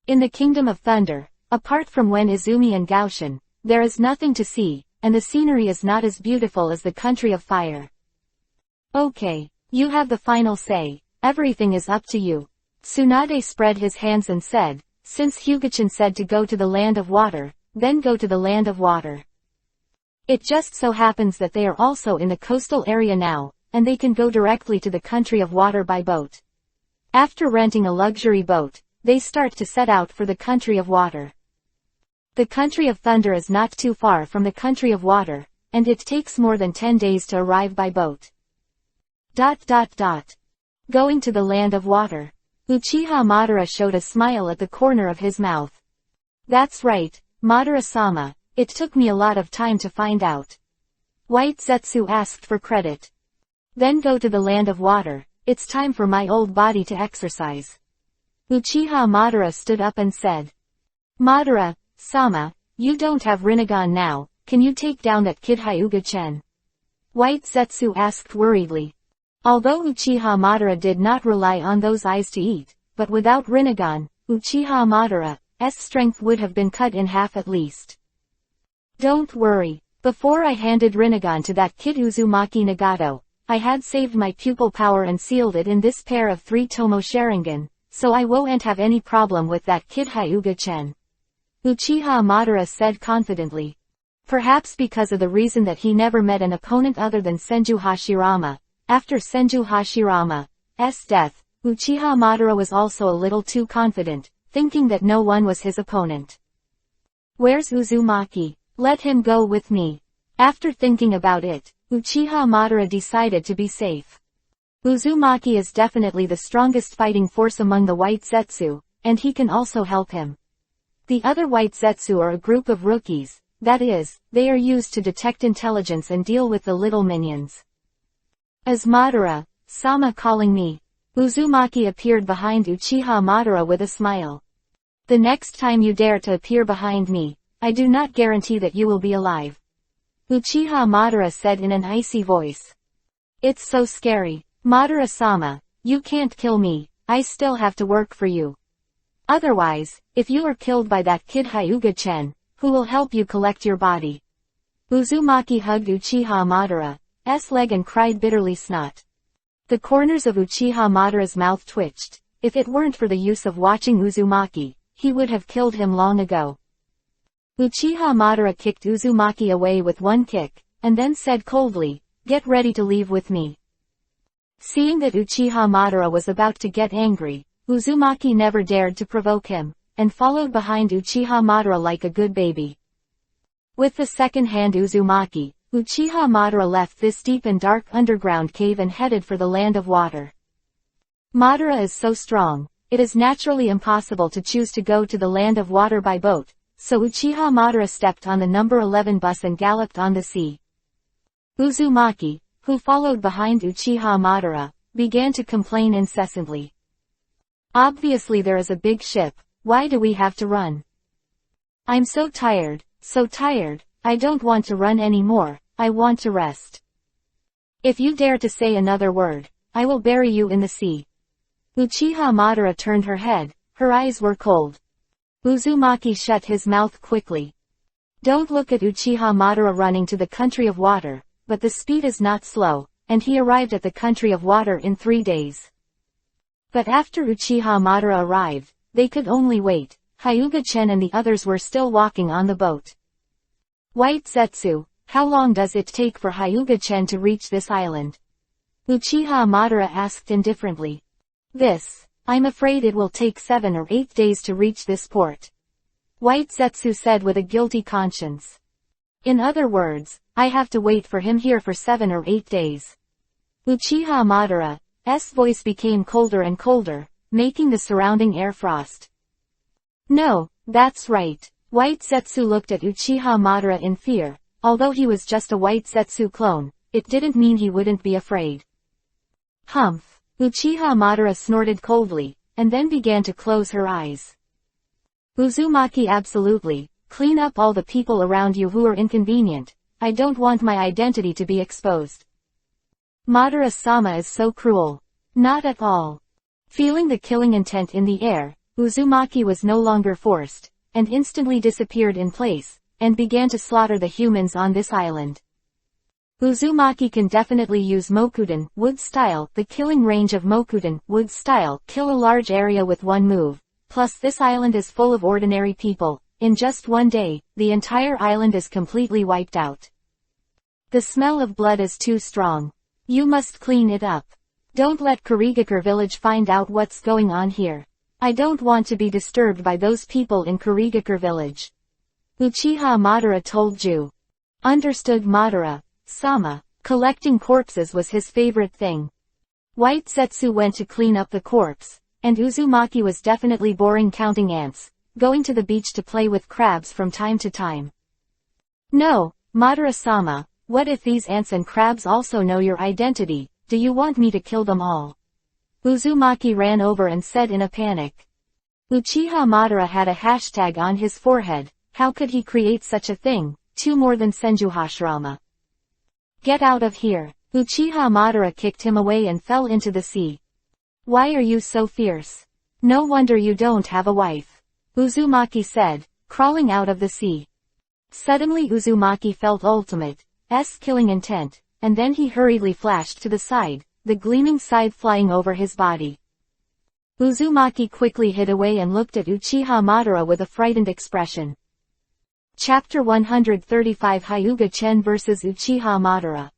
In the kingdom of thunder, apart from Wen Izumi and Gaoshin, there is nothing to see, and the scenery is not as beautiful as the country of fire. Okay, you have the final say, everything is up to you. Tsunade spread his hands and said, since Hyuga-chen said to go to the land of water, then go to the land of water. It just so happens that they are also in the coastal area now, and they can go directly to the country of water by boat. After renting a luxury boat, they start to set out for the country of water. The country of thunder is not too far from the country of water, and it takes more than 10 days to arrive by boat. Going to the land of water. Uchiha Madara showed a smile at the corner of his mouth. That's right, Madara-sama, it took me a lot of time to find out. White Zetsu asked for credit. Then go to the land of water, it's time for my old body to exercise. Uchiha Madara stood up and said. Madara-sama, you don't have Rinnegan now, can you take down that kid Hyuga-chen? White Zetsu asked worriedly. Although Uchiha Madara did not rely on those eyes to eat, but without Rinnegan, Uchiha Madara's strength would have been cut in half at least. Don't worry, before I handed Rinnegan to that kid Uzumaki Nagato, I had saved my pupil power and sealed it in this pair of 3 Tomo Sharingan, so I won't have any problem with that kid Hyuga-chen. Uchiha Madara said confidently. Perhaps because of the reason that he never met an opponent other than Senju Hashirama. After Senju Hashirama's death, Uchiha Madara was also a little too confident, thinking that no one was his opponent. Where's Uzumaki? Let him go with me. After thinking about it, Uchiha Madara decided to be safe. Uzumaki is definitely the strongest fighting force among the White Zetsu, and he can also help him. The other White Zetsu are a group of rookies, that is, they are used to detect intelligence and deal with the little minions. Is Madara-sama calling me? Uzumaki appeared behind Uchiha Madara with a smile. The next time you dare to appear behind me, I do not guarantee that you will be alive. Uchiha Madara said in an icy voice. It's so scary. Madara-sama, you can't kill me, I still have to work for you. Otherwise, if you are killed by that kid Hyuga-chen, who will help you collect your body? Uzumaki hugged Uchiha Madara's leg and cried bitterly snot. The corners of Uchiha Madara's mouth twitched. If it weren't for the use of watching Uzumaki, he would have killed him long ago. Uchiha Madara kicked Uzumaki away with one kick, and then said coldly, get ready to leave with me. Seeing that Uchiha Madara was about to get angry, Uzumaki never dared to provoke him, and followed behind Uchiha Madara like a good baby. With the second hand Uzumaki, Uchiha Madara left this deep and dark underground cave and headed for the land of water. Madara is so strong, it is naturally impossible to choose to go to the land of water by boat, so Uchiha Madara stepped on the number 11 bus and galloped on the sea. Uzumaki, who followed behind Uchiha Madara, began to complain incessantly. Obviously there is a big ship, why do we have to run? I'm so tired, I don't want to run anymore, I want to rest. If you dare to say another word, I will bury you in the sea. Uchiha Madara turned her head, her eyes were cold. Uzumaki shut his mouth quickly. Don't look at Uchiha Madara running to the country of water, but the speed is not slow, and he arrived at the country of water in 3 days. But after Uchiha Madara arrived, they could only wait. Hyuga-chen and the others were still walking on the boat. White Zetsu, how long does it take for Hyuga-chen to reach this island? Uchiha Madara asked indifferently. I'm afraid it will take 7 or 8 days to reach this port. White Zetsu said with a guilty conscience. In other words, I have to wait for him here for 7 or 8 days. Uchiha Madara's voice became colder and colder, making the surrounding air frost. No, that's right. White Zetsu looked at Uchiha Madara in fear. Although he was just a White Zetsu clone, it didn't mean he wouldn't be afraid. Humph. Uchiha Madara snorted coldly, and then began to close her eyes. Uzumaki, absolutely. Clean up all the people around you who are inconvenient. I don't want my identity to be exposed. Madara-sama is so cruel. Not at all. Feeling the killing intent in the air, Uzumaki was no longer forced, and instantly disappeared in place, and began to slaughter the humans on this island. Uzumaki can definitely use Mokuden, wood style. The killing range of Mokuden, wood style, kill a large area with one move. Plus this island is full of ordinary people. In just 1 day, the entire island is completely wiped out. The smell of blood is too strong. You must clean it up. Don't let Kurigakure village find out what's going on here. I don't want to be disturbed by those people in Kurigakure village. Uchiha Madara told Ju. Understood Madara-sama. Collecting corpses was his favorite thing. White Zetsu went to clean up the corpse, and Uzumaki was definitely boring counting ants, going to the beach to play with crabs from time to time. No, Madara-sama, what if these ants and crabs also know your identity? Do you want me to kill them all? Uzumaki ran over and said in a panic. Uchiha Madara had a hashtag on his forehead. How could he create such a thing? 2 more than Senju Hashirama. Get out of here. Uchiha Madara kicked him away and fell into the sea. Why are you so fierce? No wonder you don't have a wife. Uzumaki said, crawling out of the sea. Suddenly Uzumaki felt ultimate-s killing intent, and then he hurriedly flashed to the side, the gleaming scythe flying over his body. Uzumaki quickly hid away and looked at Uchiha Madara with a frightened expression. Chapter 135 Hyuga-chen vs Uchiha Madara.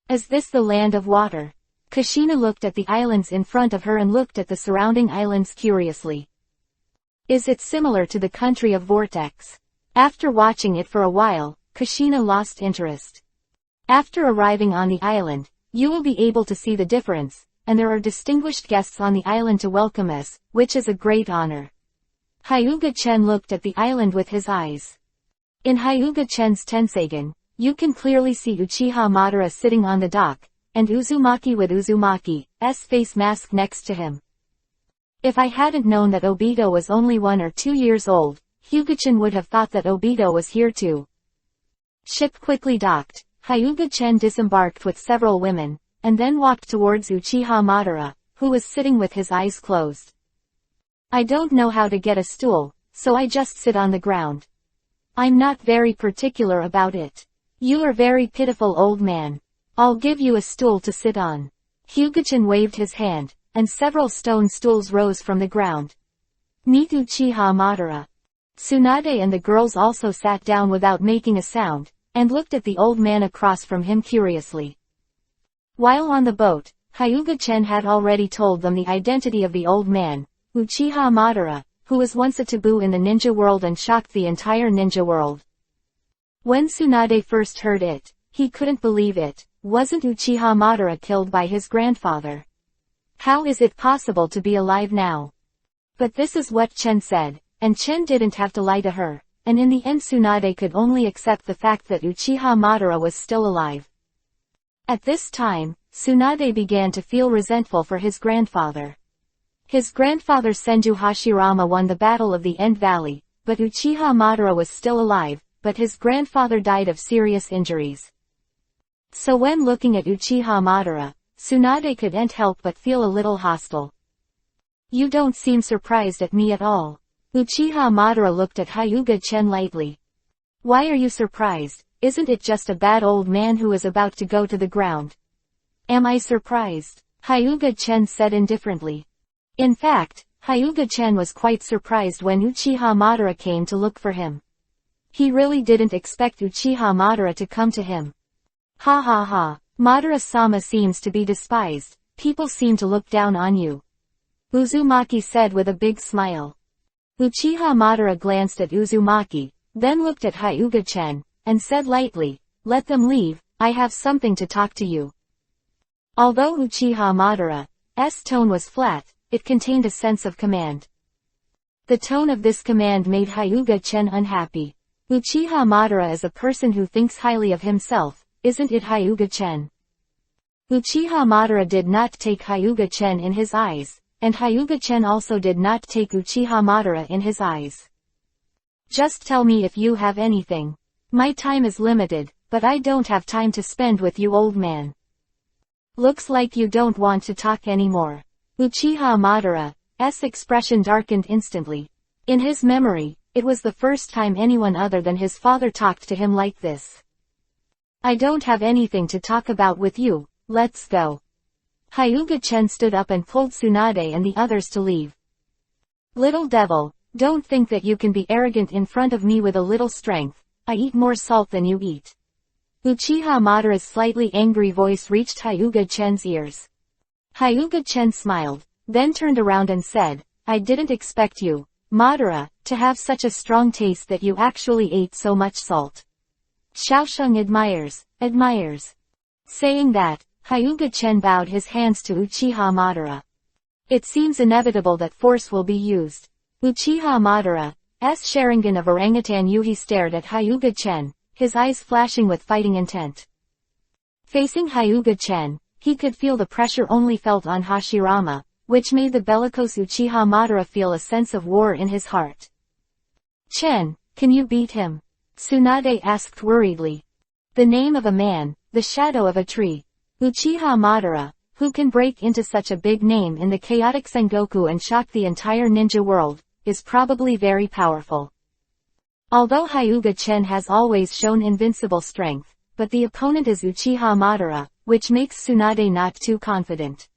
Is this the land of water? Kushina looked at the islands in front of her and looked at the surrounding islands curiously. Is it similar to the country of Vortex? After watching it for a while, Kushina lost interest. After arriving on the island, you will be able to see the difference, and there are distinguished guests on the island to welcome us, which is a great honor. Hyuga-chen looked at the island with his eyes. In Hyuga-chen's Tenseigan, you can clearly see Uchiha Madara sitting on the dock, and Uzumaki with Uzumaki's face mask next to him. If I hadn't known that Obito was only 1 or 2 years old, Hyuga-chen would have thought that Obito was here too. Ship quickly docked. Hyuga-chen disembarked with several women, and then walked towards Uchiha Madara, who was sitting with his eyes closed. I don't know how to get a stool, so I just sit on the ground. I'm not very particular about it. You are very pitiful, old man. I'll give you a stool to sit on. Hyuga-chen waved his hand, and several stone stools rose from the ground. Meet Uchiha Madara. Tsunade and the girls also sat down without making a sound, and looked at the old man across from him curiously. While on the boat, Hyuga-chen had already told them the identity of the old man, Uchiha Madara, who was once a taboo in the ninja world and shocked the entire ninja world. When Tsunade first heard it, he couldn't believe it. Wasn't Uchiha Madara killed by his grandfather? How is it possible to be alive now? But this is what Chen said, and Chen didn't have to lie to her. And in the end Tsunade could only accept the fact that Uchiha Madara was still alive. At this time, Tsunade began to feel resentful for his grandfather. His grandfather Senju Hashirama won the Battle of the End Valley, but Uchiha Madara was still alive, but his grandfather died of serious injuries. So when looking at Uchiha Madara, Tsunade couldn't help but feel a little hostile. You don't seem surprised at me at all. Uchiha Madara looked at Hyuga-chen lightly. Why are you surprised? Isn't it just a bad old man who is about to go to the ground? Am I surprised? Hyuga-chen said indifferently. In fact, Hyuga-chen was quite surprised when Uchiha Madara came to look for him. He really didn't expect Uchiha Madara to come to him. Ha ha ha. Madara-sama seems to be despised. People seem to look down on you. Uzumaki said with a big smile. Uchiha Madara glanced at Uzumaki, then looked at Hyuga-chen, and said lightly, "Let them leave, I have something to talk to you." Although Uchiha Madara's tone was flat, it contained a sense of command. The tone of this command made Hyuga-chen unhappy. Uchiha Madara is a person who thinks highly of himself, isn't it, Hyuga-chen? Uchiha Madara did not take Hyuga-chen in his eyes, and Hyuga-chen also did not take Uchiha Madara in his eyes. Just tell me if you have anything. My time is limited, but I don't have time to spend with you, old man. Looks like you don't want to talk anymore. Uchiha Madara's expression darkened instantly. In his memory, it was the first time anyone other than his father talked to him like this. I don't have anything to talk about with you, let's go. Hyuga-chen stood up and pulled Tsunade and the others to leave. Little devil, don't think that you can be arrogant in front of me with a little strength. I eat more salt than you eat. Uchiha Madara's slightly angry voice reached Hyuga-chen's ears. Hyuga-chen smiled, then turned around and said, I didn't expect you, Madara, to have such a strong taste that you actually ate so much salt. Xiaosheng admires. Saying that, Hyuga-chen bowed his hands to Uchiha Madara. It seems inevitable that force will be used. Uchiha Madara's Sharingan of orangutan Yuhi stared at Hyuga-chen, his eyes flashing with fighting intent. Facing Hyuga-chen, he could feel the pressure only felt on Hashirama, which made the bellicose Uchiha Madara feel a sense of war in his heart. Chen, can you beat him? Tsunade asked worriedly. The name of a man, the shadow of a tree. Uchiha Madara, who can break into such a big name in the chaotic Sengoku and shock the entire ninja world, is probably very powerful. Although Hyuga-chen has always shown invincible strength, but the opponent is Uchiha Madara, which makes Tsunade not too confident.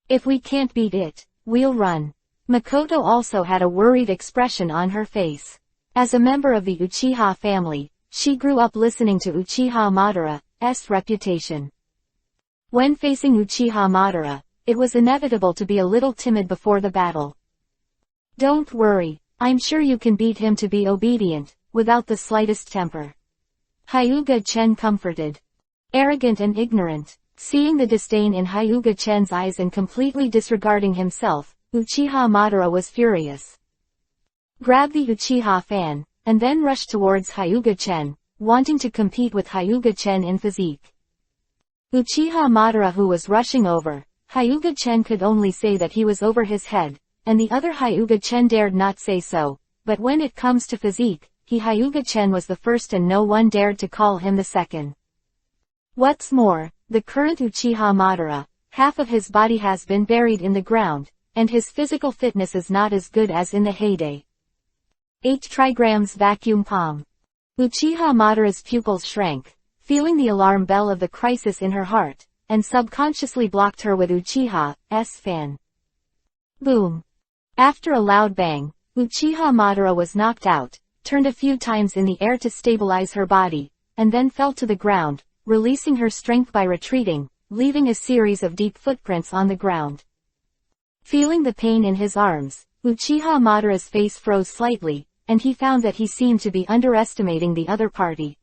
If we can't beat it, we'll run. Makoto also had a worried expression on her face. As a member of the Uchiha family, she grew up listening to Uchiha Madara's reputation. When facing Uchiha Madara, it was inevitable to be a little timid before the battle. Don't worry, I'm sure you can beat him to be obedient, without the slightest temper. Hyuga-chen comforted. Arrogant and ignorant. Seeing the disdain in Hyuga-chen's eyes and completely disregarding himself, Uchiha Madara was furious. Grabbed the Uchiha fan, and then rushed towards Hyuga-chen, wanting to compete with Hyuga-chen in physique. Uchiha Madara, who was rushing over, Hyuga-chen could only say that he was over his head, and the other Hyuga-chen dared not say so, but when it comes to physique, Hyuga-chen was the first and no one dared to call him the second. What's more, the current Uchiha Madara, half of his body has been buried in the ground, and his physical fitness is not as good as in the heyday. 8 trigrams vacuum palm. Uchiha Madara's pupils shrank, feeling the alarm bell of the crisis in her heart, and subconsciously blocked her with Uchiha's fan. Boom. After a loud bang, Uchiha Madara was knocked out, turned a few times in the air to stabilize her body, and then fell to the ground, releasing her strength by retreating, leaving a series of deep footprints on the ground. Feeling the pain in his arms, Uchiha Madara's face froze slightly, and he found that he seemed to be underestimating the other party.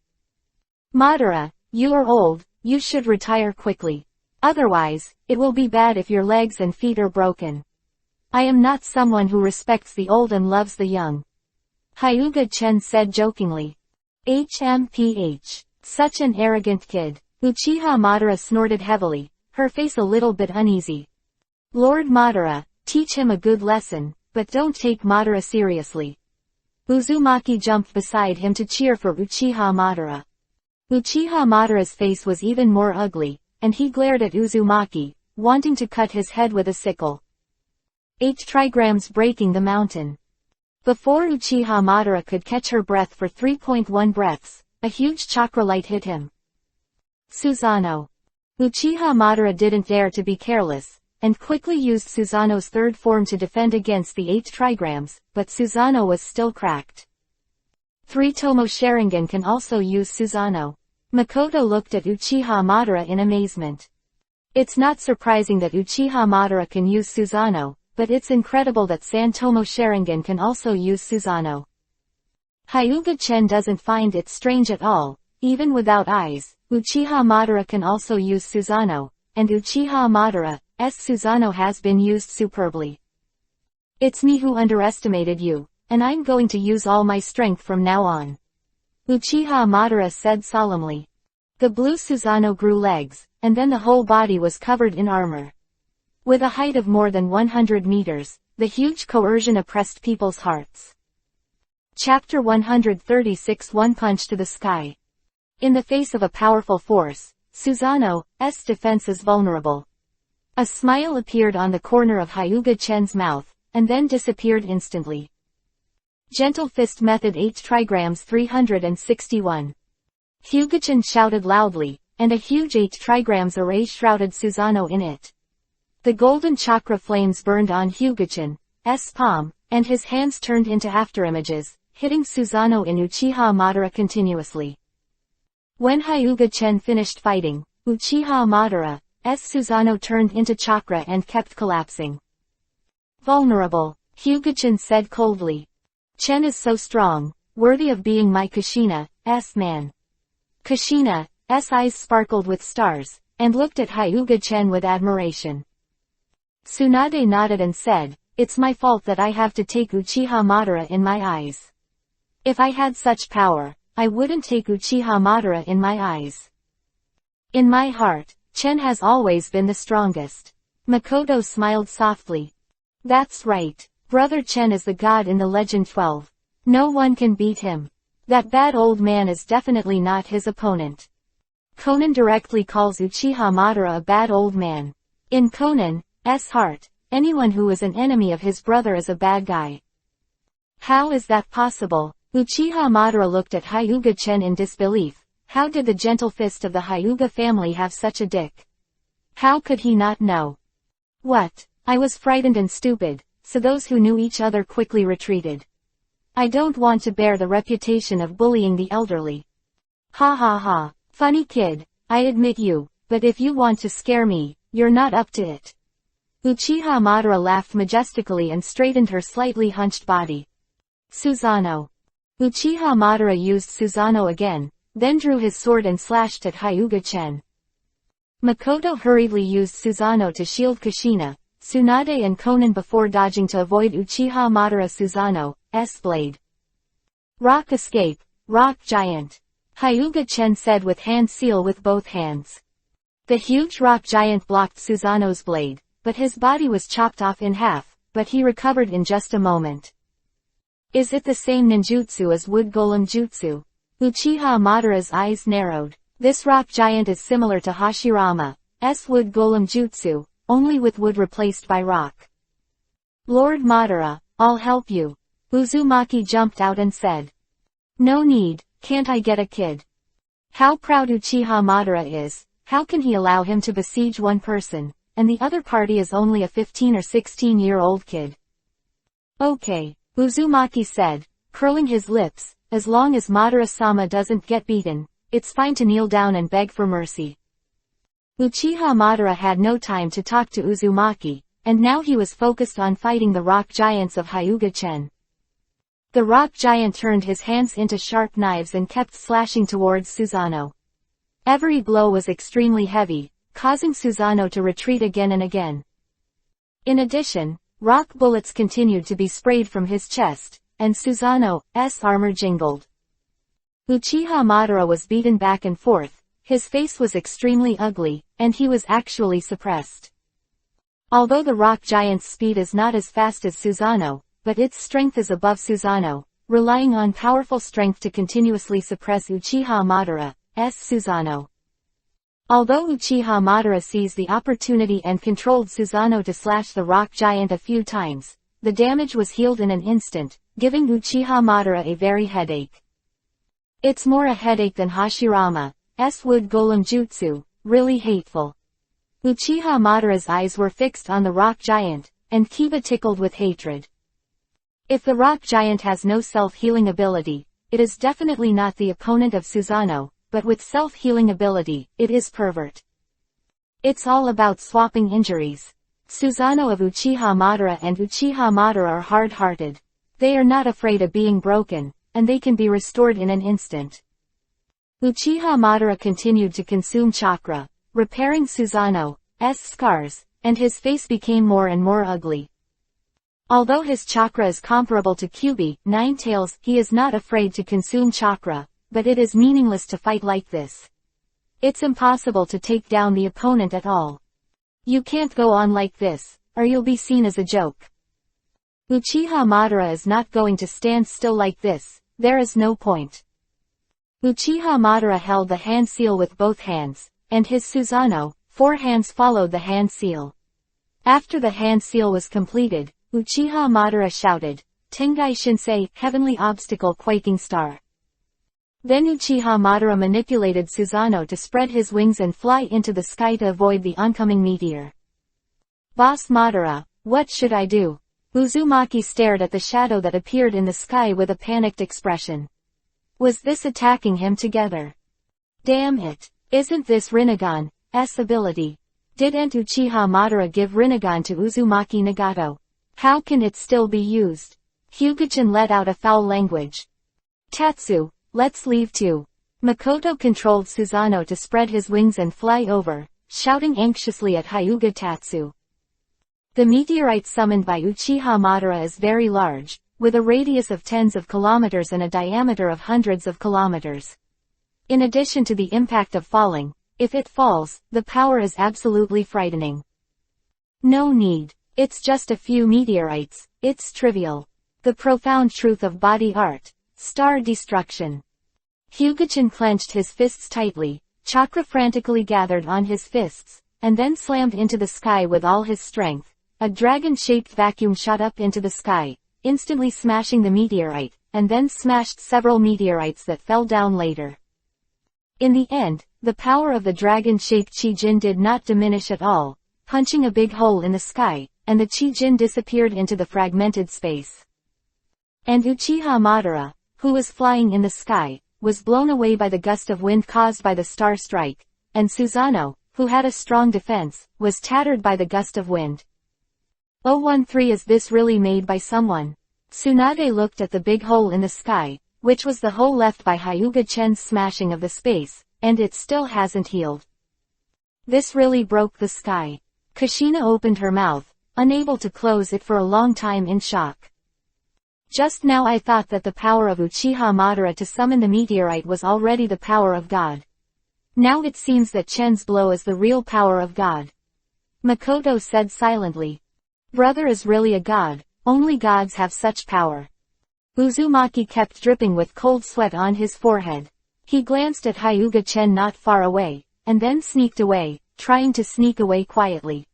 Madara, you are old, you should retire quickly. Otherwise, it will be bad if your legs and feet are broken. I am not someone who respects the old and loves the young. Hyuga-chen said jokingly. HMPH. Such an arrogant kid. Uchiha Madara snorted heavily, her face a little bit uneasy. Lord Madara, teach him a good lesson, but don't take Madara seriously. Uzumaki jumped beside him to cheer for Uchiha Madara. Uchiha Madara's face was even more ugly, and he glared at Uzumaki, wanting to cut his head with a sickle. 8 trigrams breaking the mountain. Before Uchiha Madara could catch her breath for 3.1 breaths, a huge chakra light hit him. Susanoo. Uchiha Madara didn't dare to be careless, and quickly used Susanoo's third form to defend against the 8 trigrams, but Susanoo was still cracked. 3 Tomo Sharingan can also use Susanoo. Makoto looked at Uchiha Madara in amazement. It's not surprising that Uchiha Madara can use Susanoo, but it's incredible that Santomo Sharingan can also use Susanoo. Hyuga-chen doesn't find it strange at all. Even without eyes, Uchiha Madara can also use Susanoo, and Uchiha Madara's Susanoo has been used superbly. It's me who underestimated you, and I'm going to use all my strength from now on. Uchiha Madara said solemnly. The blue Susanoo grew legs, and then the whole body was covered in armor. With a height of more than 100 meters, the huge coercion oppressed people's hearts. Chapter 136 One Punch to the Sky. In the face of a powerful force, Susanoo's defense is vulnerable. A smile appeared on the corner of Hyuga-chen's mouth, and then disappeared instantly. Gentle Fist Method 8 trigrams 361. Hyuga-chen shouted loudly, and a huge 8 trigrams array shrouded Susanoo in it. The golden chakra flames burned on Hyuga-chen's palm, and his hands turned into afterimages, hitting Susanoo in Uchiha Madara continuously. When Hyuga-chen finished fighting, Uchiha Madara's Susanoo turned into chakra and kept collapsing. Vulnerable, Hyuga-chen said coldly. Chen is so strong, worthy of being my Kushina's man. Kushina's eyes sparkled with stars, and looked at Hyuga-chen with admiration. Tsunade nodded and said, "It's my fault that I have to take Uchiha Madara in my eyes. If I had such power, I wouldn't take Uchiha Madara in my eyes. In my heart, Chen has always been the strongest." Makoto smiled softly. That's right. Brother Chen is the god in the Legend 12. No one can beat him. That bad old man is definitely not his opponent. Conan directly calls Uchiha Madara a bad old man. In Conan's heart, anyone who is an enemy of his brother is a bad guy. How is that possible? Uchiha Madara looked at Hyuga-chen in disbelief. How did the gentle fist of the Hyuga family have such a dick? How could he not know? What? I was frightened and stupid, so those who knew each other quickly retreated. I don't want to bear the reputation of bullying the elderly. Ha ha ha. Funny kid, I admit you, but if you want to scare me, you're not up to it. Uchiha Madara laughed majestically and straightened her slightly hunched body. Susanoo. Uchiha Madara used Susanoo again, then drew his sword and slashed at Hyuga-chen. Makoto hurriedly used Susanoo to shield Kushina, Tsunade and Conan before dodging to avoid Uchiha Madara Susanoo's blade. Rock escape, rock giant. Hyuga-chen said with hand seal with both hands. The huge rock giant blocked Susanoo's blade, but his body was chopped off in half, but he recovered in just a moment. Is it the same ninjutsu as wood golem jutsu? Uchiha Madara's eyes narrowed. This rock giant is similar to Hashirama's wood golem jutsu, only with wood replaced by rock. Lord Madara, I'll help you. Uzumaki jumped out and said. No need, can't I get a kid? How proud Uchiha Madara is, how can he allow him to besiege one person, and the other party is only a 15 or 16-year-old kid? Okay, Uzumaki said, curling his lips, as long as Madara-sama doesn't get beaten, it's fine to kneel down and beg for mercy. Uchiha Madara had no time to talk to Uzumaki, and now he was focused on fighting the rock giants of Hyuga-chen. The rock giant turned his hands into sharp knives and kept slashing towards Susanoo. Every blow was extremely heavy, causing Susanoo to retreat again and again. In addition, rock bullets continued to be sprayed from his chest, and Susanoo's armor jingled. Uchiha Madara was beaten back and forth. His face was extremely ugly, and he was actually suppressed. Although the rock giant's speed is not as fast as Susanoo, but its strength is above Susanoo, relying on powerful strength to continuously suppress Uchiha Susanoo. Although Uchiha Madara seized the opportunity and controlled Susanoo to slash the rock giant a few times, the damage was healed in an instant, giving Uchiha Madara a very headache. It's more a headache than Hashirama's wood golem jutsu, really hateful. Uchiha Madara's eyes were fixed on the rock giant, and Kiba tickled with hatred. If the rock giant has no self-healing ability, it is definitely not the opponent of Susanoo, but with self-healing ability, it is pervert. It's all about swapping injuries. Susanoo of Uchiha Madara and Uchiha Madara are hard-hearted. They are not afraid of being broken, and they can be restored in an instant. Uchiha Madara continued to consume chakra, repairing Susanoo's scars, and his face became more and more ugly. Although his chakra is comparable to Kyuubi, Ninetales, he is not afraid to consume chakra, but it is meaningless to fight like this. It's impossible to take down the opponent at all. You can't go on like this, or you'll be seen as a joke. Uchiha Madara is not going to stand still like this, there is no point. Uchiha Madara held the hand seal with both hands, and his Susanoo, 4 hands followed the hand seal. After the hand seal was completed, Uchiha Madara shouted, "Tengai Shinsei, heavenly obstacle quaking star." Then Uchiha Madara manipulated Susanoo to spread his wings and fly into the sky to avoid the oncoming meteor. "Boss Madara, what should I do?" Uzumaki stared at the shadow that appeared in the sky with a panicked expression. Was this attacking him together? Damn it! Isn't this Rinnegan's ability? Didn't Uchiha Madara give Rinnegan to Uzumaki Nagato? How can it still be used? Hyuga-chan let out a foul language. "Tatsu, let's leave too." Makoto controlled Susanoo to spread his wings and fly over, shouting anxiously at Hyuga Tatsu. The meteorite summoned by Uchiha Madara is very large, with a radius of tens of kilometers and a diameter of hundreds of kilometers. In addition to the impact of falling, if it falls, the power is absolutely frightening. No need. It's just a few meteorites, it's trivial. The profound truth of body art. Star destruction. Hyuga-chan clenched his fists tightly, chakra frantically gathered on his fists, and then slammed into the sky with all his strength. A dragon-shaped vacuum shot up into the sky, instantly smashing the meteorite, and then smashed several meteorites that fell down later. In the end, the power of the dragon-shaped Chi-Jin did not diminish at all, punching a big hole in the sky, and the Chi-Jin disappeared into the fragmented space. And Uchiha Madara, who was flying in the sky, was blown away by the gust of wind caused by the star strike, and Susanoo, who had a strong defense, was tattered by the gust of wind. 013 Is this really made by someone? Tsunade looked at the big hole in the sky, which was the hole left by Hyuga-chan's smashing of the space, and it still hasn't healed. This really broke the sky. Kushina opened her mouth, unable to close it for a long time in shock. Just now I thought that the power of Uchiha Madara to summon the meteorite was already the power of God. Now it seems that Chen's blow is the real power of God. Makoto said silently. Brother is really a god, only gods have such power. Uzumaki kept dripping with cold sweat on his forehead. He glanced at Hyuga-chen not far away, and then sneaked away, trying to sneak away quietly.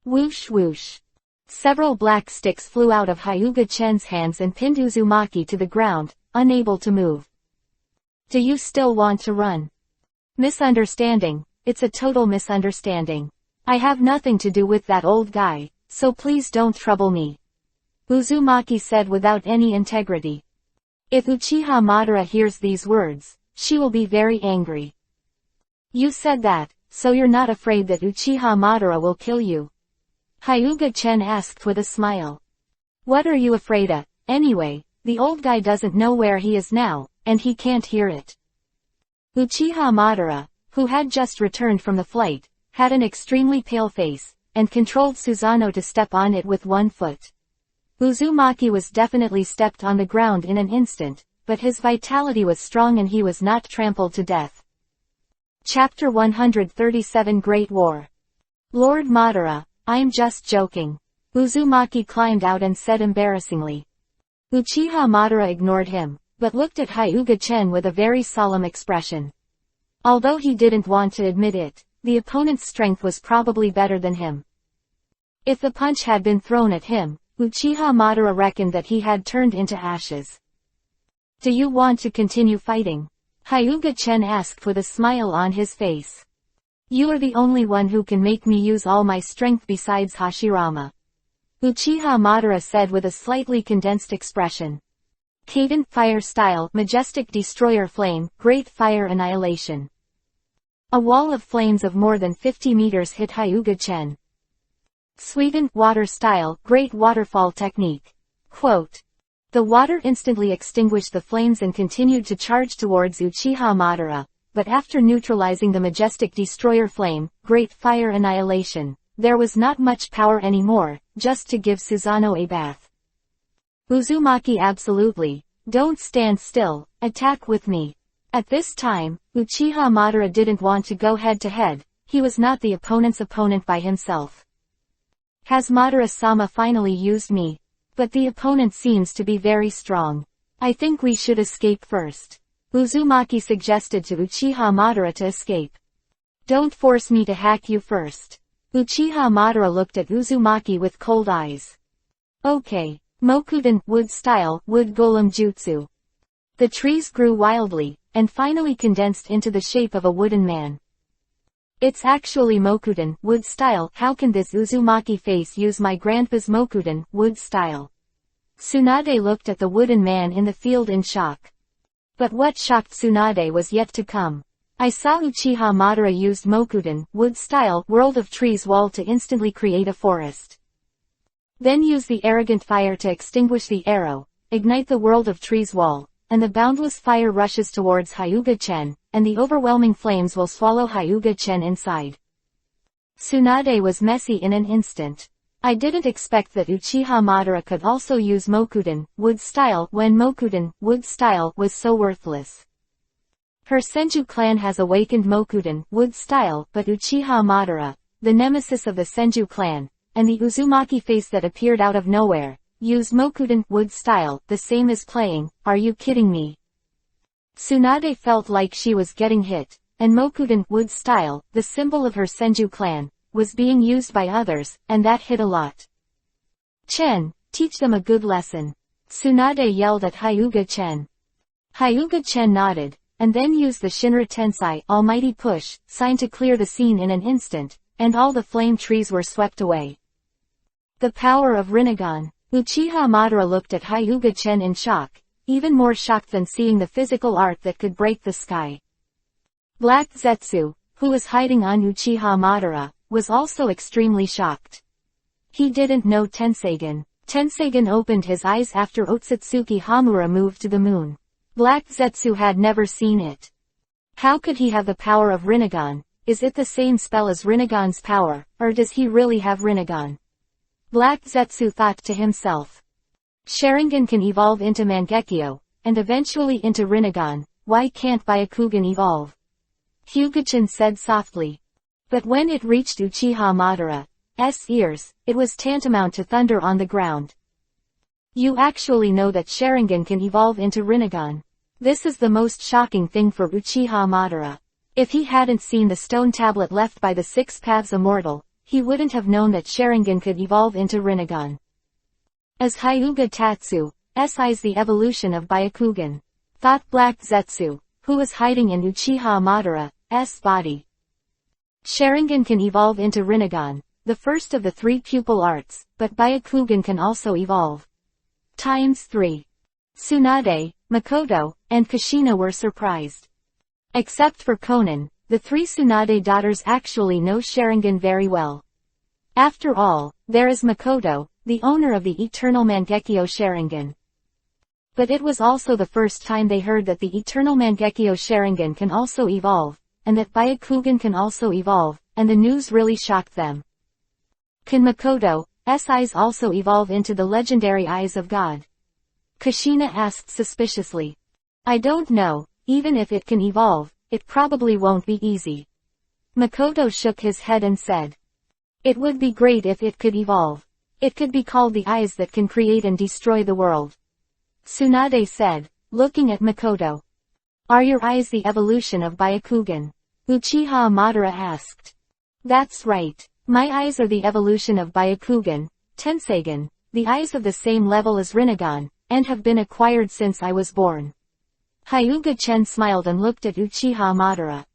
Whoosh whoosh. Several black sticks flew out of Hyuga-chen's hands and pinned Uzumaki to the ground, unable to move. Do you still want to run? Misunderstanding, it's a total misunderstanding. I have nothing to do with that old guy, so please don't trouble me. Uzumaki said without any integrity. If Uchiha Madara hears these words, she will be very angry. You said that, so you're not afraid that Uchiha Madara will kill you? Hyuga-chen asked with a smile. What are you afraid of, anyway? The old guy doesn't know where he is now, and he can't hear it. Uchiha Madara, who had just returned from the flight, had an extremely pale face, and controlled Susanoo to step on it with one foot. Uzumaki was definitely stepped on the ground in an instant, but his vitality was strong and he was not trampled to death. Chapter 137 Great War. Lord Madara, I'm just joking. Uzumaki climbed out and said embarrassingly. Uchiha Madara ignored him, but looked at Hyuga-chen with a very solemn expression. Although he didn't want to admit it, the opponent's strength was probably better than him. If the punch had been thrown at him, Uchiha Madara reckoned that he had turned into ashes. "Do you want to continue fighting?" Hyuga-chen asked with a smile on his face. "You are the only one who can make me use all my strength besides Hashirama," Uchiha Madara said with a slightly condensed expression. Cadent Fire Style, Majestic Destroyer Flame, Great Fire Annihilation. A wall of flames of more than 50 meters hit Hyuga-chen. Suigen Water Style, Great Waterfall Technique. Quote. The water instantly extinguished the flames and continued to charge towards Uchiha Madara, but after neutralizing the Majestic Destroyer Flame, Great Fire Annihilation, there was not much power anymore, just to give Susanoo a bath. Uzumaki absolutely. Don't stand still, attack with me. At this time, Uchiha Madara didn't want to go head-to-head, he was not the opponent's opponent by himself. Has Madara-sama finally used me? But the opponent seems to be very strong. I think we should escape first. Uzumaki suggested to Uchiha Madara to escape. Don't force me to hack you first. Uchiha Madara looked at Uzumaki with cold eyes. Okay. Mokudan, Wood Style, Wood Golem Jutsu. The trees grew wildly, and finally condensed into the shape of a wooden man. It's actually Mokudan, Wood Style. How can this Uzumaki face use my grandpa's Mokudan, Wood Style? Tsunade looked at the wooden man in the field in shock. But what shocked Tsunade was yet to come. I saw Uchiha Madara used Mokudan, Wood Style, World of Trees wall to instantly create a forest. Then use the arrogant fire to extinguish the arrow, ignite the World of Trees wall, and the boundless fire rushes towards Hyuga-chen, and the overwhelming flames will swallow Hyuga-chen inside. Tsunade was messy in an instant. I didn't expect that Uchiha Madara could also use Mokudan, Wood Style, when Mokudan, Wood Style, was so worthless. Her Senju clan has awakened Mokudan, Wood Style, but Uchiha Madara, the nemesis of the Senju clan, and the Uzumaki face that appeared out of nowhere, used Mokudan, Wood Style, the same as playing, are you kidding me? Tsunade felt like she was getting hit, and Mokudan, Wood Style, the symbol of her Senju clan, was being used by others, and that hit a lot. Chen, teach them a good lesson. Tsunade yelled at Hyuga-chen. Hyuga-chen nodded, and then used the Shinra Tensei, Almighty Push, sign to clear the scene in an instant, and all the flame trees were swept away. The power of Rinnegan. Uchiha Madara looked at Hyuga-chen in shock, even more shocked than seeing the physical art that could break the sky. Black Zetsu, who was hiding on Uchiha Madara, was also extremely shocked. He didn't know Tenseigan. Tenseigan opened his eyes after Otsutsuki Hamura moved to the moon. Black Zetsu had never seen it. How could he have the power of Rinnegan? Is it the same spell as Rinnegan's power, or does he really have Rinnegan? Black Zetsu thought to himself. Sharingan can evolve into Mangekyo, and eventually into Rinnegan, why can't Byakugan evolve? Hyuga-chen said softly. But when it reached Uchiha Madara's ears, it was tantamount to thunder on the ground. You actually know that Sharingan can evolve into Rinnegan. This is the most shocking thing for Uchiha Madara. If he hadn't seen the stone tablet left by the Six Paths Immortal, he wouldn't have known that Sharingan could evolve into Rinnegan. As Hyuga Tatsu, SI's the evolution of Byakugan, thought Black Zetsu, who was hiding in Uchiha Madara's body. Sharingan can evolve into Rinnegan, the first of the three pupil arts, but Byakugan can also evolve. ×3. Tsunade, Makoto, and Kushina were surprised. Except for Konan, the three Tsunade daughters actually know Sharingan very well. After all, there is Makoto, the owner of the Eternal Mangekyo Sharingan. But it was also the first time they heard that the Eternal Mangekyo Sharingan can also evolve, and that Byakugan can also evolve, and the news really shocked them. Can Makoto's eyes also evolve into the legendary Eyes of God? Kushina asked suspiciously. I don't know, even if it can evolve, it probably won't be easy. Makoto shook his head and said. It would be great if it could evolve. It could be called the eyes that can create and destroy the world. Tsunade said, looking at Makoto. Are your eyes the evolution of Byakugan? Uchiha Madara asked. That's right. My eyes are the evolution of Byakugan, Tenseigan, the eyes of the same level as Rinnegan, and have been acquired since I was born. Hyuga-chen smiled and looked at Uchiha Madara.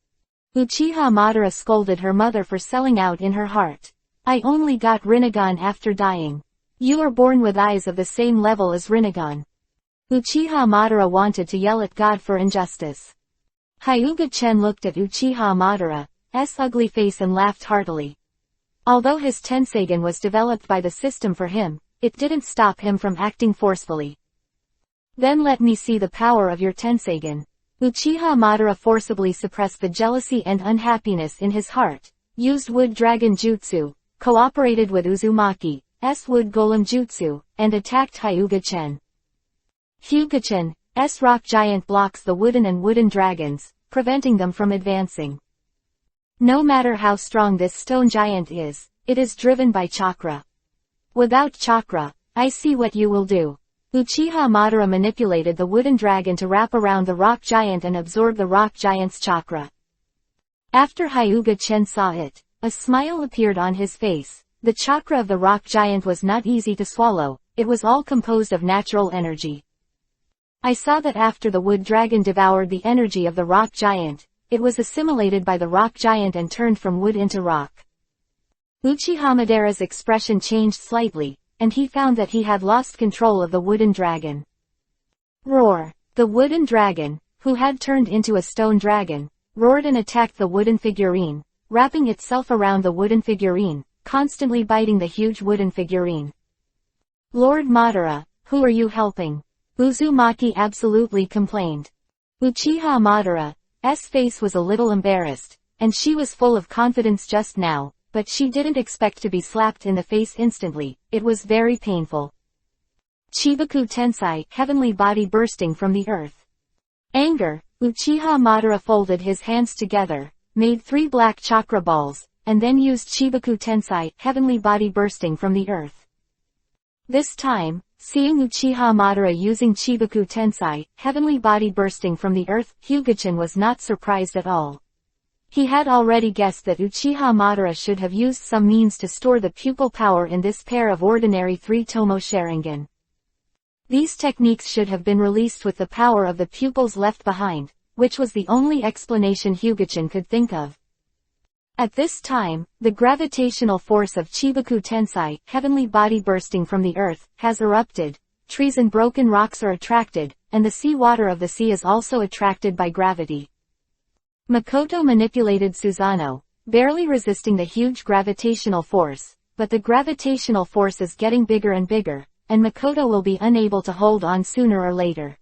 Uchiha Madara scolded her mother for selling out in her heart. I only got Rinnegan after dying. You are born with eyes of the same level as Rinnegan. Uchiha Madara wanted to yell at God for injustice. Hyuga-chen looked at Uchiha Madara's ugly face and laughed heartily. Although his Tenseigan was developed by the system for him, it didn't stop him from acting forcefully. Then let me see the power of your Tenseigan. Uchiha Madara forcibly suppressed the jealousy and unhappiness in his heart, used Wood Dragon Jutsu, cooperated with Uzumaki's Wood Golem Jutsu, and attacked Hyuga-chen. Hyuga-chen's rock giant blocks the wooden dragons, preventing them from advancing. No matter how strong this stone giant is, it is driven by chakra. Without chakra, I see what you will do. Uchiha Madara manipulated the wooden dragon to wrap around the rock giant and absorb the rock giant's chakra. After Hyuga-chen saw it, a smile appeared on his face. The chakra of the rock giant was not easy to swallow, it was all composed of natural energy. I saw that after the wood dragon devoured the energy of the rock giant, it was assimilated by the rock giant and turned from wood into rock. Uchiha Madara's expression changed slightly, and he found that he had lost control of the wooden dragon. Roar! The wooden dragon, who had turned into a stone dragon, roared and attacked the wooden figurine, wrapping itself around the wooden figurine, constantly biting the huge wooden figurine. Lord Madara, who are you helping? Uzumaki absolutely complained. Uchiha Madara's face was a little embarrassed, and she was full of confidence just now, but she didn't expect to be slapped in the face instantly. It was very painful. Chibaku Tensai, heavenly body bursting from the earth. Anger, Uchiha Madara folded his hands together, made 3 black chakra balls, and then used Chibaku Tensai, heavenly body bursting from the earth. This time, seeing Uchiha Madara using Chibaku Tensai, heavenly body bursting from the earth, Hyuga-chen was not surprised at all. He had already guessed that Uchiha Madara should have used some means to store the pupil power in this pair of ordinary 3-tomo Sharingan. These techniques should have been released with the power of the pupils left behind, which was the only explanation Hyuga-chen could think of. At this time, the gravitational force of Chibaku Tensai, heavenly body bursting from the earth, has erupted, trees and broken rocks are attracted, and the sea water of the sea is also attracted by gravity. Makoto manipulated Susanoo, barely resisting the huge gravitational force, but the gravitational force is getting bigger and bigger, and Makoto will be unable to hold on sooner or later.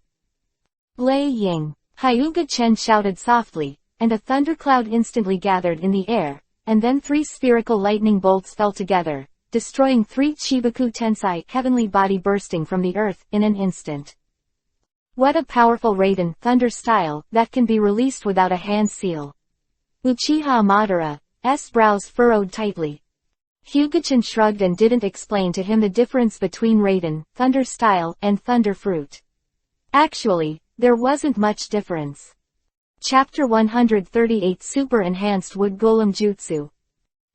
Lei Ying! Hyuga-chen shouted softly, and a thundercloud instantly gathered in the air, and then 3 spherical lightning bolts fell together, destroying 3 Chibaku Tensai, heavenly body bursting from the earth, in an instant. What a powerful Raiden, thunder style, that can be released without a hand seal. Uchiha Madara's brows furrowed tightly. Hyuga-chen shrugged and didn't explain to him the difference between Raiden, thunder style, and thunder fruit. Actually, there wasn't much difference. Chapter 138 Super Enhanced Wood Golem Jutsu.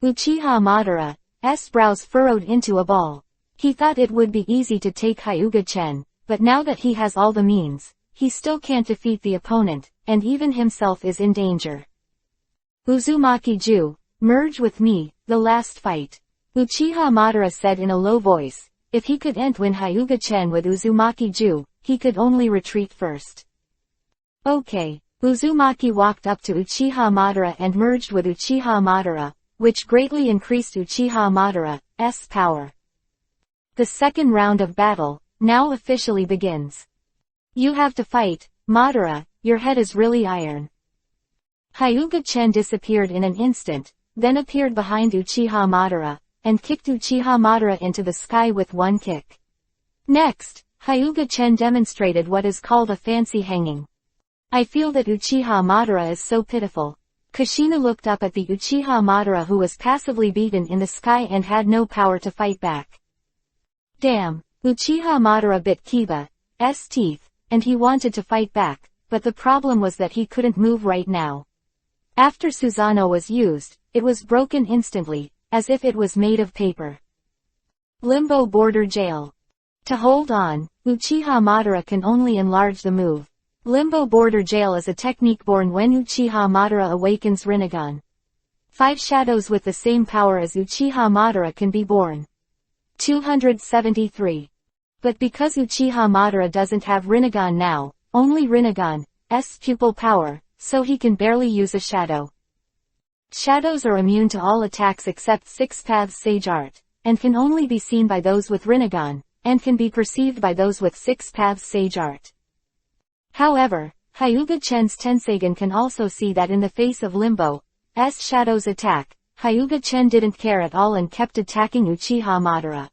Uchiha Madara's brows furrowed into a ball. He thought it would be easy to take Hyuga-chen, but now that he has all the means, he still can't defeat the opponent, and even himself is in danger. Uzumaki-ju, merge with me, the last fight. Uchiha Madara said in a low voice. If he could win Hyuga-chen with Uzumaki-ju, he could only retreat first. Okay. Uzumaki walked up to Uchiha Madara and merged with Uchiha Madara, which greatly increased Uchiha Madara's power. The second round of battle now officially begins. You have to fight, Madara, your head is really iron. Hyuga-chen disappeared in an instant, then appeared behind Uchiha Madara, and kicked Uchiha Madara into the sky with one kick. Next, Hyuga-chen demonstrated what is called a fancy hanging. I feel that Uchiha Madara is so pitiful. Kushina looked up at the Uchiha Madara who was passively beaten in the sky and had no power to fight back. Damn, Uchiha Madara bit Kiba's teeth, and he wanted to fight back, but the problem was that he couldn't move right now. After Susanoo was used, it was broken instantly, as if it was made of paper. Limbo Border Jail. To hold on, Uchiha Madara can only enlarge the move. Limbo Border Jail is a technique born when Uchiha Madara awakens Rinnegan. 5 shadows with the same power as Uchiha Madara can be born. 273. But because Uchiha Madara doesn't have Rinnegan now, only Rinnegan's pupil power, so he can barely use a shadow. Shadows are immune to all attacks except 6 Paths Sage Art, and can only be seen by those with Rinnegan, and can be perceived by those with 6 Paths Sage Art. However, Hyuga Chen's Tensegan can also see that in the face of Limbo's shadows attack, Hyuga Chen didn't care at all and kept attacking Uchiha Madara.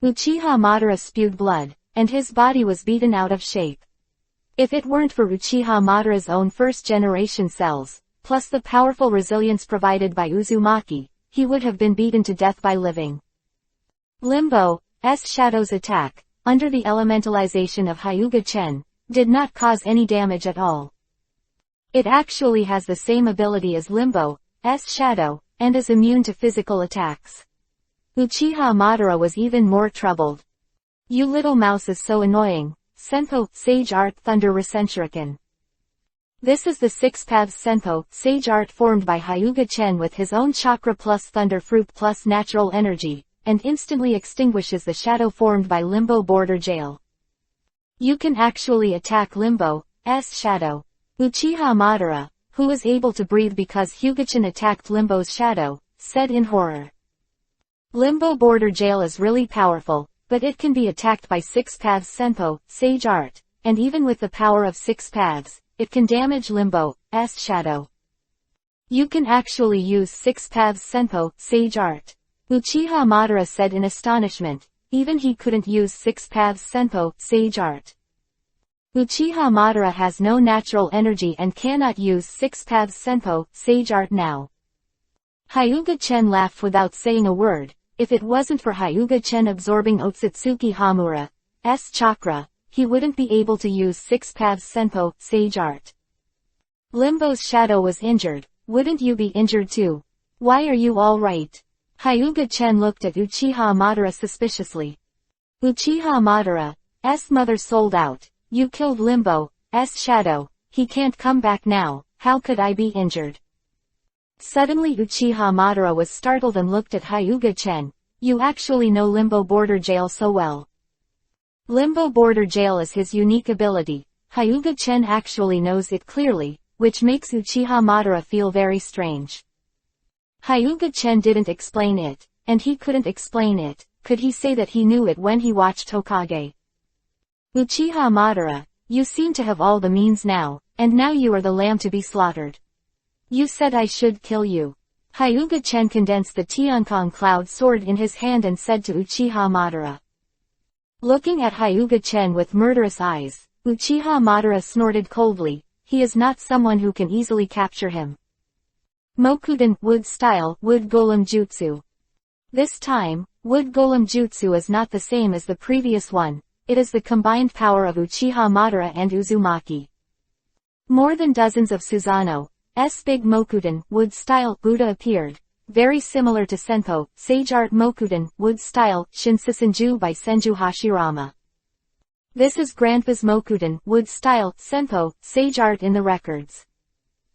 Uchiha Madara spewed blood, and his body was beaten out of shape. If it weren't for Uchiha Madara's own first-generation cells, plus the powerful resilience provided by Uzumaki, he would have been beaten to death by living. Limbo's shadows attack, under the elementalization of Hyuga Chen, did not cause any damage at all. It actually has the same ability as Limbo's shadow, and is immune to physical attacks. Uchiha Madara was even more troubled. "You little mouse is so annoying." Senpo, Sage Art Thunder Resenshuriken. This is the 6 Paths Senpo, Sage Art formed by Hyuga Chen with his own chakra plus thunder fruit plus natural energy, and instantly extinguishes the shadow formed by Limbo Border Jail. You can actually attack Limbo's shadow. Uchiha Madara, who was able to breathe because Hyuga-chan attacked Limbo's shadow, said in horror. Limbo Border Jail is really powerful, but it can be attacked by 6 Paths Senpo, Sage Art, and even with the power of 6 Paths, it can damage Limbo's shadow. You can actually use 6 Paths Senpo, Sage Art. Uchiha Madara said in astonishment, even he couldn't use 6 Paths Senpo, Sage Art. Uchiha Madara has no natural energy and cannot use 6 Paths Senpo, Sage Art now. Hyuga Chen laughed without saying a word. If it wasn't for Hyuga Chen absorbing Otsutsuki Hamura's chakra, he wouldn't be able to use 6 Paths Senpo, Sage Art. Limbo's shadow was injured. Wouldn't you be injured too? Why are you all right? Hyuga Chen looked at Uchiha Madara suspiciously. Uchiha Madara's mother sold out. You killed Limbo's shadow. He can't come back now. How could I be injured? Suddenly Uchiha Madara was startled and looked at Hyuga Chen. You actually know Limbo Border Jail so well. Limbo Border Jail is his unique ability. Hyuga Chen actually knows it clearly, which makes Uchiha Madara feel very strange. Hyuga Chen didn't explain it, and he couldn't explain it. Could he say that he knew it when he watched Hokage? Uchiha Madara, you seem to have all the means now, and now you are the lamb to be slaughtered. You said I should kill you. Hyuga Chen condensed the Tiankong cloud sword in his hand and said to Uchiha Madara. Looking at Hyuga Chen with murderous eyes, Uchiha Madara snorted coldly. He is not someone who can easily capture him. Mokuden, wood style, wood golem jutsu. This time, wood golem jutsu is not the same as the previous one. It is the combined power of Uchiha Madara and Uzumaki. More than dozens of Susanoo's big Mokuden, wood style, Buddha appeared, very similar to Senpo, Sage Art Mokuden, wood style, Shinsesenju by Senju Hashirama. This is Grandpa's Mokuden, wood style, Senpo, Sage Art in the records.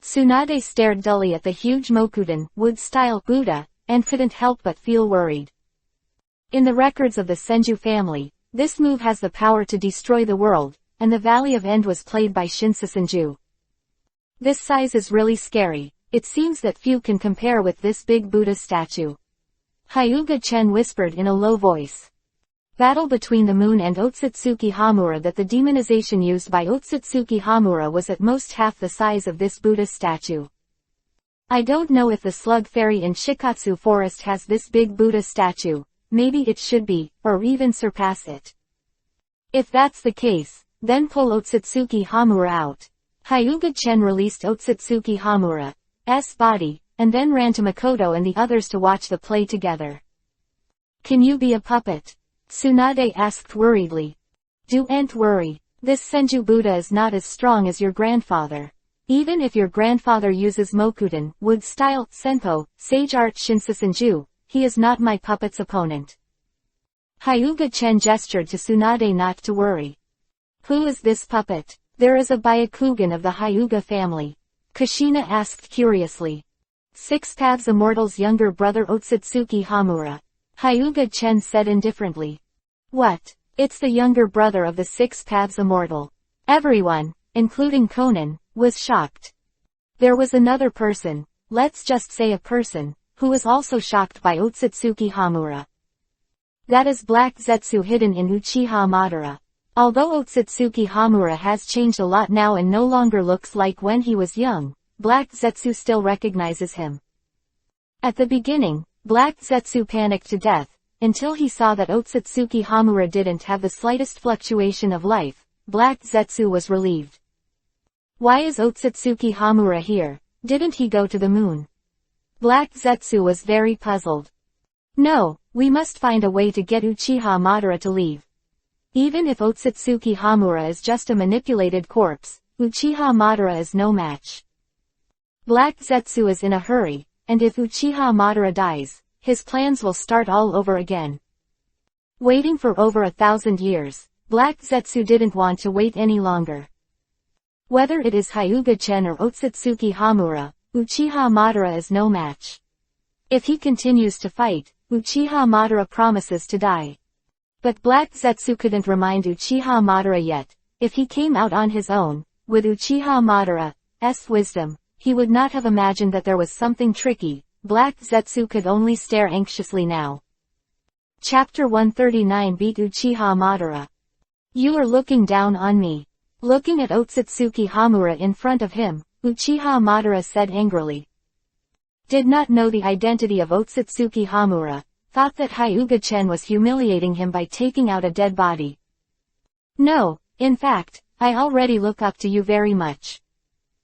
Tsunade stared dully at the huge Mokuden, wood style, Buddha, and couldn't help but feel worried. In the records of the Senju family, this move has the power to destroy the world, and the Valley of End was played by Shinsesenju. This size is really scary. It seems that few can compare with this big Buddha statue. Hyuga Chen whispered in a low voice. Battle between the moon and Otsutsuki Hamura. That the demonization used by Otsutsuki Hamura was at most half the size of this Buddha statue. I don't know if the slug fairy in Shikatsu forest has this big Buddha statue. Maybe it should be, or even surpass it. If that's the case, then pull Otsutsuki Hamura out. Hyuga Chen released Otsutsuki Hamura's body, and then ran to Makoto and the others to watch the play together. Can you be a puppet? Tsunade asked worriedly. Don't worry. This Senju Buddha is not as strong as your grandfather. Even if your grandfather uses Mokuten, wood-style, Senpo, sage art Shinsasenju, he is not my puppet's opponent. Hyuga Chen gestured to Tsunade not to worry. Who is this puppet? There is a Byakugan of the Hyuga family. Kushina asked curiously. Six Paths Immortal's younger brother Otsutsuki Hamura. Hyuga Chen said indifferently. What? It's the younger brother of the Six Paths Immortal. Everyone, including Conan, was shocked. There was another person, let's just say a person, who was also shocked by Otsutsuki Hamura. That is Black Zetsu hidden in Uchiha Madara. Although Otsutsuki Hamura has changed a lot now and no longer looks like when he was young, Black Zetsu still recognizes him. At the beginning, Black Zetsu panicked to death, until he saw that Otsutsuki Hamura didn't have the slightest fluctuation of life. Black Zetsu was relieved. Why is Otsutsuki Hamura here? Didn't he go to the moon? Black Zetsu was very puzzled. No, we must find a way to get Uchiha Madara to leave. Even if Otsutsuki Hamura is just a manipulated corpse, Uchiha Madara is no match. Black Zetsu is in a hurry, and if Uchiha Madara dies, his plans will start all over again. Waiting for over 1,000 years, Black Zetsu didn't want to wait any longer. Whether it is Hyuga Chen or Otsutsuki Hamura, Uchiha Madara is no match. If he continues to fight, Uchiha Madara promises to die. But Black Zetsu couldn't remind Uchiha Madara yet. If he came out on his own, with Uchiha Madara's wisdom, he would not have imagined that there was something tricky. Black Zetsu could only stare anxiously now. Chapter 139 Beat Uchiha Madara. You are looking down on me. Looking at Otsutsuki Hamura in front of him, Uchiha Madara said angrily. Did not know the identity of Otsutsuki Hamura, thought that Hyuga Chen was humiliating him by taking out a dead body. No, in fact, I already look up to you very much.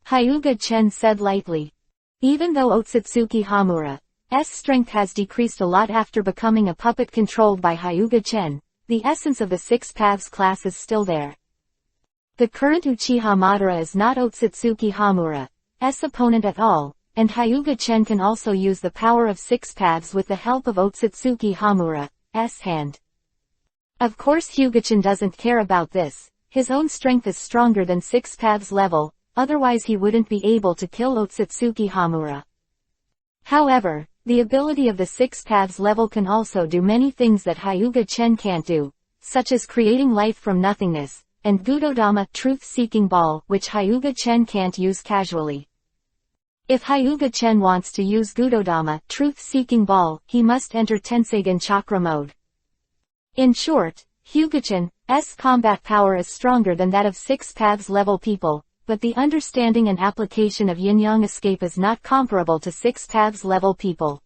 Hyuga Chen said lightly. Even though Otsutsuki Hamura's strength has decreased a lot after becoming a puppet controlled by Hyuga Chen, the essence of the Six Paths class is still there. The current Uchiha Madara is not Otsutsuki Hamura's opponent at all, and Hyuga Chen can also use the power of Six Paths with the help of Otsutsuki Hamura's hand. Of course Hyuga-chan doesn't care about this, his own strength is stronger than Six Paths level, otherwise he wouldn't be able to kill Otsutsuki Hamura. However, the ability of the Six Paths level can also do many things that Hyuga Chen can't do, such as creating life from nothingness, and Gudodama truth-seeking ball, which Hyuga Chen can't use casually. If Hyuga Chen wants to use Gudodama truth-seeking ball, he must enter Tenseigen chakra mode. In short, Hyuga-chan's combat power is stronger than that of Six Paths level people, but the understanding and application of yin-yang escape is not comparable to Six Paths level people.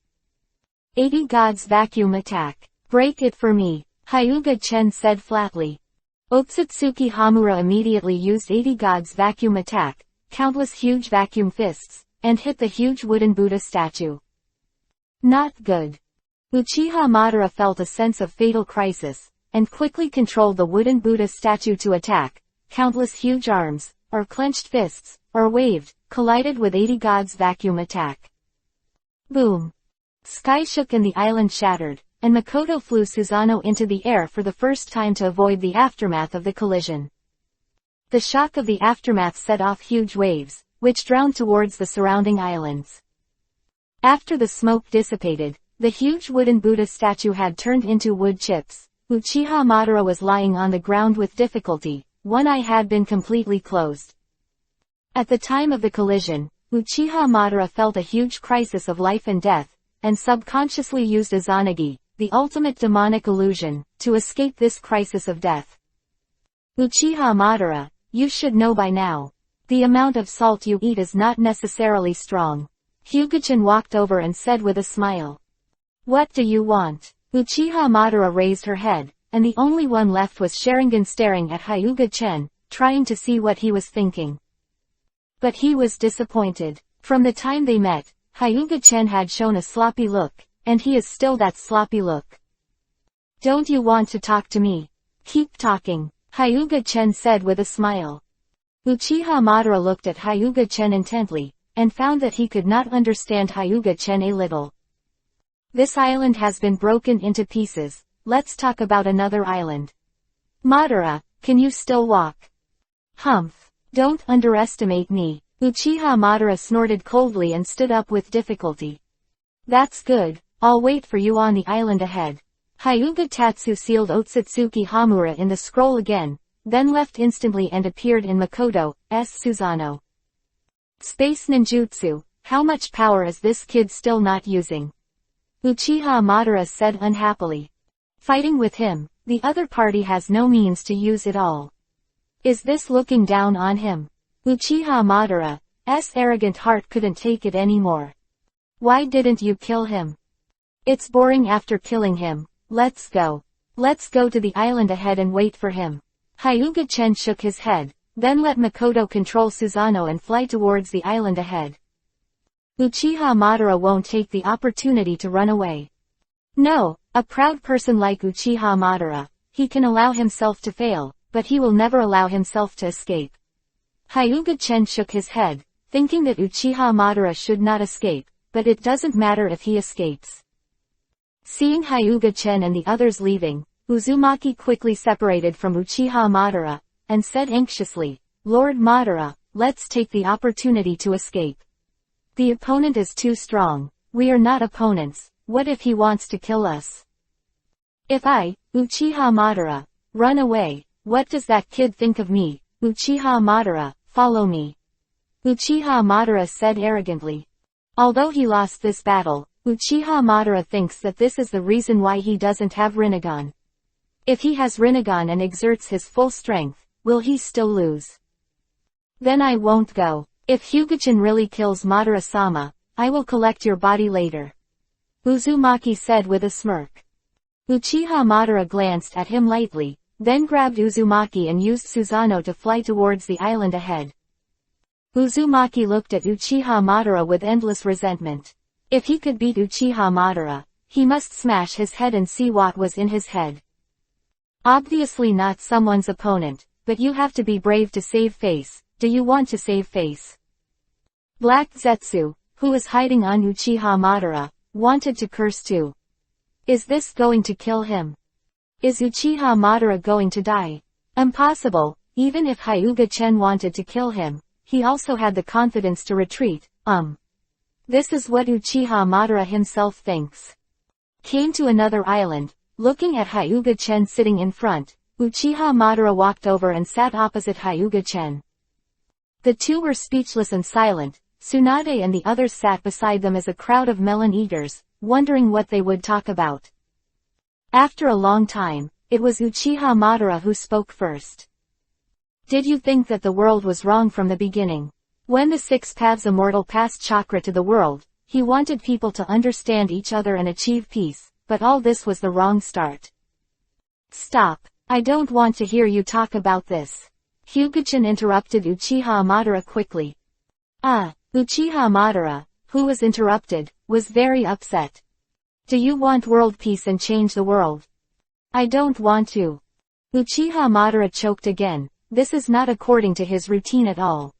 80 Gods Vacuum Attack. Break it for me, Hyuga Chen said flatly. Otsutsuki Hamura immediately used 80 Gods Vacuum Attack, countless huge vacuum fists, and hit the huge wooden Buddha statue. Not good. Uchiha Madara felt a sense of fatal crisis, and quickly controlled the wooden Buddha statue to attack. Countless huge arms, or clenched fists, or waved, collided with 80 Gods Vacuum Attack. Boom. Sky shook and the island shattered, and Makoto flew Susanoo into the air for the first time to avoid the aftermath of the collision. The shock of the aftermath set off huge waves, which drowned towards the surrounding islands. After the smoke dissipated, the huge wooden Buddha statue had turned into wood chips. Uchiha Madara was lying on the ground with difficulty, one eye had been completely closed. At the time of the collision, Uchiha Madara felt a huge crisis of life and death, and subconsciously used Izanagi, the ultimate demonic illusion, to escape this crisis of death. Uchiha Madara, you should know by now. The amount of salt you eat is not necessarily strong. Hyuga-chan walked over and said with a smile. What do you want? Uchiha Madara raised her head, and the only one left was Sharingan staring at Hyuga-chen, trying to see what he was thinking. But he was disappointed. From the time they met, Hyuga-chen had shown a sloppy look, and he is still that sloppy look. Don't you want to talk to me? Keep talking. Hyuga-chen said with a smile. Uchiha Madara looked at Hyuga-chen intently, and found that he could not understand Hyuga-chen a little. This island has been broken into pieces, let's talk about another island. Madara, can you still walk? Humph. Don't underestimate me. Uchiha Madara snorted coldly and stood up with difficulty. That's good, I'll wait for you on the island ahead. Hyuga Tatsu sealed Otsutsuki Hamura in the scroll again, then left instantly and appeared in Makoto's Susanoo. Space ninjutsu, how much power is this kid still not using? Uchiha Madara said unhappily. Fighting with him, the other party has no means to use it all. Is this looking down on him? Uchiha Madara's arrogant heart couldn't take it anymore. Why didn't you kill him? It's boring after killing him, let's go. Let's go to the island ahead and wait for him. Hyuga-chen shook his head, then let Makoto control Susanoo and fly towards the island ahead. Uchiha Madara won't take the opportunity to run away. No, a proud person like Uchiha Madara, he can allow himself to fail, but he will never allow himself to escape. Hyuga-chen shook his head, thinking that Uchiha Madara should not escape, but it doesn't matter if he escapes. Seeing Hyuga-chen and the others leaving, Uzumaki quickly separated from Uchiha Madara, and said anxiously, Lord Madara, let's take the opportunity to escape. The opponent is too strong. We are not opponents. What if he wants to kill us? If I, Uchiha Madara, run away, what does that kid think of me? Uchiha Madara, follow me. Uchiha Madara said arrogantly. Although he lost this battle, Uchiha Madara thinks that this is the reason why he doesn't have Rinnegan. If he has Rinnegan and exerts his full strength, will he still lose? Then I won't go. If Hyuga-chan really kills Madara-sama, I will collect your body later. Uzumaki said with a smirk. Uchiha Madara glanced at him lightly, then grabbed Uzumaki and used Susanoo to fly towards the island ahead. Uzumaki looked at Uchiha Madara with endless resentment. If he could beat Uchiha Madara, he must smash his head and see what was in his head. Obviously not someone's opponent, but you have to be brave to save face. Do you want to save face? Black Zetsu, who was hiding on Uchiha Madara, wanted to curse too. Is this going to kill him? Is Uchiha Madara going to die? Impossible, even if Hyuga-chen wanted to kill him, he also had the confidence to retreat. This is what Uchiha Madara himself thinks. Came to another island, looking at Hyuga-chen sitting in front, Uchiha Madara walked over and sat opposite Hyuga-chen. The two were speechless and silent. Tsunade and the others sat beside them as a crowd of melon eaters, wondering what they would talk about. After a long time, it was Uchiha Madara who spoke first. Did you think that the world was wrong from the beginning? When the Six Paths Immortal passed chakra to the world, he wanted people to understand each other and achieve peace, but all this was the wrong start. Stop. I don't want to hear you talk about this. Hyuga-chan interrupted Uchiha Madara quickly. Uchiha Madara, who was interrupted, was very upset. Do you want world peace and change the world? I don't want to. Uchiha Madara choked again. This is not according to his routine at all.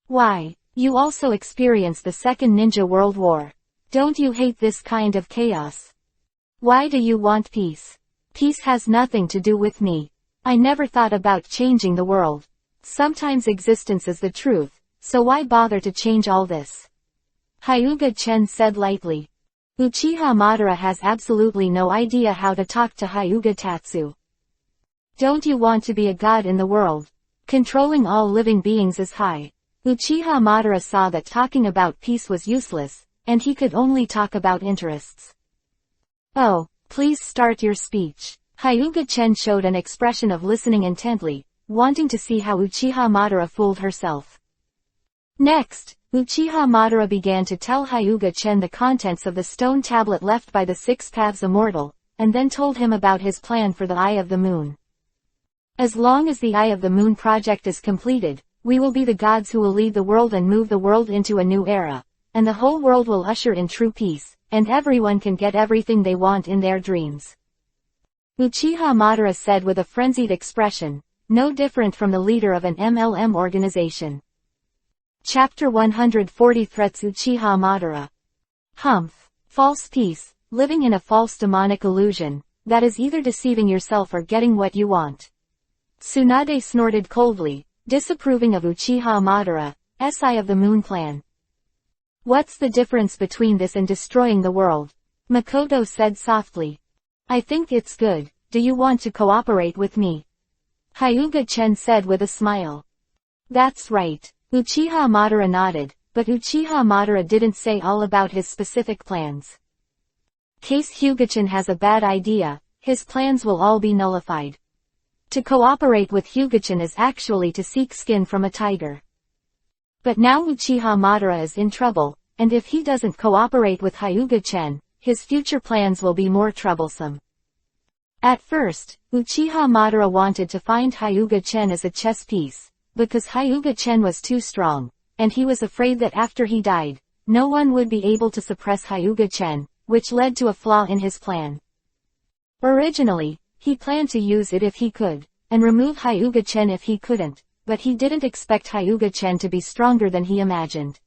Why? You also experienced the Second Ninja World War. Don't you hate this kind of chaos? Why do you want peace? Peace has nothing to do with me. I never thought about changing the world. Sometimes existence is the truth, so why bother to change all this? Hyuga-chen said lightly. Uchiha Madara has absolutely no idea how to talk to Hyuga Tatsu. Don't you want to be a god in the world? Controlling all living beings is high. Uchiha Madara saw that talking about peace was useless, and he could only talk about interests. Oh, please start your speech. Hyuga-chen showed an expression of listening intently, wanting to see how Uchiha Madara fooled herself. Next, Uchiha Madara began to tell Hyuga-chen the contents of the stone tablet left by the Six Paths Immortal, and then told him about his plan for the Eye of the Moon. As long as the Eye of the Moon project is completed, we will be the gods who will lead the world and move the world into a new era, and the whole world will usher in true peace, and everyone can get everything they want in their dreams. Uchiha Madara said with a frenzied expression, no different from the leader of an MLM organization. Chapter 140 Threats Uchiha Madara. Humph. False peace, living in a false demonic illusion, that is either deceiving yourself or getting what you want. Tsunade snorted coldly, disapproving of Uchiha Madara, SI of the Moon Clan. What's the difference between this and destroying the world? Makoto said softly. I think it's good. Do you want to cooperate with me? Hyuga-chen said with a smile. That's right. Uchiha Madara nodded, but Uchiha Madara didn't say all about his specific plans. Case Hyuga-chen has a bad idea, his plans will all be nullified. To cooperate with Hyuga-chen is actually to seek skin from a tiger. But now Uchiha Madara is in trouble, and if he doesn't cooperate with Hyuga-chen, his future plans will be more troublesome. At first, Uchiha Madara wanted to find Hyuga-chen as a chess piece, because Hyuga-chen was too strong, and he was afraid that after he died, no one would be able to suppress Hyuga-chen, which led to a flaw in his plan. Originally, he planned to use it if he could, and remove Hyuga-chen if he couldn't, but he didn't expect Hyuga-chen to be stronger than he imagined.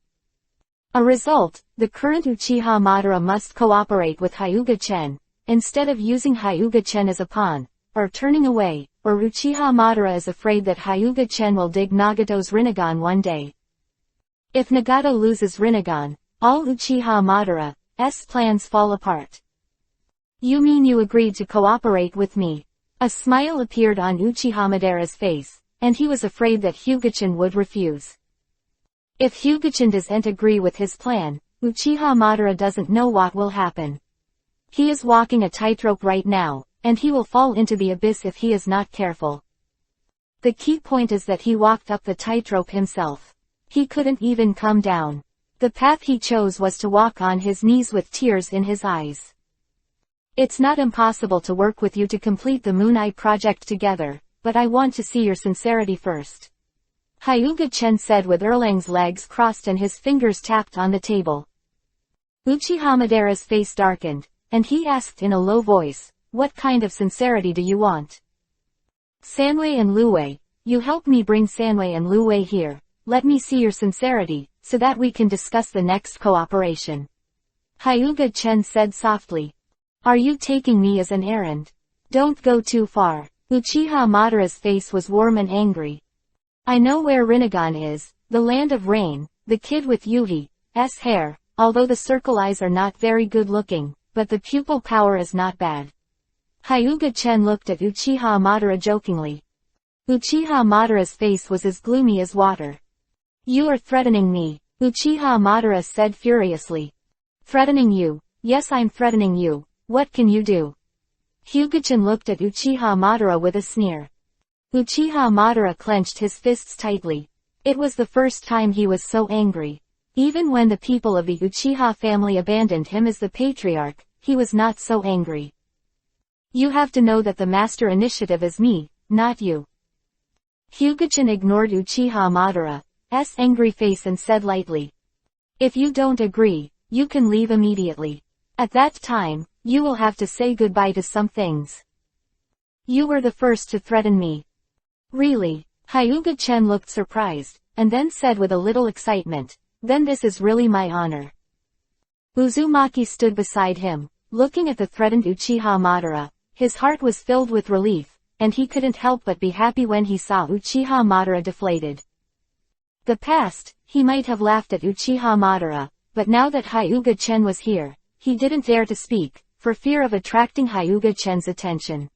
A result, the current Uchiha Madara must cooperate with Hyuga-chen, instead of using Hyuga-chen as a pawn, or turning away, or Uchiha Madara is afraid that Hyuga-chen will dig Nagato's Rinnegan one day. If Nagato loses Rinnegan, all Uchiha Madara's plans fall apart. You mean you agreed to cooperate with me? A smile appeared on Uchiha Madara's face, and he was afraid that Hyuga-chen would refuse. If Hyuga-chen doesn't agree with his plan, Uchiha Madara doesn't know what will happen. He is walking a tightrope right now, and he will fall into the abyss if he is not careful. The key point is that he walked up the tightrope himself. He couldn't even come down. The path he chose was to walk on his knees with tears in his eyes. It's not impossible to work with you to complete the Moon Eye project together, but I want to see your sincerity first. Hyuga-chen said with Erlang's legs crossed and his fingers tapped on the table. Uchiha Madara's face darkened, and he asked in a low voice, what kind of sincerity do you want? Sanwei and Luwei, you help me bring Sanwei and Luwei here, let me see your sincerity, so that we can discuss the next cooperation. Hyuga-chen said softly. Are you taking me as an errand? Don't go too far. Uchiha Madara's face was warm and angry. I know where Rinnegan is, the land of rain, the kid with Yuhi's hair, although the circle eyes are not very good looking, but the pupil power is not bad. Hyuga-chen looked at Uchiha Madara jokingly. Uchiha Madara's face was as gloomy as water. You are threatening me, Uchiha Madara said furiously. Threatening you? Yes, I'm threatening you. What can you do? Hyuga-chen looked at Uchiha Madara with a sneer. Uchiha Madara clenched his fists tightly. It was the first time he was so angry. Even when the people of the Uchiha family abandoned him as the patriarch, he was not so angry. You have to know that the master initiative is me, not you. Hyuga-chen ignored Uchiha Madara's angry face and said lightly. If you don't agree, you can leave immediately. At that time, you will have to say goodbye to some things. You were the first to threaten me. Really? Hyuga-chen looked surprised, and then said with a little excitement, then this is really my honor. Uzumaki stood beside him, looking at the threatened Uchiha Madara. His heart was filled with relief, and he couldn't help but be happy when he saw Uchiha Madara deflated. The past, he might have laughed at Uchiha Madara, but now that Hyuga-chen was here, he didn't dare to speak, for fear of attracting Hyuga-chen's attention.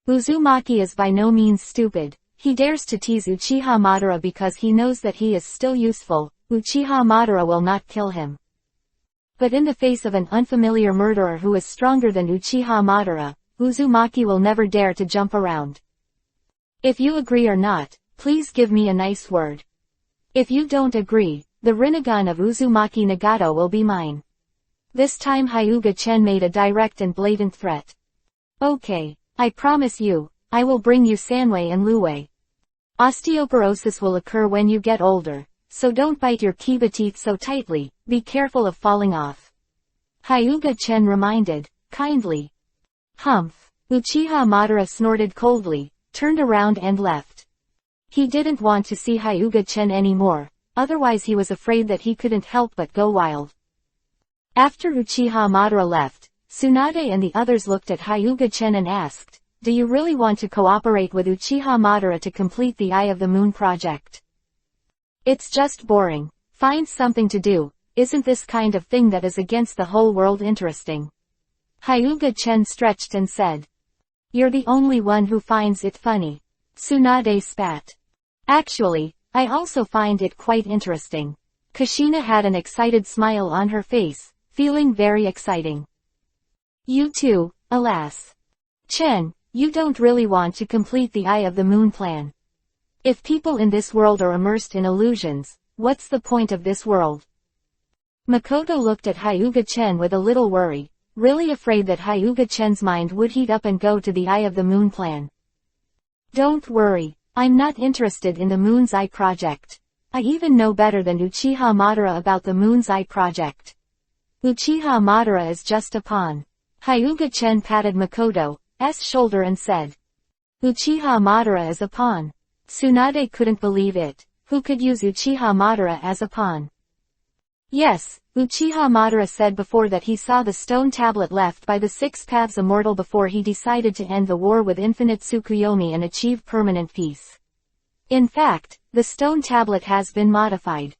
Uzumaki is by no means stupid. He dares to tease Uchiha Madara because he knows that he is still useful. Uchiha Madara will not kill him. But in the face of an unfamiliar murderer who is stronger than Uchiha Madara, Uzumaki will never dare to jump around. If you agree or not, please give me a nice word. If you don't agree, the Rinnegan of Uzumaki Nagato will be mine. This time Hyuga-chen made a direct and blatant threat. Okay, I promise you, I will bring you Sanwei and Luwei. Osteoporosis will occur when you get older, so don't bite your kiba teeth so tightly, be careful of falling off. Hyuga-chen reminded, kindly. Humph. Uchiha Madara snorted coldly, turned around and left. He didn't want to see Hyuga-chen anymore, otherwise he was afraid that he couldn't help but go wild. After Uchiha Madara left, Tsunade and the others looked at Hyuga-chen and asked, "Do you really want to cooperate with Uchiha Madara to complete the Eye of the Moon project? It's just boring. Find something to do. Isn't this kind of thing that is against the whole world interesting?" Hyuga-chen stretched and said, "You're the only one who finds it funny." Tsunade spat. "Actually, I also find it quite interesting." Kushina had an excited smile on her face, feeling very exciting. "You too, alas. Chen, you don't really want to complete the Eye of the Moon plan. If people in this world are immersed in illusions, what's the point of this world?" Makoto looked at Hyuga-chen with a little worry, really afraid that Hyuga-chen's mind would heat up and go to the Eye of the Moon plan. "Don't worry, I'm not interested in the Moon's Eye project. I even know better than Uchiha Madara about the Moon's Eye project. Uchiha Madara is just a pawn." Hyuga-chen patted Makoto's shoulder and said, "Uchiha Madara is a pawn?" Tsunade couldn't believe it. Who could use Uchiha Madara as a pawn? "Yes, Uchiha Madara said before that he saw the stone tablet left by the Six Paths Immortal before he decided to end the war with Infinite Tsukuyomi and achieve permanent peace. In fact, the stone tablet has been modified."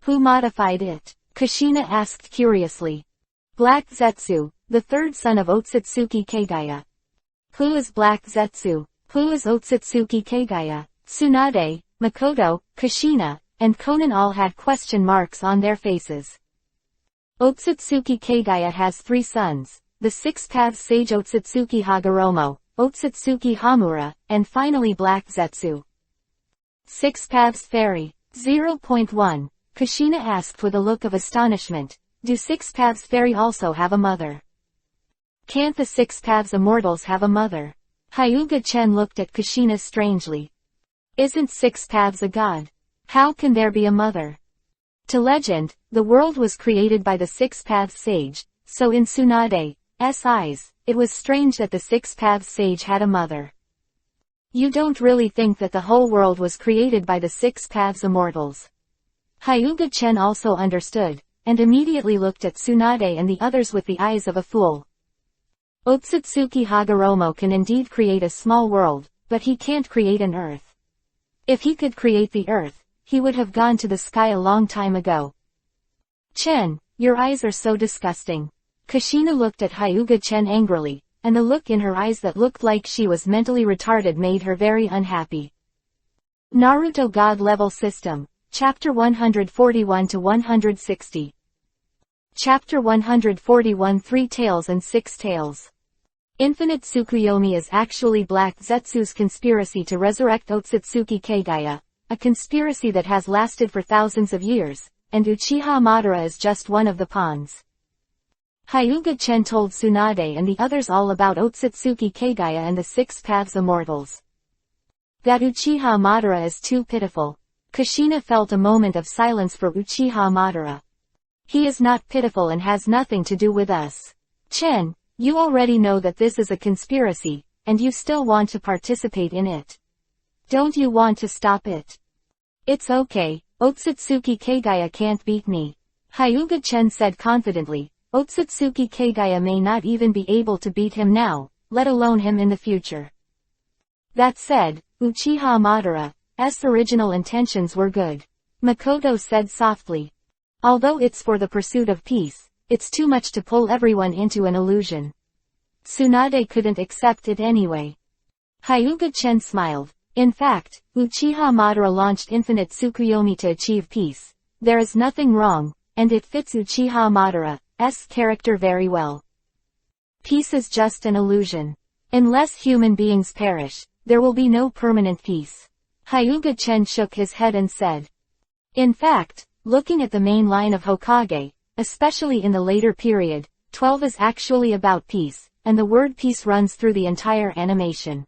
"Who modified it?" Kushina asked curiously. "Black Zetsu, the third son of Otsutsuki Kagaya." "Who is Black Zetsu? Who is Otsutsuki Kagaya?" Tsunade, Makoto, Kushina, and Konan all had question marks on their faces. Otsutsuki Kagaya has 3 sons, the Six Paths Sage Otsutsuki Hagoromo, Otsutsuki Hamura, and finally Black Zetsu. Six Paths Fairy. 0.1. Kushina asked with a look of astonishment, "Do Six Paths Fairy also have a mother? Can't the Six Paths Immortals have a mother?" Hyuga-chen looked at Kushina strangely. "Isn't Six Paths a god? How can there be a mother?" To legend, the world was created by the Six Paths Sage, so in Tsunade's eyes, it was strange that the Six Paths Sage had a mother. "You don't really think that the whole world was created by the Six Paths Immortals?" Hyuga-chen also understood, and immediately looked at Tsunade and the others with the eyes of a fool. Otsutsuki Hagoromo can indeed create a small world, but he can't create an earth. If he could create the earth, he would have gone to the sky a long time ago. "Chen, your eyes are so disgusting." Kushina looked at Hyuga-chen angrily, and the look in her eyes that looked like she was mentally retarded made her very unhappy. Naruto God Level System, Chapter 141 to 160. Chapter 141 3 Tails and 6 Tails. Infinite Tsukuyomi is actually Black Zetsu's conspiracy to resurrect Otsutsuki Kagaya, a conspiracy that has lasted for thousands of years, and Uchiha Madara is just one of the pawns. Hyuga-chen told Tsunade and the others all about Otsutsuki Kagaya and the Six Paths Immortals. That Uchiha Madara is too pitiful. Kushina felt a moment of silence for Uchiha Madara. "He is not pitiful and has nothing to do with us. Chen, you already know that this is a conspiracy, and you still want to participate in it. Don't you want to stop it?" "It's okay, Otsutsuki Kagaya can't beat me," Hyuga-chen said confidently. "Otsutsuki Kagaya may not even be able to beat him now, let alone him in the future." That said, Uchiha Madara's original intentions were good. Makoto said softly. "Although it's for the pursuit of peace, it's too much to pull everyone into an illusion." Tsunade couldn't accept it anyway. Hyuga-chen smiled. "In fact, Uchiha Madara launched Infinite Tsukuyomi to achieve peace. There is nothing wrong, and it fits Uchiha Madara's character very well. Peace is just an illusion. Unless human beings perish, there will be no permanent peace." Hyuga-chen shook his head and said. "In fact, looking at the main line of Hokage, especially in the later period, 12 is actually about peace, and the word peace runs through the entire animation.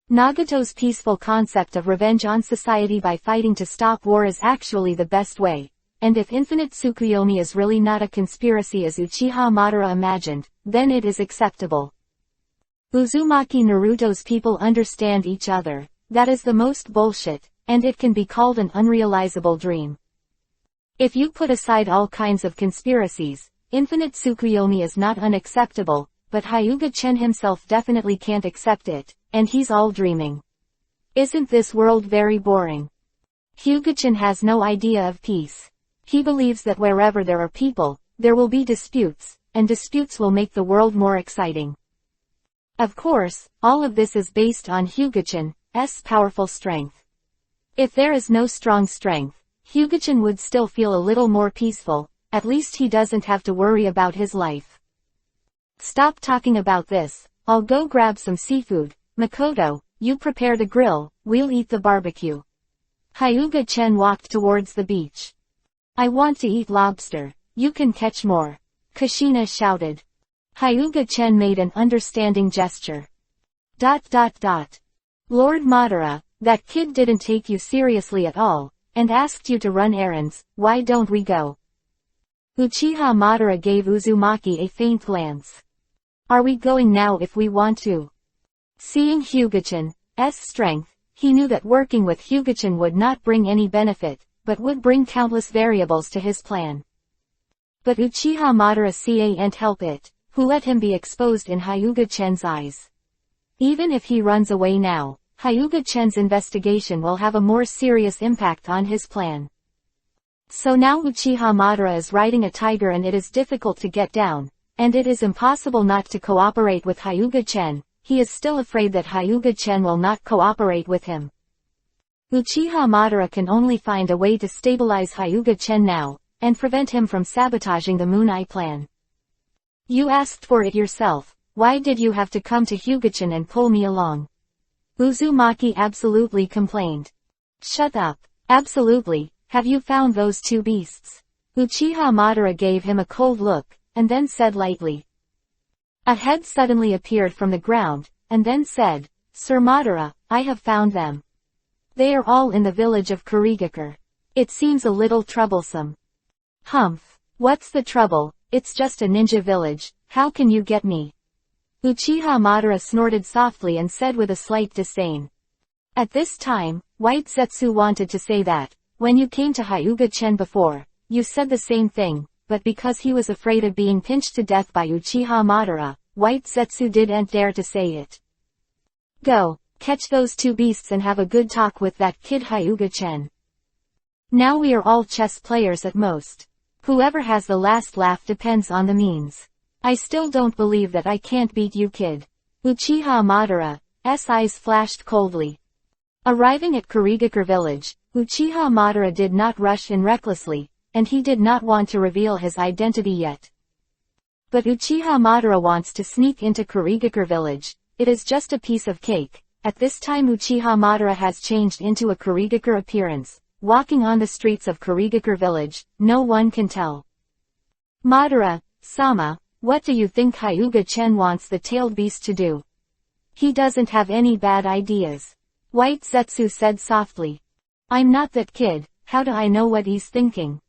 Nagato's peaceful concept of revenge on society by fighting to stop war is actually the best way, and if Infinite Tsukuyomi is really not a conspiracy as Uchiha Madara imagined, then it is acceptable." Uzumaki Naruto's people understand each other. That is the most bullshit, and it can be called an unrealizable dream. If you put aside all kinds of conspiracies, infinite Tsukuyomi is not unacceptable, but Hyuga-chen himself definitely can't accept it, and he's all dreaming. Isn't this world very boring? Hyuga-chen has no idea of peace. He believes that wherever there are people, there will be disputes, and disputes will make the world more exciting. Of course, all of this is based on Hyuga-chan's powerful strength. If there is no strong strength, Hyuga-chan would still feel a little more peaceful, at least he doesn't have to worry about his life. Stop talking about this, I'll go grab some seafood. Makoto, you prepare the grill, we'll eat the barbecue. Hyuga-chen walked towards the beach. I want to eat lobster, you can catch more. Kushina shouted. Hyuga-chen made an understanding gesture. Lord Madara, that kid didn't take you seriously at all, and asked you to run errands, why don't we go? Uchiha Madara gave Uzumaki a faint glance. Are we going now if we want to? Seeing Hyuga-chan's strength, he knew that working with Hyuga-chan would not bring any benefit, but would bring countless variables to his plan. But Uchiha Madara can't help it, who let him be exposed in Hyuga-chan's eyes. Even if he runs away now, Hyuga-chan's investigation will have a more serious impact on his plan. So now Uchiha Madara is riding a tiger and it is difficult to get down, and it is impossible not to cooperate with Hyuga-chan. He is still afraid that Hyuga-chan will not cooperate with him. Uchiha Madara can only find a way to stabilize Hyuga-chan now, and prevent him from sabotaging the Moon Eye plan. You asked for it yourself, why did you have to come to Hyuga-chan and pull me along? Uzumaki absolutely complained. Shut up. Absolutely, have you found those two beasts? Uchiha Madara gave him a cold look, and then said lightly. A head suddenly appeared from the ground, and then said, Sir Madara, I have found them. They are all in the village of Kurigakure. It seems a little troublesome. Humph. What's the trouble? It's just a ninja village, how can you get me? Uchiha Madara snorted softly and said with a slight disdain. At this time, White Zetsu wanted to say that, when you came to Hyuga-chen before, you said the same thing, but because he was afraid of being pinched to death by Uchiha Madara, White Zetsu didn't dare to say it. Go, catch those two beasts and have a good talk with that kid Hyuga-chen. Now we are all chess players at most. Whoever has the last laugh depends on the means. I still don't believe that I can't beat you, kid. Uchiha Madara's eyes flashed coldly. Arriving at Kurigakure village, Uchiha Madara did not rush in recklessly, and he did not want to reveal his identity yet. But Uchiha Madara wants to sneak into Kurigakure village. It is just a piece of cake. At this time Uchiha Madara has changed into a Kurigakure appearance. Walking on the streets of Kurigakure village, no one can tell. Madara-sama, what do you think Hyuga-chen wants the tailed beast to do? He doesn't have any bad ideas. White Zetsu said softly. I'm not that kid, how do I know what he's thinking?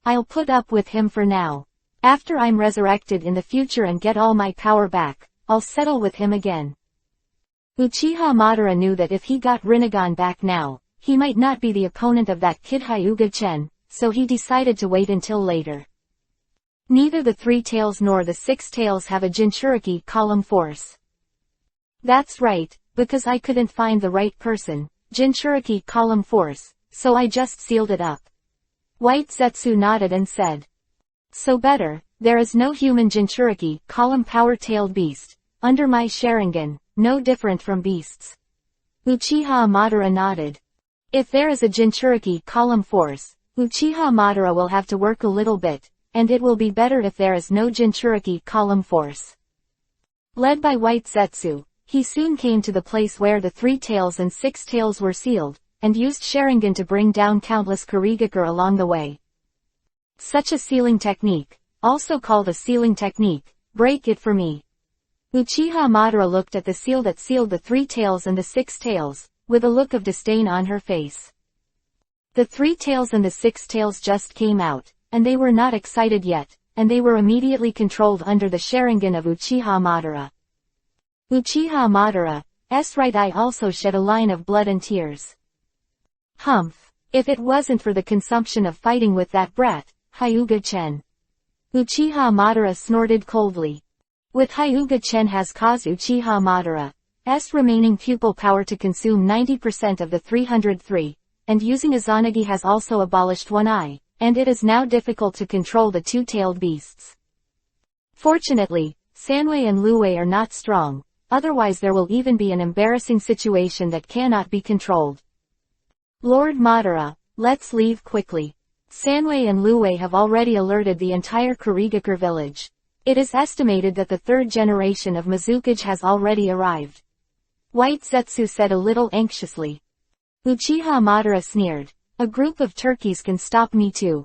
I'll put up with him for now. After I'm resurrected in the future and get all my power back, I'll settle with him again. Uchiha Madara knew that if he got Rinnegan back now, he might not be the opponent of that kid Hyuga-chen, so he decided to wait until later. Neither the Three Tails nor the Six Tails have a Jinchuriki column force. That's right, because I couldn't find the right person, Jinchuriki column force, so I just sealed it up. White Zetsu nodded and said. So better, there is no human Jinchuriki column power-tailed beast, under my Sharingan, no different from beasts. Uchiha Madara nodded. If there is a Jinchuriki column force, Uchiha Madara will have to work a little bit, and it will be better if there is no Jinchuriki column force. Led by White Zetsu, he soon came to the place where the Three Tails and Six Tails were sealed, and used Sharingan to bring down countless Kurigakure along the way. Such a sealing technique, also called a sealing technique, break it for me. Uchiha Madara looked at the seal that sealed the Three Tails and the Six Tails, with a look of disdain on her face. The Three Tails and the Six Tails just came out, and they were not excited yet, and they were immediately controlled under the Sharingan of Uchiha Madara. Uchiha Madara's right eye also shed a line of blood and tears. Humph. If it wasn't for the consumption of fighting with that brat, Hyuga-chen. Uchiha Madara snorted coldly. With Hyuga-chen has caused Uchiha Madara's remaining pupil power to consume 90% of the 303, and using Izanagi has also abolished one eye, and it is now difficult to control the two-tailed beasts. Fortunately, Sanwei and Luwei are not strong, otherwise there will even be an embarrassing situation that cannot be controlled. Lord Madara, let's leave quickly. Sanwei and Luwei have already alerted the entire Kurigakure village. It is estimated that the third generation of Mizukage has already arrived. White Zetsu said a little anxiously. Uchiha Madara sneered. A group of turkeys can stop me too.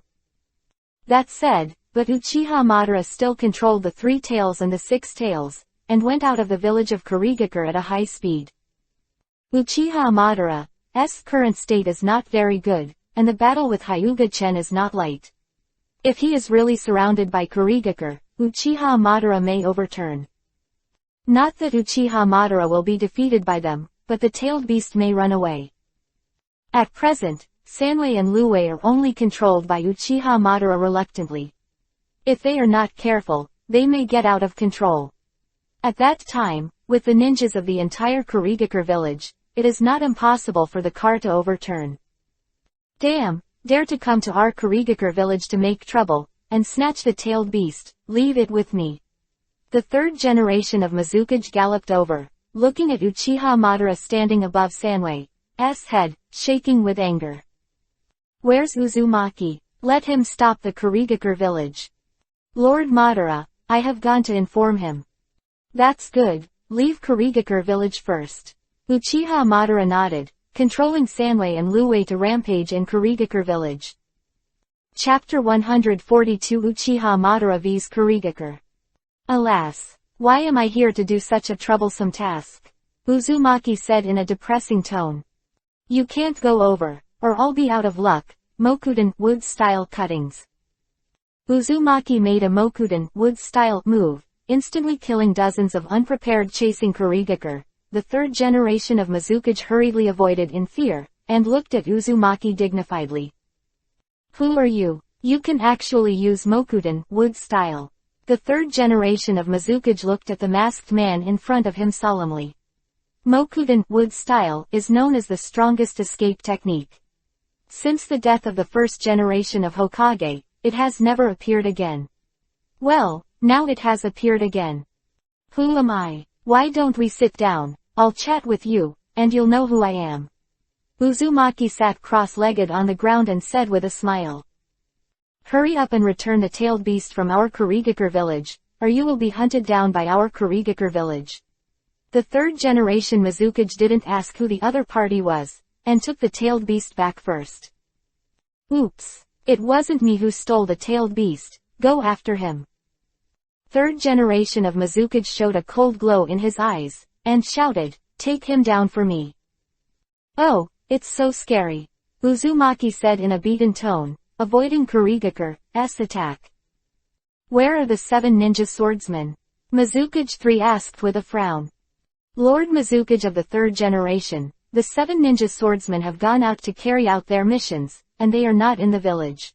That said, but Uchiha Madara still controlled the 3 tails and the 6 tails, and went out of the village of Kurigakure at a high speed. Uchiha Madara's current state is not very good, and the battle with Hyuga-chen is not light. If he is really surrounded by Kurigakure, Uchiha Madara may overturn. Not that Uchiha Madara will be defeated by them, but the tailed beast may run away. At present, Sanwei and Luwei are only controlled by Uchiha Madara reluctantly. If they are not careful, they may get out of control. At that time, with the ninjas of the entire Kurigakure village, it is not impossible for the car to overturn. Damn, dare to come to our Kurigakure village to make trouble, and snatch the tailed beast, leave it with me. The third generation of Mizukage galloped over, looking at Uchiha Madara standing above Sanwei's head, shaking with anger. Where's Uzumaki? Let him stop the Kurigakure village. Lord Madara, I have gone to inform him. That's good, leave Kurigakure village first. Uchiha Madara nodded, controlling Sanwei and Luwei to rampage in Kurigakure village. Chapter 142 Uchiha Madara vs Kurigakure. Alas, why am I here to do such a troublesome task? Uzumaki said in a depressing tone. You can't go over, or I'll be out of luck. Mokuden wood-style cuttings. Uzumaki made a Mokuden wood-style move, instantly killing dozens of unprepared chasing Kurigakure. The third generation of Mizukage hurriedly avoided in fear, and looked at Uzumaki dignifiedly. Who are you? You can actually use Mokuden wood-style. The third generation of Mizukage looked at the masked man in front of him solemnly. Mokuden wood-style is known as the strongest escape technique. Since the death of the first generation of Hokage, it has never appeared again. Well, now it has appeared again. Who am I? Why don't we sit down? I'll chat with you, and you'll know who I am. Uzumaki sat cross-legged on the ground and said with a smile. Hurry up and return the tailed beast from our Kurigakure village, or you will be hunted down by our Kurigakure village. The third generation Mizukage didn't ask who the other party was, and took the tailed beast back first. Oops, it wasn't me who stole the tailed beast, go after him. Third generation of Mizukage showed a cold glow in his eyes, and shouted, take him down for me. Oh, it's so scary. Uzumaki said in a beaten tone, avoiding Kurigakure's attack. Where are the 7 ninja swordsmen? Mizukage 3 asked with a frown. Lord Mizukage of the third generation, the 7 ninja swordsmen have gone out to carry out their missions, and they are not in the village.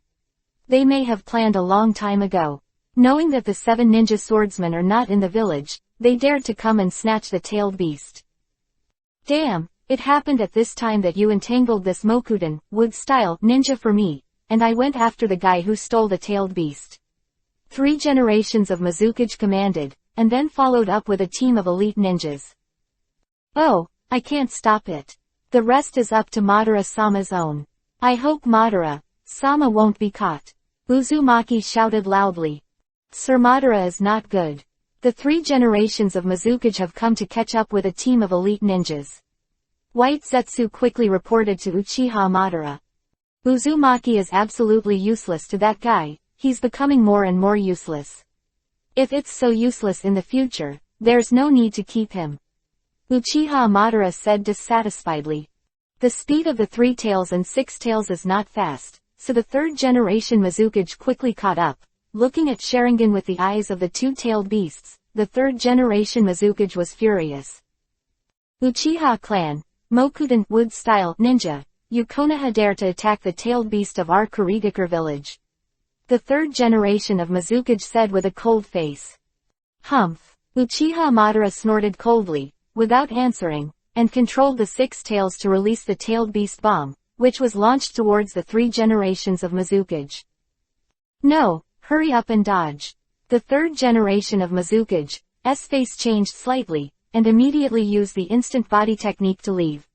They may have planned a long time ago. Knowing that the 7 ninja swordsmen are not in the village, they dared to come and snatch the tailed beast. Damn, it happened at this time that you entangled this Mokuden wood-style ninja for me, and I went after the guy who stole the tailed beast. 3 generations of Mizukage commanded, and then followed up with a team of elite ninjas. Oh, I can't stop it. The rest is up to Madara-sama's own. I hope Madara-sama won't be caught. Uzumaki shouted loudly. Sir Madara is not good. The 3 generations of Mizukage have come to catch up with a team of elite ninjas. White Zetsu quickly reported to Uchiha Madara. Uzumaki is absolutely useless to that guy, he's becoming more and more useless. If it's so useless in the future, there's no need to keep him. Uchiha Madara said dissatisfiedly. The speed of the 3 tails and 6 tails is not fast, so the third generation Mizukage quickly caught up, looking at Sharingan with the eyes of the 2-tailed beasts, the third generation Mizukage was furious. Uchiha clan, Mokudan wood-style ninja, you Konoha dare to attack the tailed beast of our Kurigakure village. The third generation of Mizukage said with a cold face. Humph. Uchiha Madara snorted coldly, without answering, and controlled the six tails to release the tailed beast bomb, which was launched towards the three generations of Mizukage. No, hurry up and dodge. The third generation of Mizukage's face changed slightly, and immediately used the instant body technique to leave.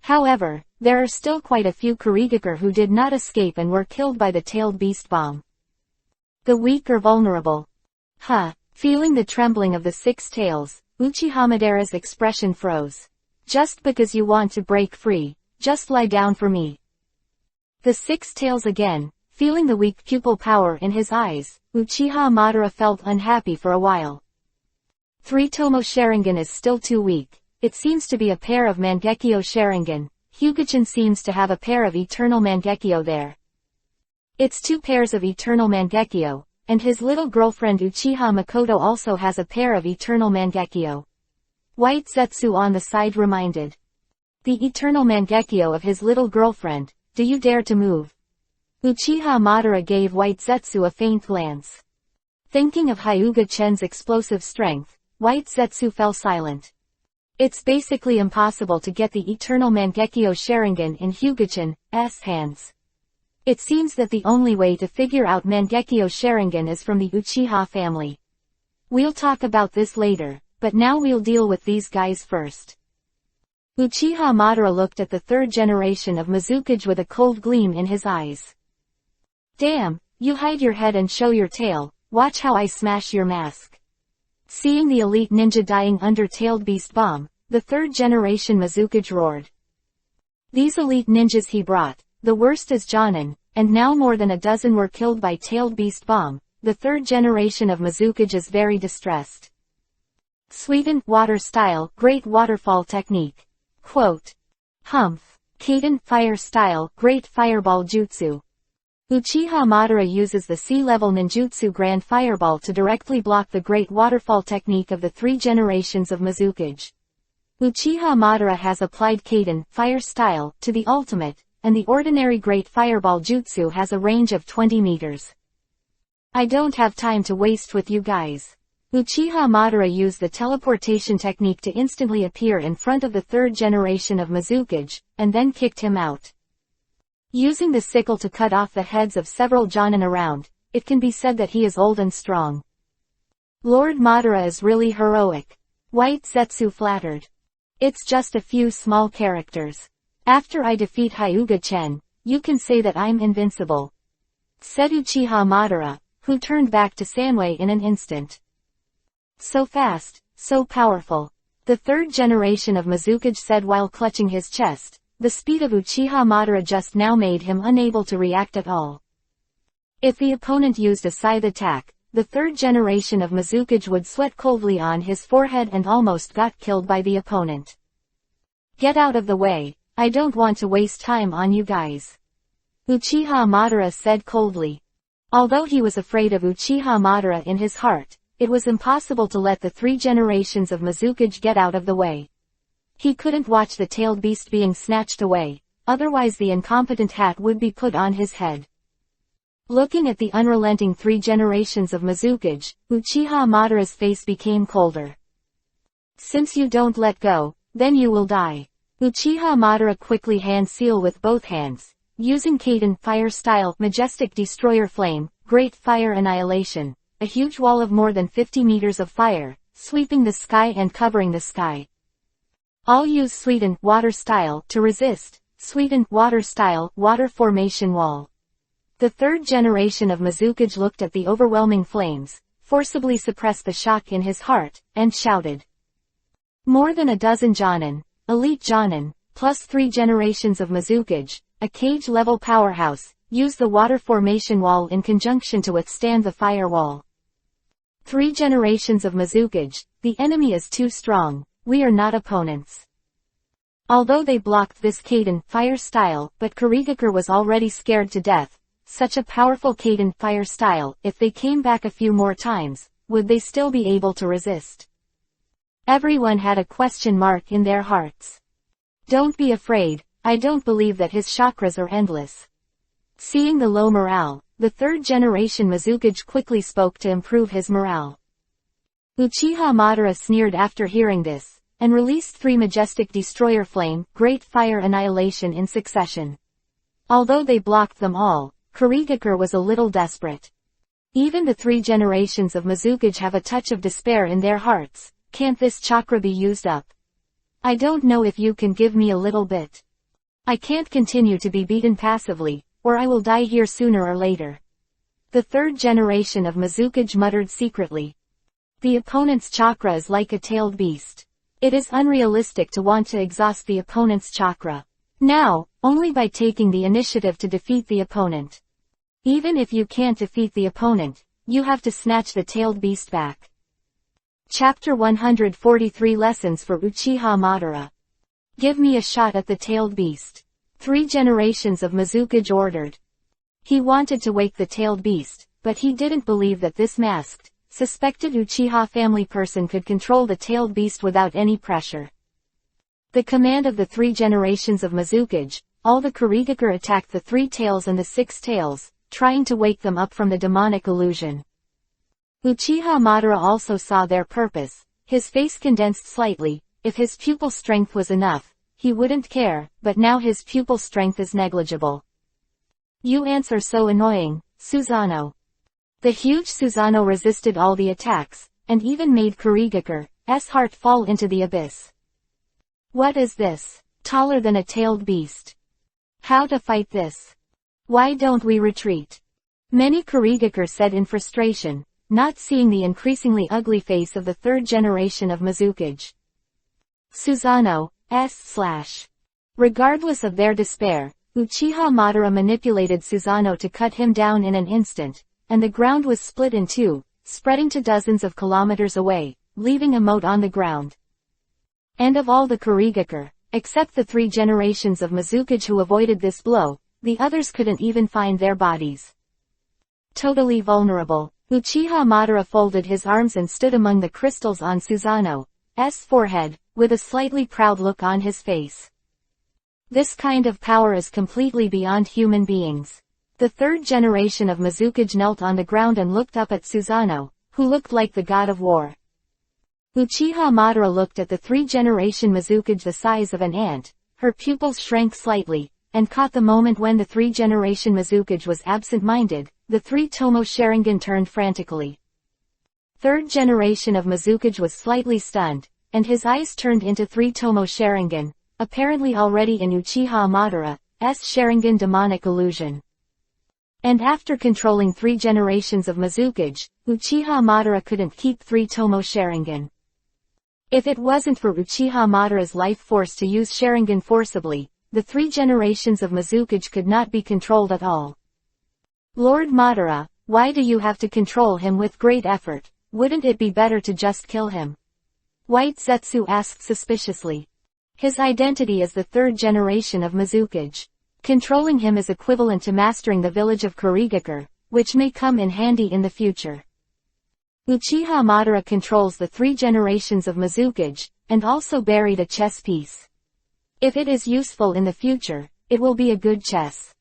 However, there are still quite a few Kurigakure who did not escape and were killed by the tailed beast bomb. The weak or vulnerable. Feeling the trembling of the six tails, Uchiha Madara's expression froze. Just because you want to break free, just lie down for me. The six tails again, feeling the weak pupil power in his eyes, Uchiha Madara felt unhappy for a while. 3 Tomo Sharingan is still too weak. It seems to be a pair of Mangekyo Sharingan. Hyuga-chan seems to have a pair of Eternal Mangekyo there. It's 2 pairs of Eternal Mangekyo, and his little girlfriend Uchiha Makoto also has a pair of Eternal Mangekyo. White Zetsu on the side reminded. The Eternal Mangekyo of his little girlfriend, do you dare to move? Uchiha Madara gave White Zetsu a faint glance. Thinking of Hyuga-chan's explosive strength, White Zetsu fell silent. It's basically impossible to get the Eternal Mangekyo Sharingan in Hyuga-chan's hands. It seems that the only way to figure out Mangekyo Sharingan is from the Uchiha family. We'll talk about this later, but now we'll deal with these guys first. Uchiha Madara looked at the third generation of Mizukage with a cold gleam in his eyes. Damn, you hide your head and show your tail, watch how I smash your mask. Seeing the elite ninja dying under tailed beast bomb, the third generation Mizukage roared. These elite ninjas he brought, the worst is Jonin, and now more than a dozen were killed by tailed beast bomb. The third generation of Mizukage is very distressed. Sweden, water style, great waterfall technique. Quote. Humph. Kaden, fire style, great fireball jutsu. Uchiha Madara uses the sea-level ninjutsu Grand Fireball to directly block the Great Waterfall technique of the 3 generations of Mizukage. Uchiha Madara has applied Kaden, fire style, to the ultimate, and the ordinary Great Fireball jutsu has a range of 20 meters. I don't have time to waste with you guys. Uchiha Madara used the teleportation technique to instantly appear in front of the third generation of Mizukage, and then kicked him out. Using the sickle to cut off the heads of several Jonin around, it can be said that he is old and strong. Lord Madara is really heroic. White Zetsu flattered. It's just a few small characters. After I defeat Hyuga-chen, you can say that I'm invincible. Said Uchiha Madara, who turned back to Sanwei in an instant. So fast, so powerful. The third generation of Mizukage said while clutching his chest. The speed of Uchiha Madara just now made him unable to react at all. If the opponent used a scythe attack, the third generation of Mizukage would sweat coldly on his forehead and almost got killed by the opponent. Get out of the way, I don't want to waste time on you guys. Uchiha Madara said coldly. Although he was afraid of Uchiha Madara in his heart, it was impossible to let the 3 generations of Mizukage get out of the way. He couldn't watch the tailed beast being snatched away, otherwise the incompetent hat would be put on his head. Looking at the unrelenting 3 generations of Mizukage, Uchiha Madara's face became colder. Since you don't let go, then you will die. Uchiha Madara quickly hand seal with both hands, using Kaden fire style, majestic destroyer flame, great fire annihilation, a huge wall of more than 50 meters of fire, sweeping the sky and covering the sky. I'll use Sweden, water style, to resist. Sweden, water style, water formation wall. The third generation of Mizukage looked at the overwhelming flames, forcibly suppressed the shock in his heart, and shouted. More than a dozen Jonin, elite Jonin, plus 3 generations of Mizukage, a cage-level powerhouse, use the water formation wall in conjunction to withstand the fire wall. 3 generations of Mizukage, the enemy is too strong. We are not opponents. Although they blocked this Kaden fire style, but Kurigakure was already scared to death. Such a powerful Kaden fire style, if they came back a few more times, would they still be able to resist? Everyone had a question mark in their hearts. Don't be afraid, I don't believe that his chakras are endless. Seeing the low morale, the third generation Mizukage quickly spoke to improve his morale. Uchiha Madara sneered after hearing this, and released 3 majestic destroyer flame, great fire annihilation in succession. Although they blocked them all, Kurigakure was a little desperate. Even the 3 generations of Mizukage have a touch of despair in their hearts. Can't this chakra be used up? I don't know if you can give me a little bit. I can't continue to be beaten passively, or I will die here sooner or later. The third generation of Mizukage muttered secretly. The opponent's chakra is like a tailed beast. It is unrealistic to want to exhaust the opponent's chakra. Now, only by taking the initiative to defeat the opponent. Even if you can't defeat the opponent, you have to snatch the tailed beast back. Chapter 143 Lessons for Uchiha Madara. Give me a shot at the tailed beast. 3 generations of Mizukage ordered. He wanted to wake the tailed beast, but he didn't believe that this masked, suspected Uchiha family person could control the tailed beast without any pressure. The command of the 3 generations of Mizukage, all the Kurigakure attacked the 3 tails and the 6 tails, trying to wake them up from the demonic illusion. Uchiha Madara also saw their purpose. His face condensed slightly. If his pupil strength was enough, he wouldn't care, but now his pupil strength is negligible. You ants are so annoying, Susanoo. The huge Susanoo resisted all the attacks, and even made Kurigakure's heart fall into the abyss. What is this? Taller than a tailed beast. How to fight this? Why don't we retreat? Many Kurigakure said in frustration, not seeing the increasingly ugly face of the third generation of Mizukage. Susanoo. Regardless of their despair, Uchiha Madara manipulated Susanoo to cut him down in an instant, and the ground was split in 2, spreading to dozens of kilometers away, leaving a moat on the ground. And of all the Kurigakure, except the 3 generations of Mizukage who avoided this blow, the others couldn't even find their bodies. Totally vulnerable, Uchiha Madara folded his arms and stood among the crystals on Susanoo's forehead, with a slightly proud look on his face. This kind of power is completely beyond human beings. The third generation of Mizukage knelt on the ground and looked up at Susanoo, who looked like the god of war. Uchiha Madara looked at the 3 generation Mizukage the size of an ant. Her pupils shrank slightly, and caught the moment when the 3 generation Mizukage was absent-minded. The 3 Tomo Sharingan turned frantically. Third generation of Mizukage was slightly stunned, and his eyes turned into 3 Tomo Sharingan, apparently already in Uchiha Madara's Sharingan demonic illusion. And after controlling 3 generations of Mizukage, Uchiha Madara couldn't keep 3 Tomo Sharingan. If it wasn't for Uchiha Madara's life force to use Sharingan forcibly, the 3 generations of Mizukage could not be controlled at all. Lord Madara, why do you have to control him with great effort? Wouldn't it be better to just kill him? White Zetsu asked suspiciously. His identity is the 3rd generation of Mizukage. Controlling him is equivalent to mastering the village of Kurigakure, which may come in handy in the future. Uchiha Madara controls the 3 generations of Mizukage, and also buried a chess piece. If it is useful in the future, it will be a good chess.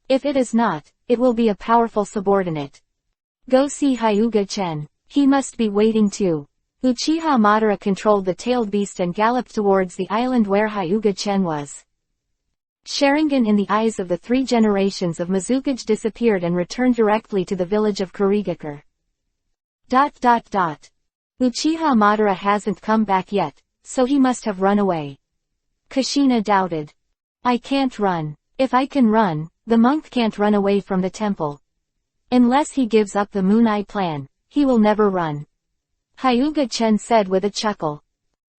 If it is not, it will be a powerful subordinate. Go see Hyuga-chen. He must be waiting too. Uchiha Madara controlled the tailed beast and galloped towards the island where Hyuga-chen was. Sharingan in the eyes of the 3 generations of Mizukage disappeared and returned directly to the village of Kurigakure. Uchiha Madara hasn't come back yet, so he must have run away. Kushina doubted. I can't run. If I can run, the monk can't run away from the temple. Unless he gives up the Moon Eye plan, he will never run. Hyuga-chen said with a chuckle.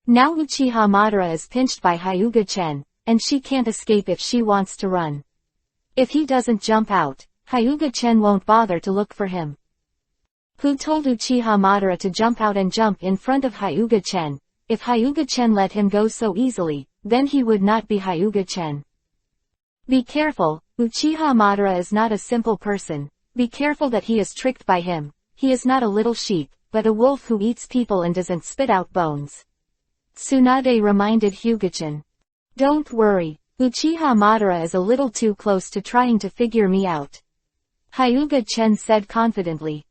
Now Uchiha Madara is pinched by Hyuga-chen, and she can't escape if she wants to run. If he doesn't jump out, Hyuga-chen won't bother to look for him. Who told Uchiha Madara to jump out and jump in front of Hyuga-chen? If Hyuga-chen let him go so easily, then he would not be Hyuga-chen. Be careful, Uchiha Madara is not a simple person. Be careful that he is tricked by him. He is not a little sheep, but a wolf who eats people and doesn't spit out bones. Tsunade reminded Hyuga-chan. Don't worry, Uchiha Madara is a little too close to trying to figure me out. Hyuga-chan said confidently.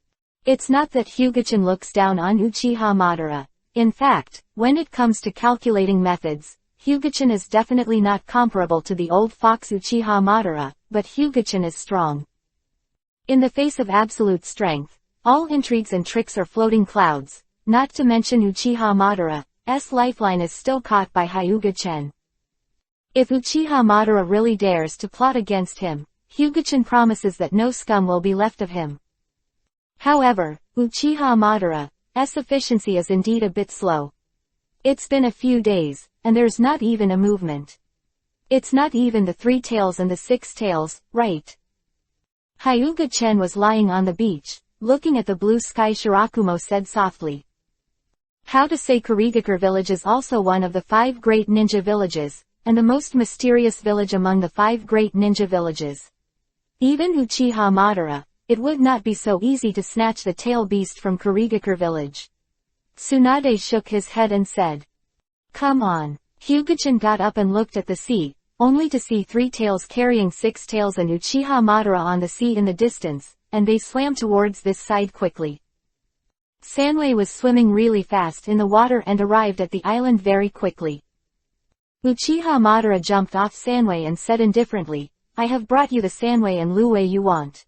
It's not that Hyuga-chan looks down on Uchiha Madara. In fact, when it comes to calculating methods, Hyuga-chan is definitely not comparable to the old fox Uchiha Madara, but Hyuga-chan is strong. In the face of absolute strength, all intrigues and tricks are floating clouds, not to mention Uchiha Madara's lifeline is still caught by Hyuga-chan. If Uchiha Madara really dares to plot against him, Hyuga-chan promises that no scum will be left of him. However, Uchiha Madara's efficiency is indeed a bit slow. It's been a few days, and there's not even a movement. It's not even the 3 tails and the 6 tails, right? Hyuga-chan was lying on the beach, looking at the blue sky. Shirakumo said softly. How to say Kurigakure village is also one of the 5 great ninja villages, and the most mysterious village among the 5 great ninja villages. Even Uchiha Madara, it would not be so easy to snatch the tail beast from Kurigakure village. Tsunade shook his head and said. Come on. Hyuga-chan got up and looked at the sea, only to see 3 tails carrying 6 tails and Uchiha Madara on the sea in the distance, and they swam towards this side quickly. Sanwei was swimming really fast in the water and arrived at the island very quickly. Uchiha Madara jumped off Sanwei and said indifferently, I have brought you the Sanwei and Luwei you want.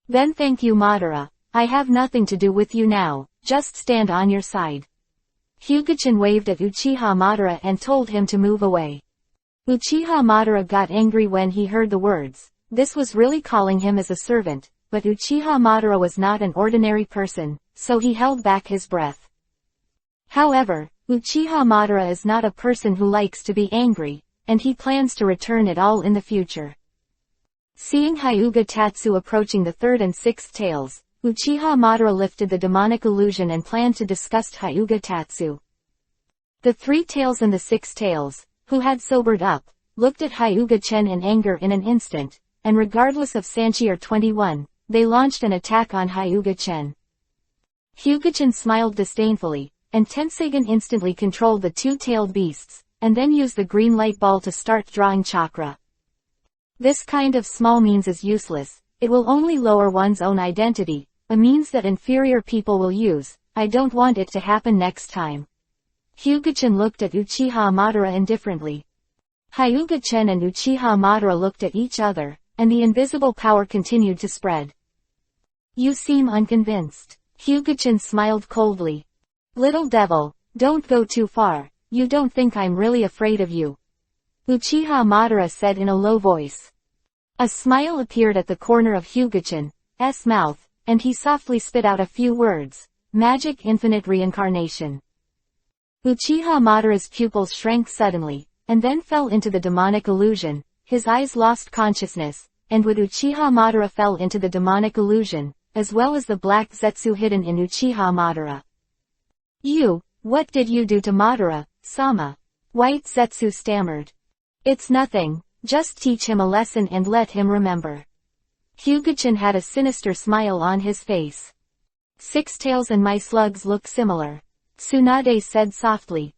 Then thank you Madara, I have nothing to do with you now, just stand on your side. Hyuga-chan waved at Uchiha Madara and told him to move away. Uchiha Madara got angry when he heard the words. This was really calling him as a servant, but Uchiha Madara was not an ordinary person, so he held back his breath. However, Uchiha Madara is not a person who likes to be angry, and he plans to return it all in the future. Seeing Hyuga Tatsu approaching the 3rd and 6th tails, Uchiha Madara lifted the demonic illusion and planned to disgust Hyuga Tatsu. The 3 tails and the 6 tails, who had sobered up, looked at Hyuga-chan in anger in an instant, and regardless of Sanchi or 21, they launched an attack on Hyuga-chan. Hyuga-chan smiled disdainfully, and Tensegan instantly controlled the 2-tailed beasts, and then used the green light ball to start drawing chakra. This kind of small means is useless, it will only lower one's own identity, a means that inferior people will use. I don't want it to happen next time. Hyuga-chan looked at Uchiha Madara indifferently. Hyuga-chan and Uchiha Madara looked at each other, and the invisible power continued to spread. You seem unconvinced. Hyuga-chan smiled coldly. Little devil, don't go too far, you don't think I'm really afraid of you. Uchiha Madara said in a low voice. A smile appeared at the corner of Hyuga-chan's mouth, and he softly spit out a few words. Magic infinite reincarnation. Uchiha Madara's pupils shrank suddenly, and then fell into the demonic illusion. His eyes lost consciousness, and with Uchiha Madara fell into the demonic illusion, as well as the black Zetsu hidden in Uchiha Madara. What did you do to Madara, Sama? White Zetsu stammered. It's nothing, just teach him a lesson and let him remember. Hyuga-chan had a sinister smile on his face. 6 tails and my slugs look similar. Tsunade said softly.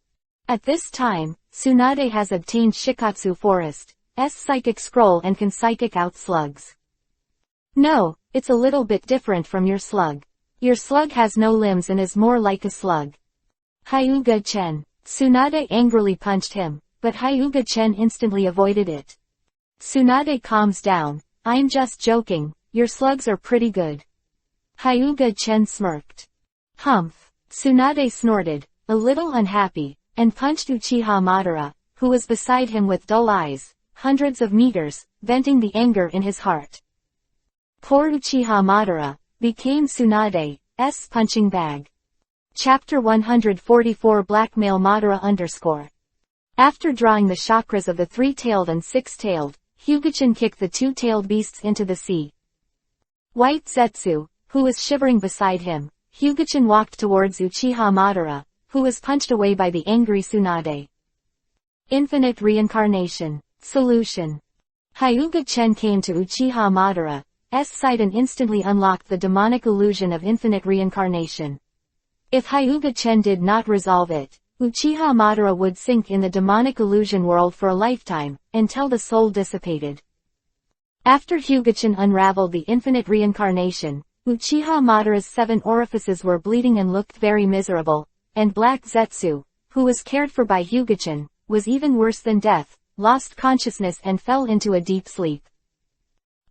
At this time, Tsunade has obtained Shikatsu Forest's psychic scroll and can psychic out slugs. No, it's a little bit different from your slug. Your slug has no limbs and is more like a slug. Hyuga-chan. Tsunade angrily punched him, but Hyuga-chan instantly avoided it. Tsunade calms down. I'm just joking, your slugs are pretty good. Hyuga-chan smirked. Humph. Tsunade snorted, a little unhappy, and punched Uchiha Madara, who was beside him with dull eyes, hundreds of meters, venting the anger in his heart. Poor Uchiha Madara became Tsunade's punching bag. Chapter 144 Blackmail Madara _ After drawing the chakras of the 3-tailed and 6-tailed, Hyuga-chan kicked the 2-tailed beasts into the sea. White Zetsu, who was shivering beside him, Hyuga-chan walked towards Uchiha Madara, who was punched away by the angry Tsunade. Infinite reincarnation. Solution. Hyuga-chan came to Uchiha Madara's side and instantly unlocked the demonic illusion of infinite reincarnation. If Hyuga-chen did not resolve it, Uchiha Madara would sink in the demonic illusion world for a lifetime, until the soul dissipated. After Hyuga-chen unraveled the infinite reincarnation, Uchiha Madara's 7 orifices were bleeding and looked very miserable, and Black Zetsu, who was cared for by Hyuga-chen, was even worse than death, lost consciousness and fell into a deep sleep.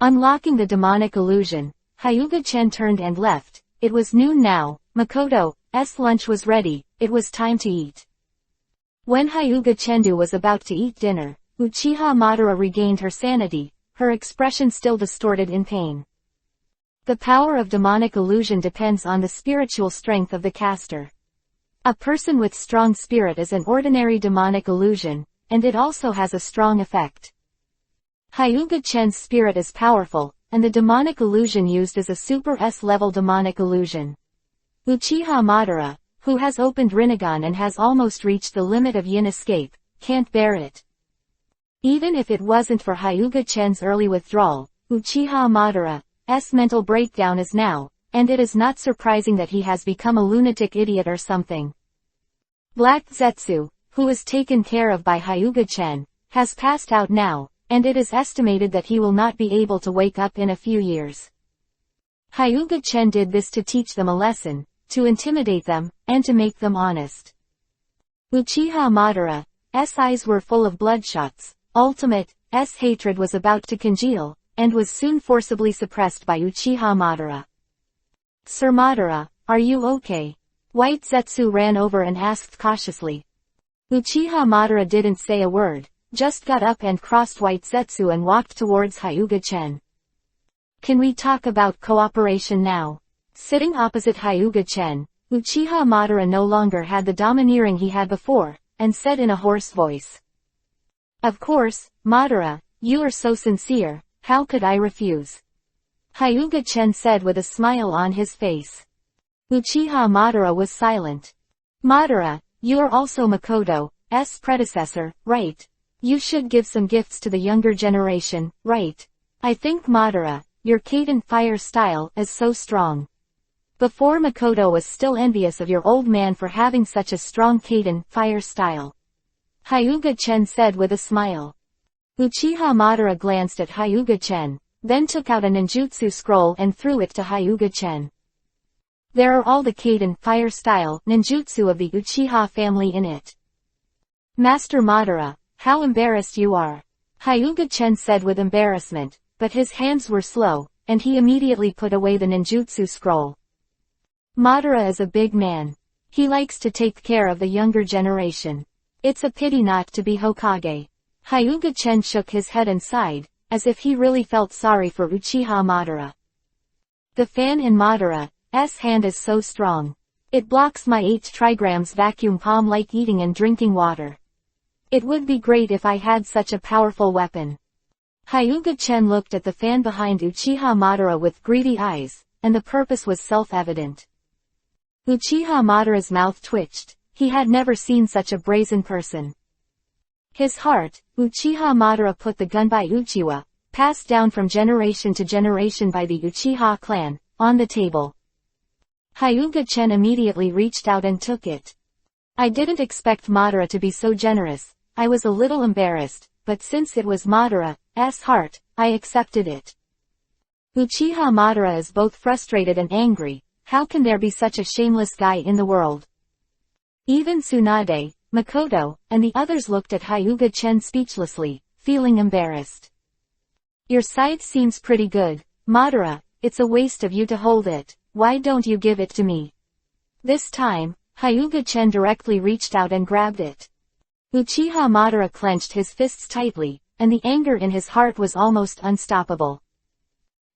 Unlocking the demonic illusion, Hyuga-chen turned and left. It was noon now. Makoto's lunch was ready. It was time to eat. When Hyuga-chen was about to eat dinner, Uchiha Madara regained her sanity, her expression still distorted in pain. The power of demonic illusion depends on the spiritual strength of the caster. A person with strong spirit is an ordinary demonic illusion, and it also has a strong effect. Hyuga-chen's spirit is powerful, and the demonic illusion used is a Super S-level demonic illusion. Uchiha Madara, who has opened Rinnegan and has almost reached the limit of yin escape, can't bear it. Even if it wasn't for Hyuga-chen's early withdrawal, Uchiha Madara's mental breakdown is now, and it is not surprising that he has become a lunatic idiot or something. Black Zetsu, who is taken care of by Hyuga-chen, has passed out now, and it is estimated that he will not be able to wake up in a few years. Hyuga-chen did this to teach them a lesson, to intimidate them, and to make them honest. Uchiha Madara's eyes were full of bloodshots. Ultimate's hatred was about to congeal, and was soon forcibly suppressed by Uchiha Madara. Sir Madara, are you okay? White Zetsu ran over and asked cautiously. Uchiha Madara didn't say a word, just got up and crossed White Zetsu and walked towards Hyuga-chen. Can we talk about cooperation now? Sitting opposite Hyuga-chen, Uchiha Madara no longer had the domineering he had before, and said in a hoarse voice. Of course, Madara, you are so sincere, how could I refuse? Hyuga-chen said with a smile on his face. Uchiha Madara was silent. Madara, you are also Makoto's predecessor, right? You should give some gifts to the younger generation, right? I think Madara, your Kaden fire style is so strong. Before Makoto was still envious of your old man for having such a strong Kaden fire style. Hyuga-chen said with a smile. Uchiha Madara glanced at Hyuga-chen, then took out a ninjutsu scroll and threw it to Hyuga-chen. There are all the Kaden fire style ninjutsu of the Uchiha family in it. Master Madara, how embarrassed you are. Hyuga-chen said with embarrassment, but his hands were slow, and he immediately put away the ninjutsu scroll. Madara is a big man. He likes to take care of the younger generation. It's a pity not to be Hokage. Hyuga-chen shook his head and sighed, as if he really felt sorry for Uchiha Madara. The fan in Madara's hand is so strong. It blocks my 8 trigrams vacuum palm like eating and drinking water. It would be great if I had such a powerful weapon. Hyuga-chen looked at the fan behind Uchiha Madara with greedy eyes, and the purpose was self-evident. Uchiha Madara's mouth twitched. He had never seen such a brazen person. His heart, Uchiha Madara put the gun by Uchiwa, passed down from generation to generation by the Uchiha clan, on the table. Hyuga-chen immediately reached out and took it. I didn't expect Madara to be so generous. I was a little embarrassed, but since it was Madara's heart, I accepted it. Uchiha Madara is both frustrated and angry. How can there be such a shameless guy in the world? Even Tsunade, Makoto, and the others looked at Hyuga-chen speechlessly, feeling embarrassed. Your side seems pretty good, Madara. It's a waste of you to hold it. Why don't you give it to me? This time, Hyuga-chen directly reached out and grabbed it. Uchiha Madara clenched his fists tightly, and the anger in his heart was almost unstoppable.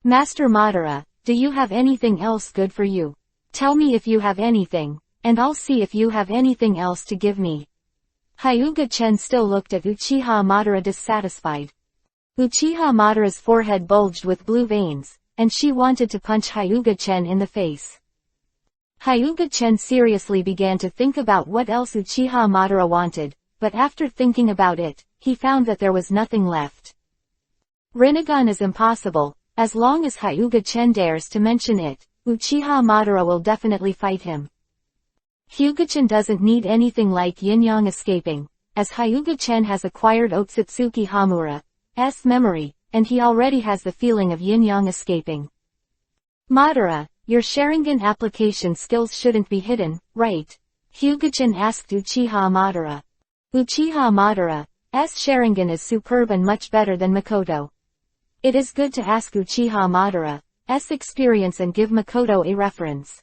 Master Madara, do you have anything else good for you? Tell me if you have anything, and I'll see if you have anything else to give me. Hyuga-chen still looked at Uchiha Madara dissatisfied. Uchiha Madara's forehead bulged with blue veins, and she wanted to punch Hyuga-chen in the face. Hyuga-chen seriously began to think about what else Uchiha Madara wanted, but after thinking about it, he found that there was nothing left. Rinnegan is impossible. As long as Hyuga-chen dares to mention it, Uchiha Madara will definitely fight him. Hyuga-chan doesn't need anything like yin-yang escaping, as Hyuga-chan has acquired Otsutsuki Hamura's memory, and he already has the feeling of yin-yang escaping. Madara, your Sharingan application skills shouldn't be hidden, right? Hyuga-chan asked Uchiha Madara. Uchiha Madara's Sharingan is superb and much better than Makoto. It is good to ask Uchiha Madara's experience and give Makoto a reference.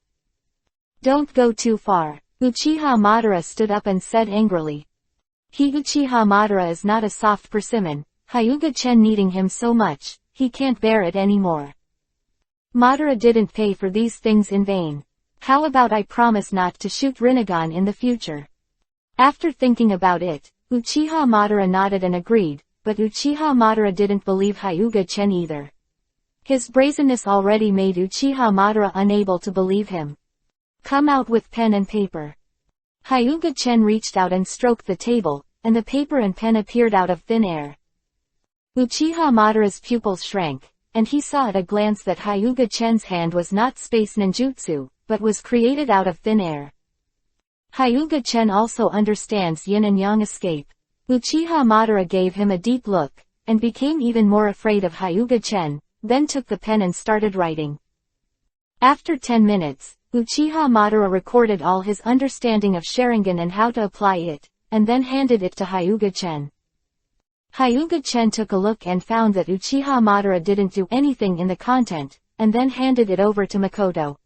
Don't go too far. Uchiha Madara stood up and said angrily. Uchiha Madara is not a soft persimmon, Hyuga-chan needing him so much, he can't bear it anymore. Madara didn't pay for these things in vain. How about I promise not to shoot Rinnegan in the future? After thinking about it, Uchiha Madara nodded and agreed, but Uchiha Madara didn't believe Hyuga-chan either. His brazenness already made Uchiha Madara unable to believe him. Come out with pen and paper. Hyuga-chan reached out and stroked the table, and the paper and pen appeared out of thin air. Uchiha Madara's pupils shrank, and he saw at a glance that Hyuga-chan's hand was not space ninjutsu, but was created out of thin air. Hyuga-chan also understands yin and yang escape. Uchiha Madara gave him a deep look, and became even more afraid of Hyuga-chan, then took the pen and started writing. After 10 minutes, Uchiha Madara recorded all his understanding of Sharingan and how to apply it, and then handed it to Hyuga-chan. Hyuga-chan took a look and found that Uchiha Madara didn't do anything in the content, and then handed it over to Makoto.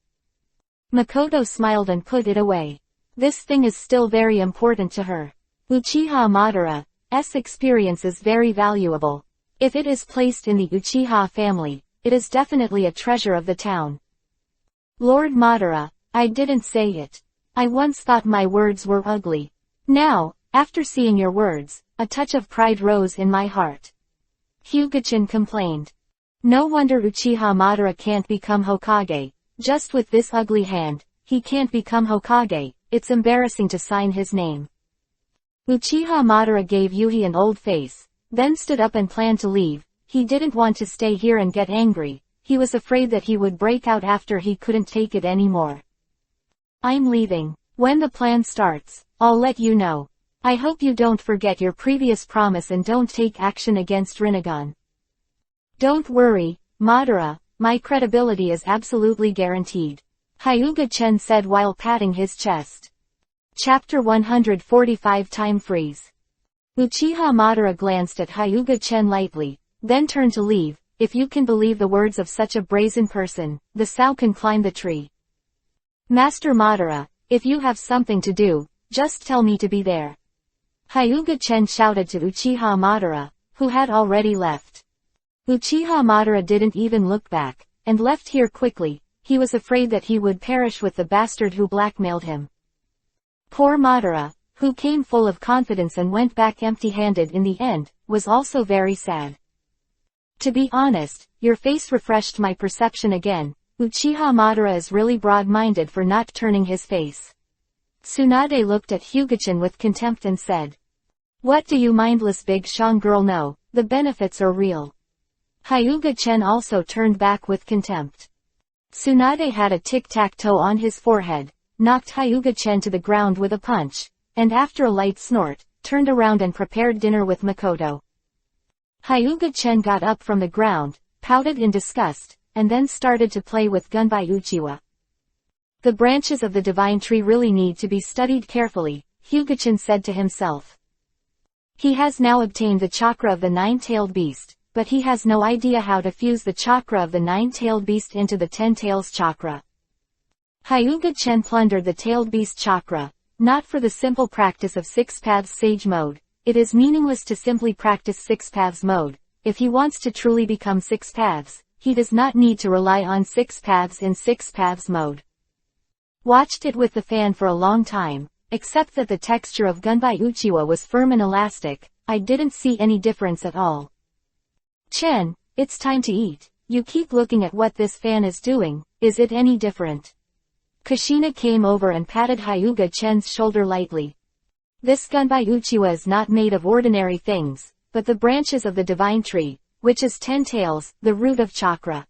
Makoto smiled and put it away. This thing is still very important to her. Uchiha Madara's experience is very valuable. If it is placed in the Uchiha family, it is definitely a treasure of the town. Lord Madara, I didn't say it. I once thought my words were ugly. Now, after seeing your words, a touch of pride rose in my heart. Hyuga-chan complained. No wonder Uchiha Madara can't become Hokage. Just with this ugly hand, he can't become Hokage. It's embarrassing to sign his name. Uchiha Madara gave Yuhi an old face, then stood up and planned to leave. He didn't want to stay here and get angry. He was afraid that he would break out after he couldn't take it anymore. I'm leaving. When the plan starts, I'll let you know. I hope you don't forget your previous promise and don't take action against Rinnegan. Don't worry, Madara, my credibility is absolutely guaranteed. Hyuga-chan said while patting his chest. Chapter 145 Time Freeze. Uchiha Madara glanced at Hyuga-chan lightly, then turned to leave. If you can believe the words of such a brazen person, the Sao can climb the tree. Master Madara, if you have something to do, just tell me to be there. Hyuga-chan shouted to Uchiha Madara, who had already left. Uchiha Madara didn't even look back, and left here quickly. He was afraid that he would perish with the bastard who blackmailed him. Poor Madara, who came full of confidence and went back empty-handed in the end, was also very sad. To be honest, your face refreshed my perception again. Uchiha Madara is really broad-minded for not turning his face. Tsunade looked at Hyuga-chan with contempt and said. What do you mindless big Shang girl know? The benefits are real. Hyuga-chan also turned back with contempt. Tsunade had a tic-tac-toe on his forehead, knocked Hyuga-chan to the ground with a punch, and after a light snort, turned around and prepared dinner with Makoto. Hyuga-chan got up from the ground, pouted in disgust, and then started to play with Gunbai Uchiwa. The branches of the divine tree really need to be studied carefully, Hyuga-chan said to himself. He has now obtained the chakra of the nine-tailed beast, but he has no idea how to fuse the chakra of the nine-tailed beast into the 10 tails chakra. Hyuga-chan plundered the tailed beast chakra, not for the simple practice of six paths sage mode. It is meaningless to simply practice six paths mode. If he wants to truly become six paths, he does not need to rely on six paths in six paths mode. Watched it with the fan for a long time, except that the texture of Gunbai Uchiwa was firm and elastic. I didn't see any difference at all. Chen, it's time to eat. You keep looking at what this fan is doing. Is it any different? Kushina came over and patted Hyuga-chan's shoulder lightly. This Gunbai Uchiwa is not made of ordinary things, but the branches of the divine tree, which is 10 tails, the root of chakra.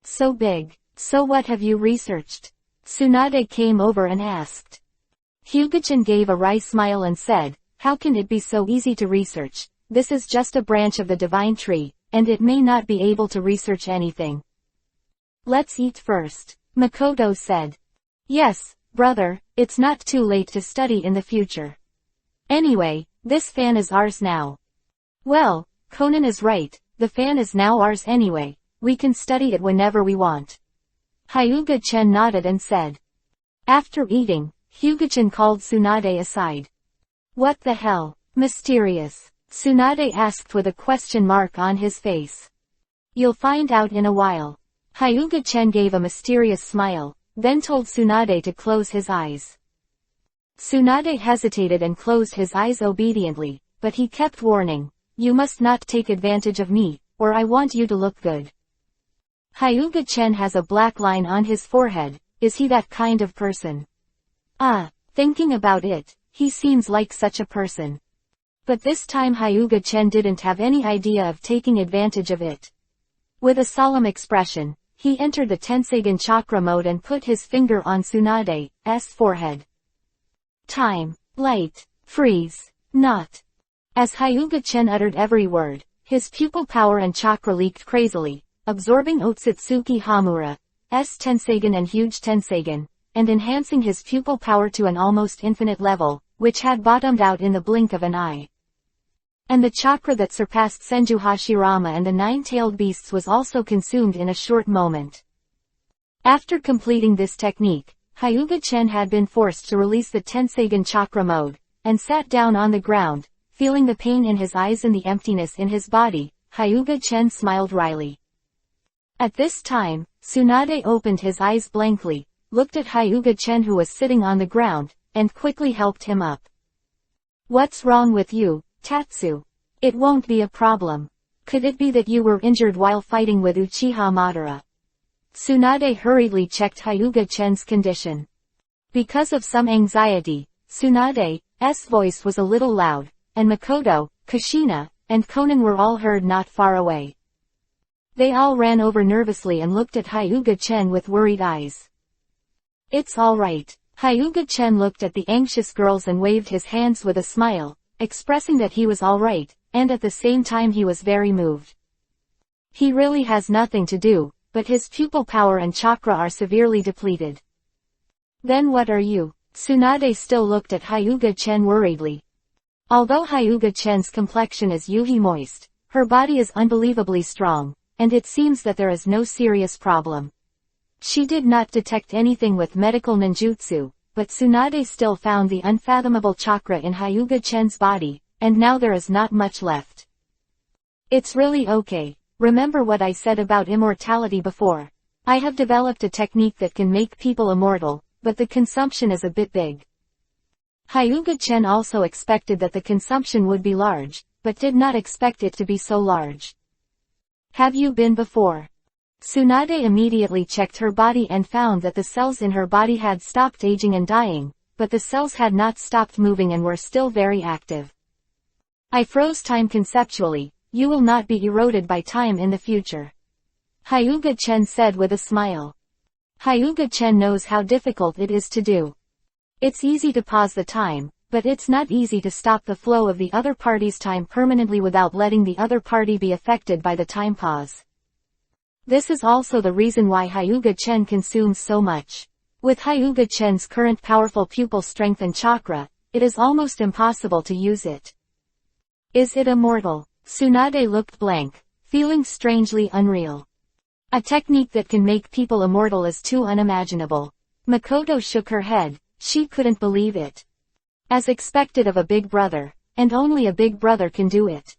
So big. So what have you researched? Tsunade came over and asked. Hyuga-chan gave a wry smile and said, "How can it be so easy to research? This is just a branch of the divine tree, and it may not be able to research anything. Let's eat first," Makoto said. "Yes, brother, it's not too late to study in the future. Anyway, this fan is ours now." "Well, Conan is right, the fan is now ours anyway, we can study it whenever we want." Hyuga-chan nodded and said. After eating, Hyuga-chan called Tsunade aside. "What the hell? Mysterious?" Tsunade asked with a question mark on his face. "You'll find out in a while." Hyuga-chan gave a mysterious smile, then told Tsunade to close his eyes. Tsunade hesitated and closed his eyes obediently, but he kept warning, "You must not take advantage of me, or I want you to look good." Hyuga-chan has a black line on his forehead, is he that kind of person? Thinking about it, he seems like such a person. But this time Hyuga-chan didn't have any idea of taking advantage of it. With a solemn expression, he entered the Tenseigan chakra mode and put his finger on Tsunade's forehead. Time, light, freeze, not. As Hyuga-chan uttered every word, his pupil power and chakra leaked crazily, absorbing Otsutsuki Hamura's Tenseigan and huge Tenseigan, and enhancing his pupil power to an almost infinite level, which had bottomed out in the blink of an eye. And the chakra that surpassed Senju Hashirama and the nine-tailed beasts was also consumed in a short moment. After completing this technique, Hyuga-chan had been forced to release the Tenseigan chakra mode, and sat down on the ground, feeling the pain in his eyes and the emptiness in his body. Hyuga-chan smiled wryly. At this time, Tsunade opened his eyes blankly, looked at Hyuga-chan who was sitting on the ground, and quickly helped him up. "What's wrong with you, Tatsu? It won't be a problem. Could it be that you were injured while fighting with Uchiha Madara?" Tsunade hurriedly checked Hyuga-chan's condition. Because of some anxiety, Tsunade's voice was a little loud, and Makoto, Kushina, and Conan were all heard not far away. They all ran over nervously and looked at Hyuga-chan with worried eyes. "It's all right." Hyuga-chan looked at the anxious girls and waved his hands with a smile, expressing that he was all right, and at the same time he was very moved. He really has nothing to do, but his pupil power and chakra are severely depleted. "Then what are you?" Tsunade still looked at Hyuga-chan worriedly. Although Hyuga-chan's complexion is yuhi moist, her body is unbelievably strong, and it seems that there is no serious problem. She did not detect anything with medical ninjutsu, but Tsunade still found the unfathomable chakra in Hyuga-chan's body, and now there is not much left. "It's really okay. Remember what I said about immortality before. I have developed a technique that can make people immortal, but the consumption is a bit big." Hyuga-chan also expected that the consumption would be large, but did not expect it to be so large. "Have you been before?" Tsunade immediately checked her body and found that the cells in her body had stopped aging and dying, but the cells had not stopped moving and were still very active. "I froze time conceptually. You will not be eroded by time in the future," Hyuga-chan said with a smile. Hyuga-chan knows how difficult it is to do. It's easy to pause the time, but it's not easy to stop the flow of the other party's time permanently without letting the other party be affected by the time pause. This is also the reason why Hyuga-chan consumes so much. With Hyuga-chan's current powerful pupil strength and chakra, it is almost impossible to use it. "Is it immortal?" Tsunade looked blank, feeling strangely unreal. "A technique that can make people immortal is too unimaginable." Makoto shook her head, she couldn't believe it. As expected of a big brother, and only a big brother can do it.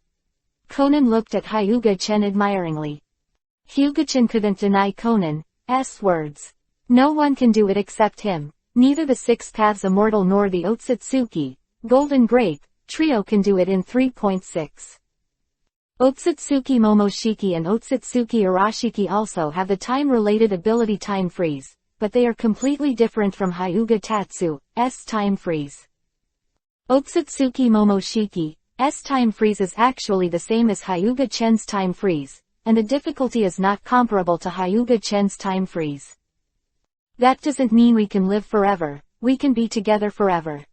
Conan looked at Hyuga-chan admiringly. Hyuga-chan couldn't deny Conan's words. No one can do it except him. Neither the Six Paths Immortal nor the Otsutsuki, Golden Grape, trio can do it in 3.6. Otsutsuki Momoshiki and Otsutsuki Arashiki also have the time-related ability Time Freeze, but they are completely different from Hyuga Tatsu's Time Freeze. Otsutsuki Momoshiki's Time Freeze is actually the same as Hyuga-chan's Time Freeze, and the difficulty is not comparable to Hyuga-chan's Time Freeze. That doesn't mean we can live forever. we can be together forever.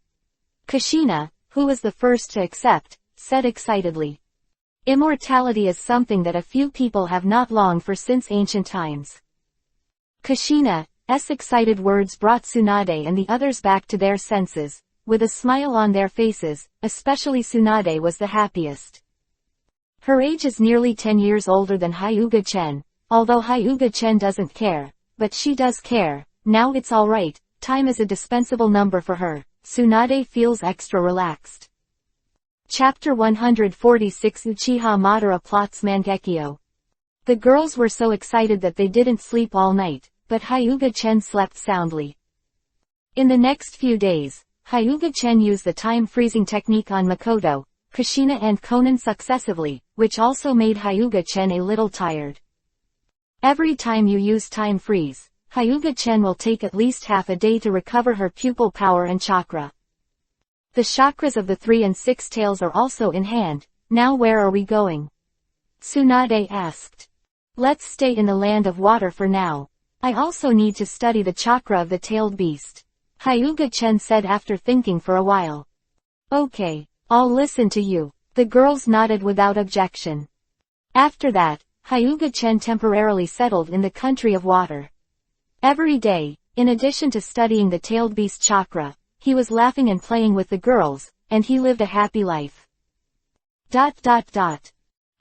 Kushina, who was the first to accept, said excitedly. Immortality is something that a few people have not longed for since ancient times. Kushina's excited words brought Tsunade and the others back to their senses, with a smile on their faces. Especially Tsunade was the happiest. Her age is nearly 10 years older than Hyuga-chen, although Hyuga-chen doesn't care, but she does care. Now it's alright, time is a dispensable number for her. Tsunade feels extra relaxed. Chapter 146 Uchiha Madara plots Mangekyo. The girls were so excited that they didn't sleep all night, but Hyuga-chen slept soundly. In the next few days, Hyuga-chen used the time-freezing technique on Makoto, Kushina and Konan successively, which also made Hyuga-chen a little tired. Every time you use time freeze, Hyuga-chen will take at least half a day to recover her pupil power and chakra. The chakras of the 3 and 6 tails are also in hand. Now where are we going? Tsunade asked. Let's stay in the land of water for now. I also need to study the chakra of the tailed beast. Hyuga-chen said after thinking for a while. Okay, I'll listen to you. The girls nodded without objection. After that, Hyuga-chen temporarily settled in the country of water. Every day, in addition to studying the tailed beast chakra, he was laughing and playing with the girls, and he lived a happy life.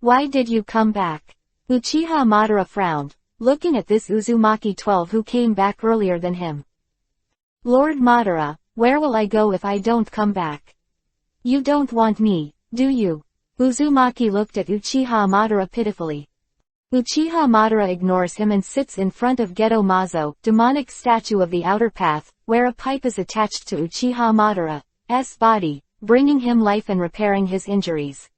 Why did you come back? Uchiha Madara frowned, looking at this Uzumaki 12 who came back earlier than him. Lord Madara, where will I go if I don't come back? You don't want me, do you? Uzumaki looked at Uchiha Madara pitifully. Uchiha Madara ignores him and sits in front of Geto Mazo, demonic statue of the outer path, where a pipe is attached to Uchiha Madara's body, bringing him life and repairing his injuries.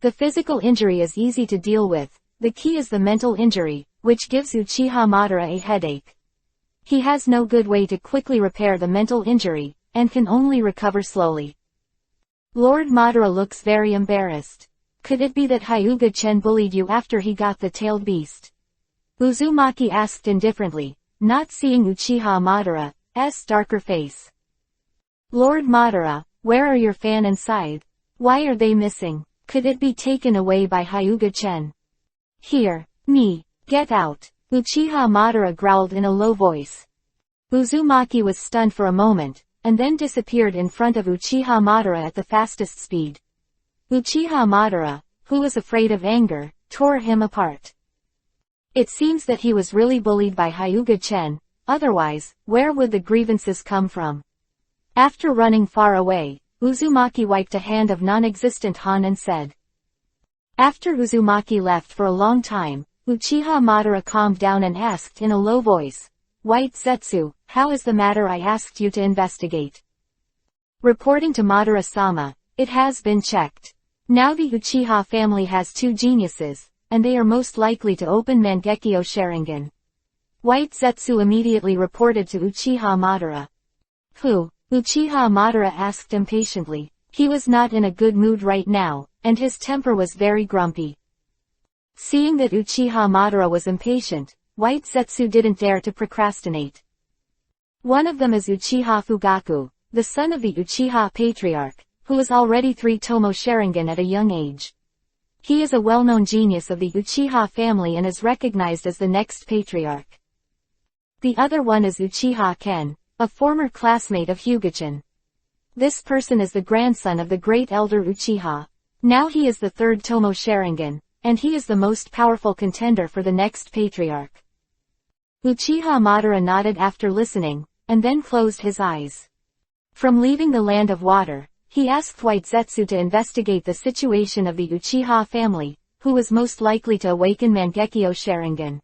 The physical injury is easy to deal with. The key is the mental injury, which gives Uchiha Madara a headache. He has no good way to quickly repair the mental injury, and can only recover slowly. Lord Madara looks very embarrassed. Could it be that Hyuga-chen bullied you after he got the tailed beast? Uzumaki asked indifferently, not seeing Uchiha Madara's darker face. Lord Madara, where are your fan and scythe? Why are they missing? Could it be taken away by Hyuga-chen? Here, me, get out. Uchiha Madara growled in a low voice. Uzumaki was stunned for a moment, and then disappeared in front of Uchiha Madara at the fastest speed. Uchiha Madara, who was afraid of anger, tore him apart. It seems that he was really bullied by Hyuga-chen, otherwise, where would the grievances come from? After running far away, Uzumaki wiped a hand of non-existent Han and said. After Uzumaki left for a long time, Uchiha Madara calmed down and asked in a low voice, White Zetsu, how is the matter I asked you to investigate? Reporting to Madara-sama, it has been checked. Now the Uchiha family has 2 geniuses, and they are most likely to open Mangekyo Sharingan. White Zetsu immediately reported to Uchiha Madara. Who? Uchiha Madara asked impatiently. He was not in a good mood right now, and his temper was very grumpy. Seeing that Uchiha Madara was impatient, White Zetsu didn't dare to procrastinate. One of them is Uchiha Fugaku, the son of the Uchiha Patriarch, who is already 3 Tomo Sharingan at a young age. He is a well-known genius of the Uchiha family and is recognized as the next patriarch. The other one is Uchiha Ken, a former classmate of Hyuga-chen. This person is the grandson of the great elder Uchiha. Now he is the 3rd Tomo Sharingan, and he is the most powerful contender for the next patriarch. Uchiha Madara nodded after listening, and then closed his eyes. From leaving the land of water, he asked White Zetsu to investigate the situation of the Uchiha family, who was most likely to awaken Mangekyo Sharingan.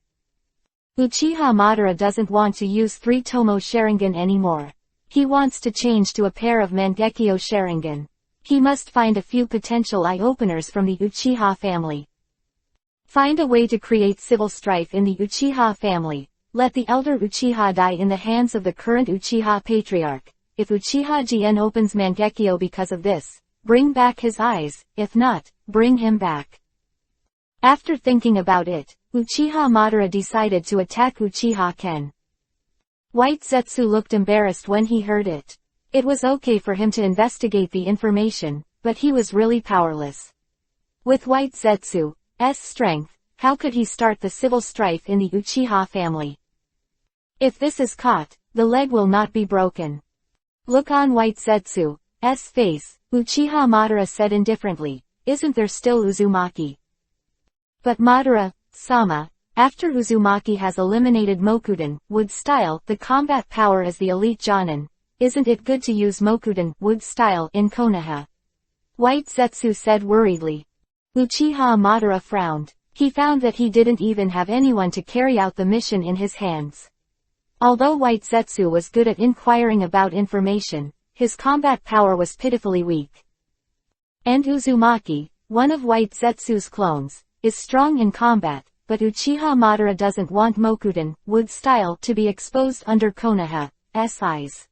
Uchiha Madara doesn't want to use 3 Tomo Sharingan anymore. He wants to change to a pair of Mangekyo Sharingan. He must find a few potential eye-openers from the Uchiha family. Find a way to create civil strife in the Uchiha family. Let the elder Uchiha die in the hands of the current Uchiha Patriarch. If Uchiha Jien opens Mangekyo because of this, bring back his eyes, if not, bring him back. After thinking about it, Uchiha Madara decided to attack Uchiha Ken. White Zetsu looked embarrassed when he heard it. It was okay for him to investigate the information, but he was really powerless. With White Zetsu's strength, how could he start the civil strife in the Uchiha family? If this is caught, the leg will not be broken. Look on White Zetsu's face, Uchiha Madara said indifferently, isn't there still Uzumaki? But Madara-sama, after Uzumaki has eliminated Mokuden, wood style, the combat power as the elite Jonin, isn't it good to use Mokuden, wood style, in Konoha? White Zetsu said worriedly. Uchiha Madara frowned. He found that he didn't even have anyone to carry out the mission in his hands. Although White Zetsu was good at inquiring about information, his combat power was pitifully weak. And Uzumaki, one of White Zetsu's clones, is strong in combat, but Uchiha Madara doesn't want Mokuden, wood style, to be exposed under Konoha's eyes.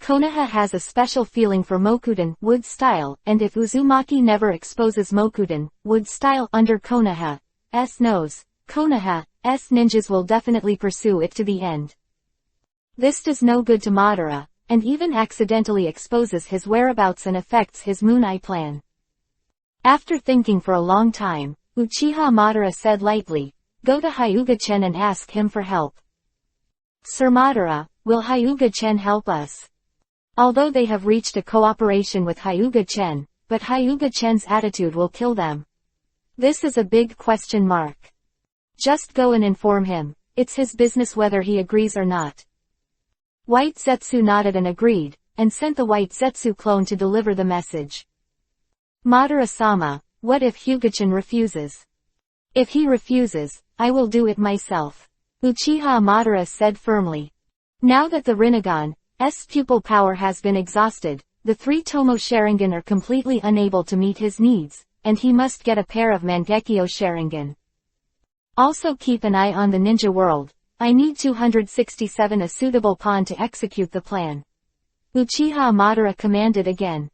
Konoha has a special feeling for Mokuden, wood style, and if Uzumaki never exposes Mokuden, wood style, under Konoha's nose, Konoha's ninjas will definitely pursue it to the end. This does no good to Madara, and even accidentally exposes his whereabouts and affects his Moon Eye plan. After thinking for a long time, Uchiha Madara said lightly, go to Hyuga-chen and ask him for help. Sir Madara, will Hyuga-chen help us? Although they have reached a cooperation with Hyuga-chen, but Hyuga-chen's attitude will kill them. This is a big question mark. Just go and inform him. It's his business whether he agrees or not. White Zetsu nodded and agreed, and sent the White Zetsu clone to deliver the message. Madara-sama, what if Hyuga-chen refuses? If he refuses, I will do it myself. Uchiha Madara said firmly. Now that the Rinnegan's pupil power has been exhausted, the 3 Tomo Sharingan are completely unable to meet his needs, and he must get a pair of Mangekyo Sharingan. Also keep an eye on the ninja world. I need 267 a suitable pawn to execute the plan. Uchiha Madara commanded again.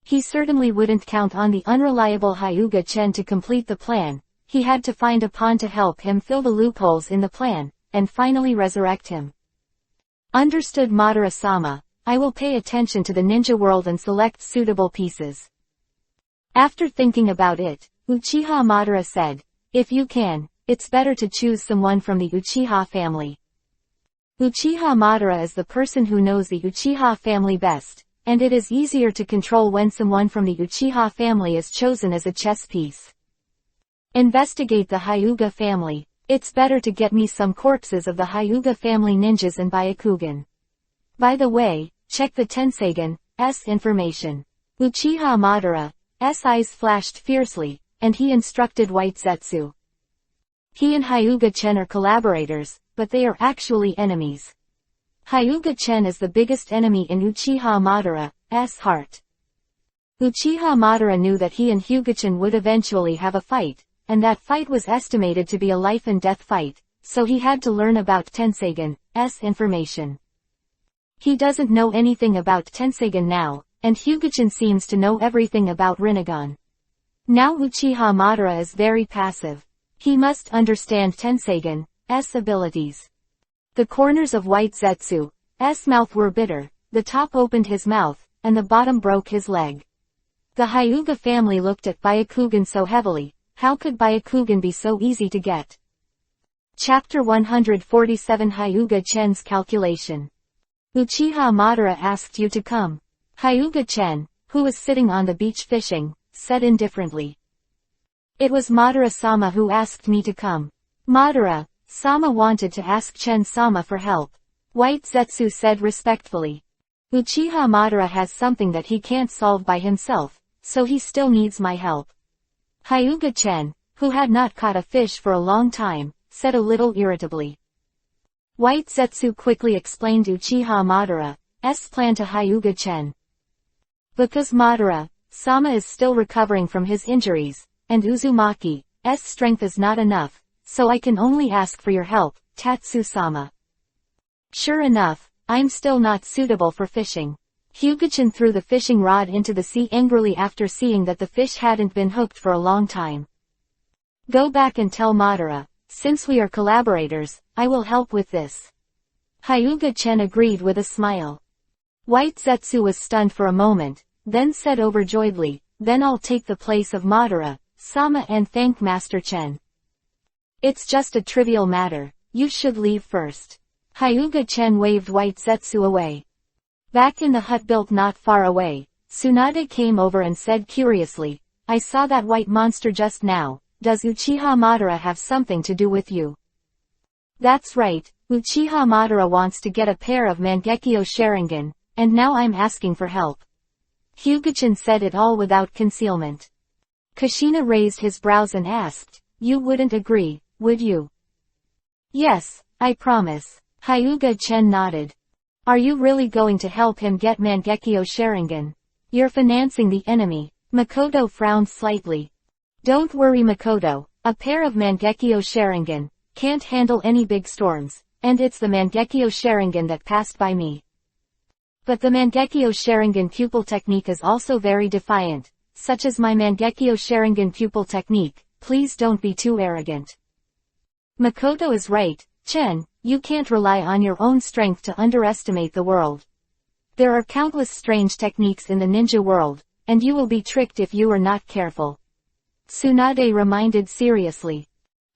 He certainly wouldn't count on the unreliable Hyuga-chen to complete the plan. He had to find a pawn to help him fill the loopholes in the plan, and finally resurrect him. Understood Madara-sama, I will pay attention to the ninja world and select suitable pieces. After thinking about it, Uchiha Madara said, if you can, it's better to choose someone from the Uchiha family. Uchiha Madara is the person who knows the Uchiha family best, and it is easier to control when someone from the Uchiha family is chosen as a chess piece. Investigate the Hyuga family. It's better to get me some corpses of the Hyuga family ninjas and Byakugan. By the way, check the Tensagan's information. Uchiha Madara's eyes flashed fiercely, and he instructed White Zetsu. He and Hyuga-chen are collaborators, but they are actually enemies. Hyuga-chen is the biggest enemy in Uchiha Madara's heart. Uchiha Madara knew that he and Hyuga-chen would eventually have a fight, and that fight was estimated to be a life and death fight, so he had to learn about Tensagan's information. He doesn't know anything about Tensagan now, and Hyuga-chen seems to know everything about Rinnegan. Now Uchiha Madara is very passive. He must understand Tensagan's abilities. The corners of White Zetsu's mouth were bitter, the top opened his mouth, and the bottom broke his leg. The Hyuga family looked at Byakugan so heavily. How could Byakugan be so easy to get? Chapter 147 Hyuga-chen's calculation. Uchiha Madara asked you to come. Hyuga-chen, who was sitting on the beach fishing, said indifferently. It was Madara-sama who asked me to come. Madara-sama wanted to ask Chen-sama for help. White Zetsu said respectfully. Uchiha Madara has something that he can't solve by himself, so he still needs my help. Hyuga-chen, who had not caught a fish for a long time, said a little irritably. White Zetsu quickly explained Uchiha Madara's plan to Hyuga-chen. Because Madara-sama is still recovering from his injuries, and Uzumaki's strength is not enough, so I can only ask for your help, Tatsu-sama. Sure enough, I'm still not suitable for fishing. Hyuga-chen threw the fishing rod into the sea angrily after seeing that the fish hadn't been hooked for a long time. Go back and tell Madara, since we are collaborators, I will help with this. Hyuga-chen agreed with a smile. White Zetsu was stunned for a moment, then said overjoyedly, then I'll take the place of Madara-sama and thank Master Chen. It's just a trivial matter, you should leave first. Hyuga-chen waved White Zetsu away. Back in the hut built not far away, Tsunade came over and said curiously, I saw that white monster just now, does Uchiha Madara have something to do with you? That's right, Uchiha Madara wants to get a pair of Mangekyo Sharingan, and now I'm asking for help. Hyuga-chen said it all without concealment. Kushina raised his brows and asked, you wouldn't agree, would you? Yes, I promise. Hyuga-chen nodded. Are you really going to help him get Mangekyo Sharingan? You're financing the enemy. Makoto frowned slightly. Don't worry Makoto, a pair of Mangekyo Sharingan can't handle any big storms, and it's the Mangekyo Sharingan that passed by me. But the Mangekyo Sharingan pupil technique is also very defiant, such as my Mangekyo Sharingan pupil technique, please don't be too arrogant. Makoto is right, Chen, you can't rely on your own strength to underestimate the world. There are countless strange techniques in the ninja world, and you will be tricked if you are not careful. Tsunade reminded seriously.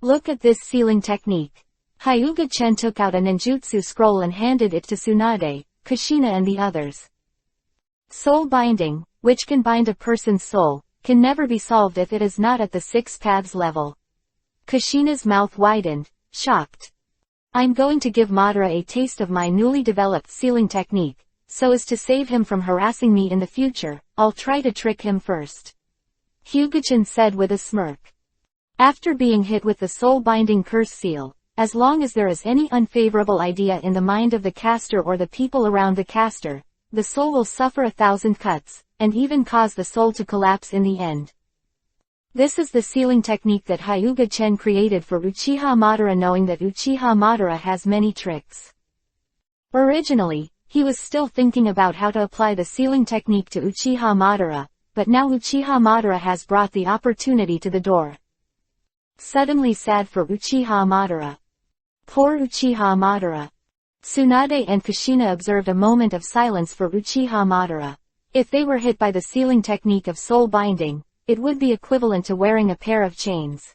Look at this sealing technique. Hyuga-chen took out a ninjutsu scroll and handed it to Tsunade, Kushina and the others. Soul binding, which can bind a person's soul, can never be solved if it is not at the 6 paths level. Kushina's mouth widened, shocked. I'm going to give Madara a taste of my newly developed sealing technique, so as to save him from harassing me in the future, I'll try to trick him first. Hyuga-chen said with a smirk. After being hit with the soul-binding curse seal, as long as there is any unfavorable idea in the mind of the caster or the people around the caster, the soul will suffer 1,000 cuts, and even cause the soul to collapse in the end. This is the sealing technique that Hyuga-chen created for Uchiha Madara, knowing that Uchiha Madara has many tricks. Originally, he was still thinking about how to apply the sealing technique to Uchiha Madara, but now Uchiha Madara has brought the opportunity to the door. Suddenly sad for Uchiha Madara. Poor Uchiha Madara. Tsunade and Kushina observed a moment of silence for Uchiha Madara. If they were hit by the sealing technique of soul binding, it would be equivalent to wearing a pair of chains.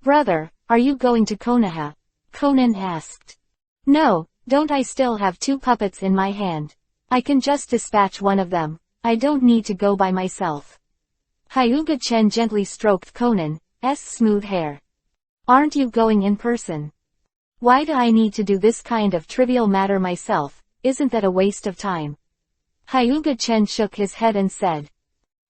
Brother, are you going to Konoha? Conan asked. No, don't I still have 2 puppets in my hand? I can just dispatch one of them, I don't need to go by myself. Hyuga-chen gently stroked Conan's smooth hair. Aren't you going in person? Why do I need to do this kind of trivial matter myself, isn't that a waste of time? Hyuga-chen shook his head and said.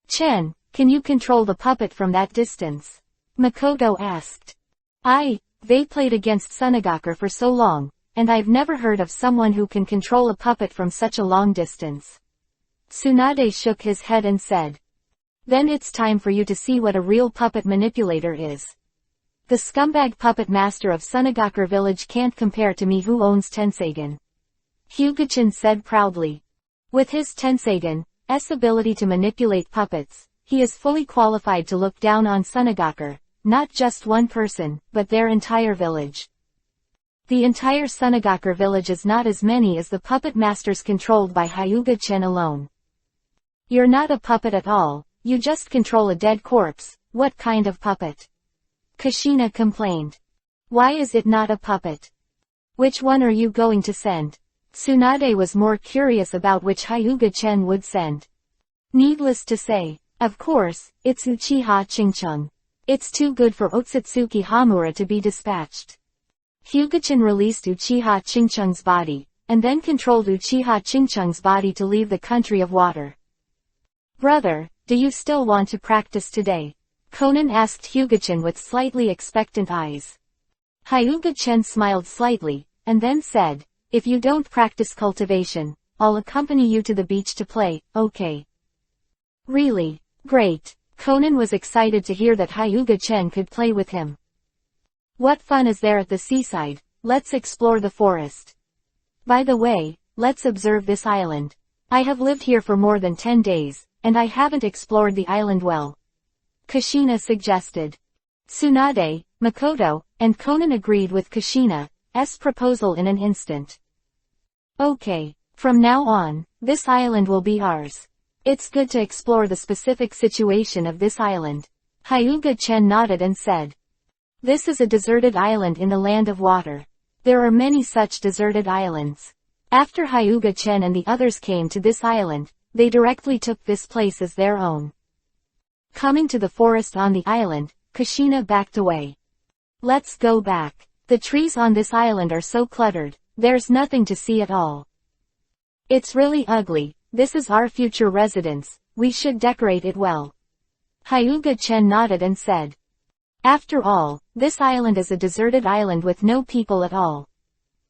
Chen, can you control the puppet from that distance? Makoto asked. They played against Sunagaku for so long, and I've never heard of someone who can control a puppet from such a long distance. Tsunade shook his head and said. Then it's time for you to see what a real puppet manipulator is. The scumbag puppet master of Sunagaku village can't compare to me who owns Tenseigan. Hyuga-chen said proudly. With his Tenseigan's ability to manipulate puppets, he is fully qualified to look down on Sunagaku, not just one person, but their entire village. The entire Sunagaku village is not as many as the puppet masters controlled by Hyuga-chen alone. You're not a puppet at all, you just control a dead corpse. What kind of puppet? Kushina complained. Why is it not a puppet? Which one are you going to send? Tsunade was more curious about which Hyuga-chen would send. Needless to say, of course, it's Uchiha Chingchung. It's too good for Otsutsuki Hamura to be dispatched. Hyuga-chen released Uchiha Chingchung's body, and then controlled Uchiha Chingchung's body to leave the country of water. Brother, do you still want to practice today? Conan asked Hyuga-chen with slightly expectant eyes. Hyuga-chen smiled slightly, and then said, if you don't practice cultivation, I'll accompany you to the beach to play, okay? Really? Great. Conan was excited to hear that Hyuga-chen could play with him. What fun is there at the seaside? Let's explore the forest. By the way, let's observe this island. I have lived here for more than 10 days, and I haven't explored the island well. Kushina suggested. Tsunade, Makoto, and Conan agreed with Kushina's proposal in an instant. Okay. From now on, this island will be ours. It's good to explore the specific situation of this island. Hyuga-chen nodded and said. This is a deserted island in the land of water. There are many such deserted islands. After Hyuga-chen and the others came to this island, they directly took this place as their own. Coming to the forest on the island, Kushina backed away. Let's go back. The trees on this island are so cluttered, there's nothing to see at all. It's really ugly. This is our future residence, we should decorate it well. Hyuga-chen nodded and said. After all, this island is a deserted island with no people at all.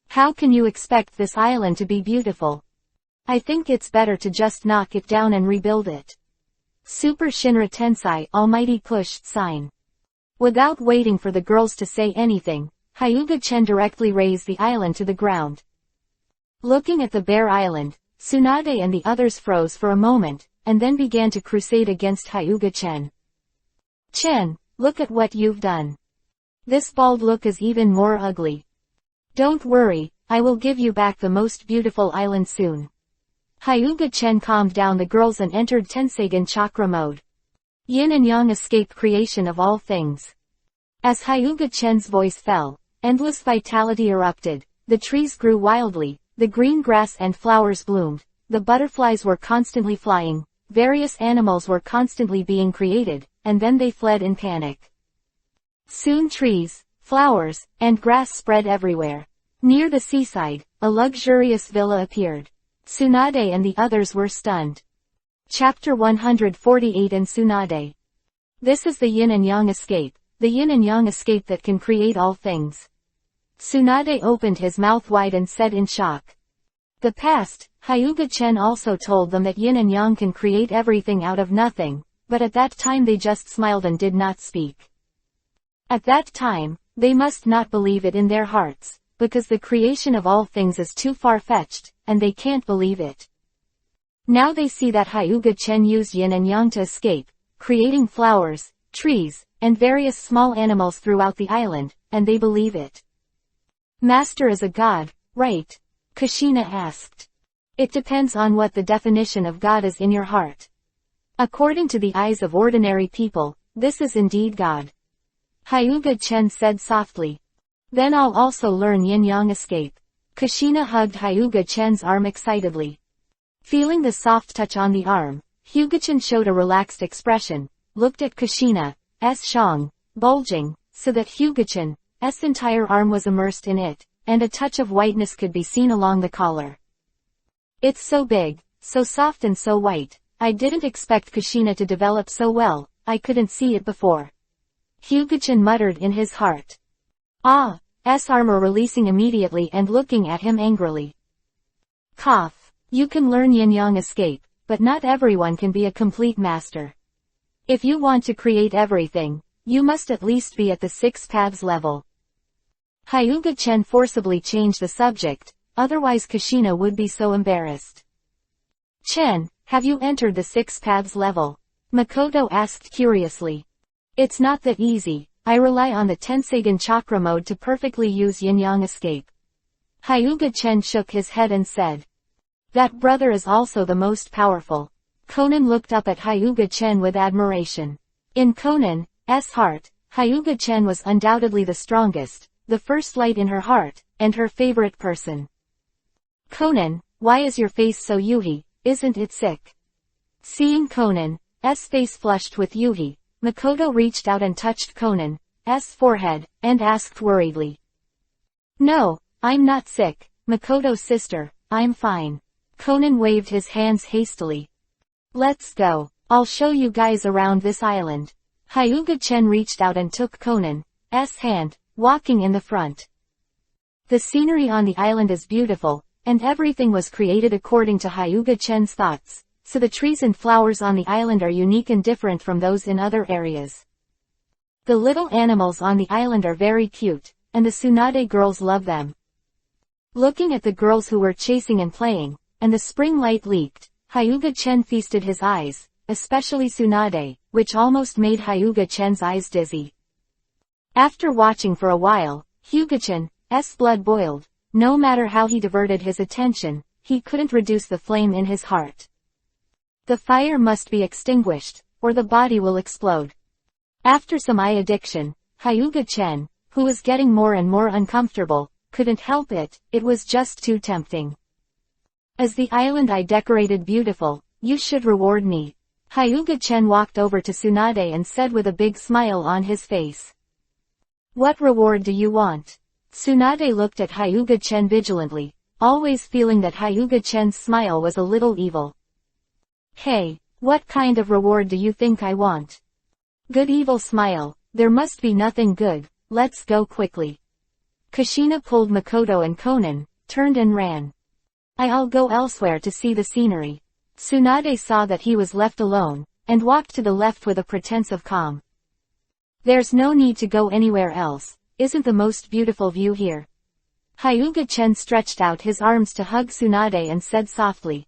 How can you expect this island to be beautiful? I think it's better to just knock it down and rebuild it. Super Shinra Tensei Almighty Push sign. Without waiting for the girls to say anything, Hyuga-chen directly razed the island to the ground. Looking at the bare island, Tsunade and the others froze for a moment, and then began to crusade against Hyuga-chen. Chen, look at what you've done. This bald look is even more ugly. Don't worry, I will give you back the most beautiful island soon. Hyuga-chen calmed down the girls and entered Tenseigan chakra mode. Yin and Yang escape creation of all things. As Hyuga-chen's voice fell, endless vitality erupted, the trees grew wildly, the green grass and flowers bloomed, the butterflies were constantly flying, various animals were constantly being created, and then they fled in panic. Soon trees, flowers, and grass spread everywhere. Near the seaside, a luxurious villa appeared. Tsunade and the others were stunned. Chapter 148 and Tsunade. This is the yin and yang escape, the yin and yang escape that can create all things. Tsunade opened his mouth wide and said in shock. The past, Hyuga-chen also told them that yin and yang can create everything out of nothing, but at that time they just smiled and did not speak. At that time, they must not believe it in their hearts, because the creation of all things is too far-fetched, and they can't believe it. Now they see that Hyuga-chen used yin and yang to escape, creating flowers, trees, and various small animals throughout the island, and they believe it. Master is a god, right? Kushina asked. It depends on what the definition of God is in your heart. According to the eyes of ordinary people, this is indeed God. Hyuga-chen said softly. Then I'll also learn yin-yang escape. Kushina hugged Hyuga-chen's arm excitedly. Feeling the soft touch on the arm, Hyuga-chen showed a relaxed expression, looked at Kushina's shang, bulging, so that Hyuga-chen's entire arm was immersed in it, and a touch of whiteness could be seen along the collar. It's so big, so soft and so white, I didn't expect Kushina to develop so well, I couldn't see it before. Hyuga-chen muttered in his heart. Armor releasing immediately and looking at him angrily. Cough. You can learn yin-yang escape, but not everyone can be a complete master. If you want to create everything, you must at least be at the 6 paths level. Hyuga-chen forcibly changed the subject, otherwise Kushina would be so embarrassed. Chen, have you entered the 6 paths level? Makoto asked curiously. It's not that easy, I rely on the Tenseigan chakra mode to perfectly use yin-yang escape. Hyuga-chen shook his head and said. That brother is also the most powerful. Conan looked up at Hyuga-chen with admiration. In Conan's heart, Hyuga-chen was undoubtedly the strongest, the first light in her heart, and her favorite person. Conan, why is your face so yuhi, isn't it sick? Seeing Conan's face flushed with yuhi, Makoto reached out and touched Conan's forehead, and asked worriedly. No, I'm not sick, Makoto's sister, I'm fine. Conan waved his hands hastily. Let's go, I'll show you guys around this island. Hyuga-chen reached out and took Conan's hand, walking in the front. The scenery on the island is beautiful, and everything was created according to Hyuga-chen's thoughts, so the trees and flowers on the island are unique and different from those in other areas. The little animals on the island are very cute, and the Tsunade girls love them. Looking at the girls who were chasing and playing, and the spring light leaked, Hyuga-chen feasted his eyes, especially Tsunade, which almost made Hyuga-chen's eyes dizzy. After watching for a while, Hyuga-chen's blood boiled, no matter how he diverted his attention, he couldn't reduce the flame in his heart. The fire must be extinguished, or the body will explode. After some eye addiction, Hyuga-chen, who was getting more and more uncomfortable, couldn't help it, it was just too tempting. Is the island I decorated beautiful? You should reward me. Hyuga-chen walked over to Tsunade and said with a big smile on his face. What reward do you want? Tsunade looked at Hyuga-chen vigilantly, always feeling that Hyuga-chen's smile was a little evil. Hey, what kind of reward do you think I want? Good evil smile, there must be nothing good, let's go quickly. Kushina pulled Makoto and Konan, turned and ran. I'll go elsewhere to see the scenery. Tsunade saw that he was left alone, and walked to the left with a pretense of calm. There's no need to go anywhere else, isn't the most beautiful view here? Hyuga-chen stretched out his arms to hug Tsunade and said softly.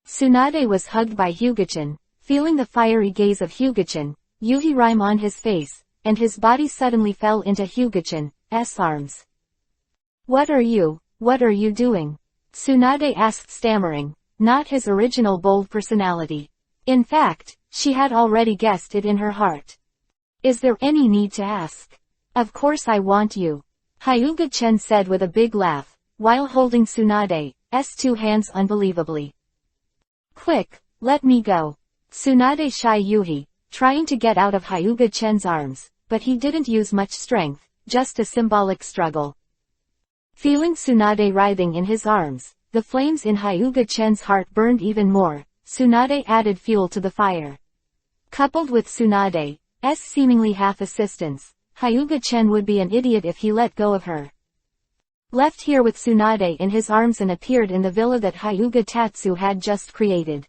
Tsunade was hugged by Hyuga-chen, feeling the fiery gaze of Hyuga-chen, Yuhi rhyme on his face, and his body suddenly fell into Hyuga-chen's arms. What are you doing? Tsunade asked, stammering, not his original bold personality. In fact, she had already guessed it in her heart. Is there any need to ask? Of course I want you. Hyuga-chen said with a big laugh, while holding Tsunade's two hands unbelievably. Quick, let me go. Tsunade shied Yuhi, trying to get out of Hyuga-chen's arms, but he didn't use much strength, just a symbolic struggle. Feeling Tsunade writhing in his arms, the flames in Hyuga-chen's heart burned even more. Tsunade added fuel to the fire. Coupled with Tsunade's seemingly half-assistance, Hyuga-chen would be an idiot if he let go of her. Left here with Tsunade in his arms and appeared in the villa that Hyuga Tatsu had just created.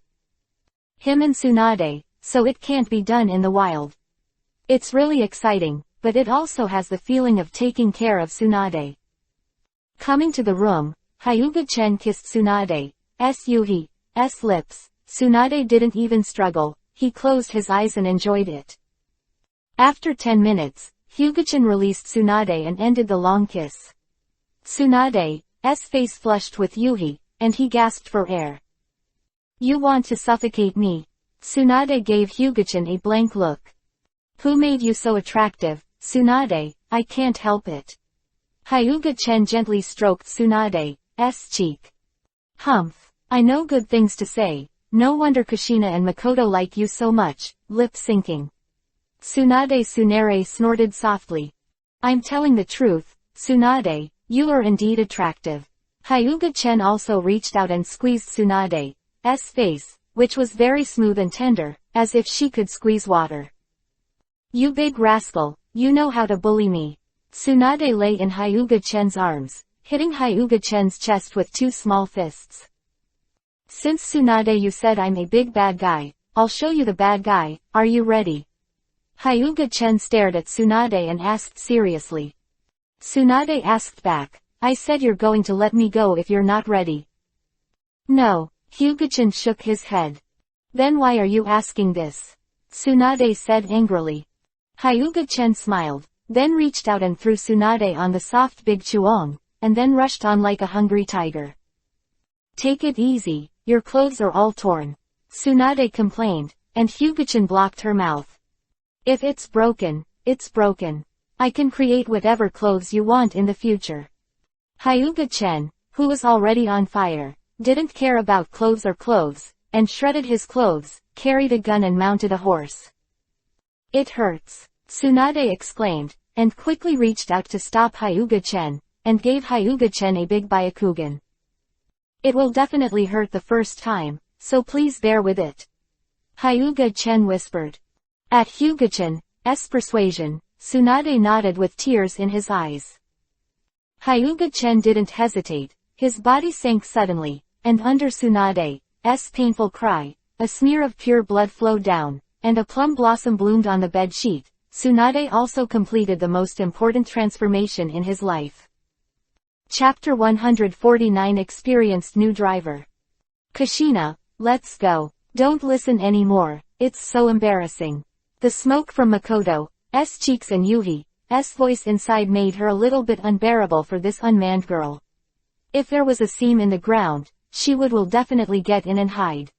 Him and Tsunade, so it can't be done in the wild. It's really exciting, but it also has the feeling of taking care of Tsunade. Coming to the room, Hyuga-chen kissed Tsunade's Yuhi's lips. Tsunade didn't even struggle, he closed his eyes and enjoyed it. After 10 minutes, Hyuga-chen released Tsunade and ended the long kiss. Tsunade's face flushed with Yuhi, and he gasped for air. You want to suffocate me? Tsunade gave Hyuga-chen a blank look. Who made you so attractive, Tsunade? I can't help it. Hyuga-chen gently stroked Tsunade's cheek. Humph. I know good things to say. No wonder Kushina and Makoto like you so much, lip syncing. Tsunade snorted softly. I'm telling the truth, Tsunade, you are indeed attractive. Hyuga-chen also reached out and squeezed Tsunade's face, which was very smooth and tender, as if she could squeeze water. You big rascal, you know how to bully me. Tsunade lay in Hyuga-chen's arms, hitting Hyuga-chen's chest with two small fists. Since Tsunade you said I'm a big bad guy, I'll show you the bad guy, are you ready? Hyuga-chen stared at Tsunade and asked seriously. Tsunade asked back, I said you're going to let me go if you're not ready. No, Hyuga-chen shook his head. Then why are you asking this? Tsunade said angrily. Hyuga-chen smiled, then reached out and threw Tsunade on the soft big chuong, and then rushed on like a hungry tiger. Take it easy, your clothes are all torn. Tsunade complained, and Hyuga-chen blocked her mouth. If it's broken, it's broken. I can create whatever clothes you want in the future. Hyuga-chen, who was already on fire, didn't care about clothes, and shredded his clothes, carried a gun and mounted a horse. It hurts, Tsunade exclaimed, and quickly reached out to stop Hyuga-chen, and gave Hyuga-chen a big Byakugan. It will definitely hurt the first time, so please bear with it. Hyuga-chen whispered. At Hyuga-chen's persuasion, Tsunade nodded with tears in his eyes. Hyuga-chen didn't hesitate, his body sank suddenly, and under Tsunade's painful cry, a smear of pure blood flowed down, and a plum blossom bloomed on the bed sheet. Tsunade also completed the most important transformation in his life. Chapter 149 Experienced New Driver. Kushina, let's go. Don't listen anymore, it's so embarrassing. The smoke from Makoto's cheeks and Yuhi's voice inside made her a little bit unbearable for this unmanned girl. If there was a seam in the ground, she will definitely get in and hide.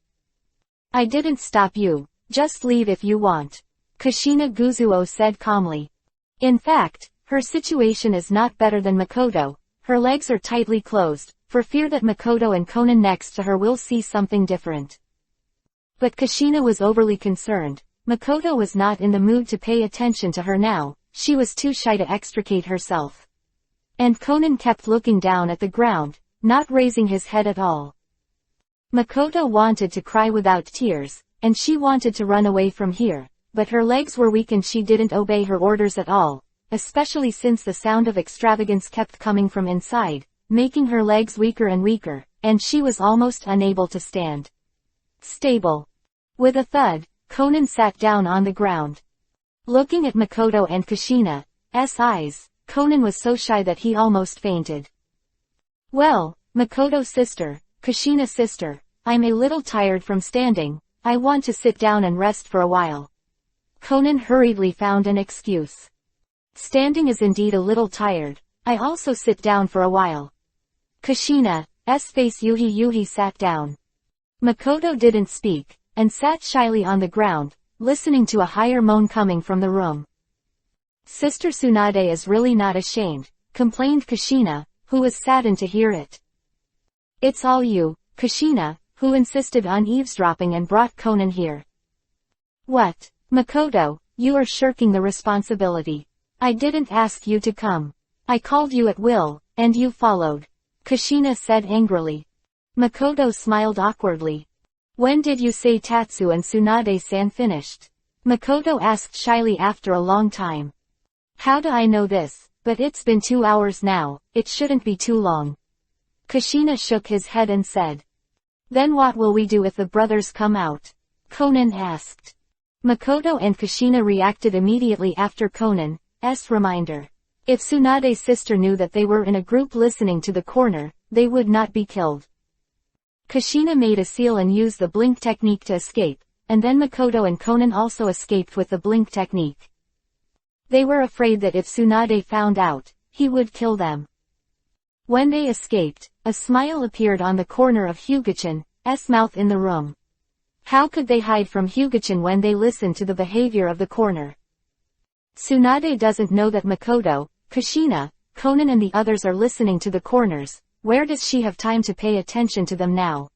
I didn't stop you, just leave if you want. Kushina Guzuo said calmly. In fact, her situation is not better than Makoto. Her legs are tightly closed, for fear that Makoto and Konan next to her will see something different. But Kushina was overly concerned. Makoto was not in the mood to pay attention to her now, she was too shy to extricate herself. And Konan kept looking down at the ground, not raising his head at all. Makoto wanted to cry without tears, and she wanted to run away from here, but her legs were weak and she didn't obey her orders at all, especially since the sound of extravagance kept coming from inside, making her legs weaker and weaker, and she was almost unable to stand. Stable. With a thud, Konan sat down on the ground. Looking at Makoto and Kushina's eyes, Konan was so shy that he almost fainted. Well, Makoto sister, Kushina sister, I'm a little tired from standing, I want to sit down and rest for a while. Konan hurriedly found an excuse. Standing is indeed a little tired, I also sit down for a while. Kushina's face Yuhi sat down. Makoto didn't speak, and sat shyly on the ground, listening to a higher moan coming from the room. Sister Tsunade is really not ashamed, complained Kushina, who was saddened to hear it. It's all you, Kushina, who insisted on eavesdropping and brought Konan here. What? Makoto, you are shirking the responsibility. I didn't ask you to come. I called you at will, and you followed. Kushina said angrily. Makoto smiled awkwardly. When did you say Tatsu and Tsunade-san finished? Makoto asked shyly after a long time. How do I know this? But it's been 2 hours now, it shouldn't be too long. Kushina shook his head and said. Then what will we do if the brothers come out? Konan asked. Makoto and Kushina reacted immediately after Konan's reminder. If Tsunade's sister knew that they were in a group listening to the corner, they would not be killed. Kushina made a seal and used the blink technique to escape, and then Makoto and Konan also escaped with the blink technique. They were afraid that if Tsunade found out, he would kill them. When they escaped, a smile appeared on the corner of Hyuga-chan's mouth in the room. How could they hide from Hyuga-chan when they listened to the behavior of the corner? Tsunade doesn't know that Makoto, Kushina, Konan and the others are listening to the corners. Where does she have time to pay attention to them now?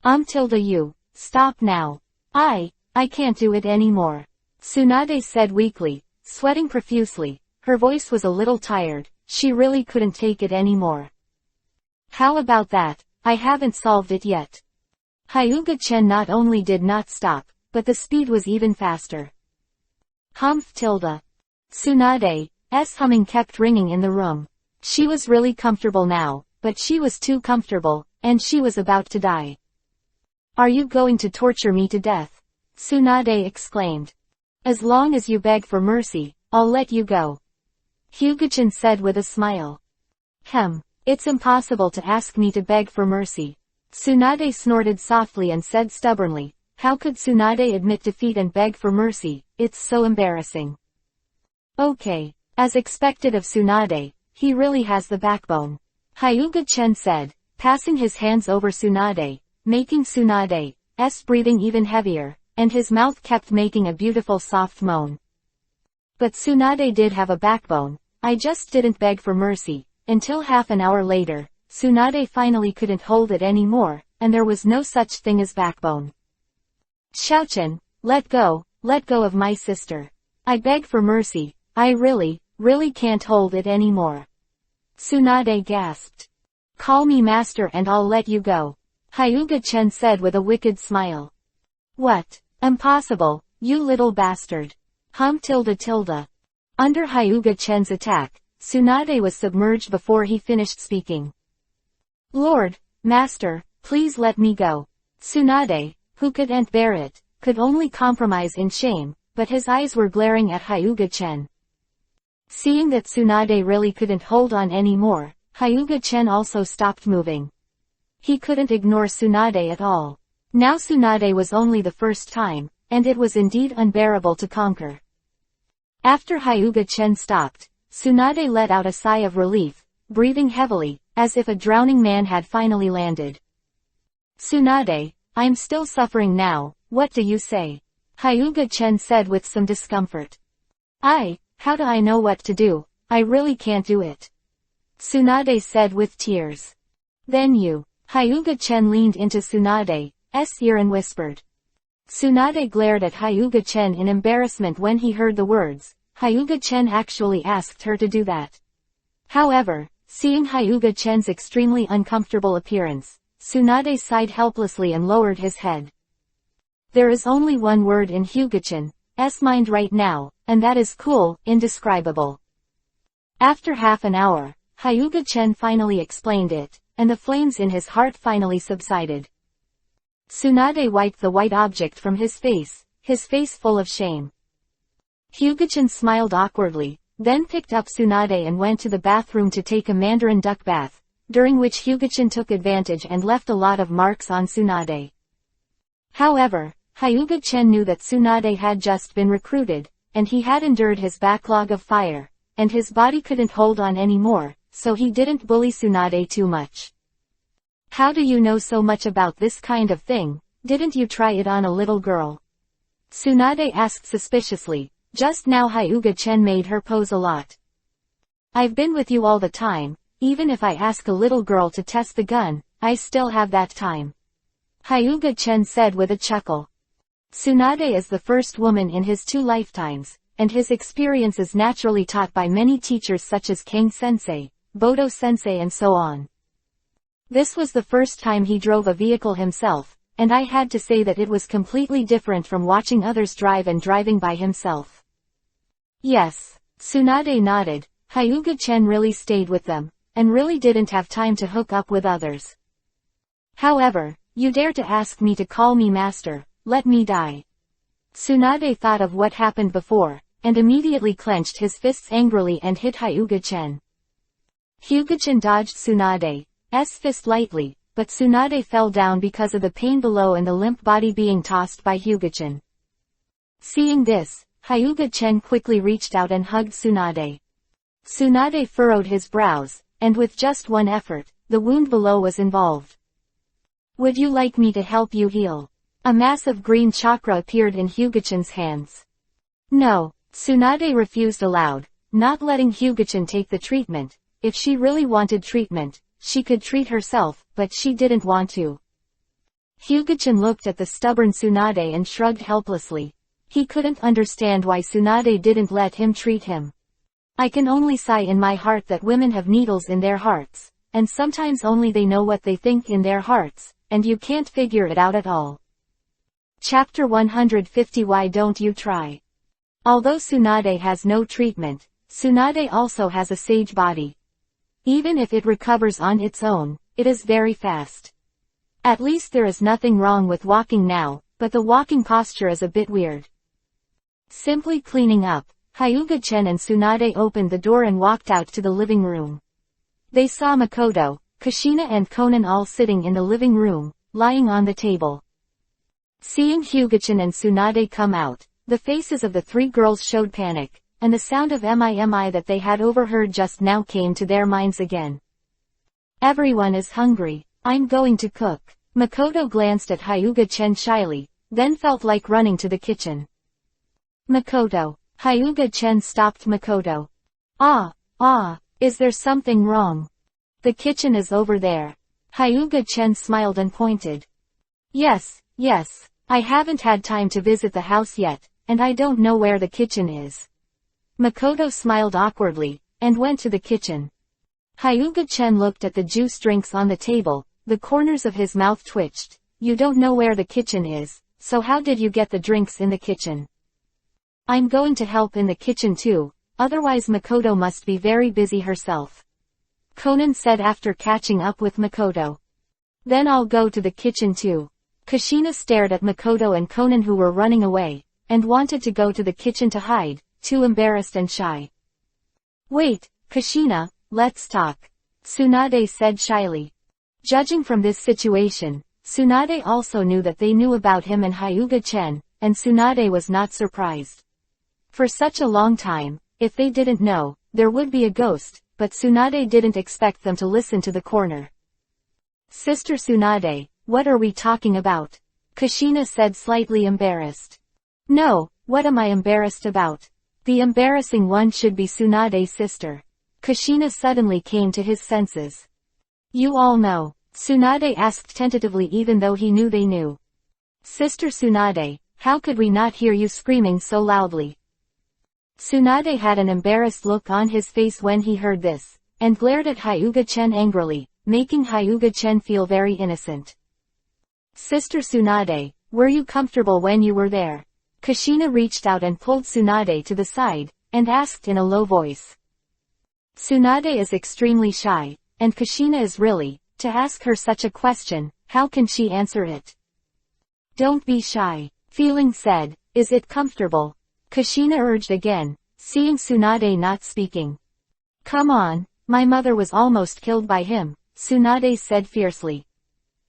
You. Stop now. I can't do it anymore. Tsunade said weakly, sweating profusely. Her voice was a little tired, she really couldn't take it anymore. How about that? I haven't solved it yet. Hyuga-chen not only did not stop, but the speed was even faster. Humph tilde. Tsunade's humming kept ringing in the room. She was really comfortable now, but she was too comfortable, and she was about to die. Are you going to torture me to death? Tsunade exclaimed. As long as you beg for mercy, I'll let you go. Hyuga-chan said with a smile. It's impossible to ask me to beg for mercy. Tsunade snorted softly and said stubbornly, how could Tsunade admit defeat and beg for mercy? It's so embarrassing. Okay. As expected of Tsunade, he really has the backbone. Hyuga-chen said, passing his hands over Tsunade, making Tsunade's breathing even heavier, and his mouth kept making a beautiful soft moan. But Tsunade did have a backbone, I just didn't beg for mercy, until half an hour later, Tsunade finally couldn't hold it anymore, and there was no such thing as backbone. Xiaochan, let go of my sister. I beg for mercy, I really can't hold it anymore. Tsunade gasped. Call me master and I'll let you go. Hyuga-chen said with a wicked smile. What? Impossible, you little bastard. Tilde. Under Hyuga-chen's attack, Tsunade was submerged before he finished speaking. Lord, master, please let me go. Tsunade, who couldn't bear it, could only compromise in shame, but his eyes were glaring at Hyuga-chen. Seeing that Tsunade really couldn't hold on anymore, Hyuga-chen also stopped moving. He couldn't ignore Tsunade at all. Now Tsunade was only the first time, and it was indeed unbearable to conquer. After Hyuga-chen stopped, Tsunade let out a sigh of relief, breathing heavily, as if a drowning man had finally landed. "Tsunade, I'm still suffering now, what do you say?" Hyuga-chen said with some discomfort. How do I know what to do? I really can't do it." Tsunade said with tears. "Then you." Hyuga-chen leaned into Tsunade's ear and whispered. Tsunade glared at Hyuga-chen in embarrassment when he heard the words. Hyuga-chen actually asked her to do that. However, seeing Hyuga-chen's extremely uncomfortable appearance, Tsunade sighed helplessly and lowered his head. There is only one word in Hyuga-chen's mind right now, and that is cool, indescribable. After half an hour, Hyuga-chen finally explained it, and the flames in his heart finally subsided. Tsunade wiped the white object from his face full of shame. Hyuga-chen smiled awkwardly, then picked up Tsunade and went to the bathroom to take a mandarin duck bath, during which Hyuga-chen took advantage and left a lot of marks on Tsunade. However, Hyuga-chen knew that Tsunade had just been recruited, and he had endured his backlog of fire, and his body couldn't hold on anymore, so he didn't bully Tsunade too much. "How do you know so much about this kind of thing? Didn't you try it on a little girl?" Tsunade asked suspiciously. Just now Hyuga-chen made her pose a lot. "I've been with you all the time, even if I ask a little girl to test the gun, I still have that time," Hyuga-chen said with a chuckle. Tsunade is the first woman in his 2 lifetimes, and his experience is naturally taught by many teachers such as Kang-sensei, Bodo-sensei and so on. This was the first time he drove a vehicle himself, and I had to say that it was completely different from watching others drive and driving by himself. Yes, Tsunade nodded. Hyuga-chen really stayed with them, and really didn't have time to hook up with others. "However, you dare to ask me to call me master, let me die." Tsunade thought of what happened before, and immediately clenched his fists angrily and hit Hyuga-chen. Hyuga-chen dodged Tsunade's fist lightly, but Tsunade fell down because of the pain below and the limp body being tossed by Hyuga-chen. Seeing this, Hyuga-chen quickly reached out and hugged Tsunade. Tsunade furrowed his brows, and with just one effort, the wound below was involved. "Would you like me to help you heal?" A massive green chakra appeared in Hyuga-chen's hands. "No," Tsunade refused aloud, not letting Hyuga-chen take the treatment. If she really wanted treatment, she could treat herself, but she didn't want to. Hyuga-chen looked at the stubborn Tsunade and shrugged helplessly. He couldn't understand why Tsunade didn't let him treat him. "I can only sigh in my heart that women have needles in their hearts, and sometimes only they know what they think in their hearts, and you can't figure it out at all." Chapter 150 Why Don't You Try? Although Tsunade has no treatment, Tsunade also has a sage body. Even if it recovers on its own, it is very fast. At least there is nothing wrong with walking now, but the walking posture is a bit weird. Simply cleaning up, Hyuga-chen and Tsunade opened the door and walked out to the living room. They saw Makoto, Kushina and Konan all sitting in the living room, lying on the table. Seeing Hyuga-chen and Tsunade come out, the faces of the 3 girls showed panic, and the sound of "mimi" that they had overheard just now came to their minds again. "Everyone is hungry. I'm going to cook." Makoto glanced at Hyuga-chen shyly, then felt like running to the kitchen. "Makoto." Hyuga-chen stopped Makoto. Is there something wrong?" "The kitchen is over there." Hyuga-chen smiled and pointed. Yes, I haven't had time to visit the house yet, and I don't know where the kitchen is." Makoto smiled awkwardly, and went to the kitchen. Hyuga-chen looked at the juice drinks on the table, the corners of his mouth twitched. "You don't know where the kitchen is, so how did you get the drinks in the kitchen?" "I'm going to help in the kitchen too, otherwise Makoto must be very busy herself," Konan said after catching up with Makoto. "Then I'll go to the kitchen too." Kushina stared at Makoto and Konan who were running away, and wanted to go to the kitchen to hide, too embarrassed and shy. "Wait, Kushina, let's talk," Tsunade said shyly. Judging from this situation, Tsunade also knew that they knew about him and Hyuga-chen, and Tsunade was not surprised. For such a long time, if they didn't know, there would be a ghost, but Tsunade didn't expect them to listen to the corner. "Sister Tsunade, what are we talking about?" Kushina said, slightly embarrassed. "No, what am I embarrassed about? The embarrassing one should be Tsunade's sister." Kushina suddenly came to his senses. "You all know?" Tsunade asked tentatively, even though he knew they knew. "Sister Tsunade, how could we not hear you screaming so loudly?" Tsunade had an embarrassed look on his face when he heard this, and glared at Hyuga-chen angrily, making Hyuga-chen feel very innocent. "Sister Tsunade, were you comfortable when you were there?" Kushina reached out and pulled Tsunade to the side, and asked in a low voice. Tsunade is extremely shy, and Kushina is really, to ask her such a question, how can she answer it? "Don't be shy," Feeling said. "Is it comfortable?" Kushina urged again, seeing Tsunade not speaking. "Come on, my mother was almost killed by him," Tsunade said fiercely.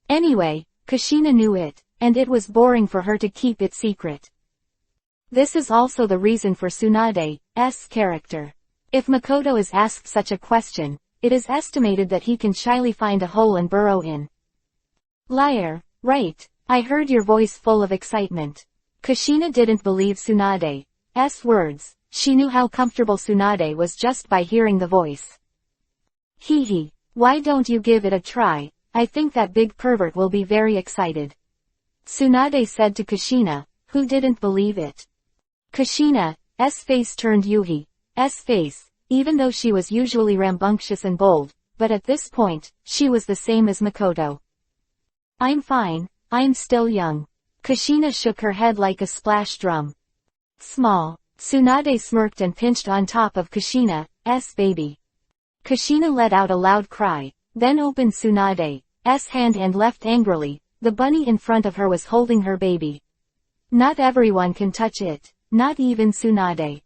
Anyway, Kushina knew it, and it was boring for her to keep it secret. This is also the reason for Tsunade's character. If Makoto is asked such a question, it is estimated that he can shyly find a hole and burrow in. "Liar, right, I heard your voice full of excitement." Kushina didn't believe Tsunade's words. She knew how comfortable Tsunade was just by hearing the voice. "Hee, why don't you give it a try? I think that big pervert will be very excited," Tsunade said to Kushina, who didn't believe it. Kushina's face turned Yuhi's face, even though she was usually rambunctious and bold, but at this point, she was the same as Makoto. "I'm fine, I'm still young." Kushina shook her head like a splash drum. "Small." Tsunade smirked and pinched on top of Kushina's baby. Kushina let out a loud cry, then opened Tsunade's hand and left angrily. The bunny in front of her was holding her baby. "Not everyone can touch it, not even Tsunade.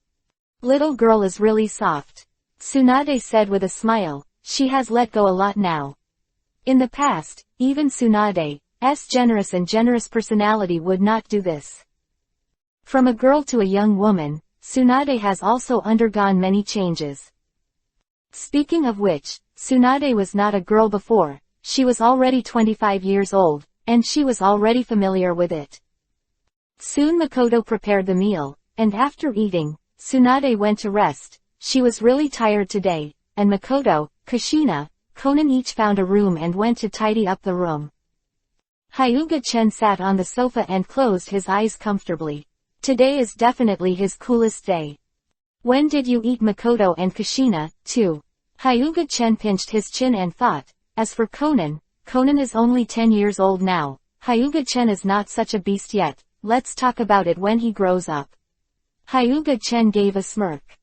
Little girl is really soft," Tsunade said with a smile. "She has let go a lot now. In the past, even Tsunade's generous personality would not do this. From a girl to a young woman, Tsunade has also undergone many changes." Speaking of which, Tsunade was not a girl before. She was already 25 years old, and she was already familiar with it. Soon Makoto prepared the meal, and after eating, Tsunade went to rest. She was really tired today, and Makoto, Kushina, Konan each found a room and went to tidy up the room. Hyuga-chen sat on the sofa and closed his eyes comfortably. Today is definitely his coolest day. "When did you eat?" Makoto and Kushina, too. Hyuga-chen pinched his chin and thought. As for Konan is only 10 years old now. Hyuga-chen is not such a beast yet. Let's talk about it when he grows up. Hyuga-chen gave a smirk.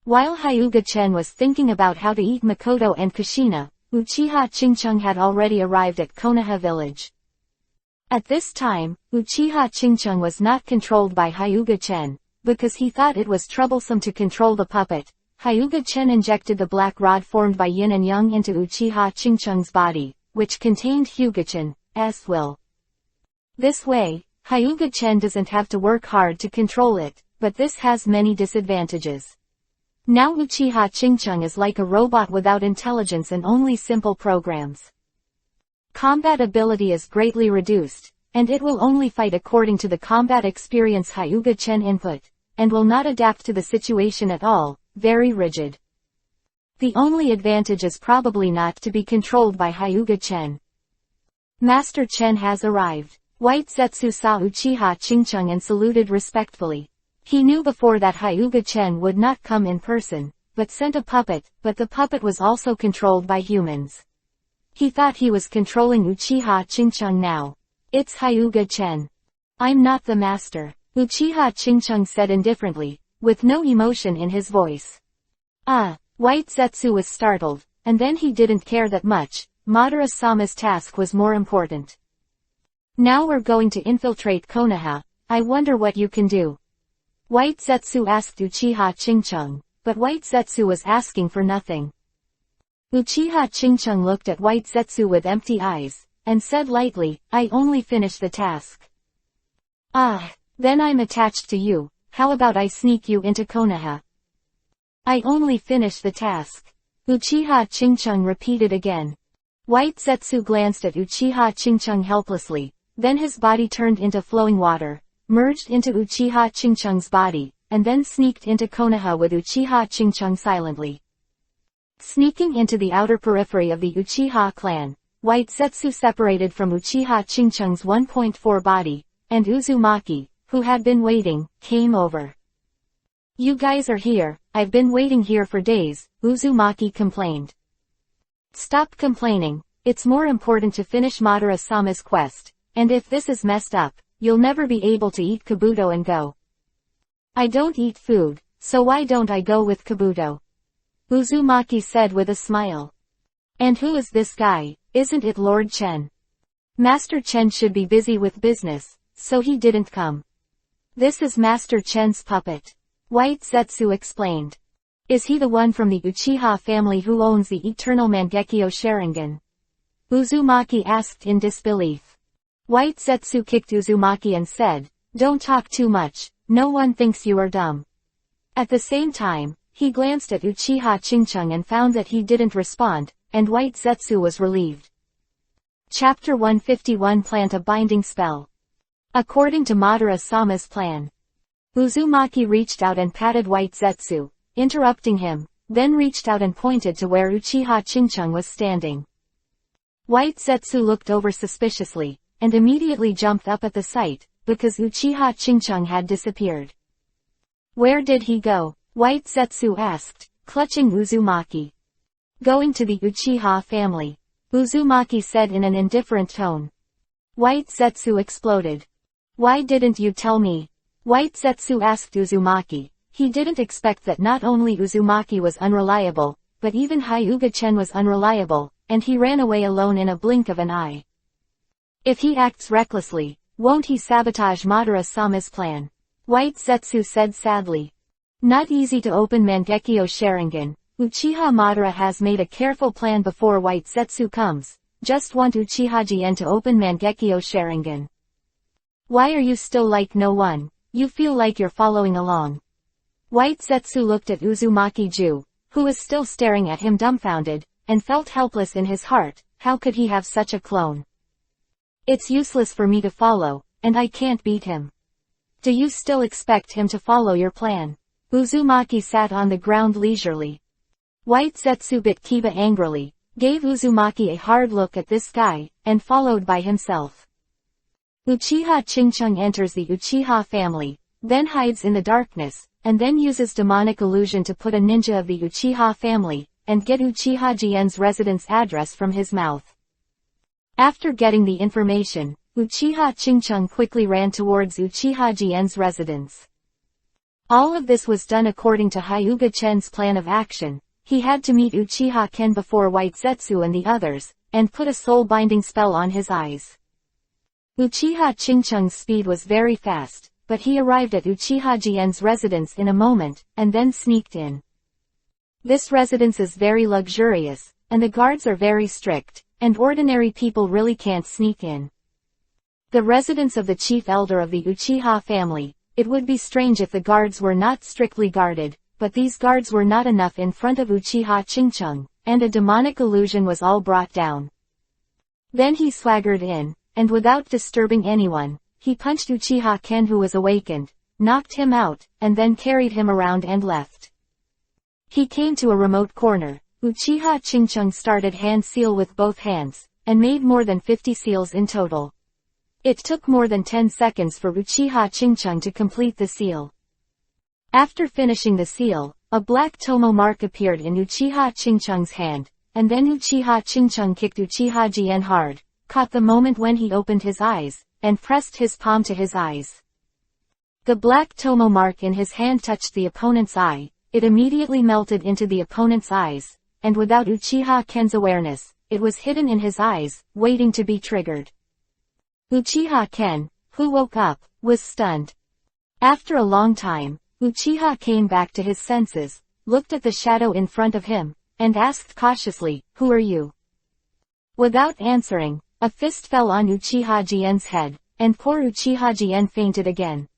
While Hyuga-chen was thinking about how to eat Makoto and Kushina, Uchiha Chingchung had already arrived at Konoha village. At this time, Uchiha Chingchung was not controlled by Hyuga-chen, because he thought it was troublesome to control the puppet. Hyuga-chen injected the black rod formed by yin and yang into Uchiha Chingchung's body, which contained Hyuga-chen's will. This way, Hyuga-chen doesn't have to work hard to control it, but this has many disadvantages. Now Uchiha Chingchung is like a robot without intelligence and only simple programs. Combat ability is greatly reduced, and it will only fight according to the combat experience Hyuga-chen input, and will not adapt to the situation at all, very rigid. The only advantage is probably not to be controlled by Hyuga-chen. Master Chen has arrived. White Zetsu saw Uchiha Chingchung and saluted respectfully. He knew before that Hyuga-chen would not come in person, but sent a puppet, but the puppet was also controlled by humans. He thought he was controlling Uchiha Chingchung now. "It's Hyuga-chen. I'm not the master," Uchiha Chingchung said indifferently, with no emotion in his voice. White Zetsu was startled, and then he didn't care that much. Madara-sama's task was more important. "Now we're going to infiltrate Konoha. I wonder what you can do." White Zetsu asked Uchiha Chingchung, but White Zetsu was asking for nothing. Uchiha Chingchung looked at White Zetsu with empty eyes, and said lightly, "I only finished the task." Then I'm attached to you. How about I sneak you into Konoha?" "I only finished the task." Uchiha Chingchung repeated again. White Zetsu glanced at Uchiha Chingchung helplessly, then his body turned into flowing water, merged into Uchiha Chingchung's body, and then sneaked into Konoha with Uchiha Chingchung silently. Sneaking into the outer periphery of the Uchiha clan, White Zetsu separated from Uchiha Chingchung's 1.4 body, and Uzumaki, who had been waiting, came over. "You guys are here, I've been waiting here for days," Uzumaki complained. "Stop complaining, it's more important to finish Madara-sama's quest, and if this is messed up, you'll never be able to eat Kabuto and go." "I don't eat food, so why don't I go with Kabuto?" Uzumaki said with a smile. "And who is this guy? Isn't it Lord Chen? Master Chen should be busy with business, so he didn't come." "This is Master Chen's puppet," White Zetsu explained. "Is he the one from the Uchiha family who owns the Eternal Mangekyo Sharingan?" Uzumaki asked in disbelief. White Zetsu kicked Uzumaki and said, "Don't talk too much, no one thinks you are dumb." At the same time, he glanced at Uchiha Chingchung and found that he didn't respond, and White Zetsu was relieved. Chapter 151 Plant a Binding Spell. According to Madara-sama's plan, Uzumaki reached out and patted White Zetsu, interrupting him, then reached out and pointed to where Uchiha Chingchung was standing. White Zetsu looked over suspiciously, and immediately jumped up at the sight, because Uchiha Chingchung had disappeared. "Where did he go?" White Zetsu asked, clutching Uzumaki. "Going to the Uchiha family," Uzumaki said in an indifferent tone. White Zetsu exploded. "Why didn't you tell me?" White Zetsu asked Uzumaki. He didn't expect that not only Uzumaki was unreliable, but even Hyuga Chen was unreliable, and he ran away alone in a blink of an eye. "If he acts recklessly, won't he sabotage Madara-sama's plan?" White Zetsu said sadly. "Not easy to open Mangekyo Sharingan. Uchiha Madara has made a careful plan before White Zetsu comes. Just want Uchiha Jien to open Mangekyo Sharingan." "Why are you still like no one? You feel like you're following along." White Zetsu looked at Uzumaki-ju, who was still staring at him dumbfounded, and felt helpless in his heart. How could he have such a clone? "It's useless for me to follow, and I can't beat him." "Do you still expect him to follow your plan?" Uzumaki sat on the ground leisurely. White Zetsu bit Kiba angrily, gave Uzumaki a hard look at this guy, and followed by himself. Uchiha Chingchung enters the Uchiha family, then hides in the darkness, and then uses demonic illusion to put a ninja of the Uchiha family, and get Uchiha Jien's residence address from his mouth. After getting the information, Uchiha Chingchung quickly ran towards Uchiha Jien's residence. All of this was done according to Hyuga Chen's plan of action. He had to meet Uchiha Ken before White Zetsu and the others, and put a soul-binding spell on his eyes. Uchiha Chingchung's speed was very fast, but he arrived at Uchiha Jien's residence in a moment, and then sneaked in. This residence is very luxurious, and the guards are very strict, and ordinary people really can't sneak in. The residence of the chief elder of the Uchiha family. It would be strange if the guards were not strictly guarded, but these guards were not enough in front of Uchiha Chingchung, and a demonic illusion was all brought down. Then he swaggered in, and without disturbing anyone, he punched Uchiha Ken who was awakened, knocked him out, and then carried him around and left. He came to a remote corner. Uchiha Chingchung started hand seal with both hands, and made more than 50 seals in total. It took more than 10 seconds for Uchiha Chingchung to complete the seal. After finishing the seal, a black tomo mark appeared in Uchiha Chingchung's hand, and then Uchiha Chingchung kicked Uchiha Jien hard, caught the moment when he opened his eyes, and pressed his palm to his eyes. The black tomo mark in his hand touched the opponent's eye, it immediately melted into the opponent's eyes, and without Uchiha Ken's awareness, it was hidden in his eyes, waiting to be triggered. Uchiha Ken, who woke up, was stunned. After a long time, Uchiha came back to his senses, looked at the shadow in front of him, and asked cautiously, "Who are you?" Without answering, a fist fell on Uchiha Jien's head, and poor Uchiha Jien fainted again.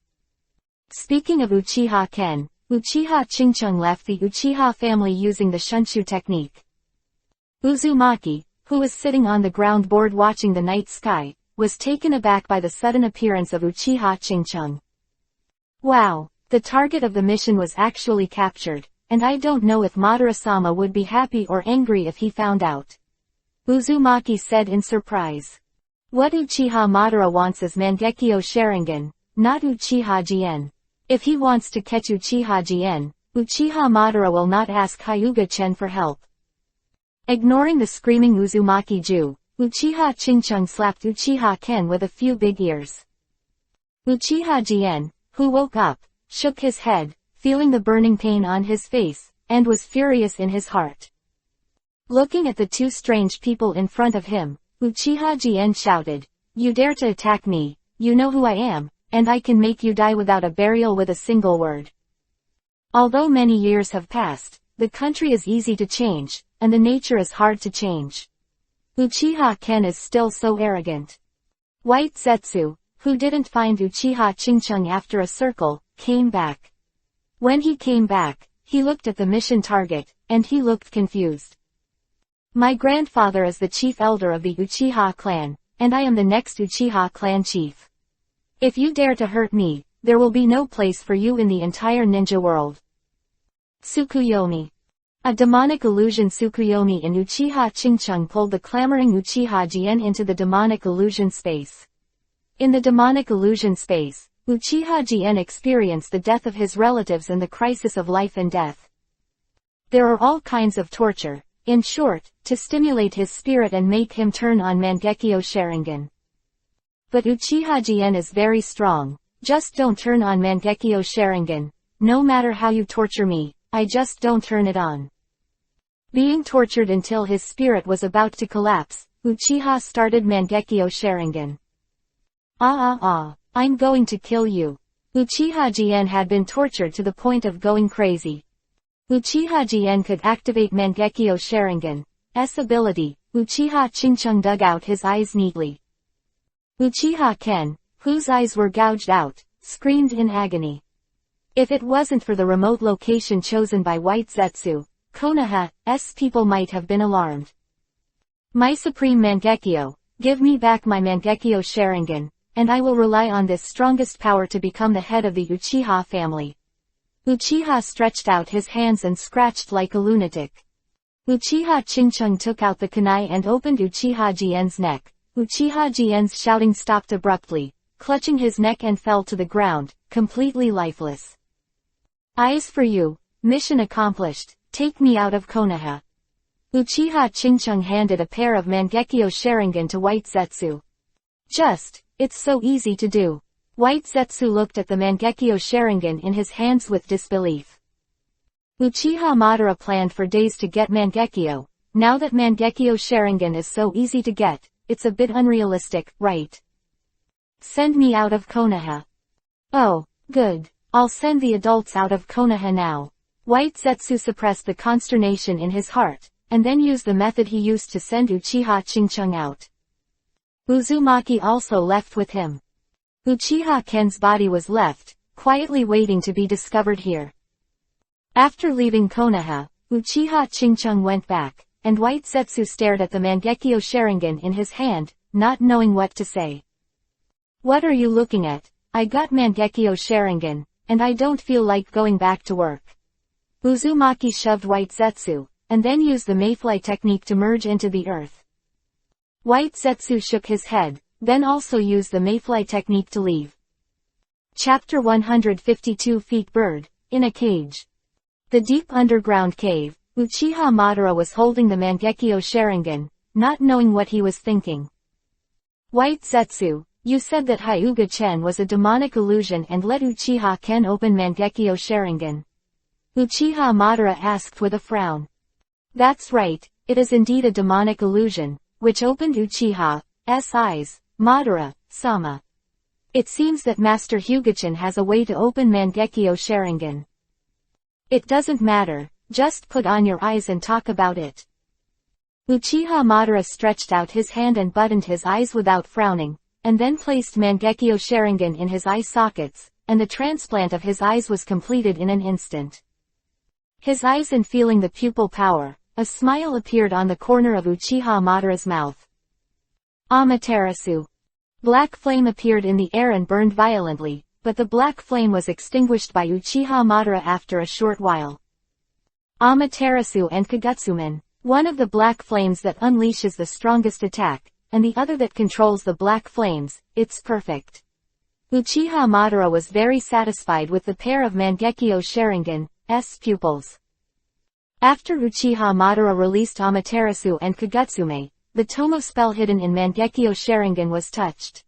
Speaking of Uchiha Ken, Uchiha Chingchung left the Uchiha family using the Shunshu technique. Uzumaki, who was sitting on the ground bored watching the night sky, was taken aback by the sudden appearance of Uchiha Chingchung. Wow, the target of the mission was actually captured, and I don't know if Madara-sama would be happy or angry if he found out. Uzumaki said in surprise. What Uchiha Madara wants is Mangekyo Sharingan, not Uchiha Jien. If he wants to catch Uchiha Jien, Uchiha Madara will not ask Hyuga-chen for help. Ignoring the screaming Uzumaki-ju, Uchiha Chingchung slapped Uchiha Ken with a few big ears. Uchiha Jien, who woke up, shook his head, feeling the burning pain on his face, and was furious in his heart. Looking at the two strange people in front of him, Uchiha Jien shouted, "You dare to attack me, you know who I am, and I can make you die without a burial with a single word." Although many years have passed, the country is easy to change, and the nature is hard to change. Uchiha Ken is still so arrogant. White Zetsu, who didn't find Uchiha Chingchung after a circle, came back. When he came back, he looked at the mission target, and he looked confused. My grandfather is the chief elder of the Uchiha clan, and I am the next Uchiha clan chief. If you dare to hurt me, there will be no place for you in the entire ninja world. Tsukuyomi. A demonic illusion Tsukuyomi in Uchiha Chingchung pulled the clamoring Uchiha Jien into the demonic illusion space. In the demonic illusion space, Uchiha Jien experienced the death of his relatives and the crisis of life and death. There are all kinds of torture, in short, to stimulate his spirit and make him turn on Mangekyo Sharingan. But Uchiha Jien is very strong. Just don't turn on Mangekyo Sharingan. No matter how you torture me, I just don't turn it on. Being tortured until his spirit was about to collapse, Uchiha started Mangekyo Sharingan. I'm going to kill you. Uchiha Jien had been tortured to the point of going crazy. Uchiha Jien could activate Mangekyo Sharingan's ability. Uchiha Chingchung dug out his eyes neatly. Uchiha Ken, whose eyes were gouged out, screamed in agony. If it wasn't for the remote location chosen by White Zetsu, Konoha's people might have been alarmed. My supreme Mangekyo, give me back my Mangekyo Sharingan, and I will rely on this strongest power to become the head of the Uchiha family. Uchiha stretched out his hands and scratched like a lunatic. Uchiha Chingchung took out the kunai and opened Uchiha Jien's neck. Uchiha Jien's shouting stopped abruptly, clutching his neck and fell to the ground, completely lifeless. Eyes for you, mission accomplished, take me out of Konoha. Uchiha Chingchung handed a pair of Mangekyo Sharingan to White Zetsu. It's so easy to do. White Zetsu looked at the Mangekyo Sharingan in his hands with disbelief. Uchiha Madara planned for days to get Mangekyo. Now that Mangekyo Sharingan is so easy to get, it's a bit unrealistic, right? Send me out of Konoha. Oh, good. I'll send the adults out of Konoha now. White Zetsu suppressed the consternation in his heart, and then used the method he used to send Uchiha Chingchung out. Uzumaki also left with him. Uchiha Ken's body was left, quietly waiting to be discovered here. After leaving Konoha, Uchiha Chingchung went back, and White Zetsu stared at the Mangekyo Sharingan in his hand, not knowing what to say. What are you looking at? I got Mangekyo Sharingan, and I don't feel like going back to work. Uzumaki shoved White Zetsu, and then used the mayfly technique to merge into the earth. White Zetsu shook his head, then also used the mayfly technique to leave. Chapter 152 Feet Bird, in a Cage. The deep underground cave, Uchiha Madara was holding the Mangekyo Sharingan, not knowing what he was thinking. White Zetsu, you said that Hyuga-chen was a demonic illusion and let Uchiha Ken open Mangekyo Sharingan. Uchiha Madara asked with a frown. That's right, it is indeed a demonic illusion, which opened Uchiha's eyes, Madara-sama. It seems that Master Hyuga-chen has a way to open Mangekyo Sharingan. It doesn't matter, just put on your eyes and talk about it. Uchiha Madara stretched out his hand and buttoned his eyes without frowning, and then placed Mangekyo Sharingan in his eye sockets, and the transplant of his eyes was completed in an instant. His eyes and feeling the pupil power, a smile appeared on the corner of Uchiha Madara's mouth. Amaterasu. Black flame appeared in the air and burned violently, but the black flame was extinguished by Uchiha Madara after a short while. Amaterasu and Kagutsuman. One of the black flames that unleashes the strongest attack, and the other that controls the black flames, it's perfect. Uchiha Madara was very satisfied with the pair of Mangekyo Sharingan's pupils. After Uchiha Madara released Amaterasu and Kagutsume, the Tomo spell hidden in Mangekyo Sharingan was touched.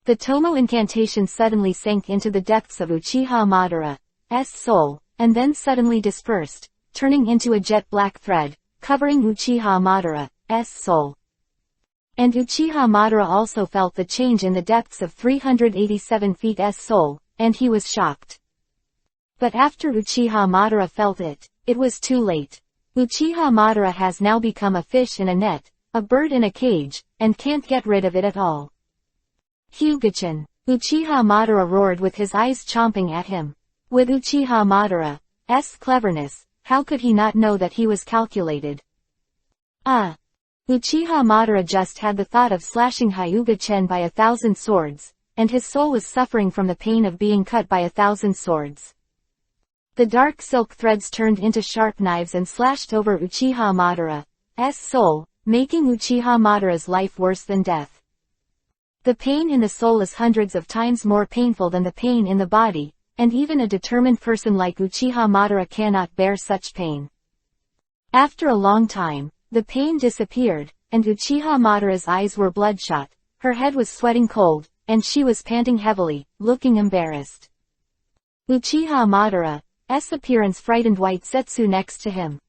The Tomo incantation suddenly sank into the depths of Uchiha Madara's soul, and then suddenly dispersed, turning into a jet black thread, covering Uchiha Madara's soul. And Uchiha Madara also felt the change in the depths of 387 feet's soul, and he was shocked. But after Uchiha Madara felt it, it was too late. Uchiha Madara has now become a fish in a net, a bird in a cage, and can't get rid of it at all. Hyuga-chan. Uchiha Madara roared with his eyes chomping at him. With Uchiha Madara's cleverness, how could he not know that he was calculated? Uchiha Madara just had the thought of slashing Hyuga-chen by 1,000 swords, and his soul was suffering from the pain of being cut by 1,000 swords. The dark silk threads turned into sharp knives and slashed over Uchiha Madara's soul, making Uchiha Madara's life worse than death. The pain in the soul is hundreds of times more painful than the pain in the body, and even a determined person like Uchiha Madara cannot bear such pain. After a long time, the pain disappeared, and Uchiha Madara's eyes were bloodshot, her head was sweating cold, and she was panting heavily, looking embarrassed. Uchiha Madara's appearance frightened White Zetsu next to him.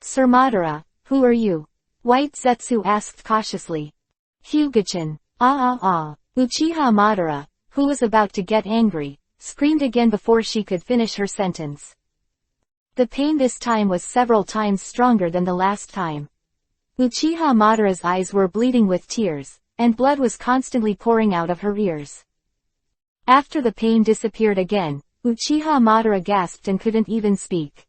Sir Madara, who are you? White Zetsu asked cautiously. Hyuga-chan. Uchiha Madara, who was about to get angry, screamed again before she could finish her sentence. The pain this time was several times stronger than the last time. Uchiha Madara's eyes were bleeding with tears, and blood was constantly pouring out of her ears. After the pain disappeared again, Uchiha Madara gasped and couldn't even speak.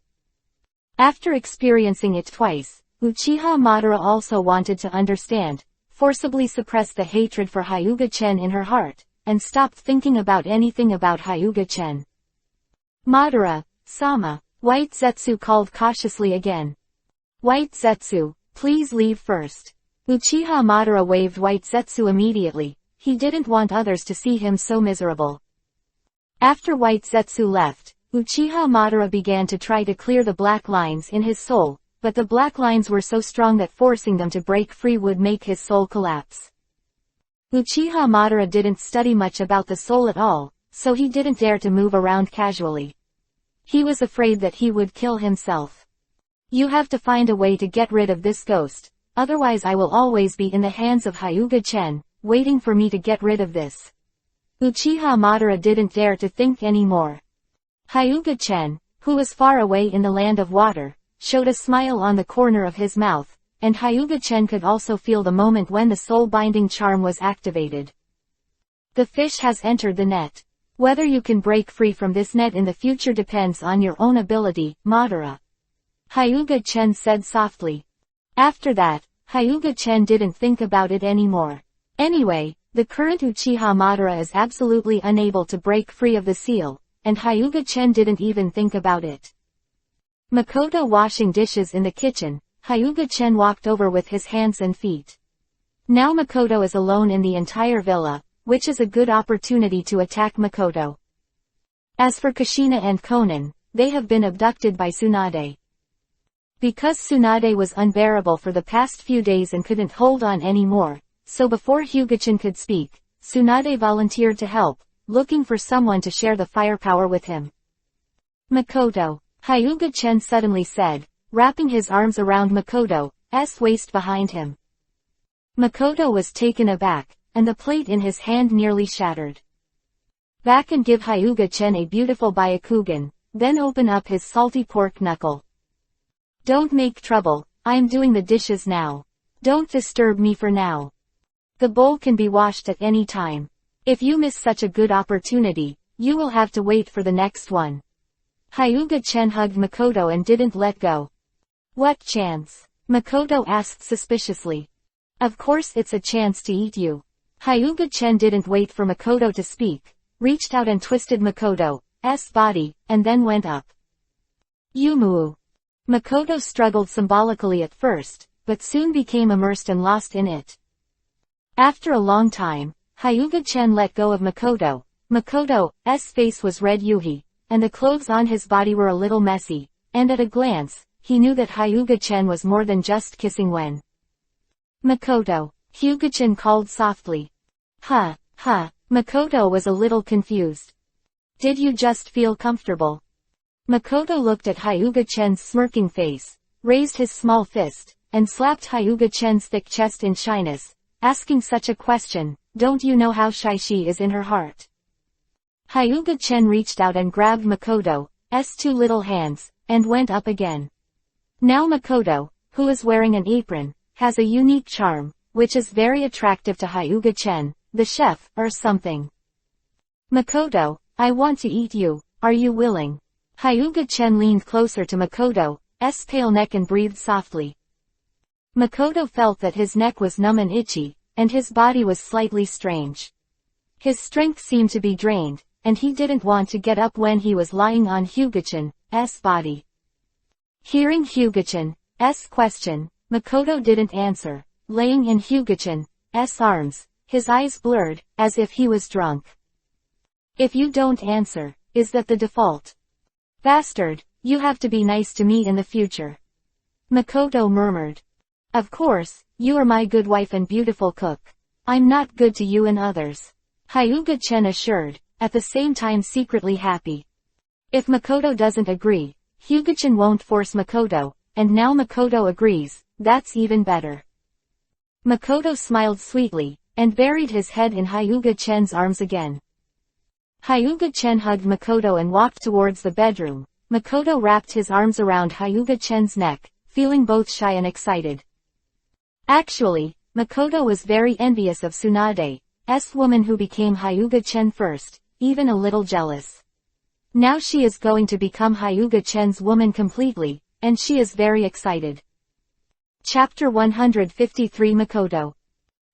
After experiencing it twice, Uchiha Madara also wanted to understand, forcibly suppressed the hatred for Hyuga-chen in her heart, and stopped thinking about anything about Hyuga-chen. Madara-sama, White Zetsu called cautiously again. White Zetsu, please leave first. Uchiha Madara waved White Zetsu immediately, he didn't want others to see him so miserable. After White Zetsu left, Uchiha Madara began to try to clear the black lines in his soul, but the black lines were so strong that forcing them to break free would make his soul collapse. Uchiha Madara didn't study much about the soul at all, so he didn't dare to move around casually. He was afraid that he would kill himself. You have to find a way to get rid of this ghost, otherwise I will always be in the hands of Hyuga-chen, waiting for me to get rid of this. Uchiha Madara didn't dare to think anymore. Hyuga-chen, who was far away in the land of water, showed a smile on the corner of his mouth, and Hyuga-chen could also feel the moment when the soul-binding charm was activated. The fish has entered the net. Whether you can break free from this net in the future depends on your own ability, Madara. Hyuga-chen said softly. After that, Hyuga-chen didn't think about it anymore. Anyway, the current Uchiha Madara is absolutely unable to break free of the seal, and Hyuga-chen didn't even think about it. Makoto washing dishes in the kitchen, Hyuga-chen walked over with his hands and feet. Now Makoto is alone in the entire villa, which is a good opportunity to attack Makoto. As for Kushina and Konan, they have been abducted by Tsunade. Because Tsunade was unbearable for the past few days and couldn't hold on anymore, so before Hyuga-chan could speak, Tsunade volunteered to help, looking for someone to share the firepower with him. Makoto, Hyuga-chan suddenly said, wrapping his arms around Makoto's waist behind him. Makoto was taken aback, and the plate in his hand nearly shattered. Back and give Hyuga-chan a beautiful Byakugan, then open up his salty pork knuckle. Don't make trouble, I'm doing the dishes now. Don't disturb me for now. The bowl can be washed at any time. If you miss such a good opportunity, you will have to wait for the next one. Hyuga-chen hugged Makoto and didn't let go. What chance? Makoto asked suspiciously. Of course it's a chance to eat you. Hyuga-chen didn't wait for Makoto to speak, reached out and twisted Makoto's body, and then went up. Yumu. Makoto struggled symbolically at first, but soon became immersed and lost in it. After a long time, Hyuga-chen let go of Makoto. Makoto's face was red yuhi, and the clothes on his body were a little messy, and at a glance, he knew that Hyuga-chen was more than just kissing when. Makoto, Hyuga-chen called softly. Makoto was a little confused. Did you just feel comfortable? Makoto looked at Hyuga-chen's smirking face, raised his small fist, and slapped Hyuga-chen's thick chest in shyness, asking such a question, don't you know how shy she is in her heart? Hyuga-chen reached out and grabbed Makoto's two little hands, and went up again. Now Makoto, who is wearing an apron, has a unique charm, which is very attractive to Hyuga-chen, the chef, or something. Makoto, I want to eat you, are you willing? Hyuga-chen leaned closer to Makoto's pale neck and breathed softly. Makoto felt that his neck was numb and itchy, and his body was slightly strange. His strength seemed to be drained, and he didn't want to get up when he was lying on Hyuga-chan's body. Hearing Hyuga-chan's question, Makoto didn't answer, laying in Hyuga-chan's arms, his eyes blurred, as if he was drunk. If you don't answer, is that the default? Bastard, you have to be nice to me in the future. Makoto murmured. Of course, you are my good wife and beautiful cook. I'm not good to you and others. Hyuga-chen assured, at the same time secretly happy. If Makoto doesn't agree, Hyuga-chen won't force Makoto, and now Makoto agrees, that's even better. Makoto smiled sweetly, and buried his head in Hyuga-chen's arms again. Hyuga-chen hugged Makoto and walked towards the bedroom. Makoto wrapped his arms around Hyuga-chen's neck, feeling both shy and excited. Actually, Makoto was very envious of Tsunade's woman who became Hyuga-chen first, even a little jealous. Now she is going to become Hyuga-chen's woman completely, and she is very excited. Chapter 153 Makoto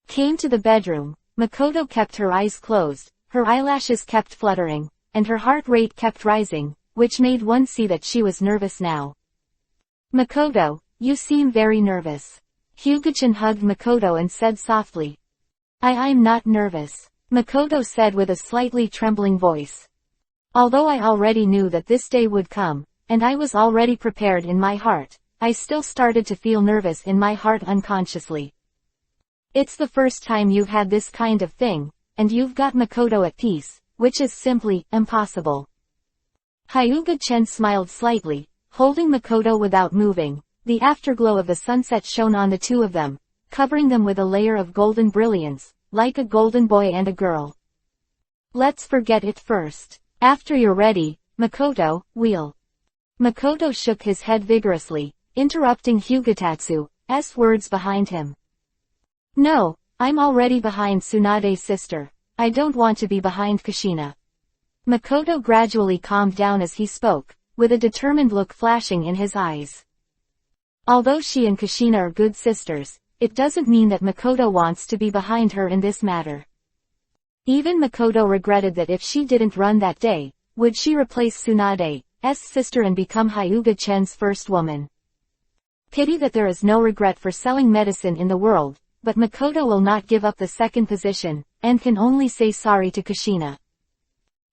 came to the bedroom. Makoto kept her eyes closed, her eyelashes kept fluttering, and her heart rate kept rising, which made one see that she was nervous now. Makoto, you seem very nervous. Hyuga-chen hugged Makoto and said softly. I'm not nervous, Makoto said with a slightly trembling voice. Although I already knew that this day would come, and I was already prepared in my heart, I still started to feel nervous in my heart unconsciously. It's the first time you've had this kind of thing, and you've got Makoto at peace, which is simply impossible. Hyuga-chen smiled slightly, holding Makoto without moving. The afterglow of the sunset shone on the two of them, covering them with a layer of golden brilliance, like a golden boy and a girl. Let's forget it first. After you're ready, Makoto, we'll. Makoto shook his head vigorously, interrupting Hyugatatsu's words behind him. No, I'm already behind Tsunade's sister. I don't want to be behind Kushina. Makoto gradually calmed down as he spoke, with a determined look flashing in his eyes. Although she and Kushina are good sisters, it doesn't mean that Makoto wants to be behind her in this matter. Even Makoto regretted that if she didn't run that day, would she replace Tsunade's sister and become Hyuga-chen's first woman. Pity that there is no regret for selling medicine in the world, but Makoto will not give up the second position, and can only say sorry to Kushina.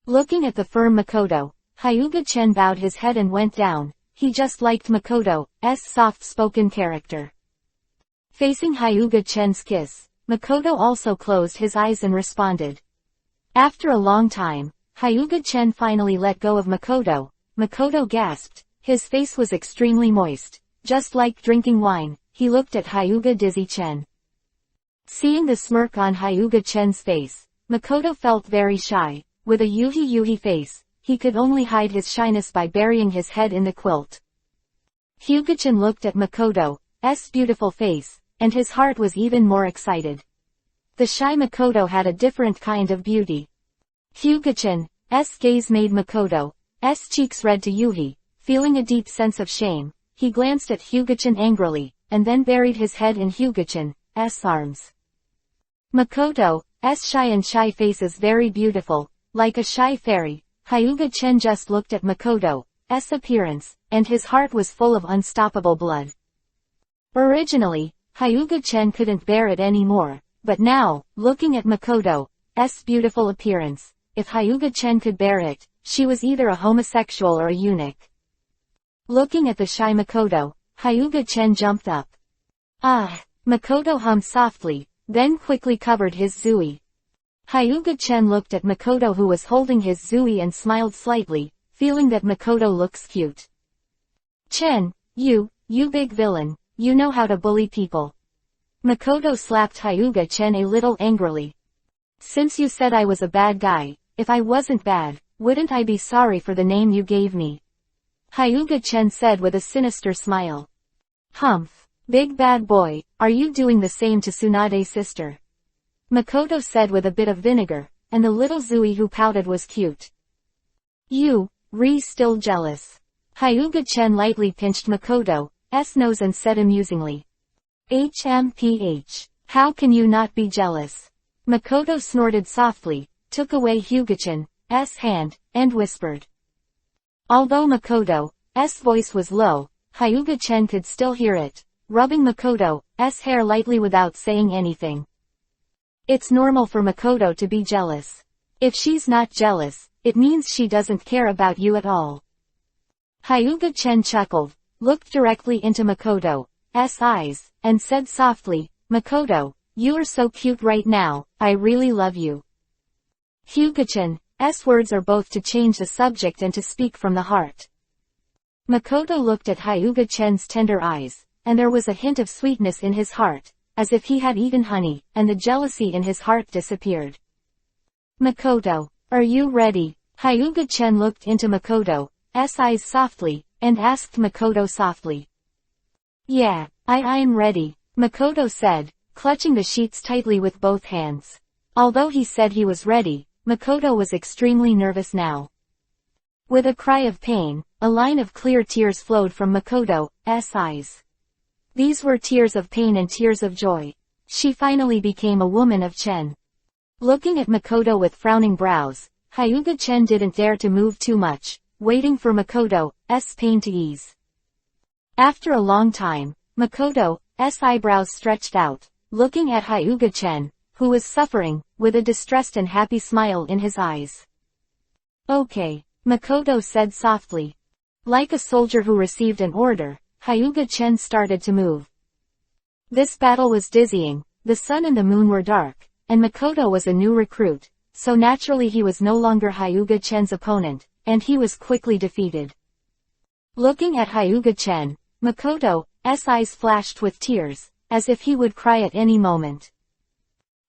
Looking at the firm Makoto, Hyuga-chen bowed his head and went down. He just liked Makoto's soft-spoken character. Facing Hyuga-chen's kiss, Makoto also closed his eyes and responded. After a long time, Hyuga-chen finally let go of Makoto. Makoto gasped. His face was extremely moist. Just like drinking wine, he looked at Hyuga-dizzy-chen. Seeing the smirk on Hyuga-chen's face, Makoto felt very shy. With a yuhi face, he could only hide his shyness by burying his head in the quilt. Hyuga-chen looked at Makoto's beautiful face, and his heart was even more excited. The shy Makoto had a different kind of beauty. Hyuga-chen, gaze made Makoto's cheeks red to Yuhi. Feeling a deep sense of shame, he glanced at Hyuga-chan angrily, and then buried his head in Hyuga-chan's arms. Makoto's shy face is very beautiful, like a shy fairy. Hyuga-chan just looked at Makoto's appearance, and his heart was full of unstoppable blood. Originally, Hyuga-chan couldn't bear it anymore, but now, looking at Makoto's beautiful appearance, if Hyuga-chan could bear it, she was either a homosexual or a eunuch. Looking at the shy Makoto, Hyuga-chan jumped up. Ah! Makoto hummed softly, then quickly covered his zui. Hyuga-chan looked at Makoto who was holding his zui and smiled slightly, feeling that Makoto looks cute. "Chen, you big villain, you know how to bully people." Makoto slapped Hyuga-chan a little angrily. "Since you said I was a bad guy, if I wasn't bad, wouldn't I be sorry for the name you gave me?" Hyuga-chan said with a sinister smile. "Humph, big bad boy, are you doing the same to Tsunade's sister?" Makoto said with a bit of vinegar, and the little Zui who pouted was cute. "You, still jealous?" Hyuga-chan lightly pinched Makoto's nose and said amusingly. "HMPH, how can you not be jealous?" Makoto snorted softly, took away Hyuga-chan's hand, and whispered. Although Makoto's voice was low, Hyuga-chan could still hear it, rubbing Makoto's hair lightly without saying anything. It's normal for Makoto to be jealous. If she's not jealous, it means she doesn't care about you at all. Hyuga-chan chuckled, looked directly into Makoto's eyes, and said softly, "Makoto, you are so cute right now, I really love you." Hyuga-chan's words are both to change the subject and to speak from the heart. Makoto looked at Hyuga-chan's tender eyes, and there was a hint of sweetness in his heart, as if he had eaten honey, and the jealousy in his heart disappeared. "Makoto, are you ready?" Hyuga-chan looked into Makoto's eyes softly, and asked Makoto softly. "Yeah, I'm ready," Makoto said, clutching the sheets tightly with both hands. Although he said he was ready, Makoto was extremely nervous now. With a cry of pain, a line of clear tears flowed from Makoto's eyes. These were tears of pain and tears of joy. She finally became a woman of Chen. Looking at Makoto with frowning brows, Hyuga-chan didn't dare to move too much, waiting for Makoto's pain to ease. After a long time, Makoto's eyebrows stretched out, looking at Hyuga-chan, who was suffering, with a distressed and happy smile in his eyes. "Okay," Makoto said softly. Like a soldier who received an order, Hyuga-chan started to move. This battle was dizzying, the sun and the moon were dark, and Makoto was a new recruit, so naturally he was no longer Hyuga-chan's opponent, and he was quickly defeated. Looking at Hyuga-chan, Makoto's eyes flashed with tears, as if he would cry at any moment.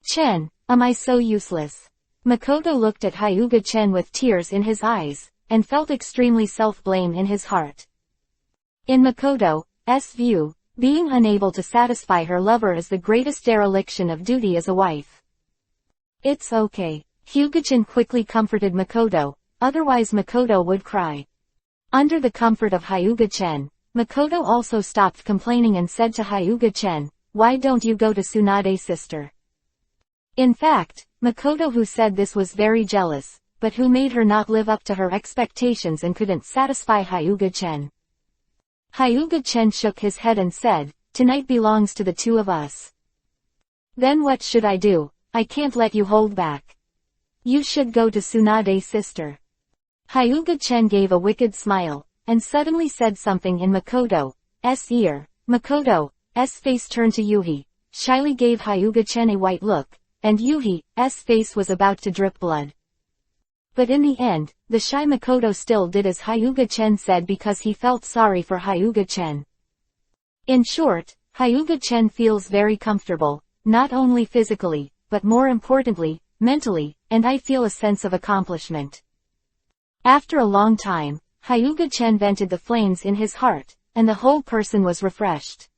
"Chen, am I so useless?" Makoto looked at Hyuga-chan with tears in his eyes, and felt extremely self-blame in his heart. In Makoto's view, being unable to satisfy her lover is the greatest dereliction of duty as a wife. "It's okay," Hyuga-chan quickly comforted Makoto, otherwise Makoto would cry. Under the comfort of Hyuga-chan, Makoto also stopped complaining and said to Hyuga-chan, "Why don't you go to Tsunade's sister?" In fact, Makoto who said this was very jealous, but who made her not live up to her expectations and couldn't satisfy Hyuga-chan. Hyuga-chan shook his head and said, "Tonight belongs to the two of us." "Then what should I do? I can't let you hold back. You should go to Tsunade's sister." Hyuga-chan gave a wicked smile, and suddenly said something in Makoto's ear. Makoto's face turned to Yuhi, shyly gave Hyuga-chan a white look, and Yuhi's face was about to drip blood. But in the end, the shy Makoto still did as Hyuga-chan said because he felt sorry for Hyuga-chan. In short, Hyuga-chan feels very comfortable, not only physically, but more importantly, mentally, and I feel a sense of accomplishment. After a long time, Hyuga-chan vented the flames in his heart, and the whole person was refreshed.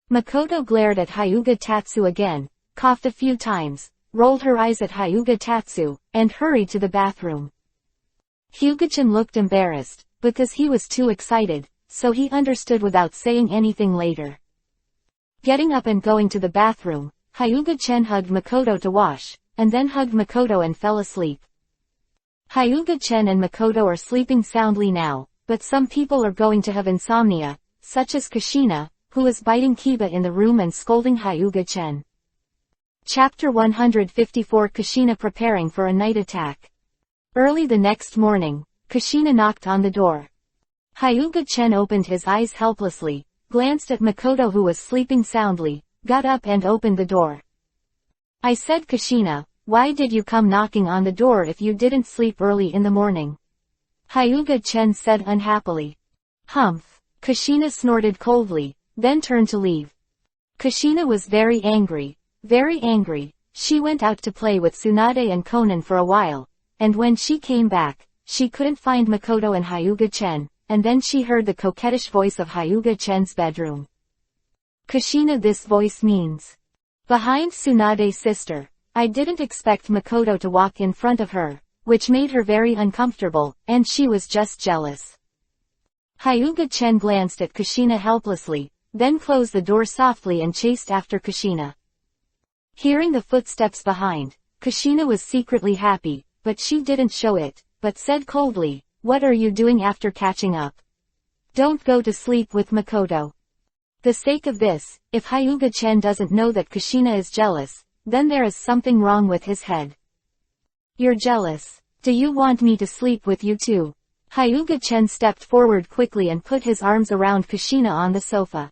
Makoto glared at Hyuga-tatsu again, coughed a few times, rolled her eyes at Hyuga-tatsu, and hurried to the bathroom. Hyuga-chan looked embarrassed, because he was too excited, so he understood without saying anything later. Getting up and going to the bathroom, Hyuga-chan hugged Makoto to wash, and then hugged Makoto and fell asleep. Hyuga-chan and Makoto are sleeping soundly now, but some people are going to have insomnia, such as Kushina, who is biting Kiba in the room and scolding Hyuga-chan. Chapter 154 Kushina preparing for a night attack. Early the next morning, Kushina knocked on the door. Hyuga-chan opened his eyes helplessly, glanced at Makoto who was sleeping soundly, got up and opened the door. I said, Kushina, why did you come knocking on the door if you didn't sleep early in the morning? Hyuga-chan said unhappily. Humph. Kushina snorted coldly, then turned to leave. Kushina was very angry. Very angry. She went out to play with Tsunade and Konan for a while, and when she came back, she couldn't find Makoto and Hyuga-chan, and then she heard the coquettish voice of Hyuga-chan's bedroom. Kushina, this voice means. Behind Tsunade's sister. I didn't expect Makoto to walk in front of her, which made her very uncomfortable, and she was just jealous. Hyuga-chan glanced at Kushina helplessly, then closed the door softly and chased after Kushina. Hearing the footsteps behind, Kushina was secretly happy, but she didn't show it, but said coldly, what are you doing after catching up? Don't go to sleep with Makoto. The sake of this, if Hyuga-chan doesn't know that Kushina is jealous, then there is something wrong with his head. You're jealous. Do you want me to sleep with you too? Hyuga-chan stepped forward quickly and put his arms around Kushina on the sofa.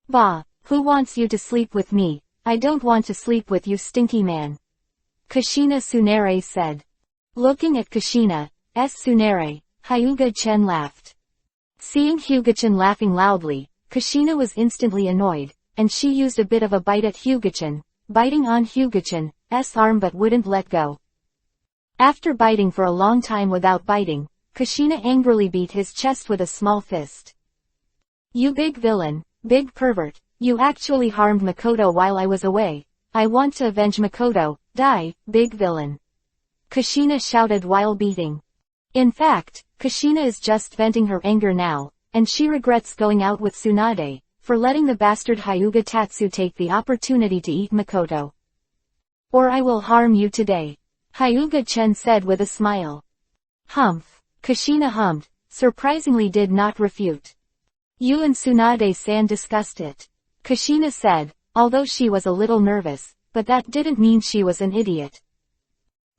Bah, who wants you to sleep with me? I don't want to sleep with you, stinky man. Kushina Tsunare said. Looking at Kushina's Tsunare, Hyuga-chan laughed. Seeing Hyuga-chan laughing loudly, Kushina was instantly annoyed, and she used a bit of a bite at Hyuga-chan, biting on Hyuga-chan's arm but wouldn't let go. After biting for a long time without biting, Kushina angrily beat his chest with a small fist. You big villain, big pervert, you actually harmed Makoto while I was away. I want to avenge Makoto, die, big villain. Kushina shouted while beating. In fact, Kushina is just venting her anger now, and she regrets going out with Tsunade, for letting the bastard Hyuga Tatsu take the opportunity to eat Makoto. Or I will harm you today. Hyuga-chan said with a smile. Humph. Kushina hummed, surprisingly did not refute. You and Tsunade-san discussed it. Kushina said, although she was a little nervous, but that didn't mean she was an idiot.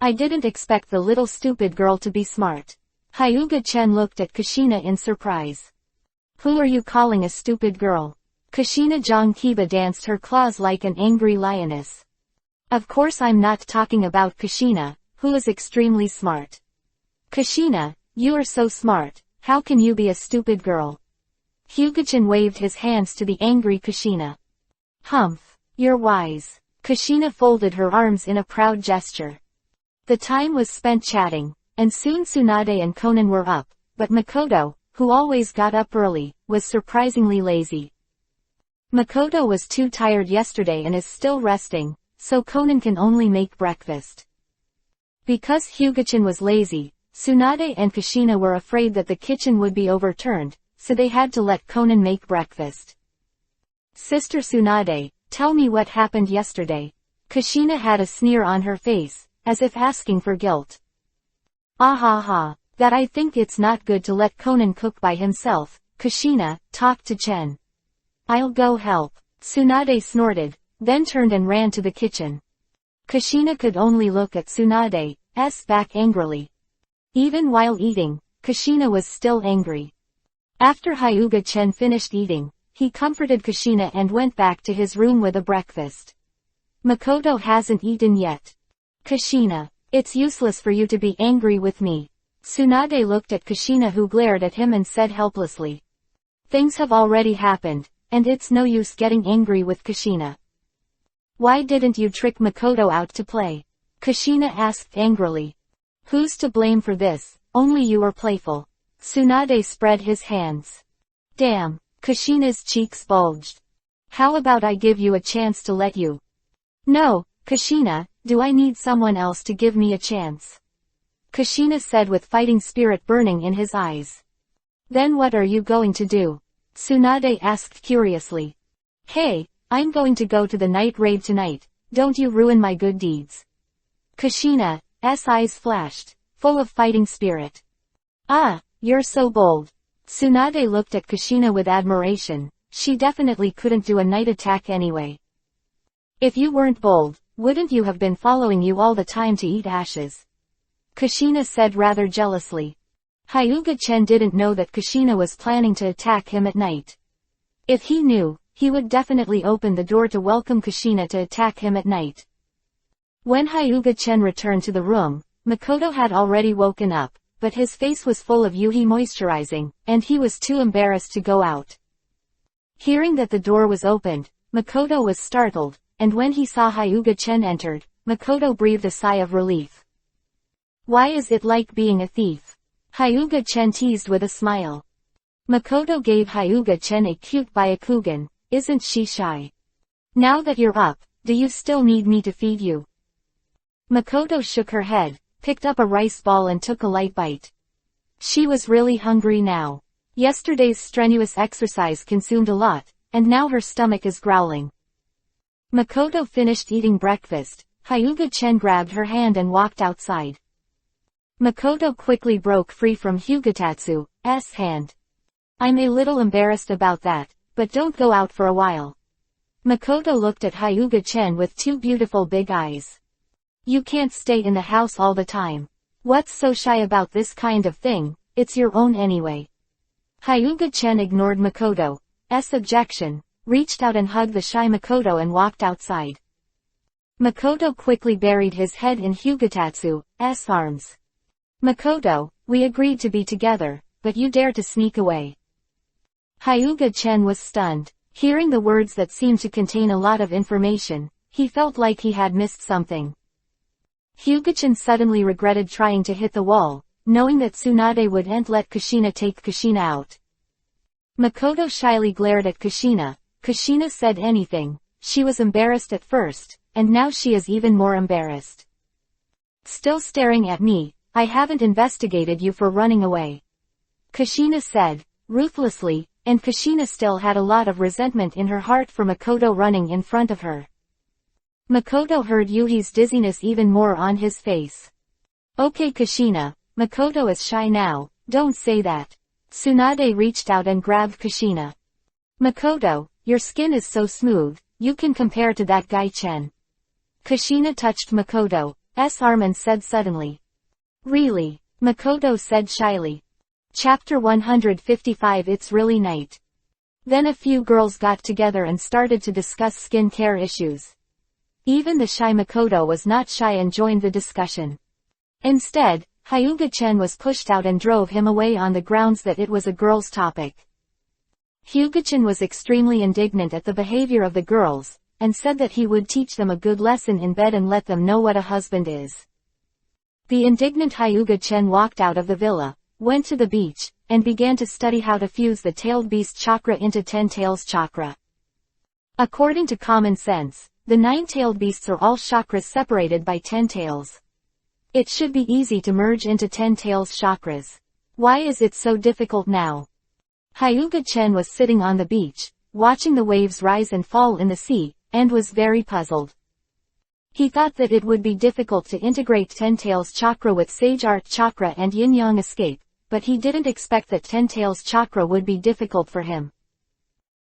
I didn't expect the little stupid girl to be smart. Hyuga-chan looked at Kushina in surprise. Who are you calling a stupid girl? Kushina-jong Kiba danced her claws like an angry lioness. Of course I'm not talking about Kushina, who is extremely smart. Kushina, you are so smart, how can you be a stupid girl? Hyuga-chan waved his hands to the angry Kushina. Humph, you're wise. Kushina folded her arms in a proud gesture. The time was spent chatting, and soon Tsunade and Konan were up, but Makoto, who always got up early, was surprisingly lazy. Makoto was too tired yesterday and is still resting, so Konan can only make breakfast. Because Hyuga-chan was lazy, Tsunade and Kushina were afraid that the kitchen would be overturned, so they had to let Konan make breakfast. Sister Tsunade, tell me what happened yesterday. Kushina had a sneer on her face, as if asking for guilt. Ah ha ha, that I think it's not good to let Konan cook by himself. Kushina, talk to Chen. I'll go help. Tsunade snorted, then turned and ran to the kitchen. Kushina could only look at Tsunade's back angrily. Even while eating, Kushina was still angry. After Hyuga-chan finished eating, he comforted Kushina and went back to his room with a breakfast. Makoto hasn't eaten yet. Kushina, it's useless for you to be angry with me. Tsunade looked at Kushina who glared at him and said helplessly. Things have already happened, and it's no use getting angry with Kushina. Why didn't you trick Makoto out to play? Kushina asked angrily. Who's to blame for this? Only you are playful. Tsunade spread his hands. Damn, Kushina's cheeks bulged. How about I give you a chance to let you? No, Kushina, do I need someone else to give me a chance? Kushina said with fighting spirit burning in his eyes. Then what are you going to do? Tsunade asked curiously. Hey, I'm going to go to the night raid tonight, don't you ruin my good deeds. Kushina's eyes flashed, full of fighting spirit. Ah, you're so bold. Tsunade looked at Kushina with admiration, she definitely couldn't do a night attack anyway. If you weren't bold, wouldn't you have been following you all the time to eat ashes? Kushina said rather jealously. Hyuga-chen didn't know that Kushina was planning to attack him at night. If he knew, he would definitely open the door to welcome Kushina to attack him at night. When Hyuga-chen returned to the room, Makoto had already woken up, but his face was full of Yuhi moisturizing, and he was too embarrassed to go out. Hearing that the door was opened, Makoto was startled, and when he saw Hyuga-chen entered, Makoto breathed a sigh of relief. Why is it like being a thief? Hyuga-chen teased with a smile. Makoto gave Hyuga-chen a cute byakugan, isn't she shy? Now that you're up, do you still need me to feed you? Makoto shook her head, picked up a rice ball and took a light bite. She was really hungry now. Yesterday's strenuous exercise consumed a lot, and now her stomach is growling. Makoto finished eating breakfast, Hyuga-chen grabbed her hand and walked outside. Makoto quickly broke free from Hyugatatsu's hand. I'm a little embarrassed about that, but don't go out for a while. Makoto looked at Hyuga-chen with two beautiful big eyes. You can't stay in the house all the time. What's so shy about this kind of thing, it's your own anyway. Hyuga-chen ignored Makoto's objection, reached out and hugged the shy Makoto and walked outside. Makoto quickly buried his head in Hyugatatsu's arms. Makoto, we agreed to be together, but you dare to sneak away. Hyuga-chen was stunned. Hearing the words that seemed to contain a lot of information, he felt like he had missed something. Hyuga-chen suddenly regretted trying to hit the wall, knowing that Tsunade wouldn't let Kushina take Kushina out. Makoto shyly glared at Kushina. Kushina said anything. She was embarrassed at first, and now she is even more embarrassed. Still staring at me, I haven't investigated you for running away. Kushina said, ruthlessly, and Kushina still had a lot of resentment in her heart for Makoto running in front of her. Makoto heard Yuhi's dizziness even more on his face. Okay Kushina, Makoto is shy now, don't say that. Tsunade reached out and grabbed Kushina. Makoto, your skin is so smooth, you can compare to that guy Chen. Kushina touched Makoto's arm and said suddenly. Really? Makoto said shyly. Chapter 155 It's really night. Then a few girls got together and started to discuss skin care issues. Even the shy Makoto was not shy and joined the discussion. Instead, Hyuga-chen was pushed out and drove him away on the grounds that it was a girls' topic. Hyuga-chen was extremely indignant at the behavior of the girls, and said that he would teach them a good lesson in bed and let them know what a husband is. The indignant Hyuga-chen walked out of the villa, went to the beach, and began to study how to fuse the tailed beast chakra into Ten Tails chakra. According to common sense, the 9 tailed beasts are all chakras separated by 10 tails. It should be easy to merge into 10 tails chakras. Why is it so difficult now? Hyuga-chen was sitting on the beach, watching the waves rise and fall in the sea, and was very puzzled. He thought that it would be difficult to integrate Ten Tails chakra with Sage Art chakra and Yin-Yang escape, but he didn't expect that Ten Tails chakra would be difficult for him.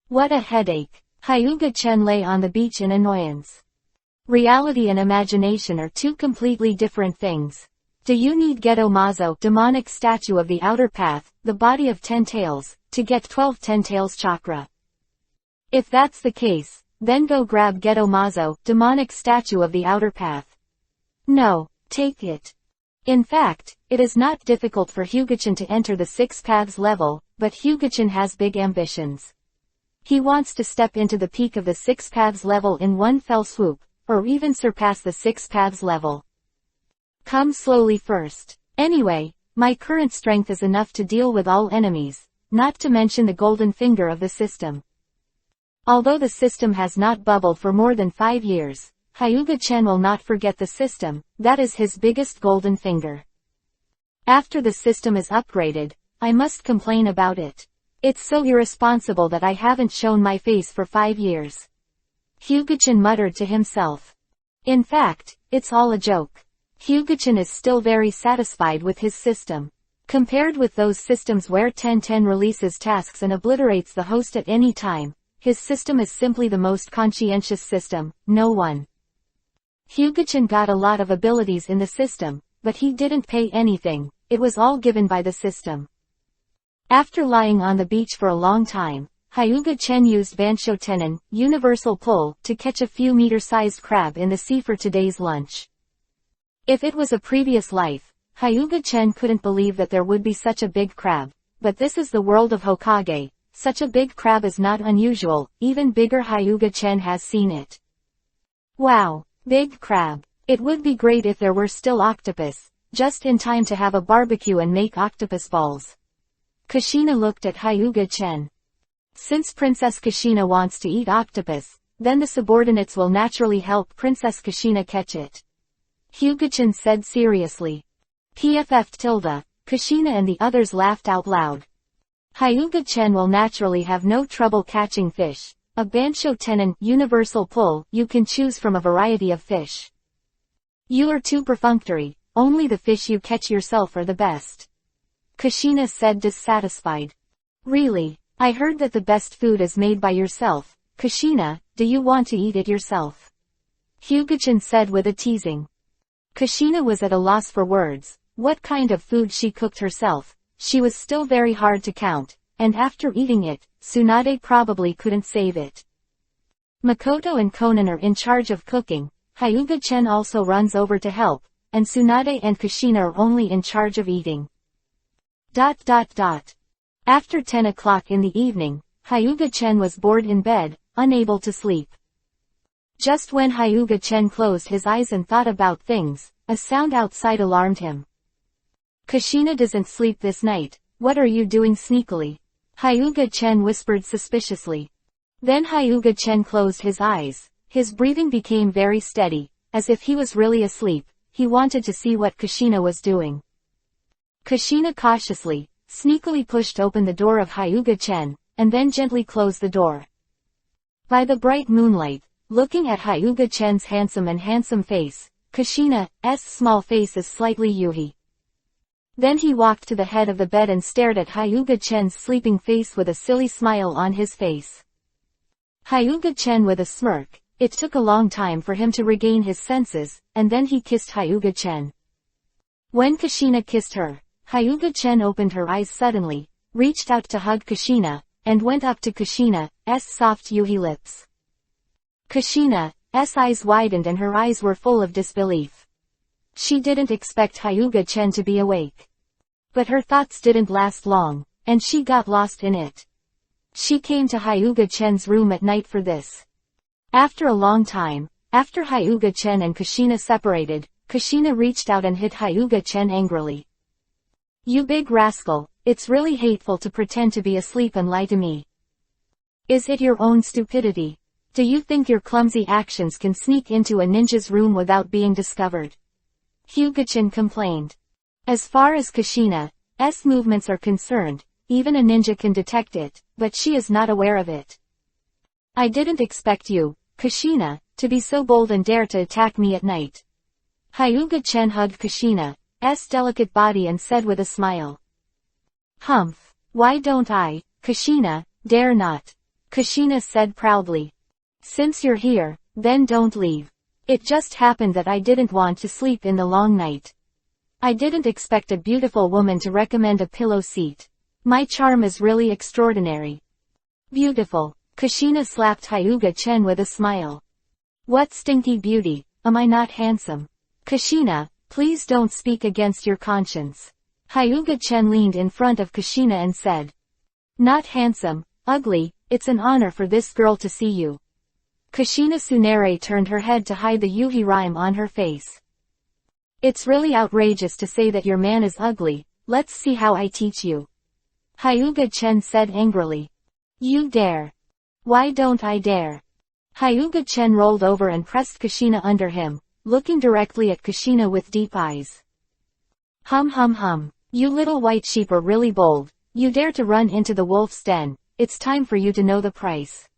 What a headache. Hyuga-chen lay on the beach in annoyance. Reality and imagination are two completely different things. Do you need Geto Mazo, demonic statue of the outer path, the body of 10 tails, to get 12 Ten Tails chakra? If that's the case, then go grab Geto Mazo, demonic statue of the outer path. No, take it. In fact, it is not difficult for Hyuga-chen to enter the 6 paths level, but Hyuga-chen has big ambitions. He wants to step into the peak of the 6 paths level in one fell swoop, or even surpass the 6 paths level. Come slowly first. Anyway, my current strength is enough to deal with all enemies, not to mention the golden finger of the system. Although the system has not bubbled for more than 5 years, Hyuga-chen will not forget the system, that is his biggest golden finger. After the system is upgraded, I must complain about it. It's so irresponsible that I haven't shown my face for 5 years. Hyuga-chan muttered to himself. In fact, it's all a joke. Hyuga-chan is still very satisfied with his system. Compared with those systems where 1010 releases tasks and obliterates the host at any time, his system is simply the most conscientious system. No one. Hyuga-chan got a lot of abilities in the system, but he didn't pay anything. It was all given by the system. After lying on the beach for a long time, Hyuga-chan used Bansho Tenon, universal pull, to catch a few meter-sized crab in the sea for today's lunch. If it was a previous life, Hyuga-chan couldn't believe that there would be such a big crab. But this is the world of Hokage. Such a big crab is not unusual, even bigger. Hyuga-chan has seen it. Wow, big crab. It would be great if there were still octopus, just in time to have a barbecue and make octopus balls. Kushina looked at Hyuga-chan. Since Princess Kushina wants to eat octopus, then the subordinates will naturally help Princess Kushina catch it. Hyuga-chan said seriously. Kushina and the others laughed out loud. Hyuga-chan will naturally have no trouble catching fish. A Bansho Tenon, universal pull, you can choose from a variety of fish. You are too perfunctory, only the fish you catch yourself are the best. Kushina said dissatisfied. Really? I heard that the best food is made by yourself. Kushina, do you want to eat it yourself? Hyuga-chan said with a teasing. Kushina was at a loss for words. What kind of food she cooked herself? She was still very hard to count, and after eating it, Tsunade probably couldn't save it. Makoto and Conan are in charge of cooking. Hyuga-chan also runs over to help, and Tsunade and Kushina are only in charge of eating. After 10 o'clock in the evening, Hyuga-chan was bored in bed, unable to sleep. Just when Hyuga-chan closed his eyes and thought about things, a sound outside alarmed him. Kushina doesn't sleep this night. What are you doing sneakily? Hyuga-chan whispered suspiciously. Then Hyuga-chan closed his eyes. His breathing became very steady, as if he was really asleep. He wanted to see what Kushina was doing. Kushina cautiously, sneakily pushed open the door of Hyuga-chan, and then gently closed the door. By the bright moonlight, looking at Hyuga-chan's handsome face, Kushina's small face is slightly yuhi. Then he walked to the head of the bed and stared at Hyuga-chan's sleeping face with a silly smile on his face. Hyuga-chan with a smirk. It took a long time for him to regain his senses, and then he kissed Hyuga-chan. When Kushina kissed her, Hyuga-chan opened her eyes suddenly, reached out to hug Kushina, and went up to Kushina's soft yuhi lips. Kushina's eyes widened and her eyes were full of disbelief. She didn't expect Hyuga-chan to be awake. But her thoughts didn't last long, and she got lost in it. She came to Hyuga-chan's room at night for this. After a long time, after Hyuga-chan and Kushina separated, Kushina reached out and hit Hyuga-chan angrily. You big rascal, it's really hateful to pretend to be asleep and lie to me. Is it your own stupidity? Do you think your clumsy actions can sneak into a ninja's room without being discovered? Hyuga-chan complained. As far as Kushina's movements are concerned, even a ninja can detect it, but she is not aware of it. I didn't expect you, Kushina, to be so bold and dare to attack me at night. Hyuga-chan hugged Kushina's delicate body and said with a smile. Humph, why don't I, Kushina, dare not? Kushina said proudly. Since you're here, then don't leave. It just happened that I didn't want to sleep in the long night. I didn't expect a beautiful woman to recommend a pillow seat. My charm is really extraordinary. Beautiful. Kushina slapped Hyuga-chan with a smile. What stinky beauty, am I not handsome? Kushina, please don't speak against your conscience. Hyuga-chan leaned in front of Kushina and said. Not handsome, ugly, it's an honor for this girl to see you. Kushina Tsunade turned her head to hide the yuhi rhyme on her face. It's really outrageous to say that your man is ugly. Let's see how I teach you. Hyuga-chan said angrily. You dare. Why don't I dare? Hyuga-chan rolled over and pressed Kushina under him, looking directly at Kushina with deep eyes. Hum hum hum. You little white sheep are really bold. You dare to run into the wolf's den. It's time for you to know the price.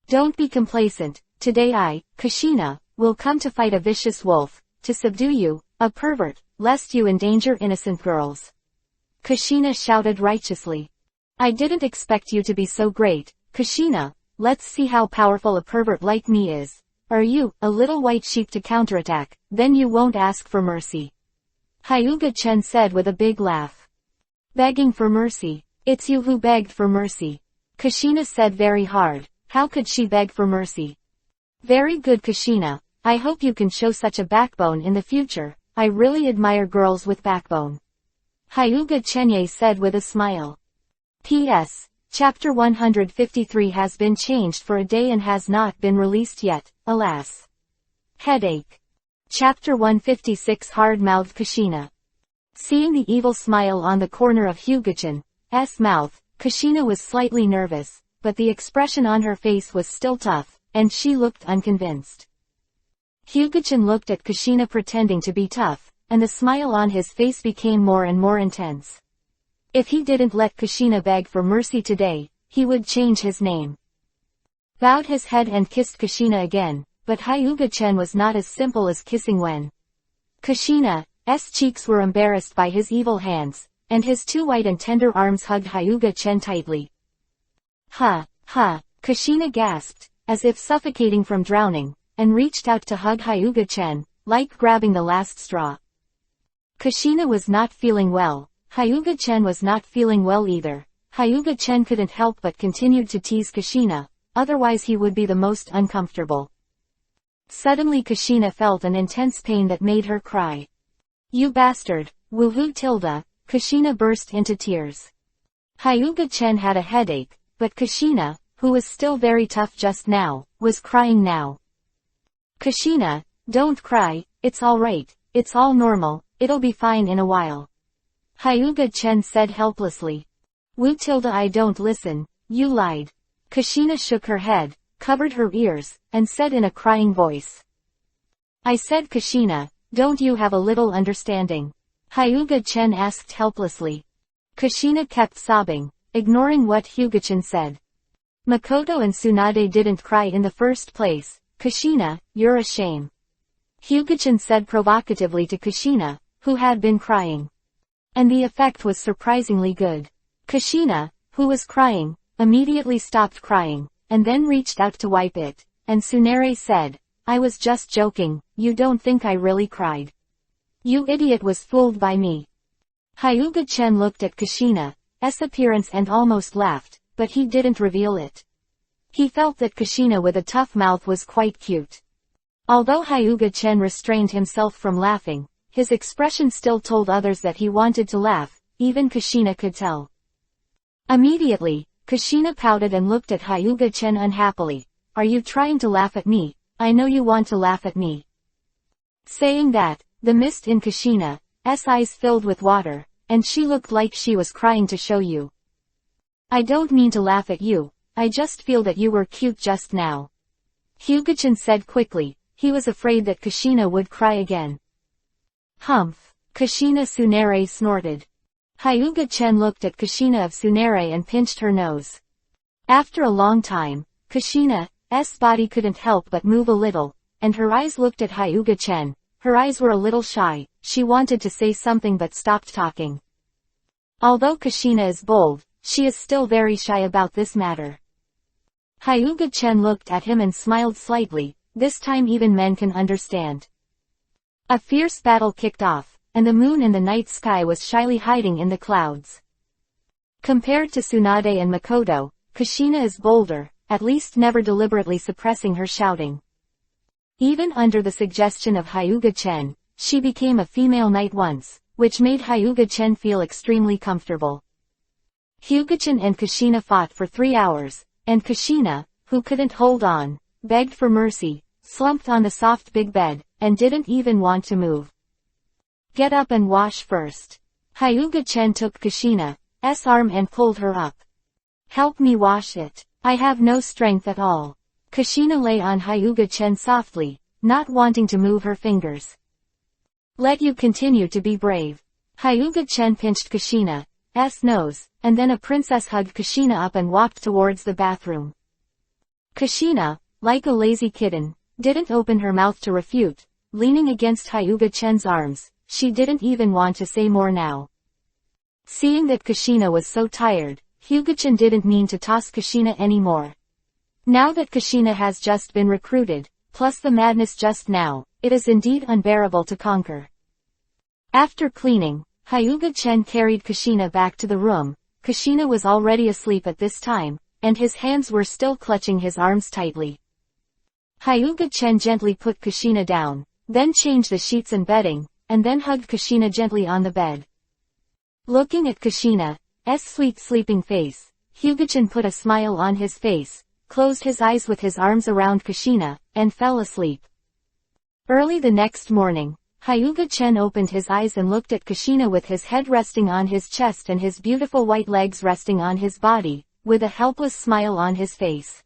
Don't be complacent. Today I, Kushina, will come to fight a vicious wolf, to subdue you, a pervert, lest you endanger innocent girls. Kushina shouted righteously. I didn't expect you to be so great, Kushina. Let's see how powerful a pervert like me is. Are you, a little white sheep to counterattack? Then you won't ask for mercy. Hyuga-chen said with a big laugh. Begging for mercy. It's you who begged for mercy. Kushina said very hard. How could she beg for mercy? Very good, Kushina. I hope you can show such a backbone in the future. I really admire girls with backbone. Hyuga-chen said with a smile. P.S. Chapter 153 has been changed for a day and has not been released yet, alas. Headache. Chapter 156 Hard-mouthed Kushina. Seeing the evil smile on the corner of Hyuga-chan's mouth, Kushina was slightly nervous, but the expression on her face was still tough, and she looked unconvinced. Hyuga-chan looked at Kushina pretending to be tough, and the smile on his face became more and more intense. If he didn't let Kushina beg for mercy today, he would change his name. Bowed his head and kissed Kushina again, but Hyuga-chen was not as simple as kissing when Kushina's cheeks were embarrassed by his evil hands, and his two white and tender arms hugged Hyuga-chen tightly. Ha, ha, Kushina gasped, as if suffocating from drowning, and reached out to hug Hyuga-chen, like grabbing the last straw. Kushina was not feeling well. Hyuga-chen was not feeling well either. Hyuga-chen couldn't help but continued to tease Kushina, otherwise he would be the most uncomfortable. Suddenly Kushina felt an intense pain that made her cry. You bastard, woohoo tilde, Kushina burst into tears. Hyuga-chen had a headache, but Kushina, who was still very tough just now, was crying now. Kushina, don't cry, it's alright, it's all normal, it'll be fine in a while. Hyuga-chen said helplessly. Woo tilde I don't listen, you lied. Kushina shook her head, covered her ears, and said in a crying voice. I said Kushina, don't you have a little understanding? Hyuga-chen asked helplessly. Kushina kept sobbing, ignoring what Hyuga-chen said. Makoto and Tsunade didn't cry in the first place. Kushina, you're a shame. Hyuga-chen said provocatively to Kushina, who had been crying. And the effect was surprisingly good. Kushina, who was crying, immediately stopped crying, and then reached out to wipe it, and Tsunade said, I was just joking, you don't think I really cried. You idiot was fooled by me. Hyuga-chen looked at Kushina's appearance and almost laughed, but he didn't reveal it. He felt that Kushina with a tough mouth was quite cute. Although Hyuga-chen restrained himself from laughing, his expression still told others that he wanted to laugh, even Kushina could tell. Immediately, Kushina pouted and looked at Hyuga-chen unhappily. Are you trying to laugh at me? I know you want to laugh at me. Saying that, the mist in Kushina's eyes filled with water, and she looked like she was crying to show you. I don't mean to laugh at you, I just feel that you were cute just now. Hyuga-chen said quickly. He was afraid that Kushina would cry again. Humph! Kushina Tsunade snorted. Hyuga-chen looked at Kushina of Tsunade and pinched her nose. After a long time, Kushina's body couldn't help but move a little, and her eyes looked at Hyuga-chen. Her eyes were a little shy, she wanted to say something but stopped talking. Although Kushina is bold, she is still very shy about this matter. Hyuga-chen looked at him and smiled slightly, this time even men can understand. A fierce battle kicked off, and the moon in the night sky was shyly hiding in the clouds. Compared to Tsunade and Makoto, Kushina is bolder, at least never deliberately suppressing her shouting. Even under the suggestion of Hyuga-chen, she became a female knight once, which made Hyuga-chen feel extremely comfortable. Hyuga-chen and Kushina fought for 3 hours, and Kushina, who couldn't hold on, begged for mercy, slumped on the soft big bed, and didn't even want to move. Get up and wash first. Hyuga-chen took Kushina's arm and pulled her up. Help me wash it. I have no strength at all. Kushina lay on Hyuga-chen softly, not wanting to move her fingers. Let you continue to be brave. Hyuga-chen pinched Kushina's nose, and then a princess hugged Kushina up and walked towards the bathroom. Kushina, like a lazy kitten, didn't open her mouth to refute. Leaning against Hyuga-chen's arms, she didn't even want to say more now. Seeing that Kushina was so tired, Hyuga-chen didn't mean to toss Kushina anymore. Now that Kushina has just been recruited, plus the madness just now, it is indeed unbearable to conquer. After cleaning, Hyuga-chen carried Kushina back to the room. Kushina was already asleep at this time, and his hands were still clutching his arms tightly. Hyuga-chen gently put Kushina down, then changed the sheets and bedding, and then hugged Kushina gently on the bed. Looking at Kushina's sweet sleeping face, Hyuga-chen put a smile on his face, closed his eyes with his arms around Kushina, and fell asleep. Early the next morning, Hyuga-chen opened his eyes and looked at Kushina with his head resting on his chest and his beautiful white legs resting on his body, with a helpless smile on his face.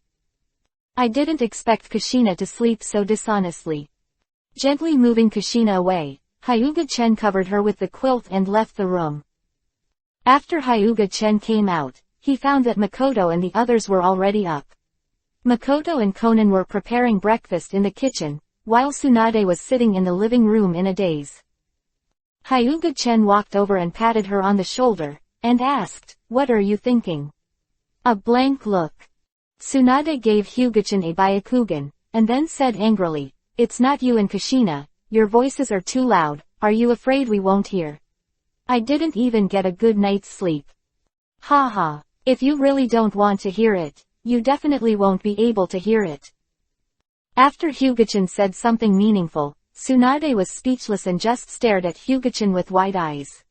I didn't expect Kushina to sleep so dishonestly. Gently moving Kushina away, Hyuga-chen covered her with the quilt and left the room. After Hyuga-chen came out, he found that Makoto and the others were already up. Makoto and Konan were preparing breakfast in the kitchen, while Tsunade was sitting in the living room in a daze. Hyuga-chen walked over and patted her on the shoulder, and asked, "What are you thinking?" A blank look. Tsunade gave Hyuga-chen a byakugan, and then said angrily, "It's not you and Kushina, your voices are too loud, are you afraid we won't hear? I didn't even get a good night's sleep." Haha, if you really don't want to hear it, you definitely won't be able to hear it. After Hyuga-chen said something meaningful, Tsunade was speechless and just stared at Hyuga-chen with wide eyes.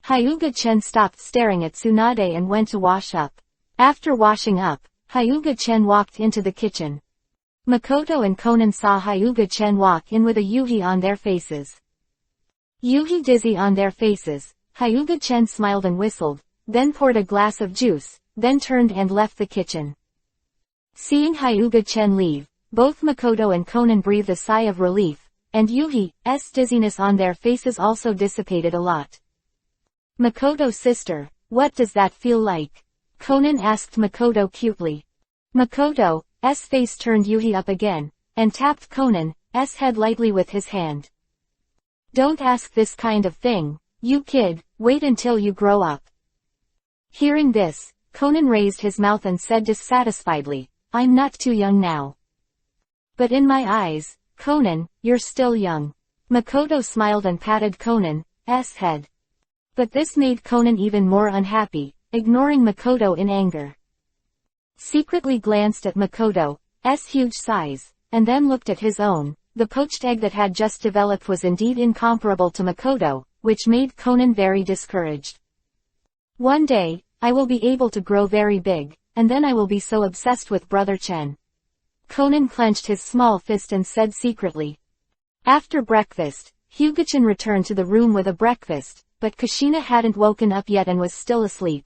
Hyuga-chen stopped staring at Tsunade and went to wash up. After washing up, Hyuga-chen walked into the kitchen. Makoto and Konan saw Hyuga-chen walk in with a yuhi on their faces. Yuhi dizzy on their faces, Hyuga-chen smiled and whistled, then poured a glass of juice, then turned and left the kitchen. Seeing Hyuga-chen leave, both Makoto and Konan breathed a sigh of relief, and Yuhi's dizziness on their faces also dissipated a lot. "Makoto sister, what does that feel like?" Konan asked Makoto cutely. Makoto's face turned Yuhi up again, and tapped Konan's head lightly with his hand. "Don't ask this kind of thing, you kid, wait until you grow up." Hearing this, Konan raised his mouth and said dissatisfiedly, "I'm not too young now." "But in my eyes, Konan, you're still young." Makoto smiled and patted Konan's head. But this made Konan even more unhappy, ignoring Makoto in anger. Secretly glanced at Makoto's huge size, and then looked at his own. The poached egg that had just developed was indeed incomparable to Makoto, which made Konan very discouraged. "One day, I will be able to grow very big, and then I will be so obsessed with Brother Chen." Konan clenched his small fist and said secretly. After breakfast, Hyuga-chen returned to the room with a breakfast, but Kushina hadn't woken up yet and was still asleep.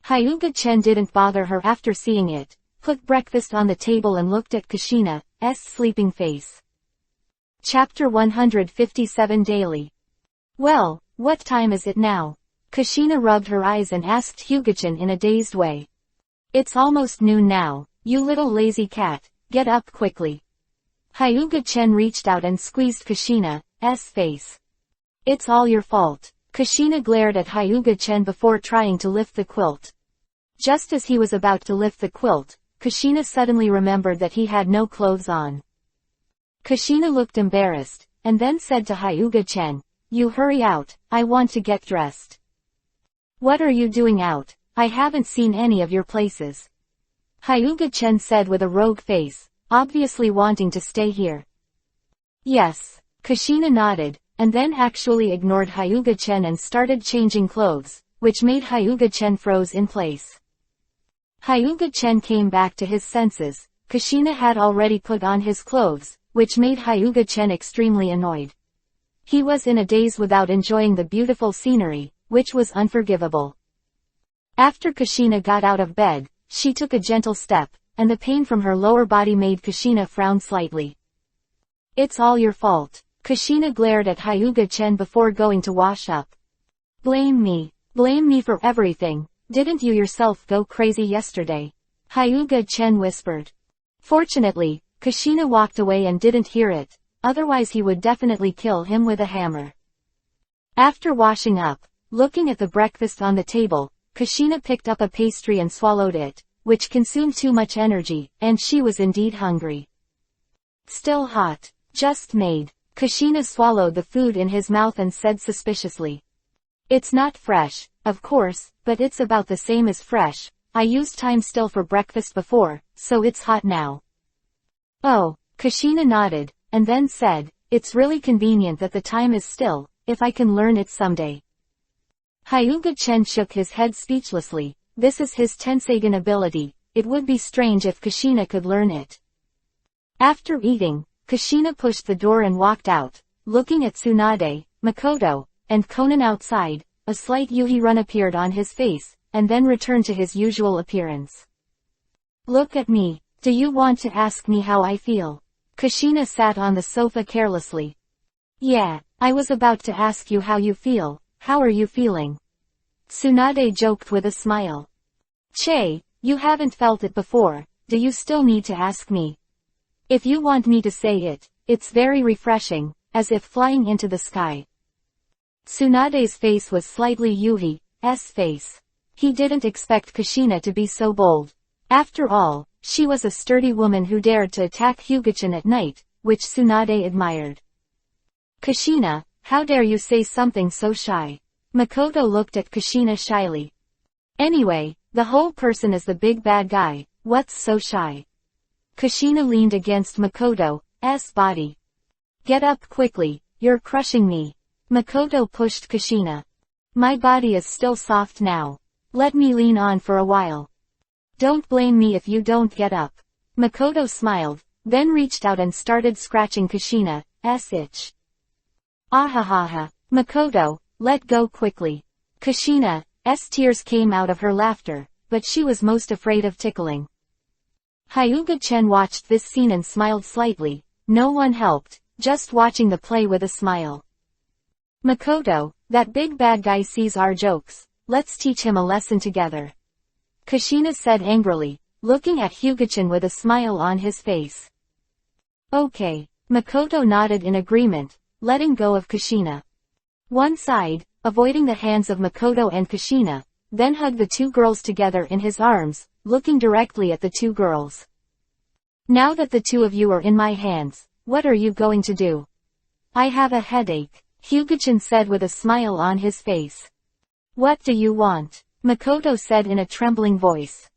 Hyuga-chen didn't bother her after seeing it, put breakfast on the table and looked at Kushina's sleeping face. Chapter 157 Daily. "Well, what time is it now?" Kushina rubbed her eyes and asked Hyuga-chen in a dazed way. "It's almost noon now, you little lazy cat, get up quickly." Hyuga-chen reached out and squeezed Kushina's face. "It's all your fault." Kushina glared at Hyuga-chen before trying to lift the quilt. Just as he was about to lift the quilt, Kushina suddenly remembered that he had no clothes on. Kushina looked embarrassed, and then said to Hyuga-chen, "You hurry out, I want to get dressed." "What are you doing out? I haven't seen any of your places." Hyuga-chen said with a rogue face, obviously wanting to stay here. "Yes." Kushina nodded, and then actually ignored Hyuga-chen and started changing clothes, which made Hyuga-chen froze in place. Hyuga-chen came back to his senses. Kushina had already put on his clothes, which made Hyuga-chen extremely annoyed. He was in a daze without enjoying the beautiful scenery, which was unforgivable. After Kushina got out of bed, she took a gentle step, and the pain from her lower body made Kushina frown slightly. "It's all your fault." Kushina glared at Hyuga-chen before going to wash up. Blame me. Blame me for everything. Didn't you yourself go crazy yesterday? Hyuga-chen whispered. Fortunately, Kushina walked away and didn't hear it, otherwise he would definitely kill him with a hammer. After washing up, looking at the breakfast on the table, Kushina picked up a pastry and swallowed it, which consumed too much energy, and she was indeed hungry. Still hot. Just made. Kushina swallowed the food in his mouth and said suspiciously. It's not fresh, of course, but it's about the same as fresh. I used time still for breakfast before, so it's hot now. Oh, Kushina nodded, and then said, it's really convenient that the time is still, if I can learn it someday. Hyuga-chen shook his head speechlessly. This is his Tensegan ability. It would be strange if Kushina could learn it. After eating, Kushina pushed the door and walked out, looking at Tsunade, Makoto, and Conan outside. A slight Yuhi run appeared on his face, and then returned to his usual appearance. Look at me. Do you want to ask me how I feel? Kushina sat on the sofa carelessly. Yeah, I was about to ask you how you feel. How are you feeling? Tsunade joked with a smile. Che, you haven't felt it before. Do you still need to ask me? If you want me to say it, it's very refreshing, as if flying into the sky. Tsunade's face was slightly Yuhi's face. He didn't expect Kushina to be so bold. After all, she was a sturdy woman who dared to attack Hyuga-chan at night, which Tsunade admired. Kushina, how dare you say something so shy? Makoto looked at Kushina shyly. Anyway, the whole person is the big bad guy. What's so shy? Kushina leaned against Makoto's body. Get up quickly, you're crushing me. Makoto pushed Kushina. My body is still soft now. Let me lean on for a while. Don't blame me if you don't get up. Makoto smiled, then reached out and started scratching Kushina's itch. Ahahaha. Makoto, let go quickly. Kushina's tears came out of her laughter, but she was most afraid of tickling. Hyuga-chen watched this scene and smiled slightly. No one helped, just watching the play with a smile. Makoto, that big bad guy sees our jokes. Let's teach him a lesson together. Kushina said angrily, looking at Hyuga-chen with a smile on his face. Okay. Makoto nodded in agreement, letting go of Kushina. One side, avoiding the hands of Makoto and Kushina, then hugged the two girls together in his arms, looking directly at the two girls. Now that the two of you are in my hands, what are you going to do? I have a headache, Hyuga-chen said with a smile on his face. What do you want? Makoto said in a trembling voice.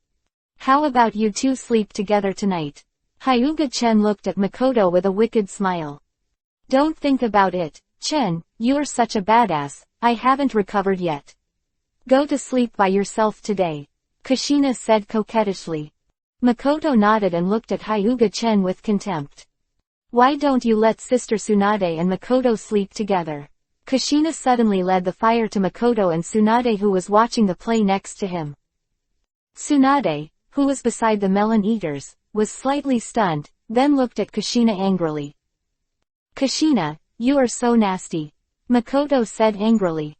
How about you two sleep together tonight? Hyuga-chen looked at Makoto with a wicked smile. Don't think about it, Chen, you're such a badass. I haven't recovered yet. Go to sleep by yourself today. Kushina said coquettishly. Makoto nodded and looked at Hyuga-chen with contempt. Why don't you let Sister Tsunade and Makoto sleep together? Kushina suddenly led the fire to Makoto and Tsunade, who was watching the play next to him. Tsunade, who was beside the melon eaters, was slightly stunned, then looked at Kushina angrily. Kushina, you are so nasty. Makoto said angrily.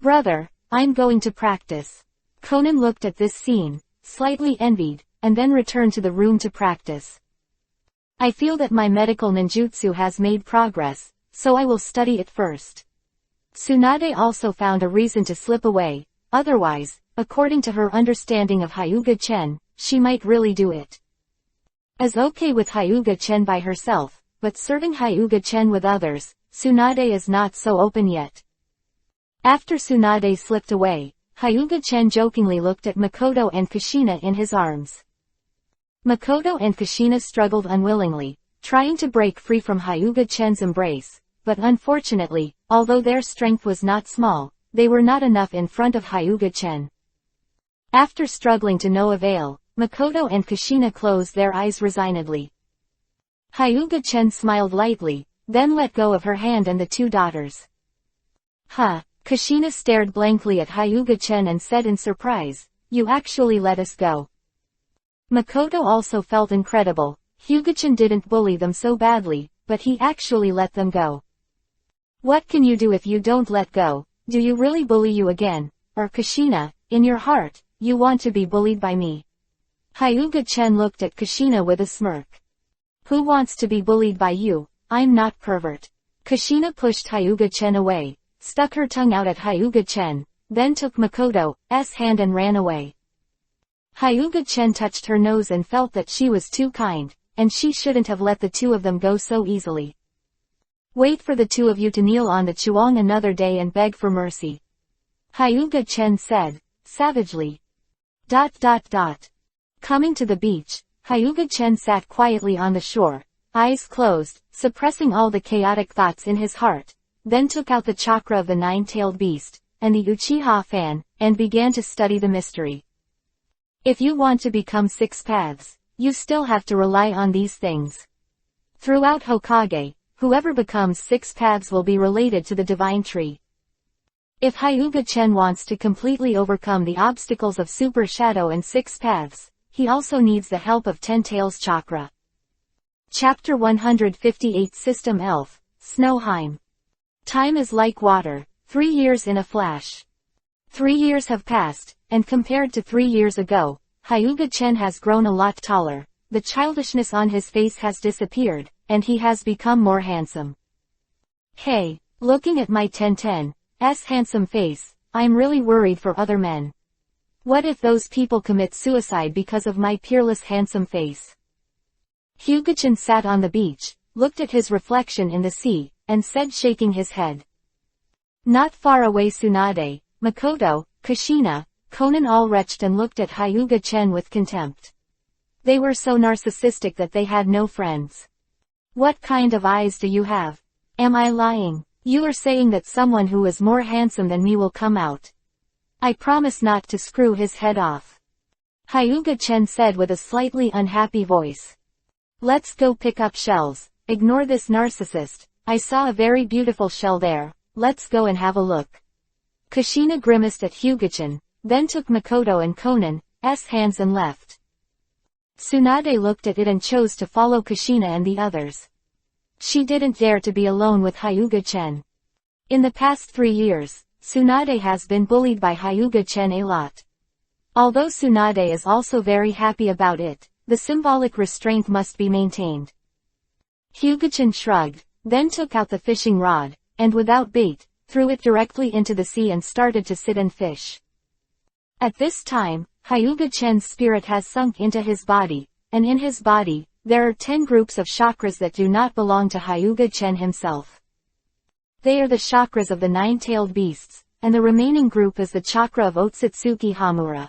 Brother, I'm going to practice. Conan looked at this scene, slightly envied, and then returned to the room to practice. I feel that my medical ninjutsu has made progress, so I will study it first. Tsunade also found a reason to slip away, otherwise, according to her understanding of Hyuga-chen, she might really do it. As okay with Hyuga-chen by herself, but serving Hyuga-chen with others, Tsunade is not so open yet. After Tsunade slipped away, Hyuga-chen jokingly looked at Makoto and Kushina in his arms. Makoto and Kushina struggled unwillingly, trying to break free from Hyuga-chen's embrace, but unfortunately, although their strength was not small, they were not enough in front of Hyuga-chen. After struggling to no avail, Makoto and Kushina closed their eyes resignedly. Hyuga-chen smiled lightly, then let go of her hand and the two daughters. Huh. Kushina stared blankly at Hyuga-chen and said in surprise, you actually let us go. Makoto also felt incredible. Hyuga-chen didn't bully them so badly, but he actually let them go. What can you do if you don't let go? Do you really bully you again? Or Kushina, in your heart, you want to be bullied by me? Hyuga-chen looked at Kushina with a smirk. Who wants to be bullied by you? I'm not pervert. Kushina pushed Hyuga-chen away, stuck her tongue out at Hyuga-chen, then took Makoto's hand and ran away. Hyuga-chen touched her nose and felt that she was too kind, and she shouldn't have let the two of them go so easily. Wait for the two of you to kneel on the chuang another day and beg for mercy. Hyuga-chen said, savagely. Coming to the beach, Hyuga-chen sat quietly on the shore, eyes closed, suppressing all the chaotic thoughts in his heart, then took out the chakra of the nine-tailed beast, and the Uchiha fan, and began to study the mystery. If you want to become six paths, you still have to rely on these things. Throughout Hokage, whoever becomes six paths will be related to the divine tree. If Hyuga-chen wants to completely overcome the obstacles of Super Shadow and six paths, he also needs the help of Ten Tails chakra. Chapter 158 System Elf, Snowheim. Time is like water, 3 years in a flash. 3 years have passed, and compared to 3 years ago, Hyuga-chen has grown a lot taller, the childishness on his face has disappeared, and he has become more handsome. Hey, looking at my Ten's handsome face, I'm really worried for other men. What if those people commit suicide because of my peerless handsome face? Hyuga-chen sat on the beach, looked at his reflection in the sea, and said shaking his head. Not far away Tsunade, Makoto, Kushina, Konan all retched and looked at Hyuga-chen with contempt. They were so narcissistic that they had no friends. What kind of eyes do you have? Am I lying? You are saying that someone who is more handsome than me will come out. I promise not to screw his head off. Hyuga-chen said with a slightly unhappy voice. Let's go pick up shells, ignore this narcissist, I saw a very beautiful shell there, let's go and have a look. Kushina grimaced at Hyuga-chen, then took Makoto and Konan's hands and left. Tsunade looked at it and chose to follow Kushina and the others. She didn't dare to be alone with Hyuga-chen. In the past 3 years, Tsunade has been bullied by Hyuga-chen a lot. Although Tsunade is also very happy about it, the symbolic restraint must be maintained. Hyuga-chen shrugged, then took out the fishing rod, and without bait, threw it directly into the sea and started to sit and fish. At this time, Hyuga-chen's spirit has sunk into his body, and in his body, there are 10 groups of chakras that do not belong to Hyuga-chen himself. They are the chakras of the nine-tailed beasts, and the remaining group is the chakra of Otsutsuki Hamura.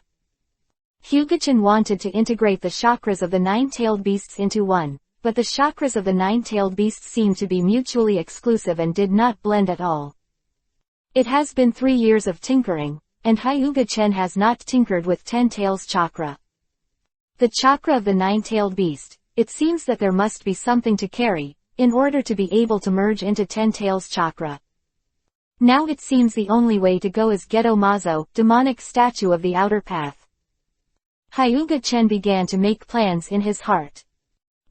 Hyuga-chen wanted to integrate the chakras of the nine-tailed beasts into one, but the chakras of the nine-tailed beasts seemed to be mutually exclusive and did not blend at all. It has been 3 years of tinkering, and Hyuga-chen has not tinkered with Ten Tails chakra. The chakra of the nine-tailed beast, it seems that there must be something to carry, in order to be able to merge into Ten Tails chakra. Now it seems the only way to go is Geto Mazo, demonic statue of the outer path. Hyuga-chen began to make plans in his heart.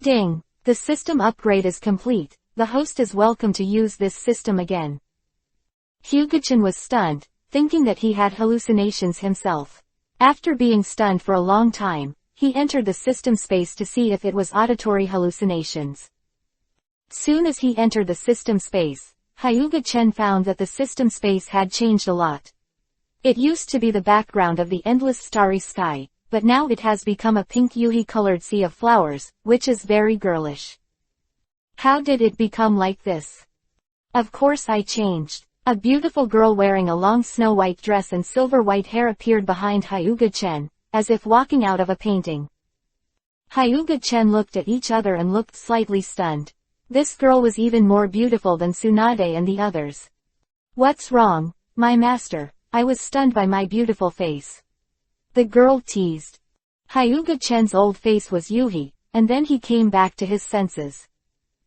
Ding! The system upgrade is complete, the host is welcome to use this system again. Hyuga-chen was stunned, thinking that he had hallucinations himself. After being stunned for a long time, he entered the system space to see if it was auditory hallucinations. Soon as he entered the system space, Hyuga-chen found that the system space had changed a lot. It used to be the background of the endless starry sky, but now it has become a pink yuhi-colored sea of flowers, which is very girlish. How did it become like this? Of course I changed. A beautiful girl wearing a long snow-white dress and silver-white hair appeared behind Hyuga-chen, as if walking out of a painting. Hyuga-chen looked at each other and looked slightly stunned. This girl was even more beautiful than Tsunade and the others. What's wrong, my master? I was stunned by my beautiful face. The girl teased. Hyuga-chen's old face was Yuhi, and then he came back to his senses.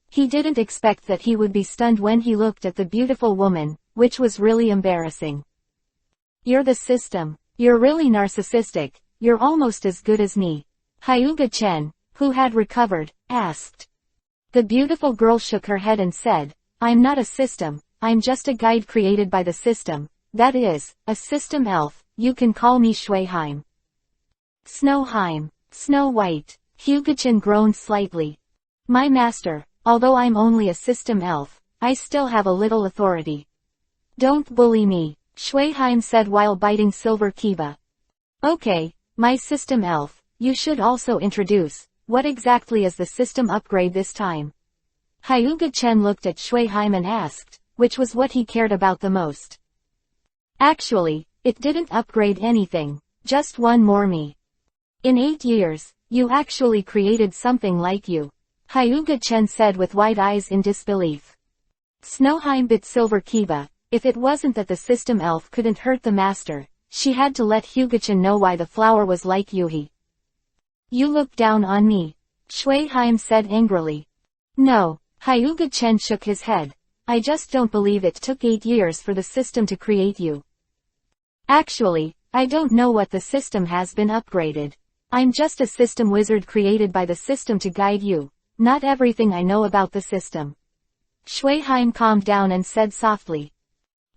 He didn't expect that he would be stunned when he looked at the beautiful woman, which was really embarrassing. You're the system. You're really narcissistic, you're almost as good as me. Hyuga-chen, who had recovered, asked. The beautiful girl shook her head and said, I'm not a system, I'm just a guide created by the system. That is, a system elf. You can call me Shuiheim. Snowheim. Snow White. Hyuga-chan groaned slightly. My master, although I'm only a system elf, I still have a little authority. Don't bully me, Shuiheim said while biting Silver Kiba. Okay, my system elf, you should also introduce, what exactly is the system upgrade this time? Hyuga-chen looked at Shuiheim and asked, which was what he cared about the most. Actually, it didn't upgrade anything, just one more me. In 8 years, you actually created something like you, Hyuga-chen said with wide eyes in disbelief. Snowheim bit Silver Kiba. If it wasn't that the system elf couldn't hurt the master, she had to let Hyuga-chan know why the flower was like Yuhi. You look down on me, Shuiheim said angrily. No, Hyuga-chen shook his head. I just don't believe it took 8 years for the system to create you. Actually, I don't know what the system has been upgraded. I'm just a system wizard created by the system to guide you. Not everything I know about the system. Shuiheim calmed down and said softly.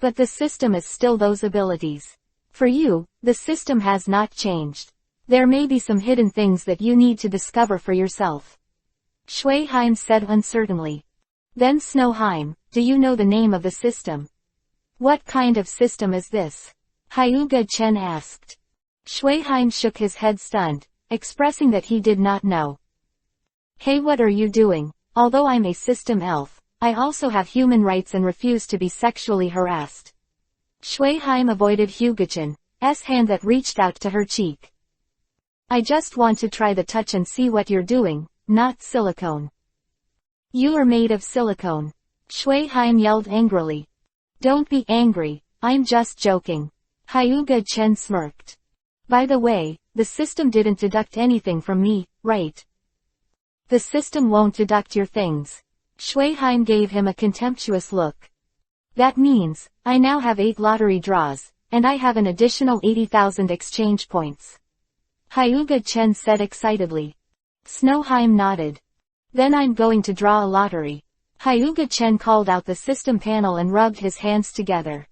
But the system is still those abilities. For you, the system has not changed. There may be some hidden things that you need to discover for yourself. Shuiheim said uncertainly. Then Snowheim, do you know the name of the system? What kind of system is this? Hyuga-chen asked. Shuiheim shook his head stunned, expressing that he did not know. Hey, what are you doing? Although I'm a system elf, I also have human rights and refuse to be sexually harassed. Shuiheim avoided Hyuga-chan's hand that reached out to her cheek. I just want to try the touch and see what you're doing, not silicone. You are made of silicone. Shuiheim yelled angrily. Don't be angry, I'm just joking. Hyuga-chen smirked. By the way, the system didn't deduct anything from me, right? The system won't deduct your things. Shuiheim gave him a contemptuous look. That means, I now have 8 lottery draws, and I have an additional 80,000 exchange points. Hyuga-chen said excitedly. Snowheim nodded. Then I'm going to draw a lottery. Hyuga-chen called out the system panel and rubbed his hands together.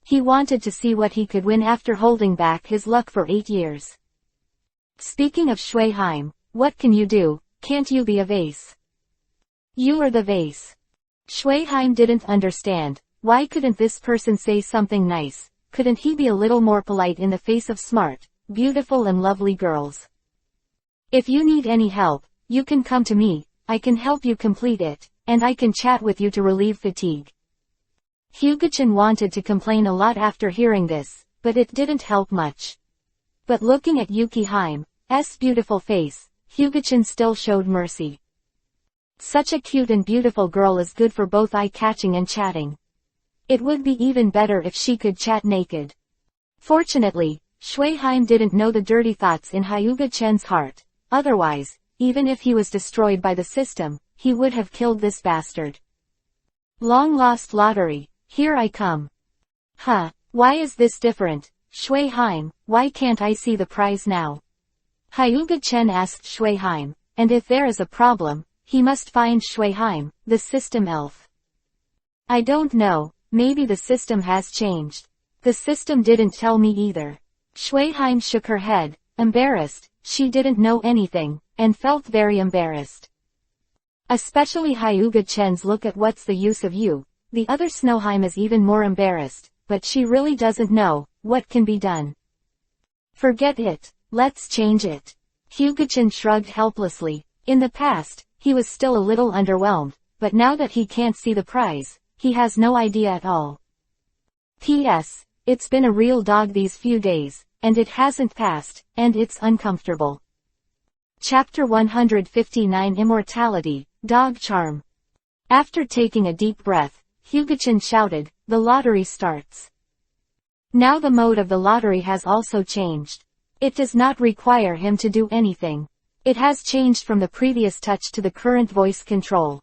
He wanted to see what he could win after holding back his luck for 8 years. Speaking of Shuiheim, what can you do? Can't you be a vase? You are the vase. Shuiheim didn't understand. Why couldn't this person say something nice? Couldn't he be a little more polite in the face of smart, beautiful and lovely girls? If you need any help, you can come to me, I can help you complete it, and I can chat with you to relieve fatigue. Hyuga-chan wanted to complain a lot after hearing this, but it didn't help much. But looking at Yuki-Heim's beautiful face, Hyuga-chan still showed mercy. Such a cute and beautiful girl is good for both eye-catching and chatting. It would be even better if she could chat naked. Fortunately, Shuiheim didn't know the dirty thoughts in Hyuga-chan's heart. Otherwise, even if he was destroyed by the system, he would have killed this bastard. Long-lost lottery, here I come. Huh, why is this different? Shuiheim, why can't I see the prize now? Hyuga-chen asked Shuiheim, and if there is a problem, he must find Shuiheim, the system elf. I don't know, maybe the system has changed. The system didn't tell me either. Shuiheim shook her head, embarrassed, she didn't know anything, and felt very embarrassed. Especially Hyuga-chan's look at what's the use of you. The other Snowheim is even more embarrassed, but she really doesn't know, what can be done. Forget it, let's change it. Hyuga-chan shrugged helplessly. In the past, he was still a little underwhelmed, but now that he can't see the prize, he has no idea at all. P.S. It's been a real dog these few days, and it hasn't passed, and it's uncomfortable. Chapter 159 Immortality, Dog Charm. After taking a deep breath, Hyuga-chan shouted, the lottery starts. Now the mode of the lottery has also changed. It does not require him to do anything. It has changed from the previous touch to the current voice control.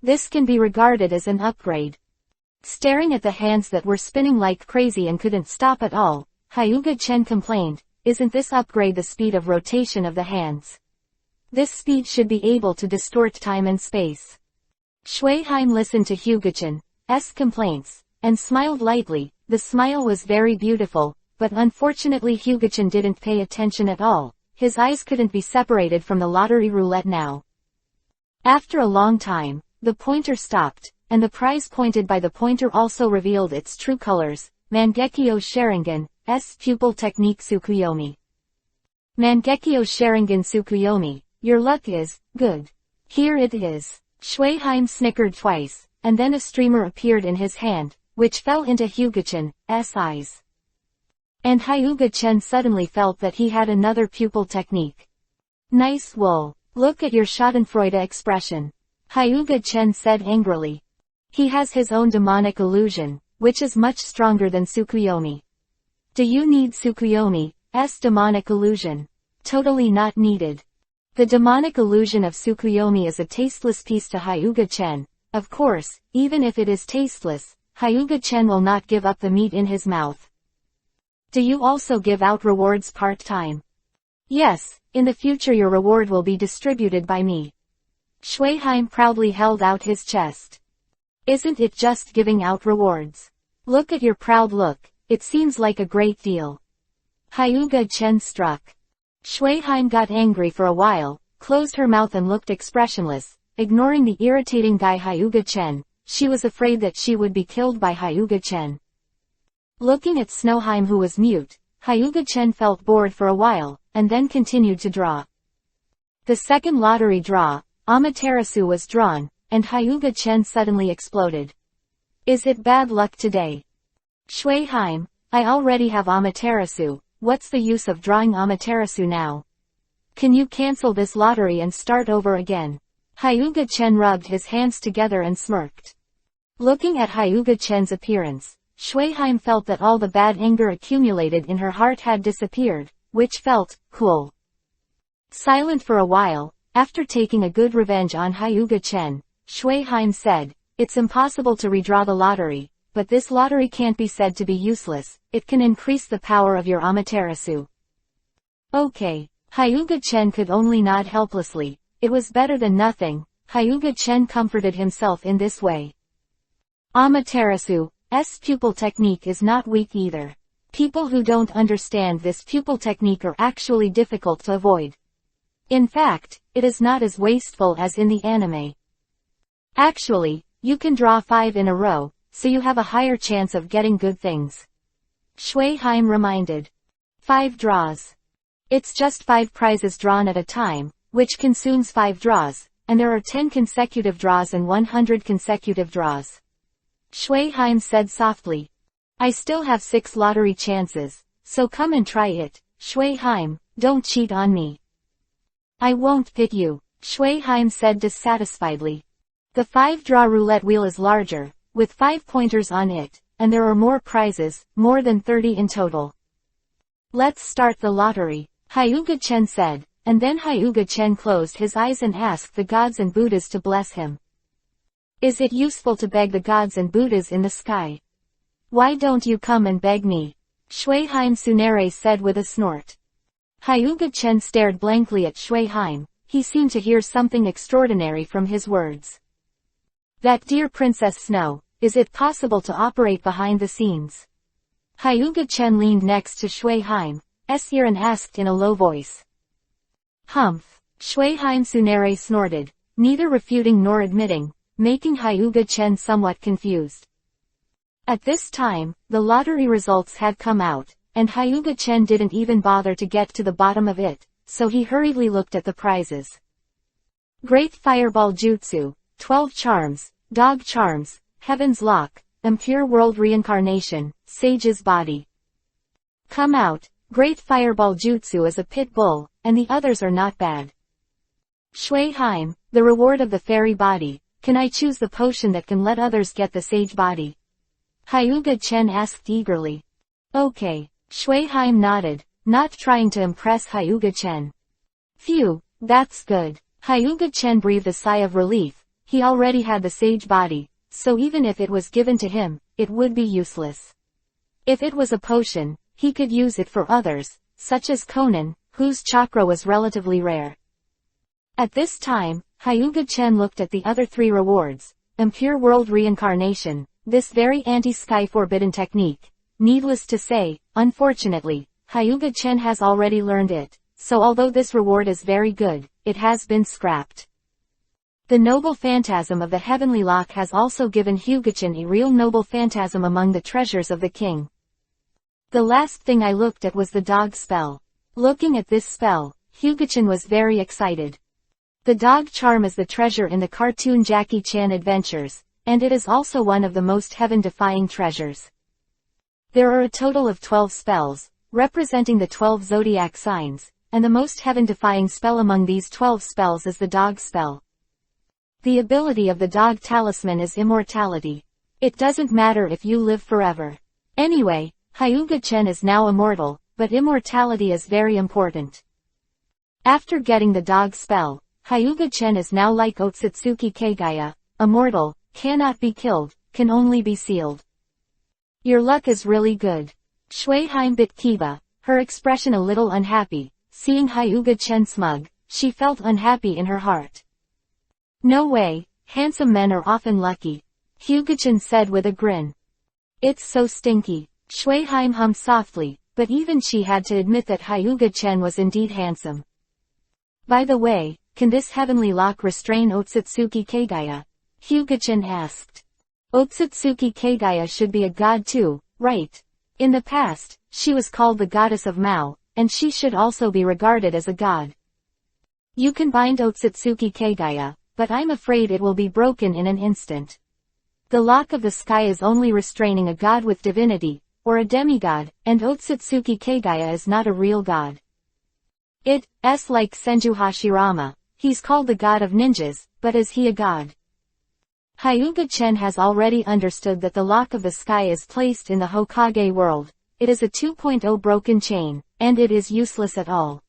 This can be regarded as an upgrade. Staring at the hands that were spinning like crazy and couldn't stop at all, Hyuga-chan complained, isn't this upgrade the speed of rotation of the hands? This speed should be able to distort time and space. Shuiheim listened to Hyuga-chan. complaints, and smiled lightly. The smile was very beautiful, but unfortunately Hyuga-chan didn't pay attention at all. His eyes couldn't be separated from the lottery roulette now. After a long time, the pointer stopped, and the prize pointed by the pointer also revealed its true colors. Mangekyo Sharingan, Pupil Technique Tsukuyomi. Mangekyo Sharingan Tsukuyomi, your luck is good. Here it is. Shueheim snickered twice, and then a streamer appeared in his hand, which fell into Hyuga-chan's eyes. And Hyuga-chan suddenly felt that he had another pupil technique. Nice wool. Look at your schadenfreude expression. Hyuga-chan said angrily. He has his own demonic illusion, which is much stronger than Tsukuyomi. Do you need Tsukuyomi's demonic illusion? Totally not needed. The demonic illusion of Tsukuyomi is a tasteless piece to Hyuga-chan. Of course, even if it is tasteless, Hyuga-chan will not give up the meat in his mouth. Do you also give out rewards part-time? Yes, in the future your reward will be distributed by me. Shueheim proudly held out his chest. Isn't it just giving out rewards? Look at your proud look, it seems like a great deal. Hyuga-chan struck. Shueheim got angry for a while, closed her mouth and looked expressionless, ignoring the irritating guy Hyuga-chan. She was afraid that she would be killed by Hyuga-chan. Looking at Snoheim who was mute, Hyuga-chan felt bored for a while, and then continued to draw. The second lottery draw, Amaterasu, was drawn, and Hyuga-chan suddenly exploded. Is it bad luck today? Shueheim, I already have Amaterasu, what's the use of drawing Amaterasu now? Can you cancel this lottery and start over again? Hyuga-chan rubbed his hands together and smirked. Looking at Hyuga-chan's appearance, Shueheim felt that all the bad anger accumulated in her heart had disappeared, which felt cool. Silent for a while, after taking a good revenge on Hyuga-chan, Shueheim said, it's impossible to redraw the lottery, but this lottery can't be said to be useless, it can increase the power of your Amaterasu. Okay. Hyuga-chan could only nod helplessly. It was better than nothing. Hyuga-chan comforted himself in this way. Amaterasu,'s pupil technique is not weak either. People who don't understand this pupil technique are actually difficult to avoid. In fact, it is not as wasteful as in the anime. Actually, you can draw 5 in a row, so you have a higher chance of getting good things. Shueheim reminded. 5 draws. It's just 5 prizes drawn at a time, which consumes 5 draws, and there are 10 consecutive draws and 100 consecutive draws. Shueheim said softly. I still have 6 lottery chances, so come and try it. Shueheim, don't cheat on me. I won't pit you, Shueheim said dissatisfiedly. The 5-draw roulette wheel is larger, with 5 pointers on it, and there are more prizes, more than 30 in total. Let's start the lottery, Hyuga-chan said, and then Hyuga-chan closed his eyes and asked the gods and Buddhas to bless him. Is it useful to beg the gods and Buddhas in the sky? Why don't you come and beg me? Shueheim Tsunere said with a snort. Hyuga-chan stared blankly at Shueheim. He seemed to hear something extraordinary from his words. That dear Princess Snow, is it possible to operate behind the scenes? Hyuga-chan leaned next to Shueheim's ear and asked in a low voice. Humph. Shueheim Tsunere snorted, neither refuting nor admitting, making Hyuga-chan somewhat confused. At this time, the lottery results had come out, and Hyuga-chan didn't even bother to get to the bottom of it, so he hurriedly looked at the prizes. Great Fireball Jutsu, 12 Charms, Dog Charms, Heaven's Lock, Impure World Reincarnation, Sage's Body. Come out, Great Fireball Jutsu is a pit bull, and the others are not bad. Shueheim, the reward of the fairy body, can I choose the potion that can let others get the sage body? Hyuga-chan asked eagerly. Okay, Shueheim nodded, not trying to impress Hyuga-chan. Phew, that's good. Hyuga-chan breathed a sigh of relief. He already had the sage body, so even if it was given to him, it would be useless. If it was a potion, he could use it for others, such as Conan, whose chakra was relatively rare. At this time, Hyuga-chan looked at the other 3 rewards. Impure World Reincarnation, this very anti-sky forbidden technique. Needless to say, unfortunately, Hyuga Chen has already learned it, so although this reward is very good, it has been scrapped. The noble phantasm of the heavenly lock has also given Hyuga-chan a real noble phantasm among the treasures of the king. The last thing I looked at was the dog spell. Looking at this spell, Hyuga-chan was very excited. The dog charm is the treasure in the cartoon Jackie Chan Adventures, and it is also one of the most heaven-defying treasures. There are a total of 12 spells, representing the 12 zodiac signs, and the most heaven-defying spell among these 12 spells is the dog spell. The ability of the dog talisman is immortality. It doesn't matter if you live forever. Anyway, Hyuga Chen is now immortal, but immortality is very important. After getting the dog spell, Hyuga Chen is now like Otsutsuki Kagaya, immortal, cannot be killed, can only be sealed. Your luck is really good. Shuiheim bit Kiba, her expression a little unhappy. Seeing Hyuga Chen smug, she felt unhappy in her heart. No way, handsome men are often lucky, Hyuga-chan said with a grin. It's so stinky, Shuiheim hummed softly, but even she had to admit that Hyuga-chan was indeed handsome. By the way, can this heavenly lock restrain Otsutsuki Kagaya? Hyuga-chan asked. Otsutsuki Kagaya should be a god too, right? In the past, she was called the goddess of Mao, and she should also be regarded as a god. You can bind Otsutsuki Kagaya, but I'm afraid it will be broken in an instant. The lock of the sky is only restraining a god with divinity, or a demigod, and Otsutsuki Kagaya is not a real god. It's like Senju Hashirama, he's called the god of ninjas, but is he a god? Hyuga Chen has already understood that the lock of the sky is placed in the Hokage world. It is a 2.0 broken chain, and it is useless at all.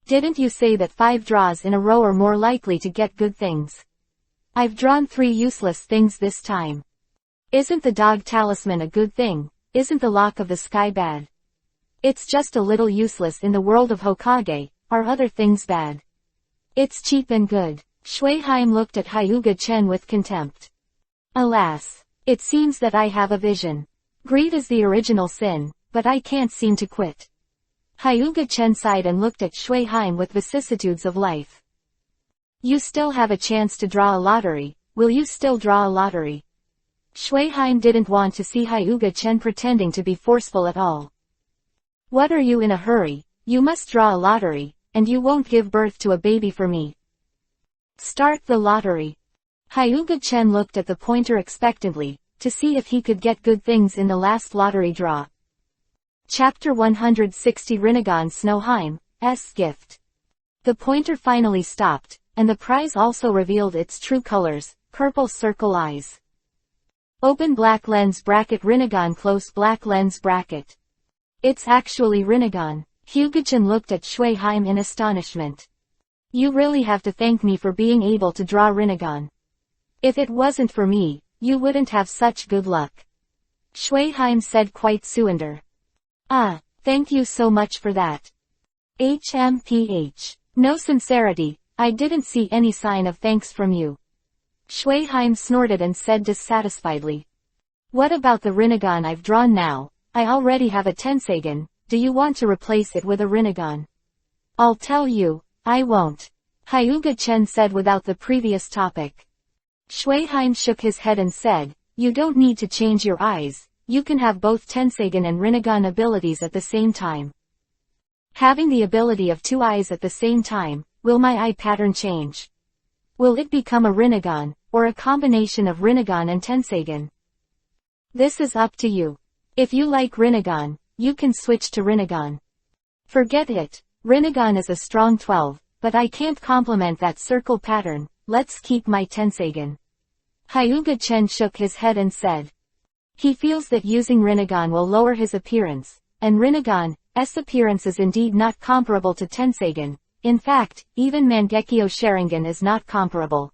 Didn't you say that 5 draws in a row are more likely to get good things? I've drawn 3 useless things this time. Isn't the dog talisman a good thing? Isn't the lock of the sky bad? It's just a little useless in the world of Hokage. Are other things bad? It's cheap and good. Shuiheim looked at Hyuga Chen with contempt. Alas, it seems that I have a vision. Greed is the original sin, but I can't seem to quit. Hyuga Chen sighed and looked at Shuiheim with vicissitudes of life. You still have a chance to draw a lottery. Will you still draw a lottery? Shuiheim didn't want to see Hyuga Chen pretending to be forceful at all. What are you in a hurry? You must draw a lottery, and you won't give birth to a baby for me. Start the lottery. Hyuga Chen looked at the pointer expectantly, to see if he could get good things in the last lottery draw. Chapter 160 Rinnegan Snowheim's Gift. The pointer finally stopped, and the prize also revealed its true colors, purple circle eyes. Open black lens bracket Rinnegan close black lens bracket. It's actually Rinnegan. Hyuga-chan looked at Shuiheim in astonishment. You really have to thank me for being able to draw Rinnegan. If it wasn't for me, you wouldn't have such good luck. Shuiheim said quite surrender. Thank you so much for that. HMPH. No sincerity, I didn't see any sign of thanks from you. Shuiheim snorted and said dissatisfiedly. What about the Rinnegan I've drawn now? I already have a Tenseigan, do you want to replace it with a Rinnegan? I'll tell you, I won't. Hyuga Chen said without the previous topic. Shuiheim shook his head and said, you don't need to change your eyes. You can have both Tenseigan and Rinnegan abilities at the same time. Having the ability of 2 eyes at the same time, will my eye pattern change? Will it become a Rinnegan, or a combination of Rinnegan and Tenseigan? This is up to you. If you like Rinnegan, you can switch to Rinnegan. Forget it, Rinnegan is a strong 12, but I can't complement that circle pattern, let's keep my Tenseigan. Hyuga Chen shook his head and said. He feels that using Rinnegan will lower his appearance, and Rinnegan's appearance is indeed not comparable to Tenseigan. In fact, even Mangekyo Sharingan is not comparable.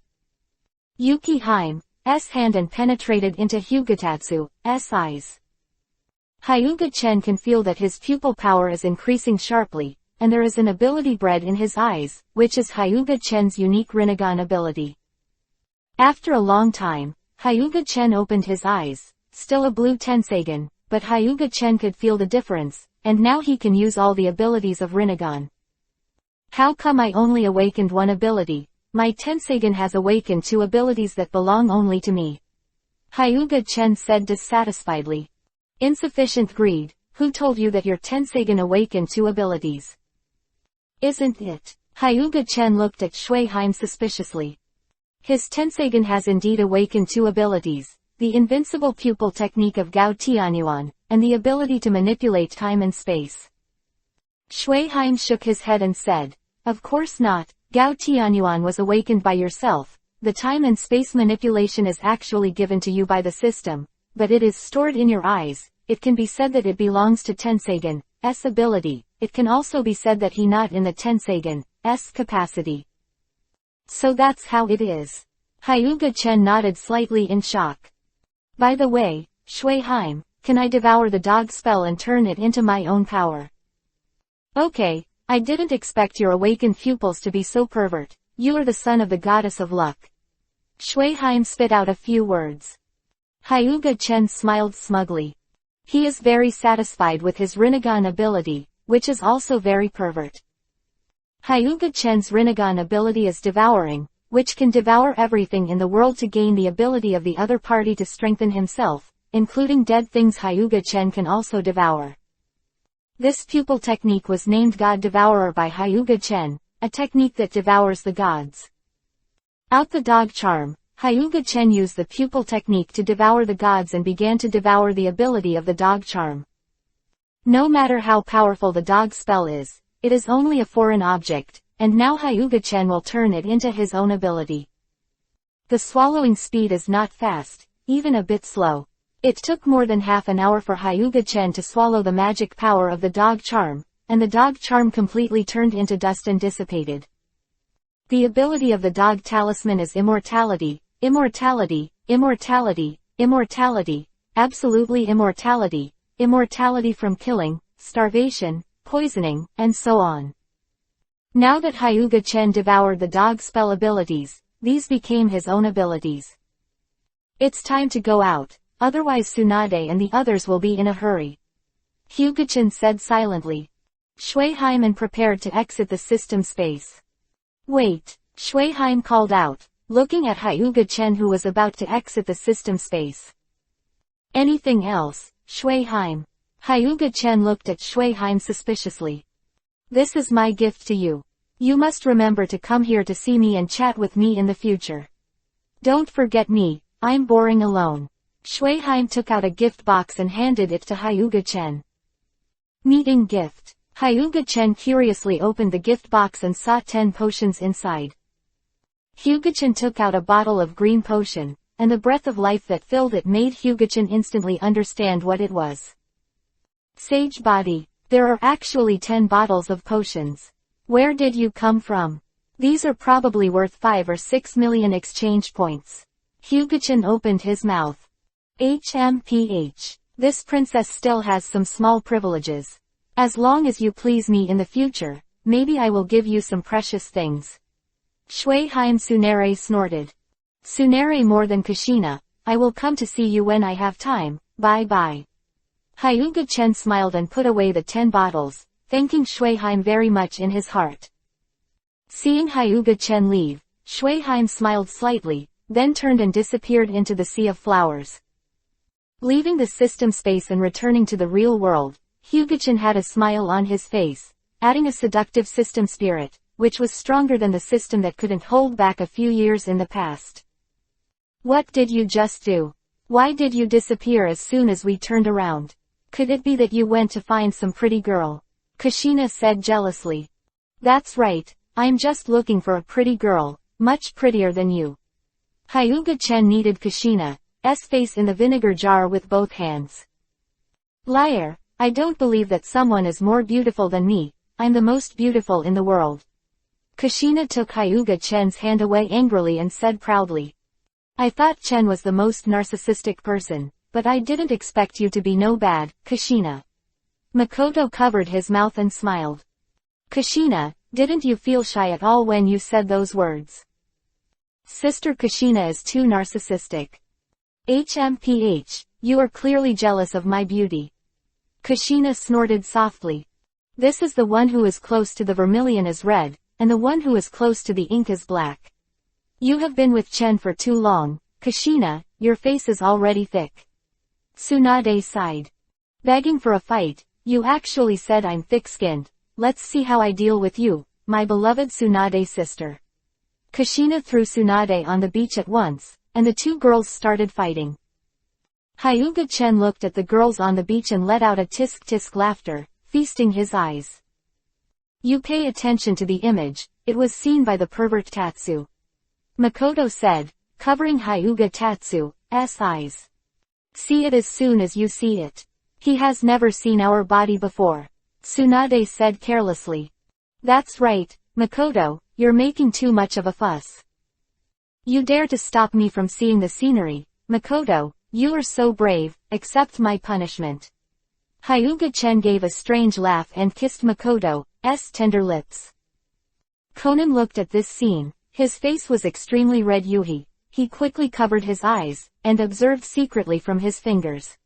Yuki-Heim's hand and penetrated into Hyugatatsu's eyes. Hyuga Chen can feel that his pupil power is increasing sharply, and there is an ability bred in his eyes, which is Hyuga Chen's unique Rinnegan ability. After a long time, Hyuga-chen opened his eyes. Still a blue Tensagen, but Hyuga-chen could feel the difference, and now he can use all the abilities of Rinnegan. How come I only awakened one ability? My Tensagen has awakened 2 abilities that belong only to me. Hyuga-chen said dissatisfiedly. Insufficient greed. Who told you that your Tensagen awakened 2 abilities? Isn't it? Hyuga-chen looked at Shuiheim suspiciously. His Tensagen has indeed awakened 2 abilities, the invincible pupil technique of Gao Tianyuan, and the ability to manipulate time and space. Shuiheim shook his head and said, of course not, Gao Tianyuan was awakened by yourself. The time and space manipulation is actually given to you by the system, but it is stored in your eyes. It can be said that it belongs to Tensagen's ability. It can also be said that he not in the Tensagen's capacity. So that's how it is. Hyuga-chen nodded slightly in shock. By the way, Shuiheim, can I devour the dog spell and turn it into my own power? Okay, I didn't expect your awakened pupils to be so pervert. You are the son of the goddess of luck. Shuiheim spit out a few words. Hyuga-chen smiled smugly. He is very satisfied with his Rinnegan ability, which is also very pervert. Hyuga-chen's Rinnegan ability is devouring, which can devour everything in the world to gain the ability of the other party to strengthen himself, including dead things. Hyuga-chen can also devour. This pupil technique was named God Devourer by Hyuga-chen, a technique that devours the gods. Out the dog charm, Hyuga-chen used the pupil technique to devour the gods and began to devour the ability of the dog charm. No matter how powerful the dog spell is, it is only a foreign object, and now Hyuga-chen will turn it into his own ability. The swallowing speed is not fast, even a bit slow. It took more than half an hour for Hyuga-chen to swallow the magic power of the dog charm, and the dog charm completely turned into dust and dissipated. The ability of the dog talisman is immortality, immortality, immortality, immortality, absolutely immortality, immortality from killing, starvation, poisoning, and so on. Now that Hyuga-chen devoured the dog spell abilities, these became his own abilities. It's time to go out, otherwise Tsunade and the others will be in a hurry. Hyuga-chen said silently. Shuiheim prepared to exit the system space. Wait, Shuiheim called out, looking at Hyuga-chen who was about to exit the system space. Anything else, Shuiheim? Hyuga-chen looked at Shuiheim suspiciously. This is my gift to you. You must remember to come here to see me and chat with me in the future. Don't forget me, I'm boring alone. Shuiheim took out a gift box and handed it to Hyuga-chen. Meeting gift. Hyuga-chen curiously opened the gift box and saw 10 potions inside. Hyuga-chen took out a bottle of green potion, and the breath of life that filled it made Hyuga-chen instantly understand what it was. Sage body. There are actually 10 bottles of potions. Where did you come from? These are probably worth 5 or 6 million exchange points. Hyuga-chen opened his mouth. HMPH. This princess still has some small privileges. As long as you please me in the future, maybe I will give you some precious things. Shuiheim Tsunare snorted. Tsunare more than Kushina, I will come to see you when I have time, bye bye. Hyuga-chen smiled and put away the 10 bottles, thanking Shuiheim very much in his heart. Seeing Hyuga-chen leave, Shuiheim smiled slightly, then turned and disappeared into the sea of flowers. Leaving the system space and returning to the real world, Hyuga-chen had a smile on his face, adding a seductive system spirit, which was stronger than the system that couldn't hold back a few years in the past. What did you just do? Why did you disappear as soon as we turned around? Could it be that you went to find some pretty girl? Kushina said jealously. That's right, I'm just looking for a pretty girl, much prettier than you. Hyuga-chen kneaded Kushina's face in the vinegar jar with both hands. Liar, I don't believe that someone is more beautiful than me, I'm the most beautiful in the world. Kushina took Hyuga-chen's hand away angrily and said proudly. I thought Chen was the most narcissistic person, but I didn't expect you to be no bad, Kushina. Makoto covered his mouth and smiled. Kushina, didn't you feel shy at all when you said those words? Sister Kushina is too narcissistic. HMPH, you are clearly jealous of my beauty. Kushina snorted softly. This is the one who is close to the vermilion is red, and the one who is close to the ink is black. You have been with Chen for too long, Kushina, your face is already thick. Tsunade sighed. Begging for a fight, you actually said I'm thick-skinned. Let's see how I deal with you, my beloved Tsunade sister. Kushina threw Tsunade on the beach at once, and the two girls started fighting. Hyuga Chen looked at the girls on the beach and let out a tisk-tisk laughter, feasting his eyes. You pay attention to the image, it was seen by the pervert Tatsu. Makoto said, covering Hyuga Tatsu's eyes. See it as soon as you see it. He has never seen our body before. Tsunade said carelessly. That's right, Makoto, you're making too much of a fuss. You dare to stop me from seeing the scenery, Makoto, you are so brave, accept my punishment. Hyuga Chen gave a strange laugh and kissed Makoto's tender lips. Conan looked at this scene, his face was extremely red. He quickly covered his eyes, and observed secretly from his fingers.